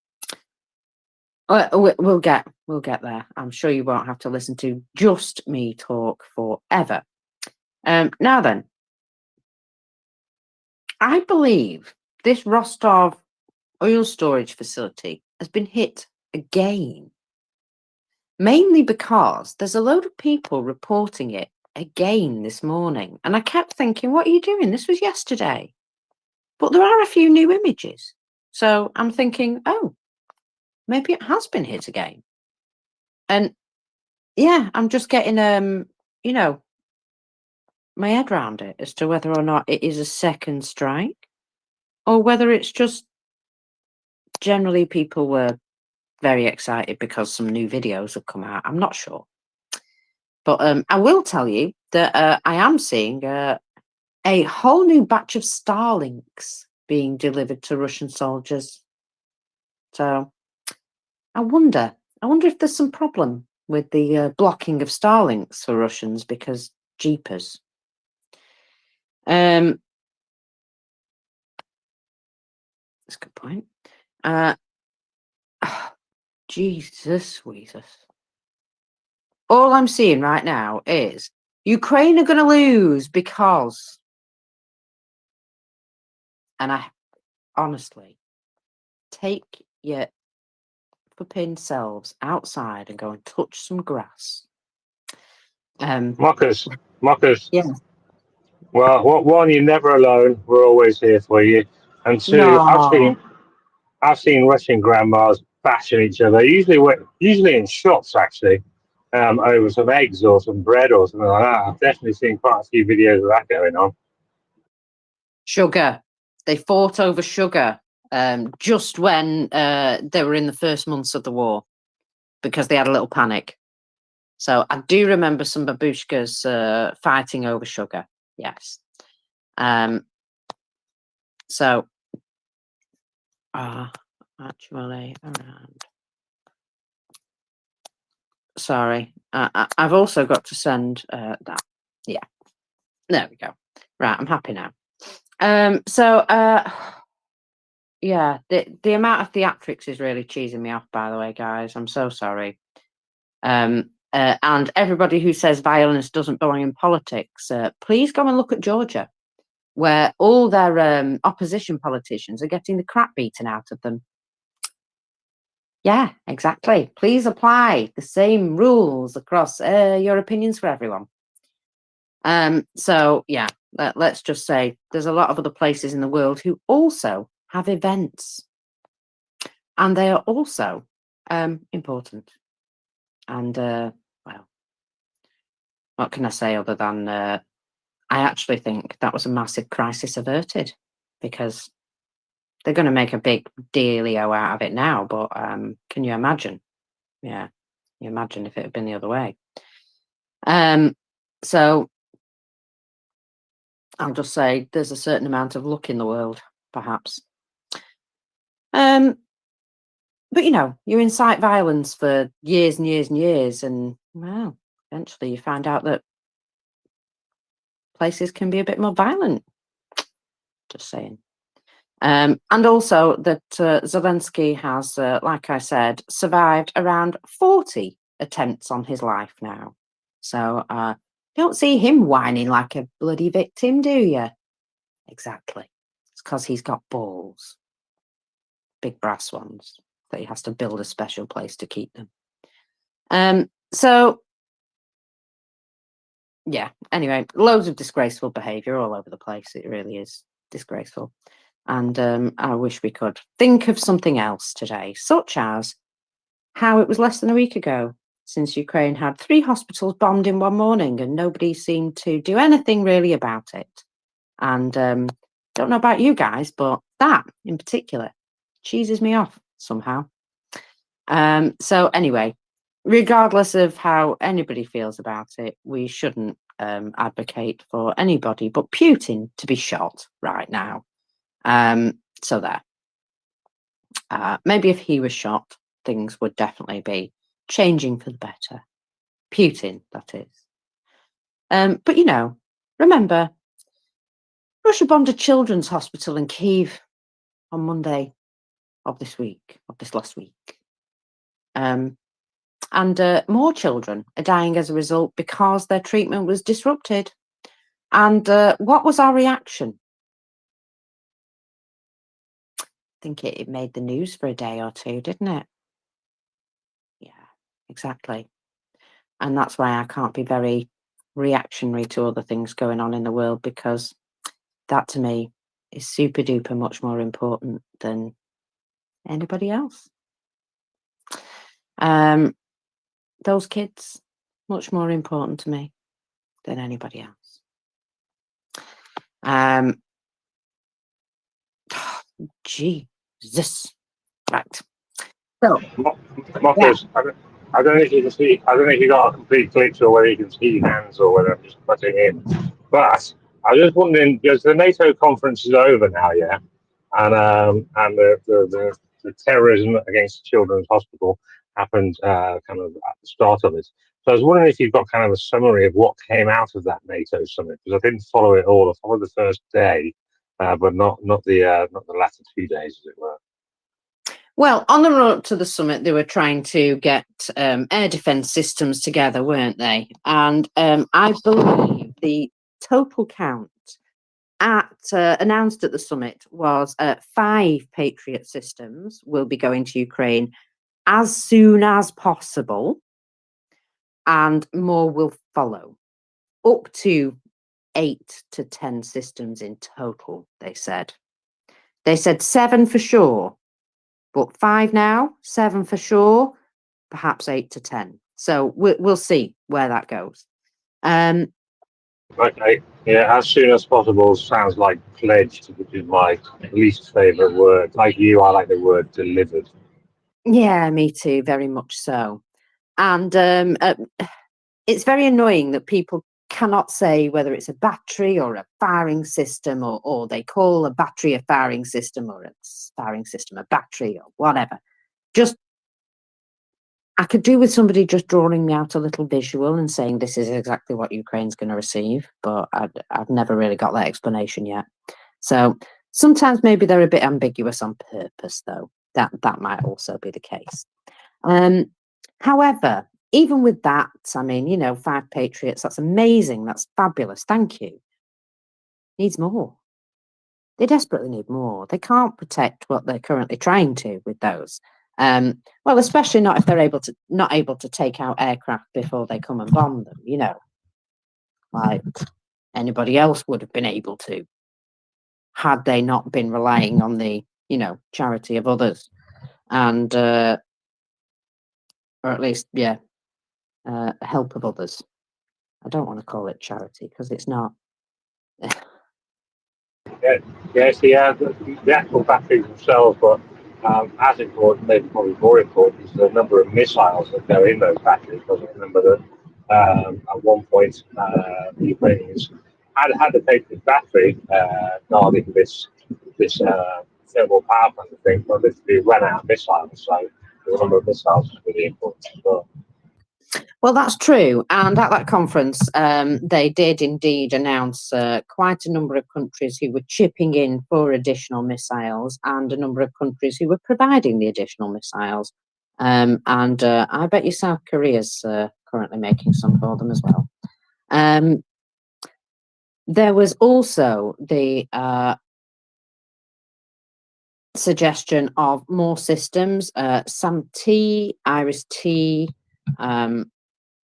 We'll get there. I'm sure you won't have to listen to just me talk forever. Now then, I believe this Rostov oil storage facility has been hit again, mainly because there's a load of people reporting it again this morning, and I kept thinking, what are you doing? This was yesterday. But there are a few new images, so I'm thinking, oh, maybe it has been hit again. And yeah, I'm just getting you know, my head around it as to whether or not it is a second strike, or whether it's just generally people were very excited because some new videos have come out. I'm not sure, but I will tell you that I am seeing a whole new batch of Starlinks being delivered to Russian soldiers. So I wonder if there's some problem with the blocking of Starlinks for Russians, because jeepers. That's a good point. Jesus. All I'm seeing right now is Ukraine are going to lose because, and I honestly, take your flipping selves outside and go and touch some grass. Mockers. Yeah. Well, one, you're never alone. We're always here for you. And two, No. I've seen Russian grandmas bashing each other, usually in shops actually, over some eggs or some bread or something like that. I've definitely seen quite a few videos of that going on. Sugar. They fought over sugar just when they were in the first months of the war, because they had a little panic. So I do remember some babushkas fighting over sugar. Yes. So actually around. Sorry, I've also got to send that. Yeah, there we go. Right, I'm happy now. So yeah, the amount of theatrics is really cheesing me off, by the way, guys. I'm so sorry. And everybody who says violence doesn't belong in politics, please go and look at Georgia, where all their opposition politicians are getting the crap beaten out of them. Yeah, exactly. Please apply the same rules across your opinions for everyone. So yeah, let's just say there's a lot of other places in the world who also have events, and they are also important. And well, what can I say other than I actually think that was a massive crisis averted, because they're going to make a big dealio out of it now. But can you imagine? Yeah, can you imagine if it had been the other way? So I'll just say there's a certain amount of luck in the world, perhaps. But you know, you incite violence for years and years and years, and well, eventually you find out that places can be a bit more violent. Just saying. And also that Zelensky has, like I said, survived around 40 attempts on his life now. So don't see him whining like a bloody victim, do you? Exactly. It's because he's got balls. Big brass ones that he has to build a special place to keep them. So yeah, anyway, loads of disgraceful behaviour all over the place. It really is disgraceful. And I wish we could think of something else today, such as how it was less than a week ago since Ukraine had 3 hospitals bombed in one morning, and nobody seemed to do anything really about it. And don't know about you guys, but that in particular cheeses me off somehow. So anyway, regardless of how anybody feels about it, we shouldn't advocate for anybody but Putin to be shot right now. So there. Maybe if he was shot, things would definitely be changing for the better. Putin, that is. But you know, remember, Russia bombed a children's hospital in Kyiv on Monday of this last week. And more children are dying as a result because their treatment was disrupted. And what was our reaction? I think it made the news for a day or two, didn't it? Yeah, exactly. And that's why I can't be very reactionary to other things going on in the world, because that to me is super duper much more important than anybody else. Those kids, much more important to me than anybody else. Jesus. Right. So, Marcus, I don't know if you can see. I don't know if you got a complete glitch or whether you can see your hands or whether I'm just putting in. But I was just wondering, because the NATO conference is over now, yeah, and the terrorism against Children's Hospital happened kind of at the start of it. So I was wondering if you've got kind of a summary of what came out of that NATO summit, because I didn't follow it all. I followed the first day, but not the latter 2 days, as it were. well, on the run up to the summit, they were trying to get air defence systems together, weren't they? And I believe the total count announced at the summit was 5 Patriot systems will be going to Ukraine as soon as possible, and more will follow, up to 8 to 10 systems in total, they said. They said 7 for sure, but 5 now, 7 for sure, perhaps 8 to 10. So we'll see where that goes. Okay, yeah, as soon as possible sounds like pledged, which is my least favourite word. Like you, I like the word delivered. Yeah, me too, very much so. And it's very annoying that people cannot say whether it's a battery or a firing system, or they call a battery a firing system, or a firing system a battery, or whatever. Just, I could do with somebody just drawing me out a little visual and saying this is exactly what Ukraine's going to receive, but I've never really got that explanation yet. So sometimes maybe they're a bit ambiguous on purpose, though. That might also be the case. However, even with that, I mean, you know, 5 Patriots, that's amazing. That's fabulous. Thank you. Needs more. They desperately need more. They can't protect what they're currently trying to with those. Well, especially not if they're not able to take out aircraft before they come and bomb them, you know, like anybody else would have been able to, had they not been relying on the, you know, charity of others, and or at least, yeah, help of others. I don't want to call it charity because it's not. Yes, the actual batteries themselves, but as important, maybe probably more important, is the number of missiles that go in those batteries. Because I remember that at one point the Ukrainians had to take this battery guarding this thermal power plant thing, but literally ran out of missiles. So the number of missiles is really important as well. Well, that's true. And at that conference, they did indeed announce quite a number of countries who were chipping in for additional missiles, and a number of countries who were providing the additional missiles. And I bet you South Korea's currently making some for them as well. There was also the suggestion of more systems, SAM-T, IRIS-T,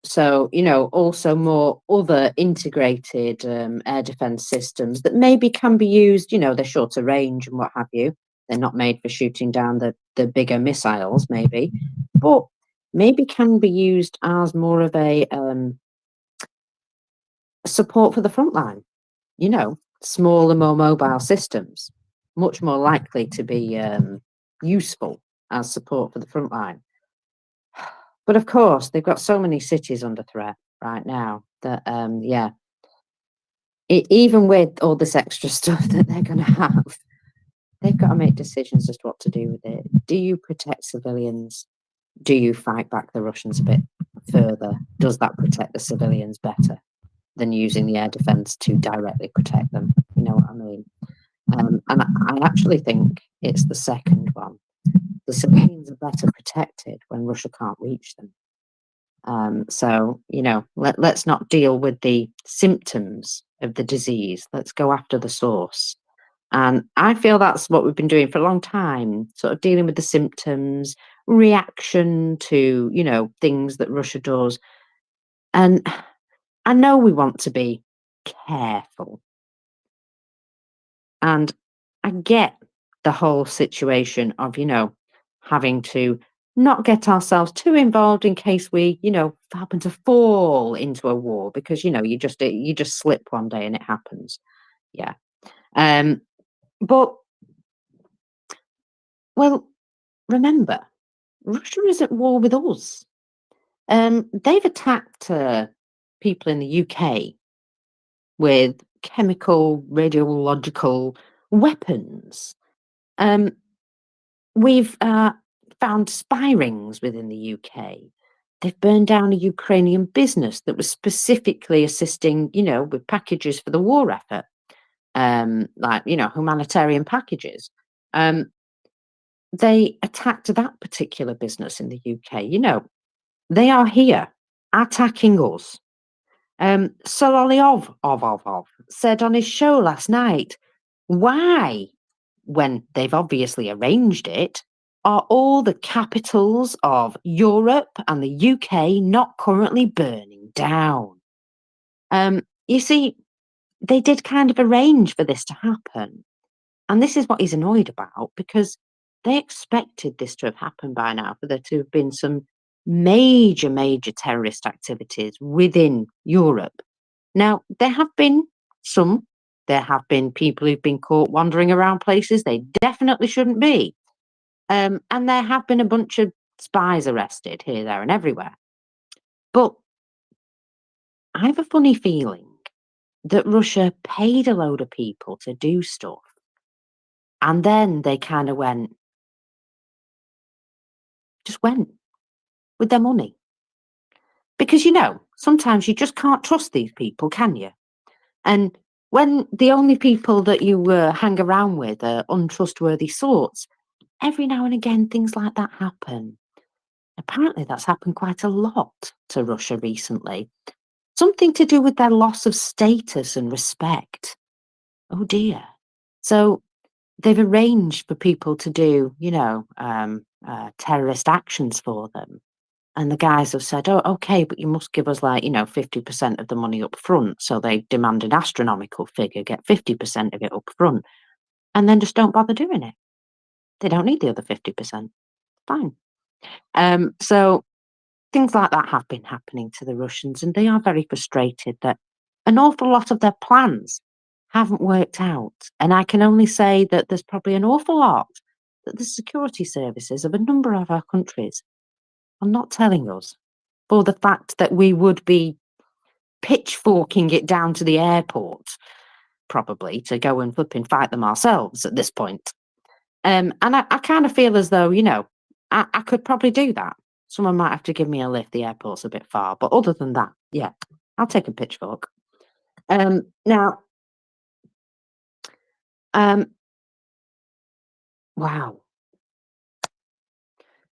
so, you know, also more other integrated air defense systems that maybe can be used, you know, they're shorter range and what have you. They're not made for shooting down the bigger missiles, maybe, but maybe can be used as more of a support for the front line, you know, smaller, more mobile systems, much more likely to be useful as support for the front line. But of course, they've got so many cities under threat right now that, yeah, even with all this extra stuff that they're going to have, they've got to make decisions as to what to do with it. Do you protect civilians? Do you fight back the Russians a bit further? Does that protect the civilians better than using the air defense to directly protect them? You know what I mean? And I actually think it's the second one. The civilians are better protected when Russia can't reach them. So, you know, let's not deal with the symptoms of the disease. Let's go after the source. And I feel that's what we've been doing for a long time, sort of dealing with the symptoms, reaction to, you know, things that Russia does. And I know we want to be careful. And I get the whole situation of, you know, having to not get ourselves too involved in case we, you know, happen to fall into a war, because, you know, you just slip one day and it happens. Yeah. But, well, remember, Russia is at war with us. They've attacked people in the UK with chemical, radiological weapons. We've found spy rings within the UK. They've burned down a Ukrainian business that was specifically assisting, you know, with packages for the war effort, like, you know, humanitarian packages. They attacked that particular business in the UK. You know, they are here attacking us. Sololyov said on his show last night, why, when they've obviously arranged it, are all the capitals of Europe and the UK not currently burning down? You see, they did kind of arrange for this to happen. And this is what he's annoyed about, because they expected this to have happened by now, for there to have been some major terrorist activities within Europe. Now, there have been some. There have been people who've been caught wandering around places they definitely shouldn't be. And there have been a bunch of spies arrested here, there, and everywhere. But I have a funny feeling that Russia paid a load of people to do stuff. And then they kind of just went with their money. Because, you know, sometimes you just can't trust these people, can you? And when the only people that you hang around with are untrustworthy sorts, every now and again things like that happen. Apparently that's happened quite a lot to Russia recently. Something to do with their loss of status and respect. Oh dear. So they've arranged for people to do, you know, terrorist actions for them. And the guys have said, oh, okay, but you must give us, like, you know, 50% of the money up front. So they demand an astronomical figure, get 50% of it up front, and then just don't bother doing it. They don't need the other 50%. Fine. So things like that have been happening to the Russians, and they are very frustrated that an awful lot of their plans haven't worked out. And I can only say that there's probably an awful lot that the security services of a number of our countries are not telling us, for the fact that we would be pitchforking it down to the airport, probably, to go and flip and fight them ourselves at this point. And I kind of feel as though, you know, I could probably do that. Someone might have to give me a lift. The airport's a bit far. But other than that, yeah, I'll take a pitchfork. Now, wow.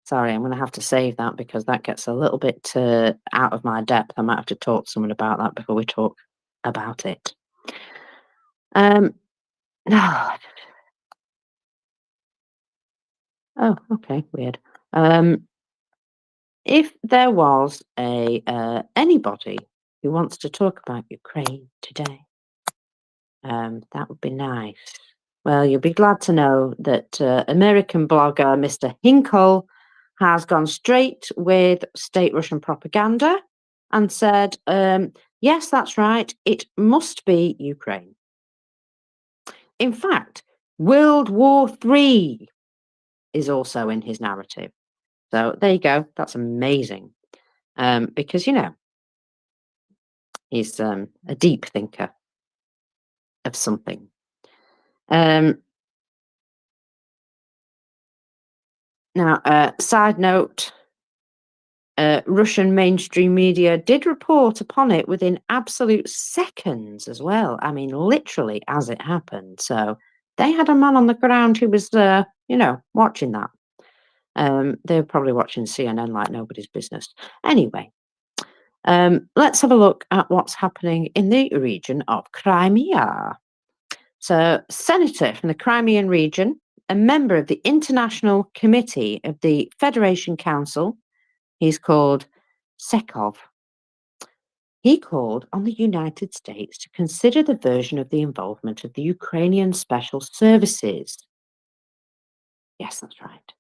Sorry, I'm going to have to save that because that gets a little bit out of my depth. I might have to talk to someone about that before we talk about it. Oh, okay, weird. If there was anybody who wants to talk about Ukraine today, that would be nice. Well, you'll be glad to know that American blogger Mr. Hinkle has gone straight with state Russian propaganda and said, yes, that's right, it must be Ukraine. In fact, World War III is also in his narrative. So there you go. That's amazing. Because, you know, he's a deep thinker of something. Now, side note, Russian mainstream media did report upon it within absolute seconds as well. I mean, literally as it happened. So they had a man on the ground who was, watching that. They were probably watching CNN like nobody's business. Anyway, let's have a look at what's happening in the region of Crimea. So, senator from the Crimean region, a member of the International Committee of the Federation Council, he's called Sekov. He called on the United States to consider the version of the involvement of the Ukrainian Special Services. Yes, that's right.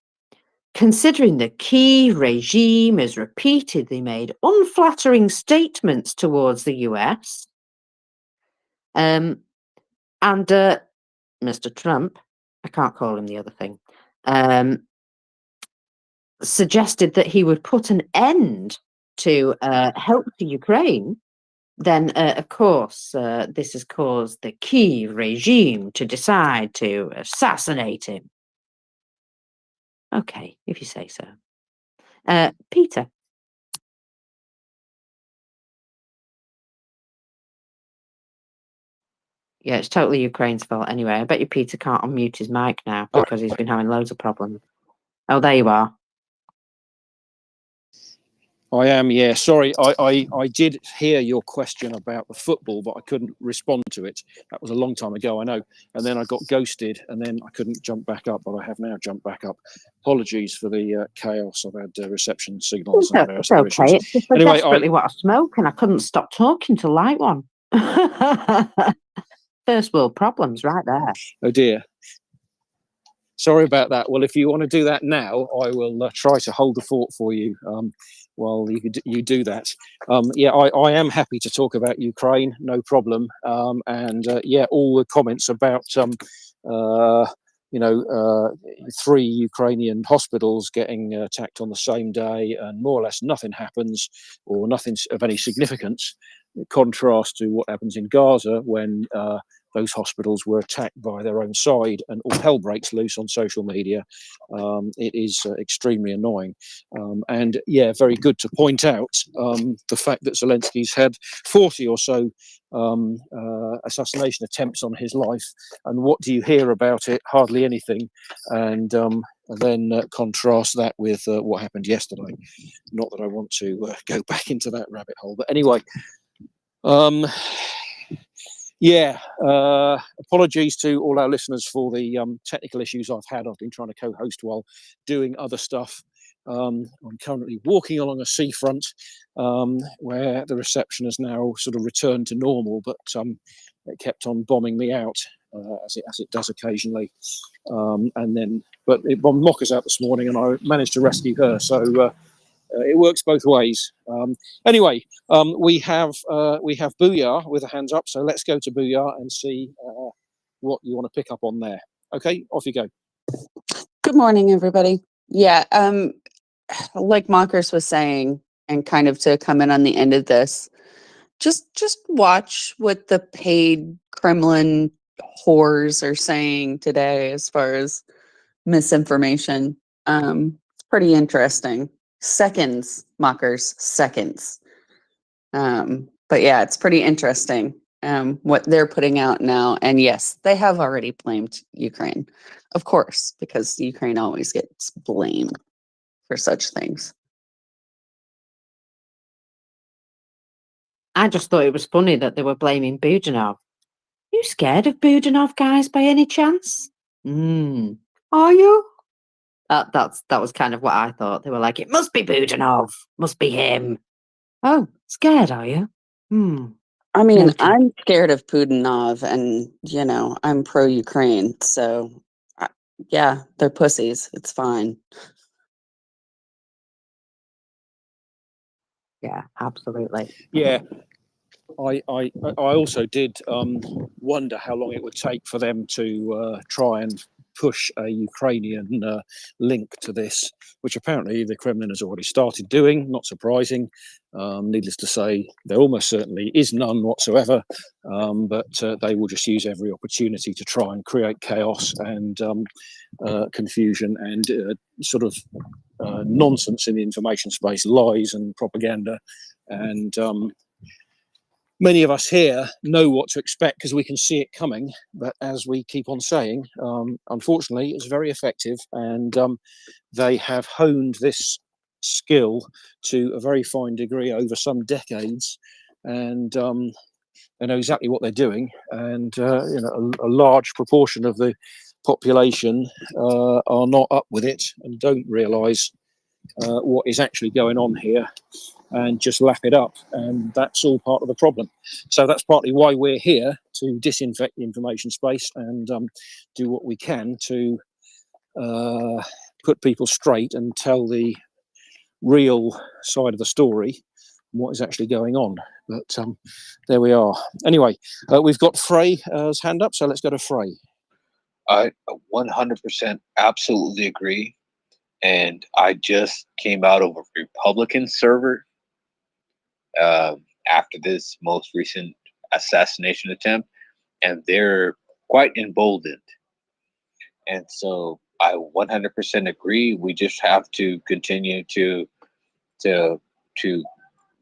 Considering the Kyiv regime has repeatedly made unflattering statements towards the US, and Mr. Trump, I can't call him the other thing, suggested that he would put an end to help to Ukraine, then, of course, this has caused the Kyiv regime to decide to assassinate him. Okay, if you say so. Peter. Yeah, it's totally Ukraine's fault anyway. I bet you Peter can't unmute his mic now because he's been having loads of problems. Oh, there you are. I am, yeah. Sorry, I did hear your question about the football, but I couldn't respond to it. That was a long time ago, I know. And then I got ghosted, and then I couldn't jump back up, but I have now jumped back up. Apologies for the chaos. I've had reception signals and various other issues. It's just I Anyway, desperately want to smoke, and I couldn't stop talking to light one. First world problems right there. Oh dear. Sorry about that. Well, if you want to do that now, I will try to hold the fort for you while you do that. Yeah, I am happy to talk about Ukraine, no problem. Yeah, all the comments about 3 Ukrainian hospitals getting attacked on the same day, and more or less nothing happens or nothing of any significance. Contrast to what happens in Gaza when those hospitals were attacked by their own side and all hell breaks loose on social media. It is extremely annoying. And yeah, very good to point out the fact that Zelensky's had 40 or so assassination attempts on his life. And what do you hear about it? Hardly anything. And then contrast that with what happened yesterday. Not that I want to go back into that rabbit hole, but anyway. Yeah, apologies to all our listeners for the technical issues I've had. I've been trying to co-host while doing other stuff. I'm currently walking along a seafront where the reception has now sort of returned to normal, but it kept on bombing me out as it does occasionally. But it bombed Mockers out this morning, and I managed to rescue her. So. It works both ways. Anyway, we have Booyah with a hands up, so let's go to Booyah and see what you want to pick up on there. Okay, off you go. Good morning, everybody. Yeah, like Mockers was saying, and kind of to come in on the end of this, just watch what the paid Kremlin whores are saying today as far as misinformation. It's pretty interesting. Seconds, Mockers, seconds. But yeah, it's pretty interesting what they're putting out now. And yes, they have already blamed Ukraine, of course, because Ukraine always gets blamed for such things. I just thought it was funny that they were blaming Budanov. You scared of Budanov, guys, by any chance? Are you? That was kind of what I thought. They were like, it must be Budanov, must be him. Oh, scared, are you? I mean, Noted. I'm scared of Putinov, and I'm pro-Ukraine, so yeah, they're pussies. It's fine. Yeah, absolutely. Yeah, I also did wonder how long it would take for them to try and push a Ukrainian link to this, which apparently the Kremlin has already started doing. Not surprising. Needless to say, there almost certainly is none whatsoever, but they will just use every opportunity to try and create chaos and confusion and sort of nonsense in the information space, lies and propaganda. And many of us here know what to expect because we can see it coming. But as we keep on saying, unfortunately, it's very effective, and they have honed this skill to a very fine degree over some decades, and they know exactly what they're doing. And you know, a large proportion of the population are not up with it and don't realise what is actually going on here, and just lap it up, and that's all part of the problem. So that's partly why we're here, to disinfect the information space and do what we can to put people straight and tell the real side of the story, what is actually going on. But there we are. Anyway, we've got Frey's hand up, so let's go to Frey. I 100% absolutely agree. And I just came out of a Republican server after this most recent assassination attempt, and they're quite emboldened. And so I 100% agree. We just have to continue to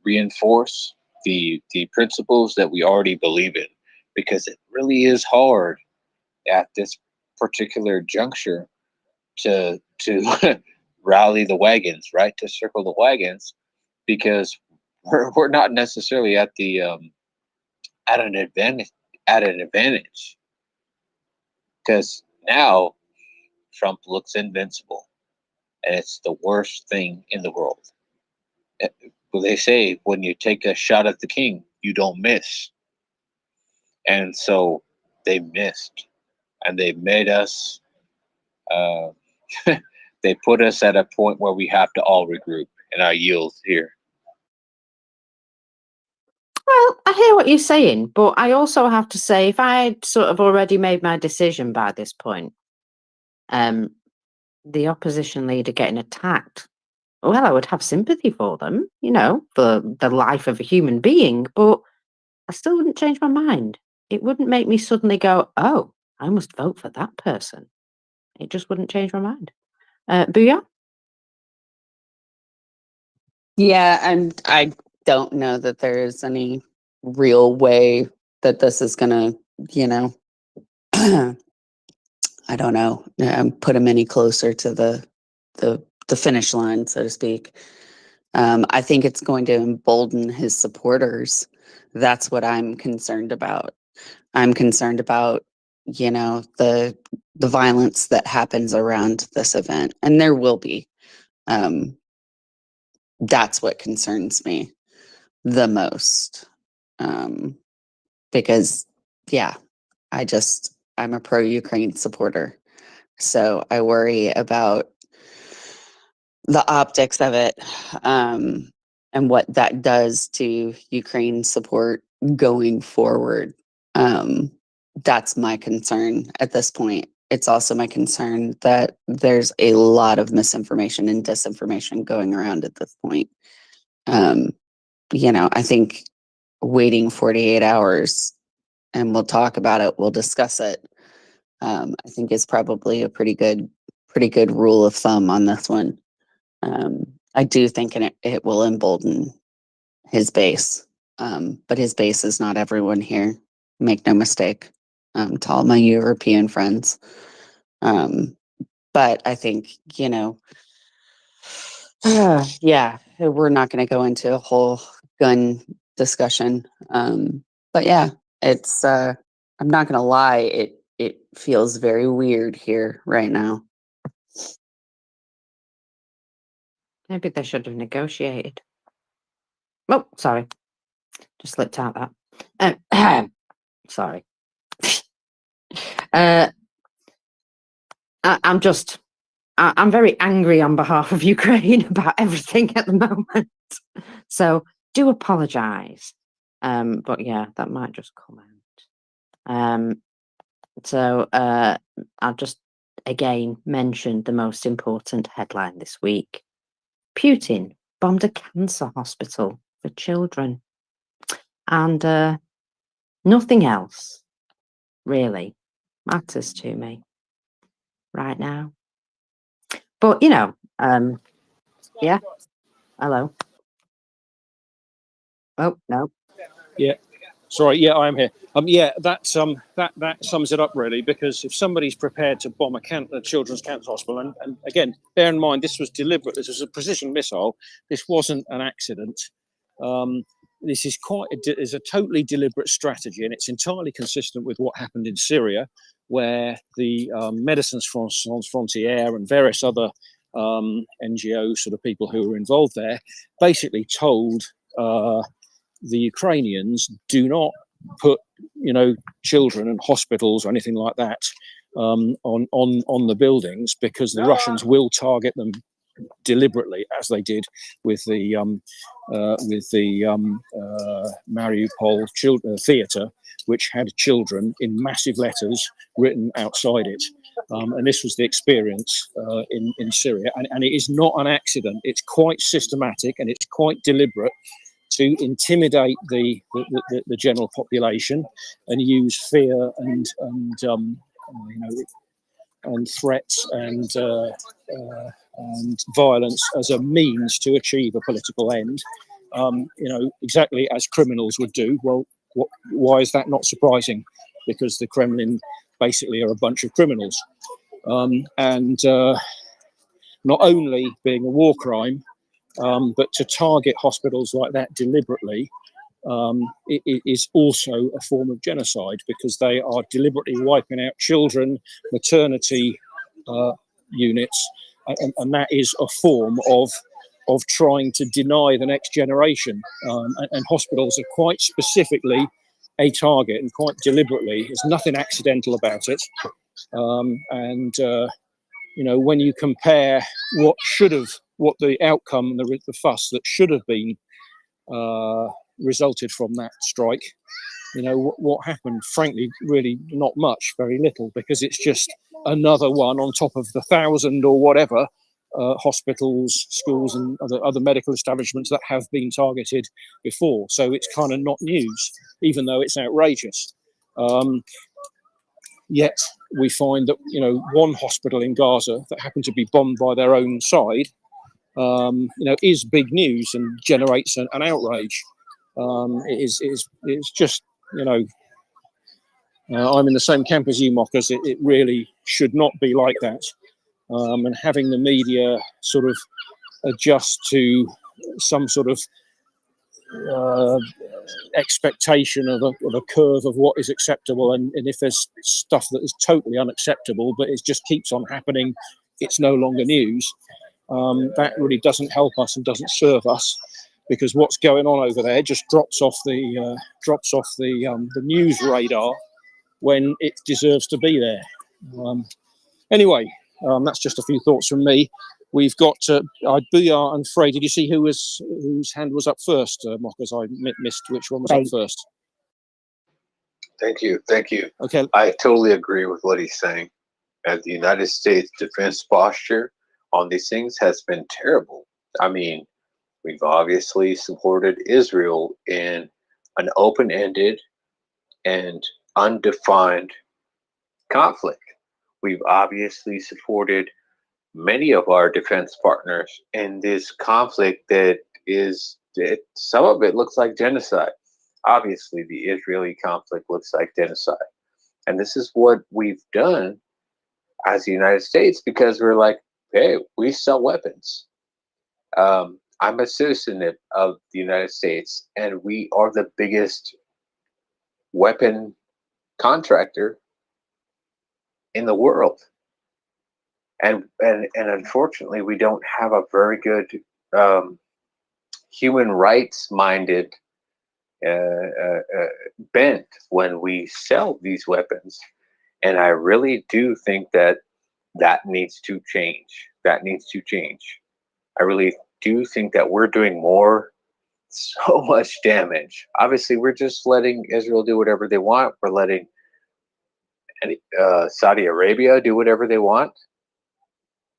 reinforce the principles that we already believe in, because it really is hard at this particular juncture to rally the wagons, right? To circle the wagons, because we're not necessarily at the at an advantage, because now Trump looks invincible, and it's the worst thing in the world. Well, they say when you take a shot at the king, you don't miss, and so they missed, and they made us. They put us at a point where we have to all regroup, and I yield here. Well, I hear what you're saying, but I also have to say, if I'd sort of already made my decision by this point, the opposition leader getting attacked, well, I would have sympathy for them, you know, for the life of a human being, but I still wouldn't change my mind. It wouldn't make me suddenly go, oh, I must vote for that person. It just wouldn't change my mind. Booyah? Yeah, and I don't know that there is any real way that this is gonna, you know, I don't know, put him any closer to the finish line, so to speak. I think it's going to embolden his supporters. That's what I'm concerned about. I'm concerned about, you know, the violence that happens around this event, and there will be. That's what concerns me the most, because yeah, I'm a pro-Ukraine supporter, so I worry about the optics of it, and what that does to Ukraine support going forward. That's my concern at this point. It's also my concern that there's a lot of misinformation and disinformation going around at this point. You know, I think waiting 48 hours and we'll talk about it, we'll discuss it, I think is probably a pretty good rule of thumb on this one. I do think it will embolden his base, but his base is not everyone here. Make no mistake, to all my European friends. But I think, you know, yeah, we're not going to go into a whole gun discussion. But yeah, it's, I'm not going to lie, it feels very weird here right now. Maybe they should have negotiated. Oh, sorry. Just slipped out that. Sorry. I'm very angry on behalf of Ukraine about everything at the moment. So do apologize. But yeah, that might just come out. So I'll just again mentioned the most important headline this week. Putin bombed a cancer hospital for children. And nothing else really matters to me right now. But, yeah. Hello. Oh, no. Yeah. Sorry, yeah, I am here. Yeah, that sums it up really, because if somebody's prepared to bomb a children's cancer hospital, and again, bear in mind this was deliberate. This was a precision missile. This wasn't an accident. This is is a totally deliberate strategy, and it's entirely consistent with what happened in Syria, where the Médecins Sans Frontières and various other NGO sort of people who were involved there basically told the Ukrainians, do not put, children and hospitals or anything like that on the buildings, because the Russians will target them deliberately, as they did with the Mariupol theatre, which had children in massive letters written outside it. And this was the experience in Syria, and it is not an accident. It's quite systematic and it's quite deliberate to intimidate the general population and use fear and threats and violence as a means to achieve a political end. Exactly as criminals would do. Well, why is that not surprising? Because the Kremlin basically are a bunch of criminals, and not only being a war crime, but to target hospitals like that deliberately it is also a form of genocide, because they are deliberately wiping out children, maternity units, and that is a form of trying to deny the next generation. And hospitals are quite specifically a target, and quite deliberately. There's nothing accidental about it. When you compare what the outcome, the fuss that should have been resulted from that strike, what happened, frankly, really not much, very little, because it's just another one on top of the 1,000 or whatever hospitals, schools and other medical establishments that have been targeted before. So it's kind of not news, even though it's outrageous. Yet we find that one hospital in Gaza that happened to be bombed by their own side is big news and generates an outrage. It's just I'm in the same camp as you, Mockers. It really should not be like that. And having the media sort of adjust to some sort of expectation of a curve of what is acceptable, and if there's stuff that is totally unacceptable but it just keeps on happening, it's no longer news. That really doesn't help us and doesn't serve us, because what's going on over there just drops off the news radar when it deserves to be there. Anyway, that's just a few thoughts from me. We've got Booyah and Frey. Did you see whose hand was up first, Mockers? I missed which one was up first. Thank you. Okay. I totally agree with what he's saying. The United States defense posture on these things has been terrible. I mean, we've obviously supported Israel in an open-ended and undefined conflict. We've obviously supported many of our defense partners in this conflict that some of it looks like genocide. Obviously, the Israeli conflict looks like genocide. And this is what we've done as the United States, because we're like, hey, we sell weapons. I'm a citizen of the United States, and we are the biggest weapon contractor in the world. And unfortunately, we don't have a very good human rights minded bent when we sell these weapons. And I really do think that needs to change. That needs to change. I really do think that we're doing so much damage. Obviously, we're just letting Israel do whatever they want. We're letting and Saudi Arabia do whatever they want.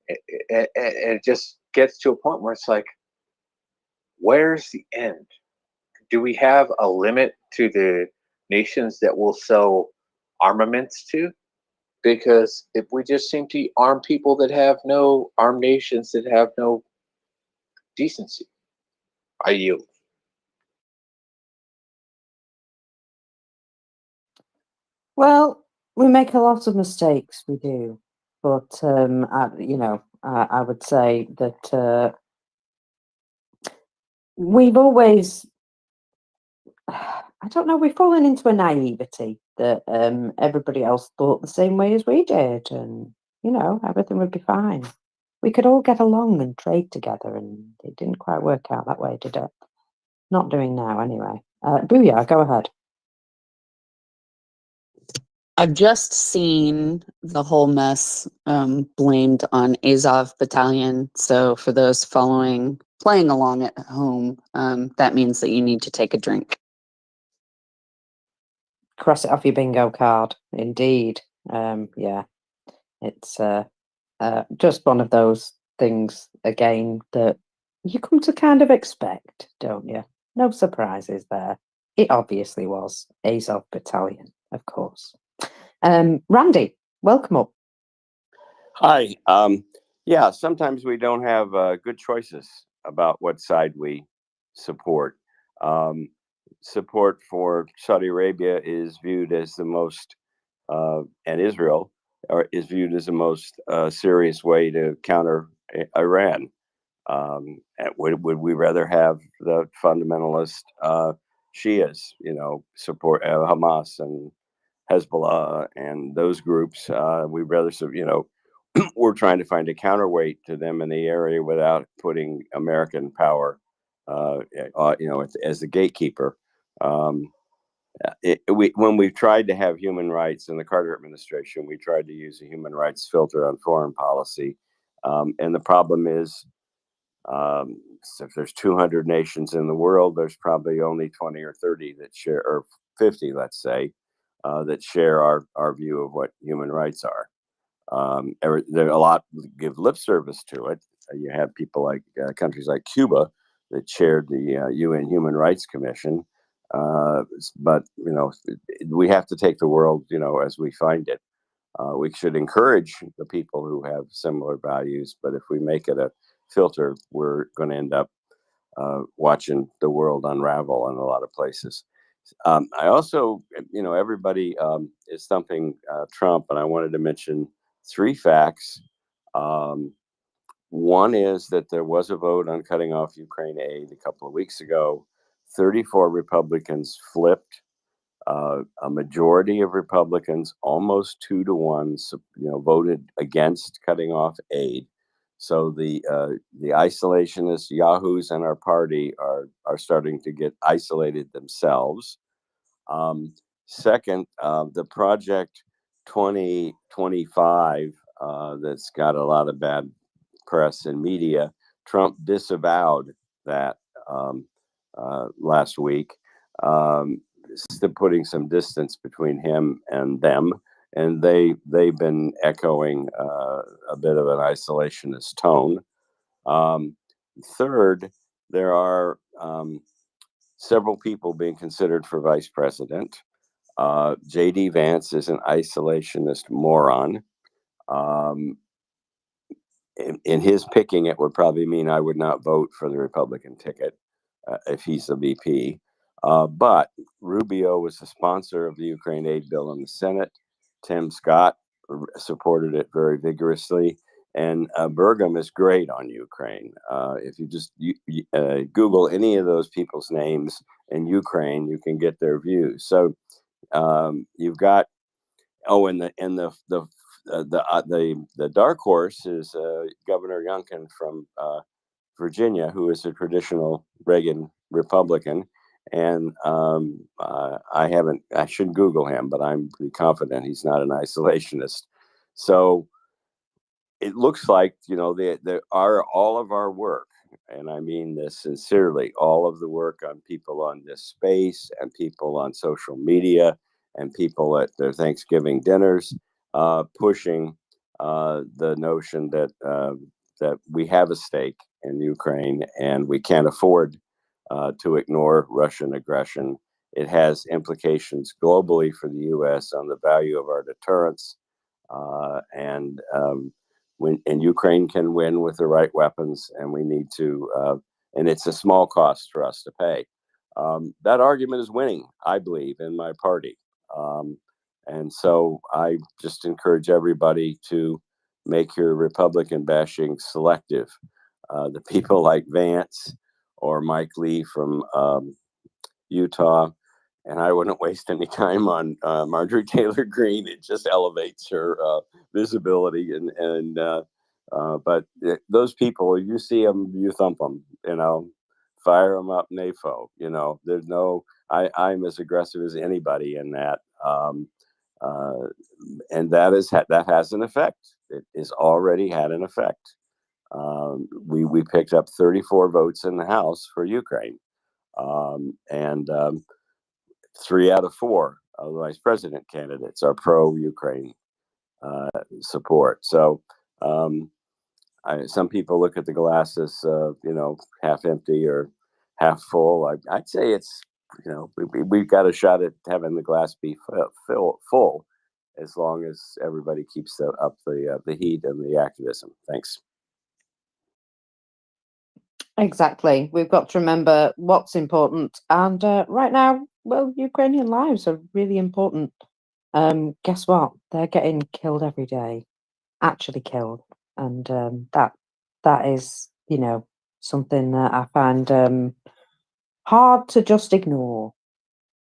It just gets to a point where it's like, where's the end? Do we have a limit to the nations that we'll sell armaments to? Because if we just seem to arm people that have no armed nations that have no decency, I yield. Well, we make a lot of mistakes, we do. But, I would say that we've always, I don't know, we've fallen into a naivety that everybody else thought the same way as we did, and, everything would be fine. We could all get along and trade together, and it didn't quite work out that way, did it? Not doing now, anyway. Booyah, go ahead. I've just seen the whole mess blamed on Azov Battalion. So for those playing along at home, that means that you need to take a drink. Cross it off your bingo card. Indeed. Yeah. It's just one of those things, again, that you come to kind of expect, don't you? No surprises there. It obviously was Azov Battalion, of course. Randy, welcome up. Hi. Yeah, sometimes we don't have good choices about what side we support. Support for Saudi Arabia is viewed as the most, and Israel is viewed as the most serious way to counter Iran. Would we rather have the fundamentalist Shias, support Hamas and Hezbollah and those groups? We'd rather, we're trying to find a counterweight to them in the area without putting American power, as the gatekeeper. When we've tried to have human rights in the Carter administration, we tried to use a human rights filter on foreign policy. And the problem is, so if there's 200 nations in the world, there's probably only 20 or 30 that share, or 50, let's say, that share our view of what human rights are. There are a lot give lip service to it. You have people like countries like Cuba that chaired the UN Human Rights Commission. But we have to take the world, as we find it. We should encourage the people who have similar values, but if we make it a filter, we're going to end up watching the world unravel in a lot of places. I also, everybody is thumping Trump, and I wanted to mention 3 facts. One is that there was a vote on cutting off Ukraine aid a couple of weeks ago. 34 Republicans flipped. A majority of Republicans, almost 2 to 1, voted against cutting off aid. So the isolationist yahoos in our party are starting to get isolated themselves. Second, the Project 2025 that's got a lot of bad press and media. Trump disavowed that last week, still putting some distance between him and them, and they've been echoing a bit of an isolationist tone. Third, there are several people being considered for vice president. J.D. Vance is an isolationist moron. In his picking, it would probably mean I would not vote for the Republican ticket if he's the VP. But Rubio was the sponsor of the Ukraine aid bill in the Senate. Tim Scott supported it very vigorously. And Burgum is great on Ukraine. If you just Google any of those people's names in Ukraine, you can get their views. So you've got, and the dark horse is Governor Youngkin from Virginia, who is a traditional Reagan Republican. And I should Google him, but I'm pretty confident he's not an isolationist. So it looks like, there are all of our work, and I mean this sincerely, all of the work on people on this space and people on social media and people at their Thanksgiving dinners, pushing the notion that that we have a stake in Ukraine and we can't afford to ignore Russian aggression. It has implications globally for the U.S. on the value of our deterrence, and Ukraine can win with the right weapons, and we need to. And it's a small cost for us to pay. That argument is winning, I believe, in my party. And so I just encourage everybody to make your Republican bashing selective. The people like Vance or Mike Lee from Utah, and I wouldn't waste any time on Marjorie Taylor Greene. It just elevates her visibility, but those people, you see them, you thump them, fire them up, NAFO. There's no. I'm as aggressive as anybody in that. And that has an effect. It has already had an effect. We picked up 34 votes in the House for Ukraine, and 3 out of 4 of the vice president candidates are pro-Ukraine support. So some people look at the glass as half empty or half full. I'd say it's we've got a shot at having the glass be full, as long as everybody keeps up the heat and the activism. Thanks. Exactly. We've got to remember what's important. And right now, well, Ukrainian lives are really important. Guess what? They're getting killed every day, actually killed. And that is, something that I find hard to just ignore.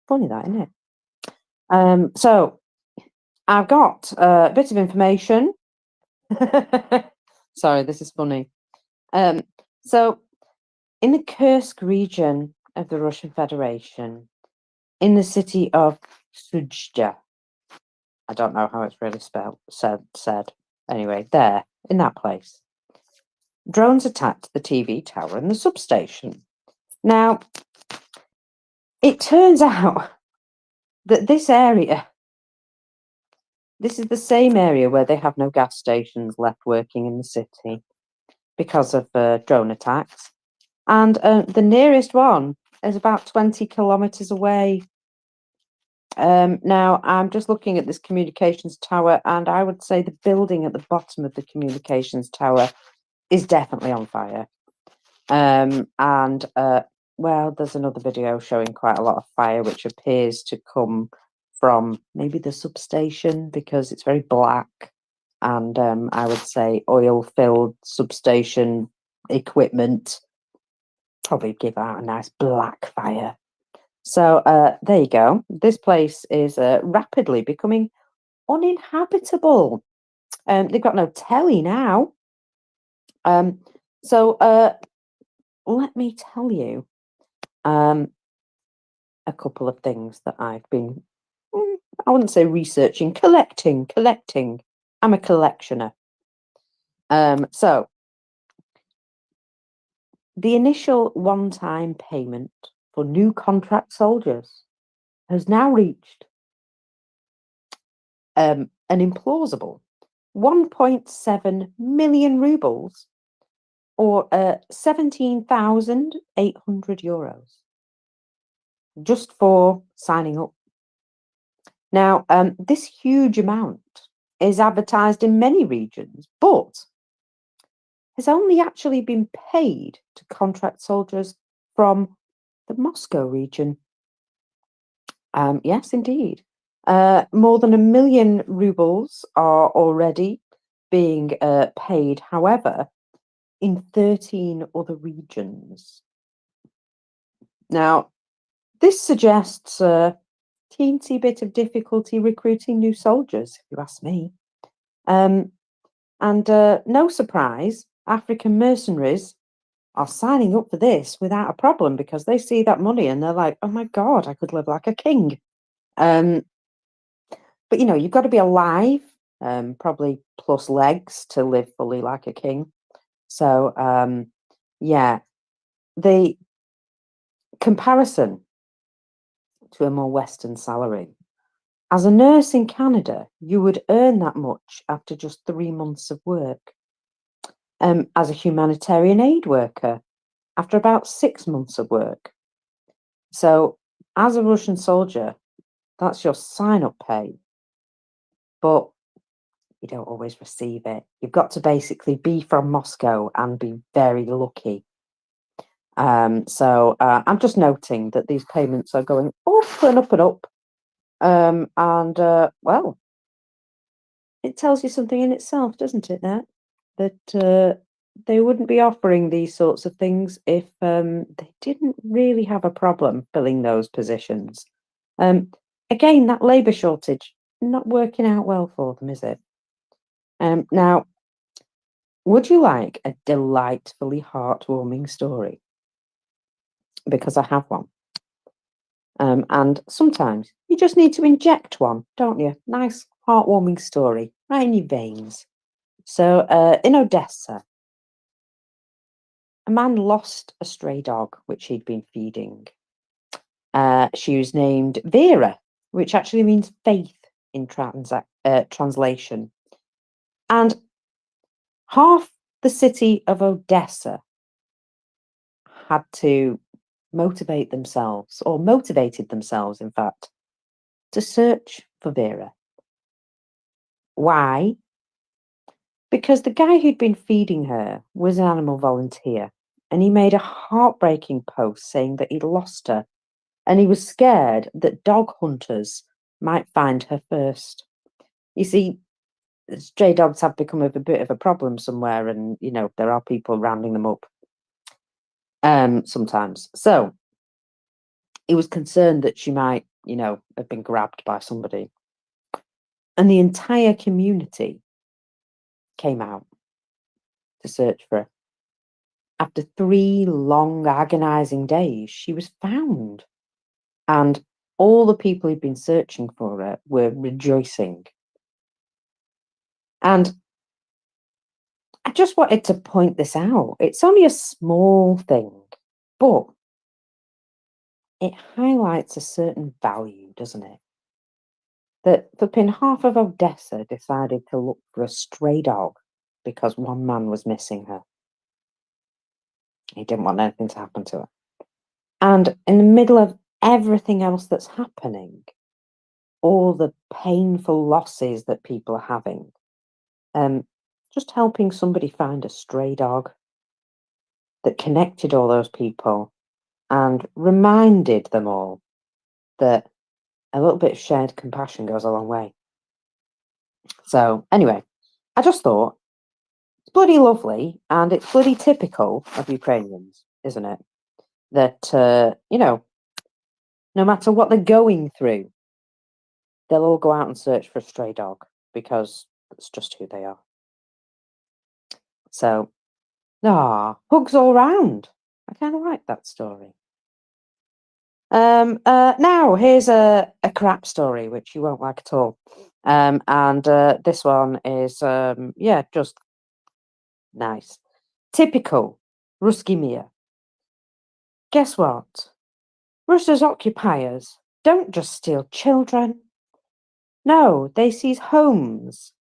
Funny that, isn't it? So I've got a bit of information. Sorry, this is funny. So in the Kursk region of the Russian Federation, in the city of Sujda, I don't know how it's really said. Anyway, there, in that place, drones attacked the TV tower and the substation. Now, it turns out that this is the same area where they have no gas stations left working in the city because of drone attacks. And the nearest one is about 20 kilometers away. Now, I'm just looking at this communications tower, and I would say the building at the bottom of the communications tower is definitely on fire. Well, there's another video showing quite a lot of fire, which appears to come from maybe the substation because it's very black. And I would say oil-filled substation equipment probably give out a nice black fire. So there you go. This place is rapidly becoming uninhabitable. They've got no telly now. So let me tell you a couple of things that I've been, I wouldn't say researching, collecting. I'm a collectioner. So the initial one-time payment for new contract soldiers has now reached an implausible 1.7 million rubles, or 17,800 euros, just for signing up. Now, this huge amount is advertised in many regions, but has only actually been paid to contract soldiers from the Moscow region. Yes, indeed. More than 1 million rubles are already being paid, however, in 13 other regions. Now, this suggests a teensy bit of difficulty recruiting new soldiers, if you ask me. And no surprise, African mercenaries are signing up for this without a problem because they see that money and they're like, oh my God, I could live like a king. But, you've got to be alive, probably plus legs to live fully like a king. So, yeah, the comparison to a more Western salary, As a nurse in Canada, you would earn that much after just 3 months of work. As a humanitarian aid worker, after about 6 months of work. So, as a Russian soldier, that's your sign-up pay. But you don't always receive it. You've got to basically be from Moscow and be very lucky. So I'm just noting that these payments are going up and up and up. Well, it tells you something in itself, doesn't it, that they wouldn't be offering these sorts of things if they didn't really have a problem filling those positions. Again, that labour shortage, not working out well for them, is it? Now, would you like a delightfully heartwarming story? Because I have one. And sometimes you just need to inject one, don't you? Nice, heartwarming story, right in your veins. So, in Odessa, a man lost a stray dog which he'd been feeding. She was named Vera, which actually means faith in translation. And half the city of Odessa had to motivated themselves, in fact, to search for Vera. Why? Because the guy who'd been feeding her was an animal volunteer, and he made a heartbreaking post saying that he'd lost her, and he was scared that dog hunters might find her first. You see, stray dogs have become a bit of a problem somewhere, and there are people rounding them up sometimes. So he was concerned that she might, have been grabbed by somebody. And the entire community came out to search for her. After 3 long, agonizing days, she was found. And all the people who'd been searching for her were rejoicing. And I just wanted to point this out. It's only a small thing, but it highlights a certain value, doesn't it? That flipping half of Odessa decided to look for a stray dog because one man was missing her. He didn't want anything to happen to her. And in the middle of everything else that's happening, all the painful losses that people are having, just helping somebody find a stray dog that connected all those people and reminded them all that a little bit of shared compassion goes a long way. So anyway, I just thought it's bloody lovely and it's bloody typical of Ukrainians, isn't it? That, no matter what they're going through, they'll all go out and search for a stray dog because that's just who they are. So, hugs all round. I kind of like that story. Now, here's a crap story, which you won't like at all. This one is, just nice. Typical Ruski Mir. Guess what? Russia's occupiers don't just steal children. No, they seize homes.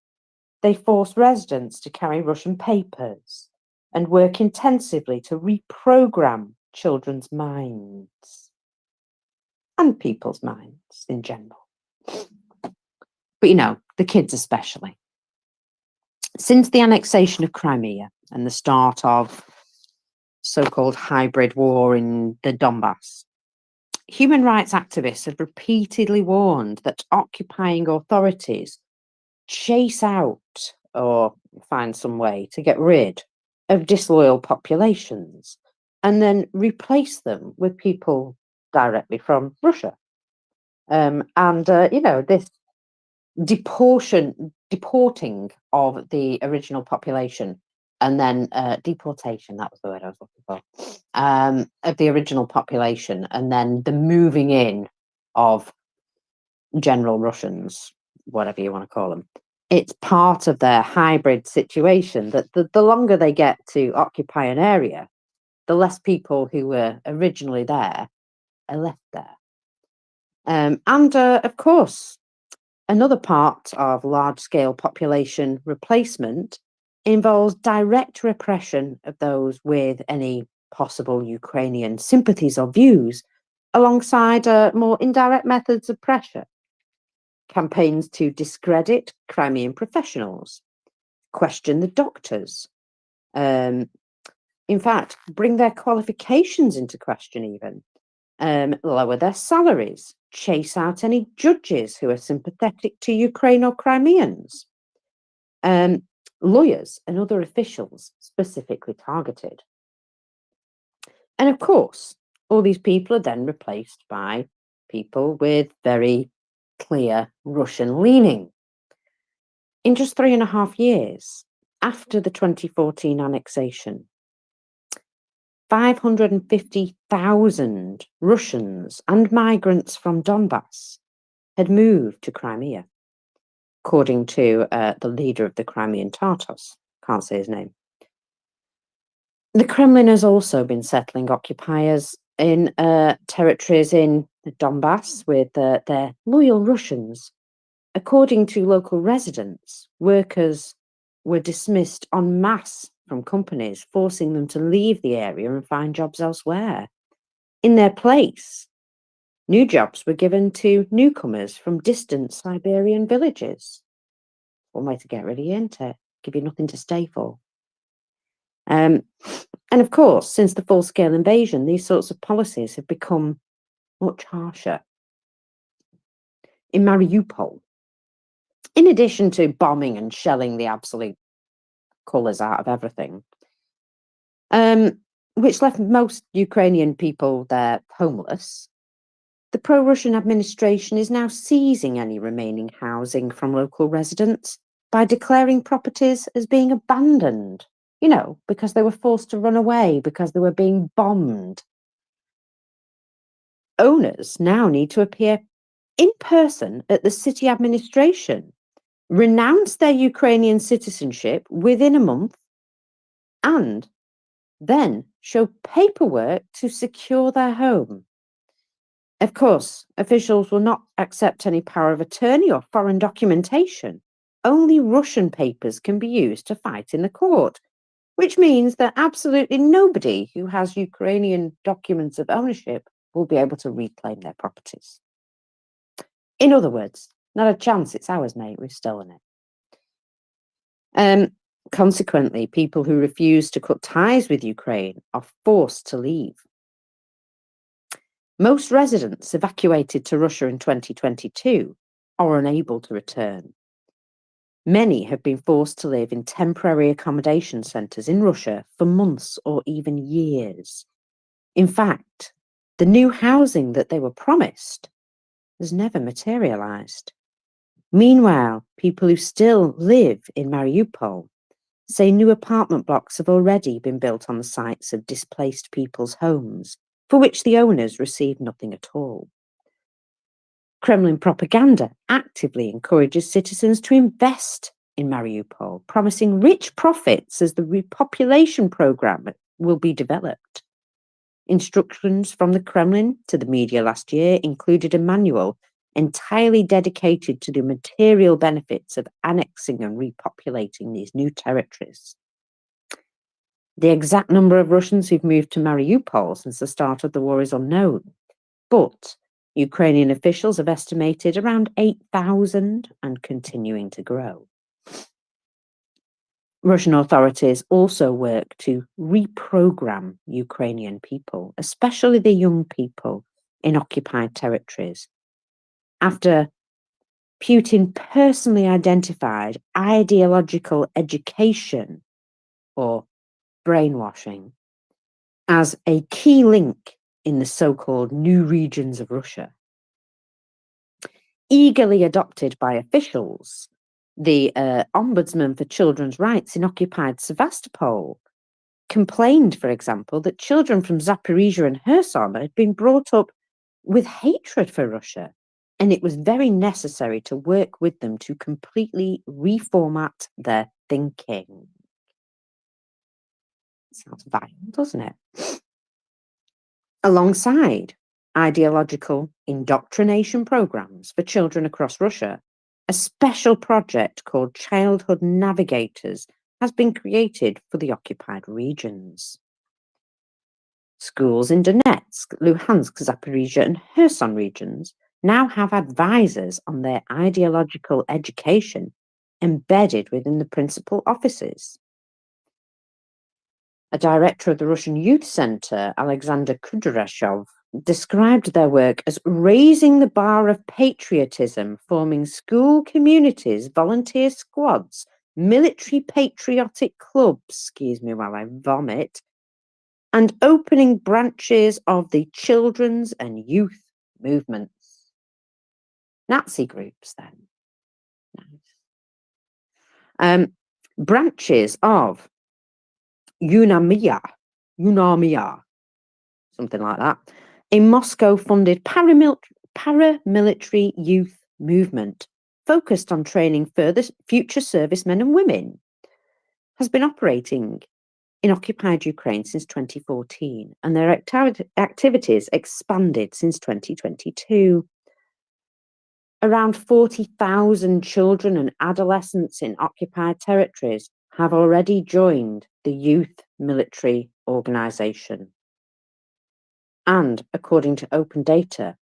They force residents to carry Russian papers and work intensively to reprogram children's minds and people's minds in general. But the kids especially. Since the annexation of Crimea and the start of so-called hybrid war in the Donbass, human rights activists have repeatedly warned that occupying authorities chase out or find some way to get rid of disloyal populations and then replace them with people directly from Russia. This deporting of the original population and then deportation, that was the word I was looking for, of the original population and then the moving in of general Russians, whatever you want to call them. It's part of their hybrid situation that the longer they get to occupy an area, the less people who were originally there are left there. Of course, Another part of large-scale population replacement involves direct repression of those with any possible Ukrainian sympathies or views, alongside more indirect methods of pressure. Campaigns to discredit Crimean professionals, question the doctors, in fact, bring their qualifications into question even, lower their salaries, chase out any judges who are sympathetic to Ukraine or Crimeans, lawyers and other officials specifically targeted. And of course, all these people are then replaced by people with very clear Russian leaning. In just 3.5 years after the 2014 annexation, 550,000 Russians and migrants from Donbass had moved to Crimea, according to the leader of the Crimean Tatars. Can't say his name. The Kremlin has also been settling occupiers in territories in the Donbass with their loyal Russians. According to local residents, workers were dismissed en masse from companies, forcing them to leave the area and find jobs elsewhere. In their place, new jobs were given to newcomers from distant Siberian villages. One way to get rid of you, isn't it? Give you nothing to stay for. And of course, since the full-scale invasion, these sorts of policies have become much harsher. In Mariupol, in addition to bombing and shelling the absolute colours out of everything, which left most Ukrainian people there homeless, the pro-Russian administration is now seizing any remaining housing from local residents by declaring properties as being abandoned, because they were forced to run away because they were being bombed. Owners now need to appear in person at the city administration, renounce their Ukrainian citizenship within a month, and then show paperwork to secure their home. Of course, officials will not accept any power of attorney or foreign documentation. Only Russian papers can be used to fight in the court, which means that absolutely nobody who has Ukrainian documents of ownership will be able to reclaim their properties. In other words, not a chance, it's ours, mate, we've stolen it. Consequently, people who refuse to cut ties with Ukraine are forced to leave. Most residents evacuated to Russia in 2022 are unable to return. Many have been forced to live in temporary accommodation centres in Russia for months or even years. In fact, the new housing that they were promised has never materialised. Meanwhile, people who still live in Mariupol say new apartment blocks have already been built on the sites of displaced people's homes, for which the owners receive nothing at all. Kremlin propaganda actively encourages citizens to invest in Mariupol, promising rich profits as the repopulation program will be developed. Instructions from the Kremlin to the media last year included a manual entirely dedicated to the material benefits of annexing and repopulating these new territories. The exact number of Russians who've moved to Mariupol since the start of the war is unknown, but Ukrainian officials have estimated around 8,000 and continuing to grow. Russian authorities also work to reprogram Ukrainian people, especially the young people in occupied territories, after Putin personally identified ideological education or brainwashing as a key link in the so-called new regions of Russia. Eagerly adopted by officials, the Ombudsman for Children's Rights in occupied Sevastopol complained, for example, that children from Zaporizhia and Kherson had been brought up with hatred for Russia, and it was very necessary to work with them to completely reformat their thinking. Sounds violent, doesn't it? Alongside ideological indoctrination programs for children across Russia, A special project called Childhood Navigators has been created for the occupied regions. Schools in Donetsk, Luhansk, Zaporizhia, and Kherson regions now have advisors on their ideological education embedded within the principal offices. A director of the Russian Youth Center, Alexander Kudryashov, described their work as raising the bar of patriotism, forming school communities, volunteer squads, military patriotic clubs, excuse me while I vomit, and opening branches of the children's and youth movements. Nazi groups, then. Branches of Unamia, something like that, a Moscow-funded paramilitary youth movement focused on training further future servicemen and women, has been operating in occupied Ukraine since 2014, and their activities expanded since 2022. Around 40,000 children and adolescents in occupied territories have already joined the Youth Military Organization. And according to open data,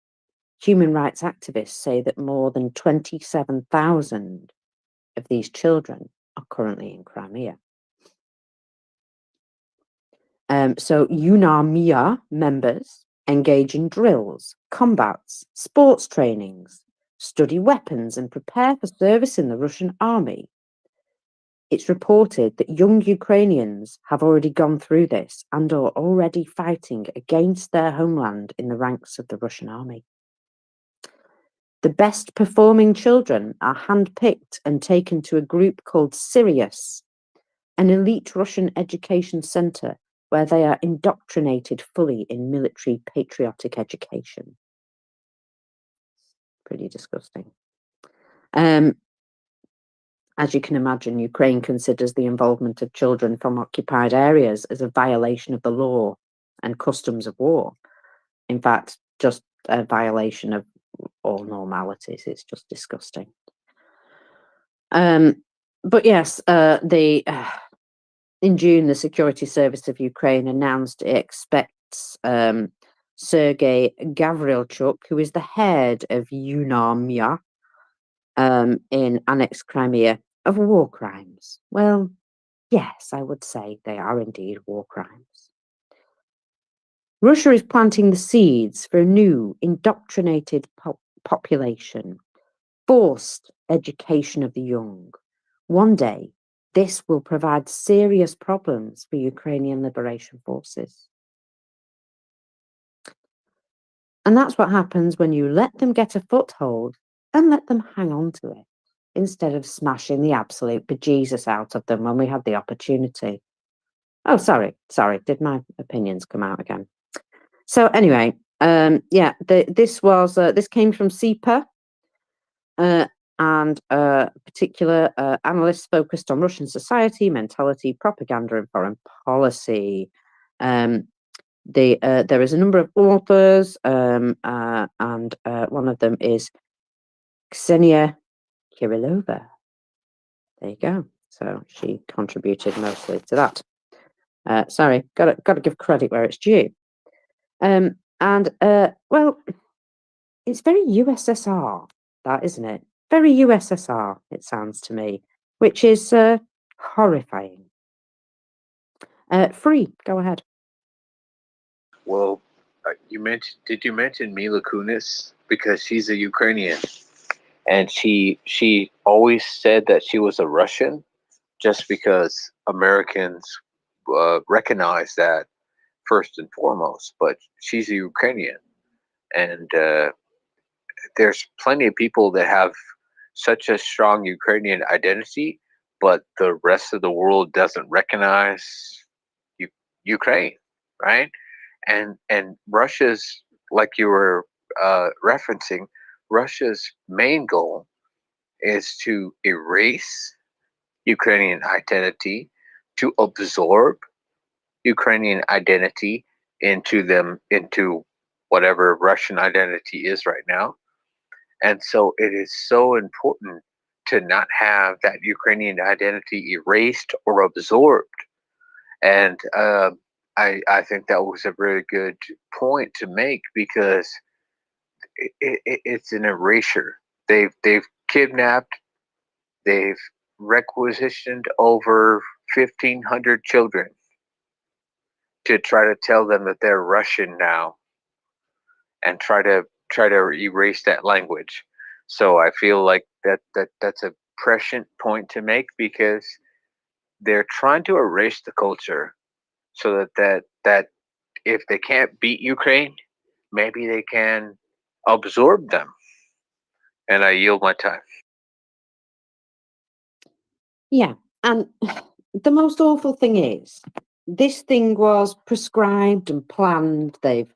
human rights activists say that more than 27,000 of these children are currently in Crimea. So UNAMIA members engage in drills, combats, sports trainings, study weapons and prepare for service in the Russian army. It's reported that young Ukrainians have already gone through this and are already fighting against their homeland in the ranks of the Russian army. The best performing children are handpicked and taken to a group called Sirius, an elite Russian education center where they are indoctrinated fully in military patriotic education. Pretty disgusting. As you can imagine, Ukraine considers the involvement of children from occupied areas as a violation of the law and customs of war. In fact, just a violation of all normalities. It's just disgusting. But yes, in June, the Security Service of Ukraine announced it expects Sergei Gavrilchuk, who is the head of UNAMIA in annexed Crimea, of war crimes. Well, yes, I would say they are indeed war crimes. Russia is planting the seeds for a new indoctrinated population, forced education of the young. One day, this will provide serious problems for Ukrainian liberation forces. And that's what happens when you let them get a foothold and let them hang on to it, instead of smashing the absolute bejesus out of them when we had the opportunity. Oh, sorry, did my opinions come out again? So anyway, this came from CEPA, and particular analysts focused on Russian society, mentality, propaganda, and foreign policy. There is a number of authors, and one of them is Ksenia Kirillova. There you go. So she contributed mostly to that. Sorry, got to give credit where it's due. Well, it's very USSR, that, isn't it? Very USSR, it sounds to me, which is horrifying. Free, go ahead. Well, did you mention Mila Kunis? Because she's a Ukrainian, and she always said that she was a Russian, just because Americans recognize that first and foremost. But she's a Ukrainian, and there's plenty of people that have such a strong Ukrainian identity, but the rest of the world doesn't recognize Ukraine, right? And Russia's, like you were referencing, Russia's main goal is to erase Ukrainian identity, to absorb Ukrainian identity into whatever Russian identity is right now. And so it is so important to not have that Ukrainian identity erased or absorbed. And I think that was a very good point to make, because it's an erasure. They've kidnapped, they've requisitioned over 1,500 children to try to tell them that they're Russian now, and try to erase that language. So I feel like that's a prescient point to make, because they're trying to erase the culture, so that if they can't beat Ukraine, maybe they can absorb them. And I yield my time. Yeah, and the most awful thing is, this thing was prescribed and planned. They've,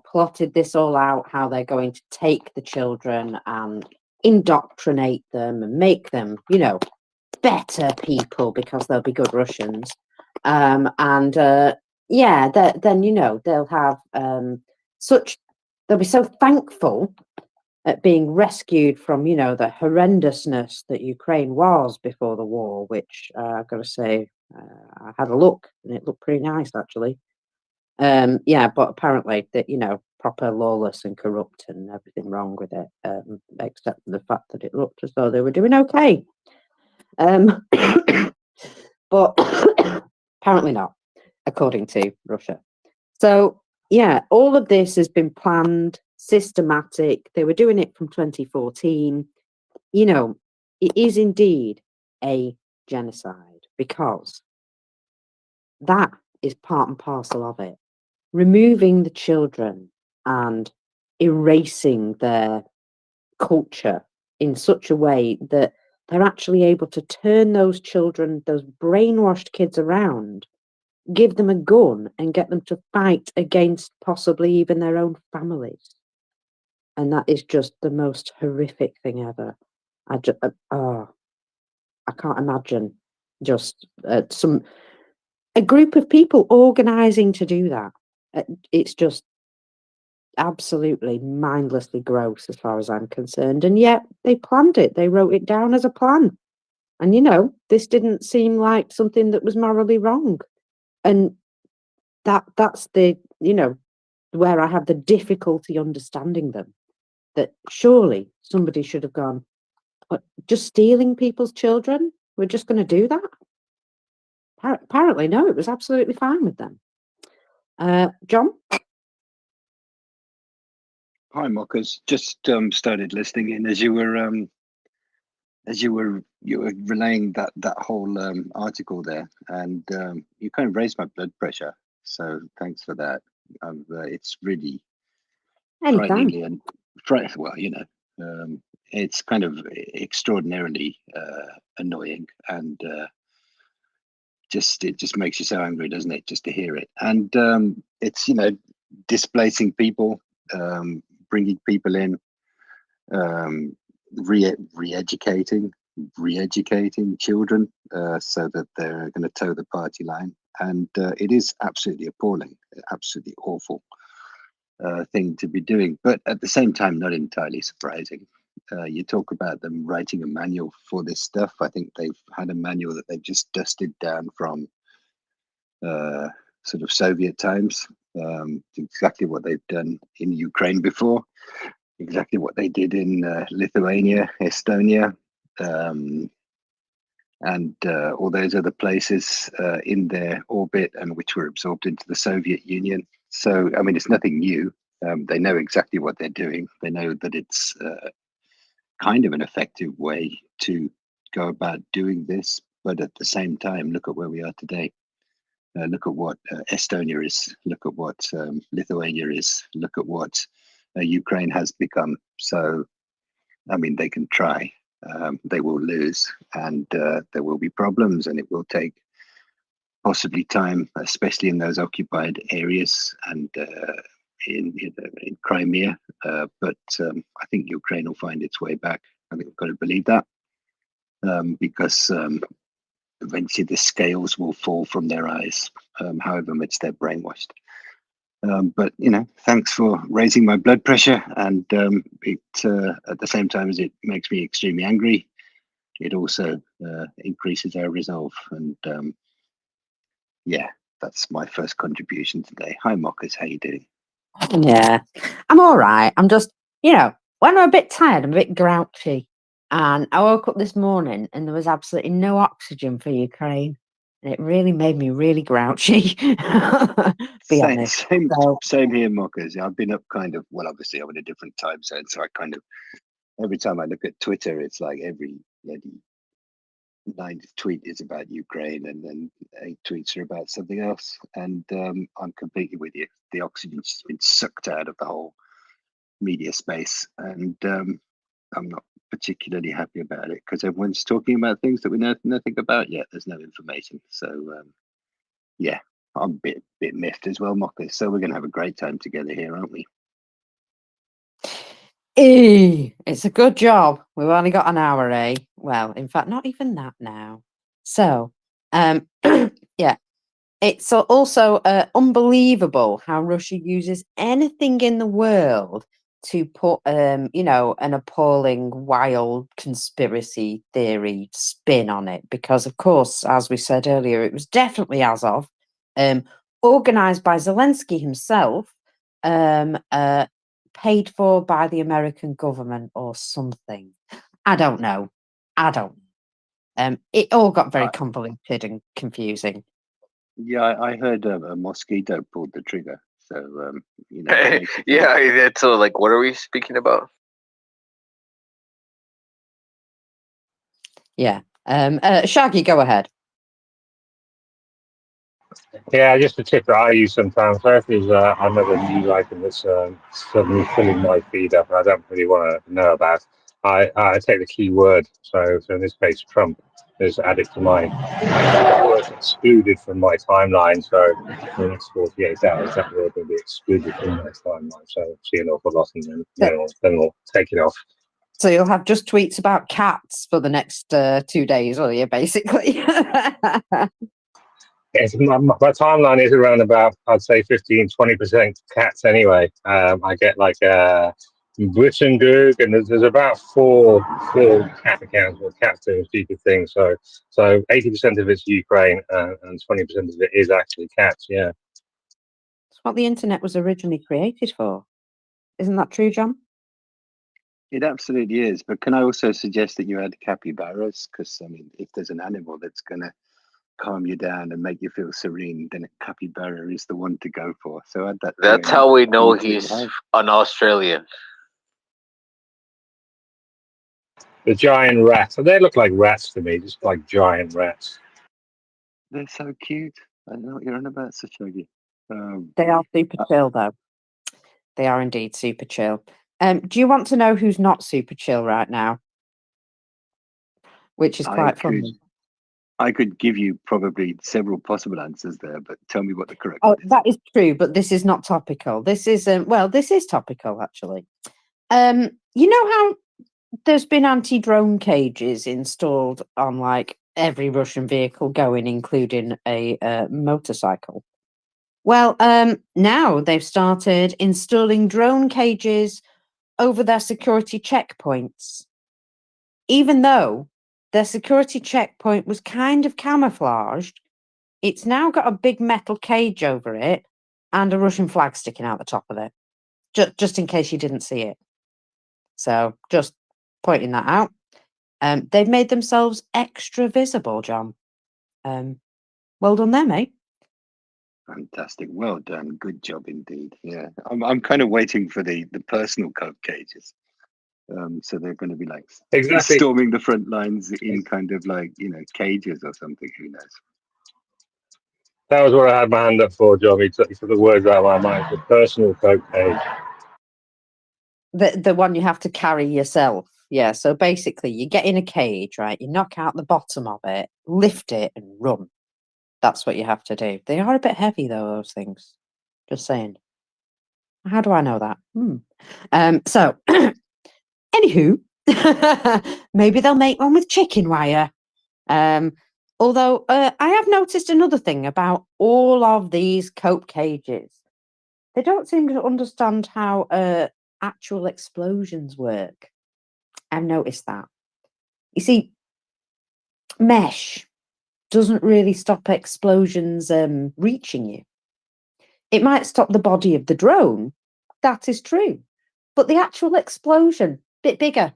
plotted this all out, how they're going to take the children and indoctrinate them and make them, better people, because they'll be good Russians. Then, they'll have they'll be so thankful at being rescued from, the horrendousness that Ukraine was before the war, which I've got to say, I had a look and it looked pretty nice, actually. But apparently that, proper lawless and corrupt and everything wrong with it, except for the fact that it looked as though they were doing okay. But apparently not, according to Russia. So, all of this has been planned, systematic. They were doing it from 2014. It is indeed a genocide, because that is part and parcel of it. Removing the children and erasing their culture in such a way that they're actually able to turn those children, those brainwashed kids, around, give them a gun and get them to fight against possibly even their own families. And that is just the most horrific thing ever. I can't imagine just a group of people organizing to do that. It's just absolutely mindlessly gross, as far as I'm concerned. And yet they planned it. They wrote it down as a plan. And this didn't seem like something that was morally wrong. And that's the, where I have the difficulty understanding them. That surely somebody should have gone, just stealing people's children? We're just going to do that? Apparently, no, it was absolutely fine with them. John? Hi, Marcus. Just started listening in as you were relaying that whole article there, and you kind of raised my blood pressure. So thanks for that. It's really frighteningly and it's kind of extraordinarily annoying, and it just makes you so angry, doesn't it, just to hear it? And it's displacing people, bringing people in, re-educating children so that they're going to toe the party line. And it is absolutely appalling, absolutely awful thing to be doing, but at the same time not entirely surprising. You talk about them writing a manual for this stuff. I think they've had a manual that they've just dusted down from sort of Soviet times, exactly what they've done in Ukraine before, exactly what they did in Lithuania, Estonia, and all those other places in their orbit, and which were absorbed into the Soviet Union. So, I mean, it's nothing new. They know exactly what they're doing. They know that it's kind of an effective way to go about doing this. But at the same time, look at where we are today. Look at what Estonia is. Look at what Lithuania is. Look at what Ukraine has become. So, I mean, they can try. They will lose, and there will be problems, and it will take possibly time, especially in those occupied areas and in Crimea. But I think Ukraine will find its way back. I think we've got to believe that, because eventually the scales will fall from their eyes, however much they're brainwashed. But thanks for raising my blood pressure, and it at the same time as it makes me extremely angry, it also increases our resolve. And yeah, that's my first contribution today. Hi, Mockers, how you doing? Yeah, I'm all right. I'm just, when I'm a bit tired, I'm a bit grouchy. And I woke up this morning and there was absolutely no oxygen for Ukraine. And it really made me really grouchy, be honest. Same here, Mockers. I've been up kind of, well, obviously I'm in a different time zone, so I kind of, every time I look at Twitter, it's like every bloody 9th tweet is about Ukraine, and then 8 tweets are about something else. And I'm completely with you. The oxygen's just been sucked out of the whole media space, and I'm not particularly happy about it because everyone's talking about things that we know nothing about yet. There's no information, so yeah, I'm a bit miffed as well, Mockers. So we're going to have a great time together here, aren't we? It's a good job. We've only got an hour, eh? Well, in fact, not even that now. So, yeah, it's also unbelievable how Russia uses anything in the world to put, an appalling, wild conspiracy theory spin on it. Because, of course, as we said earlier, it was definitely Azov, organized by Zelensky himself, paid for by the American government or something. I don't know. It all got very convoluted and confusing. Yeah, I heard a mosquito pulled the trigger. So, Yeah, so like, what are we speaking about? Yeah. Shaggy, go ahead. Yeah, just a tip that I use sometimes. There's another news item that's suddenly filling my feed up, and I don't really want to know about. I take the keyword. So in this case, Trump is added to my word excluded from my timeline. So for the next 48 hours, that word will be excluded from my timeline. So see an awful lot, and then we'll take it off. So you'll have just tweets about cats for the next 2 days, will you, basically? Yes, my timeline is around about, I'd say 15-20% cats anyway. I get like Britain Goog, and there's about four cat accounts with cats doing stupid things. So 80% of it's Ukraine, and 20% of it is actually cats. Yeah. It's what the internet was originally created for. Isn't that true, John? it absolutely is. But can I also suggest that you add capybaras? Because I mean, if there's an animal that's going to calm you down and make you feel serene, then a capybara is the one to go for. So add that. That's how we know he's an Australian. The giant rats. So they look like rats to me, just like giant rats. They're so cute. I don't know what you're on about, Sachagi. They are super chill, though. They are indeed super chill. Do you want to know who's not super chill right now? Which is quite funny. I could give you probably several possible answers there, but tell me what the correct Oh, one is. that is true, but this is not topical. This is this is topical actually. You know how there's been anti-drone cages installed on like every Russian vehicle going, including a motorcycle. Well, now they've started installing drone cages over their security checkpoints, even though their security checkpoint was kind of camouflaged. It's now got a big metal cage over it and a Russian flag sticking out the top of it, just in case you didn't see it. So just pointing that out. They've made themselves extra visible, John. Well done there, mate. Fantastic. Well done. Good job indeed. Yeah. I'm kind of waiting for the personal coat cages. So they're going to be like storming the front lines in kind of like, cages or something. Who knows? That was what I had my hand up for, John. He took the words out of my mind. The personal coat cage. The one you have to carry yourself. Yeah. So basically, you get in a cage, right? You knock out the bottom of it, lift it, and run. That's what you have to do. They are a bit heavy, though, those things. Just saying. How do I know that? So, anywho, maybe they'll make one with chicken wire. Although I have noticed another thing about all of these cope cages. They don't seem to understand how actual explosions work. I've noticed that. You see, mesh doesn't really stop explosions reaching you. It might stop the body of the drone, that is true, but the actual explosion, bit bigger.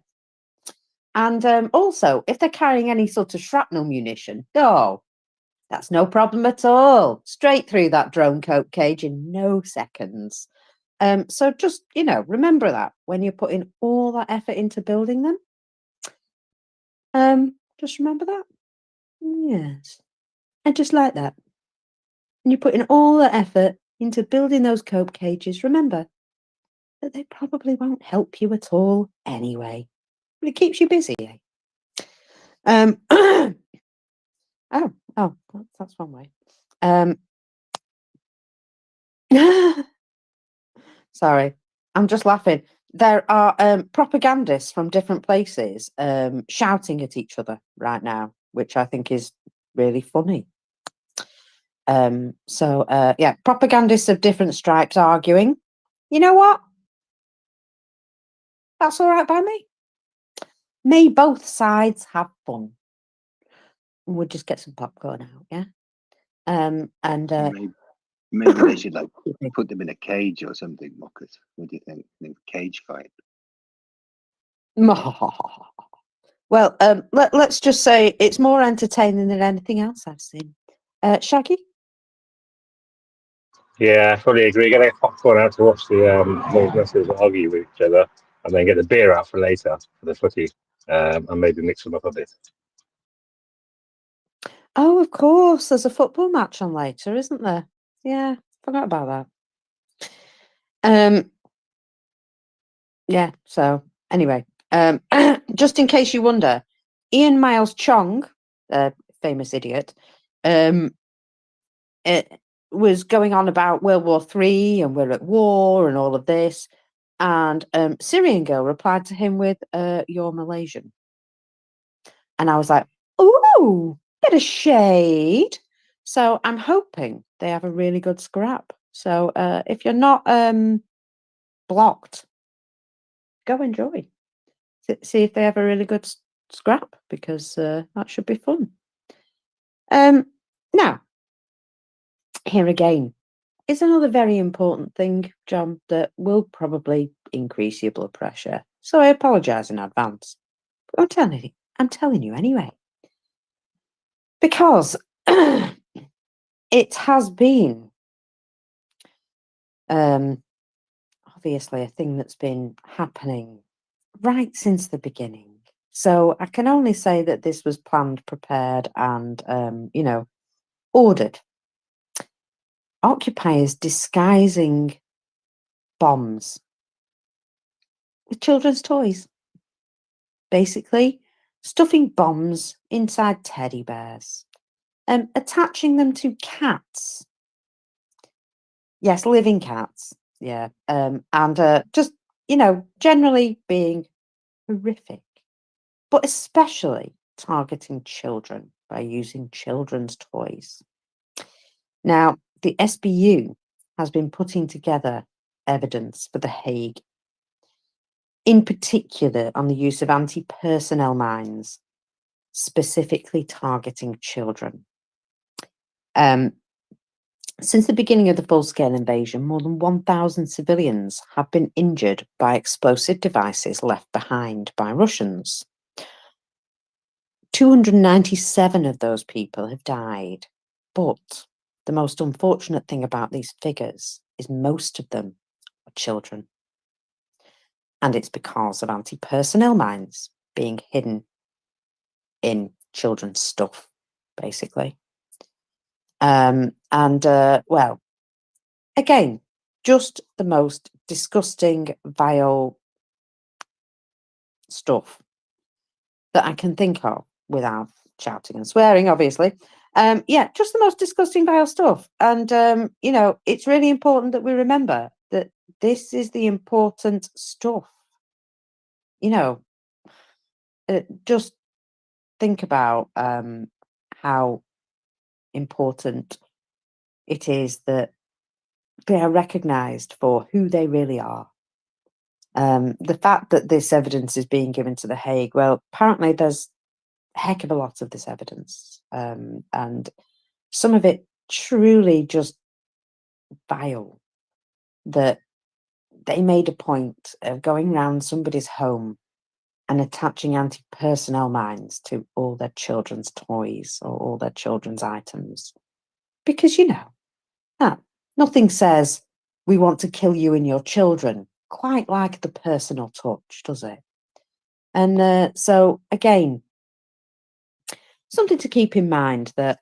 And also, if they're carrying any sort of shrapnel munition, oh, that's no problem at all. Straight through that drone coat cage in no seconds. So just, remember that when you're putting all that effort into building them. Just remember that. Yes. And just like that. And you're putting all that effort into building those coat cages. Remember that they probably won't help you at all anyway. But it keeps you busy. Oh, that's one way. Sorry, I'm just laughing. There are propagandists from different places shouting at each other right now, which I think is really funny. Yeah, propagandists of different stripes arguing. You know what? That's all right by me. May both sides have fun. We'll just get some popcorn out, yeah? Maybe they should put them in a cage or something, Mockers. What do you think? Cage fight. Well, let's just say it's more entertaining than anything else I've seen. Shaggy? Yeah, I fully agree. Get a popcorn out to watch the wrestlers argue with each other, and then get the beer out for later for the footy, and maybe mix them up a bit. Oh, of course. There's a football match on later, isn't there? Yeah, forgot about that. Yeah, so anyway, just in case you wonder, Ian Miles Chong, famous idiot, it was going on about World War III and we're at war and all of this. And Syrian Girl replied to him with, "You're Malaysian." And I was like, ooh, bit of shade. So I'm hoping they have a really good scrap. So if you're not blocked, go enjoy. See if they have a really good scrap, because that should be fun. Now, here again is another very important thing, John, that will probably increase your blood pressure. So I apologise in advance. But I'm telling you anyway. Because it has been obviously a thing that's been happening right since the beginning. So I can only say that this was planned, prepared, and ordered. Occupiers disguising bombs with children's toys. Basically, stuffing bombs inside teddy bears, attaching them to cats. Yes, living cats. Yeah. And just, generally being horrific, but especially targeting children by using children's toys. Now, the SBU has been putting together evidence for The Hague, in particular on the use of anti-personnel mines, specifically targeting children. Since the beginning of the full-scale invasion, more than 1,000 civilians have been injured by explosive devices left behind by Russians. 297 of those people have died, but the most unfortunate thing about these figures is most of them are children. And it's because of anti-personnel mines being hidden in children's stuff, basically. Well, again, just the most disgusting, vile stuff that I can think of without shouting and swearing, obviously. Yeah, just the most disgusting, vile stuff. And, it's really important that we remember that this is the important stuff. Just think about how important it is that they are recognised for who they really are. The fact that this evidence is being given to The Hague, well, apparently there's heck of a lot of this evidence, and some of it truly just vile, that they made a point of going round somebody's home and attaching anti-personnel mines to all their children's toys or all their children's items. Because, nothing says we want to kill you and your children quite like the personal touch, does it? And so, again, something to keep in mind, that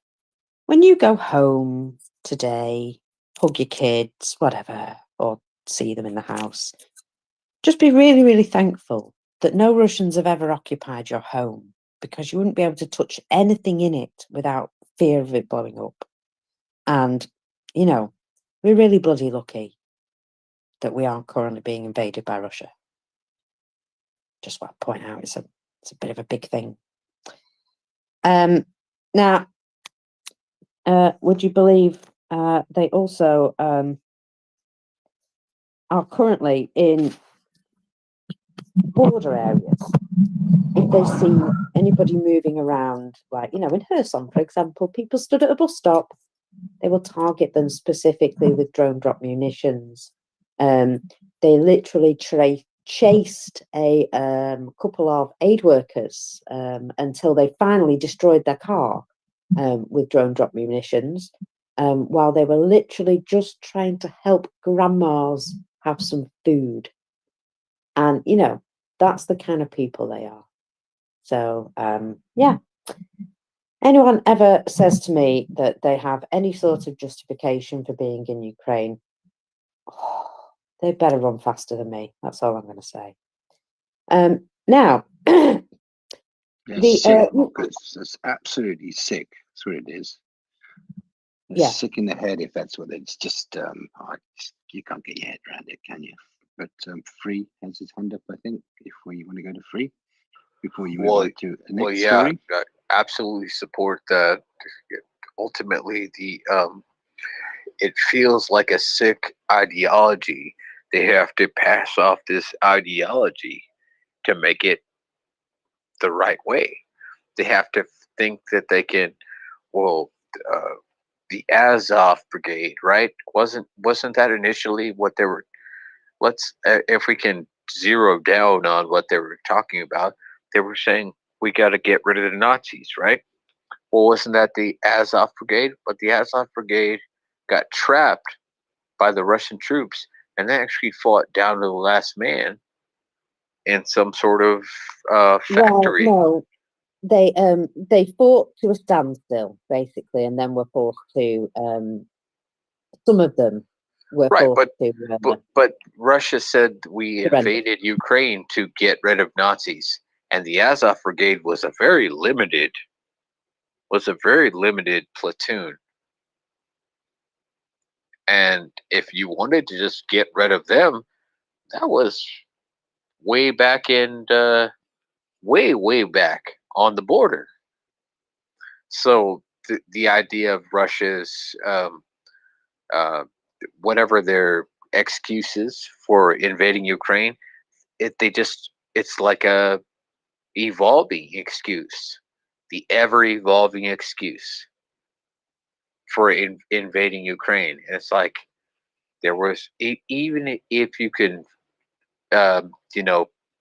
when you go home today, hug your kids, whatever, or see them in the house, just be really, really thankful that no Russians have ever occupied your home, because you wouldn't be able to touch anything in it without fear of it blowing up. And, we're really bloody lucky that we aren't currently being invaded by Russia. Just want to point out, it's a bit of a big thing. Now, would you believe they also are currently in border areas? If they see anybody moving around, like, in Kherson, for example, people stood at a bus stop, they will target them specifically with drone drop munitions. They literally chased a couple of aid workers until they finally destroyed their car with drone drop munitions, while they were literally just trying to help grandmas have some food. And, that's the kind of people they are. So, yeah. Anyone ever says to me that they have any sort of justification for being in Ukraine, they better run faster than me. That's all I'm going to say. Now, It's sick, Marcus. It's absolutely sick. That's what it is. It's yeah. sick in the head, if that's what it's just. You can't get your head around it, can you? But Free has his hand up, I think. If we want to go to Free before you move on to the next story. I absolutely support that. Ultimately, it feels like a sick ideology. They have to pass off this ideology to make it the right way. They have to think that they can. Well, the Azov Brigade, right? Wasn't that initially what they were? Let's if we can zero down on what they were talking about. They were saying we got to get rid of the Nazis, right? Well, wasn't that the Azov Brigade? But the Azov Brigade got trapped by the Russian troops, and they actually fought down to the last man in some sort of factory. Well, no, they fought to a standstill, basically, and then were forced to. Some of them were Right, forced but Russia said we surrender. invaded Ukraine to get rid of Nazis, and the Azov Brigade was a very limited platoon. And if you wanted to just get rid of them, that was way back in way back on the border. So the idea of Russia's whatever their excuses for invading Ukraine, it's like a evolving excuse, the ever evolving excuse for invading Ukraine. And it's like there was even if you can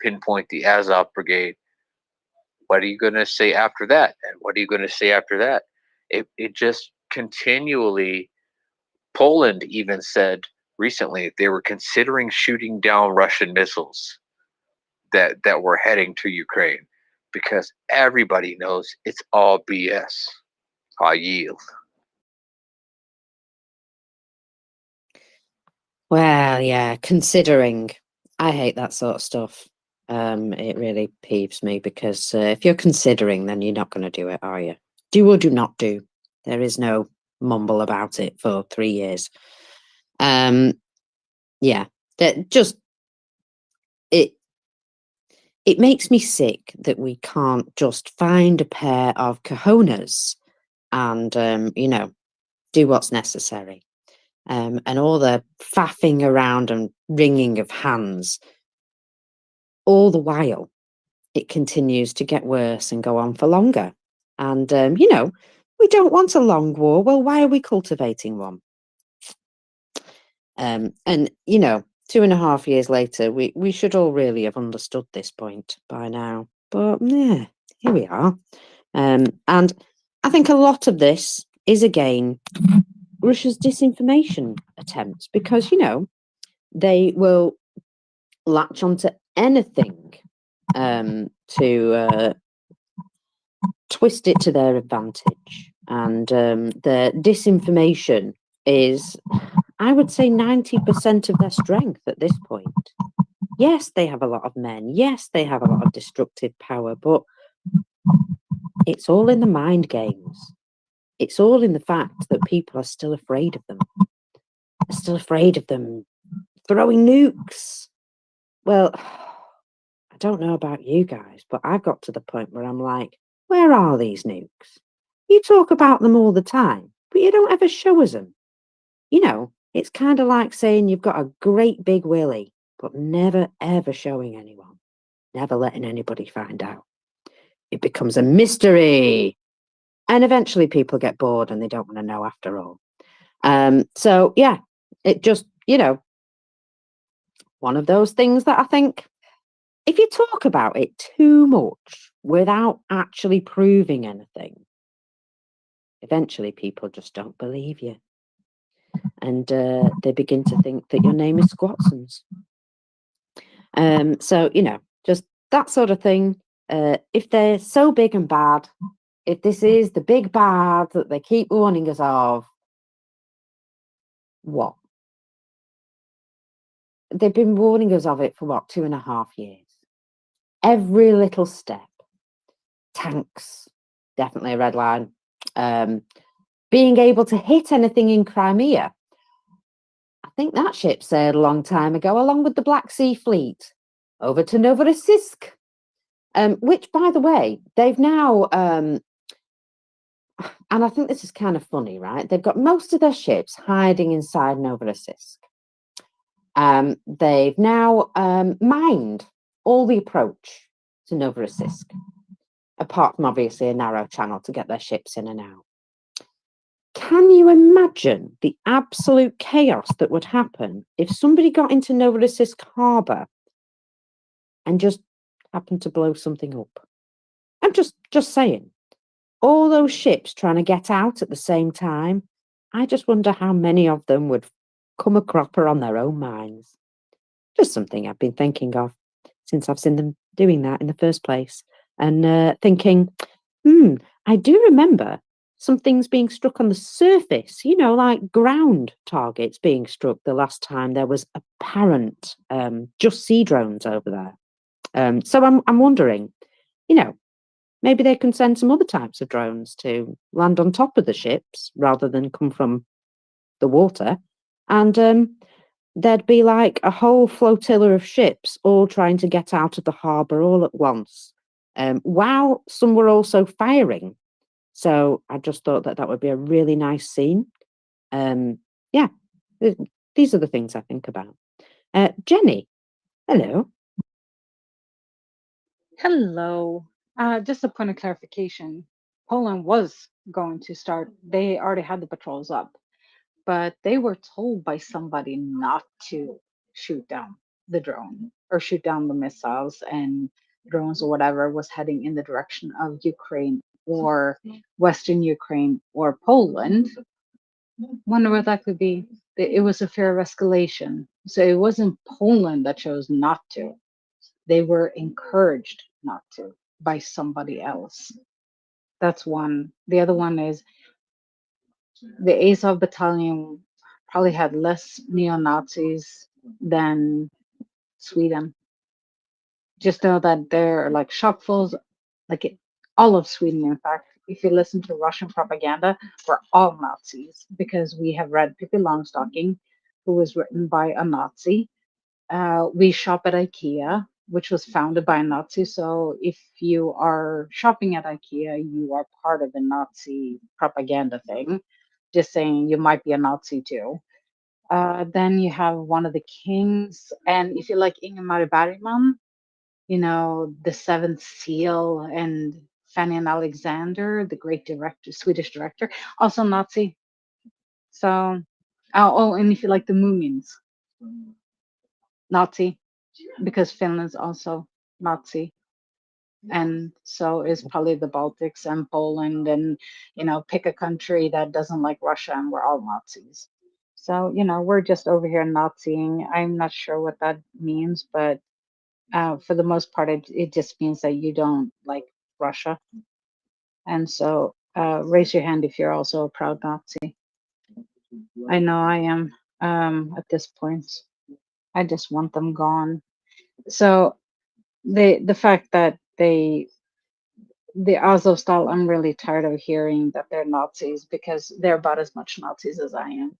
pinpoint the Azov Brigade, what are you going to say after that? And what are you going to say after that? It just continually. Poland even said recently they were considering shooting down Russian missiles that were heading to Ukraine, because everybody knows it's all BS. I yield. Well, yeah, considering. I hate that sort of stuff. It really peeves me, because if you're considering, then you're not going to do it, are you? Do or do not do. There is no mumble about it for 3 years. Yeah, that just it makes me sick that we can't just find a pair of cojones and do what's necessary. And all the faffing around and wringing of hands, all the while it continues to get worse and go on for longer. And, you know, we don't want a long war. Well, why are we cultivating one? And, you know, 2.5 years later, we should all really have understood this point by now. But yeah, here we are. And I think a lot of this is, again, Russia's disinformation attempts, because, you know, they will latch onto anything to twist it to their advantage. And their disinformation is, I would say, 90% of their strength at this point. Yes, they have a lot of men. Yes, they have a lot of destructive power, but it's all in the mind games. It's all in the fact that people are still afraid of them. They're still afraid of them throwing nukes. Well, I don't know about you guys, but I've got to the point where I'm like, where are these nukes? You talk about them all the time, but you don't ever show us them. You know, it's kind of like saying you've got a great big willy, but never ever showing anyone, never letting anybody find out. It becomes a mystery. And eventually people get bored and they don't want to know after all. So yeah, it just, you know, one of those things that I think if you talk about it too much without actually proving anything, eventually people just don't believe you. And they begin to think that your name is Squatsons. So, you know, just that sort of thing. If they're so big and bad, if this is the big bad that they keep warning us of, what? They've been warning us of it for what, 2.5 years? Every little step. Tanks, definitely a red line. Being able to hit anything in Crimea. I think that ship sailed a long time ago, along with the Black Sea Fleet, over to Novorossiysk. Which, by the way, they've now, and I think this is kind of funny, right? They've got most of their ships hiding inside Novorossiysk. They've now mined all the approach to Novorossiysk, apart from obviously a narrow channel to get their ships in and out. Can you imagine the absolute chaos that would happen if somebody got into Novorossiysk harbour and just happened to blow something up? I'm just saying, all those ships trying to get out at the same time, I just wonder how many of them would come a cropper on their own minds. Just something I've been thinking of since I've seen them doing that in the first place. And thinking, I do remember some things being struck on the surface, you know, like ground targets being struck the last time there was apparent just sea drones over there. So I'm wondering, you know, maybe they can send some other types of drones to land on top of the ships rather than come from the water. And there'd be like a whole flotilla of ships all trying to get out of the harbour all at once, while some were also firing. So I just thought that would be a really nice scene. Yeah, these are the things I think about. Jenny, hello. Hello. Just a point of clarification. Poland was going to start, they already had the patrols up, but they were told by somebody not to shoot down the drone or shoot down the missiles and drones or whatever was heading in the direction of Ukraine or Western Ukraine or Poland. Wonder what that could be. It was a fear of escalation. So it wasn't Poland that chose not to. They were encouraged not to by somebody else. That's one. The other one is the Azov battalion probably had less neo-Nazis than Sweden. Just know that they're like shopfuls, all of Sweden, in fact. If you listen to Russian propaganda, we're all Nazis because we have read Pippi Longstocking, who was written by a Nazi. We shop at IKEA, which was founded by a Nazi. So if you are shopping at IKEA, you are part of the Nazi propaganda thing. Just saying, you might be a Nazi too. Then you have one of the kings, and if you like Ingemar Bergman, you know, the Seventh Seal and Fanny and Alexander, the great director, Swedish director, also Nazi. So, oh, and if you like the Moomins, Nazi, because Finland's also Nazi. And so is probably the Baltics and Poland, and, you know, pick a country that doesn't like Russia and we're all Nazis. So, you know, we're just over here Naziing. I'm not sure what that means, but for the most part, it just means that you don't like Russia. And so raise your hand if you're also a proud Nazi. I know I am at this point. I just want them gone. So the fact that the Azovstal, I'm really tired of hearing that they're Nazis, because they're about as much Nazis as I am.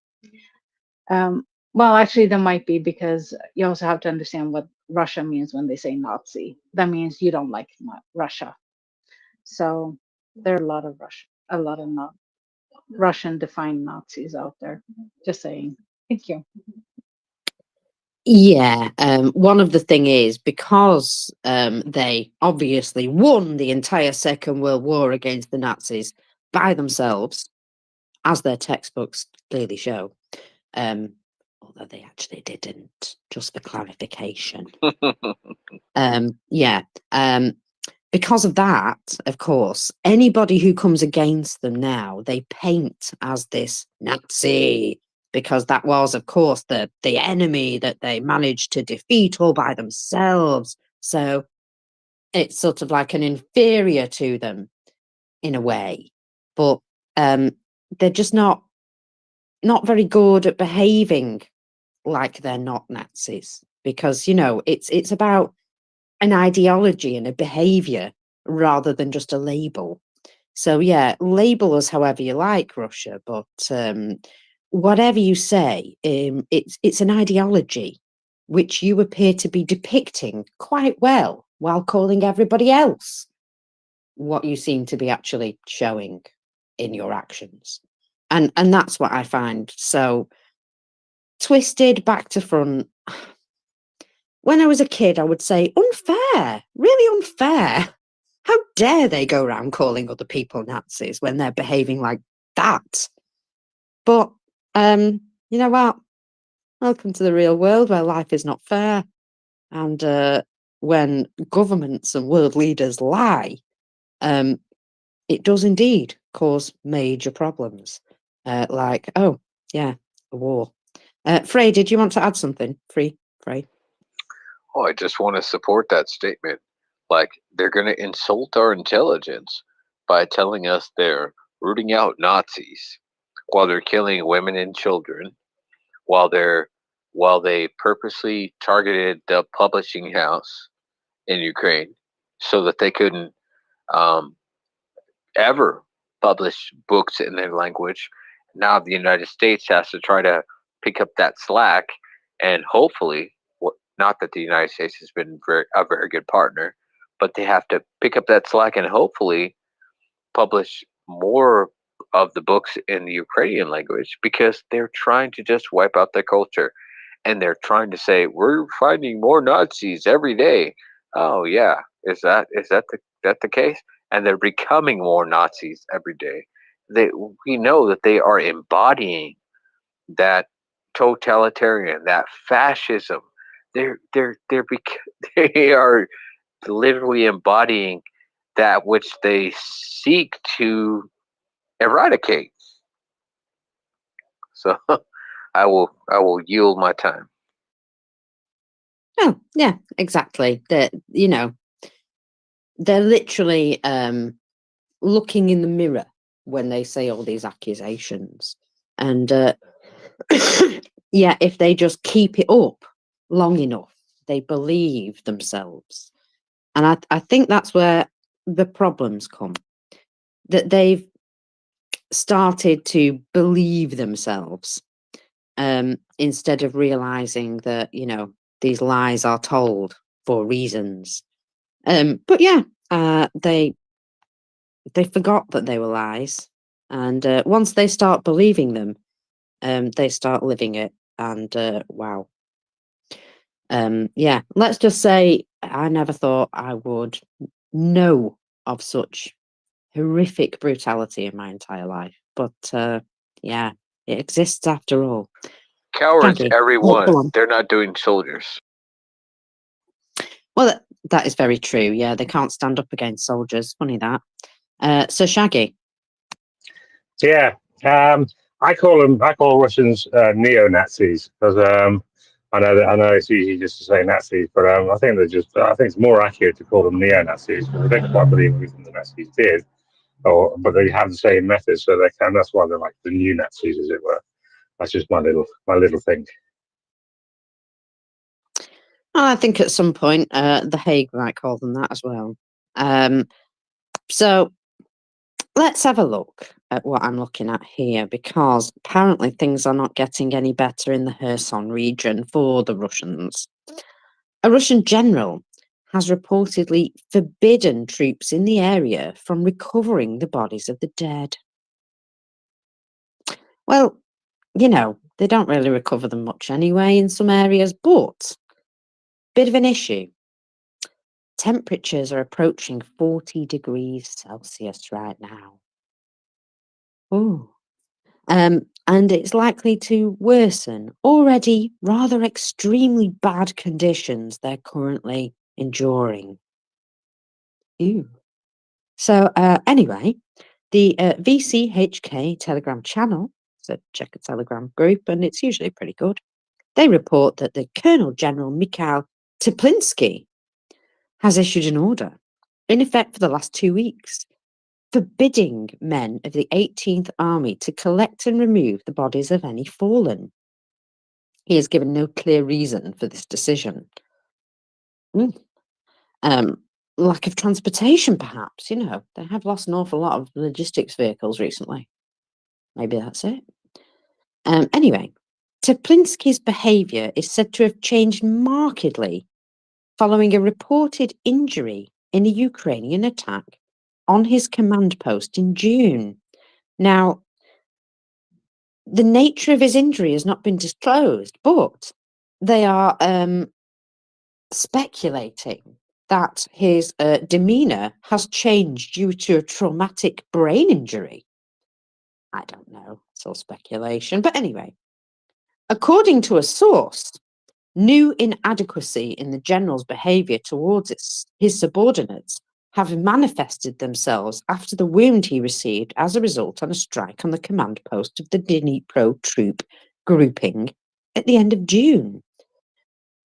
Well, actually, there might be, because you also have to understand what Russia means when they say Nazi. That means you don't like Russia. So there are a lot of not Russian-defined Nazis out there. Just saying. Thank you. Yeah, one of the thing is, because they obviously won the entire Second World War against the Nazis by themselves, as their textbooks clearly show, although they actually didn't, just for clarification. Yeah, because of that, of course, anybody who comes against them now, they paint as this Nazi, because that was, of course, the enemy that they managed to defeat all by themselves. So it's sort of like an inferior to them in a way, but they're just not very good at behaving like they're not Nazis, because, you know, it's about an ideology and a behavior rather than just a label. So yeah, label us however you like, Russia, but whatever you say, it's an ideology which you appear to be depicting quite well, while calling everybody else what you seem to be actually showing in your actions. And that's what I find so twisted back to front. When I was a kid, I would say, unfair, really unfair. How dare they go around calling other people Nazis when they're behaving like that? But you know what? Welcome to the real world, where life is not fair. And when governments and world leaders lie, it does indeed cause major problems. Like, oh, yeah, a war. Frey, did you want to add something? Frey? Oh, I just want to support that statement. Like, they're going to insult our intelligence by telling us they're rooting out Nazis while they're killing women and children, while they purposely targeted the publishing house in Ukraine so that they couldn't ever publish books in their language. Now the United States has to try to pick up that slack, and hopefully, not that the United States has been a very good partner, but they have to pick up that slack and hopefully publish more of the books in the Ukrainian language, because they're trying to just wipe out their culture, and they're trying to say we're finding more Nazis every day. Oh yeah, is that the case? And they're becoming more Nazis every day. We know that they are embodying that totalitarian, that fascism. They are literally embodying that which they seek to eradicate. So I will yield my time. Oh, yeah, exactly. You know, they're literally looking in the mirror when they say all these accusations. And yeah, if they just keep it up long enough, they believe themselves. And I think that's where the problems come, that they've started to believe themselves instead of realizing that, you know, these lies are told for reasons. But yeah, they forgot that they were lies, and once they start believing them, they start living it. And wow, yeah, let's just say I never thought I would know of such horrific brutality in my entire life. But yeah, it exists after all. Cowards, Shaggy, everyone. go on. They're not doing soldiers. Well, that is very true. Yeah, they can't stand up against soldiers. Funny that. So Shaggy. Yeah, I call Russians neo-Nazis because I know it's easy just to say Nazis, but I think I think it's more accurate to call them neo-Nazis because I don't quite believe everything the Nazis did, but they have the same methods, so they can. That's why they're like the new Nazis, as it were. That's just my little thing. Well, I think at some point the Hague might call them that as well. So let's have a look at what I'm looking at here, because apparently things are not getting any better in the Kherson region for the Russians. A Russian general has reportedly forbidden troops in the area from recovering the bodies of the dead. Well, you know, they don't really recover them much anyway in some areas, but bit of an issue. Temperatures are approaching 40 degrees Celsius right now. Oh. And it's likely to worsen already rather extremely bad conditions they're currently enduring. Ew. So anyway, the VCHK Telegram channel, so check a Telegram group, and it's usually pretty good. They report that the Colonel General Mikhail Teplinsky has issued an order in effect for the last 2 weeks, forbidding men of the 18th Army to collect and remove the bodies of any fallen. He has given no clear reason for this decision. Lack of transportation, perhaps. You know, they have lost an awful lot of logistics vehicles recently. Maybe that's it. Anyway, Teplinsky's behaviour is said to have changed markedly following a reported injury in a Ukrainian attack on his command post in June. Now, the nature of his injury has not been disclosed, but they are speculating that his demeanour has changed due to a traumatic brain injury. I don't know, it's all speculation. But anyway, according to a source, new inadequacy in the general's behaviour towards his subordinates have manifested themselves after the wound he received as a result on a strike on the command post of the Dnipro troop grouping at the end of June.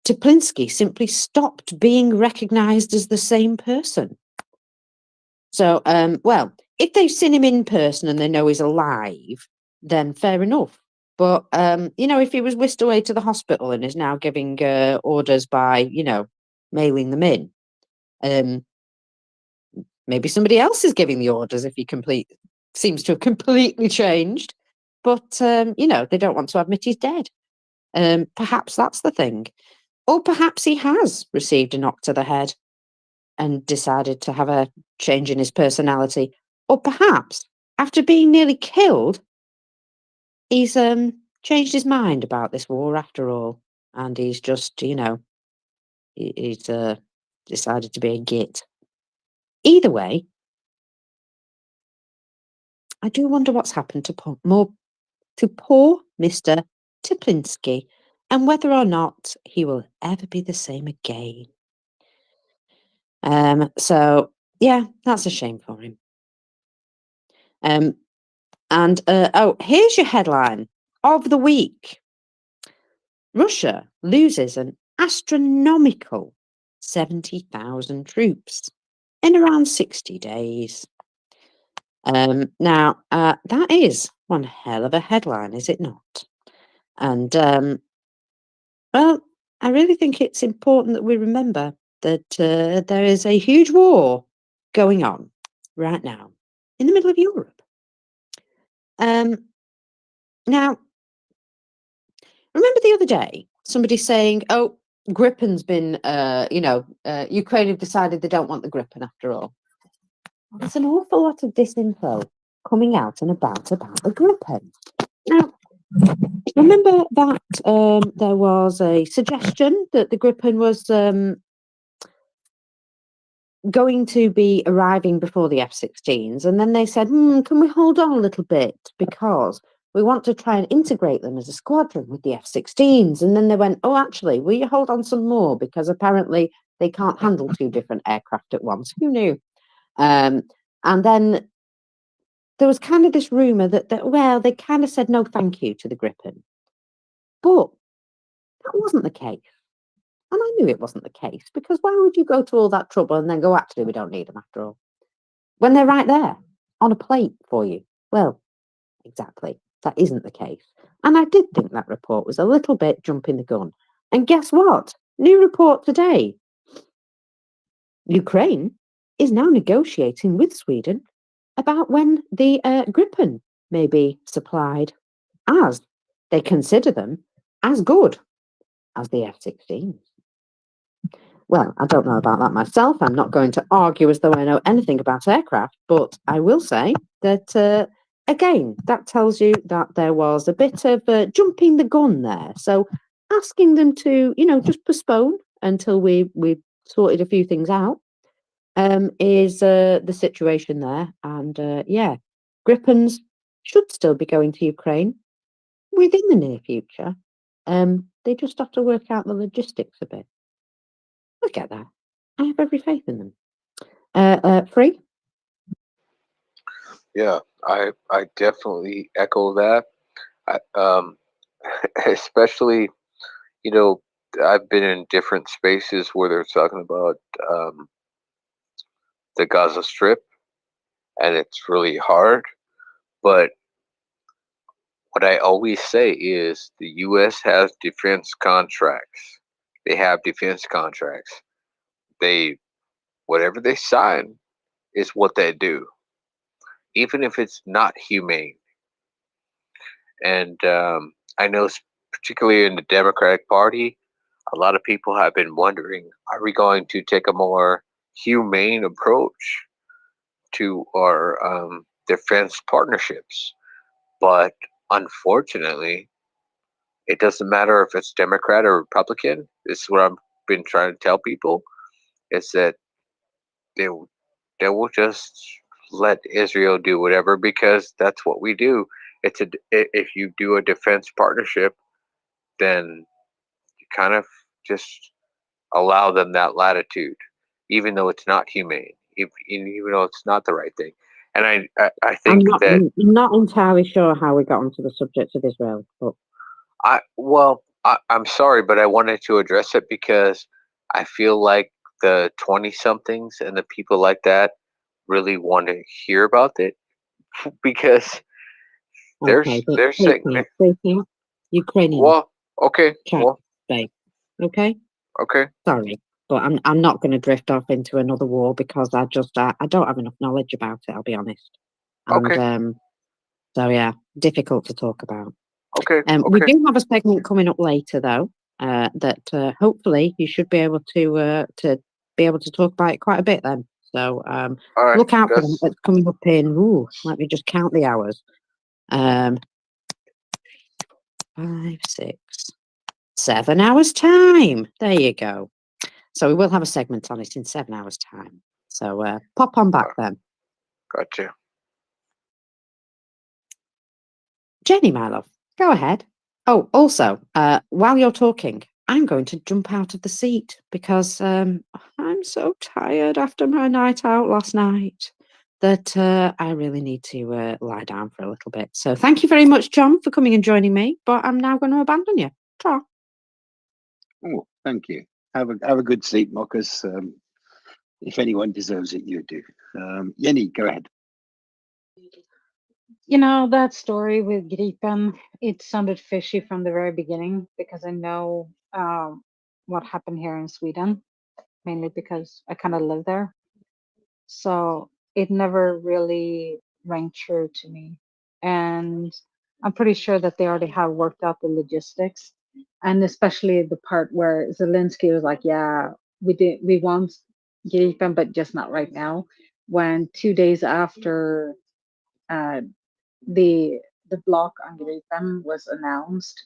Teplinsky simply stopped being recognised as the same person. So, well, if they've seen him in person and they know he's alive, then fair enough. But, you know, if he was whisked away to the hospital and is now giving orders by, you know, mailing them in, maybe somebody else is giving the orders if he seems to have completely changed. But, you know, they don't want to admit he's dead. Perhaps that's the thing. Or perhaps he has received a knock to the head and decided to have a change in his personality. Or perhaps, after being nearly killed, he's changed his mind about this war after all. And he's just, you know, he's decided to be a git. Either way, I do wonder what's happened to poor Mr. Teplinsky and whether or not he will ever be the same again. So yeah, that's a shame for him. Oh, here's your headline of the week. Russia loses an astronomical 70,000 troops in around 60 days. Now, that is one hell of a headline, is it not? And, well, I really think it's important that we remember that there is a huge war going on right now in the middle of Europe. Now, remember the other day, somebody saying, oh, Gripen's been, Ukraine have decided they don't want the Gripen after all. There's an awful lot of disinfo coming out and about the Gripen. Now, remember that there was a suggestion that the Gripen was going to be arriving before the F-16s, and then they said, can we hold on a little bit because we want to try and integrate them as a squadron with the F-16s. And then they went, oh, actually, will you hold on some more because apparently they can't handle 2 different aircraft at once. Who knew? And then there was kind of this rumor that well, they kind of said no thank you to the Gripen. But that wasn't the case. And I knew it wasn't the case because why would you go to all that trouble and then go, actually, we don't need them after all? When they're right there on a plate for you. Well, exactly. That isn't the case. And I did think that report was a little bit jumping the gun. And guess what? New report today. Ukraine is now negotiating with Sweden about when the Gripen may be supplied, as they consider them as good as the F-16s. Well, I don't know about that myself. I'm not going to argue as though I know anything about aircraft, but I will say that, again, that tells you that there was a bit of jumping the gun there. So asking them to, just postpone until we sorted a few things out is the situation there. And yeah, Gripens should still be going to Ukraine within the near future. They just have to work out the logistics a bit. Look at that. I have every faith in them. Free? Yeah, I definitely echo that. Especially, I've been in different spaces where they're talking about the Gaza Strip, and it's really hard. But what I always say is the U.S. has defense contracts. They have defense contracts. Whatever they sign is what they do, even if it's not humane. And I know, particularly in the Democratic Party, a lot of people have been wondering, are we going to take a more humane approach to our defense partnerships? But unfortunately, it doesn't matter if it's Democrat or Republican. This is what I've been trying to tell people, is that they will just let Israel do whatever, because that's what we do. If you do a defense partnership, then you kind of just allow them that latitude, even though it's not humane, even though it's not the right thing. And I think I'm not entirely sure how we got onto the subject of Israel, but I'm sorry, but I wanted to address it because I feel like the 20-somethings and the people like that really want to hear about it, because okay, but Ukrainian. Well, okay, Okay. Okay. Sorry, but I'm not going to drift off into another war because I don't have enough knowledge about it. I'll be honest. And Okay. so yeah, difficult to talk about. Okay. We do have a segment coming up later though, that hopefully you should be able to talk about it quite a bit then. So All right, look out for them. It's coming up in. Let me just count the hours. 5, 6, 7 hours time. There you go. So we will have a segment on it in 7 hours time. So pop on back then. Gotcha. Jenny, my love, go ahead. Oh, also, while you're talking, I'm going to jump out of the seat because I'm so tired after my night out last night that I really need to lie down for a little bit. So thank you very much, John, for coming and joining me, but I'm now going to abandon you. Ta. Oh, thank you. Have a good sleep, Mockers. If anyone deserves it, you do. Jenny, go ahead. That story with Gripen, it sounded fishy from the very beginning because I know what happened here in Sweden, mainly because I kind of live there. So it never really rang true to me. And I'm pretty sure that they already have worked out the logistics. And especially the part where Zelensky was like, yeah, we want Gripen, but just not right now. When 2 days after uh, the block on Gripen was announced,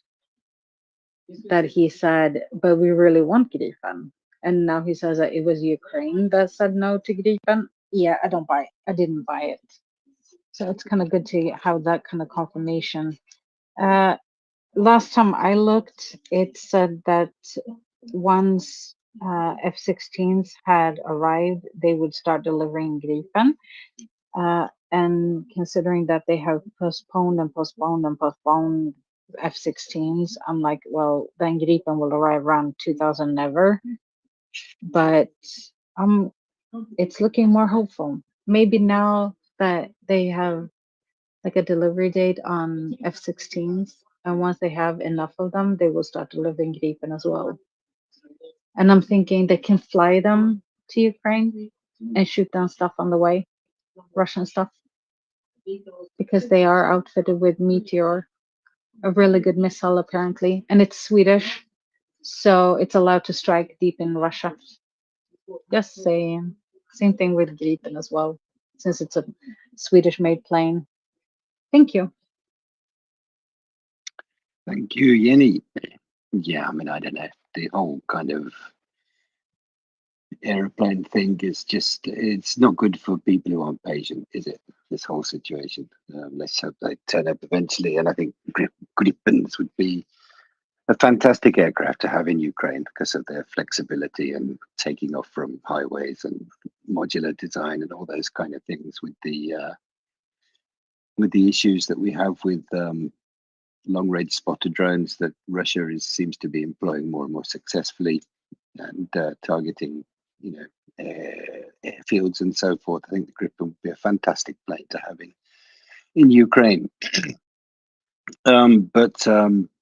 that he said, but we really want Gripen. and now he says that it was Ukraine that said no to Gripen. Yeah, I don't buy it. I didn't buy it. So it's kind of good to have that kind of confirmation. Last time I looked, it said that once F-16s had arrived, they would start delivering Gripen. And considering that they have postponed and postponed and postponed F-16s, I'm like, well, then Gripen will arrive around 2000 never. But it's looking more hopeful. Maybe now that they have like a delivery date on F-16s, and once they have enough of them, they will start delivering Gripen as well. And I'm thinking they can fly them to Ukraine and shoot down stuff on the way, Russian stuff, because they are outfitted with Meteor, a really good missile apparently, and it's Swedish, so it's allowed to strike deep in Russia. Just saying. Same thing with Gripen as well, since it's a Swedish-made plane. Thank you. Thank you, Jenny. Yeah, I mean, I don't know. The whole kind of airplane thing is just, it's not good for people who aren't patient, is it? This whole situation. Let's hope they turn up eventually. And I think Gripens would be a fantastic aircraft to have in Ukraine because of their flexibility and taking off from highways and modular design and all those kind of things with the issues that we have with long-range spotter drones that Russia seems to be employing more and more successfully and targeting, airfields and so forth. I think the Gripen would be a fantastic plane to have in Ukraine. But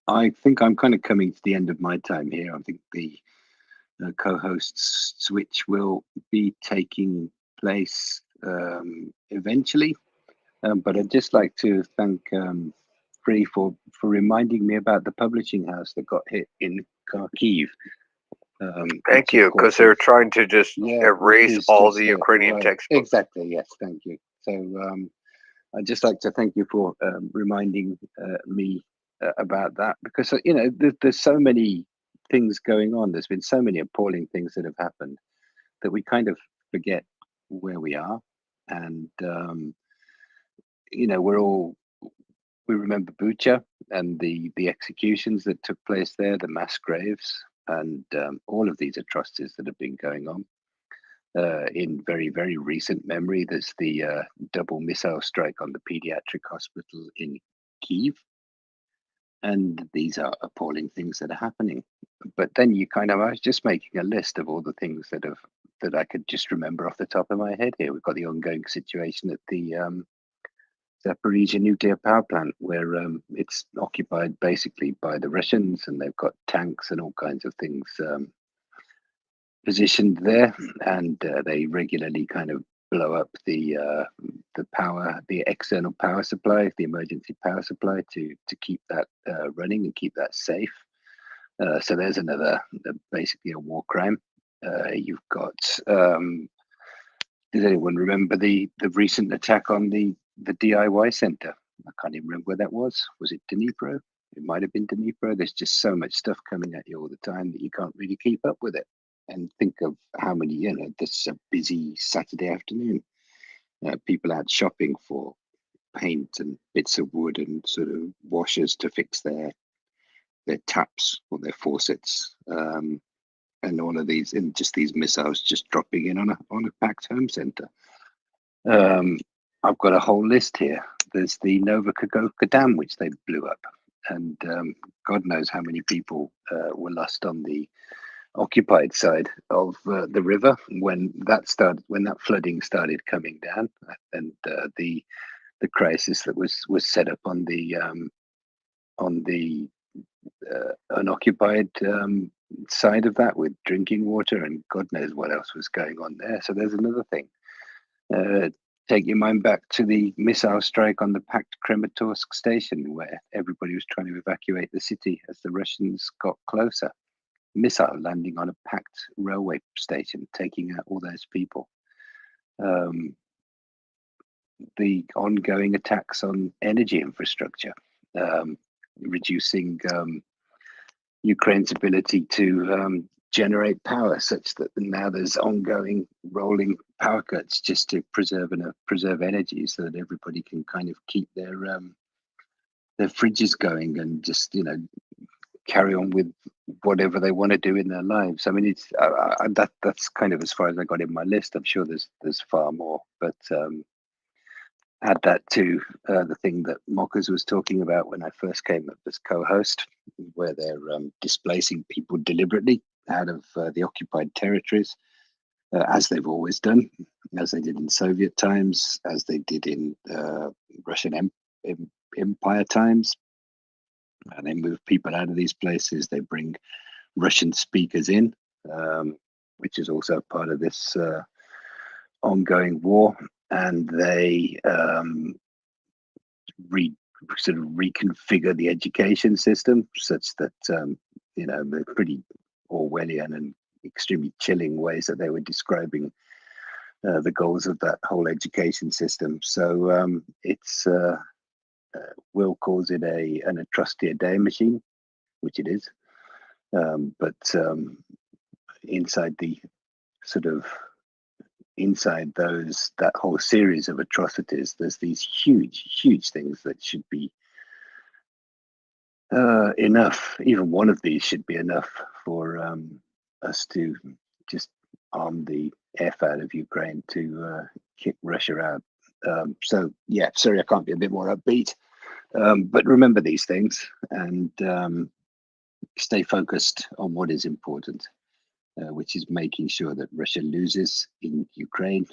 I think I'm kind of coming to the end of my time here. I think the co-hosts switch will be taking place eventually. But I'd just like to thank Free for reminding me about the publishing house that got hit in Kharkiv. Thank you, because they're trying to just erase all the Ukrainian textbooks. Exactly, yes, thank you. So I'd just like to thank you for reminding me about that, because there's so many things going on. There's been so many appalling things that have happened that we kind of forget where we are, and we remember Bucha and the executions that took place there, the mass graves, and all of these atrocities that have been going on. In very, very recent memory, there's the double missile strike on the pediatric hospital in Kyiv. And these are appalling things that are happening. But then I was just making a list of all the things that I could just remember off the top of my head here. We've got the ongoing situation at the Zaporizhia nuclear power plant, where it's occupied basically by the Russians, and they've got tanks and all kinds of things positioned there, and they regularly kind of blow up the external power supply, the emergency power supply, to keep that running and keep that safe. So there's basically a war crime. You've got. Does anyone remember the recent attack on the DIY center? I can't even remember where that was. Was it Dnipro? It might have been Dnipro. There's just so much stuff coming at you all the time that you can't really keep up with it. And think of how many, this is a busy Saturday afternoon. People out shopping for paint and bits of wood and sort of washers to fix their taps or their faucets. And all of these, and just these missiles just dropping in on a packed home center. I've got a whole list here. There's the Novokhorovka Dam, which they blew up, and God knows how many people were lost on the occupied side of the river when that flooding started coming down, and the crisis that was set up on the unoccupied side of that, with drinking water and God knows what else was going on there. So there's another thing. Take your mind back to the missile strike on the packed Krematorsk station, where everybody was trying to evacuate the city as the Russians got closer. Missile landing on a packed railway station, taking out all those people. The ongoing attacks on energy infrastructure, reducing Ukraine's ability to generate power, such that now there's ongoing rolling power cuts just to preserve energy, so that everybody can kind of keep their fridges going and just carry on with whatever they want to do in their lives. I mean, it's that's kind of as far as I got in my list. I'm sure there's far more, but add that to the thing that Mockers was talking about when I first came up as co-host, where they're displacing people deliberately out of the occupied territories, as they've always done, as they did in Soviet times, as they did in Russian Empire times. And they move people out of these places. They bring Russian speakers in, which is also part of this ongoing war. And they sort of reconfigure the education system such that the pretty Orwellian and extremely chilling ways that they were describing the goals of that whole education system. So Will calls it an atrocity a day machine, which it is. But inside that whole series of atrocities, there's these huge things that should be enough. Even one of these should be enough for us to just arm the F out of Ukraine to kick Russia out. So yeah, sorry, I can't be a bit more upbeat. But remember these things and stay focused on what is important, which is making sure that Russia loses in Ukraine.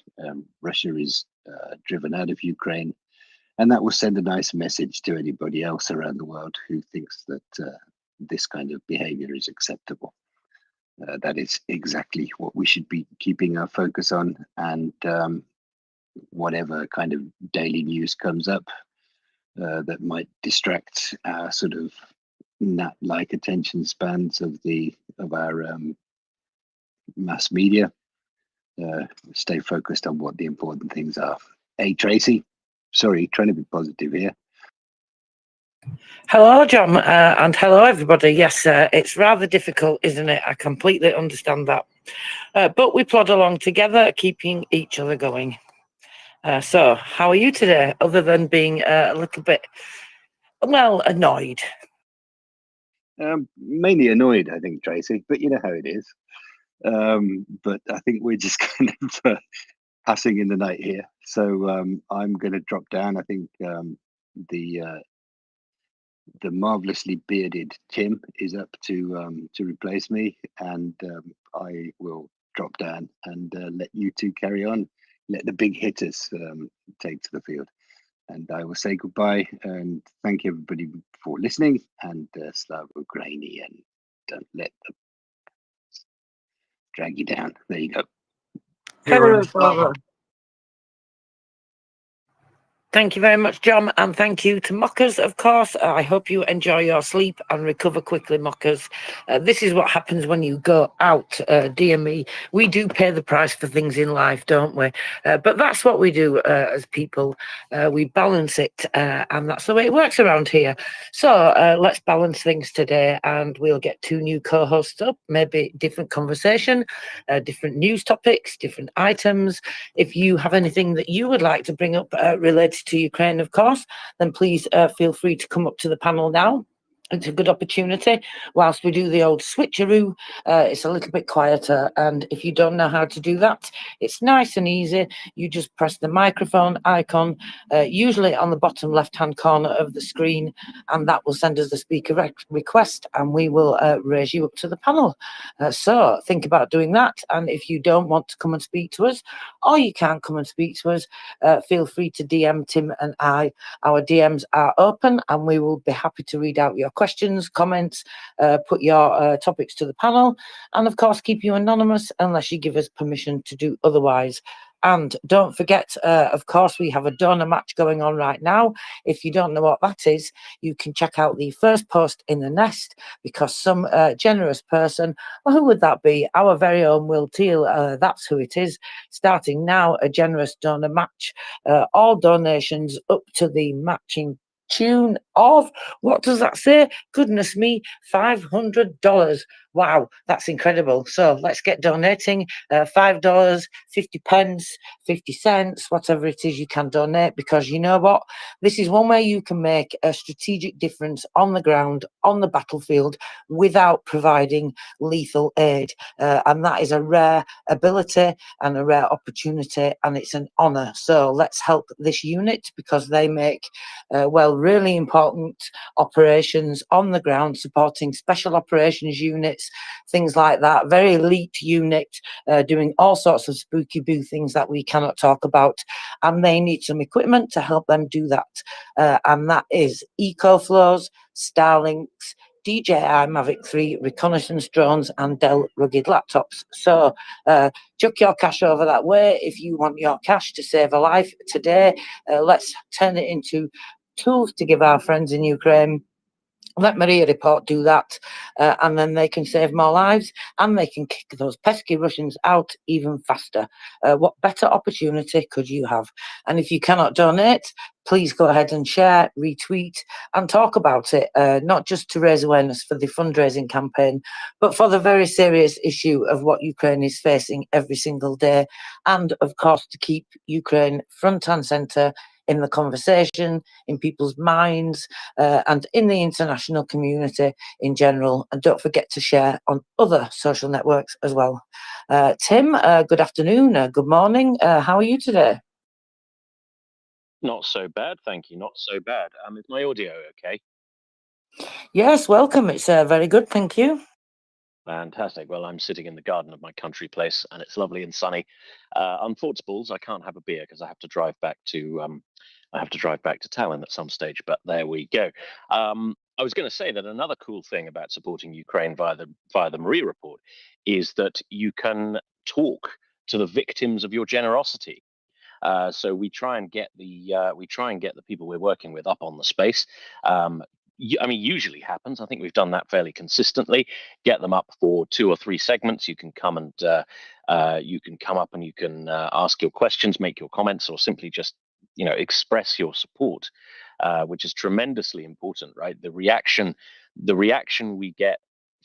Russia is driven out of Ukraine, and that will send a nice message to anybody else around the world who thinks that this kind of behavior is acceptable. That is exactly what we should be keeping our focus on, and whatever kind of daily news comes up that might distract our sort of gnat-like attention spans of our mass media. Stay focused on what the important things are. Hey, Tracy. Sorry, trying to be positive here. Hello, John, and hello, everybody. Yes, it's rather difficult, isn't it? I completely understand that. But we plod along together, keeping each other going. So, how are you today, other than being a little bit, well, annoyed? Mainly annoyed, I think, Tracy, but you know how it is. But I think we're just kind of passing in the night here. So I'm going to drop down. I think the marvelously bearded Tim is up to replace me, and I will drop down and let you two carry on. Let the big hitters take to the field. And I will say goodbye and thank everybody for listening, and Slava Ukraini, and don't let them drag you down. There you go. Hello, Slava. Thank you very much, John, and thank you to Mockers, of course. I hope you enjoy your sleep and recover quickly, Mockers. This is what happens when you go out, dear me. We do pay the price for things in life, don't we? But that's what we do as people. We balance it, and that's the way it works around here. So let's balance things today, and we'll get 2 new co-hosts up, maybe different conversation, different news topics, different items. If you have anything that you would like to bring up related to Ukraine, of course, then please feel free to come up to the panel now. It's a good opportunity. Whilst we do the old switcheroo, it's a little bit quieter. And if you don't know how to do that, it's nice and easy. You just press the microphone icon, usually on the bottom left-hand corner of the screen, and that will send us the speaker request, and we will raise you up to the panel. So think about doing that. And if you don't want to come and speak to us, or you can't come and speak to us, feel free to DM Tim and I. Our DMs are open, and we will be happy to read out your questions, comments, put your topics to the panel, and of course keep you anonymous unless you give us permission to do otherwise. And don't forget, of course, we have a donor match going on right now. If you don't know what that is, you can check out the first post in the nest, because some generous person, well, who would that be? Our very own Will Teal, that's who it is, starting now a generous donor match. All donations up to the matching tune of, what does that say? Goodness me, $500. Wow, that's incredible. So let's get donating. $5, 50 pence, 50 cents, whatever it is you can donate, because you know what? This is one way you can make a strategic difference on the ground, on the battlefield, without providing lethal aid. And that is a rare ability and a rare opportunity, and it's an honour. So let's help this unit, because they make, well, really important operations on the ground, supporting special operations units, things like that. Very elite unit, doing all sorts of spooky boo things that we cannot talk about, and they need some equipment to help them do that. And that is EcoFlows, Starlinks, DJI Mavic 3 reconnaissance drones, and Dell rugged laptops. So chuck your cash over that way if you want your cash to save a life today. Let's turn it into tools to give our friends in Ukraine. Let MriyaReport do that, and then they can save more lives, and they can kick those pesky Russians out even faster. What better opportunity could you have? And if you cannot donate, please go ahead and share, retweet, and talk about it, not just to raise awareness for the fundraising campaign, but for the very serious issue of what Ukraine is facing every single day, and of course to keep Ukraine front and centre in the conversation, in people's minds, and in the international community in general. And don't forget to share on other social networks as well. Tim, good afternoon, good morning. How are you today? Not so bad, thank you. Not so bad. Is my audio okay? Yes, welcome. It's very good, thank you. Fantastic. Well, I'm sitting in the garden of my country place, and it's lovely and sunny. Unfortunately, I can't have a beer because I have to drive back to Tallinn at some stage. But there we go. I was going to say that another cool thing about supporting Ukraine via the MriyaReport is that you can talk to the victims of your generosity. So we try and get the people we're working with up on the space. I mean, usually happens. I think we've done that fairly consistently. Get them up for 2 or 3 segments. You can come and you can come up and you can ask your questions, make your comments, or simply just express your support, which is tremendously important, right? The reaction we get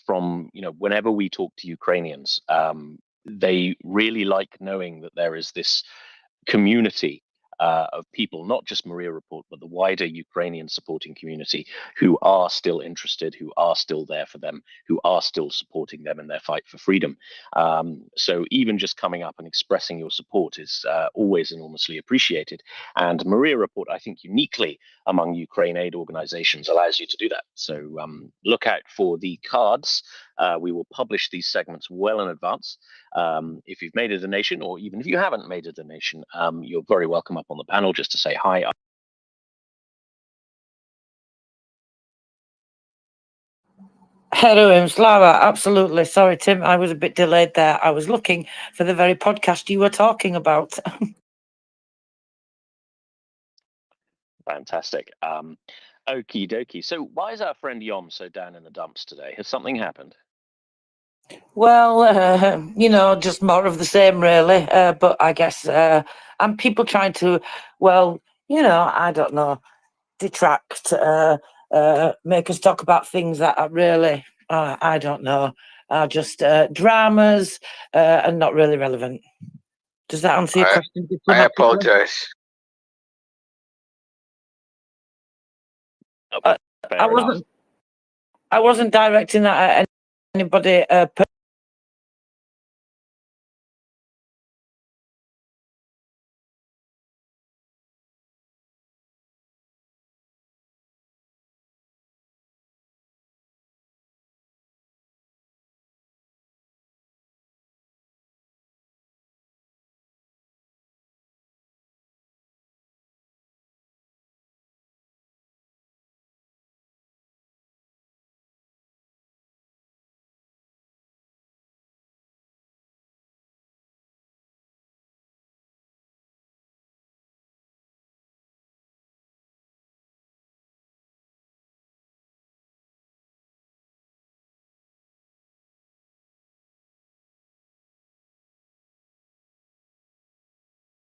from whenever we talk to Ukrainians, they really like knowing that there is this community of people, not just MriyaReport, but the wider Ukrainian supporting community, who are still interested, who are still there for them, who are still supporting them in their fight for freedom. So even just coming up and expressing your support is always enormously appreciated. And MriyaReport, I think, uniquely among Ukraine aid organizations, allows you to do that. So look out for the cards. We will publish these segments well in advance. If you've made a donation, or even if you haven't made a donation, you're very welcome up on the panel just to say hi. Hello, Slava. Absolutely. Sorry, Tim, I was a bit delayed there. I was looking for the very podcast you were talking about. Fantastic. Okie dokie. So why is our friend Yom so down in the dumps today? Has something happened? Well, just more of the same, really. But I guess, and people trying to, well, I don't know, detract, make us talk about things that are really, I don't know, are just dramas and not really relevant. Does that answer your question? I apologize. I wasn't directing that at anybody.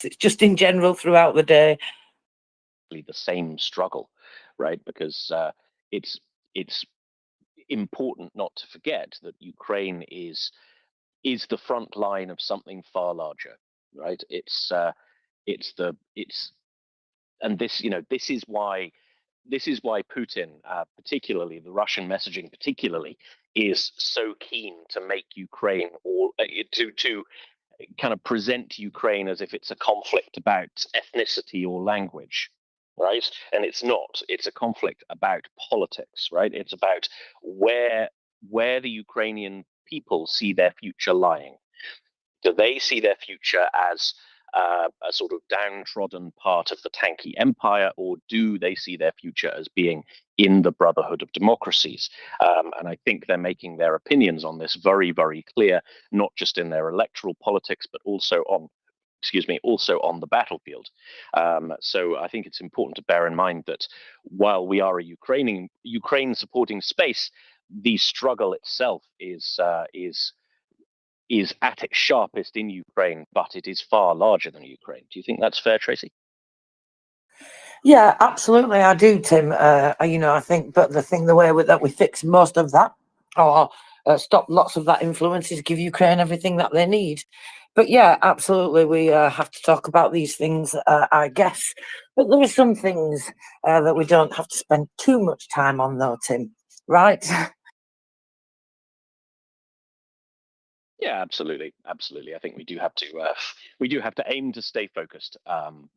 It's just in general throughout the day. The same struggle, right? Because it's important not to forget that Ukraine is the front line of something far larger, right? And this, this is why Putin, particularly the Russian messaging, particularly, is so keen to make Ukraine to kind of present Ukraine as if it's a conflict about ethnicity or language, right? And it's not. It's a conflict about politics, right? It's about where the Ukrainian people see their future lying. Do they see their future as a sort of downtrodden part of the tanky empire, or do they see their future as being in the brotherhood of democracies? And I think they're making their opinions on this very, very clear, not just in their electoral politics, but also on the battlefield. So I think it's important to bear in mind that while we are a Ukraine supporting space, the struggle itself is at its sharpest in Ukraine, but it is far larger than Ukraine. Do you think that's fair, Tracy? Yeah, absolutely, I do, Tim. I think, but the way that we fix most of that, or stop lots of that influence, is give Ukraine everything that they need. But yeah, absolutely, we have to talk about these things, I guess. But there are some things that we don't have to spend too much time on, though, Tim. Right? Yeah, absolutely. I think we do have to aim to stay focused. Okie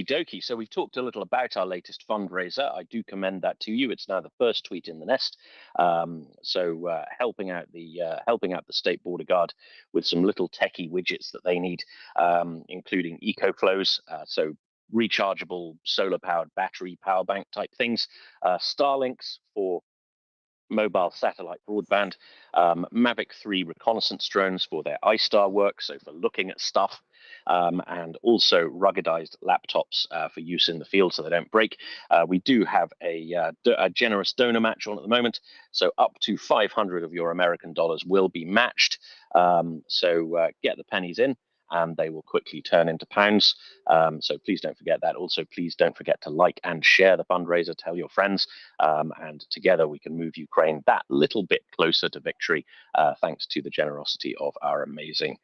dokie. So we've talked a little about our latest fundraiser. I do commend that to you. It's now the first tweet in the nest. Helping out the State Border Guard with some little techie widgets that they need, including EcoFlows, so rechargeable solar-powered battery power bank type things, Starlinks for mobile satellite broadband, Mavic 3 reconnaissance drones for their iStar work, so for looking at stuff, and also ruggedized laptops for use in the field so they don't break. We do have a generous donor match on at the moment, so up to 500 of your American dollars will be matched. So get the pennies in, and they will quickly turn into pounds. So please don't forget that. Also, please don't forget to like and share the fundraiser, tell your friends, and together we can move Ukraine that little bit closer to victory, thanks to the generosity of our amazing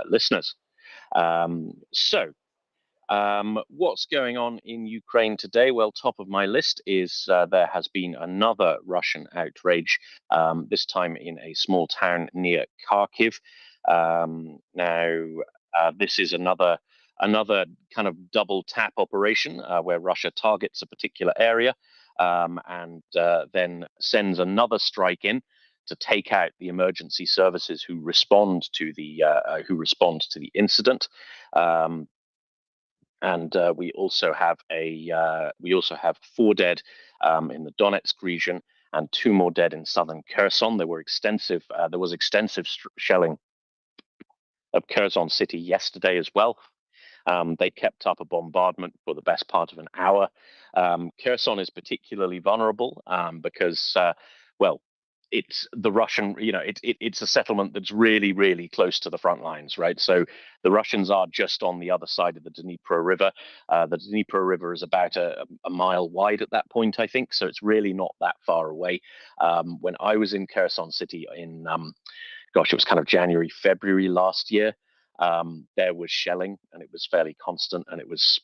listeners. What's going on in Ukraine today? Well, top of my list is there has been another Russian outrage, this time in a small town near Kharkiv. This is another kind of double tap operation where Russia targets a particular area and then sends another strike in to take out the emergency services who respond to the incident. We also have 4 dead in the Donetsk region and 2 more dead in southern Kherson. There was extensive shelling of Kherson city yesterday as well. They kept up a bombardment for the best part of an hour. Kherson is particularly vulnerable because, it's the Russian, it's a settlement that's really, really close to the front lines, right? So the Russians are just on the other side of the Dnipro River. The Dnipro River is about a mile wide at that point, I think. So it's really not that far away. When I was in Kherson city in, it was kind of January, February last year, there was shelling and it was fairly constant, and it was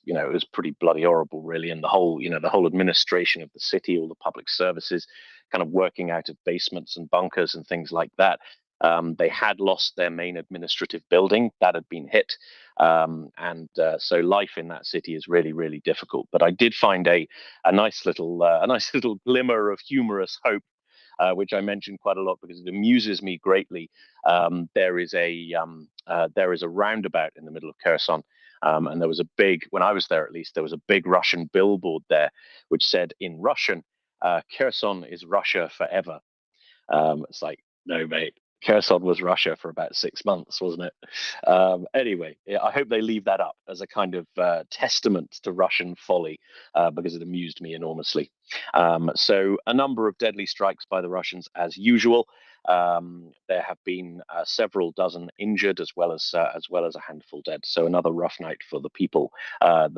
pretty bloody horrible, really. And the whole administration of the city, all the public services, kind of working out of basements and bunkers and things like that. They had lost their main administrative building that had been hit, so life in that city is really, really difficult. But I did find a nice little glimmer of humorous hope, which I mentioned quite a lot because it amuses me greatly. There is a roundabout in the middle of Kherson, and there was when I was there at least, there was a big Russian billboard there which said in Russian, Kherson is Russia forever. It's like, no, mate. Kherson was Russia for about 6 months, wasn't it? Anyway, I hope they leave that up as a kind of testament to Russian folly, because it amused me enormously. So a number of deadly strikes by the Russians as usual. There have been several dozen injured, as well as a handful dead. So another rough night for the people of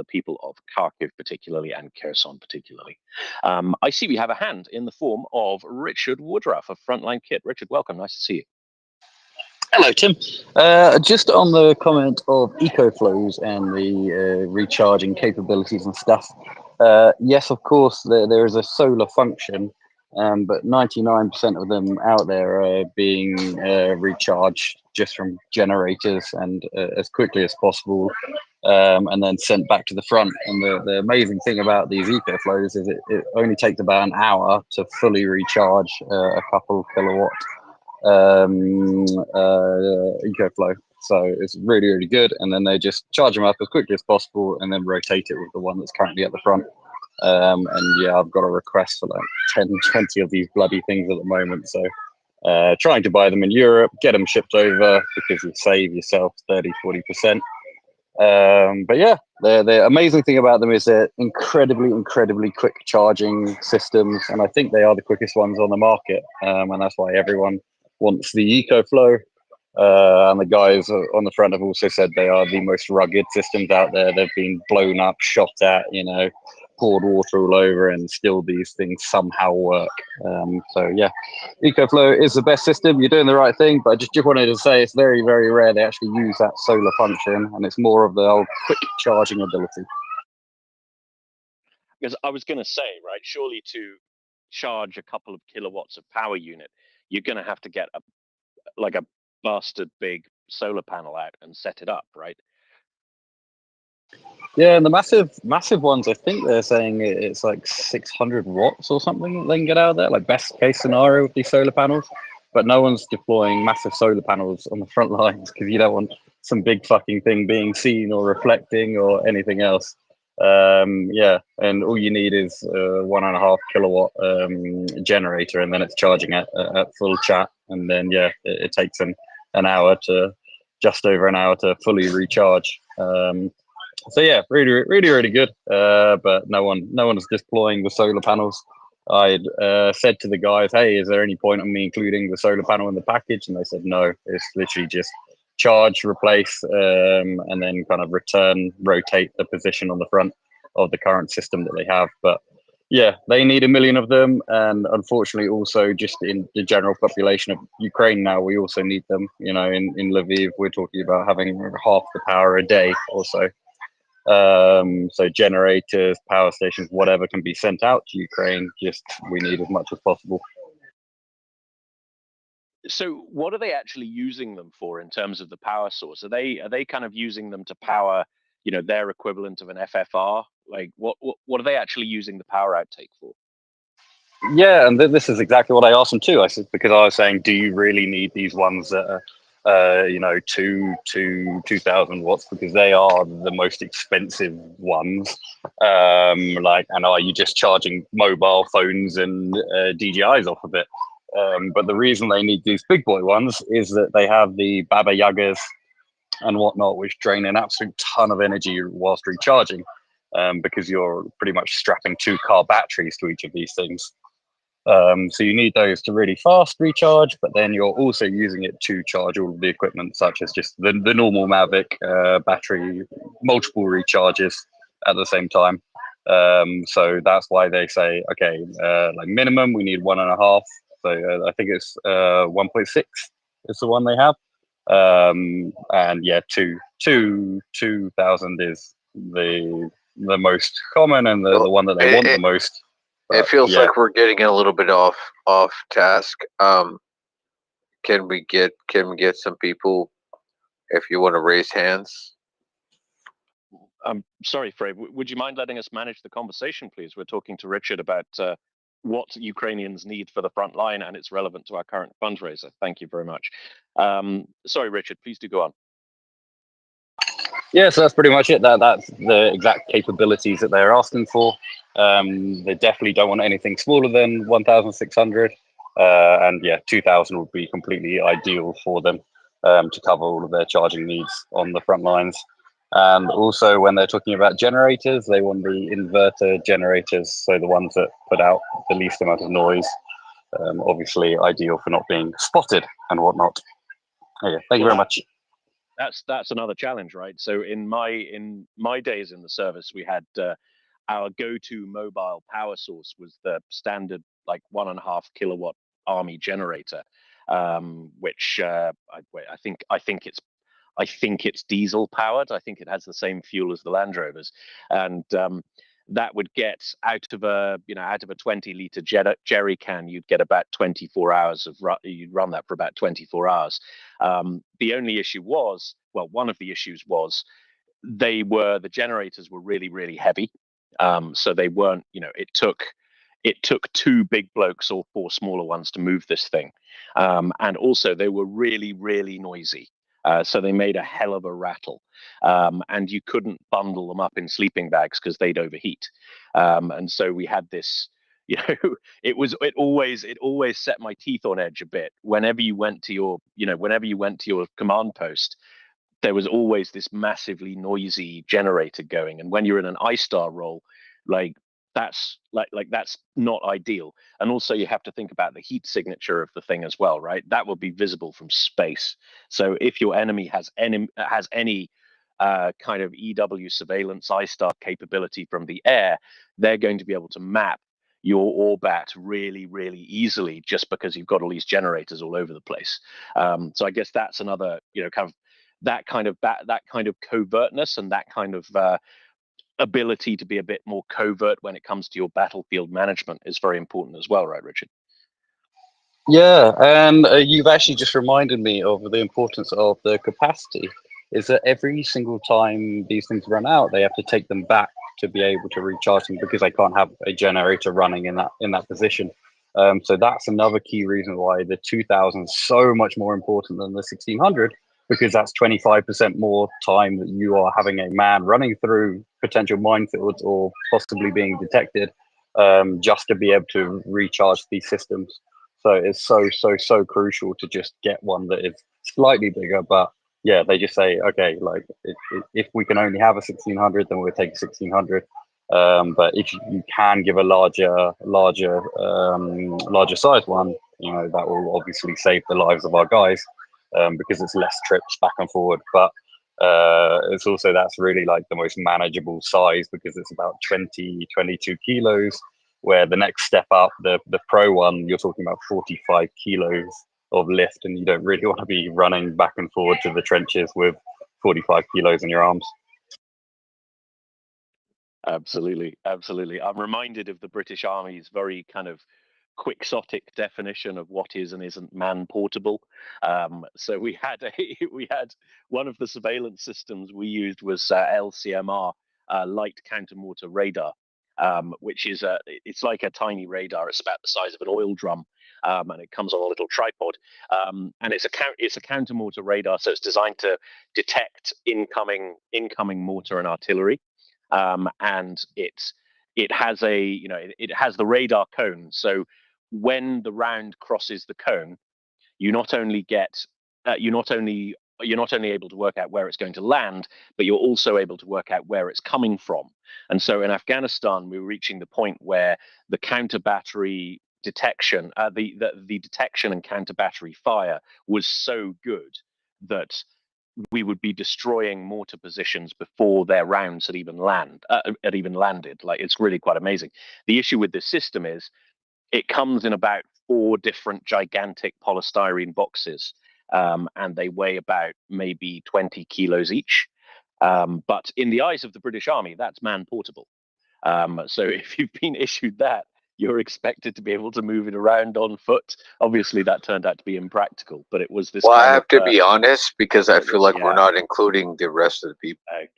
Kharkiv particularly, and Kherson particularly. I see we have a hand in the form of Richard Woodruff of Frontline Kit. Richard, welcome. Nice to see you. Hello, Tim. Just on the comment of EcoFlows and the recharging capabilities and stuff. Yes, of course, there is a solar function, but 99% of them out there are being recharged just from generators and as quickly as possible, and then sent back to the front. And the amazing thing about these EcoFlows is it only takes about an hour to fully recharge a couple kilowatt EcoFlow. So it's really, really good. And then they just charge them up as quickly as possible and then rotate it with the one that's currently at the front. And yeah, I've got a request for like 10, 20 of these bloody things at the moment. So trying to buy them in Europe, get them shipped over because you save yourself 30-40%. But yeah, the amazing thing about them is they're incredibly quick charging systems, and I think they are the quickest ones on the market, and that's why everyone wants the EcoFlow. And the guys on the front have also said they are the most rugged systems out there. They've been blown up, shot at, poured water all over, and still these things somehow work. So yeah, EcoFlow is the best system. You're doing the right thing, but I just wanted to say it's very, very rare they actually use that solar function, and it's more of the old quick charging ability. Because I was going to say, right, surely to charge a couple of kilowatts of power unit, you're going to have to get a bastard big solar panel out and set it up, right? Yeah, and the massive ones, I think they're saying it's like 600 watts or something that they can get out of there, like best case scenario with these solar panels. But no one's deploying massive solar panels on the front lines because you don't want some big fucking thing being seen or reflecting or anything else. Yeah, and all you need is a 1.5 kilowatt generator, and then it's charging at full chat. And then yeah, it takes an hour to just over an hour to fully recharge. So yeah, really good. But no one is deploying the solar panels. I'd said to the guys, hey, is there any point on me including the solar panel in the package? And they said no. It's literally just charge, replace, and then kind of rotate the position on the front of the current system that they have. But yeah, they need 1 million of them, and unfortunately also just in the general population of Ukraine now, we also need them. In Lviv, we're talking about having half the power a day or so. So generators, power stations, whatever can be sent out to Ukraine, just we need as much as possible. So what are they actually using them for in terms of the power source? Are they kind of using them to power, their equivalent of an FFR? Like what are they actually using the power outtake for? Yeah, and this is exactly what I asked them too. I said, because I was saying, do you really need these ones that are 2,000 watts, because they are the most expensive ones. And are you just charging mobile phones and DJIs off of it? But the reason they need these big boy ones is that they have the Baba Yagas and whatnot, which drain an absolute ton of energy whilst recharging, because you're pretty much strapping 2 car batteries to each of these things. So you need those to really fast recharge, but then you're also using it to charge all of the equipment, such as just the normal Mavic battery, multiple recharges at the same time. So that's why they say, okay, minimum we need 1.5. So I think it's 1.6 is the one they have. And yeah, 2,000 is the most common and the one that they want the most. It feels like we're getting a little bit off task. Can we get some people, if you want to raise hands? I'm sorry, Frey. Would you mind letting us manage the conversation, please? We're talking to Richard about what Ukrainians need for the front line, and it's relevant to our current fundraiser. Thank you very much. Sorry, Richard. Please do go on. Yeah, so that's pretty much it. That's the exact capabilities that they're asking for. They definitely don't want anything smaller than 1,600, and yeah, 2,000 would be completely ideal for them to cover all of their charging needs on the front lines. And also, when they're talking about generators, they want the inverter generators, so the ones that put out the least amount of noise. Obviously, ideal for not being spotted and whatnot. Okay, thank you very much. That's another challenge, right? So in my days in the service, we had our go-to mobile power source was the standard like 1.5 kilowatt army generator, which I think it's diesel powered. I think it has the same fuel as the Land Rovers, and that would get out of a 20-liter jerry can, you'd get about 24 hours of you'd run that for about 24 hours. The only issue was, well, one of the issues was the generators were really, really heavy. So they weren't, it took 2 big blokes or 4 smaller ones to move this thing. And also they were really, really noisy. So they made a hell of a rattle, and you couldn't bundle them up in sleeping bags because they'd overheat. And so we had this, it always set my teeth on edge a bit. Whenever you went to your command post, there was always this massively noisy generator going. And when you're in an I-star role, that's not ideal. And also you have to think about the heat signature of the thing as well, right? That will be visible from space. So if your enemy has any kind of EW surveillance I-star capability from the air, they're going to be able to map your orbat really, really easily just because you've got all these generators all over the place. So I guess that's another, that kind of covertness and that kind of ability to be a bit more covert when it comes to your battlefield management is very important as well, right, Richard? Yeah, and you've actually just reminded me of the importance of the capacity. Is that every single time these things run out, they have to take them back to be able to recharge them because they can't have a generator running in that position. So that's another key reason why the 2000 is so much more important than the 1600, because that's 25% more time that you are having a man running through potential minefields or possibly being detected, just to be able to recharge these systems. So it's so crucial to just get one that is slightly bigger. But yeah, they just say, okay, like if we can only have a 1600, then we'll take a 1600. But if you can give a larger size one, that will obviously save the lives of our guys, because it's less trips back and forward. But it's also, that's really like the most manageable size because it's about 22 kilos, where the next step up, the Pro one, you're talking about 45 kilos of lift, and you don't really want to be running back and forward to the trenches with 45 kilos in your arms. Absolutely. I'm reminded of the British Army's very kind of quixotic definition of what is and isn't man portable. So we had one of the surveillance systems we used was LCMR, light counter mortar radar, which is it's like a tiny radar. It's about the size of an oil drum, and it comes on a little tripod. And it's a counter mortar radar, so it's designed to detect incoming mortar and artillery. And it has the radar cone. So when the round crosses the cone, you're not only able to work out where it's going to land, but you're also able to work out where it's coming from. And so in Afghanistan, we were reaching the point where the counter battery detection, the detection and counter battery fire was so good that we would be destroying mortar positions before their rounds had even landed. Like, it's really quite amazing. The issue with this system is it comes in about 4 different gigantic polystyrene boxes, and they weigh about maybe 20 kilos each. But in the eyes of the British Army, that's man portable. So if you've been issued that, you're expected to be able to move it around on foot. Obviously, that turned out to be impractical, but it was this. Well, I have to be honest, because I feel like we're yeah. not including the rest of the people. Okay.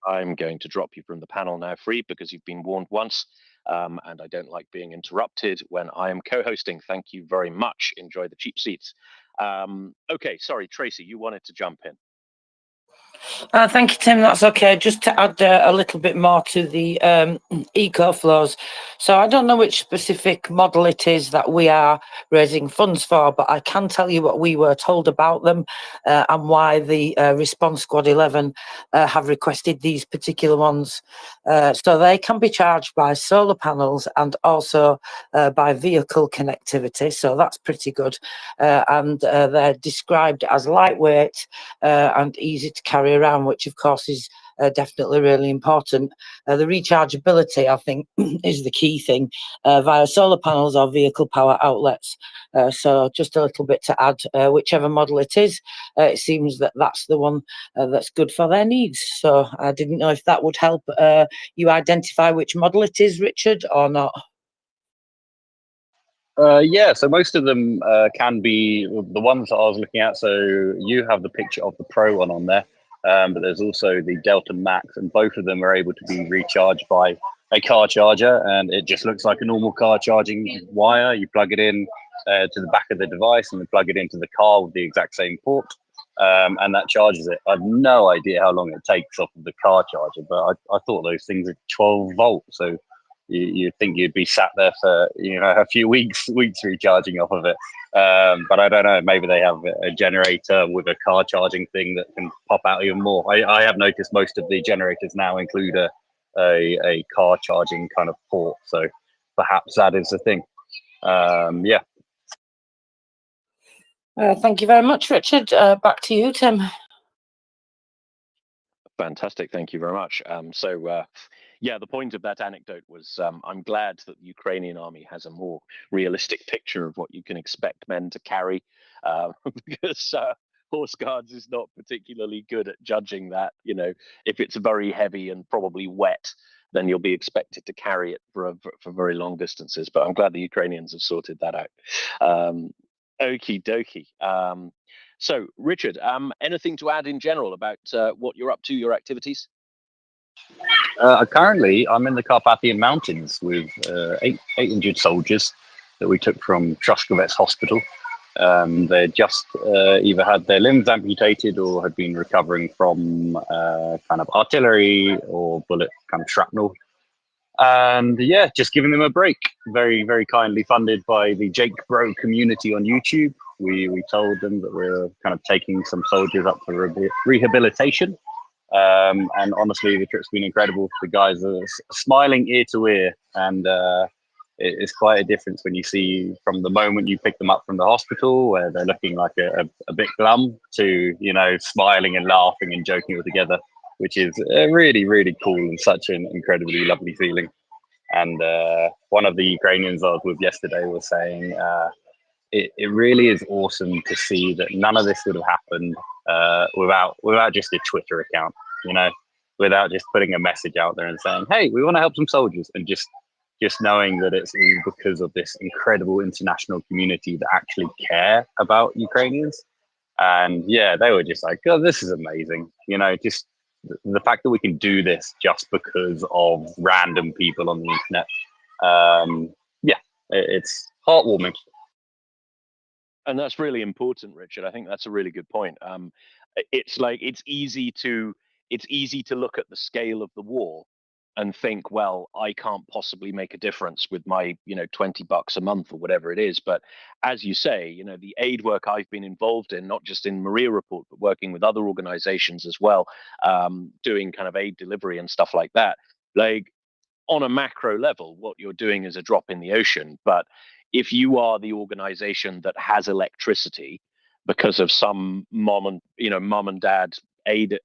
I'm going to drop you from the panel now, Free, because you've been warned once, and I don't like being interrupted when I am co-hosting. Thank you very much. Enjoy the cheap seats. Okay, sorry, Tracy, you wanted to jump in. Thank you, Tim. That's okay. Just to add a little bit more to the eco flows. So I don't know which specific model it is that we are raising funds for, but I can tell you what we were told about them and why the Response Squad 11 have requested these particular ones. So they can be charged by solar panels and also by vehicle connectivity. So that's pretty good. And they're described as lightweight and easy to carry around, which of course is definitely really important. The rechargeability, I think, is the key thing via solar panels or vehicle power outlets. So just a little bit to add, whichever model it is, it seems that that's the one that's good for their needs. So I didn't know if that would help you identify which model it is, Richard, or not. Yeah, so most of them can be the ones that I was looking at. So you have the picture of the Pro one on there, but there's also the Delta Max, and both of them are able to be recharged by a car charger, and it just looks like a normal car charging wire. You plug it in to the back of the device, and then plug it into the car with the exact same port, and that charges it. I have no idea how long it takes off of the car charger, but I thought those things are 12 volts, so you'd think you'd be sat there for a few weeks recharging off of it. But I don't know. Maybe they have a generator with a car charging thing that can pop out even more. I have noticed most of the generators now include a car charging kind of port, so perhaps that is the thing. Yeah. Thank you very much, Richard. Back to you, Tim. Fantastic. Thank you very much. Yeah, the point of that anecdote was I'm glad that the Ukrainian army has a more realistic picture of what you can expect men to carry, because Horse Guards is not particularly good at judging that. If it's very heavy and probably wet, then you'll be expected to carry it for very long distances. But I'm glad the Ukrainians have sorted that out. Okie dokie. So, Richard, anything to add in general about what you're up to, your activities? Currently, I'm in the Carpathian Mountains with 800 soldiers that we took from Truskovets Hospital. They just either had their limbs amputated or had been recovering from kind of artillery or bullet kind of shrapnel. And yeah, just giving them a break. Very, very kindly funded by the Jake Bro community on YouTube. We told them that we're kind of taking some soldiers up for rehabilitation. And honestly, the trip's been incredible. The guys are smiling ear to ear, and it's quite a difference when you see from the moment you pick them up from the hospital, where they're looking like a bit glum, to smiling and laughing and joking all together, which is really, really cool and such an incredibly lovely feeling. And one of the Ukrainians I was with yesterday was saying it really is awesome to see that none of this would have happened without just a Twitter account, without just putting a message out there and saying, hey, we want to help some soldiers, and just knowing that it's all because of this incredible international community that actually care about Ukrainians. And yeah, they were just like, oh, this is amazing. Just the fact that we can do this just because of random people on the internet. Yeah, it's heartwarming. And that's really important, Richard. I think that's a really good point. It's easy to look at the scale of the war and think, well, I can't possibly make a difference with my, $20 a month or whatever it is. But as you say, the aid work I've been involved in, not just in MriyaReport, but working with other organizations as well, doing kind of aid delivery and stuff like that. Like, on a macro level, what you're doing is a drop in the ocean. But if you are the organization that has electricity because of some mom and dad aid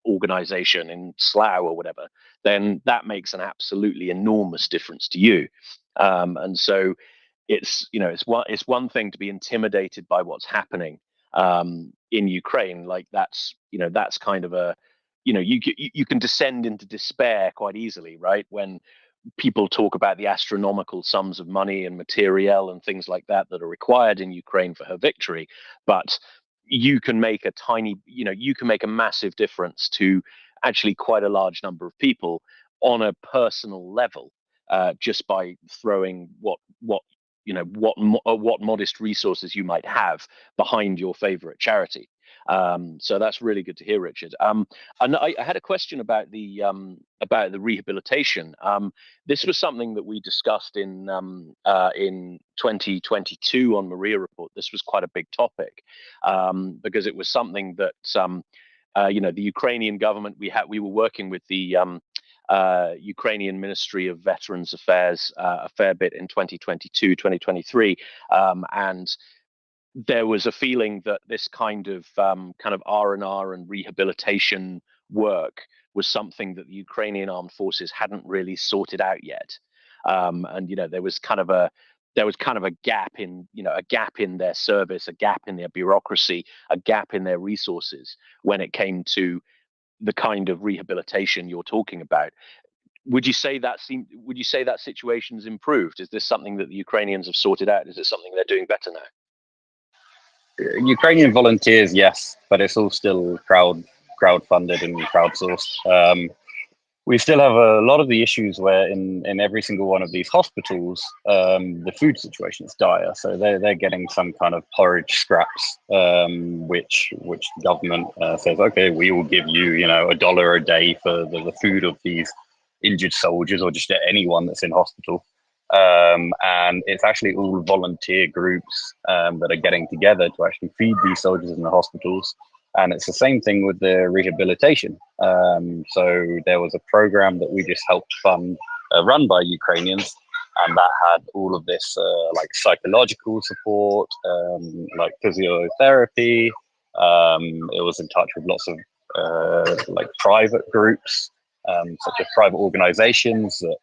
organization in Slough or whatever, then that makes an absolutely enormous difference to you. And so it's one thing to be intimidated by what's happening in Ukraine. Like that's kind of a, you can descend into despair quite easily, right? When people talk about the astronomical sums of money and materiel and things like that are required in Ukraine for her victory. But you can make a massive difference to actually quite a large number of people on a personal level, just by throwing what modest resources you might have behind your favorite charity. So that's really good to hear, Richard. And I had a question about the rehabilitation. This was something that we discussed in 2022 on MriyaReport. This was quite a big topic because it was something that the Ukrainian government, we were working with the Ukrainian Ministry of Veterans Affairs a fair bit in 2022, 2023, and there was a feeling that this kind of R&R and rehabilitation work was something that the Ukrainian armed forces hadn't really sorted out yet, and there was kind of a gap in their service, a gap in their bureaucracy, a gap in their resources when it came to the kind of rehabilitation you're talking about. Would you say that situation's improved? Is this something that the Ukrainians have sorted out? Is it something they're doing better now? Ukrainian volunteers, yes, but it's all still crowdfunded and crowdsourced. We still have a lot of the issues where in every single one of these hospitals, the food situation is dire. So they're getting some kind of porridge scraps, which the government says, okay, we will give you, $1 a day for the food of these injured soldiers or just anyone that's in hospital. And it's actually all volunteer groups that are getting together to actually feed these soldiers in the hospitals. And it's the same thing with the rehabilitation. So there was a program that we just helped fund, run by Ukrainians, and that had all of this like psychological support, like physiotherapy. It was in touch with lots of like private groups, such as private organizations that,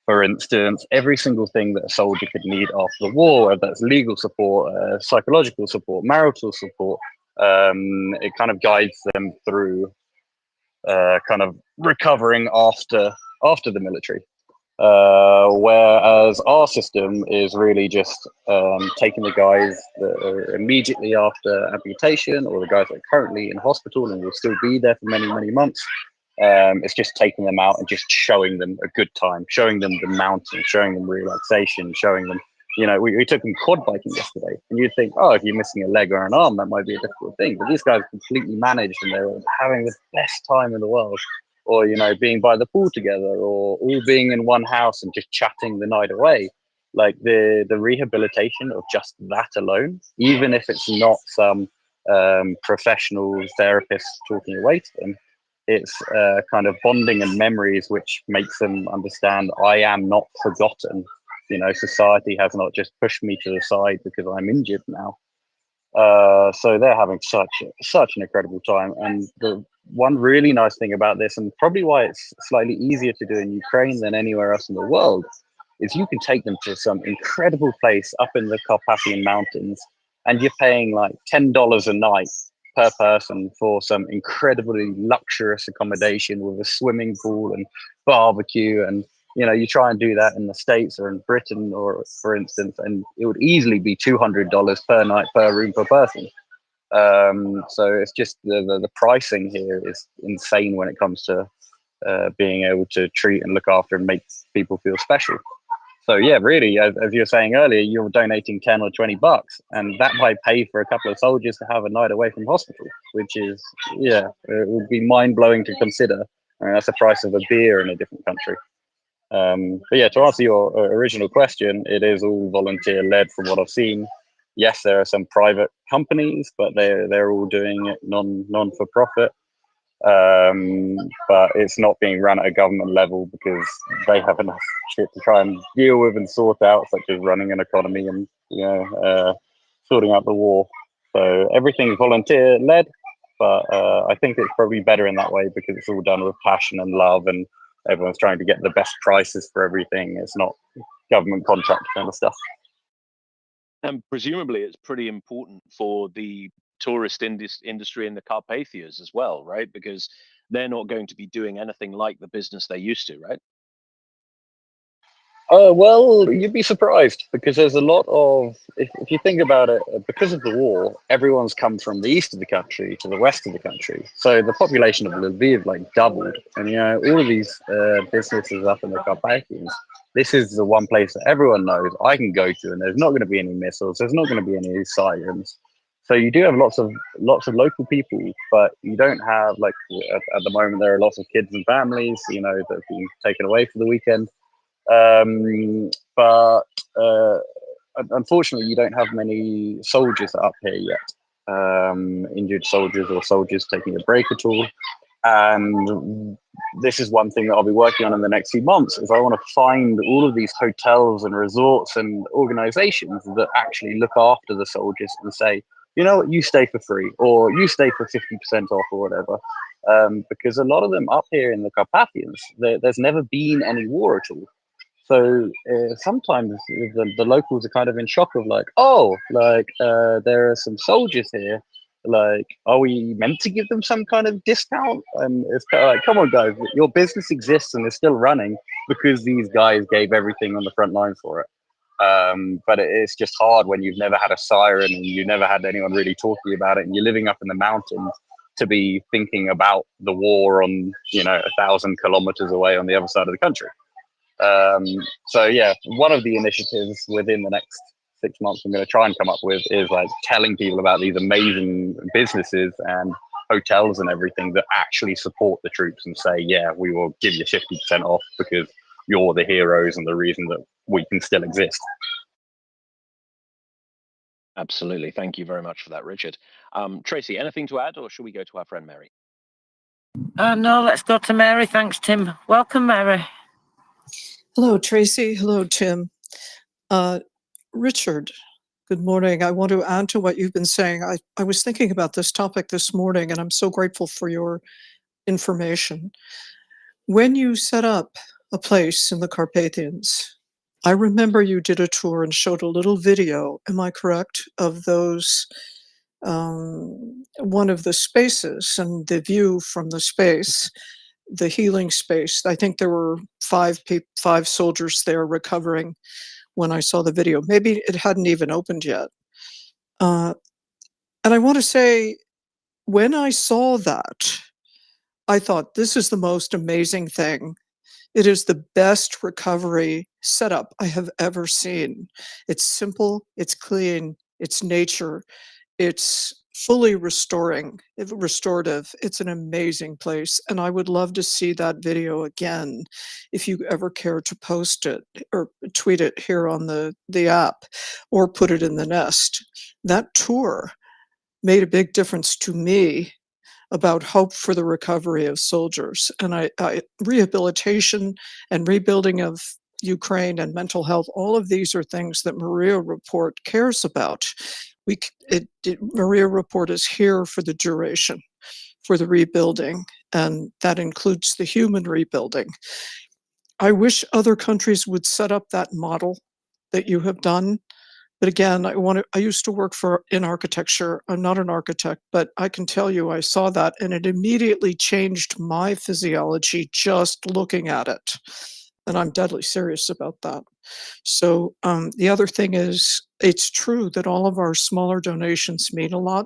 for instance, every single thing that a soldier could need after the war, whether that's legal support, psychological support, marital support, it kind of guides them through kind of recovering after the military. Whereas our system is really just taking the guys that are immediately after amputation or the guys that are currently in hospital and will still be there for many, many months. It's just taking them out and just showing them a good time, showing them the mountains, showing them relaxation, showing them, we took them quad biking yesterday, and you'd think, oh, if you're missing a leg or an arm, that might be a difficult thing. But these guys completely managed, and they were having the best time in the world. Or, being by the pool together, or all being in one house and just chatting the night away. Like the rehabilitation of just that alone, even if it's not some professional therapist talking away to them, it's kind of bonding and memories which makes them understand I am not forgotten. Society has not just pushed me to the side because I'm injured now. So they're having such an incredible time. And the one really nice thing about this, and probably why it's slightly easier to do in Ukraine than anywhere else in the world, is you can take them to some incredible place up in the Carpathian Mountains, and you're paying like $10 a night per person for some incredibly luxurious accommodation with a swimming pool and barbecue. And you try and do that in the States or in Britain, or for instance, and it would easily be $200 per night per room per person. So it's just the pricing here is insane when it comes to being able to treat and look after and make people feel special. So yeah, really, as you were saying earlier, you're donating 10 or 20 bucks, and that might pay for a couple of soldiers to have a night away from hospital, which is, it would be mind blowing to consider. That's the price of a beer in a different country. But yeah, to answer your original question, it is all volunteer led from what I've seen. Yes, there are some private companies, but they're all doing it non for profit. But it's not being run at a government level because they have enough shit to try and deal with and sort out, such as running an economy and sorting out the war. So everything's volunteer led, but I think it's probably better in that way because it's all done with passion and love, and everyone's trying to get the best prices for everything. It's not government contract kind of stuff. And presumably it's pretty important for the tourist industry in the Carpathias as well, right? Because they're not going to be doing anything like the business they used to, right? Well, you'd be surprised because there's a lot of, if you think about it, because of the war, everyone's come from the east of the country to the west of the country. So the population of Lviv like doubled. And, all of these businesses up in the Carpathians, this is the one place that everyone knows I can go to, and there's not going to be any missiles. There's not going to be any sirens. So you do have lots of local people, but you don't have, like, at the moment there are lots of kids and families, you know, that have been taken away for the weekend. But unfortunately, you don't have many soldiers up here yet. Injured soldiers or soldiers taking a break at all. And this is one thing that I'll be working on in the next few months, is I want to find all of these hotels and resorts and organizations that actually look after the soldiers and say, you know what, you stay for free, or you stay for 50% off, or whatever. Because a lot of them up here in the Carpathians, there's never been any war at all. So sometimes the locals are kind of in shock of like, oh, like there are some soldiers here. Like, are we meant to give them some kind of discount? And it's kind of like, come on, guys, your business exists and is still running because these guys gave everything on the front line for it. But it's just hard when you've never had a siren and you've never had anyone really talk to you about it, and you're living up in the mountains to be thinking about the war on, you know, 1,000 kilometers away on the other side of the country. So yeah, one of the initiatives within the next 6 months I'm going to try and come up with is like telling people about these amazing businesses and hotels and everything that actually support the troops and say, yeah, we will give you 50% off because you're the heroes and the reason that we can still exist. Absolutely. Thank you very much for that, Richard. Tracy, anything to add, or should we go to our friend Mary? No, let's go to Mary. Thanks, Tim. Welcome, Mary. Hello, Tracy. Hello, Tim. Richard, good morning. I want to add to what you've been saying. I was thinking about this topic this morning, and I'm so grateful for your information. When you set up a place in the Carpathians, I remember you did a tour and showed a little video, am I correct, of those, one of the spaces and the view from the space, the healing space. I think there were five soldiers there recovering when I saw the video. Maybe it hadn't even opened yet. And I want to say, when I saw that, I thought, this is the most amazing thing. It is the best recovery setup I have ever seen. It's simple, it's clean, it's nature, it's fully restorative. It's an amazing place. And I would love to see that video again, if you ever care to post it or tweet it here on the app or put it in the nest. That tour made a big difference to me about hope for the recovery of soldiers. And rehabilitation and rebuilding of Ukraine and mental health, all of these are things that MriyaReport cares about. MriyaReport is here for the duration, for the rebuilding, and that includes the human rebuilding. I wish other countries would set up that model that you have done. But again, I used to work in architecture. I'm not an architect, but I can tell you I saw that and it immediately changed my physiology just looking at it. And I'm deadly serious about that. So the other thing is, it's true that all of our smaller donations mean a lot.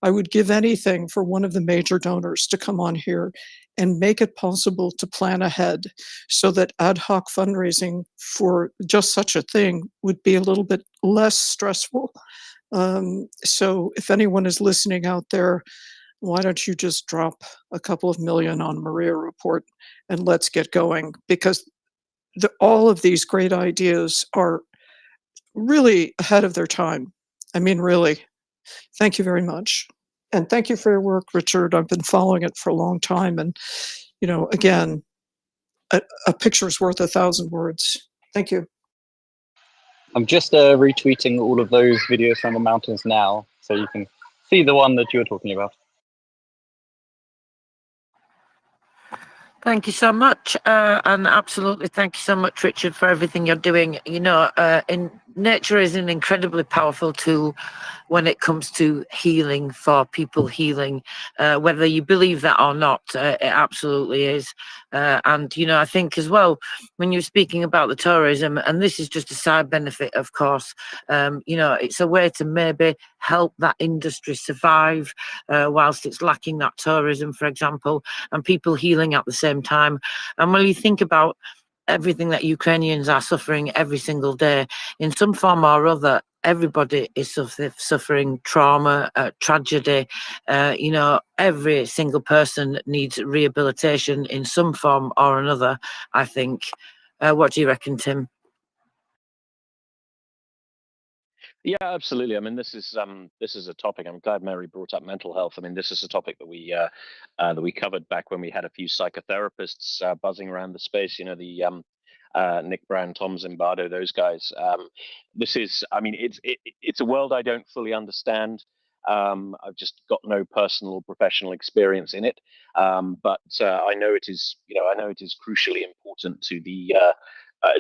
I would give anything for one of the major donors to come on here and make it possible to plan ahead so that ad hoc fundraising for just such a thing would be a little bit less stressful. So if anyone is listening out there, why don't you just drop a couple of million on MriyaReport and let's get going? Because all of these great ideas are really ahead of their time. I mean, really. Thank you very much. And thank you for your work, Richard. I've been following it for a long time. And, you know, again, a picture's worth 1,000 words. Thank you. I'm just retweeting all of those videos from the mountains now, so you can see the one that you were talking about. Thank you so much, and absolutely thank you so much, Richard, for everything you're doing. You know, nature is an incredibly powerful tool when it comes to healing, for people healing, whether you believe that or not. It absolutely is. And, you know, I think as well, when you're speaking about the tourism, and this is just a side benefit, of course, you know, it's a way to maybe help that industry survive whilst it's lacking that tourism, for example, and people healing at the same time. And when you think about everything that Ukrainians are suffering every single day in some form or other. Everybody is suffering trauma, tragedy. You know, every single person needs rehabilitation in some form or another, I think. What do you reckon, Tim? Yeah, absolutely. I mean, this is a topic. I'm glad Mary brought up mental health. I mean, this is a topic that we covered back when we had a few psychotherapists buzzing around the space. You know, the Nick Brown, Tom Zimbardo, those guys. This is, I mean, it's a world I don't fully understand. I've just got no personal or professional experience in it, but I know it is. You know, I know it is crucially important to the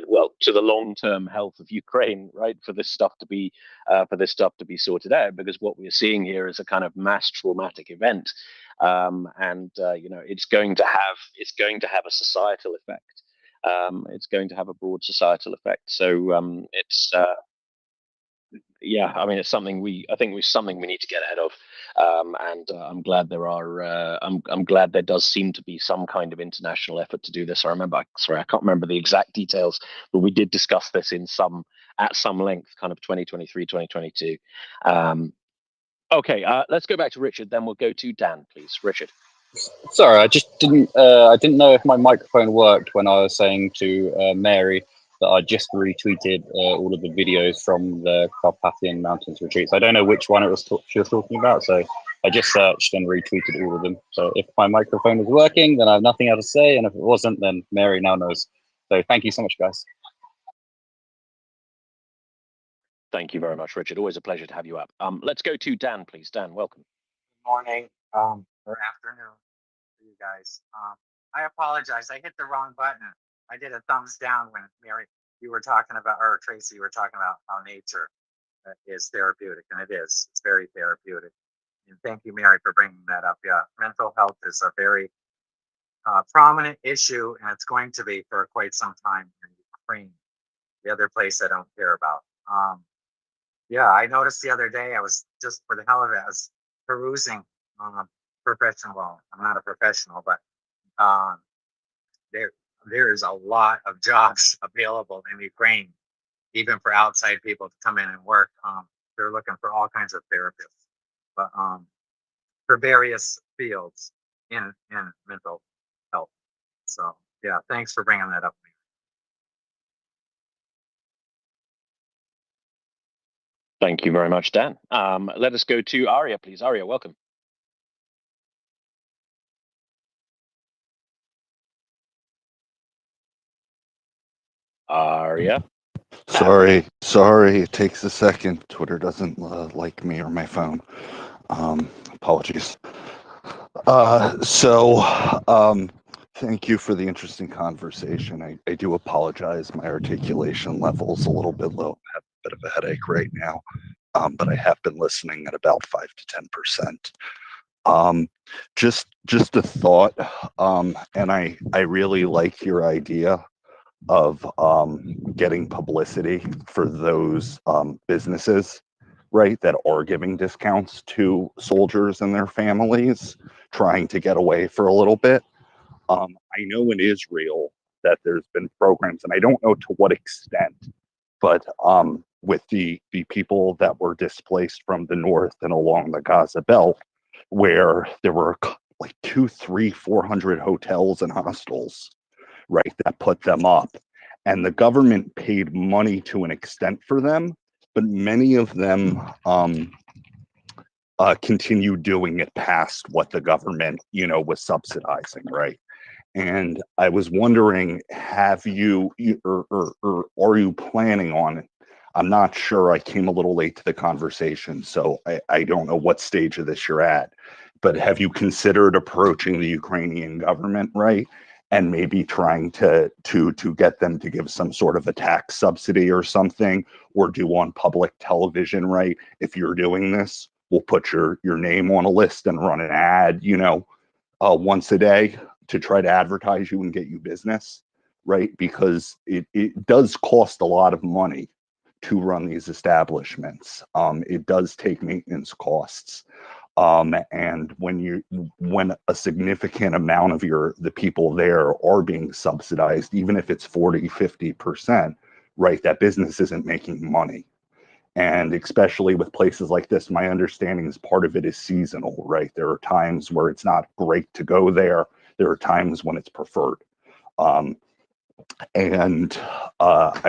well, to the long-term health of Ukraine, right? For this stuff to be sorted out, because what we're seeing here is a kind of mass traumatic event, and you know, it's going to have a societal effect. It's going to have a broad societal effect. So it's yeah, I mean, it's something I think it's something we need to get ahead of, and I'm glad there are. I'm glad there does seem to be some kind of international effort to do this. I can't remember the exact details, but we did discuss this at some length, kind of 2023, 2022. Okay, let's go back to Richard. Then we'll go to Dan, please. Richard. Sorry, I just didn't. I didn't know if my microphone worked when I was saying to Mary that I just retweeted all of the videos from the Carpathian Mountains retreats. I don't know which one she was talking about, so I just searched and retweeted all of them. So if my microphone was working, then I have nothing else to say, and if it wasn't, then Mary now knows. So thank you so much, guys. Thank you very much, Richard. Always a pleasure to have you up. Let's go to Dan, please. Dan, welcome. Good morning, or afternoon for you guys. I apologize. I hit the wrong button. I did a thumbs down when Mary, you were talking about, or Tracy, you were talking about how nature is therapeutic, and it is. It's very therapeutic. And thank you, Mary, for bringing that up. Yeah, mental health is a very prominent issue, and it's going to be for quite some time in Ukraine. The other place I don't care about. Yeah, I noticed the other day, I was just for the hell of it, I was perusing professional. Well, I'm not a professional, but there is a lot of jobs available in Ukraine, even for outside people to come in and work. They're looking for all kinds of therapists, but for various fields in mental health. So yeah, thanks for bringing that up. Thank you very much, Dan. Let us go to Aria, please. Aria, welcome. Aria. Sorry, it takes a second. Twitter doesn't like me or my phone. Apologies. Thank you for the interesting conversation. I do apologize. My articulation level's a little bit low. I have a bit of a headache right now, but I have been listening at about 5 to 10%. Just a thought, and I really like your idea of getting publicity for those businesses, right, that are giving discounts to soldiers and their families, trying to get away for a little bit. I know in Israel that there's been programs, and I don't know to what extent, but with the people that were displaced from the north and along the Gaza belt, where there were like 200, 300, 400 hotels and hostels, right, that put them up. And the government paid money to an extent for them, but many of them continued doing it past what the government, was subsidizing, right? And I was wondering, have you, or are you planning on it? I'm not sure. I came a little late to the conversation, so I don't know what stage of this you're at. But have you considered approaching the Ukrainian government, right? And maybe trying to get them to give some sort of a tax subsidy or something, or do on public television, right? If you're doing this, we'll put your name on a list and run an ad, once a day to try to advertise you and get you business, right? Because it does cost a lot of money to run these establishments. It does take maintenance costs. And when a significant amount of the people there are being subsidized, even if it's 40-50%, right, that business isn't making money. And especially with places like this, my understanding is part of it is seasonal, right? There are times where it's not great to go there. There are times when it's preferred. I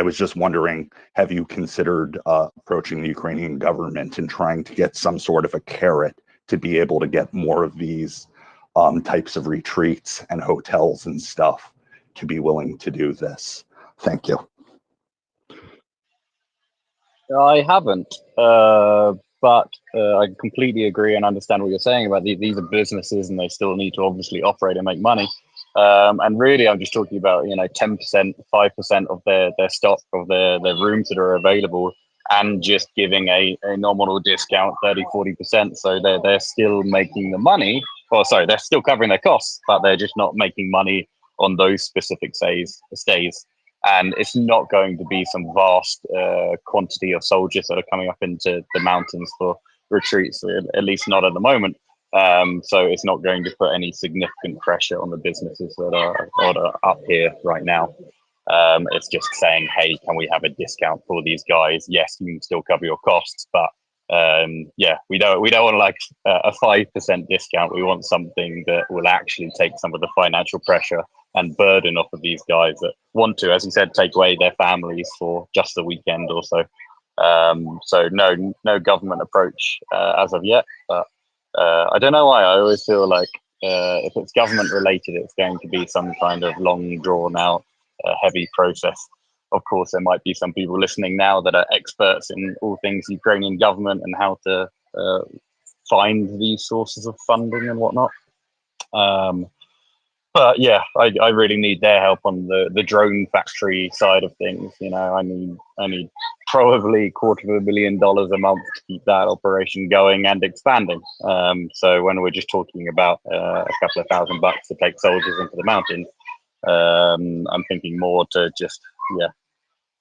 was just wondering, have you considered approaching the Ukrainian government and trying to get some sort of a carrot to be able to get more of these types of retreats and hotels and stuff to be willing to do this? Thank you. I haven't, but I completely agree and understand what you're saying about these are businesses and they still need to obviously operate and make money. And really, I'm just talking about 10%, 5% of their stock of their rooms that are available, and just giving a nominal discount 30-40%. So they're still making the money. Well, sorry, they're still covering their costs, but they're just not making money on those specific stays. And it's not going to be some vast quantity of soldiers that are coming up into the mountains for retreats, at least not at the moment. So it's not going to put any significant pressure on the businesses that are up here right now. It's just saying, hey, can we have a discount for these guys? Yes, you can still cover your costs, but yeah, we don't want like a 5% discount. We want something that will actually take some of the financial pressure and burden off of these guys that want to, as you said, take away their families for just the weekend or so. So no government approach as of yet, but I don't know why. I always feel like if it's government related, it's going to be some kind of long drawn out heavy process. Of course, there might be some people listening now that are experts in all things Ukrainian government and how to find these sources of funding and whatnot. But yeah, I really need their help on the drone factory side of things. I need probably $250,000 a month to keep that operation going and expanding. So when we're just talking about a couple of $1,000 to take soldiers into the mountains, I'm thinking more to just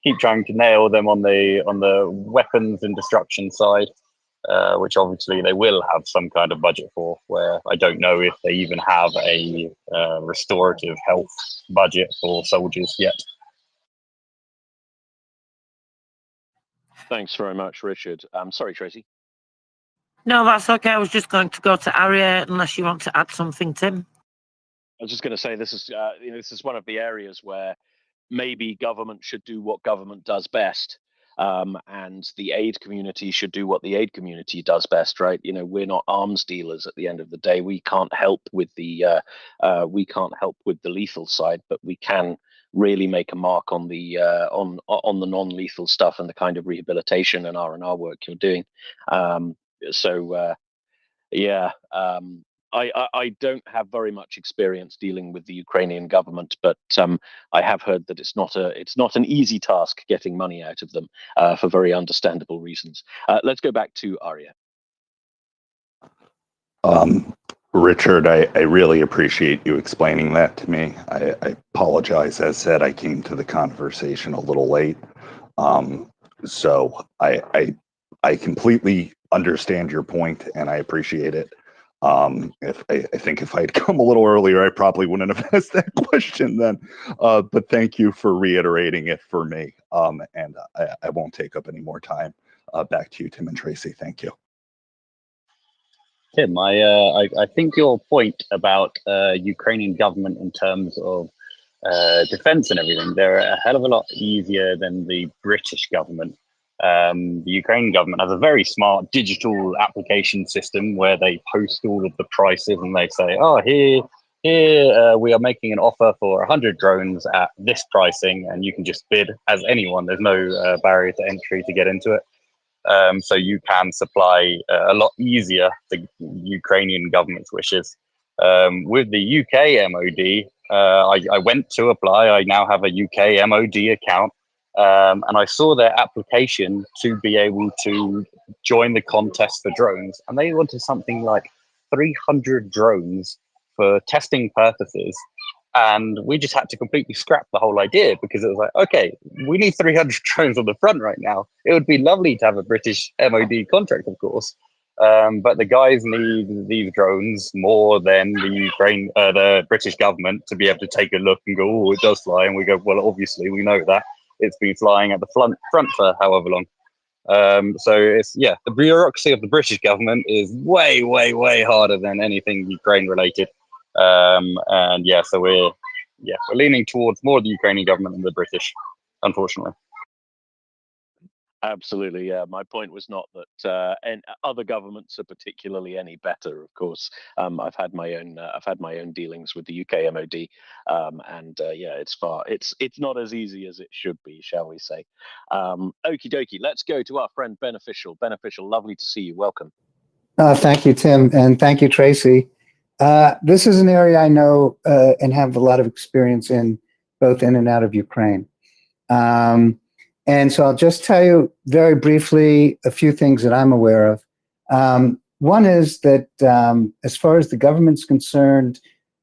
keep trying to nail them on the weapons and destruction side. Which obviously they will have some kind of budget for, where I don't know if they even have a restorative health budget for soldiers yet. Thanks very much, Richard. Sorry, Tracy. No, that's okay. I was just going to go to Arya, unless you want to add something, Tim. I was just going to say this is one of the areas where maybe government should do what government does best. And the aid community should do what the aid community does best, right? We're not arms dealers at the end of the day. We can't help with the lethal side, but we can really make a mark on the on the non-lethal stuff and the kind of rehabilitation and R&R work you're doing. I don't have very much experience dealing with the Ukrainian government, but I have heard that it's not an easy task getting money out of them for very understandable reasons. Let's go back to Arya. Richard, I really appreciate you explaining that to me. I apologize. As said, I came to the conversation a little late. So I completely understand your point and I appreciate it. I think if I'd come a little earlier, I probably wouldn't have asked that question then. But thank you for reiterating it for me. And I won't take up any more time. Back to you, Tim and Tracy. Thank you. Tim, I think your point about Ukrainian government in terms of defense and everything, they're a hell of a lot easier than the British government. The Ukrainian government has a very smart digital application system where they post all of the prices and they say, oh, here we are making an offer for 100 drones at this pricing, and you can just bid as anyone. There's no barrier to entry to get into it. So you can supply a lot easier the Ukrainian government's wishes. With the UK MOD, I went to apply. I now have a UK MOD account. And I saw their application to be able to join the contest for drones. And they wanted something like 300 drones for testing purposes. And we just had to completely scrap the whole idea because it was like, okay, we need 300 drones on the front right now. It would be lovely to have a British MOD contract, of course. But the guys need these drones more than the British government to be able to take a look and go, oh, it does fly. And we go, well, obviously we know that it's been flying at the front for however long. So it's, yeah, the bureaucracy of the British government is way, way, way harder than anything Ukraine related. And yeah, so we're leaning towards more the Ukrainian government than the British, unfortunately. Absolutely, yeah. My point was not that and other governments are particularly any better. Of course, I've had my own dealings with the UK MOD, and yeah, it's not as easy as it should be, shall we say? Okie dokie. Let's go to our friend Beneficial. Beneficial, lovely to see you. Welcome. Thank you, Tim, and thank you, Tracy. This is an area I know and have a lot of experience in, both in and out of Ukraine. And so I'll just tell you very briefly a few things that I'm aware of. One is that as far as the government's concerned,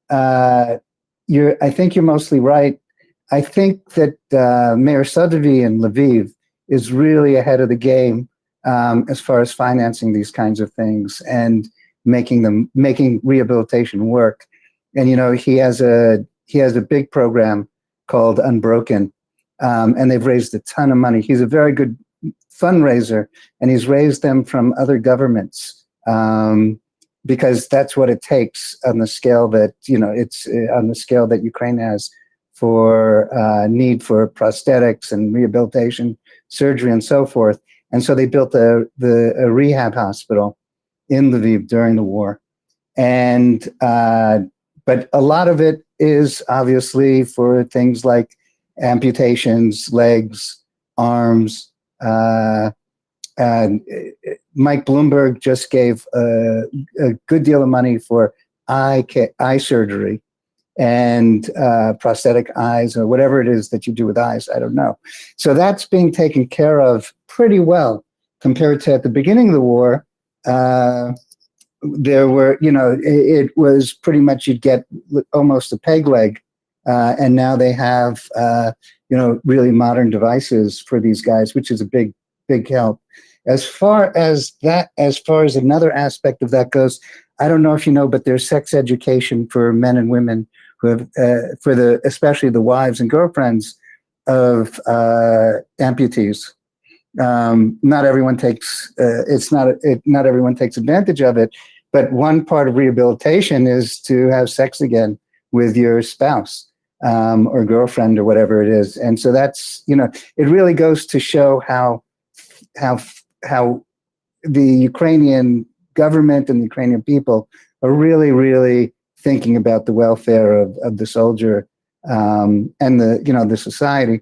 I think you're mostly right. I think that Mayor Sadovy in Lviv is really ahead of the game as far as financing these kinds of things and making rehabilitation work. And he has a big program called Unbroken. And they've raised a ton of money. He's a very good fundraiser, and he's raised them from other governments because that's what it takes on the scale that it's on the scale that Ukraine has for need for prosthetics and rehabilitation, surgery, and so forth. And so they built a rehab hospital in Lviv during the war, and but a lot of it is obviously for things like amputations, legs, arms. And Mike Bloomberg just gave a good deal of money for eye surgery and prosthetic eyes, or whatever it is that you do with eyes. I don't know. So that's being taken care of pretty well compared to at the beginning of the war. There were, it was pretty much you'd get almost a peg leg. And now they have, really modern devices for these guys, which is a big, big help. As far as another aspect of that goes, I don't know if you know, but there's sex education for men and women who have, especially the wives and girlfriends of amputees. Not everyone takes not everyone takes advantage of it, but one part of rehabilitation is to have sex again with your spouse. Or girlfriend or whatever it is. And so that's, it really goes to show how the Ukrainian government and the Ukrainian people are really, really thinking about the welfare of the soldier and the society.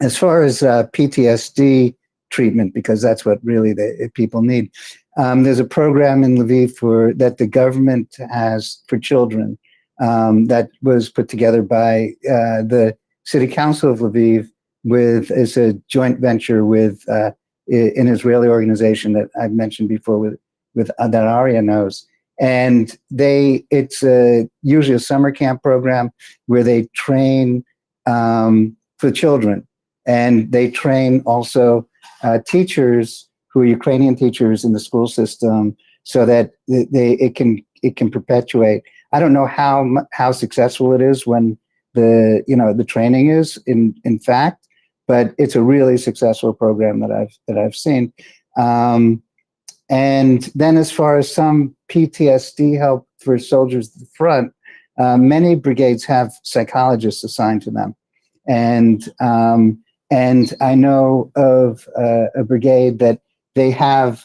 As far as PTSD treatment, because that's what really the people need. There's a program in Lviv that the government has for children. That was put together by the city council of Lviv it's a joint venture with an Israeli organization that I've mentioned before with that Arya knows. And it's usually a summer camp program where they train for children, and they train also teachers who are Ukrainian teachers in the school system, so that it can perpetuate. I don't know how successful it is when the training is in fact, but it's a really successful program that I've seen. And then as far as some PTSD help for soldiers at the front, many brigades have psychologists assigned to them, and I know of a brigade that they have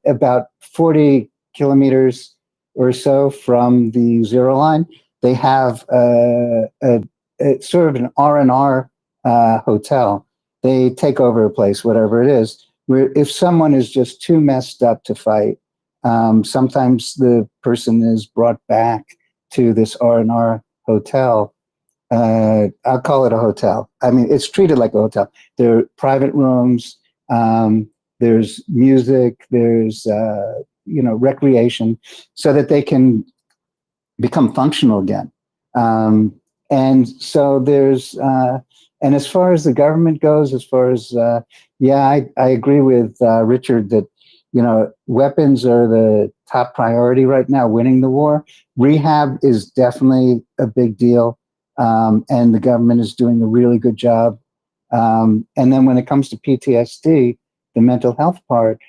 about 40 kilometers or so from the zero line. They have a sort of an R&R hotel. They take over a place, whatever it is, where if someone is just too messed up to fight, sometimes the person is brought back to this R&R hotel. I'll call it a hotel. I mean, it's treated like a hotel. There are private rooms. There's music. There's recreation, so that they can become functional again. And so there's, and as far as the government goes, I agree with Richard that weapons are the top priority right now, winning the war. Rehab is definitely a big deal. And the government is doing a really good job. And then when it comes to PTSD, the mental health part,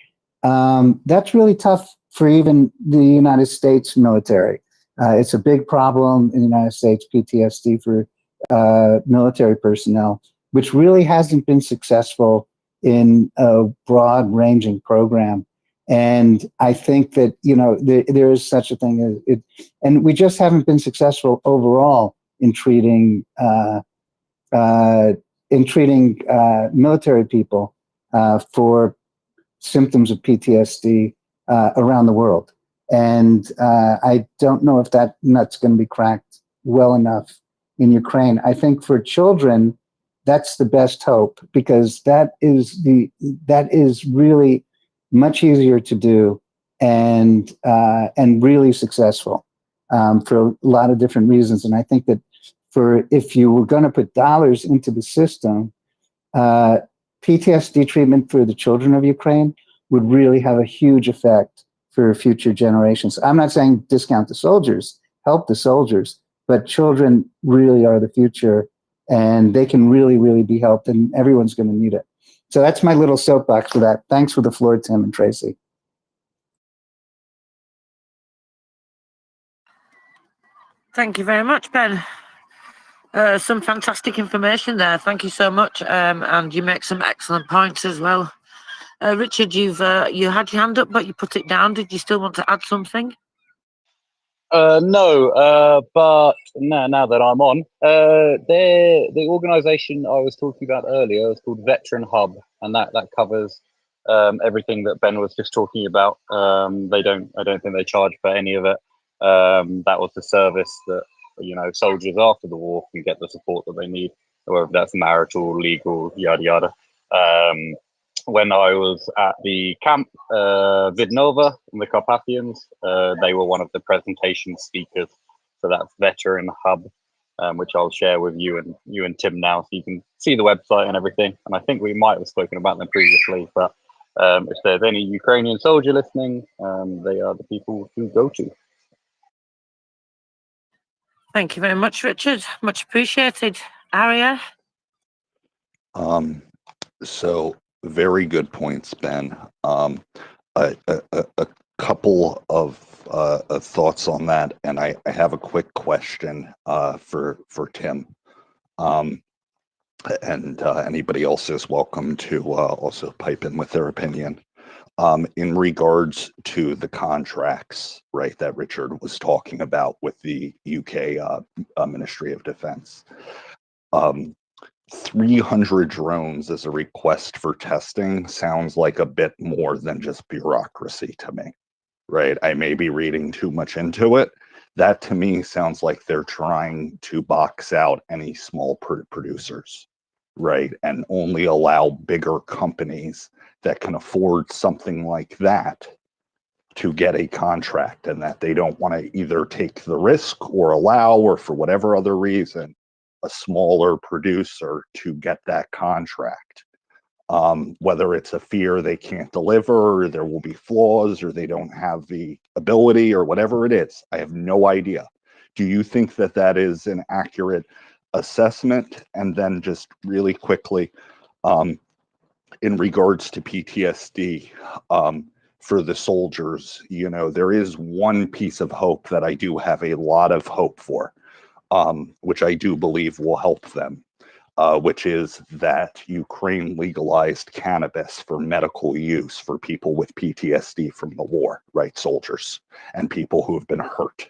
that's really tough for even the United States military. It's a big problem in the United States, PTSD for military personnel, which really hasn't been successful in a broad ranging program. And I think that, there is such a thing as it, and we just haven't been successful overall in treating military people for symptoms of PTSD around the world. And I don't know if that nut's going to be cracked well enough in Ukraine. I think for children, that's the best hope, because that is really much easier to do and really successful for a lot of different reasons. And I think that if you were going to put dollars into the system, PTSD treatment for the children of Ukraine would really have a huge effect for future generations. I'm not saying discount the soldiers, help the soldiers, but children really are the future, and they can really, really be helped, and everyone's going to need it. So that's my little soapbox for that. Thanks for the floor, Tim and Tracy. Thank you very much, Ben. Some fantastic information there. Thank you so much. And you make some excellent points as well. Richard, you had your hand up, but you put it down. Did you still want to add something? No, but now that I'm on, the organisation I was talking about earlier is called Veteran Hub, and that covers everything that Ben was just talking about. I don't think they charge for any of it. That was the service that soldiers after the war can get the support that they need, whether that's marital, legal, yada yada. When I was at the camp, Vidnova in the Carpathians, they were one of the presentation speakers. So that's Veteran Hub, which I'll share with you and Tim now, so you can see the website and everything. And I think we might have spoken about them previously, but if there's any Ukrainian soldier listening, they are the people to go to. Thank you very much, Richard. Much appreciated. Aria? So very good points, Ben. A couple of thoughts on that, and I have a quick question for Tim. And anybody else is welcome to also pipe in with their opinion. In regards to the contracts, right, that Richard was talking about with the UK Ministry of Defense. 300 drones as a request for testing sounds like a bit more than just bureaucracy to me, right? I may be reading too much into it. That to me sounds like they're trying to box out any small producers, right? And only allow bigger companies that can afford something like that to get a contract, and that they don't want to either take the risk or allow, or for whatever other reason, a smaller producer to get that contract. Whether it's a fear they can't deliver, or there will be flaws, or they don't have the ability, or whatever it is, I have no idea. Do you think that that is an accurate assessment? And then just really quickly, in regards to PTSD, for the soldiers, there is one piece of hope that I do have a lot of hope for, which I do believe will help them, which is that Ukraine legalized cannabis for medical use for people with PTSD from the war, right? Soldiers and people who have been hurt.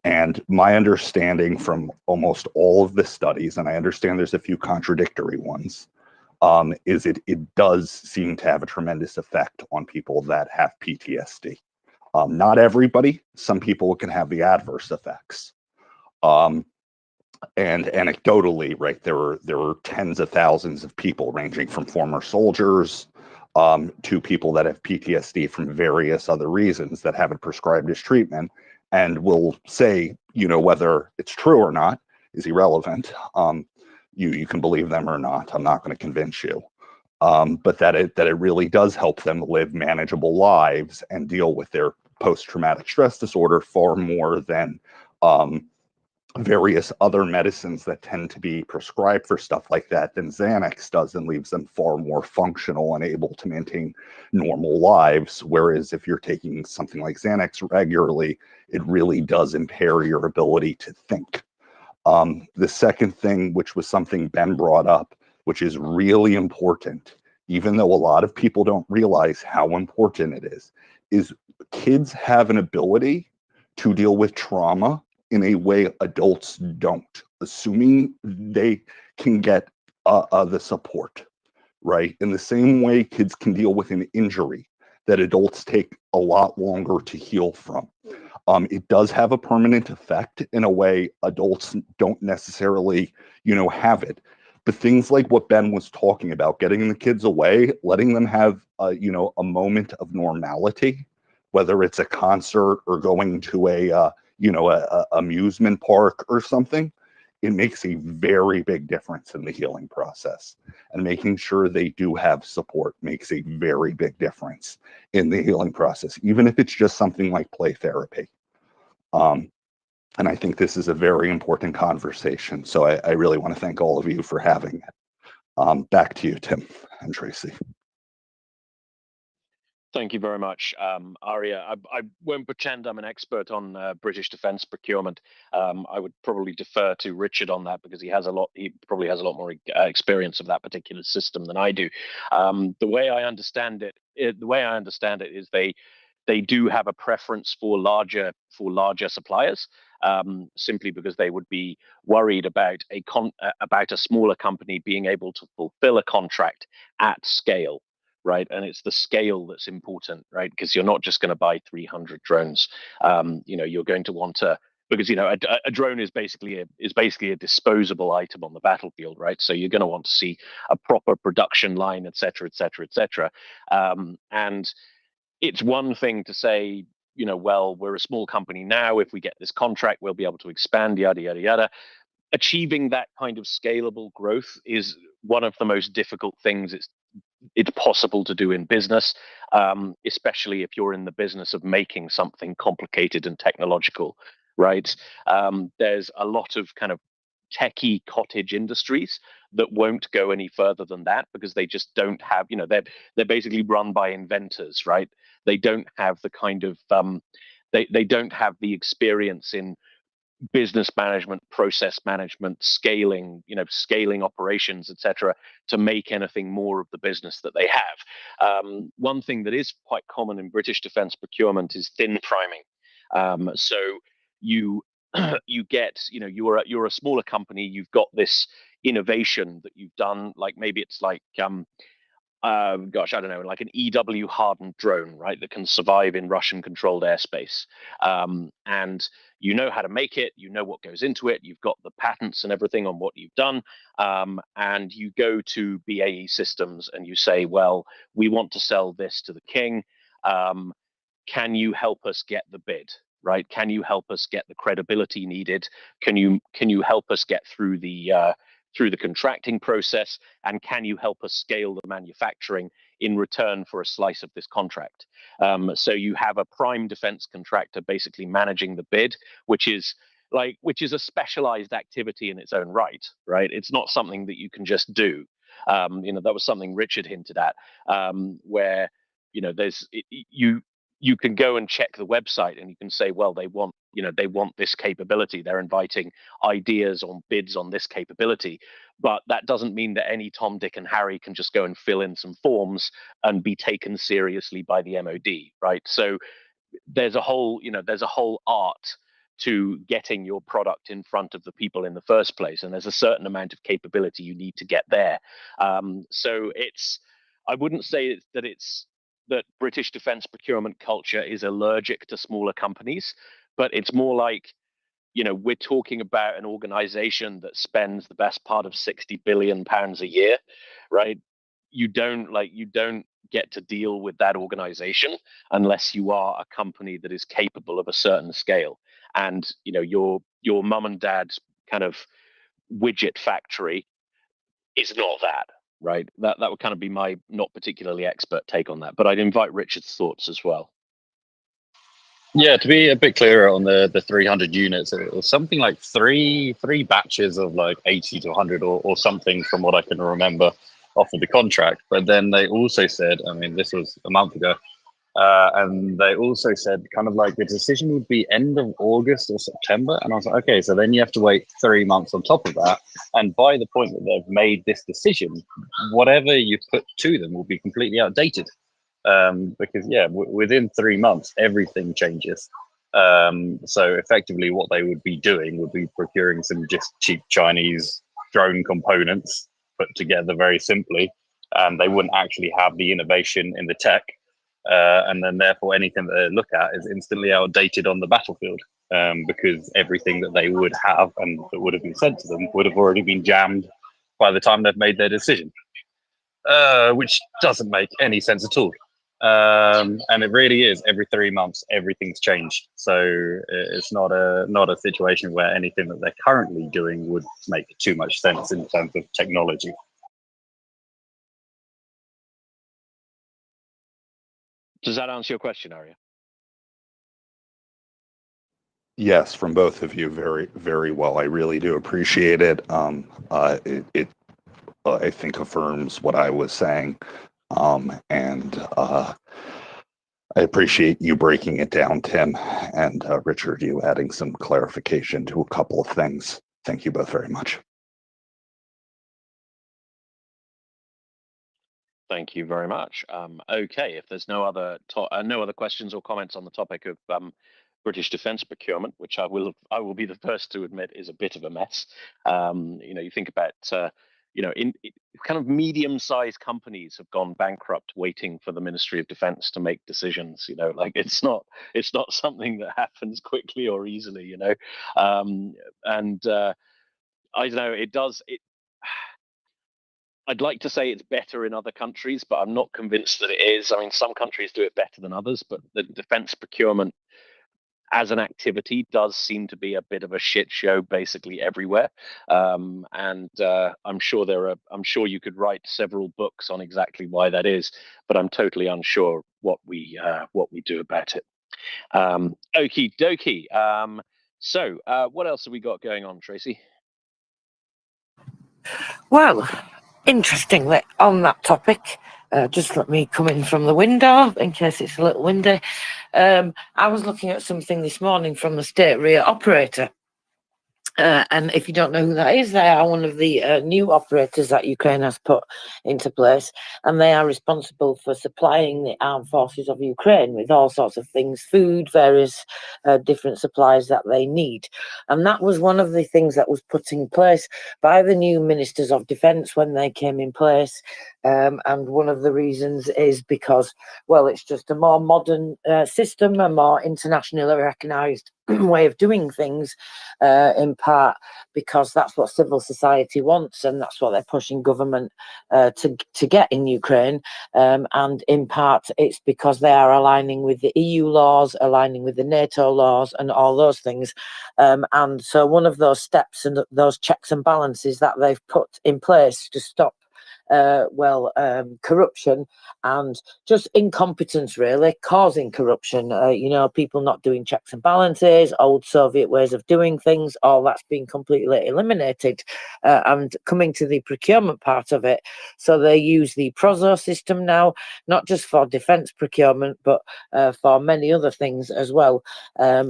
And my understanding from almost all of the studies, and I understand there's a few contradictory ones, is it does seem to have a tremendous effect on people that have PTSD. Not everybody, some people can have the adverse effects. And anecdotally, right, there were tens of thousands of people ranging from former soldiers to people that have PTSD from various other reasons that haven't prescribed as treatment, and will say, whether it's true or not is irrelevant. You can believe them or not. I'm not going to convince you. but that it really does help them live manageable lives and deal with their post-traumatic stress disorder far more than various other medicines that tend to be prescribed for stuff like that than Xanax does, and leaves them far more functional and able to maintain normal lives. Whereas if you're taking something like Xanax regularly, it really does impair your ability to think. The second thing, which was something Ben brought up, which is really important, even though a lot of people don't realize how important it is kids have an ability to deal with trauma in a way adults don't, assuming they can get the support, right? In the same way kids can deal with an injury that adults take a lot longer to heal from. It does have a permanent effect in a way adults don't necessarily, have it. But things like what Ben was talking about, getting the kids away, letting them have, a moment of normality, whether it's a concert or going to a amusement park or something, it makes a very big difference in the healing process. And making sure they do have support makes a very big difference in the healing process, even if it's just something like play therapy. And I think this is a very important conversation. So I really want to thank all of you for having it. Back to you, Tim and Tracy. Thank you very much, Arya. I won't pretend I'm an expert on British defence procurement. I would probably defer to Richard on that because he probably has a lot more experience of that particular system than I do. The way I understand it is they do have a preference for larger suppliers, simply because they would be worried about a smaller company being able to fulfill a contract at scale. Right, and it's the scale that's important, right? Because you're not just going to buy 300 drones. You're going to want to, because a drone is basically a disposable item on the battlefield, right? So you're going to want to see a proper production line, et cetera, et cetera, et cetera. And it's one thing to say, well, we're a small company now. If we get this contract, we'll be able to expand, yada yada yada. Achieving that kind of scalable growth is one of the most difficult things it's possible to do in business, especially if you're in the business of making something complicated and technological, right? There's a lot of kind of techie cottage industries that won't go any further than that because they just don't have, they're basically run by inventors, right? They don't have the kind of they don't have the experience in business management, process management, scaling operations, etc., to make anything more of the business that they have. One thing that is quite common in British defence procurement is thin priming. So you get, you're a smaller company, you've got this innovation that you've done, like maybe it's like I don't know, like an EW hardened drone, right, that can survive in Russian controlled airspace. And you know how to make it, you know what goes into it, you've got the patents and everything on what you've done. And you go to BAE Systems and you say, well, we want to sell this to the king. Can you help us get the bid? Right? Can you help us get the credibility needed? Can you help us get through the contracting process, and can you help us scale the manufacturing in return for a slice of this contract? So you have a prime defense contractor basically managing the bid, which is a specialized activity in its own right, right? It's not something that you can just do. That was something Richard hinted at, where you can go and check the website and you can say, well, they want this capability. They're inviting ideas on bids on this capability. But that doesn't mean that any Tom, Dick, and Harry can just go and fill in some forms and be taken seriously by the MOD, right? So there's a whole art to getting your product in front of the people in the first place. And there's a certain amount of capability you need to get there. So I wouldn't say that British defense procurement culture is allergic to smaller companies, but it's more like, we're talking about an organization that spends the best part of £60 billion a year, right? You don't get to deal with that organization unless you are a company that is capable of a certain scale. And, your mum and dad's kind of widget factory is not that. right? That would kind of be my not particularly expert take on that, but I'd invite Richard's thoughts as well. Yeah, to be a bit clearer on the 300 units, it was something like three batches of like 80 to 100 or something from what I can remember off of the contract. But then they also said, I mean, this was a month ago, and they also said kind of like the decision would be end of August or September. And I was like, okay, so then you have to wait 3 months on top of that. And by the point that they've made this decision, whatever you put to them will be completely outdated. Because within 3 months everything changes. So effectively what they would be doing would be procuring some just cheap Chinese drone components put together very simply, and they wouldn't actually have the innovation in the tech, and then therefore anything that they look at is instantly outdated on the battlefield, because everything that they would have and that would have been sent to them would have already been jammed by the time they've made their decision, which doesn't make any sense at all. And it really is every 3 months everything's changed, so it's not a situation where anything that they're currently doing would make too much sense in terms of technology. Does that answer your question, Arya? Yes, from both of you, very, very well. I really do appreciate it. It I think affirms what I was saying, and I appreciate you breaking it down, Tim, and Richard, you adding some clarification to a couple of things. Thank you both very much. Thank you very much. Okay, if there's no other questions or comments on the topic of British defence procurement, which I will be the first to admit is a bit of a mess. You think about in kind of medium-sized companies have gone bankrupt waiting for the Ministry of Defence to make decisions. Like it's not something that happens quickly or easily. And I don't know. I'd like to say it's better in other countries, but I'm not convinced that it is. I mean, some countries do it better than others, but the defence procurement as an activity does seem to be a bit of a shit show basically everywhere. And I'm sure you could write several books on exactly why that is, but I'm totally unsure what we do about it. Okie dokie. So what else have we got going on, Tracy? Well, interestingly, on that topic, just let me come in from the window in case it's a little windy. I was looking at something this morning from the state rear operator. And if you don't know who that is, they are one of the new operators that Ukraine has put into place, and they are responsible for supplying the armed forces of Ukraine with all sorts of things, food, various different supplies that they need. And that was one of the things that was put in place by the new ministers of defence when they came in place. And one of the reasons is because, well, it's just a more modern system, a more internationally recognised way of doing things, in part because that's what civil society wants, and that's what they're pushing government to get in Ukraine, and in part it's because they are aligning with the EU laws, aligning with the NATO laws and all those things, and so one of those steps and those checks and balances that they've put in place to stop corruption and just incompetence, really, causing corruption. People not doing checks and balances, old Soviet ways of doing things, all that's been completely eliminated. And coming to the procurement part of it, so they use the PROZO system now, not just for defence procurement, but for many other things as well.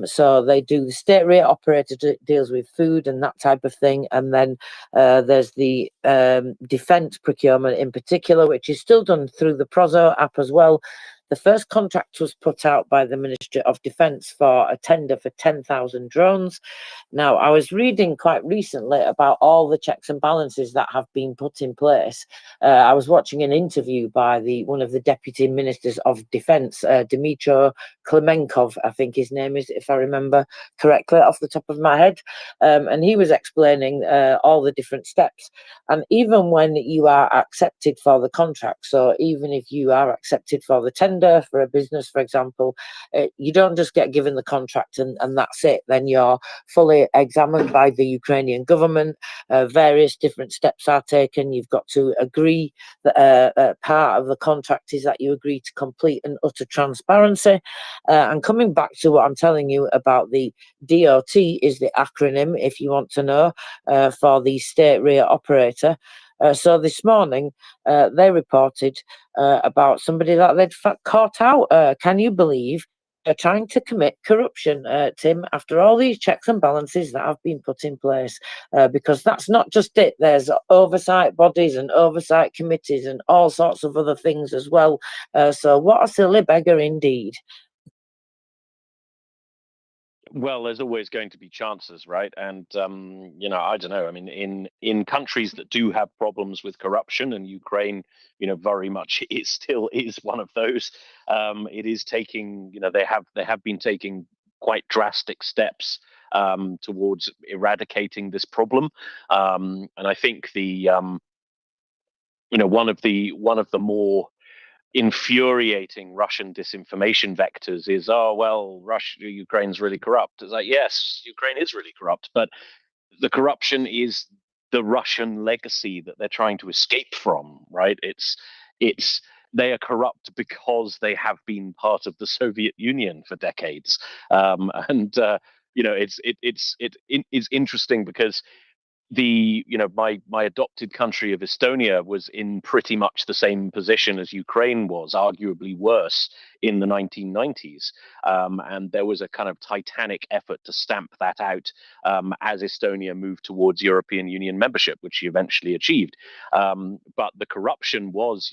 So they do the state rate operator deals with food and that type of thing, and then there's the defence procurement in particular, which is still done through the PROZO app as well. The first contract was put out by the Ministry of Defence for a tender for 10,000 drones. Now, I was reading quite recently about all the checks and balances that have been put in place. I was watching an interview by one of the Deputy Ministers of Defence, Dmytro Klemenkov, I think his name is, if I remember correctly off the top of my head. And he was explaining all the different steps. And even when you are accepted for the contract, so even if you are accepted for the tender tender for a business, for example, you don't just get given the contract and that's it. Then you're fully examined by the Ukrainian government. Various different steps are taken. You've got to agree that part of the contract is that you agree to complete and utter transparency. And coming back to what I'm telling you about the DOT is the acronym, if you want to know, for the state rear operator. So this morning, they reported about somebody that they'd caught out. Can you believe? Trying to commit corruption, Tim, after all these checks and balances that have been put in place, because that's not just it. There's oversight bodies and oversight committees and all sorts of other things as well. So what a silly beggar indeed. Well, there's always going to be chances, right? And I don't know. I mean, in countries that do have problems with corruption, and Ukraine, very much it still is one of those. It is taking, they have been taking quite drastic steps towards eradicating this problem. And I think one of the more infuriating Russian disinformation vectors is, oh well, Ukraine's really corrupt. It's like, yes, Ukraine is really corrupt, but the corruption is the Russian legacy that they're trying to escape from, right? It's they are corrupt because they have been part of the Soviet Union for decades, it's interesting because my adopted country of Estonia was in pretty much the same position as Ukraine was, arguably worse, in the 1990s. And there was a kind of titanic effort to stamp that out as Estonia moved towards European Union membership, which she eventually achieved. But the corruption was,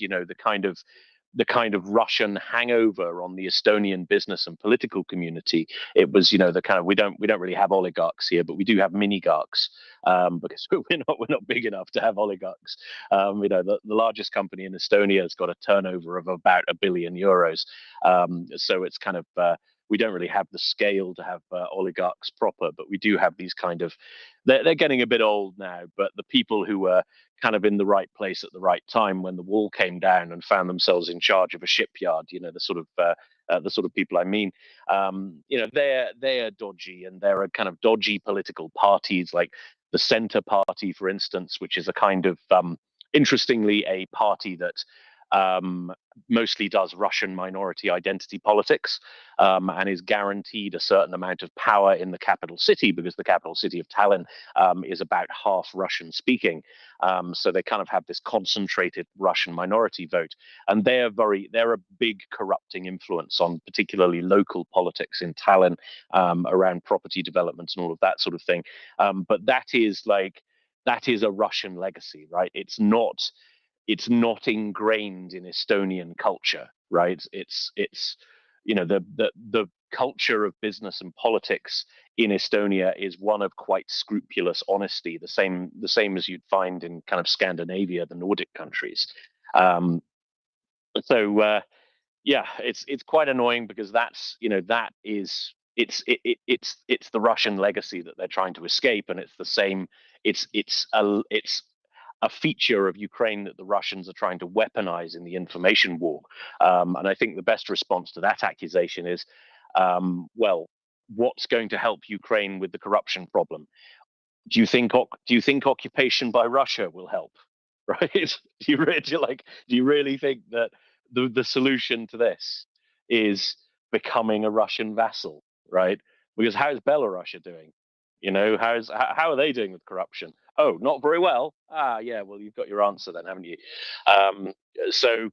the kind of Russian hangover on the Estonian business and political community. It was, the kind of we don't really have oligarchs here, but we do have minigarchs because we're not big enough to have oligarchs. The largest company in Estonia has got a turnover of about €1 billion. So it's kind of we don't really have the scale to have oligarchs proper, but we do have these kind of. They're getting a bit old now, but the people who were kind of in the right place at the right time when the wall came down and found themselves in charge of a shipyard, the sort of people I mean, they're dodgy, and there are kind of dodgy political parties like the Centre Party, for instance, which is a kind of interestingly a party that mostly does Russian minority identity politics and is guaranteed a certain amount of power in the capital city because the capital city of Tallinn is about half Russian speaking. So they kind of have this concentrated Russian minority vote, and they're a big corrupting influence on particularly local politics in Tallinn around property development and all of that sort of thing. But that is a Russian legacy, right? It's not ingrained in Estonian culture, right? It's the culture of business and politics in Estonia is one of quite scrupulous honesty, the same as you'd find in kind of Scandinavia, the Nordic countries. It's quite annoying because it's the Russian legacy that they're trying to escape, and it's the same. It's a feature of Ukraine that the Russians are trying to weaponize in the information war. And I think the best response to that accusation is, what's going to help Ukraine with the corruption problem? Do you think occupation by Russia will help? Right? Do you really think that the solution to this is becoming a Russian vassal? Right? Because how's Belarus doing? How are they doing with corruption? Oh, not very well. Yeah, well, you've got your answer then, haven't you? So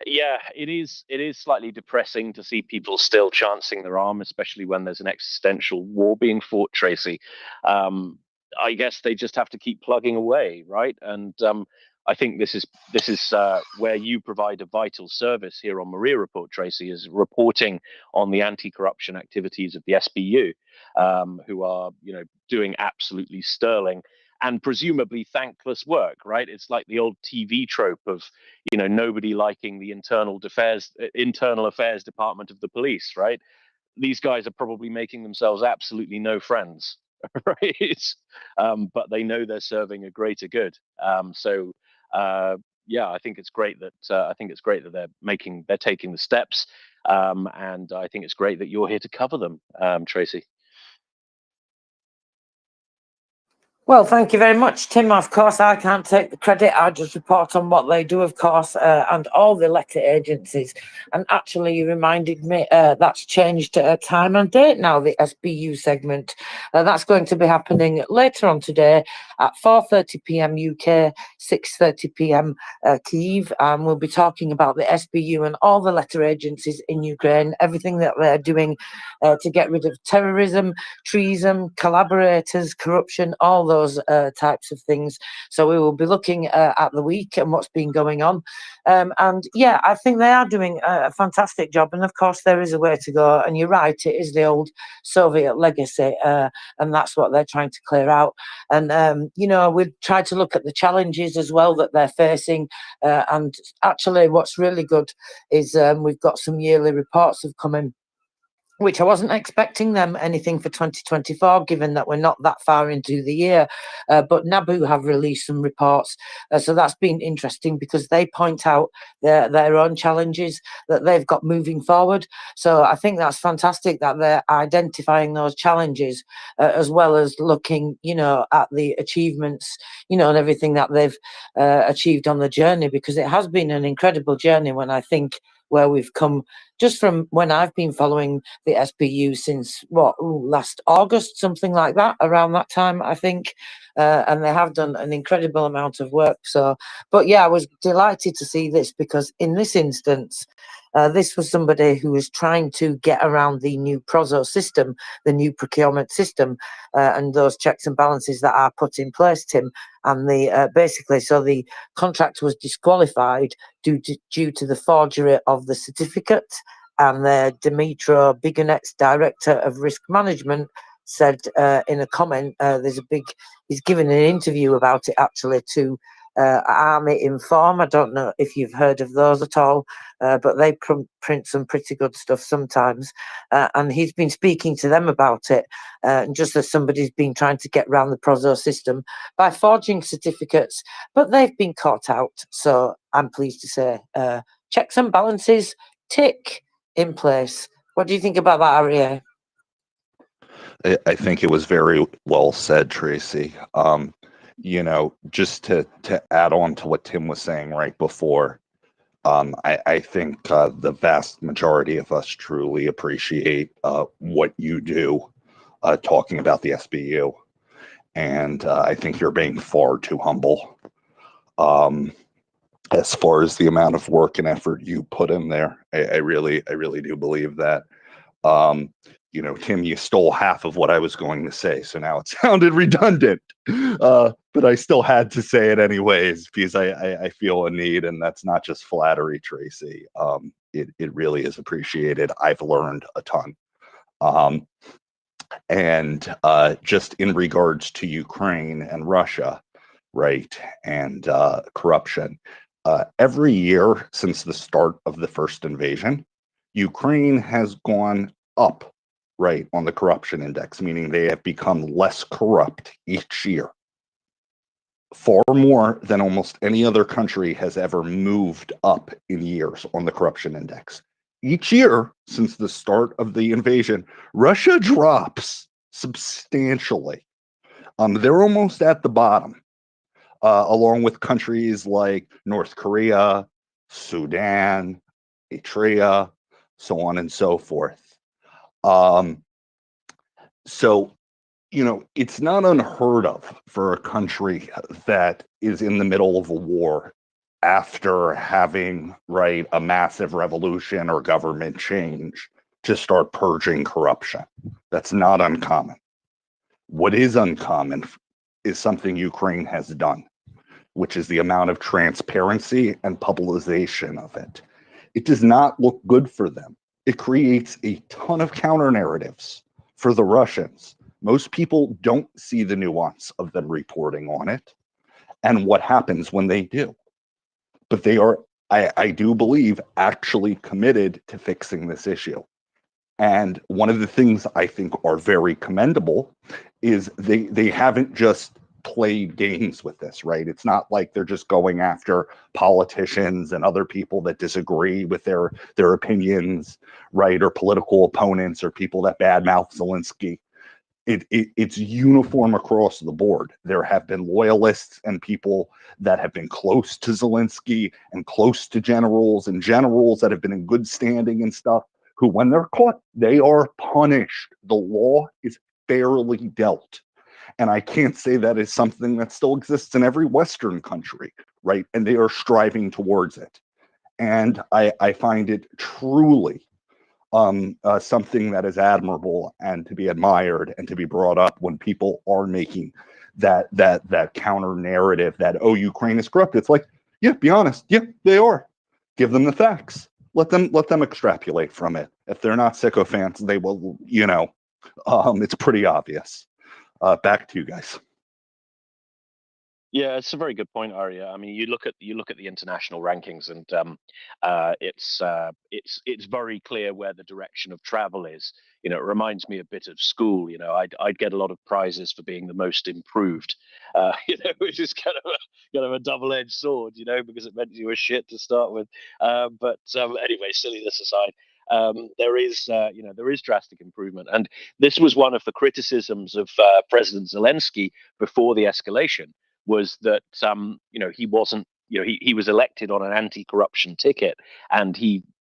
yeah, it is slightly depressing to see people still chancing their arm, especially when there's an existential war being fought, Tracy. I guess they just have to keep plugging away, right? And I think this is where you provide a vital service here on MriyaReport, Tracy, is reporting on the anti-corruption activities of the SBU, who are doing absolutely sterling and presumably thankless work, right? It's like the old TV trope of nobody liking the internal affairs department of the police, right? These guys are probably making themselves absolutely no friends, right? But they know they're serving a greater good. yeah, I think it's great that they're taking the steps, and I think it's great that you're here to cover them, Tracy. Well, thank you very much, Tim. Of course, I can't take the credit. I just report on what they do, of course, and all the letter agencies. And actually, you reminded me that's changed time and date now, the SBU segment. That's going to be happening later on today at 4:30 p.m. UK, 6:30 p.m. Kyiv. And we'll be talking about the SBU and all the letter agencies in Ukraine, everything that they're doing to get rid of terrorism, treason, collaborators, corruption, all those types of things. So we will be looking at the week and what's been going on. And yeah, I think they are doing a fantastic job. And of course, there is a way to go. And you're right, it is the old Soviet legacy. And that's what they're trying to clear out. And, you know, we've tried to look at the challenges as well that they're facing. And actually, what's really good is we've got some yearly reports have come in, which I wasn't expecting them anything for 2024, given that we're not that far into the year. But NABU have released some reports. So that's been interesting because they point out their own challenges that they've got moving forward. So I think that's fantastic that they're identifying those challenges as well as looking, you know, at the achievements, you know, and everything that they've achieved on the journey, because it has been an incredible journey when I think where we've come just from when I've been following the SBU since last August, something like that, around that time, I think. And they have done an incredible amount of work. So, but yeah, I was delighted to see this because in this instance, this was somebody who was trying to get around the new PROZO system, the new procurement system, and those checks and balances that are put in place, Tim. And the basically, so the contract was disqualified due to the forgery of the certificate. And Dimitro Bigonet's director of risk management said in a comment, he's given an interview about it actually to Army Inform. I don't know if you've heard of those at all, but they print some pretty good stuff sometimes. And he's been speaking to them about it, just as somebody's been trying to get around the PROZO system by forging certificates, but they've been caught out. So I'm pleased to say checks and balances tick in place. What do you think about that, Arya? I think it was very well said, Tracy. You know, just to add on to what Tim was saying right before, I think the vast majority of us truly appreciate what you do talking about the SBU. And I think you're being far too humble as far as the amount of work and effort you put in there. I really do believe that. You know, Tim, you stole half of what I was going to say, so now it sounded redundant. But I still had to say it anyways because I feel a need, and that's not just flattery, Tracy. It really is appreciated. I've learned a ton. And just in regards to Ukraine and Russia, right, and corruption, every year since the start of the first invasion, Ukraine has gone up, right, on the corruption index, meaning they have become less corrupt each year. Far more than almost any other country has ever moved up in years on the corruption index. Each year since the start of the invasion, Russia drops substantially. They're almost at the bottom, along with countries like North Korea, Sudan, Eritrea, so on and so forth. So, you know, it's not unheard of for a country that is in the middle of a war after having, right, a massive revolution or government change to start purging corruption. That's not uncommon. What is uncommon is something Ukraine has done, which is the amount of transparency and publicization of it. It does not look good for them. It creates a ton of counter narratives for the Russians. Most people don't see the nuance of them reporting on it and what happens when they do. But they are, I do believe, actually committed to fixing this issue. And one of the things I think are very commendable is they haven't just played games with this, right? It's not like they're just going after politicians and other people that disagree with their opinions, right? Or political opponents or people that badmouth Zelensky. It's uniform across the board. There have been loyalists and people that have been close to Zelensky and close to generals and generals that have been in good standing and stuff, who, when they're caught, they are punished. The law is fairly dealt. And I can't say that is something that still exists in every Western country, right? And they are striving towards it. And I find it truly something that is admirable and to be admired and to be brought up when people are making that counter narrative that, oh, Ukraine is corrupt. It's like, yeah, be honest. Yeah, they are. Give them the facts. Let them extrapolate from it. If they're not sycophants, they will, it's pretty obvious. Back to you guys. Yeah, it's a very good point, Arya. I mean, you look at the international rankings, and it's very clear where the direction of travel is. It reminds me a bit of school. I'd get a lot of prizes for being the most improved. Which is kind of a double-edged sword. Because it meant you were shit to start with. But anyway, silliness aside. There is drastic improvement, and this was one of the criticisms of President Zelensky before the escalation. Was that he wasn't, he was elected on an anti-corruption ticket, and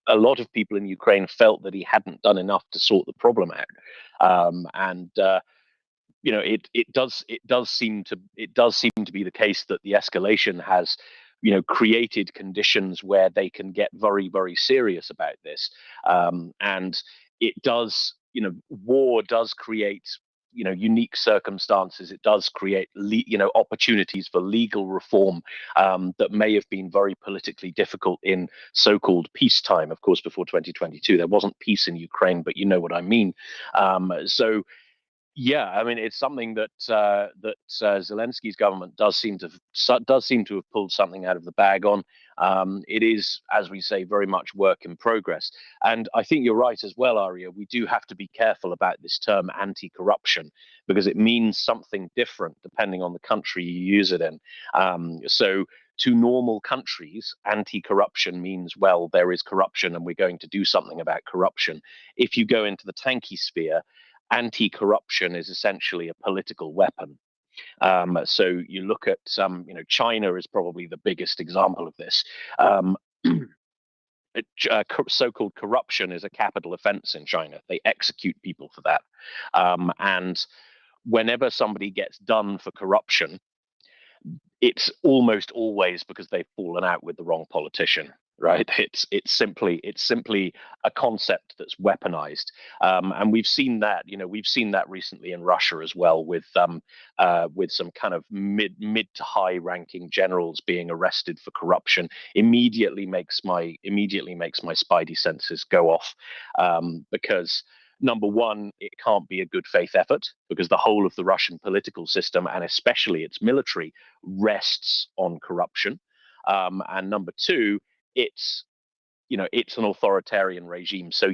a lot of people in Ukraine felt that he hadn't done enough to sort the problem out. It does seem to be the case that the escalation has created conditions where they can get very, very serious about this, and it does, war does create unique circumstances. It does create opportunities for legal reform that may have been very politically difficult in so-called peacetime. Of course, before 2022 there wasn't peace in Ukraine, but you know what I mean. So yeah, I mean, it's something that Zelensky's government does seem to have pulled something out of the bag on. It is, as we say, very much work in progress. And I think you're right as well, Arya. We do have to be careful about this term anti-corruption, because it means something different depending on the country you use it in. So to normal countries, anti-corruption means, well, there is corruption and we're going to do something about corruption. If you go into the tanky sphere, anti-corruption is essentially a political weapon. So you look at China is probably the biggest example of this. So-called corruption is a capital offense in China. They execute people for that. And whenever somebody gets done for corruption, it's almost always because they've fallen out with the wrong politician. Right? It's simply a concept that's weaponized, and we've seen that. We've seen that recently in Russia as well, with some kind of mid to high ranking generals being arrested for corruption. Immediately makes my spidey senses go off, because number one, it can't be a good faith effort, because the whole of the Russian political system, and especially its military, rests on corruption. And number two, it's an authoritarian regime, so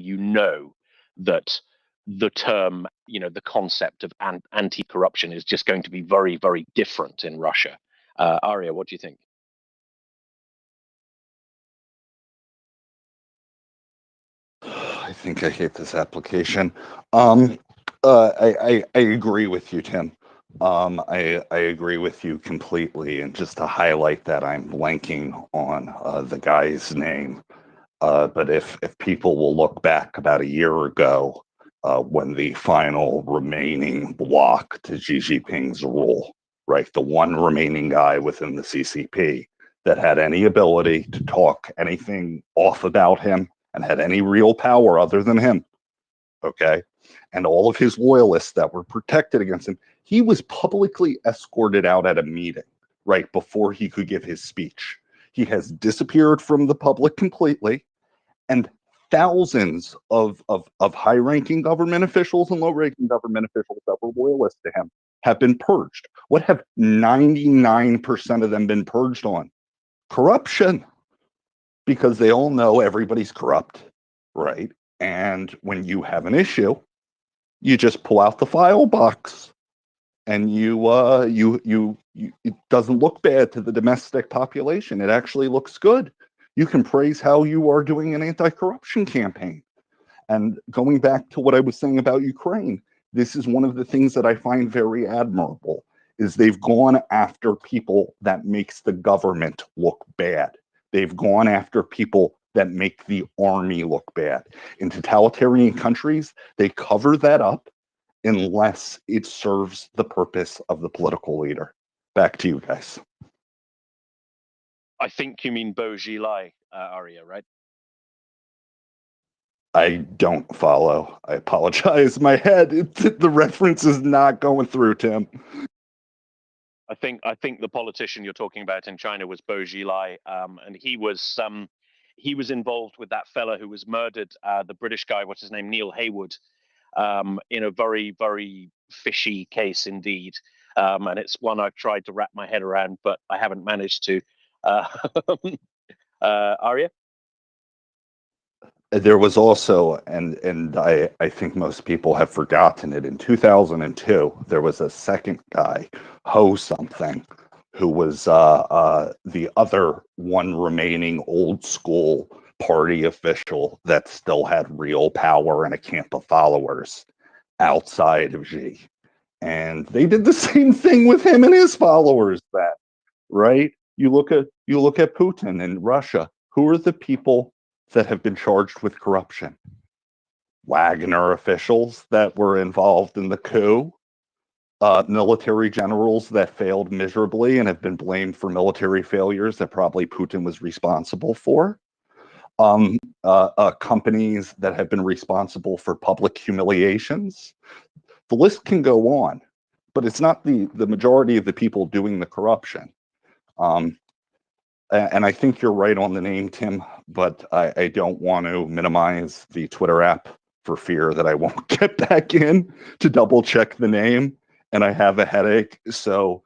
that the term, the concept of anti-corruption is just going to be very, very different in Russia. Arya, what do you think? I think I hate this application. I agree with you, Tim. I agree with you completely. And just to highlight that, I'm blanking on the guy's name. But if people will look back about a year ago, when the final remaining block to Xi Jinping's rule, right, the one remaining guy within the CCP that had any ability to talk anything off about him and had any real power other than him, okay, and all of his loyalists that were protected against him, he was publicly escorted out at a meeting right before he could give his speech. He has disappeared from the public completely, and thousands of high-ranking government officials and low-ranking government officials that were loyalists to him have been purged. What have 99% of them been purged on? Corruption. Because they all know everybody's corrupt, right? And when you have an issue, you just pull out the file box and it doesn't look bad to the domestic population. It actually looks good. You can praise how you are doing an anti-corruption campaign. And going back to what I was saying about Ukraine, this is one of the things that I find very admirable, is they've gone after people that makes the government look bad. They've gone after people that make the army look bad. In totalitarian countries, they cover that up unless it serves the purpose of the political leader. Back to you guys. I think you mean Beau Gilai, Arya, right? I don't follow. I apologize. My head, the reference is not going through, Tim. I think the politician you're talking about in China was Beau Gilai, and he was involved with that fella who was murdered, the British guy, what's his name, Neil Haywood, in a very, very fishy case indeed. And it's one I've tried to wrap my head around, but I haven't managed to. Arya? There was also, and I think most people have forgotten it, in 2002, there was a second guy, Ho something, who was the other one remaining old school party official that still had real power and a camp of followers outside of Xi. And they did the same thing with him and his followers then, right? You look at Putin and Russia. Who are the people that have been charged with corruption? Wagner officials that were involved in the coup, military generals that failed miserably and have been blamed for military failures that probably Putin was responsible for, companies that have been responsible for public humiliations. The list can go on, but it's not the majority of the people doing the corruption. And I think you're right on the name, Tim, but I don't want to minimize the Twitter app for fear that I won't get back in to double check the name, and I have a headache. So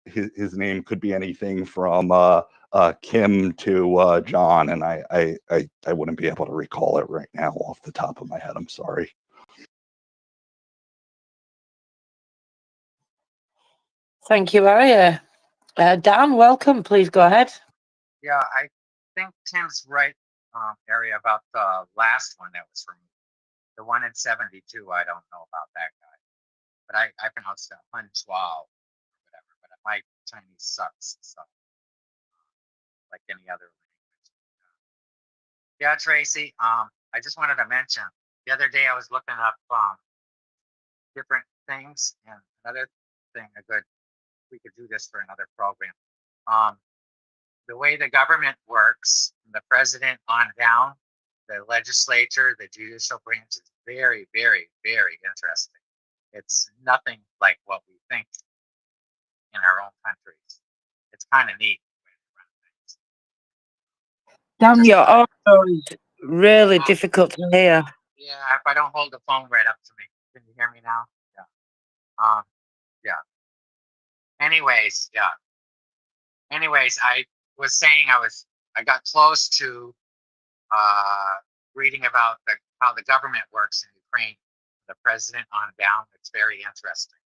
his name could be anything from Kim to John, and I wouldn't be able to recall it right now off the top of my head. I'm sorry. Thank you, Arya. Dan, welcome. Please go ahead. Yeah, I think Tim's right, area about the last one that was from the one in 72. I don't know about that guy, but I pronounced it Hun Chuao or whatever. But my Chinese sucks, so like any other language. Yeah, Tracy. I just wanted to mention the other day I was looking up different things, and another thing, we could do this for another program. The way the government works, the president on down, the legislature, the judicial branch is very, very, very interesting. It's nothing like what we think in our own countries. It's kind of neat. Dan, your audio is really difficult to hear. Yeah, if I don't hold the phone right up to me. Can you hear me now? Yeah. Yeah. Anyways, I was saying I got close to reading about how the government works in Ukraine, the president on down. It's very interesting.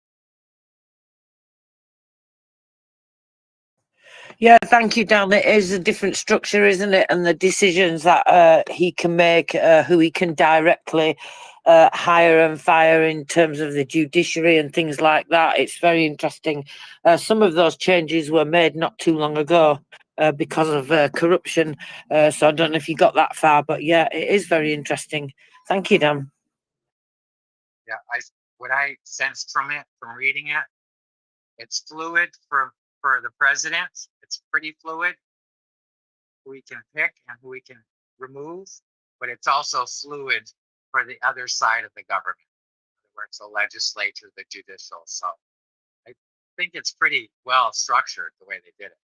Yeah, thank you, Dan. It is a different structure, isn't it? And the decisions that he can make, who he can directly hire and fire in terms of the judiciary and things like that. It's very interesting. Some of those changes were made not too long ago because of corruption. So I don't know if you got that far, but yeah, it is very interesting. Thank you, Dan. Yeah, what I sensed from reading it, it's fluid for the president. It's pretty fluid who we can pick and who we can remove, but it's also fluid for the other side of the government, where it's the legislature, the judicial. So I think it's pretty well structured the way they did it.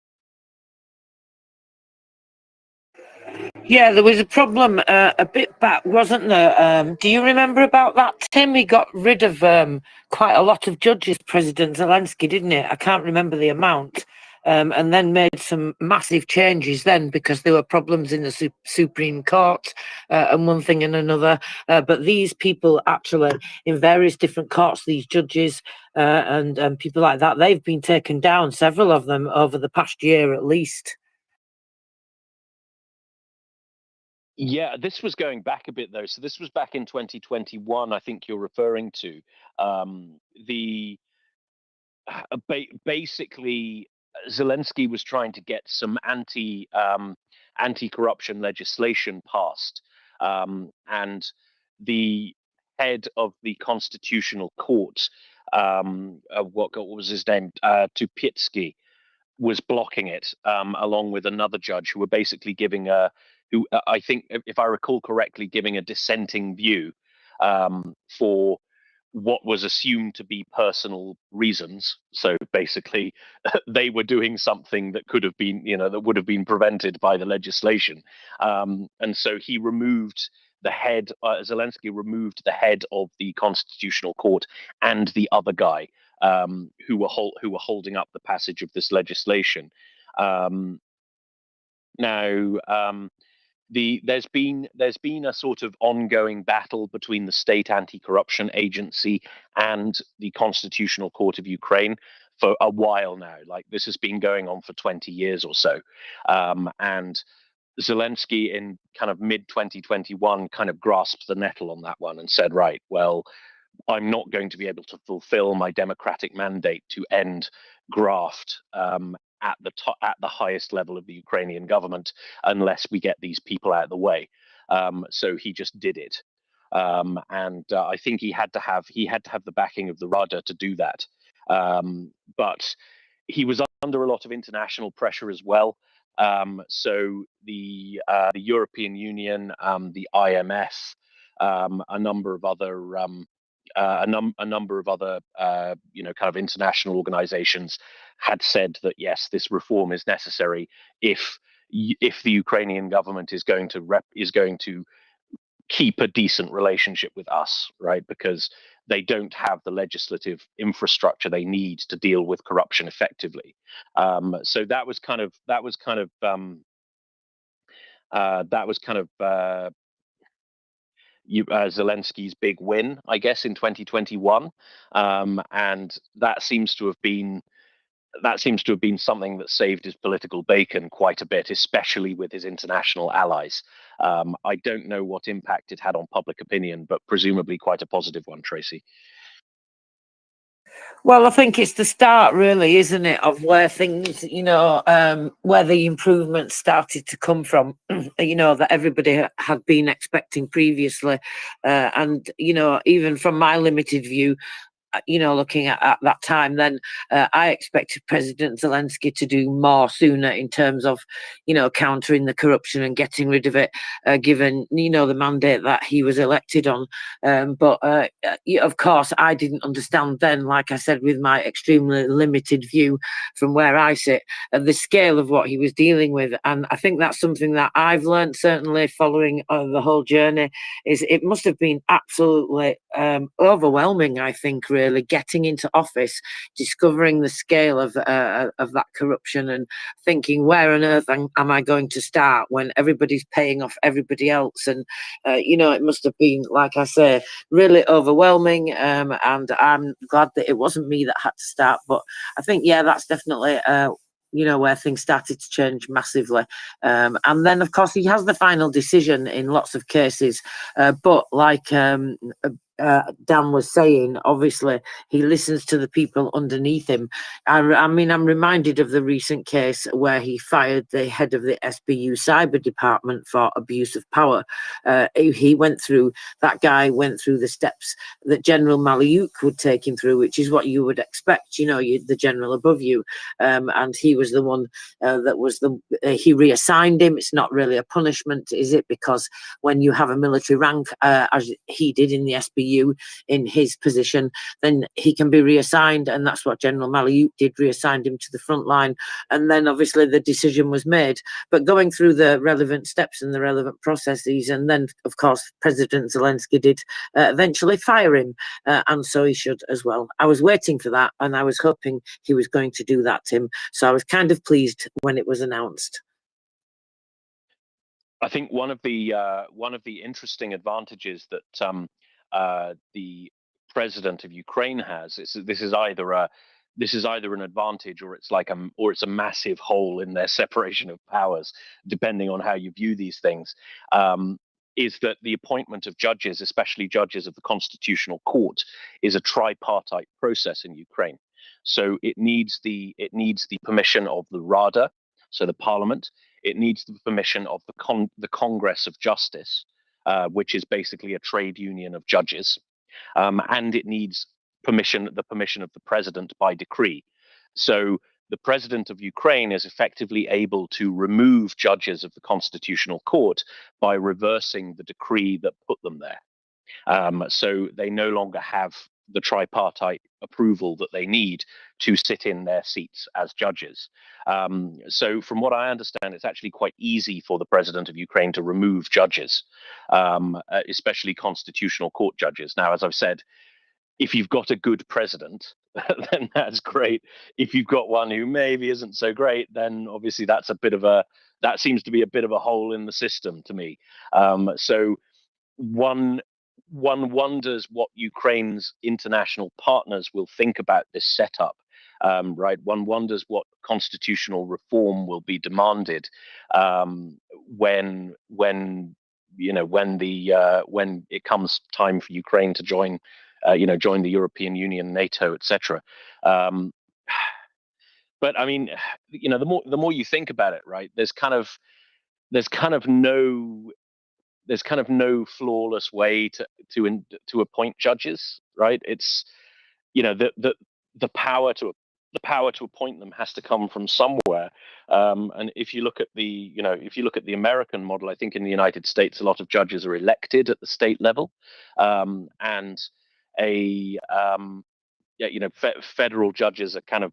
Yeah, there was a problem a bit back, wasn't there? Do you remember about that, Tim? He got rid of quite a lot of judges, President Zelensky, didn't he? I can't remember the amount. and then made some massive changes then because there were problems in the Supreme Court and one thing and another. But these people actually, in various different courts, these judges and people like that, they've been taken down, several of them, over the past year at least. Yeah, this was going back a bit though. So this was back in 2021. I think you're referring to the basically Zelensky was trying to get some anti-corruption legislation passed, and the head of the Constitutional Court, what was his name, Tupitsky, was blocking it, along with another judge who were basically giving I think, if I recall correctly, giving a dissenting view for what was assumed to be personal reasons. So basically, they were doing something that could have been, that would have been prevented by the legislation. And so he removed the head, Zelensky removed the head of the Constitutional Court and the other guy who were holding up the passage of this legislation. There's been a sort of ongoing battle between the state anti-corruption agency and the Constitutional Court of Ukraine for a while now. Like, this has been going on for 20 years or so, and Zelensky in kind of mid 2021 kind of grasped the nettle on that one and said, right, well, I'm not going to be able to fulfill my democratic mandate to end graft at the highest level of the Ukrainian government unless we get these people out of the way. So he just did it, and I think he had to have the backing of the Rada to do that. But he was under a lot of international pressure as well. So the European Union, the IMF, a number of other kind of international organizations had said that yes, this reform is necessary if the Ukrainian government is going to keep a decent relationship with us, right? Because they don't have the legislative infrastructure they need to deal with corruption effectively. So that was kind of Zelensky's big win, I guess, in 2021, and that seems to have been something that saved his political bacon quite a bit, especially with his international allies. I don't know what impact it had on public opinion, but presumably quite a positive one, Tracy. Well, I think it's the start, really, isn't it, of where things, where the improvements started to come from, that everybody had been expecting previously. And, even from my limited view, looking at that time, then I expected President Zelensky to do more sooner in terms of, countering the corruption and getting rid of it, given, the mandate that he was elected on. But of course, I didn't understand then, like I said, with my extremely limited view from where I sit, the scale of what he was dealing with. And I think that's something that I've learned, certainly following the whole journey, is it must have been absolutely overwhelming, I think, really, getting into office, discovering the scale of that corruption and thinking, where on earth am I going to start when everybody's paying off everybody else? And it must have been, like I say, really overwhelming, and I'm glad that it wasn't me that had to start. But I think, yeah, that's definitely where things started to change massively. And then, of course, he has the final decision in lots of cases. But like Dan was saying, obviously, he listens to the people underneath him. I mean, I'm reminded of the recent case where he fired the head of the SBU cyber department for abuse of power. That guy went through the steps that General Maliuk would take him through, which is what you would expect, the general above you. And he was the one he reassigned him. It's not really a punishment, is it? Because when you have a military rank, as he did in the SBU, EU in his position, then he can be reassigned, and that's what General Malayut did, reassigned him to the front line, and then obviously the decision was made. But going through the relevant steps and the relevant processes, and then of course President Zelensky did eventually fire him, and so he should as well. I was waiting for that, and I was hoping he was going to do that, Tim, so I was kind of pleased when it was announced. I think one of the interesting advantages that the president of Ukraine has is this is either an advantage, or it's like it's a massive hole in their separation of powers, depending on how you view these things. Is that the appointment of judges, especially judges of the Constitutional Court, is a tripartite process in Ukraine. So it needs the permission of the Rada, so the parliament. It needs the permission of the Congress of Justice, which is basically a trade union of judges, and it needs the permission of the president by decree. So the president of Ukraine is effectively able to remove judges of the Constitutional Court by reversing the decree that put them there. So they no longer have the tripartite approval that they need to sit in their seats as judges. So from what I understand, it's actually quite easy for the president of Ukraine to remove judges, especially Constitutional Court judges. Now, as I've said, if you've got a good president, then that's great. If you've got one who maybe isn't so great, then obviously that seems to be a bit of a hole in the system to me. So one wonders what Ukraine's international partners will think about this setup, right? One wonders what constitutional reform will be demanded when it comes time for Ukraine to join the European Union, NATO, etc. But I mean, the more you think about it, right? There's kind of no flawless way to appoint judges, right? It's the power to appoint them has to come from somewhere. And if you look at the American model, I think in the United States a lot of judges are elected at the state level, and federal judges are kind of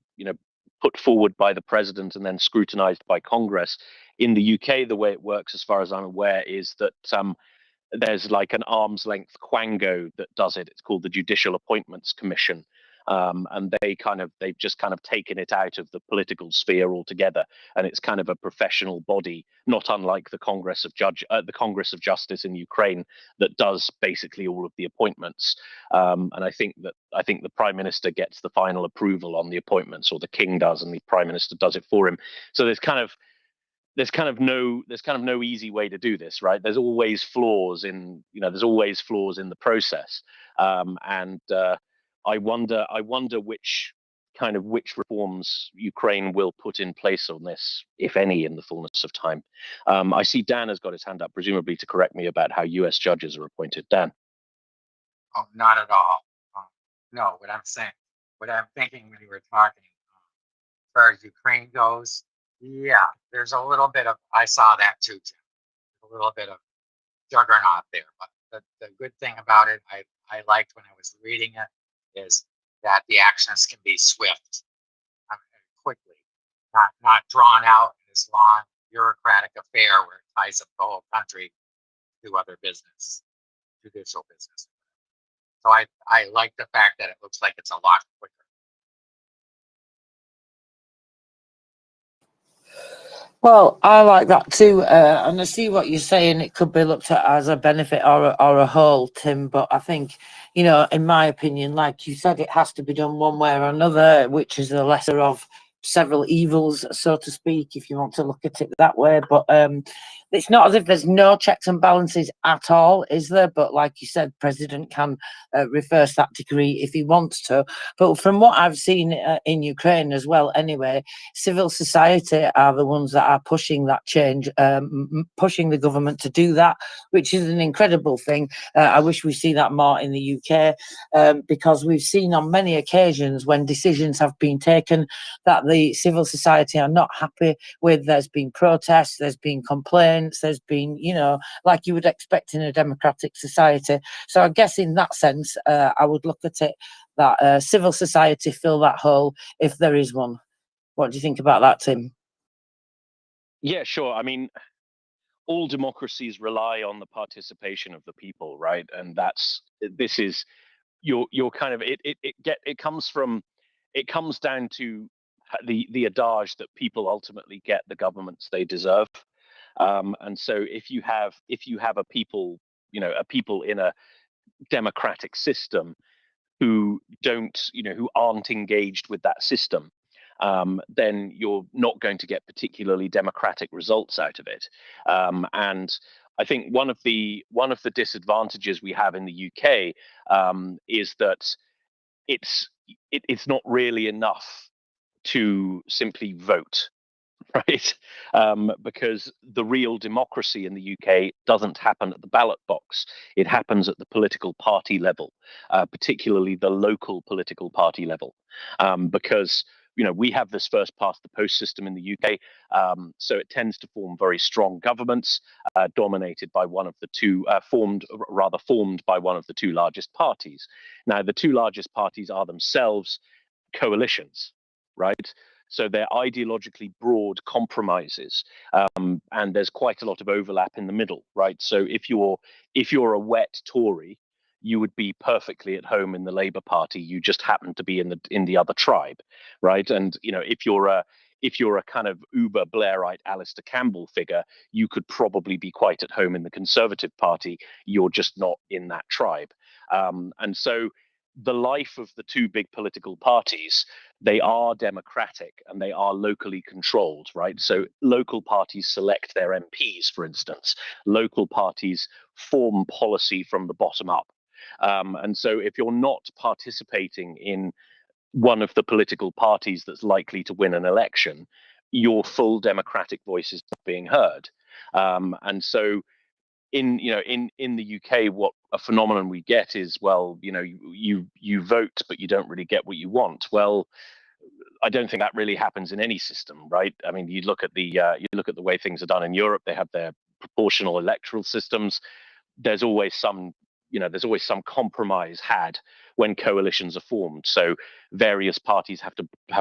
put forward by the president and then scrutinized by Congress. In the UK, the way it works, as far as I'm aware, is that there's like an arm's length quango that does it. It's called the Judicial Appointments Commission. And they've just kind of taken it out of the political sphere altogether, and it's kind of a professional body, not unlike the Congress of Justice in Ukraine, that does basically all of the appointments. And I think the Prime Minister gets the final approval on the appointments, or the King does, and the Prime Minister does it for him. So there's kind of no easy way to do this, right? There's always flaws in the process, and I wonder which reforms Ukraine will put in place on this, if any, in the fullness of time. I see Dan has got his hand up, presumably to correct me about how U.S. judges are appointed. Dan. Oh, not at all. No, what I'm thinking when you were talking, as far as Ukraine goes, yeah, there's a little bit of, I saw that too, Tim. A little bit of juggernaut there. But the good thing about it, I liked when I was reading it, is that the actions can be swift, quickly, not drawn out in this long bureaucratic affair where it ties up the whole country to other business, judicial business. So I like the fact that it looks like it's a lot quicker. Well, I like that too, and I see what you're saying. It could be looked at as a benefit or a whole, Tim. But I think, in my opinion, like you said, it has to be done one way or another, which is the lesser of several evils, so to speak, if you want to look at it that way. But it's not as if there's no checks and balances at all, is there? But like you said, President can reverse that decree if he wants to. But from what I've seen in Ukraine as well, anyway, civil society are the ones that are pushing that change, pushing the government to do that, which is an incredible thing. I wish we see that more in the UK, because we've seen on many occasions when decisions have been taken that the civil society are not happy with. There's been protests, there's been complaints, compliance. There's been, you know, like you would expect in a democratic society. So I guess in that sense, I would look at it that civil society fill that hole if there is one. What do you think about that, Tim? Yeah, sure. I mean, all democracies rely on the participation of the people, right? And this is your kind of it comes down to the adage that people ultimately get the governments they deserve. And so if you have a people, you know, a people in a democratic system who who aren't engaged with that system, then you're not going to get particularly democratic results out of it. And I think one of the disadvantages we have in the UK is that it's not really enough to simply vote, right? Because the real democracy in the UK doesn't happen at the ballot box. It happens at the political party level, particularly the local political party level, because we have this first past the post system in the UK, so it tends to form very strong governments, dominated by one of the two, formed by one of the two largest parties. Now, the two largest parties are themselves coalitions, right? So they're ideologically broad compromises, and there's quite a lot of overlap in the middle, right? So if you're a wet Tory, you would be perfectly at home in the Labour Party. You just happen to be in the other tribe, right? And if you're a kind of uber Blairite Alistair Campbell figure, you could probably be quite at home in the Conservative Party. You're just not in that tribe, and so the life of the two big political parties, they are democratic and they are locally controlled, right? So local parties select their MPs, for instance. Local parties form policy from the bottom up. And so if you're not participating in one of the political parties that's likely to win an election, your full democratic voice is not being heard. And so in the UK, what a phenomenon we get is, well, you vote, but you don't really get what you want. Well, I don't think that really happens in any system, right? I mean, you look at the way things are done in Europe. They have their proportional electoral systems. There's always some compromise had when coalitions are formed. So various parties have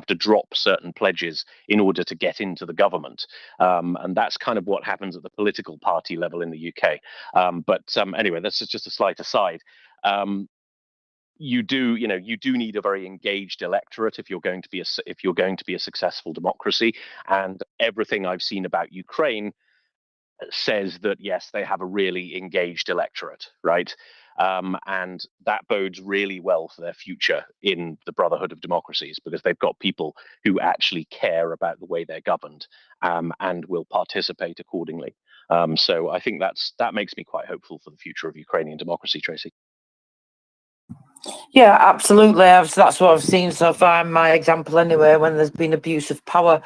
to drop certain pledges in order to get into the government, and that's kind of what happens at the political party level in the UK. But anyway, that's just a slight aside. You do need a very engaged electorate if you're going to be a successful democracy. And everything I've seen about Ukraine says that yes, they have a really engaged electorate, right? And that bodes really well for their future in the Brotherhood of Democracies, because they've got people who actually care about the way they're governed, and will participate accordingly. So I think that makes me quite hopeful for the future of Ukrainian democracy, Tracy. Yeah, absolutely. That's what I've seen so far in my example anyway. When there's been abuse of power,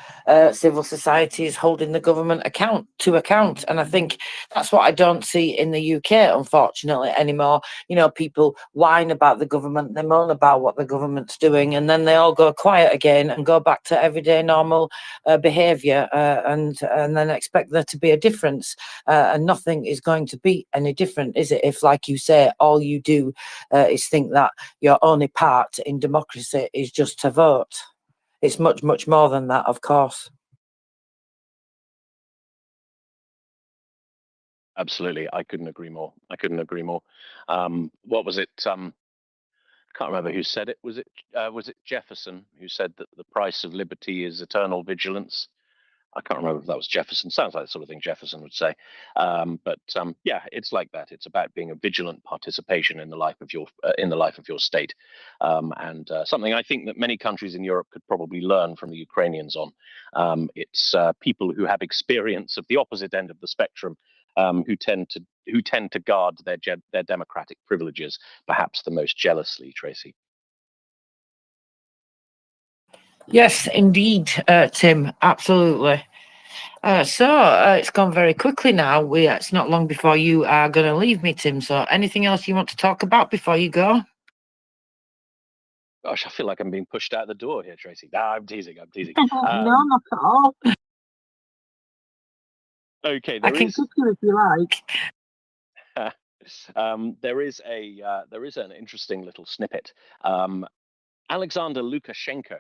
civil society is holding the government to account. And I think that's what I don't see in the UK, unfortunately, anymore. People whine about the government, they moan about what the government's doing, and then they all go quiet again and go back to everyday normal behaviour, and then expect there to be a difference. And nothing is going to be any different, is it? If, like you say, all you do is think that your only part in democracy is just to vote. It's much, much more than that, of course. Absolutely, I couldn't agree more. What was it? I can't remember who said it. Was it Jefferson who said that the price of liberty is eternal vigilance? I can't remember if that was Jefferson. Sounds like the sort of thing Jefferson would say. But yeah, it's like that. It's about being a vigilant participation in the life of your state, and something I think that many countries in Europe could probably learn from the Ukrainians on. It's people who have experience of the opposite end of the spectrum, who tend to guard their democratic privileges perhaps the most jealously, Tracy. Yes, indeed, Tim, absolutely. So it's gone very quickly now. It's not long before you are going to leave me, Tim. So anything else you want to talk about before you go? Gosh, I feel like I'm being pushed out the door here, Tracy. Nah, I'm teasing. No, not at all. Okay, I there can is. cook you if you like. There is an interesting little snippet. Alexander Lukashenko,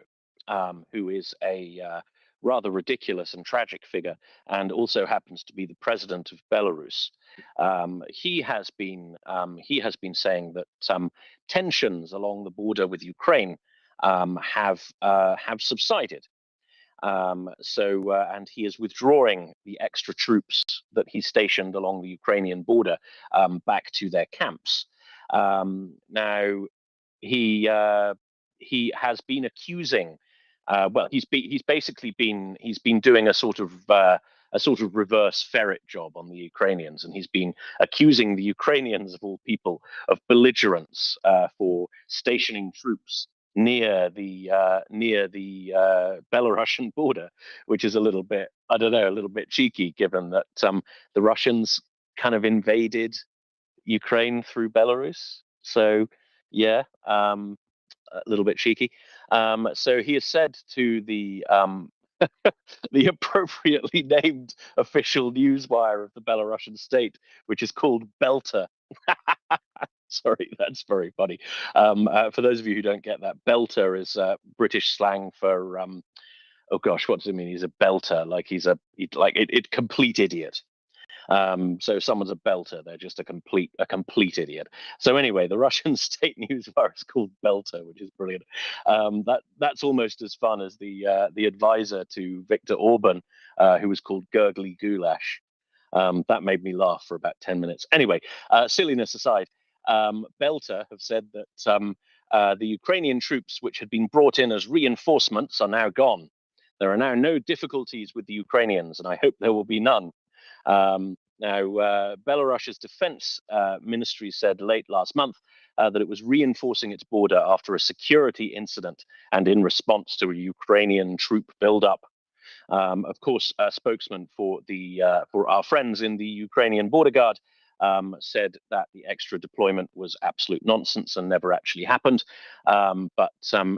who is a rather ridiculous and tragic figure, and also happens to be the president of Belarus. He has been saying that tensions along the border with Ukraine have subsided. And he is withdrawing the extra troops that he stationed along the Ukrainian border back to their camps. Now, he has been accusing. He's basically been doing a sort of reverse ferret job on the Ukrainians, and he's been accusing the Ukrainians of all people of belligerence for stationing troops near the Belarusian border, which is a little bit, I don't know, a little bit cheeky, given that the Russians kind of invaded Ukraine through Belarus. So yeah, a little bit cheeky. So he has said to the the appropriately named official newswire of the Belarusian state, which is called Belter. Sorry, that's very funny. For those of you who don't get that, belter is British slang for oh gosh, what does it mean? He's a belter, like he's a complete idiot. So if someone's a belter, they're just a complete idiot. So anyway, the Russian state newswire is called Belter, which is brilliant. That's almost as fun as the advisor to Viktor Orban, who was called Gurgly Goulash. That made me laugh for about 10 minutes. Anyway, silliness aside, Belter have said that the Ukrainian troops, which had been brought in as reinforcements, are now gone. There are now no difficulties with the Ukrainians, and I hope there will be none. Now, Belarus's defense ministry said late last month that it was reinforcing its border after a security incident and in response to a Ukrainian troop buildup. Of course, a spokesman for our friends in the Ukrainian border guard said that the extra deployment was absolute nonsense and never actually happened. But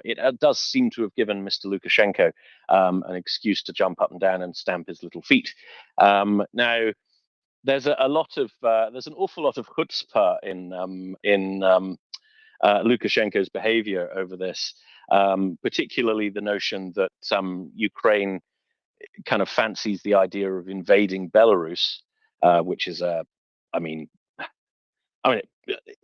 it does seem to have given Mr. Lukashenko an excuse to jump up and down and stamp his little feet. Now, there's an awful lot of chutzpah in Lukashenko's behavior over this, particularly the notion that Ukraine kind of fancies the idea of invading Belarus, which is it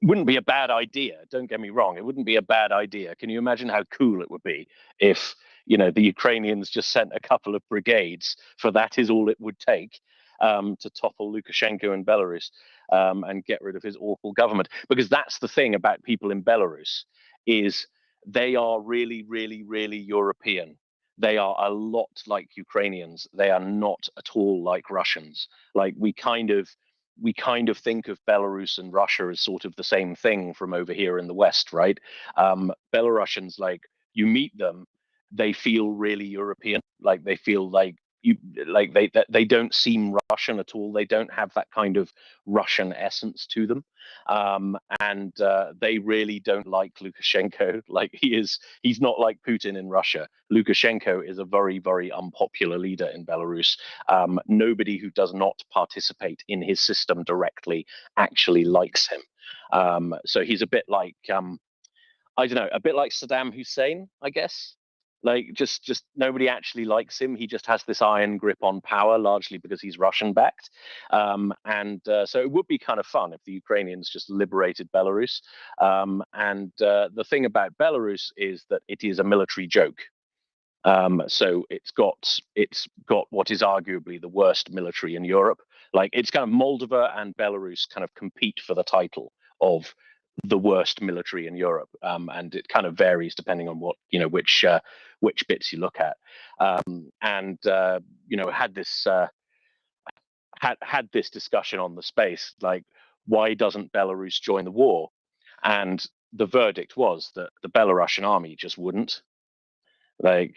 wouldn't be a bad idea. Don't get me wrong; it wouldn't be a bad idea. Can you imagine how cool it would be if the Ukrainians just sent a couple of brigades, for that is all it would take, to topple Lukashenko in Belarus and get rid of his awful government? Because that's the thing about people in Belarus, is they are really, really, really European. They are a lot like Ukrainians. They are not at all like Russians. Like we kind of think of Belarus and Russia as sort of the same thing from over here in the West, right? Belarusians, like you meet them, they feel really European. Like they feel like they don't seem Russian at all. They don't have that kind of Russian essence to them, and they really don't like Lukashenko. Like he's not like Putin in Russia. Lukashenko is a very, very unpopular leader in Belarus. Nobody who does not participate in his system directly actually likes him. So he's a bit like I don't know, a bit like Saddam Hussein, I guess. Like just nobody actually likes him. He just has this iron grip on power, largely because he's Russian backed. So it would be kind of fun if the Ukrainians just liberated Belarus. The thing about Belarus is that it is a military joke. So it's got what is arguably the worst military in Europe. Like it's kind of Moldova and Belarus kind of compete for the title of the worst military in Europe, and it kind of varies depending on what which bits you look at. Had this discussion on the space, like why doesn't Belarus join the war? And the verdict was that the Belarusian army just wouldn't. They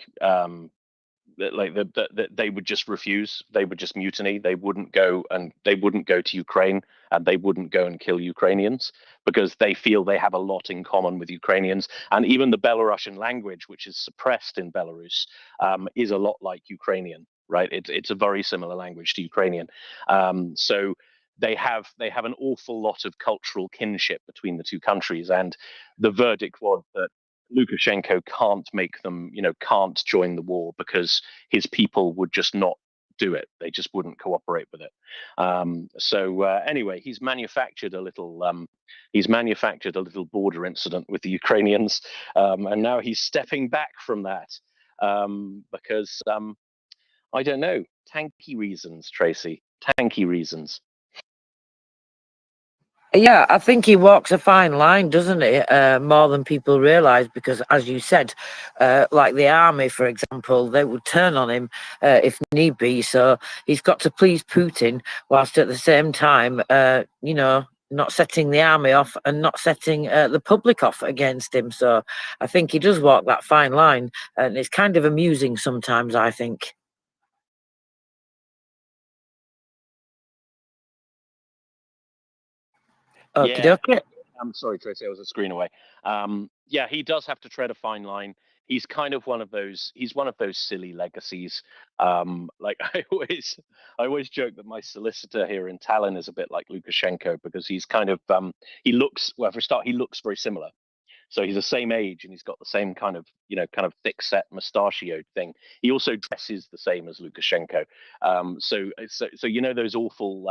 would just refuse. They would just mutiny. They wouldn't go to Ukraine, and they wouldn't go and kill Ukrainians because they feel they have a lot in common with Ukrainians. And even the Belarusian language, which is suppressed in Belarus, is a lot like Ukrainian. right? It's a very similar language to Ukrainian. So they have an awful lot of cultural kinship between the two countries, and the verdict was that Lukashenko can't make them, can't join the war because his people would just not do it. They just wouldn't cooperate with it. Anyway, he's manufactured a little border incident with the Ukrainians, and now he's stepping back from that because I don't know, tanky reasons, Tracy, tanky reasons. Yeah, I think he walks a fine line, doesn't he? More than people realise, because as you said, like the army, for example, they would turn on him if need be. So he's got to please Putin, whilst at the same time, not setting the army off and not setting the public off against him. So I think he does walk that fine line, and it's kind of amusing sometimes, I think. Yeah. Okay. I'm sorry, Tracy, I was a screen away. Yeah, he does have to tread a fine line. He's kind of one of those. He's one of those silly legacies. Like I always joke that my solicitor here in Tallinn is a bit like Lukashenko because he's kind of he looks, well, for a start, he looks very similar. So he's the same age and he's got the same kind of thick set mustachioed thing. He also dresses the same as Lukashenko. So those awful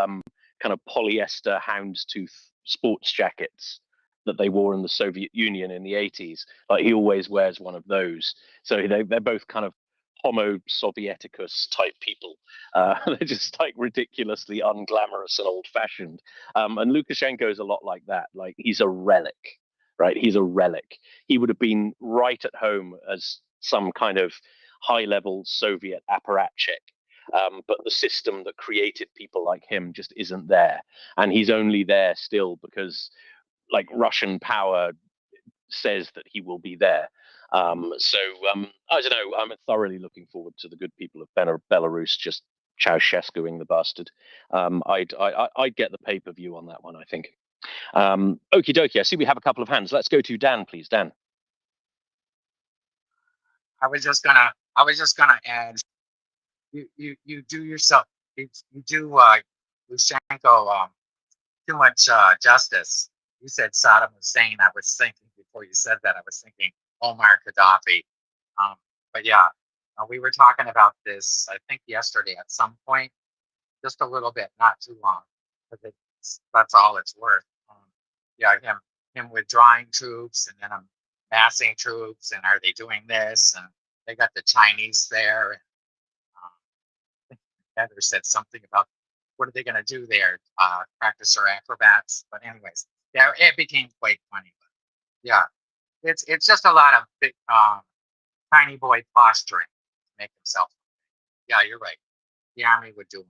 kind of polyester houndstooth sports jackets that they wore in the Soviet Union in the 80s. Like he always wears one of those. So they're both kind of Homo Sovieticus type people. They're just like ridiculously unglamorous and old fashioned. And Lukashenko is a lot like that. Like he's a relic, right? He's a relic. He would have been right at home as some kind of high level Soviet apparatchik. But the system that created people like him just isn't there. And he's only there still because like Russian power says that he will be there. I don't know. I'm thoroughly looking forward to the good people of Belarus just Ceausescuing the bastard. I'd get the pay-per-view on that one, I think. Okie dokie. I see we have a couple of hands. Let's go to Dan, please. Dan. I was just gonna add. You do yourself. You do Lushenko too much justice. You said Saddam Hussein. I was thinking before you said that. I was thinking Omar Gaddafi. But yeah, we were talking about this. I think yesterday at some point, just a little bit, not too long, because that's all it's worth. Yeah, him withdrawing troops and then massing troops, and are they doing this? And they got the Chinese there. And, Heather said something about what are they going to do there? Practice their acrobats. But anyways, yeah, it became quite funny. But yeah, it's just a lot of big, tiny boy posturing to make himself. Yeah, you're right. The army would do it.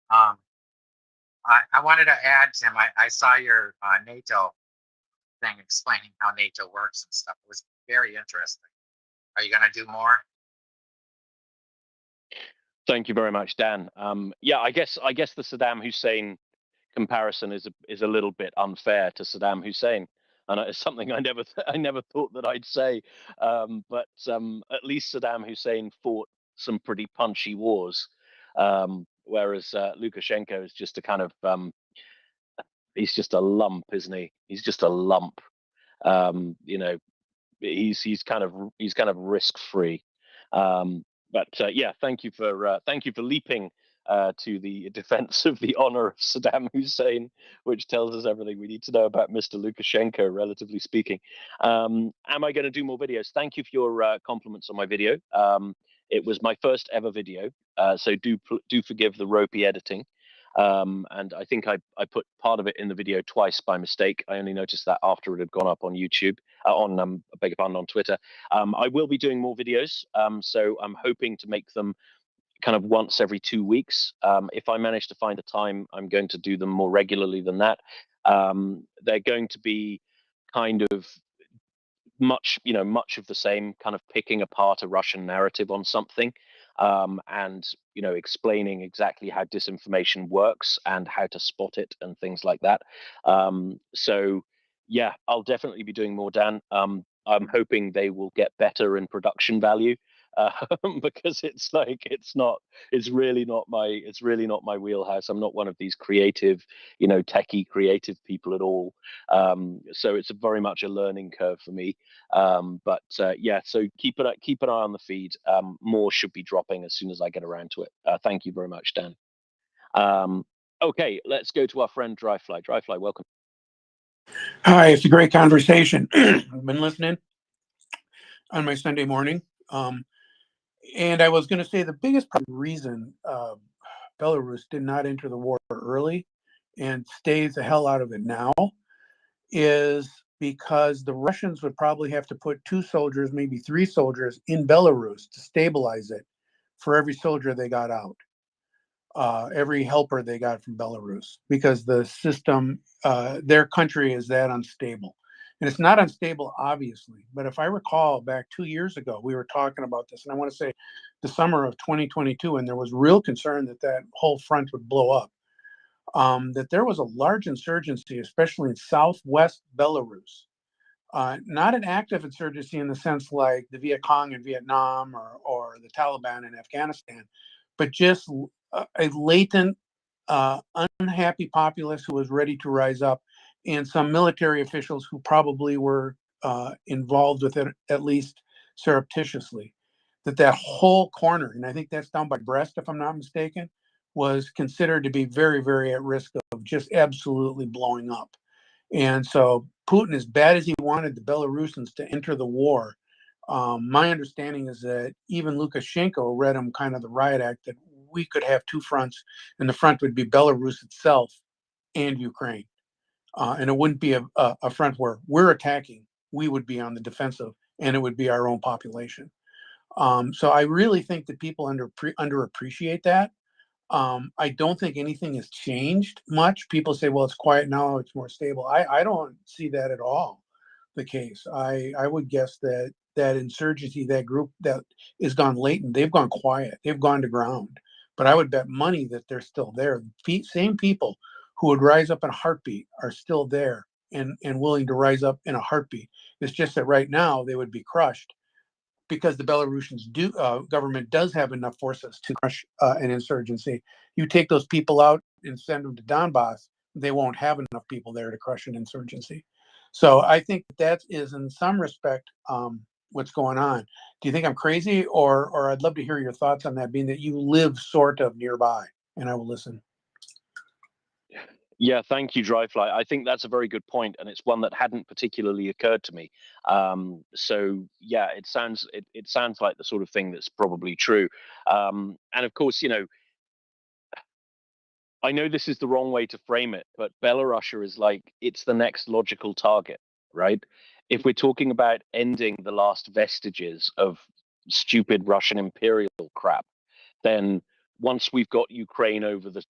I wanted to add, Tim. I saw your NATO thing explaining how NATO works and stuff. It was very interesting. Are you going to do more? Thank you very much, Dan. Yeah, I guess the Saddam Hussein comparison is a little bit unfair to Saddam Hussein, and it's something I never thought that I'd say. But at least Saddam Hussein fought some pretty punchy wars, whereas Lukashenko is just a kind of he's just a lump, isn't he? He's just a lump. He's kind of risk free. Yeah, thank you for leaping to the defense of the honor of Saddam Hussein, which tells us everything we need to know about Mr. Lukashenko, relatively speaking. Am I going to do more videos? Thank you for your compliments on my video. It was my first ever video, so do forgive the ropey editing. And I think I put part of it in the video twice by mistake. I only noticed that after it had gone up on YouTube, beg your pardon, on Twitter. I will be doing more videos, so I'm hoping to make them kind of once every 2 weeks. If I manage to find a time, I'm going to do them more regularly than that. They're going to be kind of much of the same, kind of picking apart a Russian narrative on something, and explaining exactly how disinformation works and how to spot it and things like that. So yeah, I'll definitely be doing more, Dan. I'm hoping they will get better in production value. because it's like it's really not my wheelhouse. I'm not one of these creative, techie creative people at all. So it's very much a learning curve for me. But yeah, so keep an eye on the feed. More should be dropping as soon as I get around to it. Thank you very much, Dan. Okay, let's go to our friend Dryfly. Dryfly, welcome. Hi, it's a great conversation. I've been listening on my Sunday morning. And I was going to say the biggest reason Belarus did not enter the war early and stays the hell out of it now is because the Russians would probably have to put 2 soldiers, maybe 3 soldiers in Belarus to stabilize it for every soldier they got out. Every helper they got from Belarus, because the system, their country is that unstable. And it's not unstable, obviously, but if I recall back 2 years ago, we were talking about this, and I want to say the summer of 2022, and there was real concern that that whole front would blow up, that there was a large insurgency, especially in southwest Belarus. Not an active insurgency in the sense like the Viet Cong in Vietnam or the Taliban in Afghanistan, but just a latent, unhappy populace who was ready to rise up, and some military officials who probably were involved with it, at least surreptitiously. That whole corner, and I think that's down by Brest, if I'm not mistaken, was considered to be very, very at risk of just absolutely blowing up. And so Putin, as bad as he wanted the Belarusians to enter the war, my understanding is that even Lukashenko read him kind of the riot act that we could have 2 fronts, and the front would be Belarus itself and Ukraine. And it wouldn't be a front where we're attacking. We would be on the defensive, and it would be our own population. So I really think that people underappreciate that. I don't think anything has changed much. People say, well, it's quiet now, it's more stable. I don't see that at all the case. I would guess that insurgency, that group that is gone latent, they've gone quiet, they've gone to ground. But I would bet money that they're still there. Same people who would rise up in a heartbeat are still there and willing to rise up in a heartbeat. It's just that right now they would be crushed because the Belarusians government does have enough forces to crush an insurgency. You take those people out and send them to Donbass, they won't have enough people there to crush an insurgency. So I think that is, in some respect, what's going on. Do you think I'm crazy, or I'd love to hear your thoughts on that, being that you live sort of nearby, and I will listen. Yeah, thank you, Dryfly. I think that's a very good point, and it's one that hadn't particularly occurred to me. So yeah, it sounds like the sort of thing that's probably true. And of course, I know this is the wrong way to frame it, but Belarusia is like, it's the next logical target, right? If we're talking about ending the last vestiges of stupid Russian imperial crap, then once we've got Ukraine over the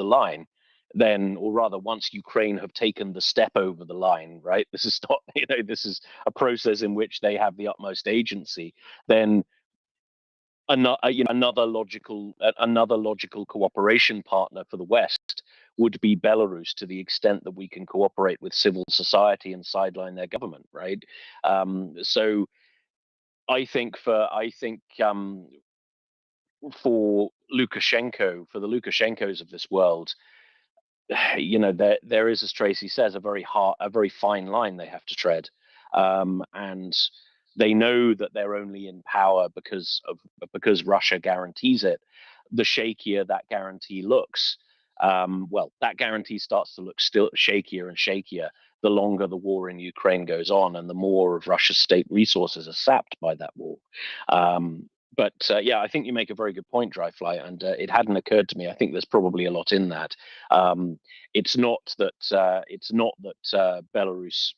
line, then, or rather, once Ukraine have taken the step over the line, right? This is not, this is a process in which they have the utmost agency. Then another logical cooperation partner for the West would be Belarus, to the extent that we can cooperate with civil society and sideline their government, right? So I think for Lukashenko, for the Lukashenkos of this world, there is, as Tracy says, a very fine line they have to tread, and they know that they're only in power because Russia guarantees it. The shakier that guarantee looks, that guarantee starts to look still shakier and shakier the longer the war in Ukraine goes on, and the more of Russia's state resources are sapped by that war. But yeah, I think you make a very good point, Dryfly, and it hadn't occurred to me. I think there's probably a lot in that. It's not that Belarus,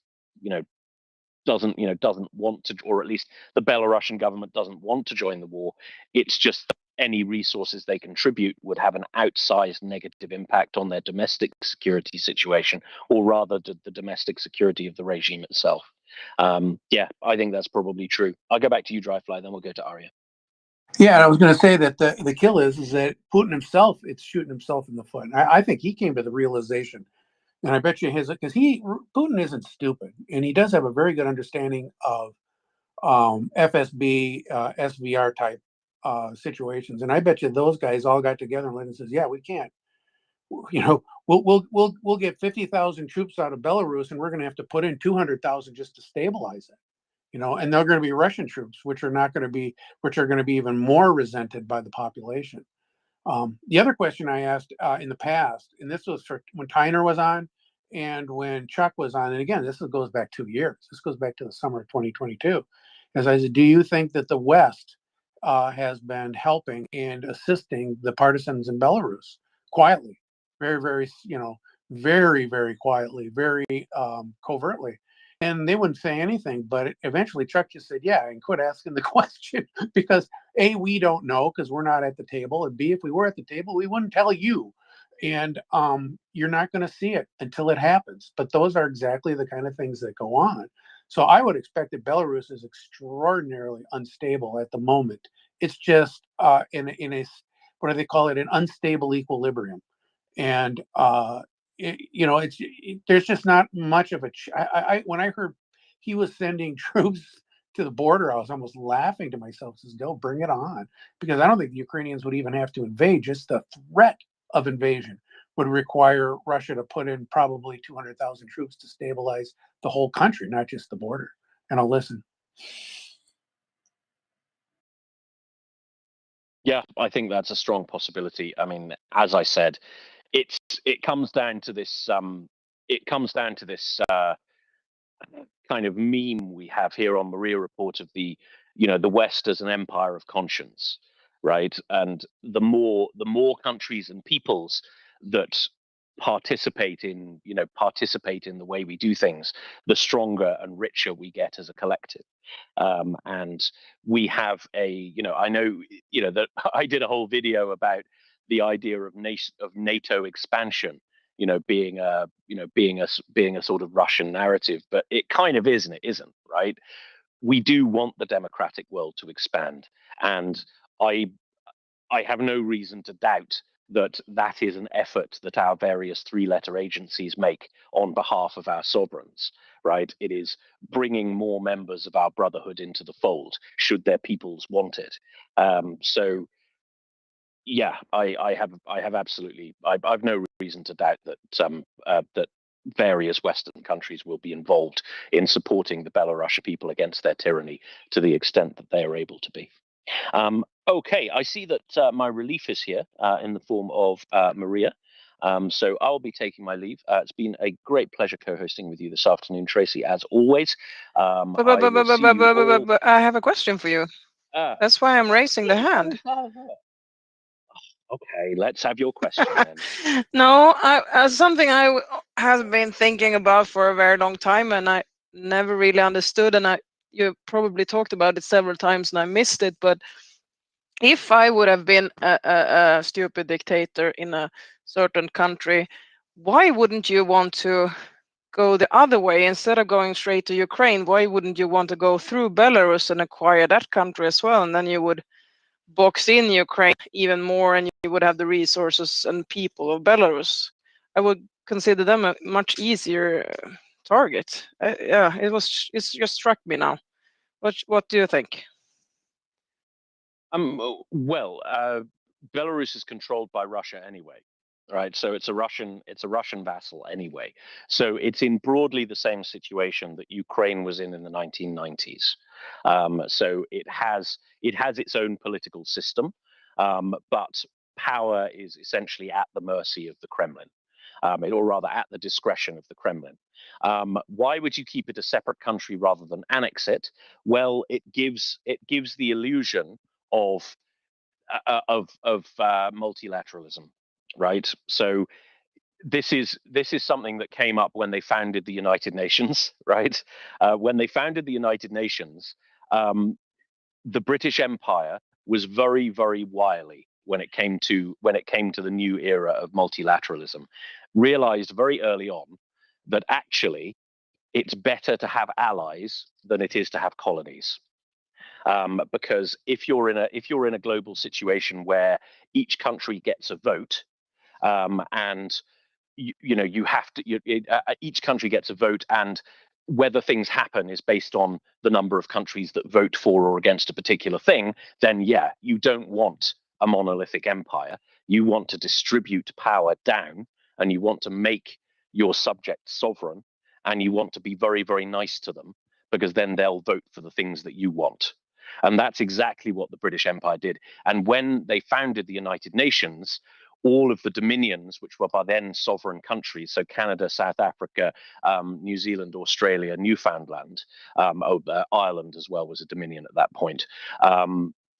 doesn't want to, or at least the Belarusian government doesn't want to join the war. It's just that any resources they contribute would have an outsized negative impact on their domestic security situation, or rather the domestic security of the regime itself. Yeah, I think that's probably true. I'll go back to you, Dryfly, then we'll go to Arya. Yeah, and I was going to say that the kill is that Putin himself, it's shooting himself in the foot. I think he came to the realization, and I bet you Putin isn't stupid, and he does have a very good understanding of FSB, SVR type situations. And I bet you those guys all got together and says, yeah, we can't. You know, we'll get 50,000 troops out of Belarus, and we're going to have to put in 200,000 just to stabilize it. You know, and they're going to be Russian troops, which are going to be even more resented by the population. The other question I asked in the past, and this was for when Tyner was on and when Chuck was on, and again, this goes back 2 years. This goes back to the summer of 2022. As I said, do you think that the West has been helping and assisting the partisans in Belarus quietly, very, very, very, very quietly, very covertly? And they wouldn't say anything, but eventually Chuck just said, yeah, and quit asking the question because A, we don't know because we're not at the table. And B, if we were at the table, we wouldn't tell you. And you're not going to see it until it happens. But those are exactly the kind of things that go on. So I would expect that Belarus is extraordinarily unstable at the moment. It's just in a, what do they call it, an unstable equilibrium. And there's just not much of a. When I heard he was sending troops to the border, I was almost laughing to myself. Says, "Go, bring it on," because I don't think the Ukrainians would even have to invade. Just the threat of invasion would require Russia to put in probably 200,000 troops to stabilize the whole country, not just the border. And I'll listen. Yeah, I think that's a strong possibility. I mean, as I said, it comes down to this kind of meme we have here on MriyaReport of the West as an empire of conscience, right? And the more countries and peoples that participate in the way we do things, the stronger and richer we get as a collective. And we have I know that I did a whole video about the idea of NATO expansion, being a sort of Russian narrative, but it kind of is and it isn't, right? We do want the democratic world to expand, and I have no reason to doubt that is an effort that our various three-letter agencies make on behalf of our sovereigns, right? It is bringing more members of our brotherhood into the fold, should their peoples want it. So, yeah, I have absolutely, I've no reason to doubt that that various Western countries will be involved in supporting the Belarusian people against their tyranny to the extent that they are able to be. Okay, I see that my relief is here in the form of Mariya. So I'll be taking my leave. It's been a great pleasure co-hosting with you this afternoon, Tracy, as always. But I have a question for you. That's why I'm raising the hand. Okay, let's have your question then. No, something I have been thinking about for a very long time, and I never really understood, and you probably talked about it several times and I missed it, but if I would have been a stupid dictator in a certain country, why wouldn't you want to go the other way instead of going straight to Ukraine? Why wouldn't you want to go through Belarus and acquire that country as well? And then you would box in Ukraine even more, and you would have the resources and people of Belarus. I would consider them a much easier target. Yeah, it's just struck me now. What do you think? Well, Belarus is controlled by Russia anyway, right? So it's a Russian vassal anyway. So it's in broadly the same situation that Ukraine was in the 1990s. So it has its own political system, but power is essentially at the mercy of the Kremlin, or rather at the discretion of the Kremlin. Why would you keep it a separate country rather than annex it? Well, it gives the illusion of multilateralism, right? So this is something that came up when they founded the United Nations, right? When they founded the United Nations, the British Empire was very, very wily when it came to the new era of multilateralism. Realized very early on that actually it's better to have allies than it is to have colonies. Because if you're in a global situation where each country gets a vote, and you have to, each country gets a vote, and whether things happen is based on the number of countries that vote for or against a particular thing, then yeah, you don't want a monolithic empire. You want to distribute power down, and you want to make your subjects sovereign, and you want to be very, very nice to them, because then they'll vote for the things that you want. And that's exactly what the British Empire did. And when they founded the United Nations, all of the dominions, which were by then sovereign countries, so Canada, South Africa, New Zealand, Australia, Newfoundland, Ireland as well was a dominion at that point,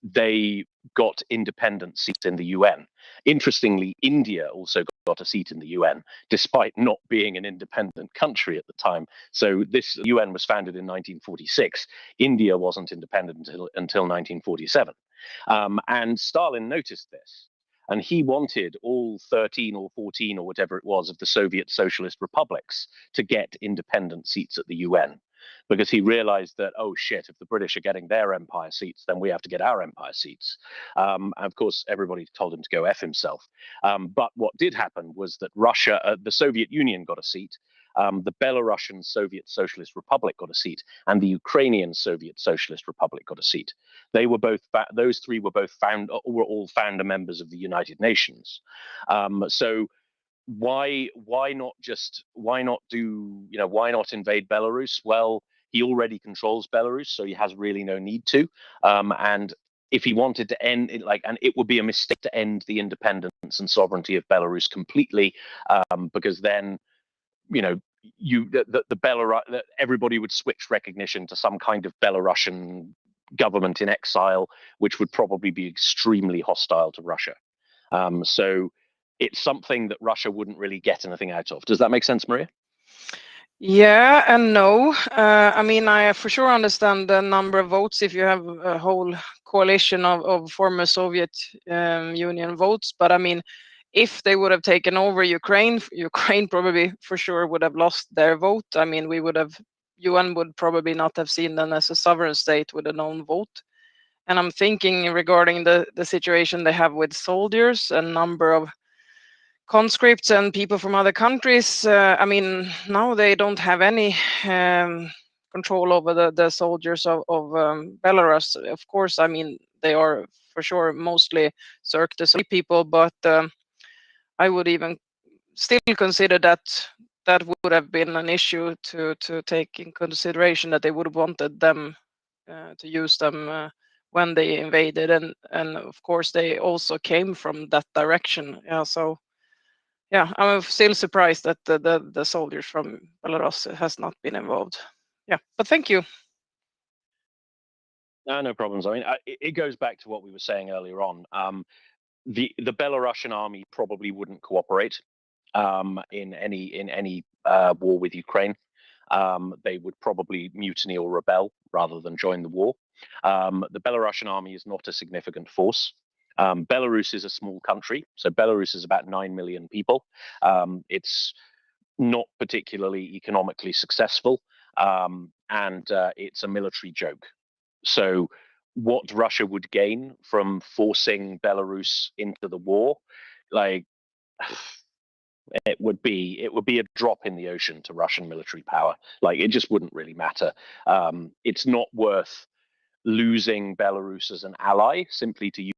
they got independent seats in the UN. Interestingly, India also got a seat in the UN, despite not being an independent country at the time. So this UN was founded in 1946. India wasn't independent until 1947. And Stalin noticed this. And he wanted all 13 or 14 or whatever it was of the Soviet Socialist republics to get independent seats at the UN, because he realized that, oh shit, if the British are getting their empire seats, then we have to get our empire seats. And of course, everybody told him to go F himself. But what did happen was that Russia, the Soviet Union got a seat, the Belarusian Soviet Socialist Republic got a seat, and the Ukrainian Soviet Socialist Republic got a seat. They were both; those three were all founder members of the United Nations. So why not invade Belarus? Well, he already controls Belarus, so he has really no need to. And if he wanted to end it, and it would be a mistake to end the independence and sovereignty of Belarus completely, because then, that everybody would switch recognition to some kind of Belarusian government in exile, which would probably be extremely hostile to Russia. So it's something that Russia wouldn't really get anything out of. Does that make sense, Maria? Yeah and no. I mean, I for sure understand the number of votes if you have a whole coalition of former Soviet Union votes. But I mean, if they would have taken over Ukraine probably for sure would have lost their vote. I mean, UN would probably not have seen them as a sovereign state with a known vote. And I'm thinking regarding the situation they have with soldiers, a number of conscripts and people from other countries. I mean, now they don't have any control over the soldiers of Belarus. Of course, I mean, they are for sure mostly Cirque du Soleil people, but I would even still consider that would have been an issue to take in consideration, that they would have wanted them to use them when they invaded, and of course they also came from that direction. Yeah, so yeah, I'm still surprised that the soldiers from Belarus has not been involved. Yeah, but thank you. No problems. I mean, it goes back to what we were saying earlier on. The Belarusian army probably wouldn't cooperate in any war with Ukraine. They would probably mutiny or rebel rather than join the war. The Belarusian army is not a significant force. Belarus is a small country, so Belarus is about 9 million people. It's not particularly economically successful, and it's a military joke. So what Russia would gain from forcing Belarus into the war, it would be a drop in the ocean to Russian military power. It just wouldn't really matter. It's not worth losing Belarus as an ally simply to